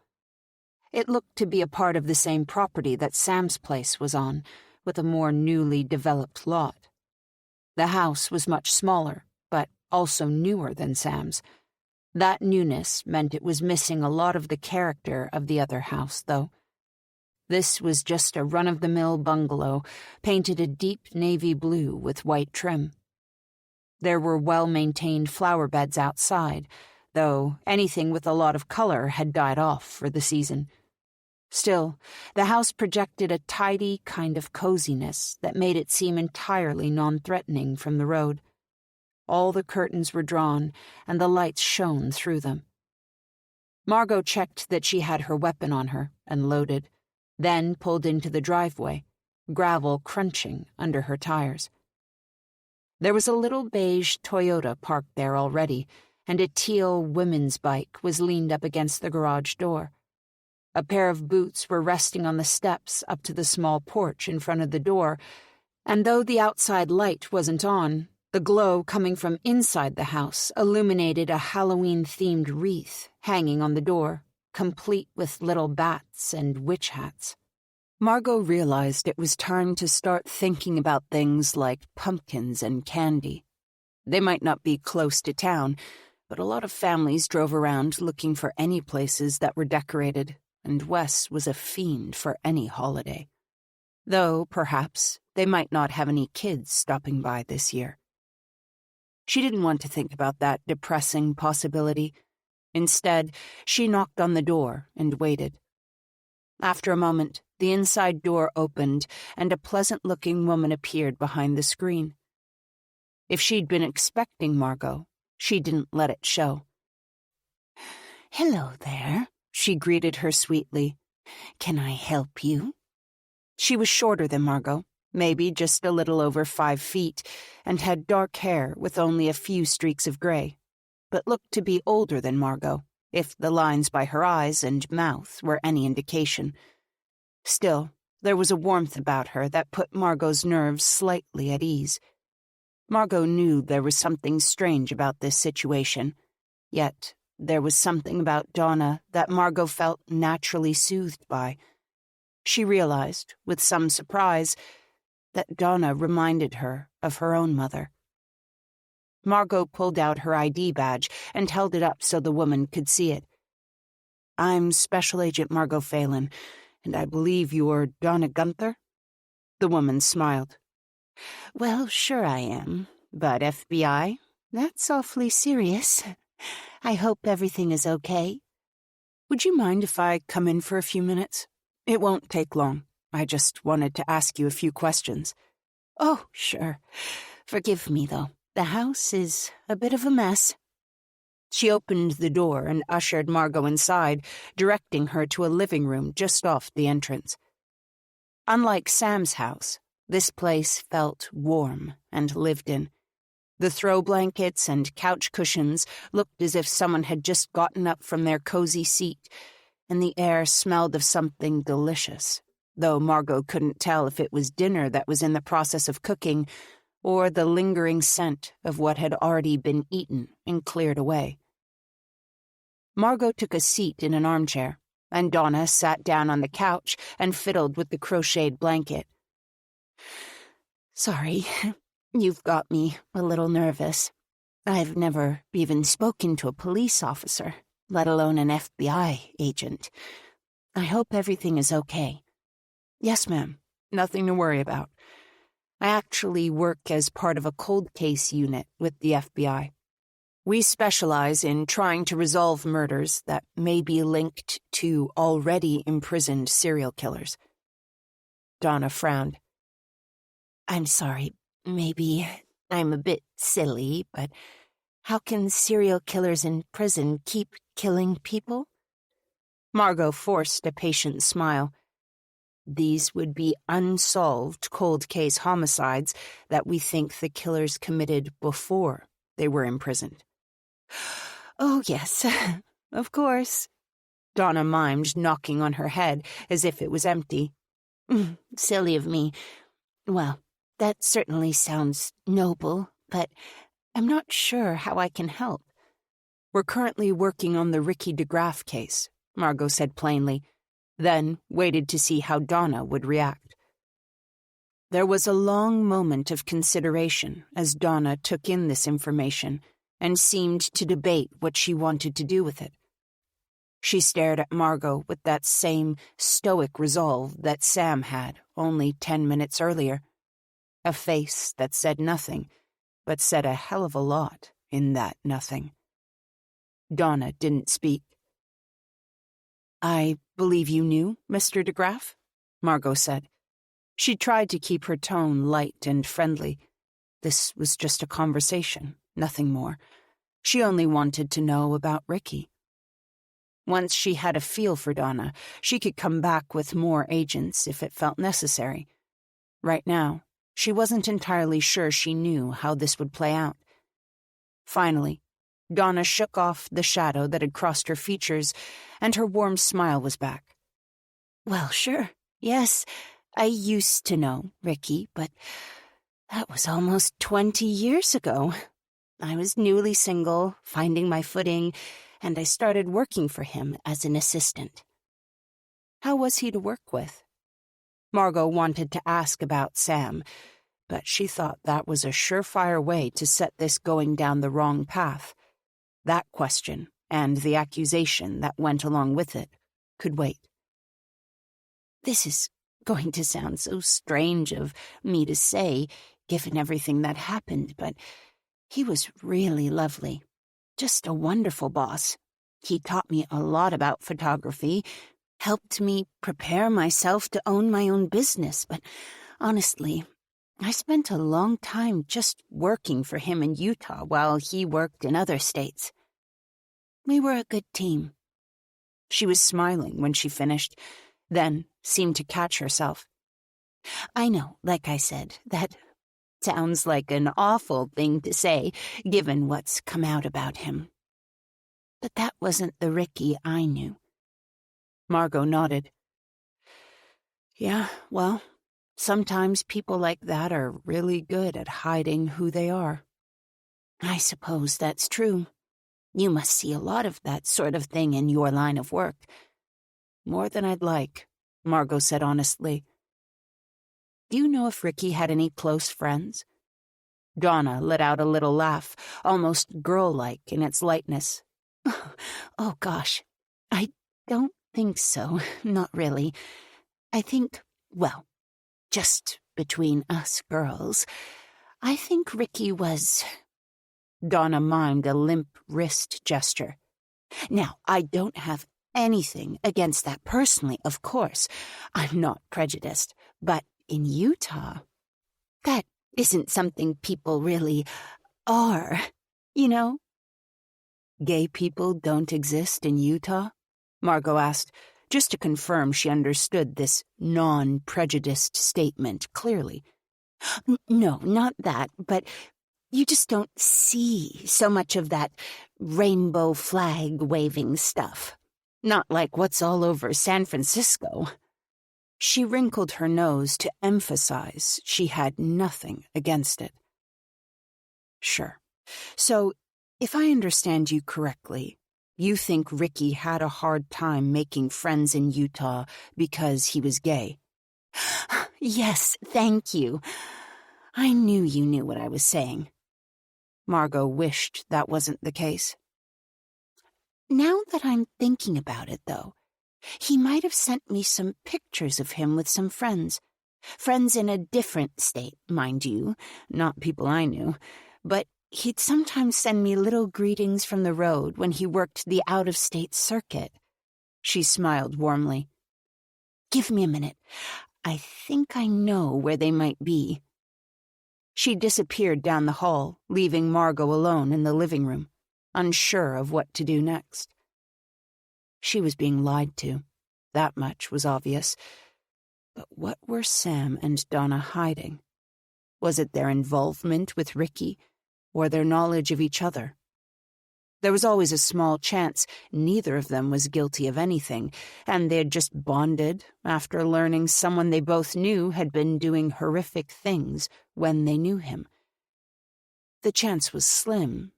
It looked to be a part of the same property that Sam's place was on, with a more newly developed lot. The house was much smaller, but also newer than Sam's. That newness meant it was missing a lot of the character of the other house, though. This was just a run-of-the-mill bungalow, painted a deep navy blue with white trim. There were well-maintained flower beds outside, though anything with a lot of color had died off for the season. Still, the house projected a tidy kind of coziness that made it seem entirely non-threatening from the road. All the curtains were drawn, and the lights shone through them. Margot checked that she had her weapon on her and loaded, then pulled into the driveway, gravel crunching under her tires. There was a little beige Toyota parked there already, and a teal women's bike was leaned up against the garage door. A pair of boots were resting on the steps up to the small porch in front of the door, and though the outside light wasn't on, The glow coming from inside the house illuminated a Halloween-themed wreath hanging on the door, complete with little bats and witch hats. Margot realized it was time to start thinking about things like pumpkins and candy. They might not be close to town, but a lot of families drove around looking for any places that were decorated, and Wes was a fiend for any holiday. Though, perhaps, they might not have any kids stopping by this year. She didn't want to think about that depressing possibility. Instead, she knocked on the door and waited. After a moment, the inside door opened and a pleasant-looking woman appeared behind the screen. If she'd been expecting Margot, she didn't let it show. "Hello there," she greeted her sweetly. "Can I help you?" She was shorter than Margot, maybe just a little over 5 feet, and had dark hair with only a few streaks of gray, but looked to be older than Margot, if the lines by her eyes and mouth were any indication. Still, there was a warmth about her that put Margot's nerves slightly at ease. Margot knew there was something strange about this situation, yet there was something about Donna that Margot felt naturally soothed by. She realized, with some surprise, that Donna reminded her of her own mother. Margot pulled out her ID badge and held it up so the woman could see it. "I'm Special Agent Margot Phalen, and I believe you're Donna Gunther?" The woman smiled. "Well, sure I am, but FBI? That's awfully serious. I hope everything is okay." "Would you mind if I come in for a few minutes? It won't take long. I just wanted to ask you a few questions." "Oh, sure. Forgive me, though. The house is a bit of a mess." She opened the door and ushered Margot inside, directing her to a living room just off the entrance. Unlike Sam's house, this place felt warm and lived in. The throw blankets and couch cushions looked as if someone had just gotten up from their cozy seat, and the air smelled of something delicious, though Margot couldn't tell if it was dinner that was in the process of cooking or the lingering scent of what had already been eaten and cleared away. Margot took a seat in an armchair, and Donna sat down on the couch and fiddled with the crocheted blanket. "Sorry, you've got me a little nervous. I've never even spoken to a police officer, let alone an FBI agent. I hope everything is okay." "Yes, ma'am. Nothing to worry about. I actually work as part of a cold case unit with the FBI. We specialize in trying to resolve murders that may be linked to already imprisoned serial killers." Donna frowned. "I'm sorry, maybe I'm a bit silly, but how can serial killers in prison keep killing people?" Margot forced a patient smile. "These would be unsolved cold case homicides that we think the killers committed before they were imprisoned." "Oh, yes, of course," Donna mimed, knocking on her head as if it was empty. "Silly of me. Well, that certainly sounds noble, but I'm not sure how I can help." "We're currently working on the Ricky DeGraff case," Margot said plainly, then waited to see how Donna would react. There was a long moment of consideration as Donna took in this information and seemed to debate what she wanted to do with it. She stared at Margot with that same stoic resolve that Sam had only 10 minutes earlier. A face that said nothing, but said a hell of a lot in that nothing. Donna didn't speak. "I believe you knew Mr. DeGraff?" Margot said. She tried to keep her tone light and friendly. This was just a conversation, nothing more. She only wanted to know about Ricky. Once she had a feel for Donna, she could come back with more agents if it felt necessary. Right now, she wasn't entirely sure she knew how this would play out. Finally, Donna shook off the shadow that had crossed her features, and her warm smile was back. "Well, sure, yes, I used to know Ricky, but That was almost 20 years ago. I was newly single, finding my footing, and I started working for him as an assistant. How was he to work with? Margot wanted to ask about Sam, but she thought that was a surefire way to set this going down the wrong path. That question, and the accusation that went along with it, could wait. This is going to sound so strange of me to say, given everything that happened, but he was really lovely. Just a wonderful boss. He taught me a lot about photography, helped me prepare myself to own my own business, but honestly, I spent a long time just working for him in Utah while he worked in other states. We were a good team. She was smiling when she finished, then seemed to catch herself. I know, like I said, that sounds like an awful thing to say, given what's come out about him. But that wasn't the Ricky I knew. Margot nodded. Yeah, well, sometimes people like that are really good at hiding who they are. I suppose that's true. You must see a lot of that sort of thing in your line of work. More than I'd like, Margot said honestly. Do you know if Ricky had any close friends? Donna let out a little laugh, almost girl-like in its lightness. Oh, gosh. I don't think so. Not really. I think, well, just between us girls, I think Ricky was... Donna mimed a limp wrist gesture. Now, I don't have anything against that personally, of course. I'm not prejudiced. But in Utah, that isn't something people really are, you know? Gay people don't exist in Utah? Margot asked, just to confirm she understood this non-prejudiced statement clearly. No, not that, but you just don't see so much of that rainbow flag-waving stuff. Not like what's all over San Francisco. She wrinkled her nose to emphasize she had nothing against it. Sure. So, if I understand you correctly, you think Ricky had a hard time making friends in Utah because he was gay? Yes, thank you. I knew you knew what I was saying. Margot wished that wasn't the case. Now that I'm thinking about it, though, he might have sent me some pictures of him with some friends. Friends in a different state, mind you, not people I knew. But he'd sometimes send me little greetings from the road when he worked the out-of-state circuit. She smiled warmly. Give me a minute. I think I know where they might be. She disappeared down the hall, leaving Margot alone in the living room, unsure of what to do next. She was being lied to. That much was obvious. But what were Sam and Donna hiding? Was it their involvement with Ricky, or their knowledge of each other? There was always a small chance neither of them was guilty of anything, and they had just bonded after learning someone they both knew had been doing horrific things when they knew him. The chance was slim,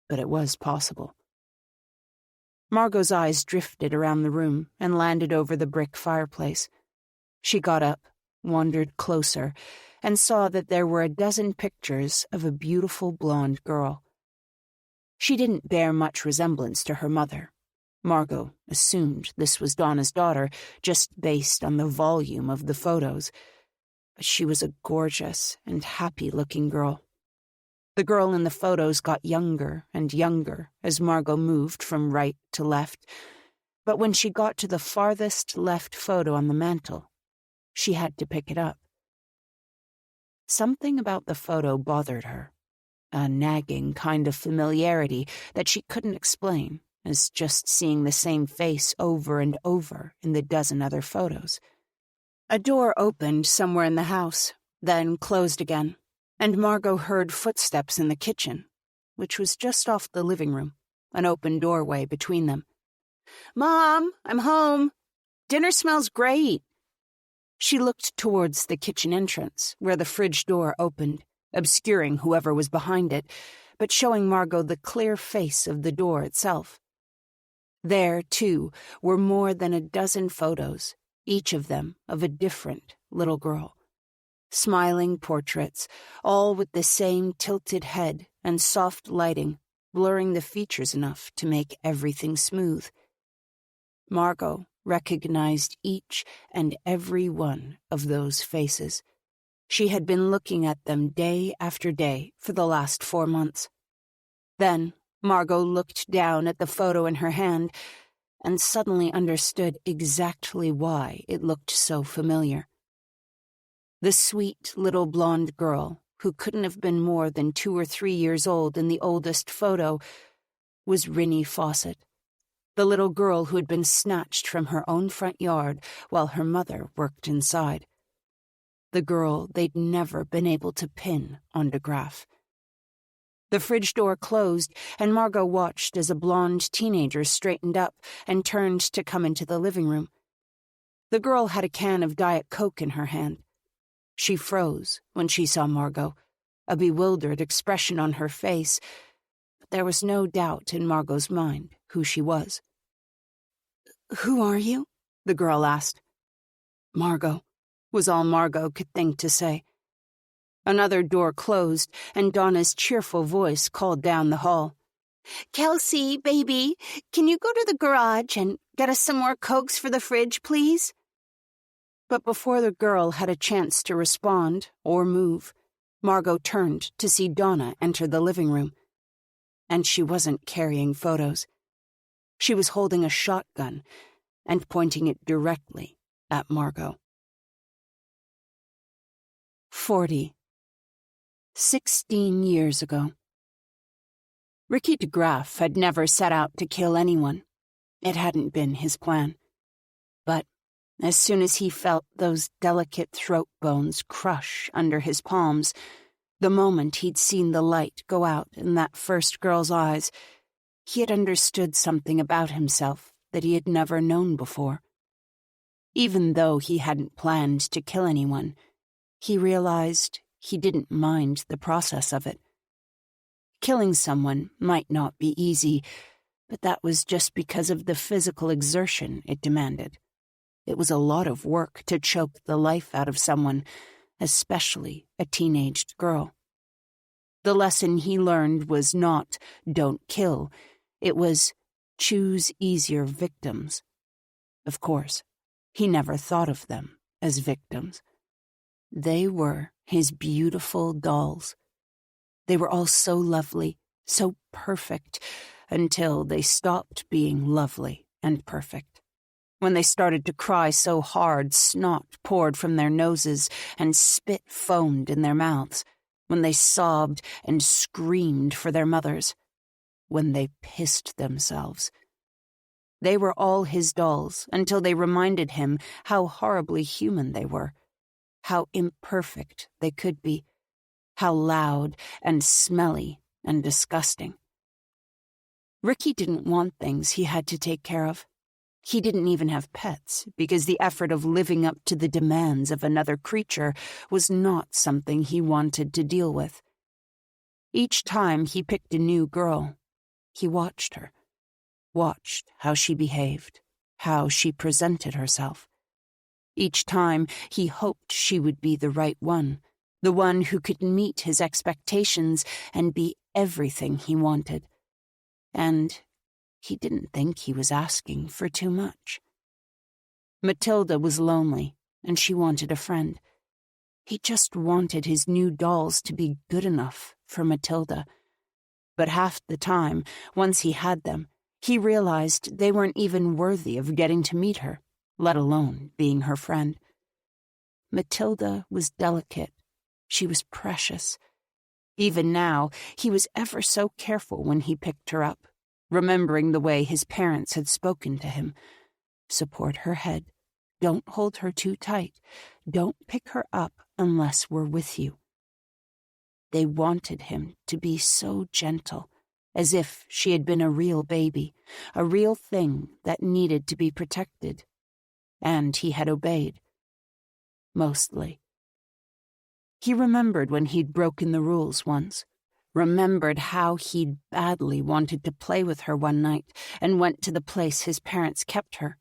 but it was possible. Margot's eyes drifted around the room and landed over the brick fireplace. She got up, wandered closer, and saw that there were a dozen pictures of a beautiful blonde girl. She didn't bear much resemblance to her mother. Margot assumed this was Donna's daughter, just based on the volume of the photos. But she was a gorgeous and happy-looking girl. The girl in the photos got younger and younger as Margot moved from right to left, but when she got to the farthest left photo on the mantel, she had to pick it up. Something about the photo bothered her, a nagging kind of familiarity that she couldn't explain as just seeing the same face over and over in the dozen other photos. A door opened somewhere in the house, then closed again, and Margot heard footsteps in the kitchen, which was just off the living room, an open doorway between them. "Mom, I'm home. Dinner smells great." She looked towards the kitchen entrance, where the fridge door opened, obscuring whoever was behind it, but showing Margot the clear face of the door itself. There, too, were more than a dozen photos, each of them of a different little girl. Smiling portraits, all with the same tilted head and soft lighting, blurring the features enough to make everything smooth. Margot recognized each and every one of those faces. She had been looking at them day after day for the last 4 months. Then Margot looked down at the photo in her hand and suddenly understood exactly why it looked so familiar. The sweet little blonde girl, who couldn't have been more than 2 or 3 years old in the oldest photo, was Rinnie Fawcett, the little girl who had been snatched from her own front yard while her mother worked inside. The girl they'd never been able to pin on DeGraff. The fridge door closed, and Margot watched as a blonde teenager straightened up and turned to come into the living room. The girl had a can of Diet Coke in her hand. She froze when she saw Margot, a bewildered expression on her face, but there was no doubt in Margot's mind who she was. "Who are you?" the girl asked. "Margot," was all Margot could think to say. Another door closed, and Donna's cheerful voice called down the hall. "Kelsey, baby, can you go to the garage and get us some more Cokes for the fridge, please?" But before the girl had a chance to respond or move, Margot turned to see Donna enter the living room. And she wasn't carrying photos. She was holding a shotgun and pointing it directly at Margot. 40. 16 years ago. Ricky DeGraff had never set out to kill anyone. It hadn't been his plan. But as soon as he felt those delicate throat bones crush under his palms, the moment he'd seen the light go out in that first girl's eyes, he had understood something about himself that he had never known before. Even though he hadn't planned to kill anyone, he realized he didn't mind the process of it. Killing someone might not be easy, but that was just because of the physical exertion it demanded. It was a lot of work to choke the life out of someone, especially a teenaged girl. The lesson he learned was not "don't kill," it was "choose easier victims." Of course, he never thought of them as victims. They were his beautiful dolls. They were all so lovely, so perfect, until they stopped being lovely and perfect. When they started to cry so hard snot poured from their noses and spit foamed in their mouths. When they sobbed and screamed for their mothers. When they pissed themselves. They were all his dolls until they reminded him how horribly human they were. How imperfect they could be, how loud and smelly and disgusting. Ricky didn't want things he had to take care of. He didn't even have pets because the effort of living up to the demands of another creature was not something he wanted to deal with. Each time he picked a new girl, he watched her, watched how she behaved, how she presented herself. Each time, he hoped she would be the right one, the one who could meet his expectations and be everything he wanted. And he didn't think he was asking for too much. Matilda was lonely, and she wanted a friend. He just wanted his new dolls to be good enough for Matilda. But half the time, once he had them, he realized they weren't even worthy of getting to meet her, let alone being her friend. Matilda was delicate. She was precious. Even now, he was ever so careful when he picked her up, remembering the way his parents had spoken to him. Support her head. Don't hold her too tight. Don't pick her up unless we're with you. They wanted him to be so gentle, as if she had been a real baby, a real thing that needed to be protected. And he had obeyed. Mostly. He remembered when he'd broken the rules once, remembered how he'd badly wanted to play with her one night and went to the place his parents kept her.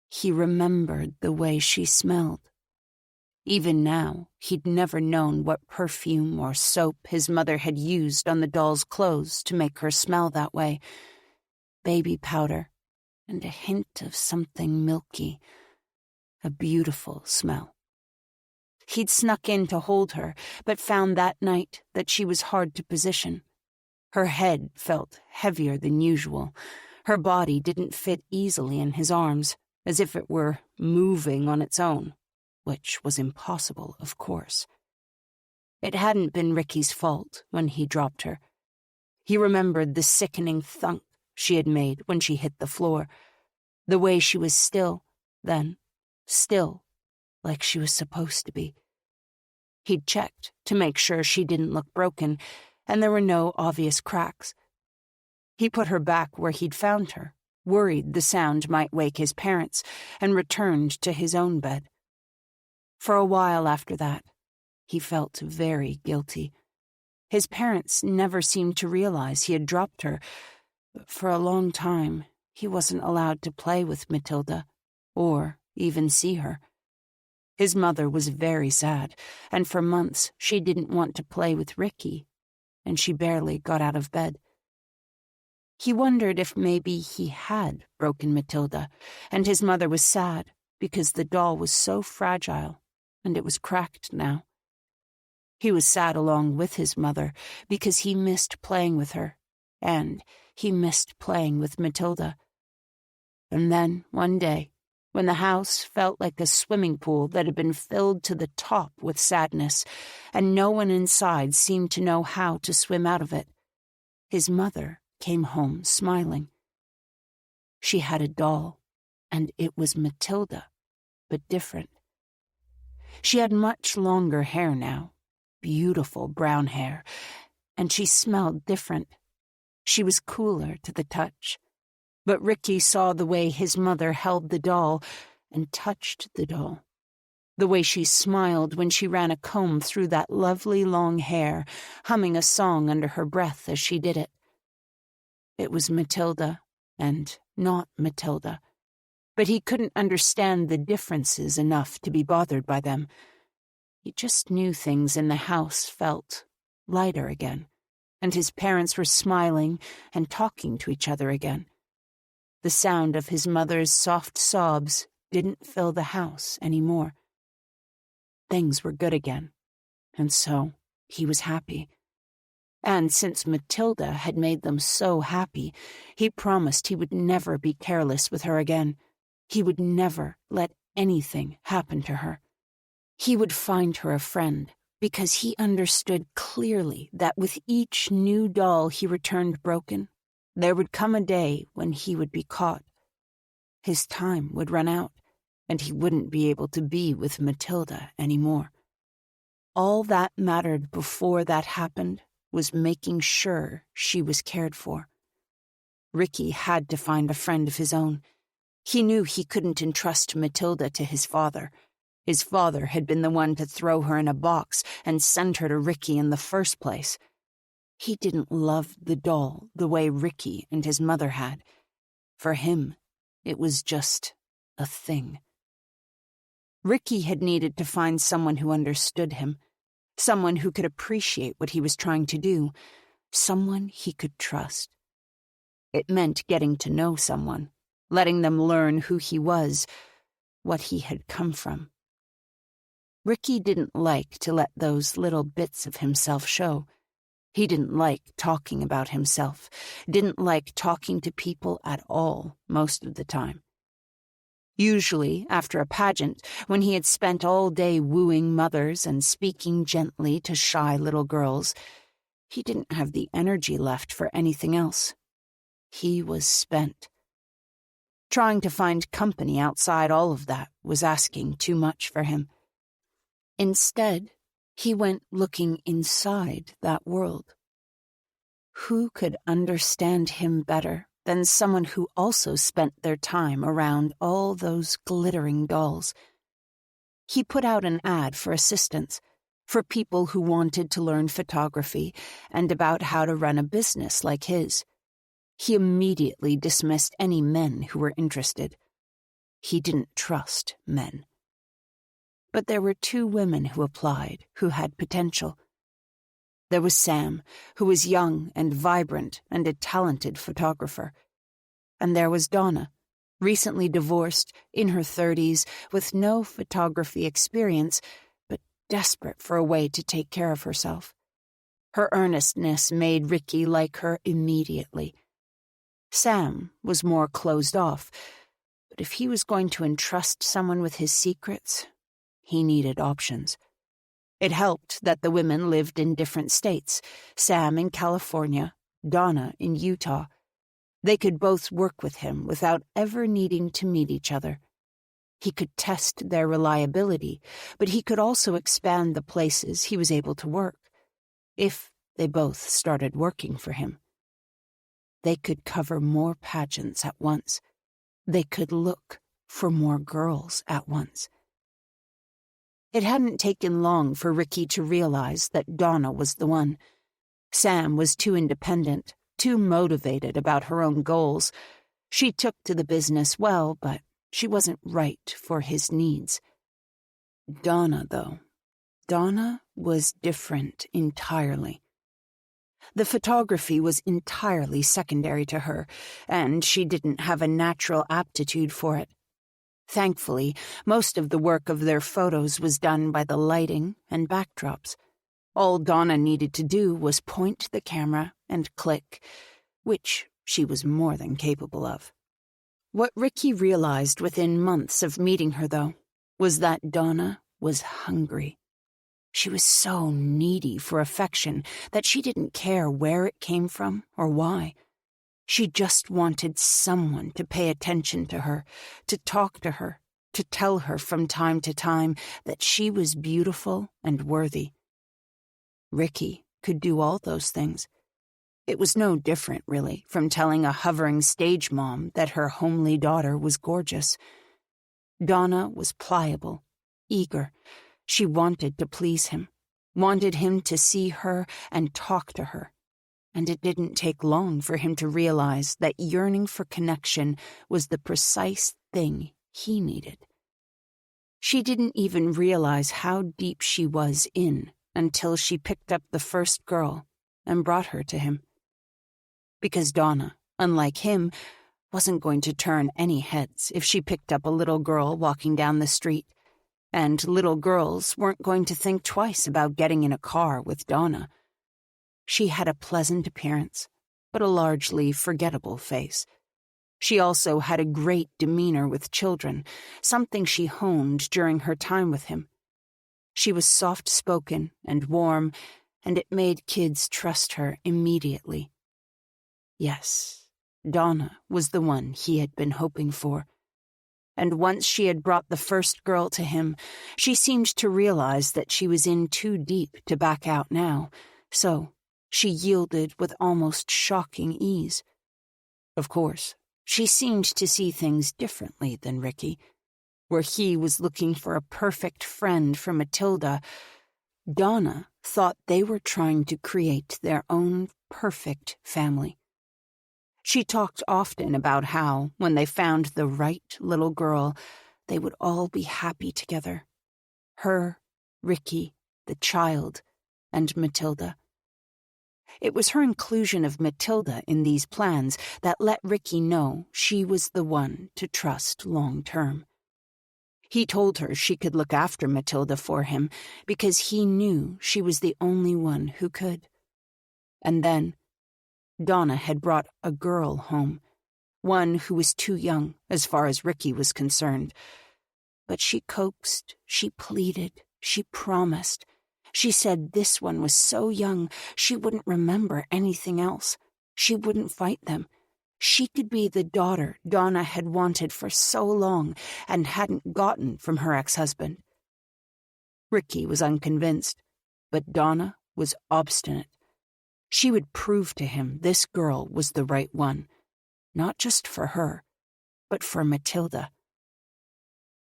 He remembered the way she smelled. Even now, he'd never known what perfume or soap his mother had used on the doll's clothes to make her smell that way. Baby powder and a hint of something milky. A beautiful smell. He'd snuck in to hold her, but found that night that she was hard to position. Her head felt heavier than usual. Her body didn't fit easily in his arms, as if it were moving on its own, which was impossible, of course. It hadn't been Ricky's fault when he dropped her. He remembered the sickening thunk she had made when she hit the floor, the way she was still, then, still, like she was supposed to be. He'd checked to make sure she didn't look broken, and there were no obvious cracks. He put her back where he'd found her, worried the sound might wake his parents, and returned to his own bed. For a while after that, he felt very guilty. His parents never seemed to realize he had dropped her, but for a long time he wasn't allowed to play with Matilda, or even see her. His mother was very sad, and for months she didn't want to play with Ricky, and she barely got out of bed. He wondered if maybe he had broken Matilda, and his mother was sad because the doll was so fragile, and it was cracked now. He was sad along with his mother because he missed playing with her, and he missed playing with Matilda. And then, one day, when the house felt like a swimming pool that had been filled to the top with sadness, and no one inside seemed to know how to swim out of it, his mother came home smiling. She had a doll, and it was Matilda, but different. She had much longer hair now, beautiful brown hair, and she smelled different. She was cooler to the touch. But Ricky saw the way his mother held the doll and touched the doll. The way she smiled when she ran a comb through that lovely long hair, humming a song under her breath as she did it. It was Matilda and not Matilda, but he couldn't understand the differences enough to be bothered by them. He just knew things in the house felt lighter again, and his parents were smiling and talking to each other again. The sound of his mother's soft sobs didn't fill the house anymore. Things were good again, and so he was happy. And since Matilda had made them so happy, he promised he would never be careless with her again. He would never let anything happen to her. He would find her a friend, because he understood clearly that with each new doll he returned broken, there would come a day when he would be caught. His time would run out, and he wouldn't be able to be with Matilda anymore. All that mattered before that happened was making sure she was cared for. Ricky had to find a friend of his own. He knew he couldn't entrust Matilda to his father. His father had been the one to throw her in a box and send her to Ricky in the first place. He didn't love the doll the way Ricky and his mother had. For him, it was just a thing. Ricky had needed to find someone who understood him, someone who could appreciate what he was trying to do, someone he could trust. It meant getting to know someone, letting them learn who he was, what he had come from. Ricky didn't like to let those little bits of himself show. He didn't like talking about himself, didn't like talking to people at all most of the time. Usually, after a pageant, when he had spent all day wooing mothers and speaking gently to shy little girls, he didn't have the energy left for anything else. He was spent. Trying to find company outside all of that was asking too much for him. Instead, he went looking inside that world. Who could understand him better than someone who also spent their time around all those glittering dolls? He put out an ad for assistance, for people who wanted to learn photography and about how to run a business like his. He immediately dismissed any men who were interested. He didn't trust men. But there were 2 women who applied who had potential. There was Sam, who was young and vibrant and a talented photographer. And there was Donna, recently divorced, in her 30s, with no photography experience, but desperate for a way to take care of herself. Her earnestness made Ricky like her immediately. Sam was more closed off, but if he was going to entrust someone with his secrets, he needed options. It helped that the women lived in different states, Sam in California, Donna in Utah. They could both work with him without ever needing to meet each other. He could test their reliability, but he could also expand the places he was able to work, if they both started working for him. They could cover more pageants at once. They could look for more girls at once. It hadn't taken long for Ricky to realize that Donna was the one. Sam was too independent, too motivated about her own goals. She took to the business well, but she wasn't right for his needs. Donna, though. Donna was different entirely. The photography was entirely secondary to her, and she didn't have a natural aptitude for it. Thankfully, most of the work of their photos was done by the lighting and backdrops. All Donna needed to do was point the camera and click, which she was more than capable of. What Ricky realized within months of meeting her, though, was that Donna was hungry. She was so needy for affection that she didn't care where it came from or why. She just wanted someone to pay attention to her, to talk to her, to tell her from time to time that she was beautiful and worthy. Ricky could do all those things. It was no different, really, from telling a hovering stage mom that her homely daughter was gorgeous. Donna was pliable, eager. She wanted to please him, wanted him to see her and talk to her. And it didn't take long for him to realize that yearning for connection was the precise thing he needed. She didn't even realize how deep she was in until she picked up the first girl and brought her to him. Because Donna, unlike him, wasn't going to turn any heads if she picked up a little girl walking down the street, and little girls weren't going to think twice about getting in a car with Donna. She had a pleasant appearance, but a largely forgettable face. She also had a great demeanor with children, something she honed during her time with him. She was soft-spoken and warm, and it made kids trust her immediately. Yes, Donna was the one he had been hoping for. And once she had brought the first girl to him, she seemed to realize that she was in too deep to back out now, so she yielded with almost shocking ease. Of course, she seemed to see things differently than Ricky. Where he was looking for a perfect friend for Matilda, Donna thought they were trying to create their own perfect family. She talked often about how, when they found the right little girl, they would all be happy together. Her, Ricky, the child, and Matilda. It was her inclusion of Matilda in these plans that let Ricky know she was the one to trust long-term. He told her she could look after Matilda for him because he knew she was the only one who could. And then Donna had brought a girl home, one who was too young as far as Ricky was concerned. But she coaxed, she pleaded, she promised. She said this one was so young she wouldn't remember anything else. She wouldn't fight them. She could be the daughter Donna had wanted for so long and hadn't gotten from her ex-husband. Ricky was unconvinced, but Donna was obstinate. She would prove to him this girl was the right one, not just for her, but for Matilda.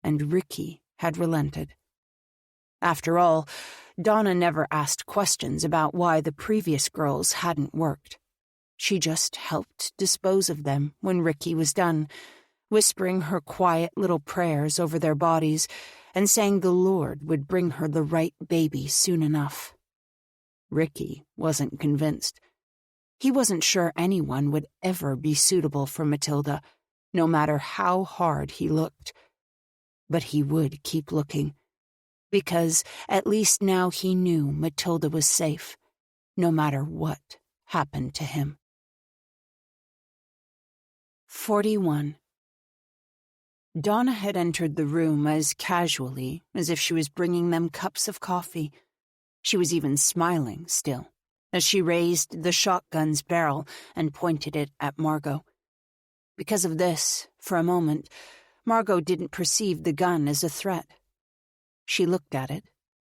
And Ricky had relented. After all, Donna never asked questions about why the previous girls hadn't worked. She just helped dispose of them when Ricky was done, whispering her quiet little prayers over their bodies and saying the Lord would bring her the right baby soon enough. Ricky wasn't convinced. He wasn't sure anyone would ever be suitable for Matilda, no matter how hard he looked. But he would keep looking, because at least now he knew Matilda was safe, no matter what happened to him. 41. Donna had entered the room as casually as if she was bringing them cups of coffee. She was even smiling still, as she raised the shotgun's barrel and pointed it at Margot. Because of this, for a moment, Margot didn't perceive the gun as a threat. She looked at it,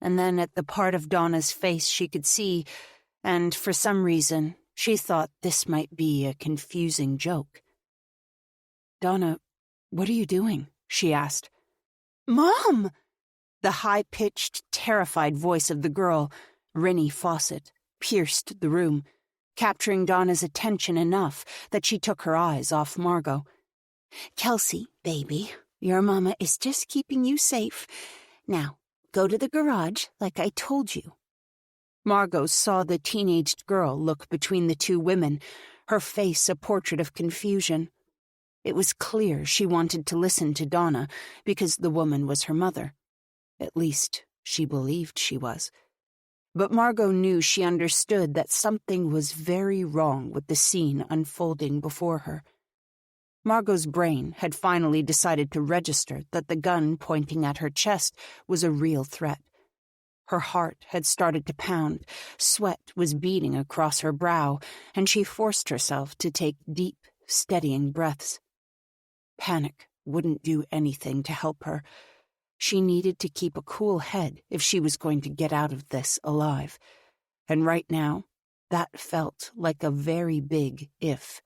and then at the part of Donna's face she could see, and for some reason, she thought this might be a confusing joke. "Donna, what are you doing?" she asked. "Mom!" The high-pitched, terrified voice of the girl, Rinnie Fawcett, pierced the room, capturing Donna's attention enough that she took her eyes off Margot. "Kelsey, baby, your mama is just keeping you safe. Now, go to the garage like I told you." Margot saw the teenaged girl look between the two women, her face a portrait of confusion. It was clear she wanted to listen to Donna because the woman was her mother. At least, she believed she was. But Margot knew she understood that something was very wrong with the scene unfolding before her. Margot's brain had finally decided to register that the gun pointing at her chest was a real threat. Her heart had started to pound, sweat was beading across her brow, and she forced herself to take deep, steadying breaths. Panic wouldn't do anything to help her. She needed to keep a cool head if she was going to get out of this alive. And right now, that felt like a very big if.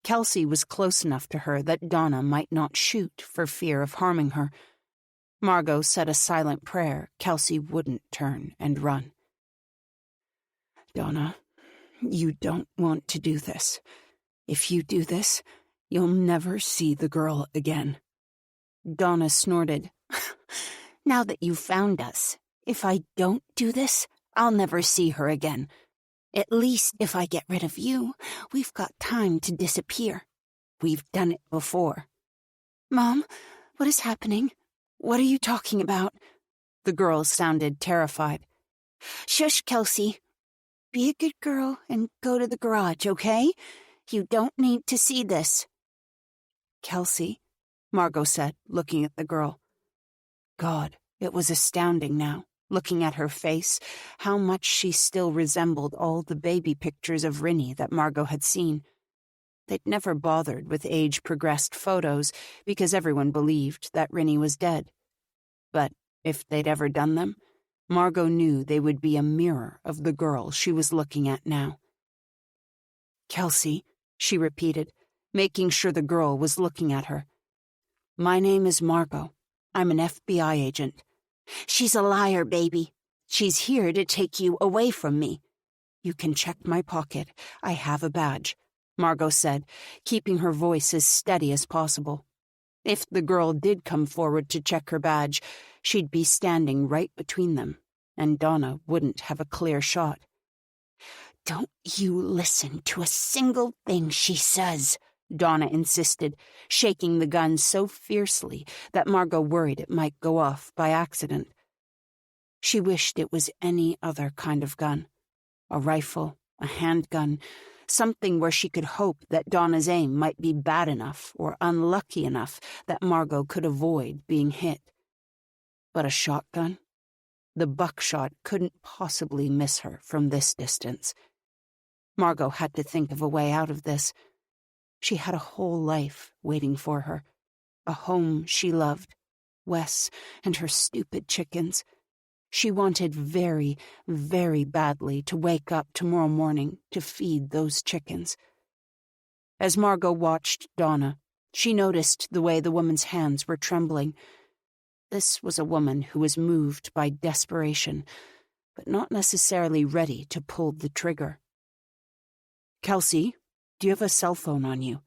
Kelsey was close enough to her that Donna might not shoot for fear of harming her. Margot said a silent prayer Kelsey wouldn't turn and run. "Donna, you don't want to do this. If you do this, you'll never see the girl again." Donna snorted. "Now that you've found us, if I don't do this, I'll never see her again. At least if I get rid of you, we've got time to disappear. We've done it before." "Mom, what is happening? What are you talking about?" The girl sounded terrified. "Shush, Kelsey. Be a good girl and go to the garage, okay? You don't need to see this." "Kelsey," Margot said, looking at the girl. God, it was astounding now, looking at her face, how much she still resembled all the baby pictures of Rinnie that Margot had seen. They'd never bothered with age-progressed photos because everyone believed that Rinnie was dead. But if they'd ever done them, Margot knew they would be a mirror of the girl she was looking at now. "Kelsey," she repeated, making sure the girl was looking at her. "My name is Margot. I'm an FBI agent." "She's a liar, baby. She's here to take you away from me." "You can check my pocket. I have a badge," Margot said, keeping her voice as steady as possible. If the girl did come forward to check her badge, she'd be standing right between them, and Donna wouldn't have a clear shot. "Don't you listen to a single thing she says," Donna insisted, shaking the gun so fiercely that Margot worried it might go off by accident. She wished it was any other kind of gun. A rifle, a handgun, something where she could hope that Donna's aim might be bad enough or unlucky enough that Margot could avoid being hit. But a shotgun? The buckshot couldn't possibly miss her from this distance. Margot had to think of a way out of this. She had a whole life waiting for her, a home she loved, Wes and her stupid chickens. She wanted very, very badly to wake up tomorrow morning to feed those chickens. As Margot watched Donna, she noticed the way the woman's hands were trembling. This was a woman who was moved by desperation, but not necessarily ready to pull the trigger. "Kelsey, do you have a cell phone on you?"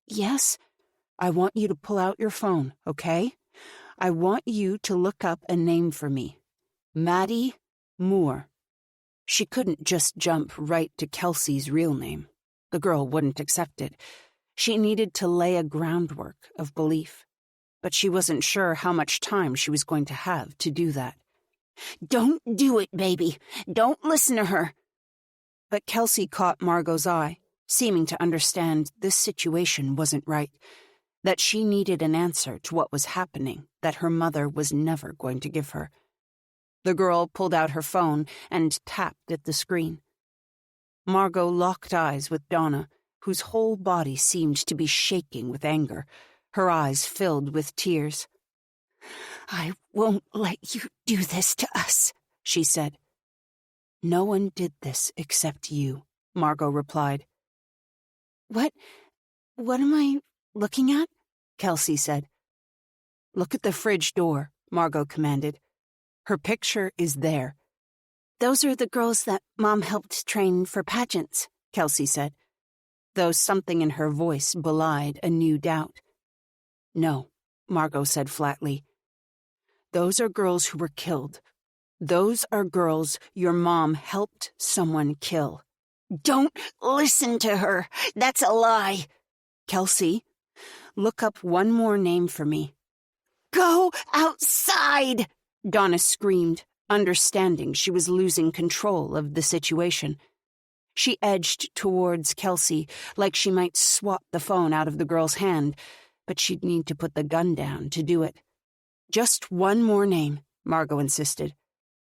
Yes? I want you to pull out your phone, okay? I want you to look up a name for me. Maddie Moore. She couldn't just jump right to Kelsey's real name. The girl wouldn't accept it. She needed to lay a groundwork of belief. But she wasn't sure how much time she was going to have to do that. Don't do it, baby. Don't listen to her. But Kelsey caught Margot's eye, seeming to understand this situation wasn't right, that she needed an answer to what was happening that her mother was never going to give her. The girl pulled out her phone and tapped at the screen. Margot locked eyes with Donna, whose whole body seemed to be shaking with anger, her eyes filled with tears. "I won't let you do this to us," she said. "No one did this except you," Margot replied. What am I looking at?" Kelsey said. "Look at the fridge door," Margot commanded. "Her picture is there." "Those are the girls that Mom helped train for pageants," Kelsey said, though something in her voice belied a new doubt. "No," Margot said flatly. "Those are girls who were killed. Those are girls your mom helped someone kill." "Don't listen to her. That's a lie." "Kelsey, look up one more name for me." "Go outside!" Donna screamed, understanding she was losing control of the situation. She edged towards Kelsey like she might swat the phone out of the girl's hand, but she'd need to put the gun down to do it. "Just one more name," Margot insisted.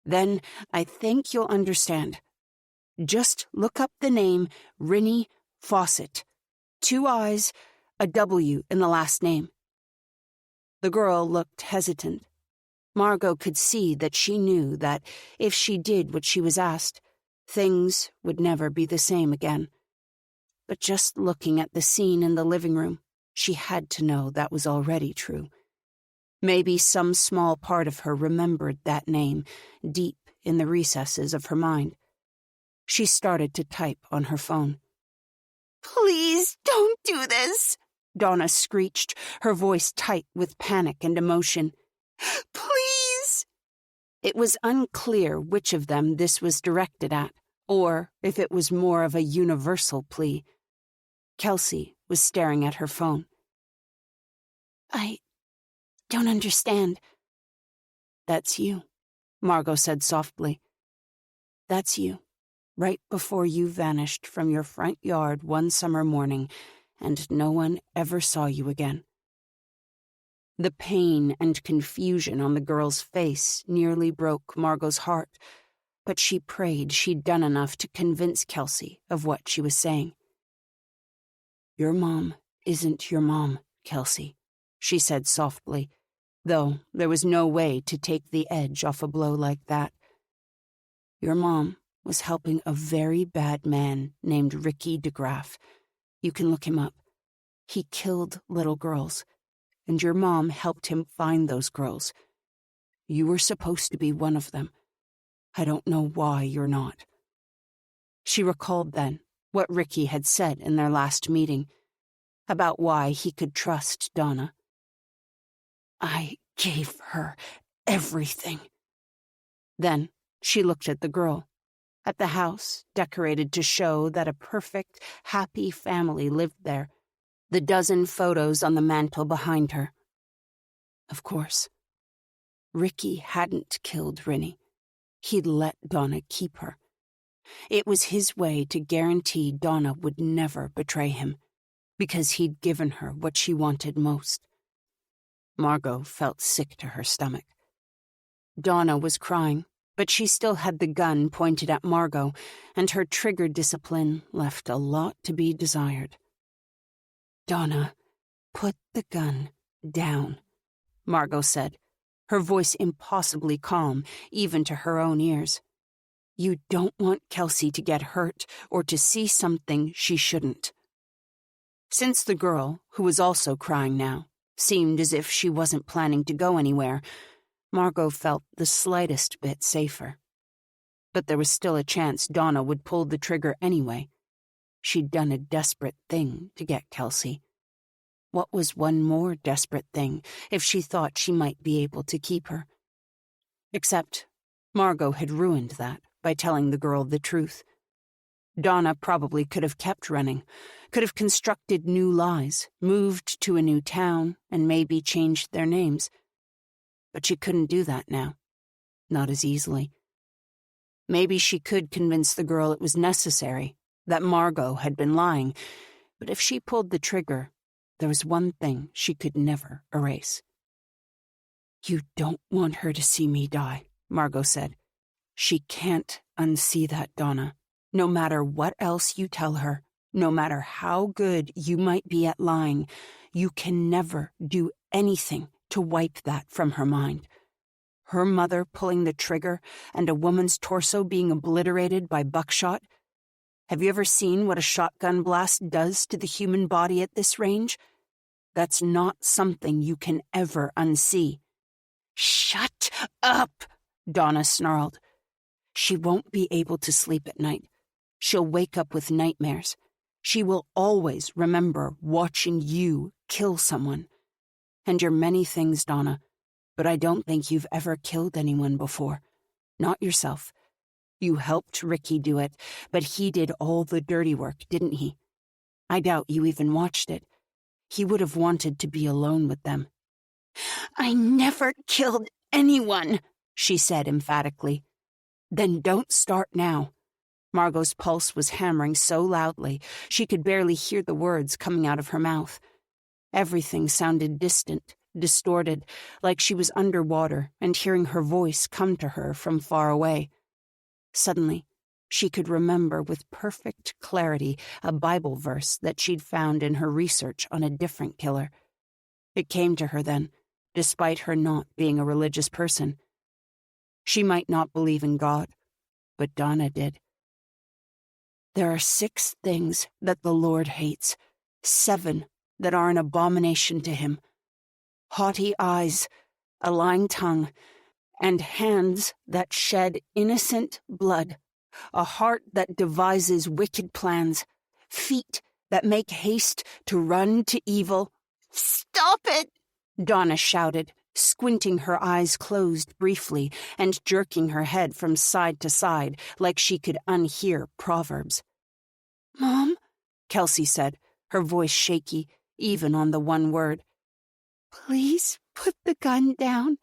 "Then I think you'll understand. Just look up the name Rinnie Fawcett. 2 I's, a W in the last name." The girl looked hesitant. Margot could see that she knew that if she did what she was asked, things would never be the same again. But just looking at the scene in the living room, she had to know that was already true. Maybe some small part of her remembered that name deep in the recesses of her mind. She started to type on her phone. "Please don't do this," Donna screeched, her voice tight with panic and emotion. "Please." It was unclear which of them this was directed at, or if it was more of a universal plea. Kelsey was staring at her phone. "I don't understand." "That's you," Margot said softly. "That's you, right before you vanished from your front yard one summer morning, and no one ever saw you again." The pain and confusion on the girl's face nearly broke Margot's heart, but she prayed she'd done enough to convince Kelsey of what she was saying. "Your mom isn't your mom, Kelsey," she said softly, though there was no way to take the edge off a blow like that. "Your mom was helping a very bad man named Ricky DeGraff. You can look him up. He killed little girls, and your mom helped him find those girls. You were supposed to be one of them. I don't know why you're not." She recalled then what Ricky had said in their last meeting about why he could trust Donna. "I gave her everything." Then she looked at the girl, at the house decorated to show that a perfect, happy family lived there, the dozen photos on the mantel behind her. Of course, Ricky hadn't killed Rinnie. He'd let Donna keep her. It was his way to guarantee Donna would never betray him, because he'd given her what she wanted most. Margot felt sick to her stomach. Donna was crying, but she still had the gun pointed at Margot, and her trigger discipline left a lot to be desired. "Donna, put the gun down," Margot said, her voice impossibly calm, even to her own ears. "You don't want Kelsey to get hurt or to see something she shouldn't." Since the girl, who was also crying now, seemed as if she wasn't planning to go anywhere, Margot felt the slightest bit safer. But there was still a chance Donna would pull the trigger anyway. She'd done a desperate thing to get Kelsey. What was one more desperate thing if she thought she might be able to keep her? Except Margot had ruined that by telling the girl the truth. Donna probably could have kept running, could have constructed new lies, moved to a new town, and maybe changed their names. But she couldn't do that now. Not as easily. Maybe she could convince the girl it was necessary, that Margot had been lying, but if she pulled the trigger, there was one thing she could never erase. "You don't want her to see me die," Margot said. "She can't unsee that, Donna. No matter what else you tell her, no matter how good you might be at lying, you can never do anything to wipe that from her mind. Her mother pulling the trigger and a woman's torso being obliterated by buckshot. Have you ever seen what a shotgun blast does to the human body at this range? That's not something you can ever unsee." "Shut up," Donna snarled. "She won't be able to sleep at night. She'll wake up with nightmares. She will always remember watching you kill someone. And you're many things, Donna, but I don't think you've ever killed anyone before. Not yourself. You helped Ricky do it, but he did all the dirty work, didn't he? I doubt you even watched it. He would have wanted to be alone with them." "I never killed anyone," she said emphatically. "Then don't start now." Margot's pulse was hammering so loudly she could barely hear the words coming out of her mouth. Everything sounded distant, distorted, like she was underwater and hearing her voice come to her from far away. Suddenly, she could remember with perfect clarity a Bible verse that she'd found in her research on a different killer. It came to her then, despite her not being a religious person. She might not believe in God, but Donna did. "There are 6 things that the Lord hates, 7 that are an abomination to him: haughty eyes, a lying tongue, and hands that shed innocent blood, a heart that devises wicked plans, feet that make haste to run to evil." "Stop it!" Donna shouted, squinting her eyes closed briefly and jerking her head from side to side like she could unhear proverbs. "Mom," Kelsey said, her voice shaky, even on the one word. "Please put the gun down."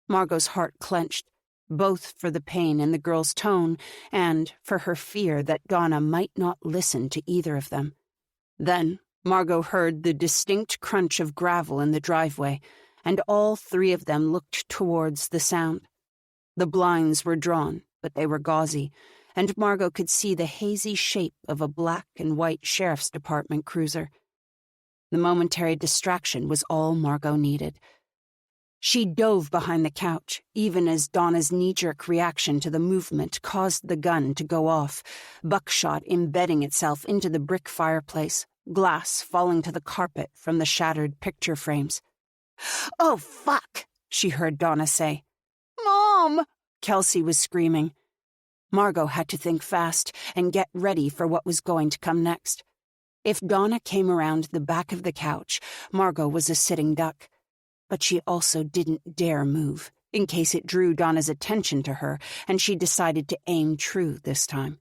Margot's heart clenched, both for the pain in the girl's tone and for her fear that Donna might not listen to either of them. Then Margot heard the distinct crunch of gravel in the driveway, and all 3 of them looked towards the sound. The blinds were drawn, but they were gauzy, and Margot could see the hazy shape of a black and white sheriff's department cruiser. The momentary distraction was all Margot needed. She dove behind the couch, even as Donna's knee-jerk reaction to the movement caused the gun to go off, buckshot embedding itself into the brick fireplace, glass falling to the carpet from the shattered picture frames. "Oh, fuck," she heard Donna say. "Mom!" Kelsey was screaming. Margot had to think fast and get ready for what was going to come next. If Donna came around the back of the couch, Margot was a sitting duck. But she also didn't dare move, in case it drew Donna's attention to her and she decided to aim true this time.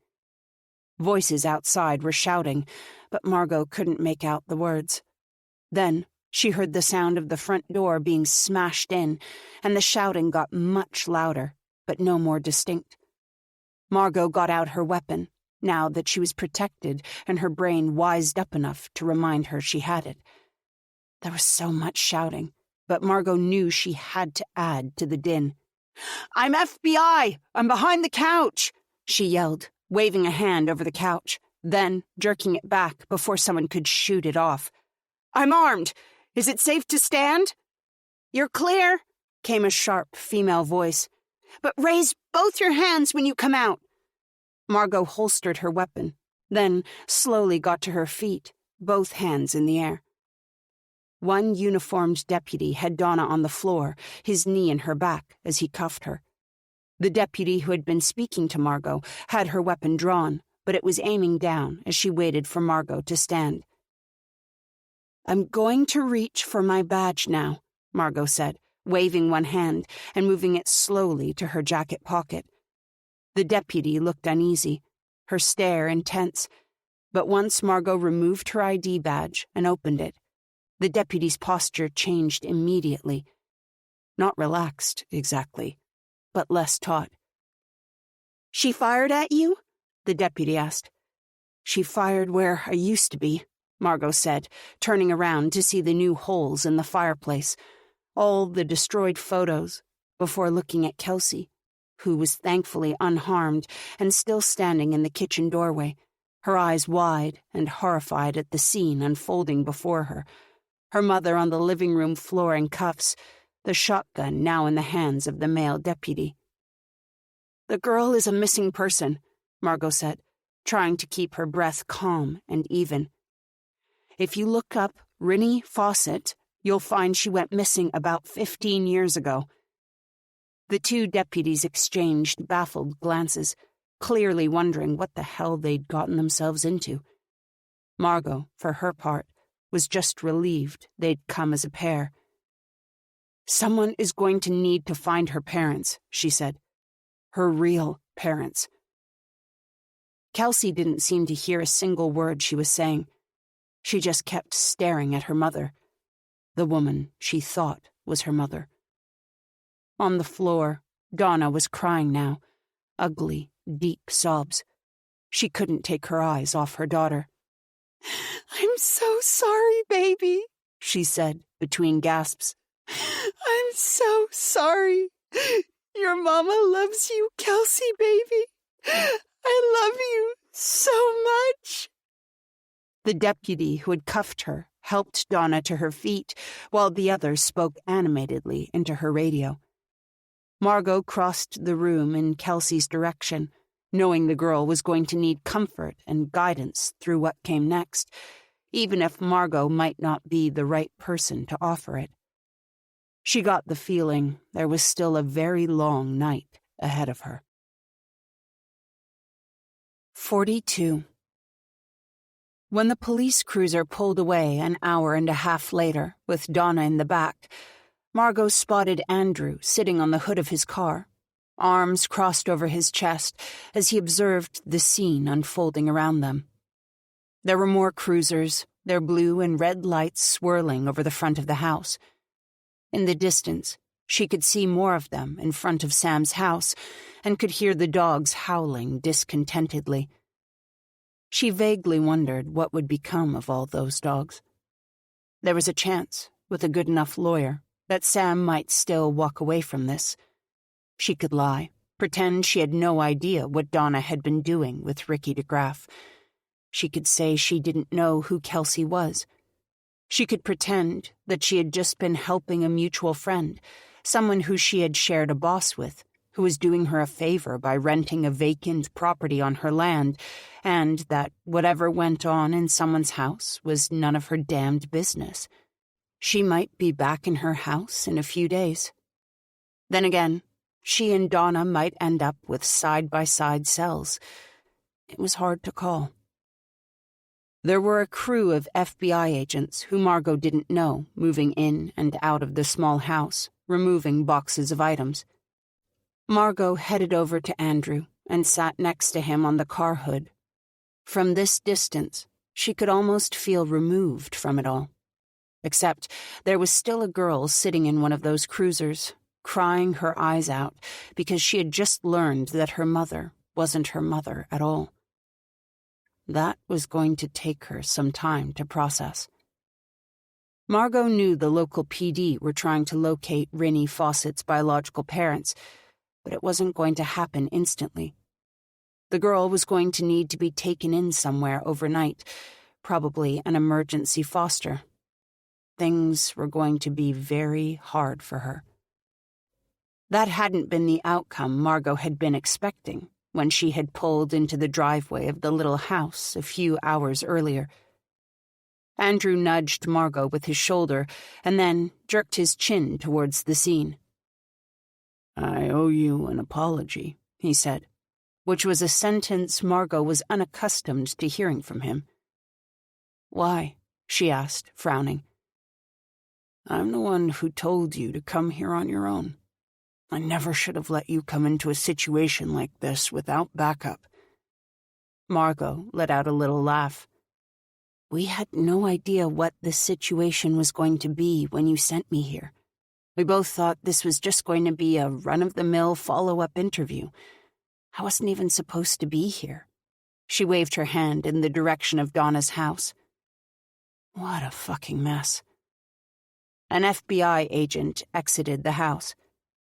Voices outside were shouting, but Margot couldn't make out the words. Then she heard the sound of the front door being smashed in, and the shouting got much louder, but no more distinct. Margot got out her weapon, now that she was protected and her brain wised up enough to remind her she had it. There was so much shouting, but Margot knew she had to add to the din. "I'm FBI! I'm behind the couch!" she yelled, waving a hand over the couch, then jerking it back before someone could shoot it off. "I'm armed! Is it safe to stand?" "You're clear," came a sharp female voice. "But raise both your hands when you come out." Margot holstered her weapon, then slowly got to her feet, both hands in the air. One uniformed deputy had Donna on the floor, his knee in her back as he cuffed her. The deputy who had been speaking to Margot had her weapon drawn, but it was aiming down as she waited for Margot to stand. "I'm going to reach for my badge now," Margot said, waving one hand and moving it slowly to her jacket pocket. The deputy looked uneasy, her stare intense, but once Margot removed her ID badge and opened it, the deputy's posture changed immediately. Not relaxed, exactly, but less taut. "She fired at you?" the deputy asked. "She fired where I used to be," Margot said, turning around to see the new holes in the fireplace, all the destroyed photos, before looking at Kelsey, who was thankfully unharmed and still standing in the kitchen doorway, her eyes wide and horrified at the scene unfolding before her, her mother on the living room floor in cuffs, the shotgun now in the hands of the male deputy. "The girl is a missing person," Margot said, trying to keep her breath calm and even. "If you look up Rinnie Fawcett, you'll find she went missing about 15 years ago." The two deputies exchanged baffled glances, clearly wondering what the hell they'd gotten themselves into. Margot, for her part, was just relieved they'd come as a pair. "Someone is going to need to find her parents," she said. "Her real parents." Kelsey didn't seem to hear a single word she was saying. She just kept staring at her mother, the woman she thought was her mother. On the floor, Donna was crying now, ugly, deep sobs. She couldn't take her eyes off her daughter. "I'm so sorry, baby," she said between gasps. "I'm so sorry. Your mama loves you, Kelsey, baby. I love you so much." The deputy who had cuffed her helped Donna to her feet, while the other spoke animatedly into her radio. Margot crossed the room in Kelsey's direction, knowing the girl was going to need comfort and guidance through what came next, even if Margot might not be the right person to offer it. She got the feeling there was still a very long night ahead of her. 42. When the police cruiser pulled away an hour and a half later, with Donna in the back, Margot spotted Andrew sitting on the hood of his car, arms crossed over his chest as he observed the scene unfolding around them. There were more cruisers, their blue and red lights swirling over the front of the house. In the distance, she could see more of them in front of Sam's house and could hear the dogs howling discontentedly. She vaguely wondered what would become of all those dogs. There was a chance, with a good enough lawyer, that Sam might still walk away from this. She could lie, pretend she had no idea what Donna had been doing with Ricky DeGraff. She could say she didn't know who Kelsey was. She could pretend that she had just been helping a mutual friend, someone who she had shared a boss with, who was doing her a favor by renting a vacant property on her land, and that whatever went on in someone's house was none of her damned business. She might be back in her house in a few days. Then again, she and Donna might end up with side-by-side cells. It was hard to call. There were a crew of FBI agents who Margot didn't know moving in and out of the small house, removing boxes of items. Margot headed over to Andrew and sat next to him on the car hood. From this distance, she could almost feel removed from it all. Except there was still a girl sitting in one of those cruisers, crying her eyes out because she had just learned that her mother wasn't her mother at all. That was going to take her some time to process. Margot knew the local PD were trying to locate Rinnie Fawcett's biological parents, but it wasn't going to happen instantly. The girl was going to need to be taken in somewhere overnight, probably an emergency foster. Things were going to be very hard for her. That hadn't been the outcome Margot had been expecting when she had pulled into the driveway of the little house a few hours earlier. Andrew nudged Margot with his shoulder and then jerked his chin towards the scene. "I owe you an apology," he said, which was a sentence Margot was unaccustomed to hearing from him. "Why?" she asked, frowning. "I'm the one who told you to come here on your own. I never should have let you come into a situation like this without backup." Margot let out a little laugh. "We had no idea what this situation was going to be when you sent me here. We both thought this was just going to be a run-of-the-mill follow-up interview. I wasn't even supposed to be here." She waved her hand in the direction of Donna's house. What a fucking mess. An FBI agent exited the house.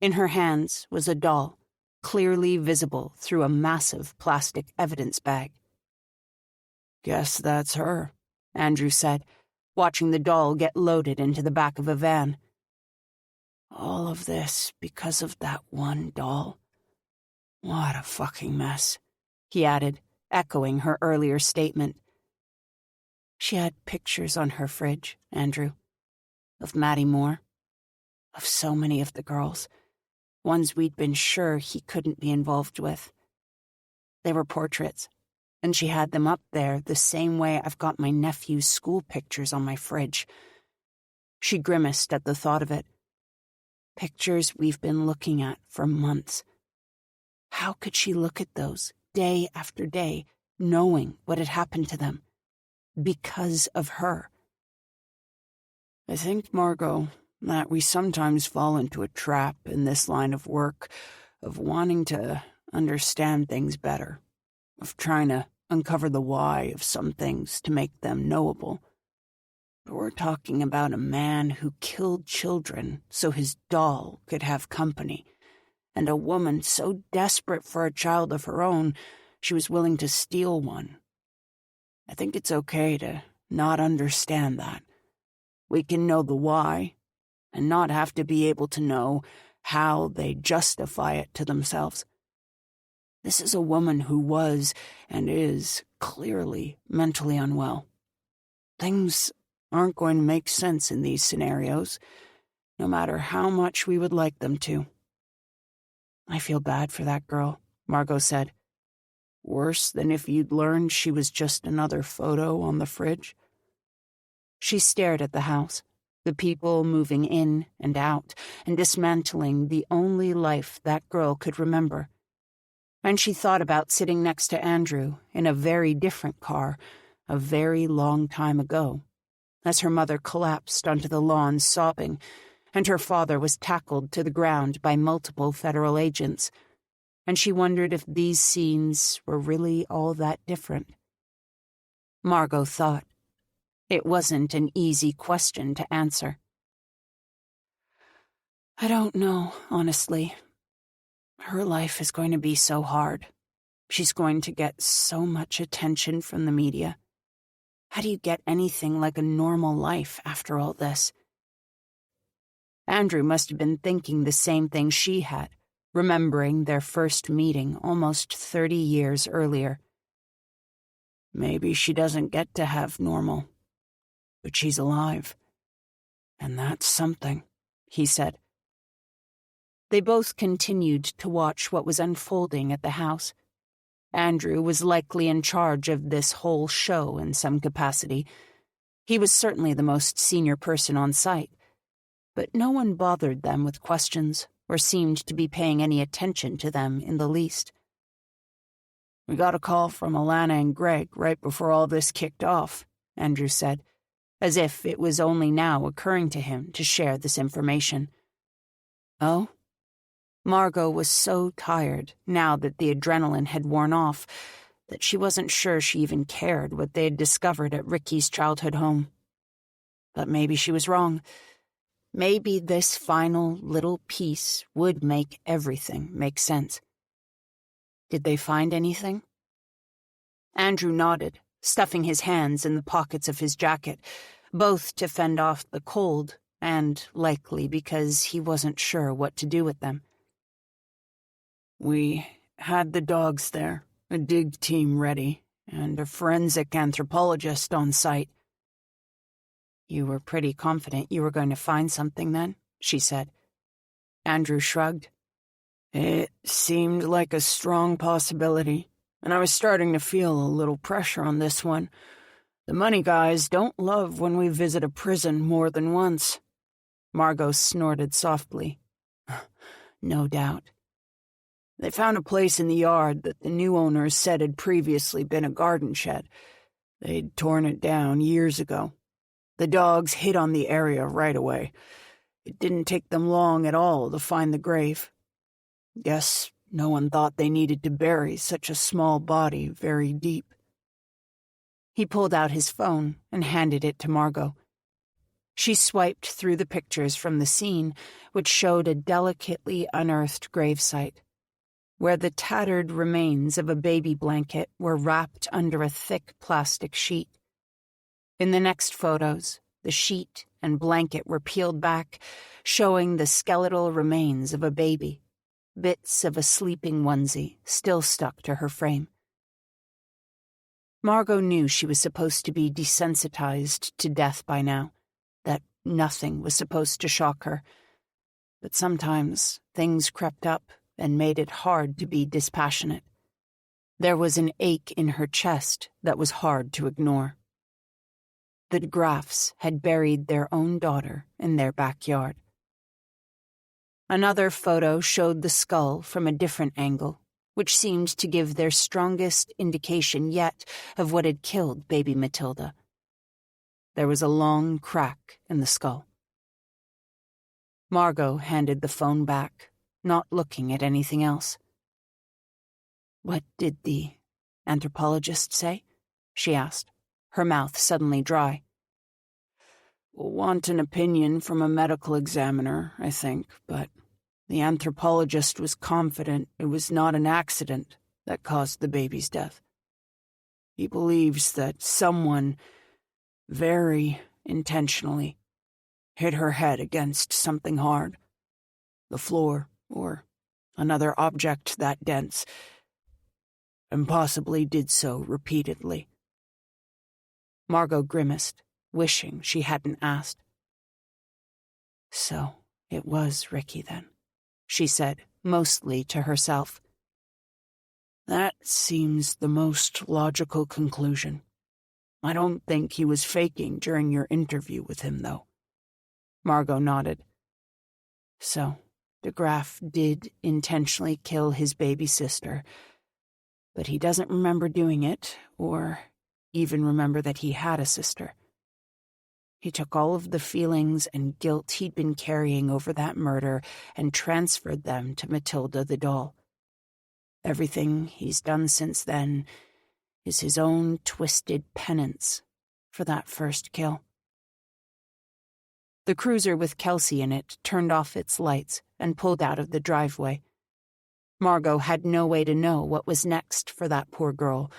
In her hands was a doll, clearly visible through a massive plastic evidence bag. "Guess that's her," Andrew said, watching the doll get loaded into the back of a van. "All of this because of that one doll. What a fucking mess," he added, echoing her earlier statement. She had pictures on her fridge, Andrew, of Maddie Moore, of so many of the girls, ones we'd been sure he couldn't be involved with. They were portraits, and she had them up there the same way I've got my nephew's school pictures on my fridge. She grimaced at the thought of it. Pictures we've been looking at for months. How could she look at those day after day, knowing what had happened to them? Because of her. I think, Margot, that we sometimes fall into a trap in this line of work of wanting to understand things better, of trying to uncover the why of some things to make them knowable. But we're talking about a man who killed children so his doll could have company, and a woman so desperate for a child of her own she was willing to steal one. I think it's okay to not understand that. We can know the why, and not have to be able to know how they justify it to themselves. This is a woman who was, and is, clearly mentally unwell. Things aren't going to make sense in these scenarios, no matter how much we would like them to. I feel bad for that girl, Margot said. Worse than if you'd learned she was just another photo on the fridge? She stared at the house, the people moving in and out, and dismantling the only life that girl could remember. And she thought about sitting next to Andrew in a very different car a very long time ago, as her mother collapsed onto the lawn sobbing, and her father was tackled to the ground by multiple federal agents, and she wondered if these scenes were really all that different. Margot thought. It wasn't an easy question to answer. I don't know, honestly. Her life is going to be so hard. She's going to get so much attention from the media. How do you get anything like a normal life after all this? Andrew must have been thinking the same thing she had, remembering their first meeting almost 30 years earlier. Maybe she doesn't get to have normal, but she's alive. And that's something, he said. They both continued to watch what was unfolding at the house. Andrew was likely in charge of this whole show in some capacity. He was certainly the most senior person on site, but no one bothered them with questions or seemed to be paying any attention to them in the least. We got a call from Alana and Greg right before all this kicked off, Andrew said, as if it was only now occurring to him to share this information. Oh? Margot was so tired, now that the adrenaline had worn off, that she wasn't sure she even cared what they had discovered at Ricky's childhood home. But maybe she was wrong. Maybe this final little piece would make everything make sense. Did they find anything? Andrew nodded, stuffing his hands in the pockets of his jacket, both to fend off the cold and likely because he wasn't sure what to do with them. We had the dogs there, a dig team ready, and a forensic anthropologist on site. You were pretty confident you were going to find something then, she said. Andrew shrugged. It seemed like a strong possibility, and I was starting to feel a little pressure on this one. The money guys don't love when we visit a prison more than once. Margot snorted softly. No doubt. They found a place in the yard that the new owners said had previously been a garden shed. They'd torn it down years ago. The dogs hit on the area right away. It didn't take them long at all to find the grave. Guess no one thought they needed to bury such a small body very deep. He pulled out his phone and handed it to Margot. She swiped through the pictures from the scene, which showed a delicately unearthed gravesite, where the tattered remains of a baby blanket were wrapped under a thick plastic sheet. In the next photos, the sheet and blanket were peeled back, showing the skeletal remains of a baby, bits of a sleeping onesie still stuck to her frame. Margot knew she was supposed to be desensitized to death by now, that nothing was supposed to shock her. But sometimes things crept up and made it hard to be dispassionate. There was an ache in her chest that was hard to ignore. The DeGraffs had buried their own daughter in their backyard. Another photo showed the skull from a different angle, which seemed to give their strongest indication yet of what had killed baby Matilda. There was a long crack in the skull. Margot handed the phone back, not looking at anything else. "What did the anthropologist say?" she asked, her mouth suddenly dry. "We'll want an opinion from a medical examiner, I think, but the anthropologist was confident it was not an accident that caused the baby's death. He believes that someone, very intentionally, hit her head against something hard, the floor or another object that dense, and possibly did so repeatedly." Margot grimaced, wishing she hadn't asked. "So it was Ricky then," she said, mostly to herself. "That seems the most logical conclusion. I don't think he was faking during your interview with him, though." Margot nodded. "So DeGraff did intentionally kill his baby sister, but he doesn't remember doing it, or even remember that he had a sister. He took all of the feelings and guilt he'd been carrying over that murder and transferred them to Matilda the doll. Everything he's done since then is his own twisted penance for that first kill." The cruiser with Kelsey in it turned off its lights and pulled out of the driveway. Margot had no way to know what was next for that poor girl,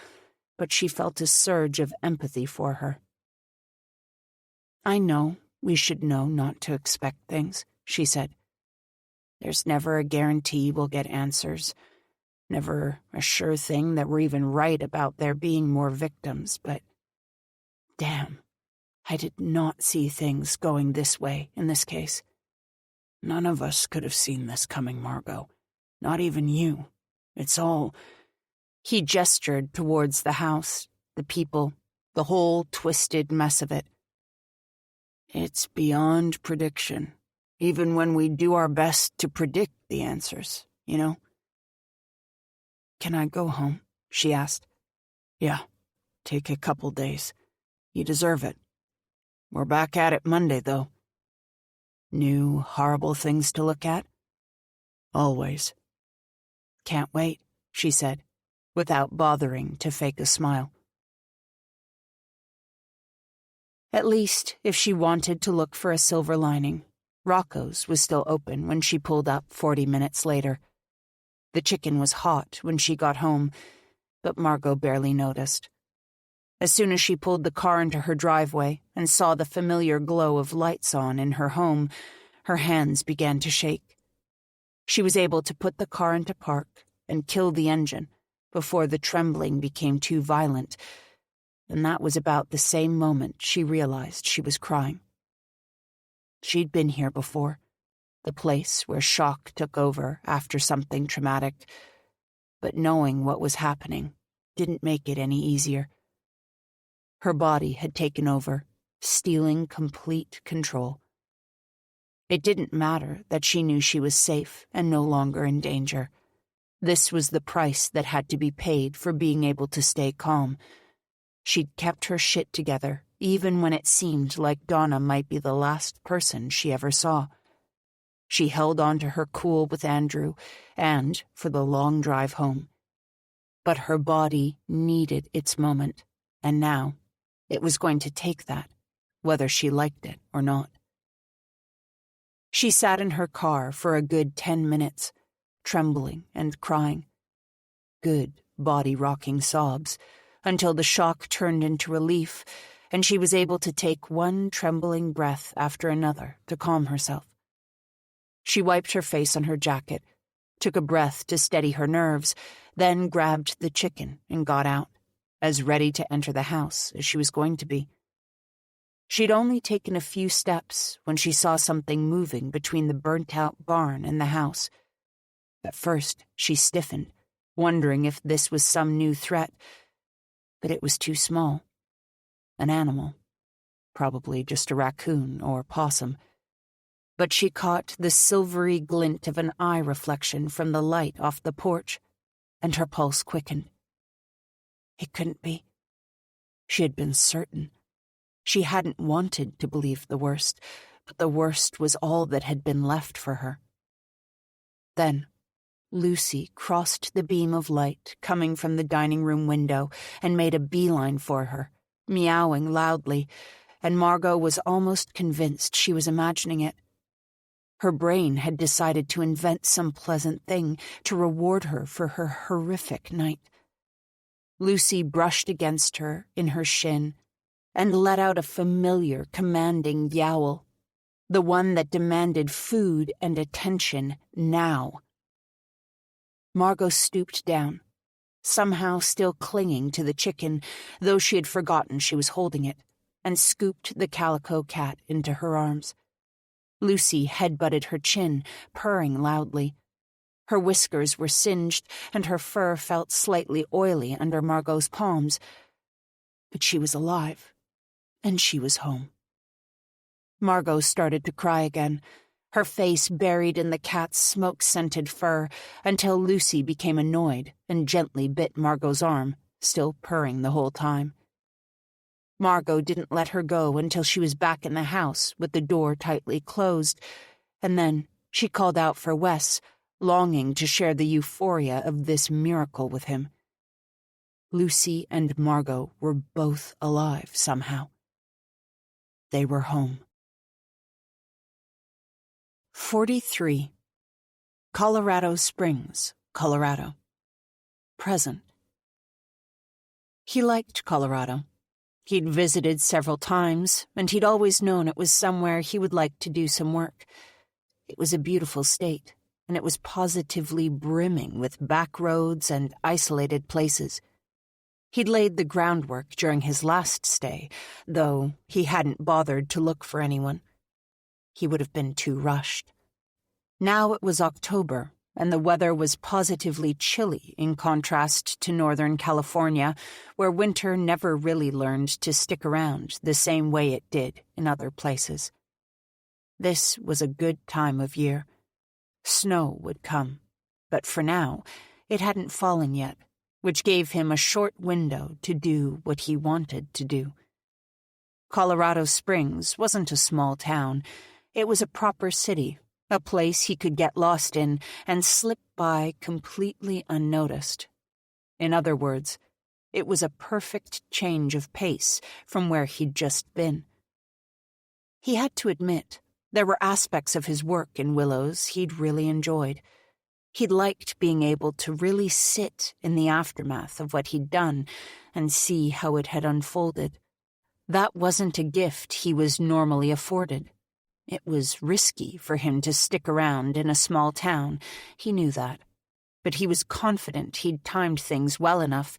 but she felt a surge of empathy for her. "I know we should know not to expect things," she said. "There's never a guarantee we'll get answers, never a sure thing that we're even right about there being more victims, but damn, I did not see things going this way in this case. None of us could have seen this coming, Margot. Not even you. It's all—" He gestured towards the house, the people, the whole twisted mess of it. "It's beyond prediction, even when we do our best to predict the answers, you know?" "Can I go home?" she asked. "Yeah, take a couple days. You deserve it. We're back at it Monday, though." "New, horrible things to look at?" "Always." "Can't wait," she said, without bothering to fake a smile. At least, if she wanted to look for a silver lining, Rocco's was still open when she pulled up 40 minutes later. The chicken was hot when she got home, but Margot barely noticed. As soon as she pulled the car into her driveway and saw the familiar glow of lights on in her home, her hands began to shake. She was able to put the car into park and kill the engine before the trembling became too violent, and that was about the same moment she realized she was crying. She'd been here before, the place where shock took over after something traumatic, but knowing what was happening didn't make it any easier. Her body had taken over, stealing complete control. It didn't matter that she knew she was safe and no longer in danger. This was the price that had to be paid for being able to stay calm. She'd kept her shit together, even when it seemed like Donna might be the last person she ever saw. She held on to her cool with Andrew and for the long drive home. But her body needed its moment, and now it was going to take that, whether she liked it or not. She sat in her car for a good 10 minutes, trembling and crying. Good body-rocking sobs, until the shock turned into relief, and she was able to take one trembling breath after another to calm herself. She wiped her face on her jacket, took a breath to steady her nerves, then grabbed the chicken and got out, as ready to enter the house as she was going to be. She'd only taken a few steps when she saw something moving between the burnt-out barn and the house. At first, she stiffened, wondering if this was some new threat, but it was too small. An animal, probably just a raccoon or possum. But she caught the silvery glint of an eye reflection from the light off the porch, and her pulse quickened. It couldn't be. She had been certain. She hadn't wanted to believe the worst, but the worst was all that had been left for her. Then, Lucy crossed the beam of light coming from the dining room window and made a beeline for her, meowing loudly, and Margot was almost convinced she was imagining it. Her brain had decided to invent some pleasant thing to reward her for her horrific night. Lucy brushed against her in her shin and let out a familiar, commanding yowl, the one that demanded food and attention now. Margot stooped down, somehow still clinging to the chicken, though she had forgotten she was holding it, and scooped the calico cat into her arms. Lucy headbutted her chin, purring loudly. Her whiskers were singed, and her fur felt slightly oily under Margot's palms. But she was alive, and she was home. Margot started to cry again, her face buried in the cat's smoke-scented fur, until Lucy became annoyed and gently bit Margot's arm, still purring the whole time. Margot didn't let her go until she was back in the house with the door tightly closed, and then she called out for Wes, longing to share the euphoria of this miracle with him. Lucy and Margot were both alive somehow. They were home. 43. Colorado Springs, Colorado. Present. He liked Colorado. He'd visited several times, and he'd always known it was somewhere he would like to do some work. It was a beautiful state, and it was positively brimming with back roads and isolated places. He'd laid the groundwork during his last stay, though he hadn't bothered to look for anyone. He would have been too rushed. Now it was October, and the weather was positively chilly in contrast to Northern California, where winter never really learned to stick around the same way it did in other places. This was a good time of year. Snow would come, but for now, it hadn't fallen yet, which gave him a short window to do what he wanted to do. Colorado Springs wasn't a small town. It was a proper city, a place he could get lost in and slip by completely unnoticed. In other words, it was a perfect change of pace from where he'd just been. He had to admit, there were aspects of his work in Willows he'd really enjoyed. He'd liked being able to really sit in the aftermath of what he'd done and see how it had unfolded. That wasn't a gift he was normally afforded. It was risky for him to stick around in a small town, he knew that. But he was confident he'd timed things well enough,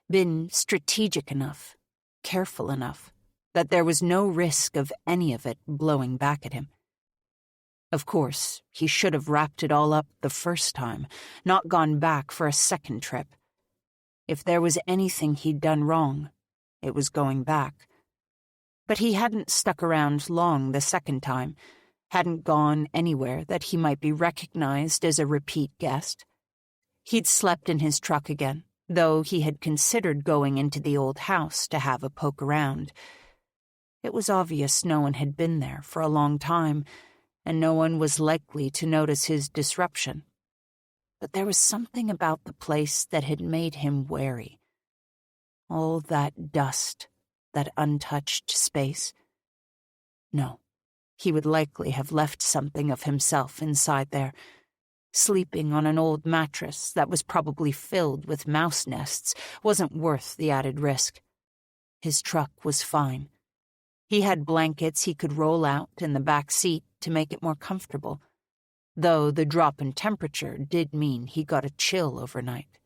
been strategic enough, careful enough, that there was no risk of any of it blowing back at him. Of course, he should have wrapped it all up the first time, not gone back for a second trip. If there was anything he'd done wrong, it was going back. But he hadn't stuck around long the second time, hadn't gone anywhere that he might be recognized as a repeat guest. He'd slept in his truck again, though he had considered going into the old house to have a poke around. It was obvious no one had been there for a long time, and no one was likely to notice his disruption. But there was something about the place that had made him wary. All that dust, that untouched space. No, he would likely have left something of himself inside there, sleeping on an old mattress that was probably filled with mouse nests wasn't worth the added risk. His truck was fine. He had blankets he could roll out in the back seat to make it more comfortable, though the drop in temperature did mean he got a chill overnight.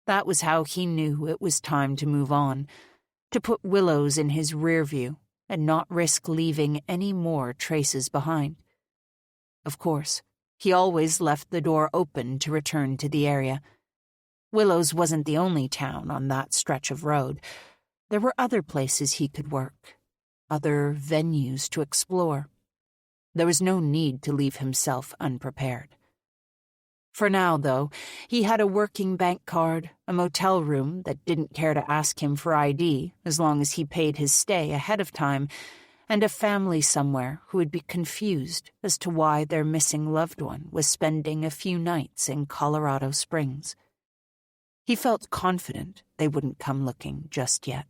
That was how he knew it was time to move on, to put Willows in his rear view and not risk leaving any more traces behind. Of course, he always left the door open to return to the area. Willows wasn't the only town on that stretch of road. There were other places he could work, other venues to explore. There was no need to leave himself unprepared. For now, though, he had a working bank card, a motel room that didn't care to ask him for ID as long as he paid his stay ahead of time, and a family somewhere who would be confused as to why their missing loved one was spending a few nights in Colorado Springs. He felt confident they wouldn't come looking just yet,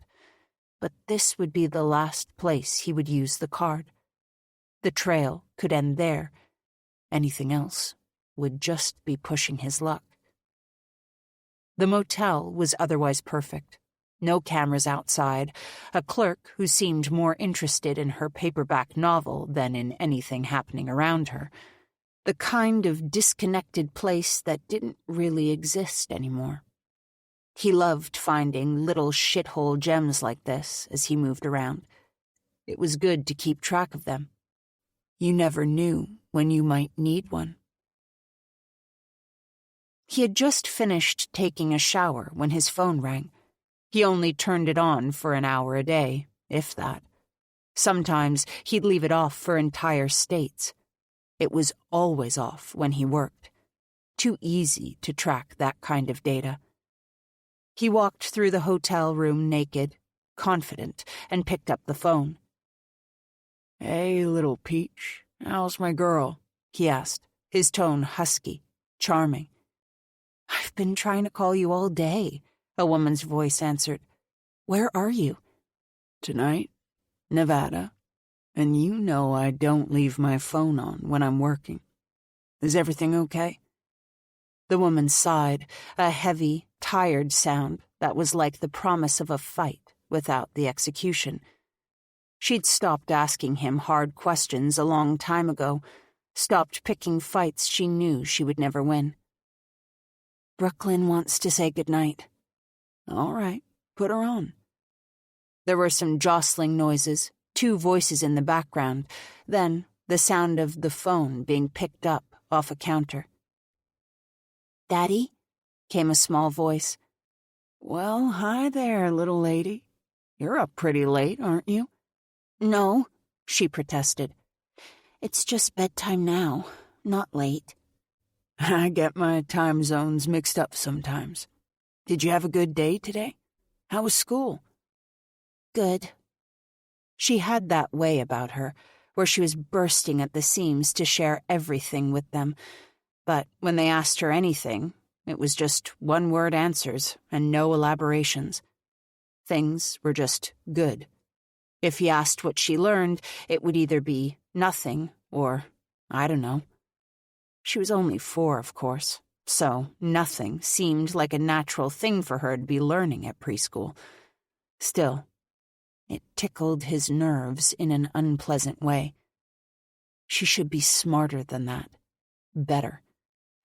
but this would be the last place he would use the card. The trail could end there. Anything else would just be pushing his luck. The motel was otherwise perfect. No cameras outside, a clerk who seemed more interested in her paperback novel than in anything happening around her. The kind of disconnected place that didn't really exist anymore. He loved finding little shithole gems like this as he moved around. It was good to keep track of them. You never knew when you might need one. He had just finished taking a shower when his phone rang. He only turned it on for an hour a day, if that. Sometimes he'd leave it off for entire states. It was always off when he worked. Too easy to track that kind of data. He walked through the hotel room naked, confident, and picked up the phone. "Hey, little peach, how's my girl?" he asked, his tone husky, charming. "I've been trying to call you all day," a woman's voice answered. "Where are you?" "Tonight, Nevada. And you know I don't leave my phone on when I'm working. Is everything okay?" The woman sighed, a heavy, tired sound that was like the promise of a fight without the execution. She'd stopped asking him hard questions a long time ago, stopped picking fights she knew she would never win. "Brooklyn wants to say goodnight." "All right, put her on." There were some jostling noises, two voices in the background, then the sound of the phone being picked up off a counter. "Daddy?" came a small voice. "Well, hi there, little lady. You're up pretty late, aren't you?" "No," she protested. "It's just bedtime now, not late." I get my time zones mixed up sometimes. Did you have a good day today? How was school? "Good." She had that way about her, where she was bursting at the seams to share everything with them. But when they asked her anything, it was just one-word answers and no elaborations. Things were just good. If he asked what she learned, it would either be nothing or, I don't know. She was only 4, of course, so nothing seemed like a natural thing for her to be learning at preschool. Still, it tickled his nerves in an unpleasant way. She should be smarter than that. Better.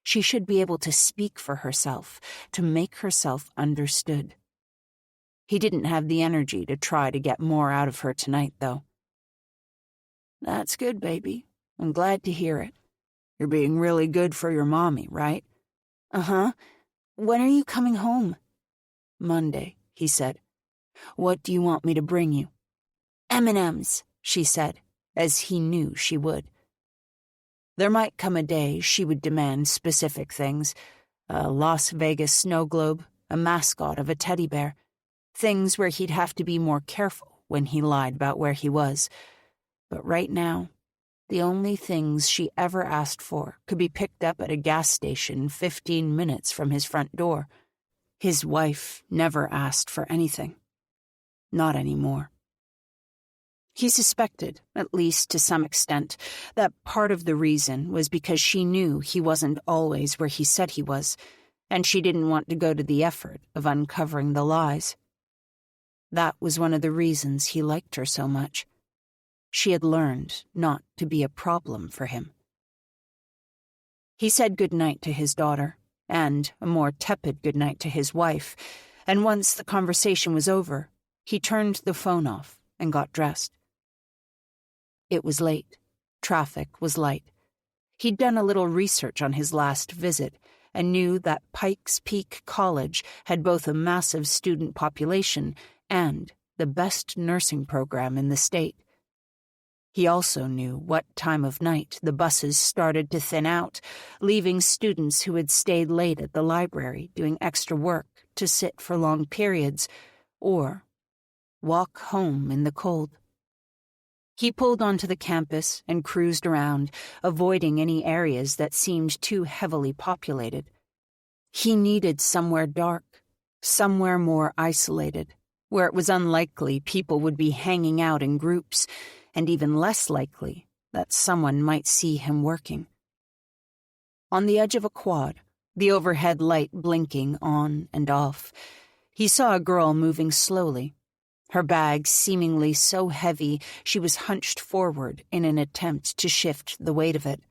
She should be able to speak for herself, to make herself understood. He didn't have the energy to try to get more out of her tonight, though. That's good, baby. I'm glad to hear it. You're being really good for your mommy, right? Uh-huh. When are you coming home? Monday, he said. What do you want me to bring you? M&Ms, she said, as he knew she would. There might come a day she would demand specific things. A Las Vegas snow globe, a mascot of a teddy bear. Things where he'd have to be more careful when he lied about where he was. But right now, the only things she ever asked for could be picked up at a gas station 15 minutes from his front door. His wife never asked for anything. Not anymore. He suspected, at least to some extent, that part of the reason was because she knew he wasn't always where he said he was, and she didn't want to go to the effort of uncovering the lies. That was one of the reasons he liked her so much. She had learned not to be a problem for him. He said goodnight to his daughter, and a more tepid goodnight to his wife, and once the conversation was over, he turned the phone off and got dressed. It was late. Traffic was light. He'd done a little research on his last visit and knew that Pikes Peak College had both a massive student population and the best nursing program in the state. He also knew what time of night the buses started to thin out, leaving students who had stayed late at the library doing extra work to sit for long periods or walk home in the cold. He pulled onto the campus and cruised around, avoiding any areas that seemed too heavily populated. He needed somewhere dark, somewhere more isolated, where it was unlikely people would be hanging out in groups, and even less likely that someone might see him working. On the edge of a quad, the overhead light blinking on and off, he saw a girl moving slowly, her bag seemingly so heavy she was hunched forward in an attempt to shift the weight of it.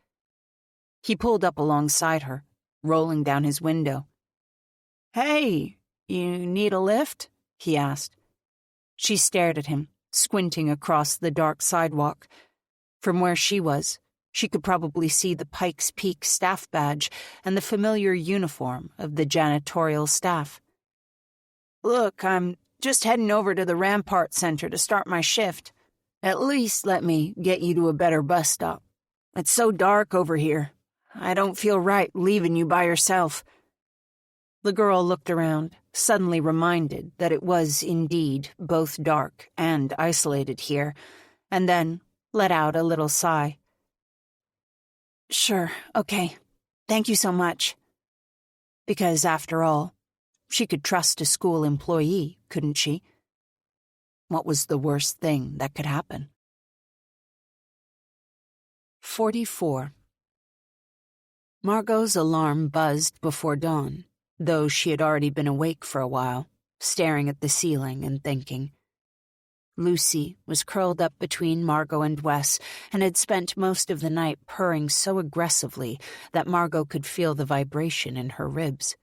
He pulled up alongside her, rolling down his window. "Hey, you need a lift?" he asked. She stared at him, squinting across the dark sidewalk. From where she was, she could probably see the Pikes Peak staff badge and the familiar uniform of the janitorial staff. "Look, I'm just heading over to the Rampart Center to start my shift. At least let me get you to a better bus stop. It's so dark over here. I don't feel right leaving you by yourself." The girl looked around, suddenly reminded that it was indeed both dark and isolated here, and then let out a little sigh. "Sure, okay. Thank you so much." Because, after all, she could trust a school employee, couldn't she? What was the worst thing that could happen? 44. Margot's alarm buzzed before dawn, though she had already been awake for a while, staring at the ceiling and thinking. Lucy was curled up between Margot and Wes and had spent most of the night purring so aggressively that Margot could feel the vibration in her ribs.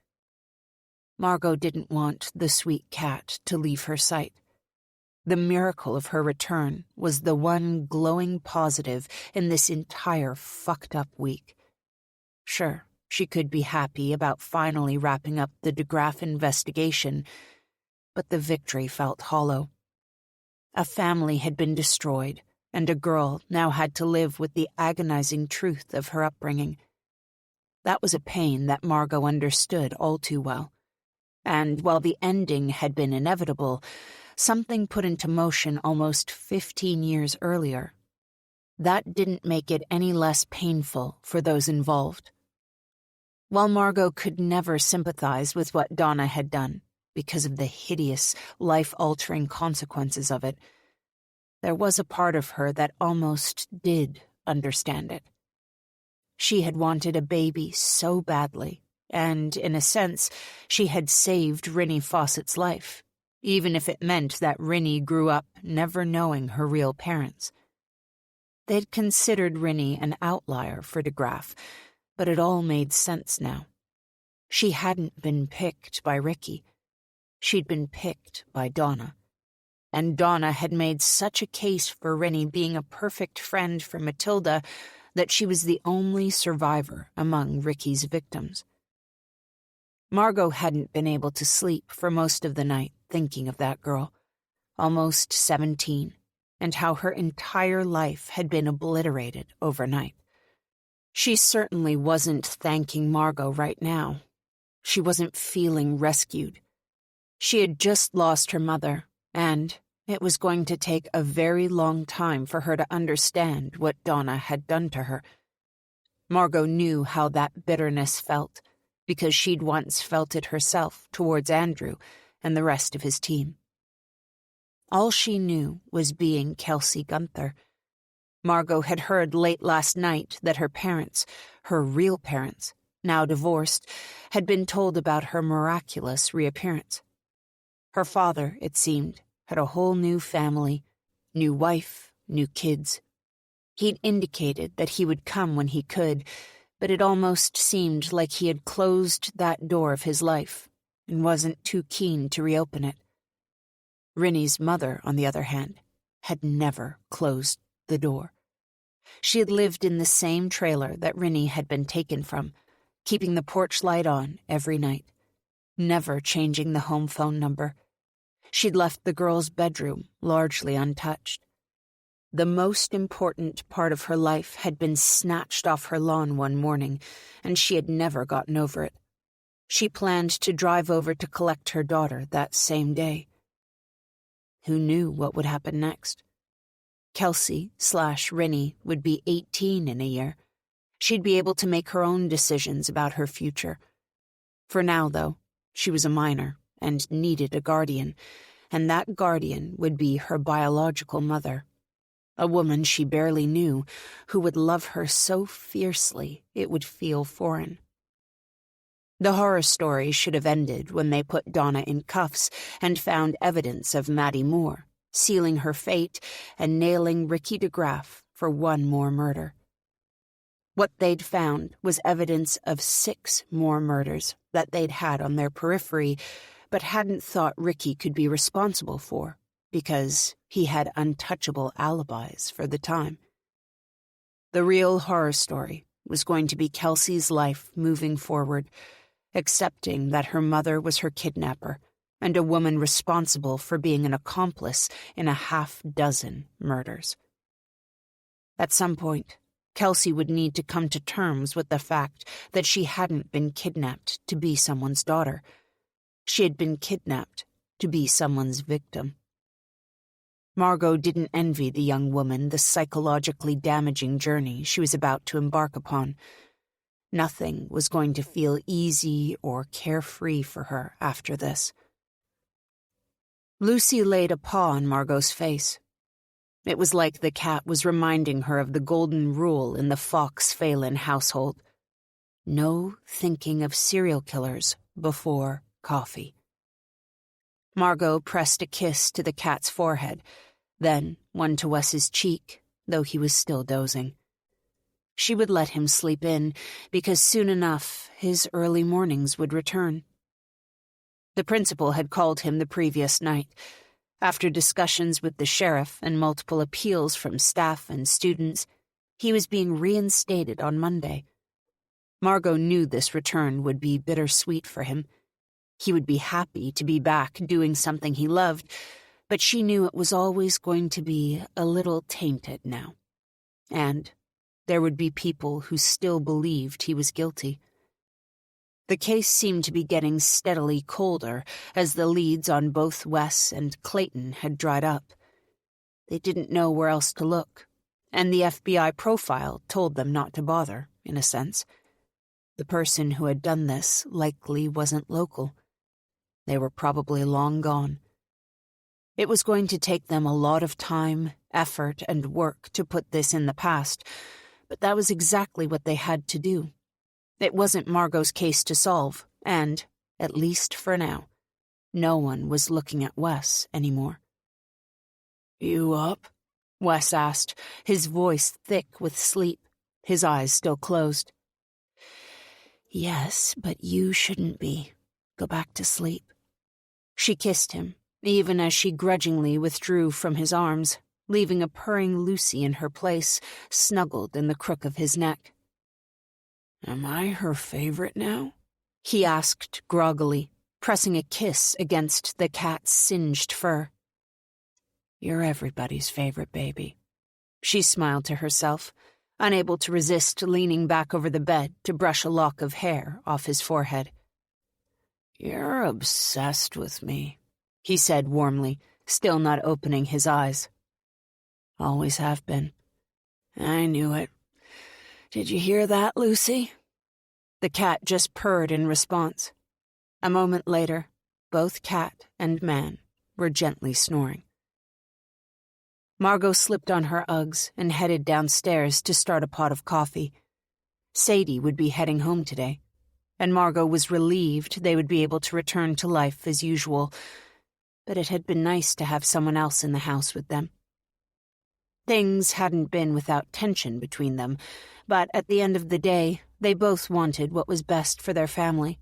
Margot didn't want the sweet cat to leave her sight. The miracle of her return was the one glowing positive in this entire fucked-up week. Sure, she could be happy about finally wrapping up the DeGraff investigation, but the victory felt hollow. A family had been destroyed, and a girl now had to live with the agonizing truth of her upbringing. That was a pain that Margot understood all too well. And while the ending had been inevitable, something put into motion almost 15 years earlier. That didn't make it any less painful for those involved. While Margot could never sympathize with what Donna had done because of the hideous, life-altering consequences of it, there was a part of her that almost did understand it. She had wanted a baby so badly, and, in a sense, she had saved Rinnie Fawcett's life, even if it meant that Rinnie grew up never knowing her real parents. They'd considered Rinnie an outlier for DeGraff, but it all made sense now. She hadn't been picked by Ricky. She'd been picked by Donna, and Donna had made such a case for Rennie being a perfect friend for Matilda that she was the only survivor among Ricky's victims. Margot hadn't been able to sleep for most of the night thinking of that girl, almost 17, and how her entire life had been obliterated overnight. She certainly wasn't thanking Margot right now. She wasn't feeling rescued. She had just lost her mother, and it was going to take a very long time for her to understand what Donna had done to her. Margot knew how that bitterness felt, because she'd once felt it herself towards Andrew and the rest of his team. All she knew was being Kelsey Gunther. Margot had heard late last night that her parents, her real parents, now divorced, had been told about her miraculous reappearance. Her father, it seemed, had a whole new family, new wife, new kids. He'd indicated that he would come when he could, but it almost seemed like he had closed that door of his life and wasn't too keen to reopen it. Rennie's mother, on the other hand, had never closed the door. She had lived in the same trailer that Rennie had been taken from, keeping the porch light on every night, never changing the home phone number. She'd left the girl's bedroom largely untouched. The most important part of her life had been snatched off her lawn one morning, and she had never gotten over it. She planned to drive over to collect her daughter that same day. Who knew what would happen next? Kelsey/Rennie would be 18 in a year. She'd be able to make her own decisions about her future. For now, though, she was a minor and needed a guardian, and that guardian would be her biological mother, a woman she barely knew who would love her so fiercely it would feel foreign. The horror story should have ended when they put Donna in cuffs and found evidence of Maddie Moore, sealing her fate and nailing Ricky DeGraff for one more murder. What they'd found was evidence of 6 more murders that they'd had on their periphery, but hadn't thought Ricky could be responsible for, because he had untouchable alibis for the time. The real horror story was going to be Kelsey's life moving forward, accepting that her mother was her kidnapper and a woman responsible for being an accomplice in a 6 murders. At some point, Kelsey would need to come to terms with the fact that she hadn't been kidnapped to be someone's daughter. She had been kidnapped to be someone's victim. Margot didn't envy the young woman the psychologically damaging journey she was about to embark upon. Nothing was going to feel easy or carefree for her after this. Lucy laid a paw on Margot's face. It was like the cat was reminding her of the golden rule in the Phalen household. No thinking of serial killers before coffee. Margot pressed a kiss to the cat's forehead, then one to Wes's cheek, though he was still dozing. She would let him sleep in, because soon enough his early mornings would return. The principal had called him the previous night. After discussions with the sheriff and multiple appeals from staff and students, he was being reinstated on Monday. Margot knew this return would be bittersweet for him. He would be happy to be back doing something he loved, but she knew it was always going to be a little tainted now. And there would be people who still believed he was guilty. The case seemed to be getting steadily colder as the leads on both Wes and Clayton had dried up. They didn't know where else to look, and the FBI profile told them not to bother, in a sense. The person who had done this likely wasn't local. They were probably long gone. It was going to take them a lot of time, effort, and work to put this in the past, but that was exactly what they had to do. It wasn't Margot's case to solve, and, at least for now, no one was looking at Wes anymore. "You up?" Wes asked, his voice thick with sleep, his eyes still closed. "Yes, but you shouldn't be. Go back to sleep." She kissed him, even as she grudgingly withdrew from his arms, leaving a purring Lucy in her place, snuggled in the crook of his neck. "Am I her favorite now?" he asked groggily, pressing a kiss against the cat's singed fur. "You're everybody's favorite, baby." She smiled to herself, unable to resist leaning back over the bed to brush a lock of hair off his forehead. "You're obsessed with me," he said warmly, still not opening his eyes. "Always have been. I knew it. Did you hear that, Lucy?" The cat just purred in response. A moment later, both cat and man were gently snoring. Margot slipped on her Uggs and headed downstairs to start a pot of coffee. Sadie would be heading home today, and Margot was relieved they would be able to return to life as usual, but it had been nice to have someone else in the house with them. Things hadn't been without tension between them, but at the end of the day, they both wanted what was best for their family.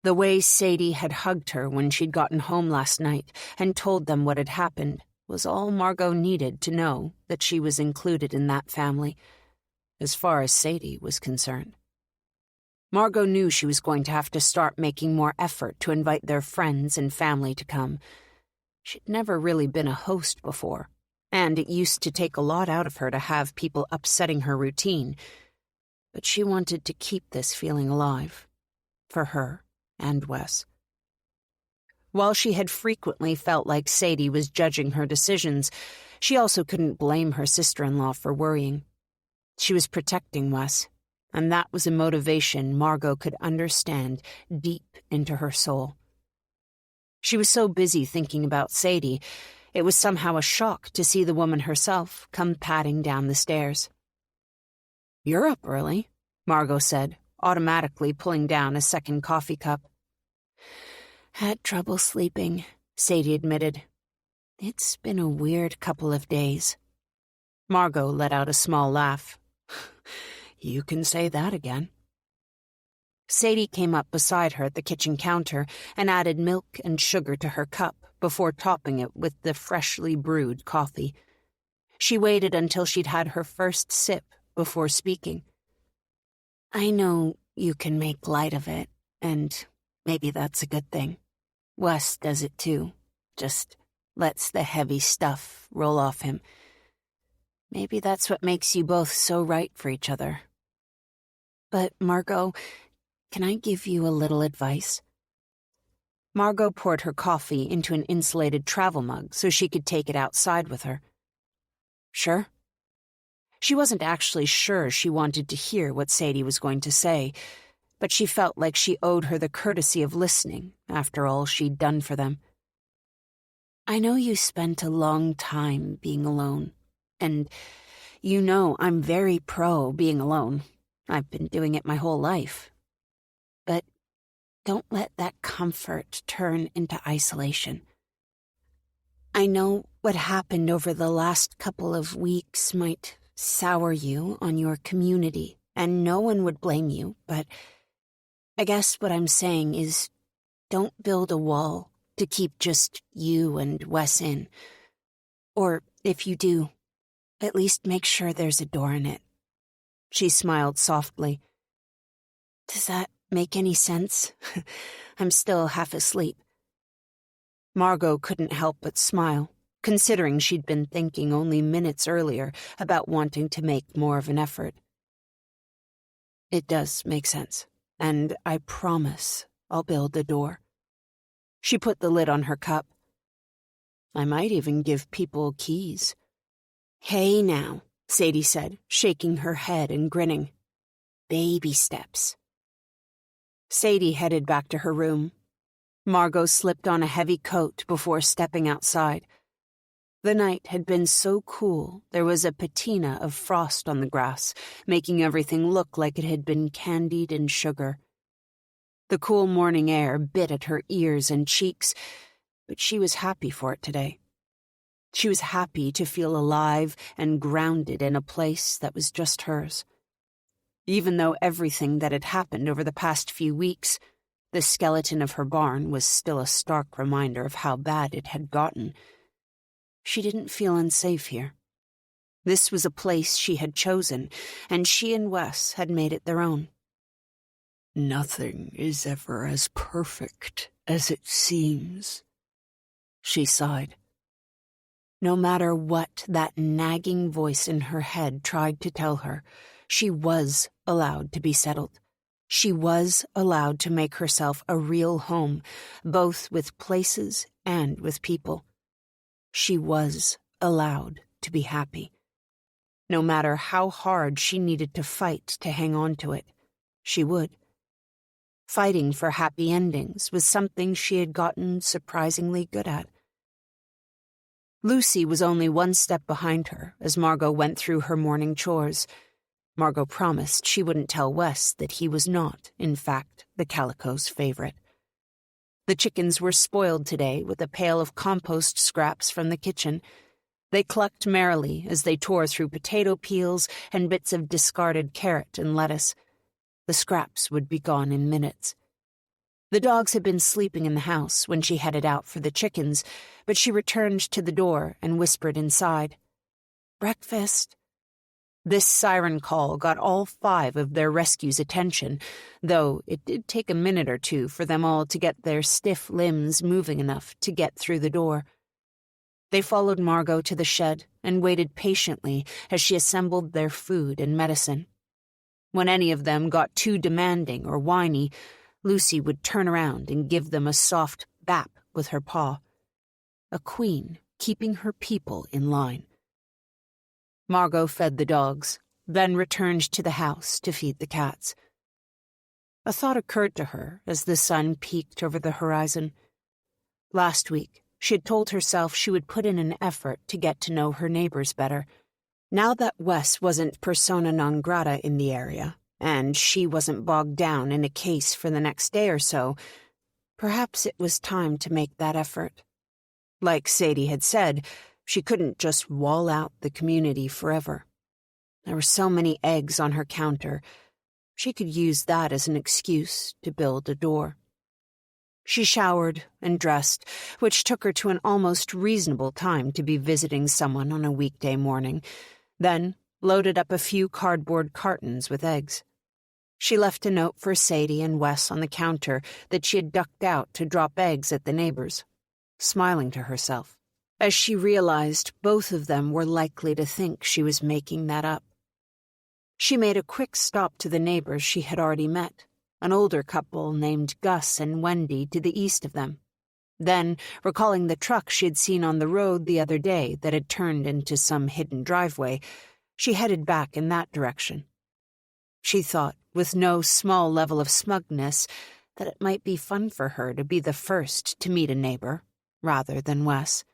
The way Sadie had hugged her when she'd gotten home last night and told them what had happened was all Margot needed to know that she was included in that family, as far as Sadie was concerned. Margot knew she was going to have to start making more effort to invite their friends and family to come. She'd never really been a host before, and it used to take a lot out of her to have people upsetting her routine, but she wanted to keep this feeling alive, for her and Wes. While she had frequently felt like Sadie was judging her decisions, she also couldn't blame her sister-in-law for worrying. She was protecting Wes, and that was a motivation Margot could understand deep into her soul. She was so busy thinking about Sadie, it was somehow a shock to see the woman herself come padding down the stairs. "You're up early," Margot said, automatically pulling down a second coffee cup. "Had trouble sleeping," Sadie admitted. "It's been a weird couple of days." Margot let out a small laugh. "You can say that again." Sadie came up beside her at the kitchen counter and added milk and sugar to her cup before topping it with the freshly brewed coffee. She waited until she'd had her first sip before speaking. "I know you can make light of it, and maybe that's a good thing. Wes does it too, just lets the heavy stuff roll off him. Maybe that's what makes you both so right for each other. But, Margot, can I give you a little advice?" Margot poured her coffee into an insulated travel mug so she could take it outside with her. "Sure." She wasn't actually sure she wanted to hear what Sadie was going to say, but she felt like she owed her the courtesy of listening after all she'd done for them. "I know you spent a long time being alone, and you know I'm very pro being alone. I've been doing it my whole life. But don't let that comfort turn into isolation. I know what happened over the last couple of weeks might sour you on your community, and no one would blame you, but I guess what I'm saying is don't build a wall to keep just you and Wes in. Or if you do, at least make sure there's a door in it." She smiled softly. "Does that make any sense? I'm still half asleep." Margot couldn't help but smile, considering she'd been thinking only minutes earlier about wanting to make more of an effort. "It does make sense, and I promise I'll build a door." She put the lid on her cup. "I might even give people keys." "Hey now," Sadie said, shaking her head and grinning. "Baby steps." Sadie headed back to her room. Margot slipped on a heavy coat before stepping outside. The night had been so cool there was a patina of frost on the grass, making everything look like it had been candied in sugar. The cool morning air bit at her ears and cheeks, but she was happy for it today. She was happy to feel alive and grounded in a place that was just hers. Even though everything that had happened over the past few weeks, The skeleton of her barn was still a stark reminder of how bad it had gotten. She didn't feel unsafe here. This was a place she had chosen, and she and Wes had made it their own. "Nothing is ever as perfect as it seems," she sighed. No matter what that nagging voice in her head tried to tell her, she was allowed to be settled. She was allowed to make herself a real home, both with places and with people. She was allowed to be happy. No matter how hard she needed to fight to hang on to it, she would. Fighting for happy endings was something she had gotten surprisingly good at. Lucy was only one step behind her as Margot went through her morning chores. Margot promised she wouldn't tell Wes that he was not, in fact, the Calico's favorite. The chickens were spoiled today with a pail of compost scraps from the kitchen. They clucked merrily as they tore through potato peels and bits of discarded carrot and lettuce. The scraps would be gone in minutes. The dogs had been sleeping in the house when she headed out for the chickens, but she returned to the door and whispered inside, "Breakfast." This siren call got all 5 of their rescue's attention, though it did take a minute or two for them all to get their stiff limbs moving enough to get through the door. They followed Margot to the shed and waited patiently as she assembled their food and medicine. When any of them got too demanding or whiny, Lucy would turn around and give them a soft bap with her paw. A queen keeping her people in line. Margot fed the dogs, then returned to the house to feed the cats. A thought occurred to her as the sun peeked over the horizon. Last week, she had told herself she would put in an effort to get to know her neighbors better. Now that Wes wasn't persona non grata in the area, and she wasn't bogged down in a case for the next day or so, perhaps it was time to make that effort. Like Sadie had said, she couldn't just wall out the community forever. There were so many eggs on her counter. She could use that as an excuse to build a door. She showered and dressed, which took her to an almost reasonable time to be visiting someone on a weekday morning, then loaded up a few cardboard cartons with eggs. She left a note for Sadie and Wes on the counter that she had ducked out to drop eggs at the neighbors, smiling to herself, as she realized both of them were likely to think she was making that up. She made a quick stop to the neighbors she had already met, an older couple named Gus and Wendy to the east of them. Then, recalling the truck she had seen on the road the other day that had turned into some hidden driveway, she headed back in that direction. She thought, with no small level of smugness, that it might be fun for her to be the first to meet a neighbor, rather than Wes.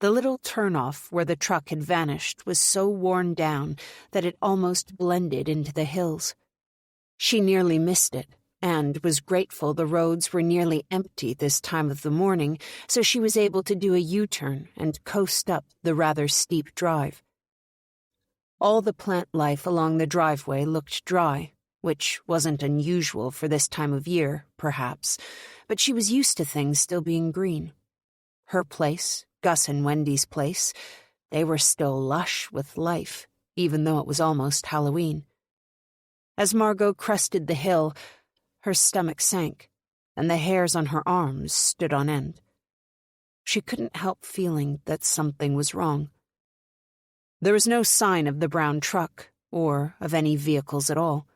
The little turnoff where the truck had vanished was so worn down that it almost blended into the hills. She nearly missed it, and was grateful the roads were nearly empty this time of the morning, so she was able to do a U-turn and coast up the rather steep drive. All the plant life along the driveway looked dry, which wasn't unusual for this time of year, perhaps, but she was used to things still being green. Her place, Gus and Wendy's place, they were still lush with life, even though it was almost Halloween. As Margot crested the hill, her stomach sank, and the hairs on her arms stood on end. She couldn't help feeling that something was wrong. There was no sign of the brown truck, or of any vehicles at all.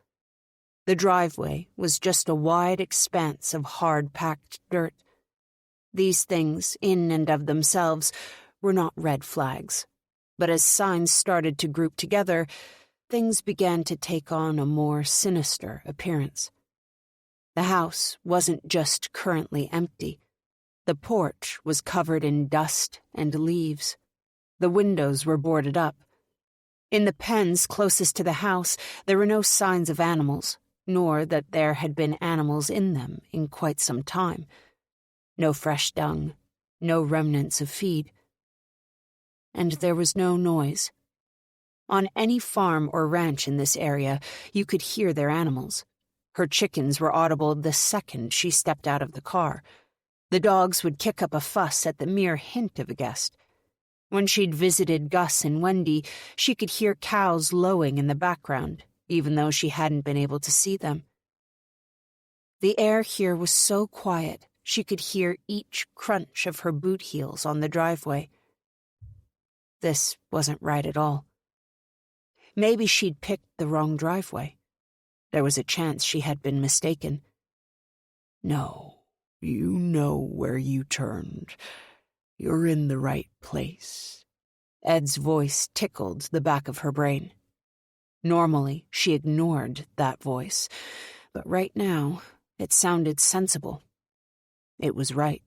The driveway was just a wide expanse of hard-packed dirt. These things, in and of themselves, were not red flags, but as signs started to group together, things began to take on a more sinister appearance. The house wasn't just currently empty. The porch was covered in dust and leaves. The windows were boarded up. In the pens closest to the house, there were no signs of animals, nor that there had been animals in them in quite some time. No fresh dung, no remnants of feed. And there was no noise. On any farm or ranch in this area, you could hear their animals. Her chickens were audible the second she stepped out of the car. The dogs would kick up a fuss at the mere hint of a guest. When she'd visited Gus and Wendy, she could hear cows lowing in the background, even though she hadn't been able to see them. The air here was so quiet, she could hear each crunch of her boot heels on the driveway. This wasn't right at all. Maybe she'd picked the wrong driveway. There was a chance she had been mistaken. No, you know where you turned. You're in the right place. Ed's voice tickled the back of her brain. Normally, she ignored that voice, but right now, it sounded sensible. It was right.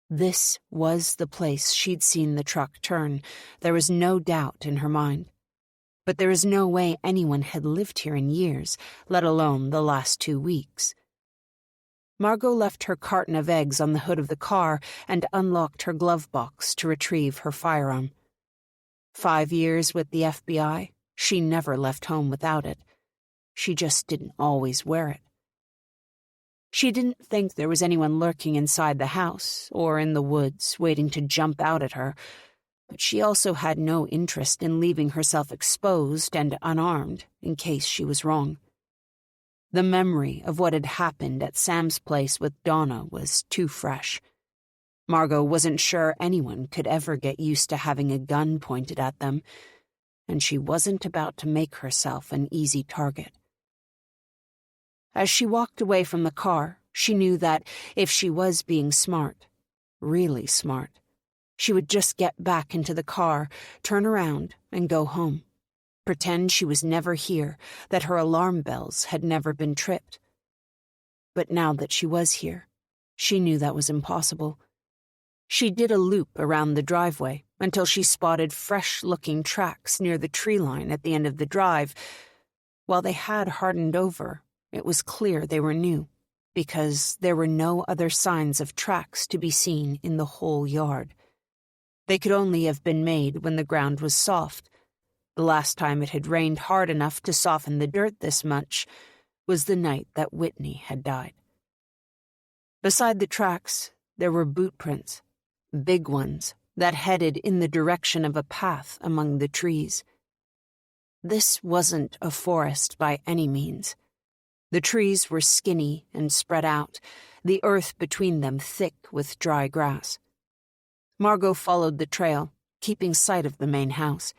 This was the place she'd seen the truck turn. There was no doubt in her mind. But there is no way anyone had lived here in years, let alone the last 2 weeks. Margot left her carton of eggs on the hood of the car and unlocked her glove box to retrieve her firearm. 5 years with the FBI, she never left home without it. She just didn't always wear it. She didn't think there was anyone lurking inside the house or in the woods waiting to jump out at her, but she also had no interest in leaving herself exposed and unarmed in case she was wrong. The memory of what had happened at Sam's place with Donna was too fresh. Margot wasn't sure anyone could ever get used to having a gun pointed at them, and she wasn't about to make herself an easy target. As she walked away from the car, she knew that if she was being smart, really smart, she would just get back into the car, turn around, and go home. Pretend she was never here, that her alarm bells had never been tripped. But now that she was here, she knew that was impossible. She did a loop around the driveway until she spotted fresh-looking tracks near the tree line at the end of the drive. While they had hardened over, it was clear they were new, because there were no other signs of tracks to be seen in the whole yard. They could only have been made when the ground was soft. The last time it had rained hard enough to soften the dirt this much was the night that Whitney had died. Beside the tracks, there were boot prints, big ones that headed in the direction of a path among the trees. This wasn't a forest by any means. The trees were skinny and spread out, the earth between them thick with dry grass. Margot followed the trail, keeping sight of the main house.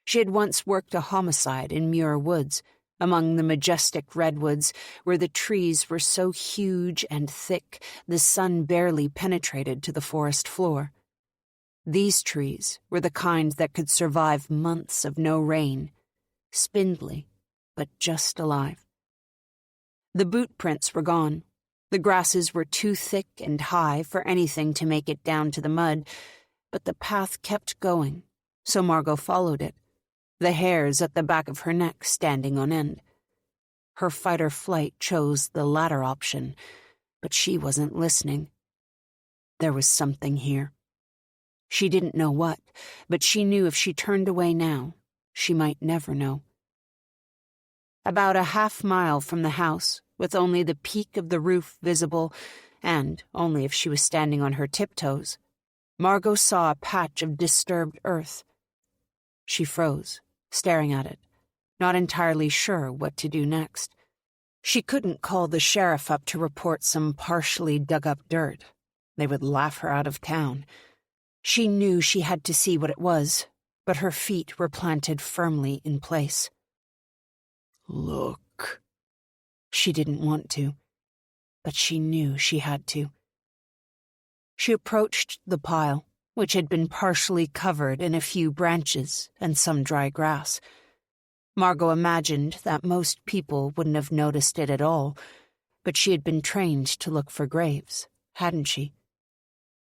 She had once worked a homicide in Muir Woods, among the majestic redwoods where the trees were so huge and thick the sun barely penetrated to the forest floor. These trees were the kind that could survive months of no rain, spindly, but just alive. The boot prints were gone. The grasses were too thick and high for anything to make it down to the mud, but the path kept going, so Margot followed it, the hairs at the back of her neck standing on end. Her fight or flight chose the latter option, but she wasn't listening. There was something here. She didn't know what, but she knew if she turned away now, she might never know. About a half-mile from the house, with only the peak of the roof visible, and only if she was standing on her tiptoes, Margot saw a patch of disturbed earth. She froze, staring at it, not entirely sure what to do next. She couldn't call the sheriff up to report some partially dug-up dirt. They would laugh her out of town. She knew she had to see what it was, but her feet were planted firmly in place. Look. She didn't want to, but she knew she had to. She approached the pile, which had been partially covered in a few branches and some dry grass. Margot imagined that most people wouldn't have noticed it at all, but she had been trained to look for graves, hadn't she?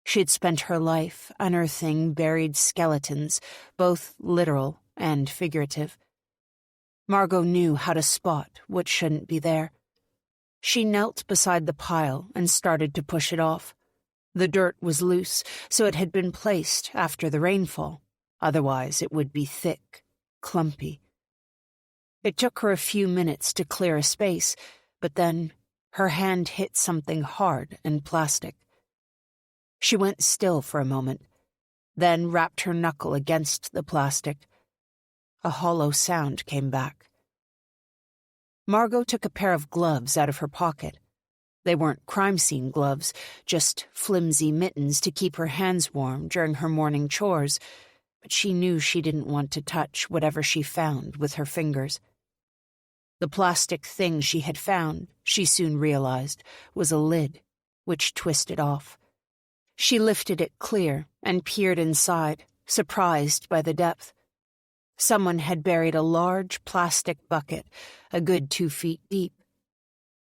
She had spent her life unearthing buried skeletons, both literal and figurative. Margot knew how to spot what shouldn't be there. She knelt beside the pile and started to push it off. The dirt was loose, so it had been placed after the rainfall. Otherwise, it would be thick, clumpy. It took her a few minutes to clear a space, But then her hand hit something hard and plastic. She went still for a moment, then rapped her knuckle against the plastic. A hollow sound came back. Margot took a pair of gloves out of her pocket. They weren't crime scene gloves, just flimsy mittens to keep her hands warm during her morning chores, but she knew she didn't want to touch whatever she found with her fingers. The plastic thing she had found, she soon realized, was a lid, which twisted off. She lifted it clear and peered inside, surprised by the depth. Someone had buried a large plastic bucket, a good 2 feet deep.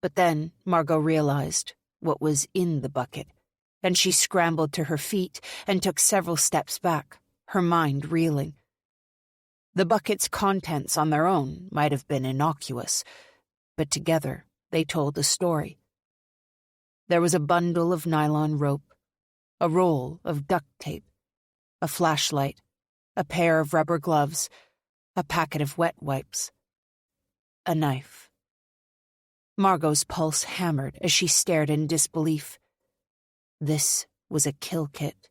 But then Margot realized what was in the bucket, and she scrambled to her feet and took several steps back, her mind reeling. The bucket's contents on their own might have been innocuous, but together they told a story. There was a bundle of nylon rope, a roll of duct tape, a flashlight, a pair of rubber gloves, a packet of wet wipes, a knife. Margot's pulse hammered as she stared in disbelief. This was a kill kit.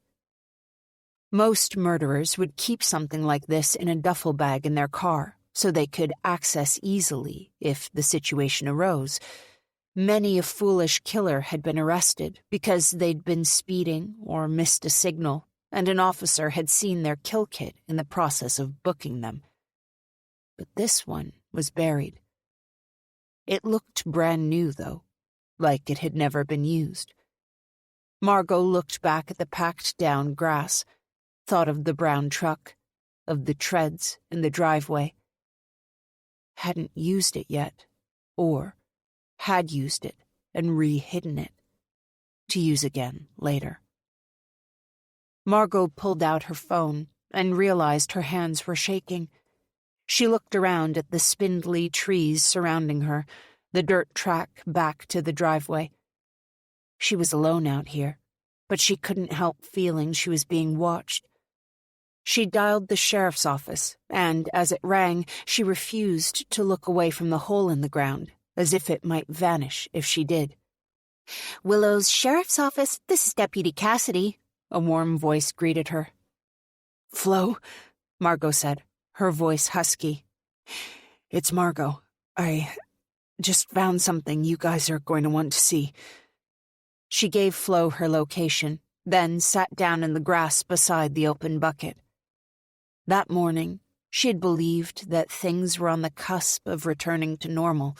Most murderers would keep something like this in a duffel bag in their car so they could access easily if the situation arose. Many a foolish killer had been arrested because they'd been speeding or missed a signal, and an officer had seen their kill kit in the process of booking them. But this one was buried. It looked brand new, though, like it had never been used. Margot looked back at the packed-down grass, thought of the brown truck, of the treads in the driveway. Hadn't used it yet, or had used it and re-hidden it, to use again later. Margot pulled out her phone and realized her hands were shaking. She looked around at the spindly trees surrounding her, the dirt track back to the driveway. She was alone out here, but she couldn't help feeling she was being watched. She dialed the sheriff's office, and as it rang, she refused to look away from the hole in the ground, as if it might vanish if she did. "Willow's sheriff's office, this is Deputy Cassidy," a warm voice greeted her. "Flo," Margot said, her voice husky. "It's Margot. I just found something you guys are going to want to see." She gave Flo her location, then sat down in the grass beside the open bucket. That morning, she had believed that things were on the cusp of returning to normal,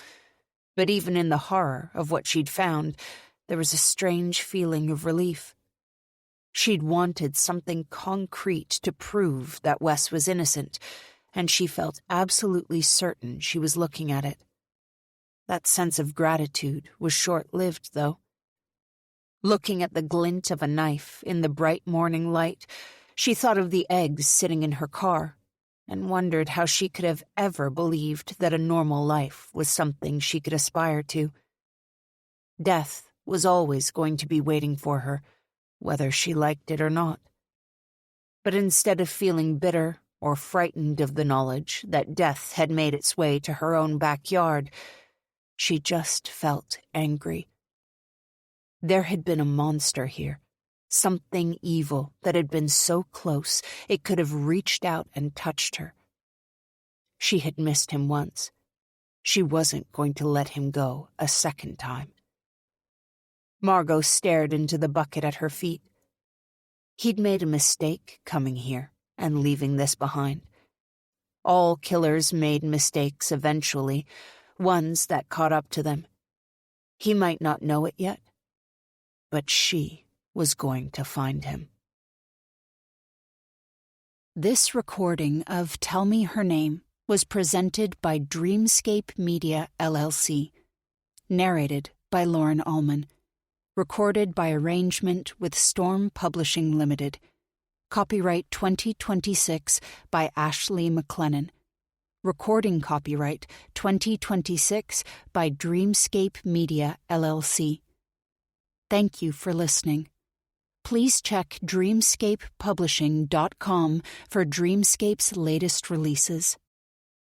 but even in the horror of what she'd found, there was a strange feeling of relief. She'd wanted something concrete to prove that Wes was innocent, and she felt absolutely certain she was looking at it. That sense of gratitude was short-lived, though. Looking at the glint of a knife in the bright morning light, she thought of the eggs sitting in her car and wondered how she could have ever believed that a normal life was something she could aspire to. Death was always going to be waiting for her, whether she liked it or not. But instead of feeling bitter or frightened of the knowledge that death had made its way to her own backyard, she just felt angry. There had been a monster here, something evil that had been so close it could have reached out and touched her. She had missed him once. She wasn't going to let him go a second time. Margot stared into the bucket at her feet. He'd made a mistake coming here and leaving this behind. All killers made mistakes eventually, ones that caught up to them. He might not know it yet, but she was going to find him. This recording of Tell Me Her Name was presented by Dreamscape Media, LLC. Narrated by Lauren Allman. Recorded by arrangement with Storm Publishing Limited. Copyright 2026 by Ashley McLennan. Recording copyright 2026 by Dreamscape Media, LLC. Thank you for listening. Please check dreamscapepublishing.com for Dreamscape's latest releases.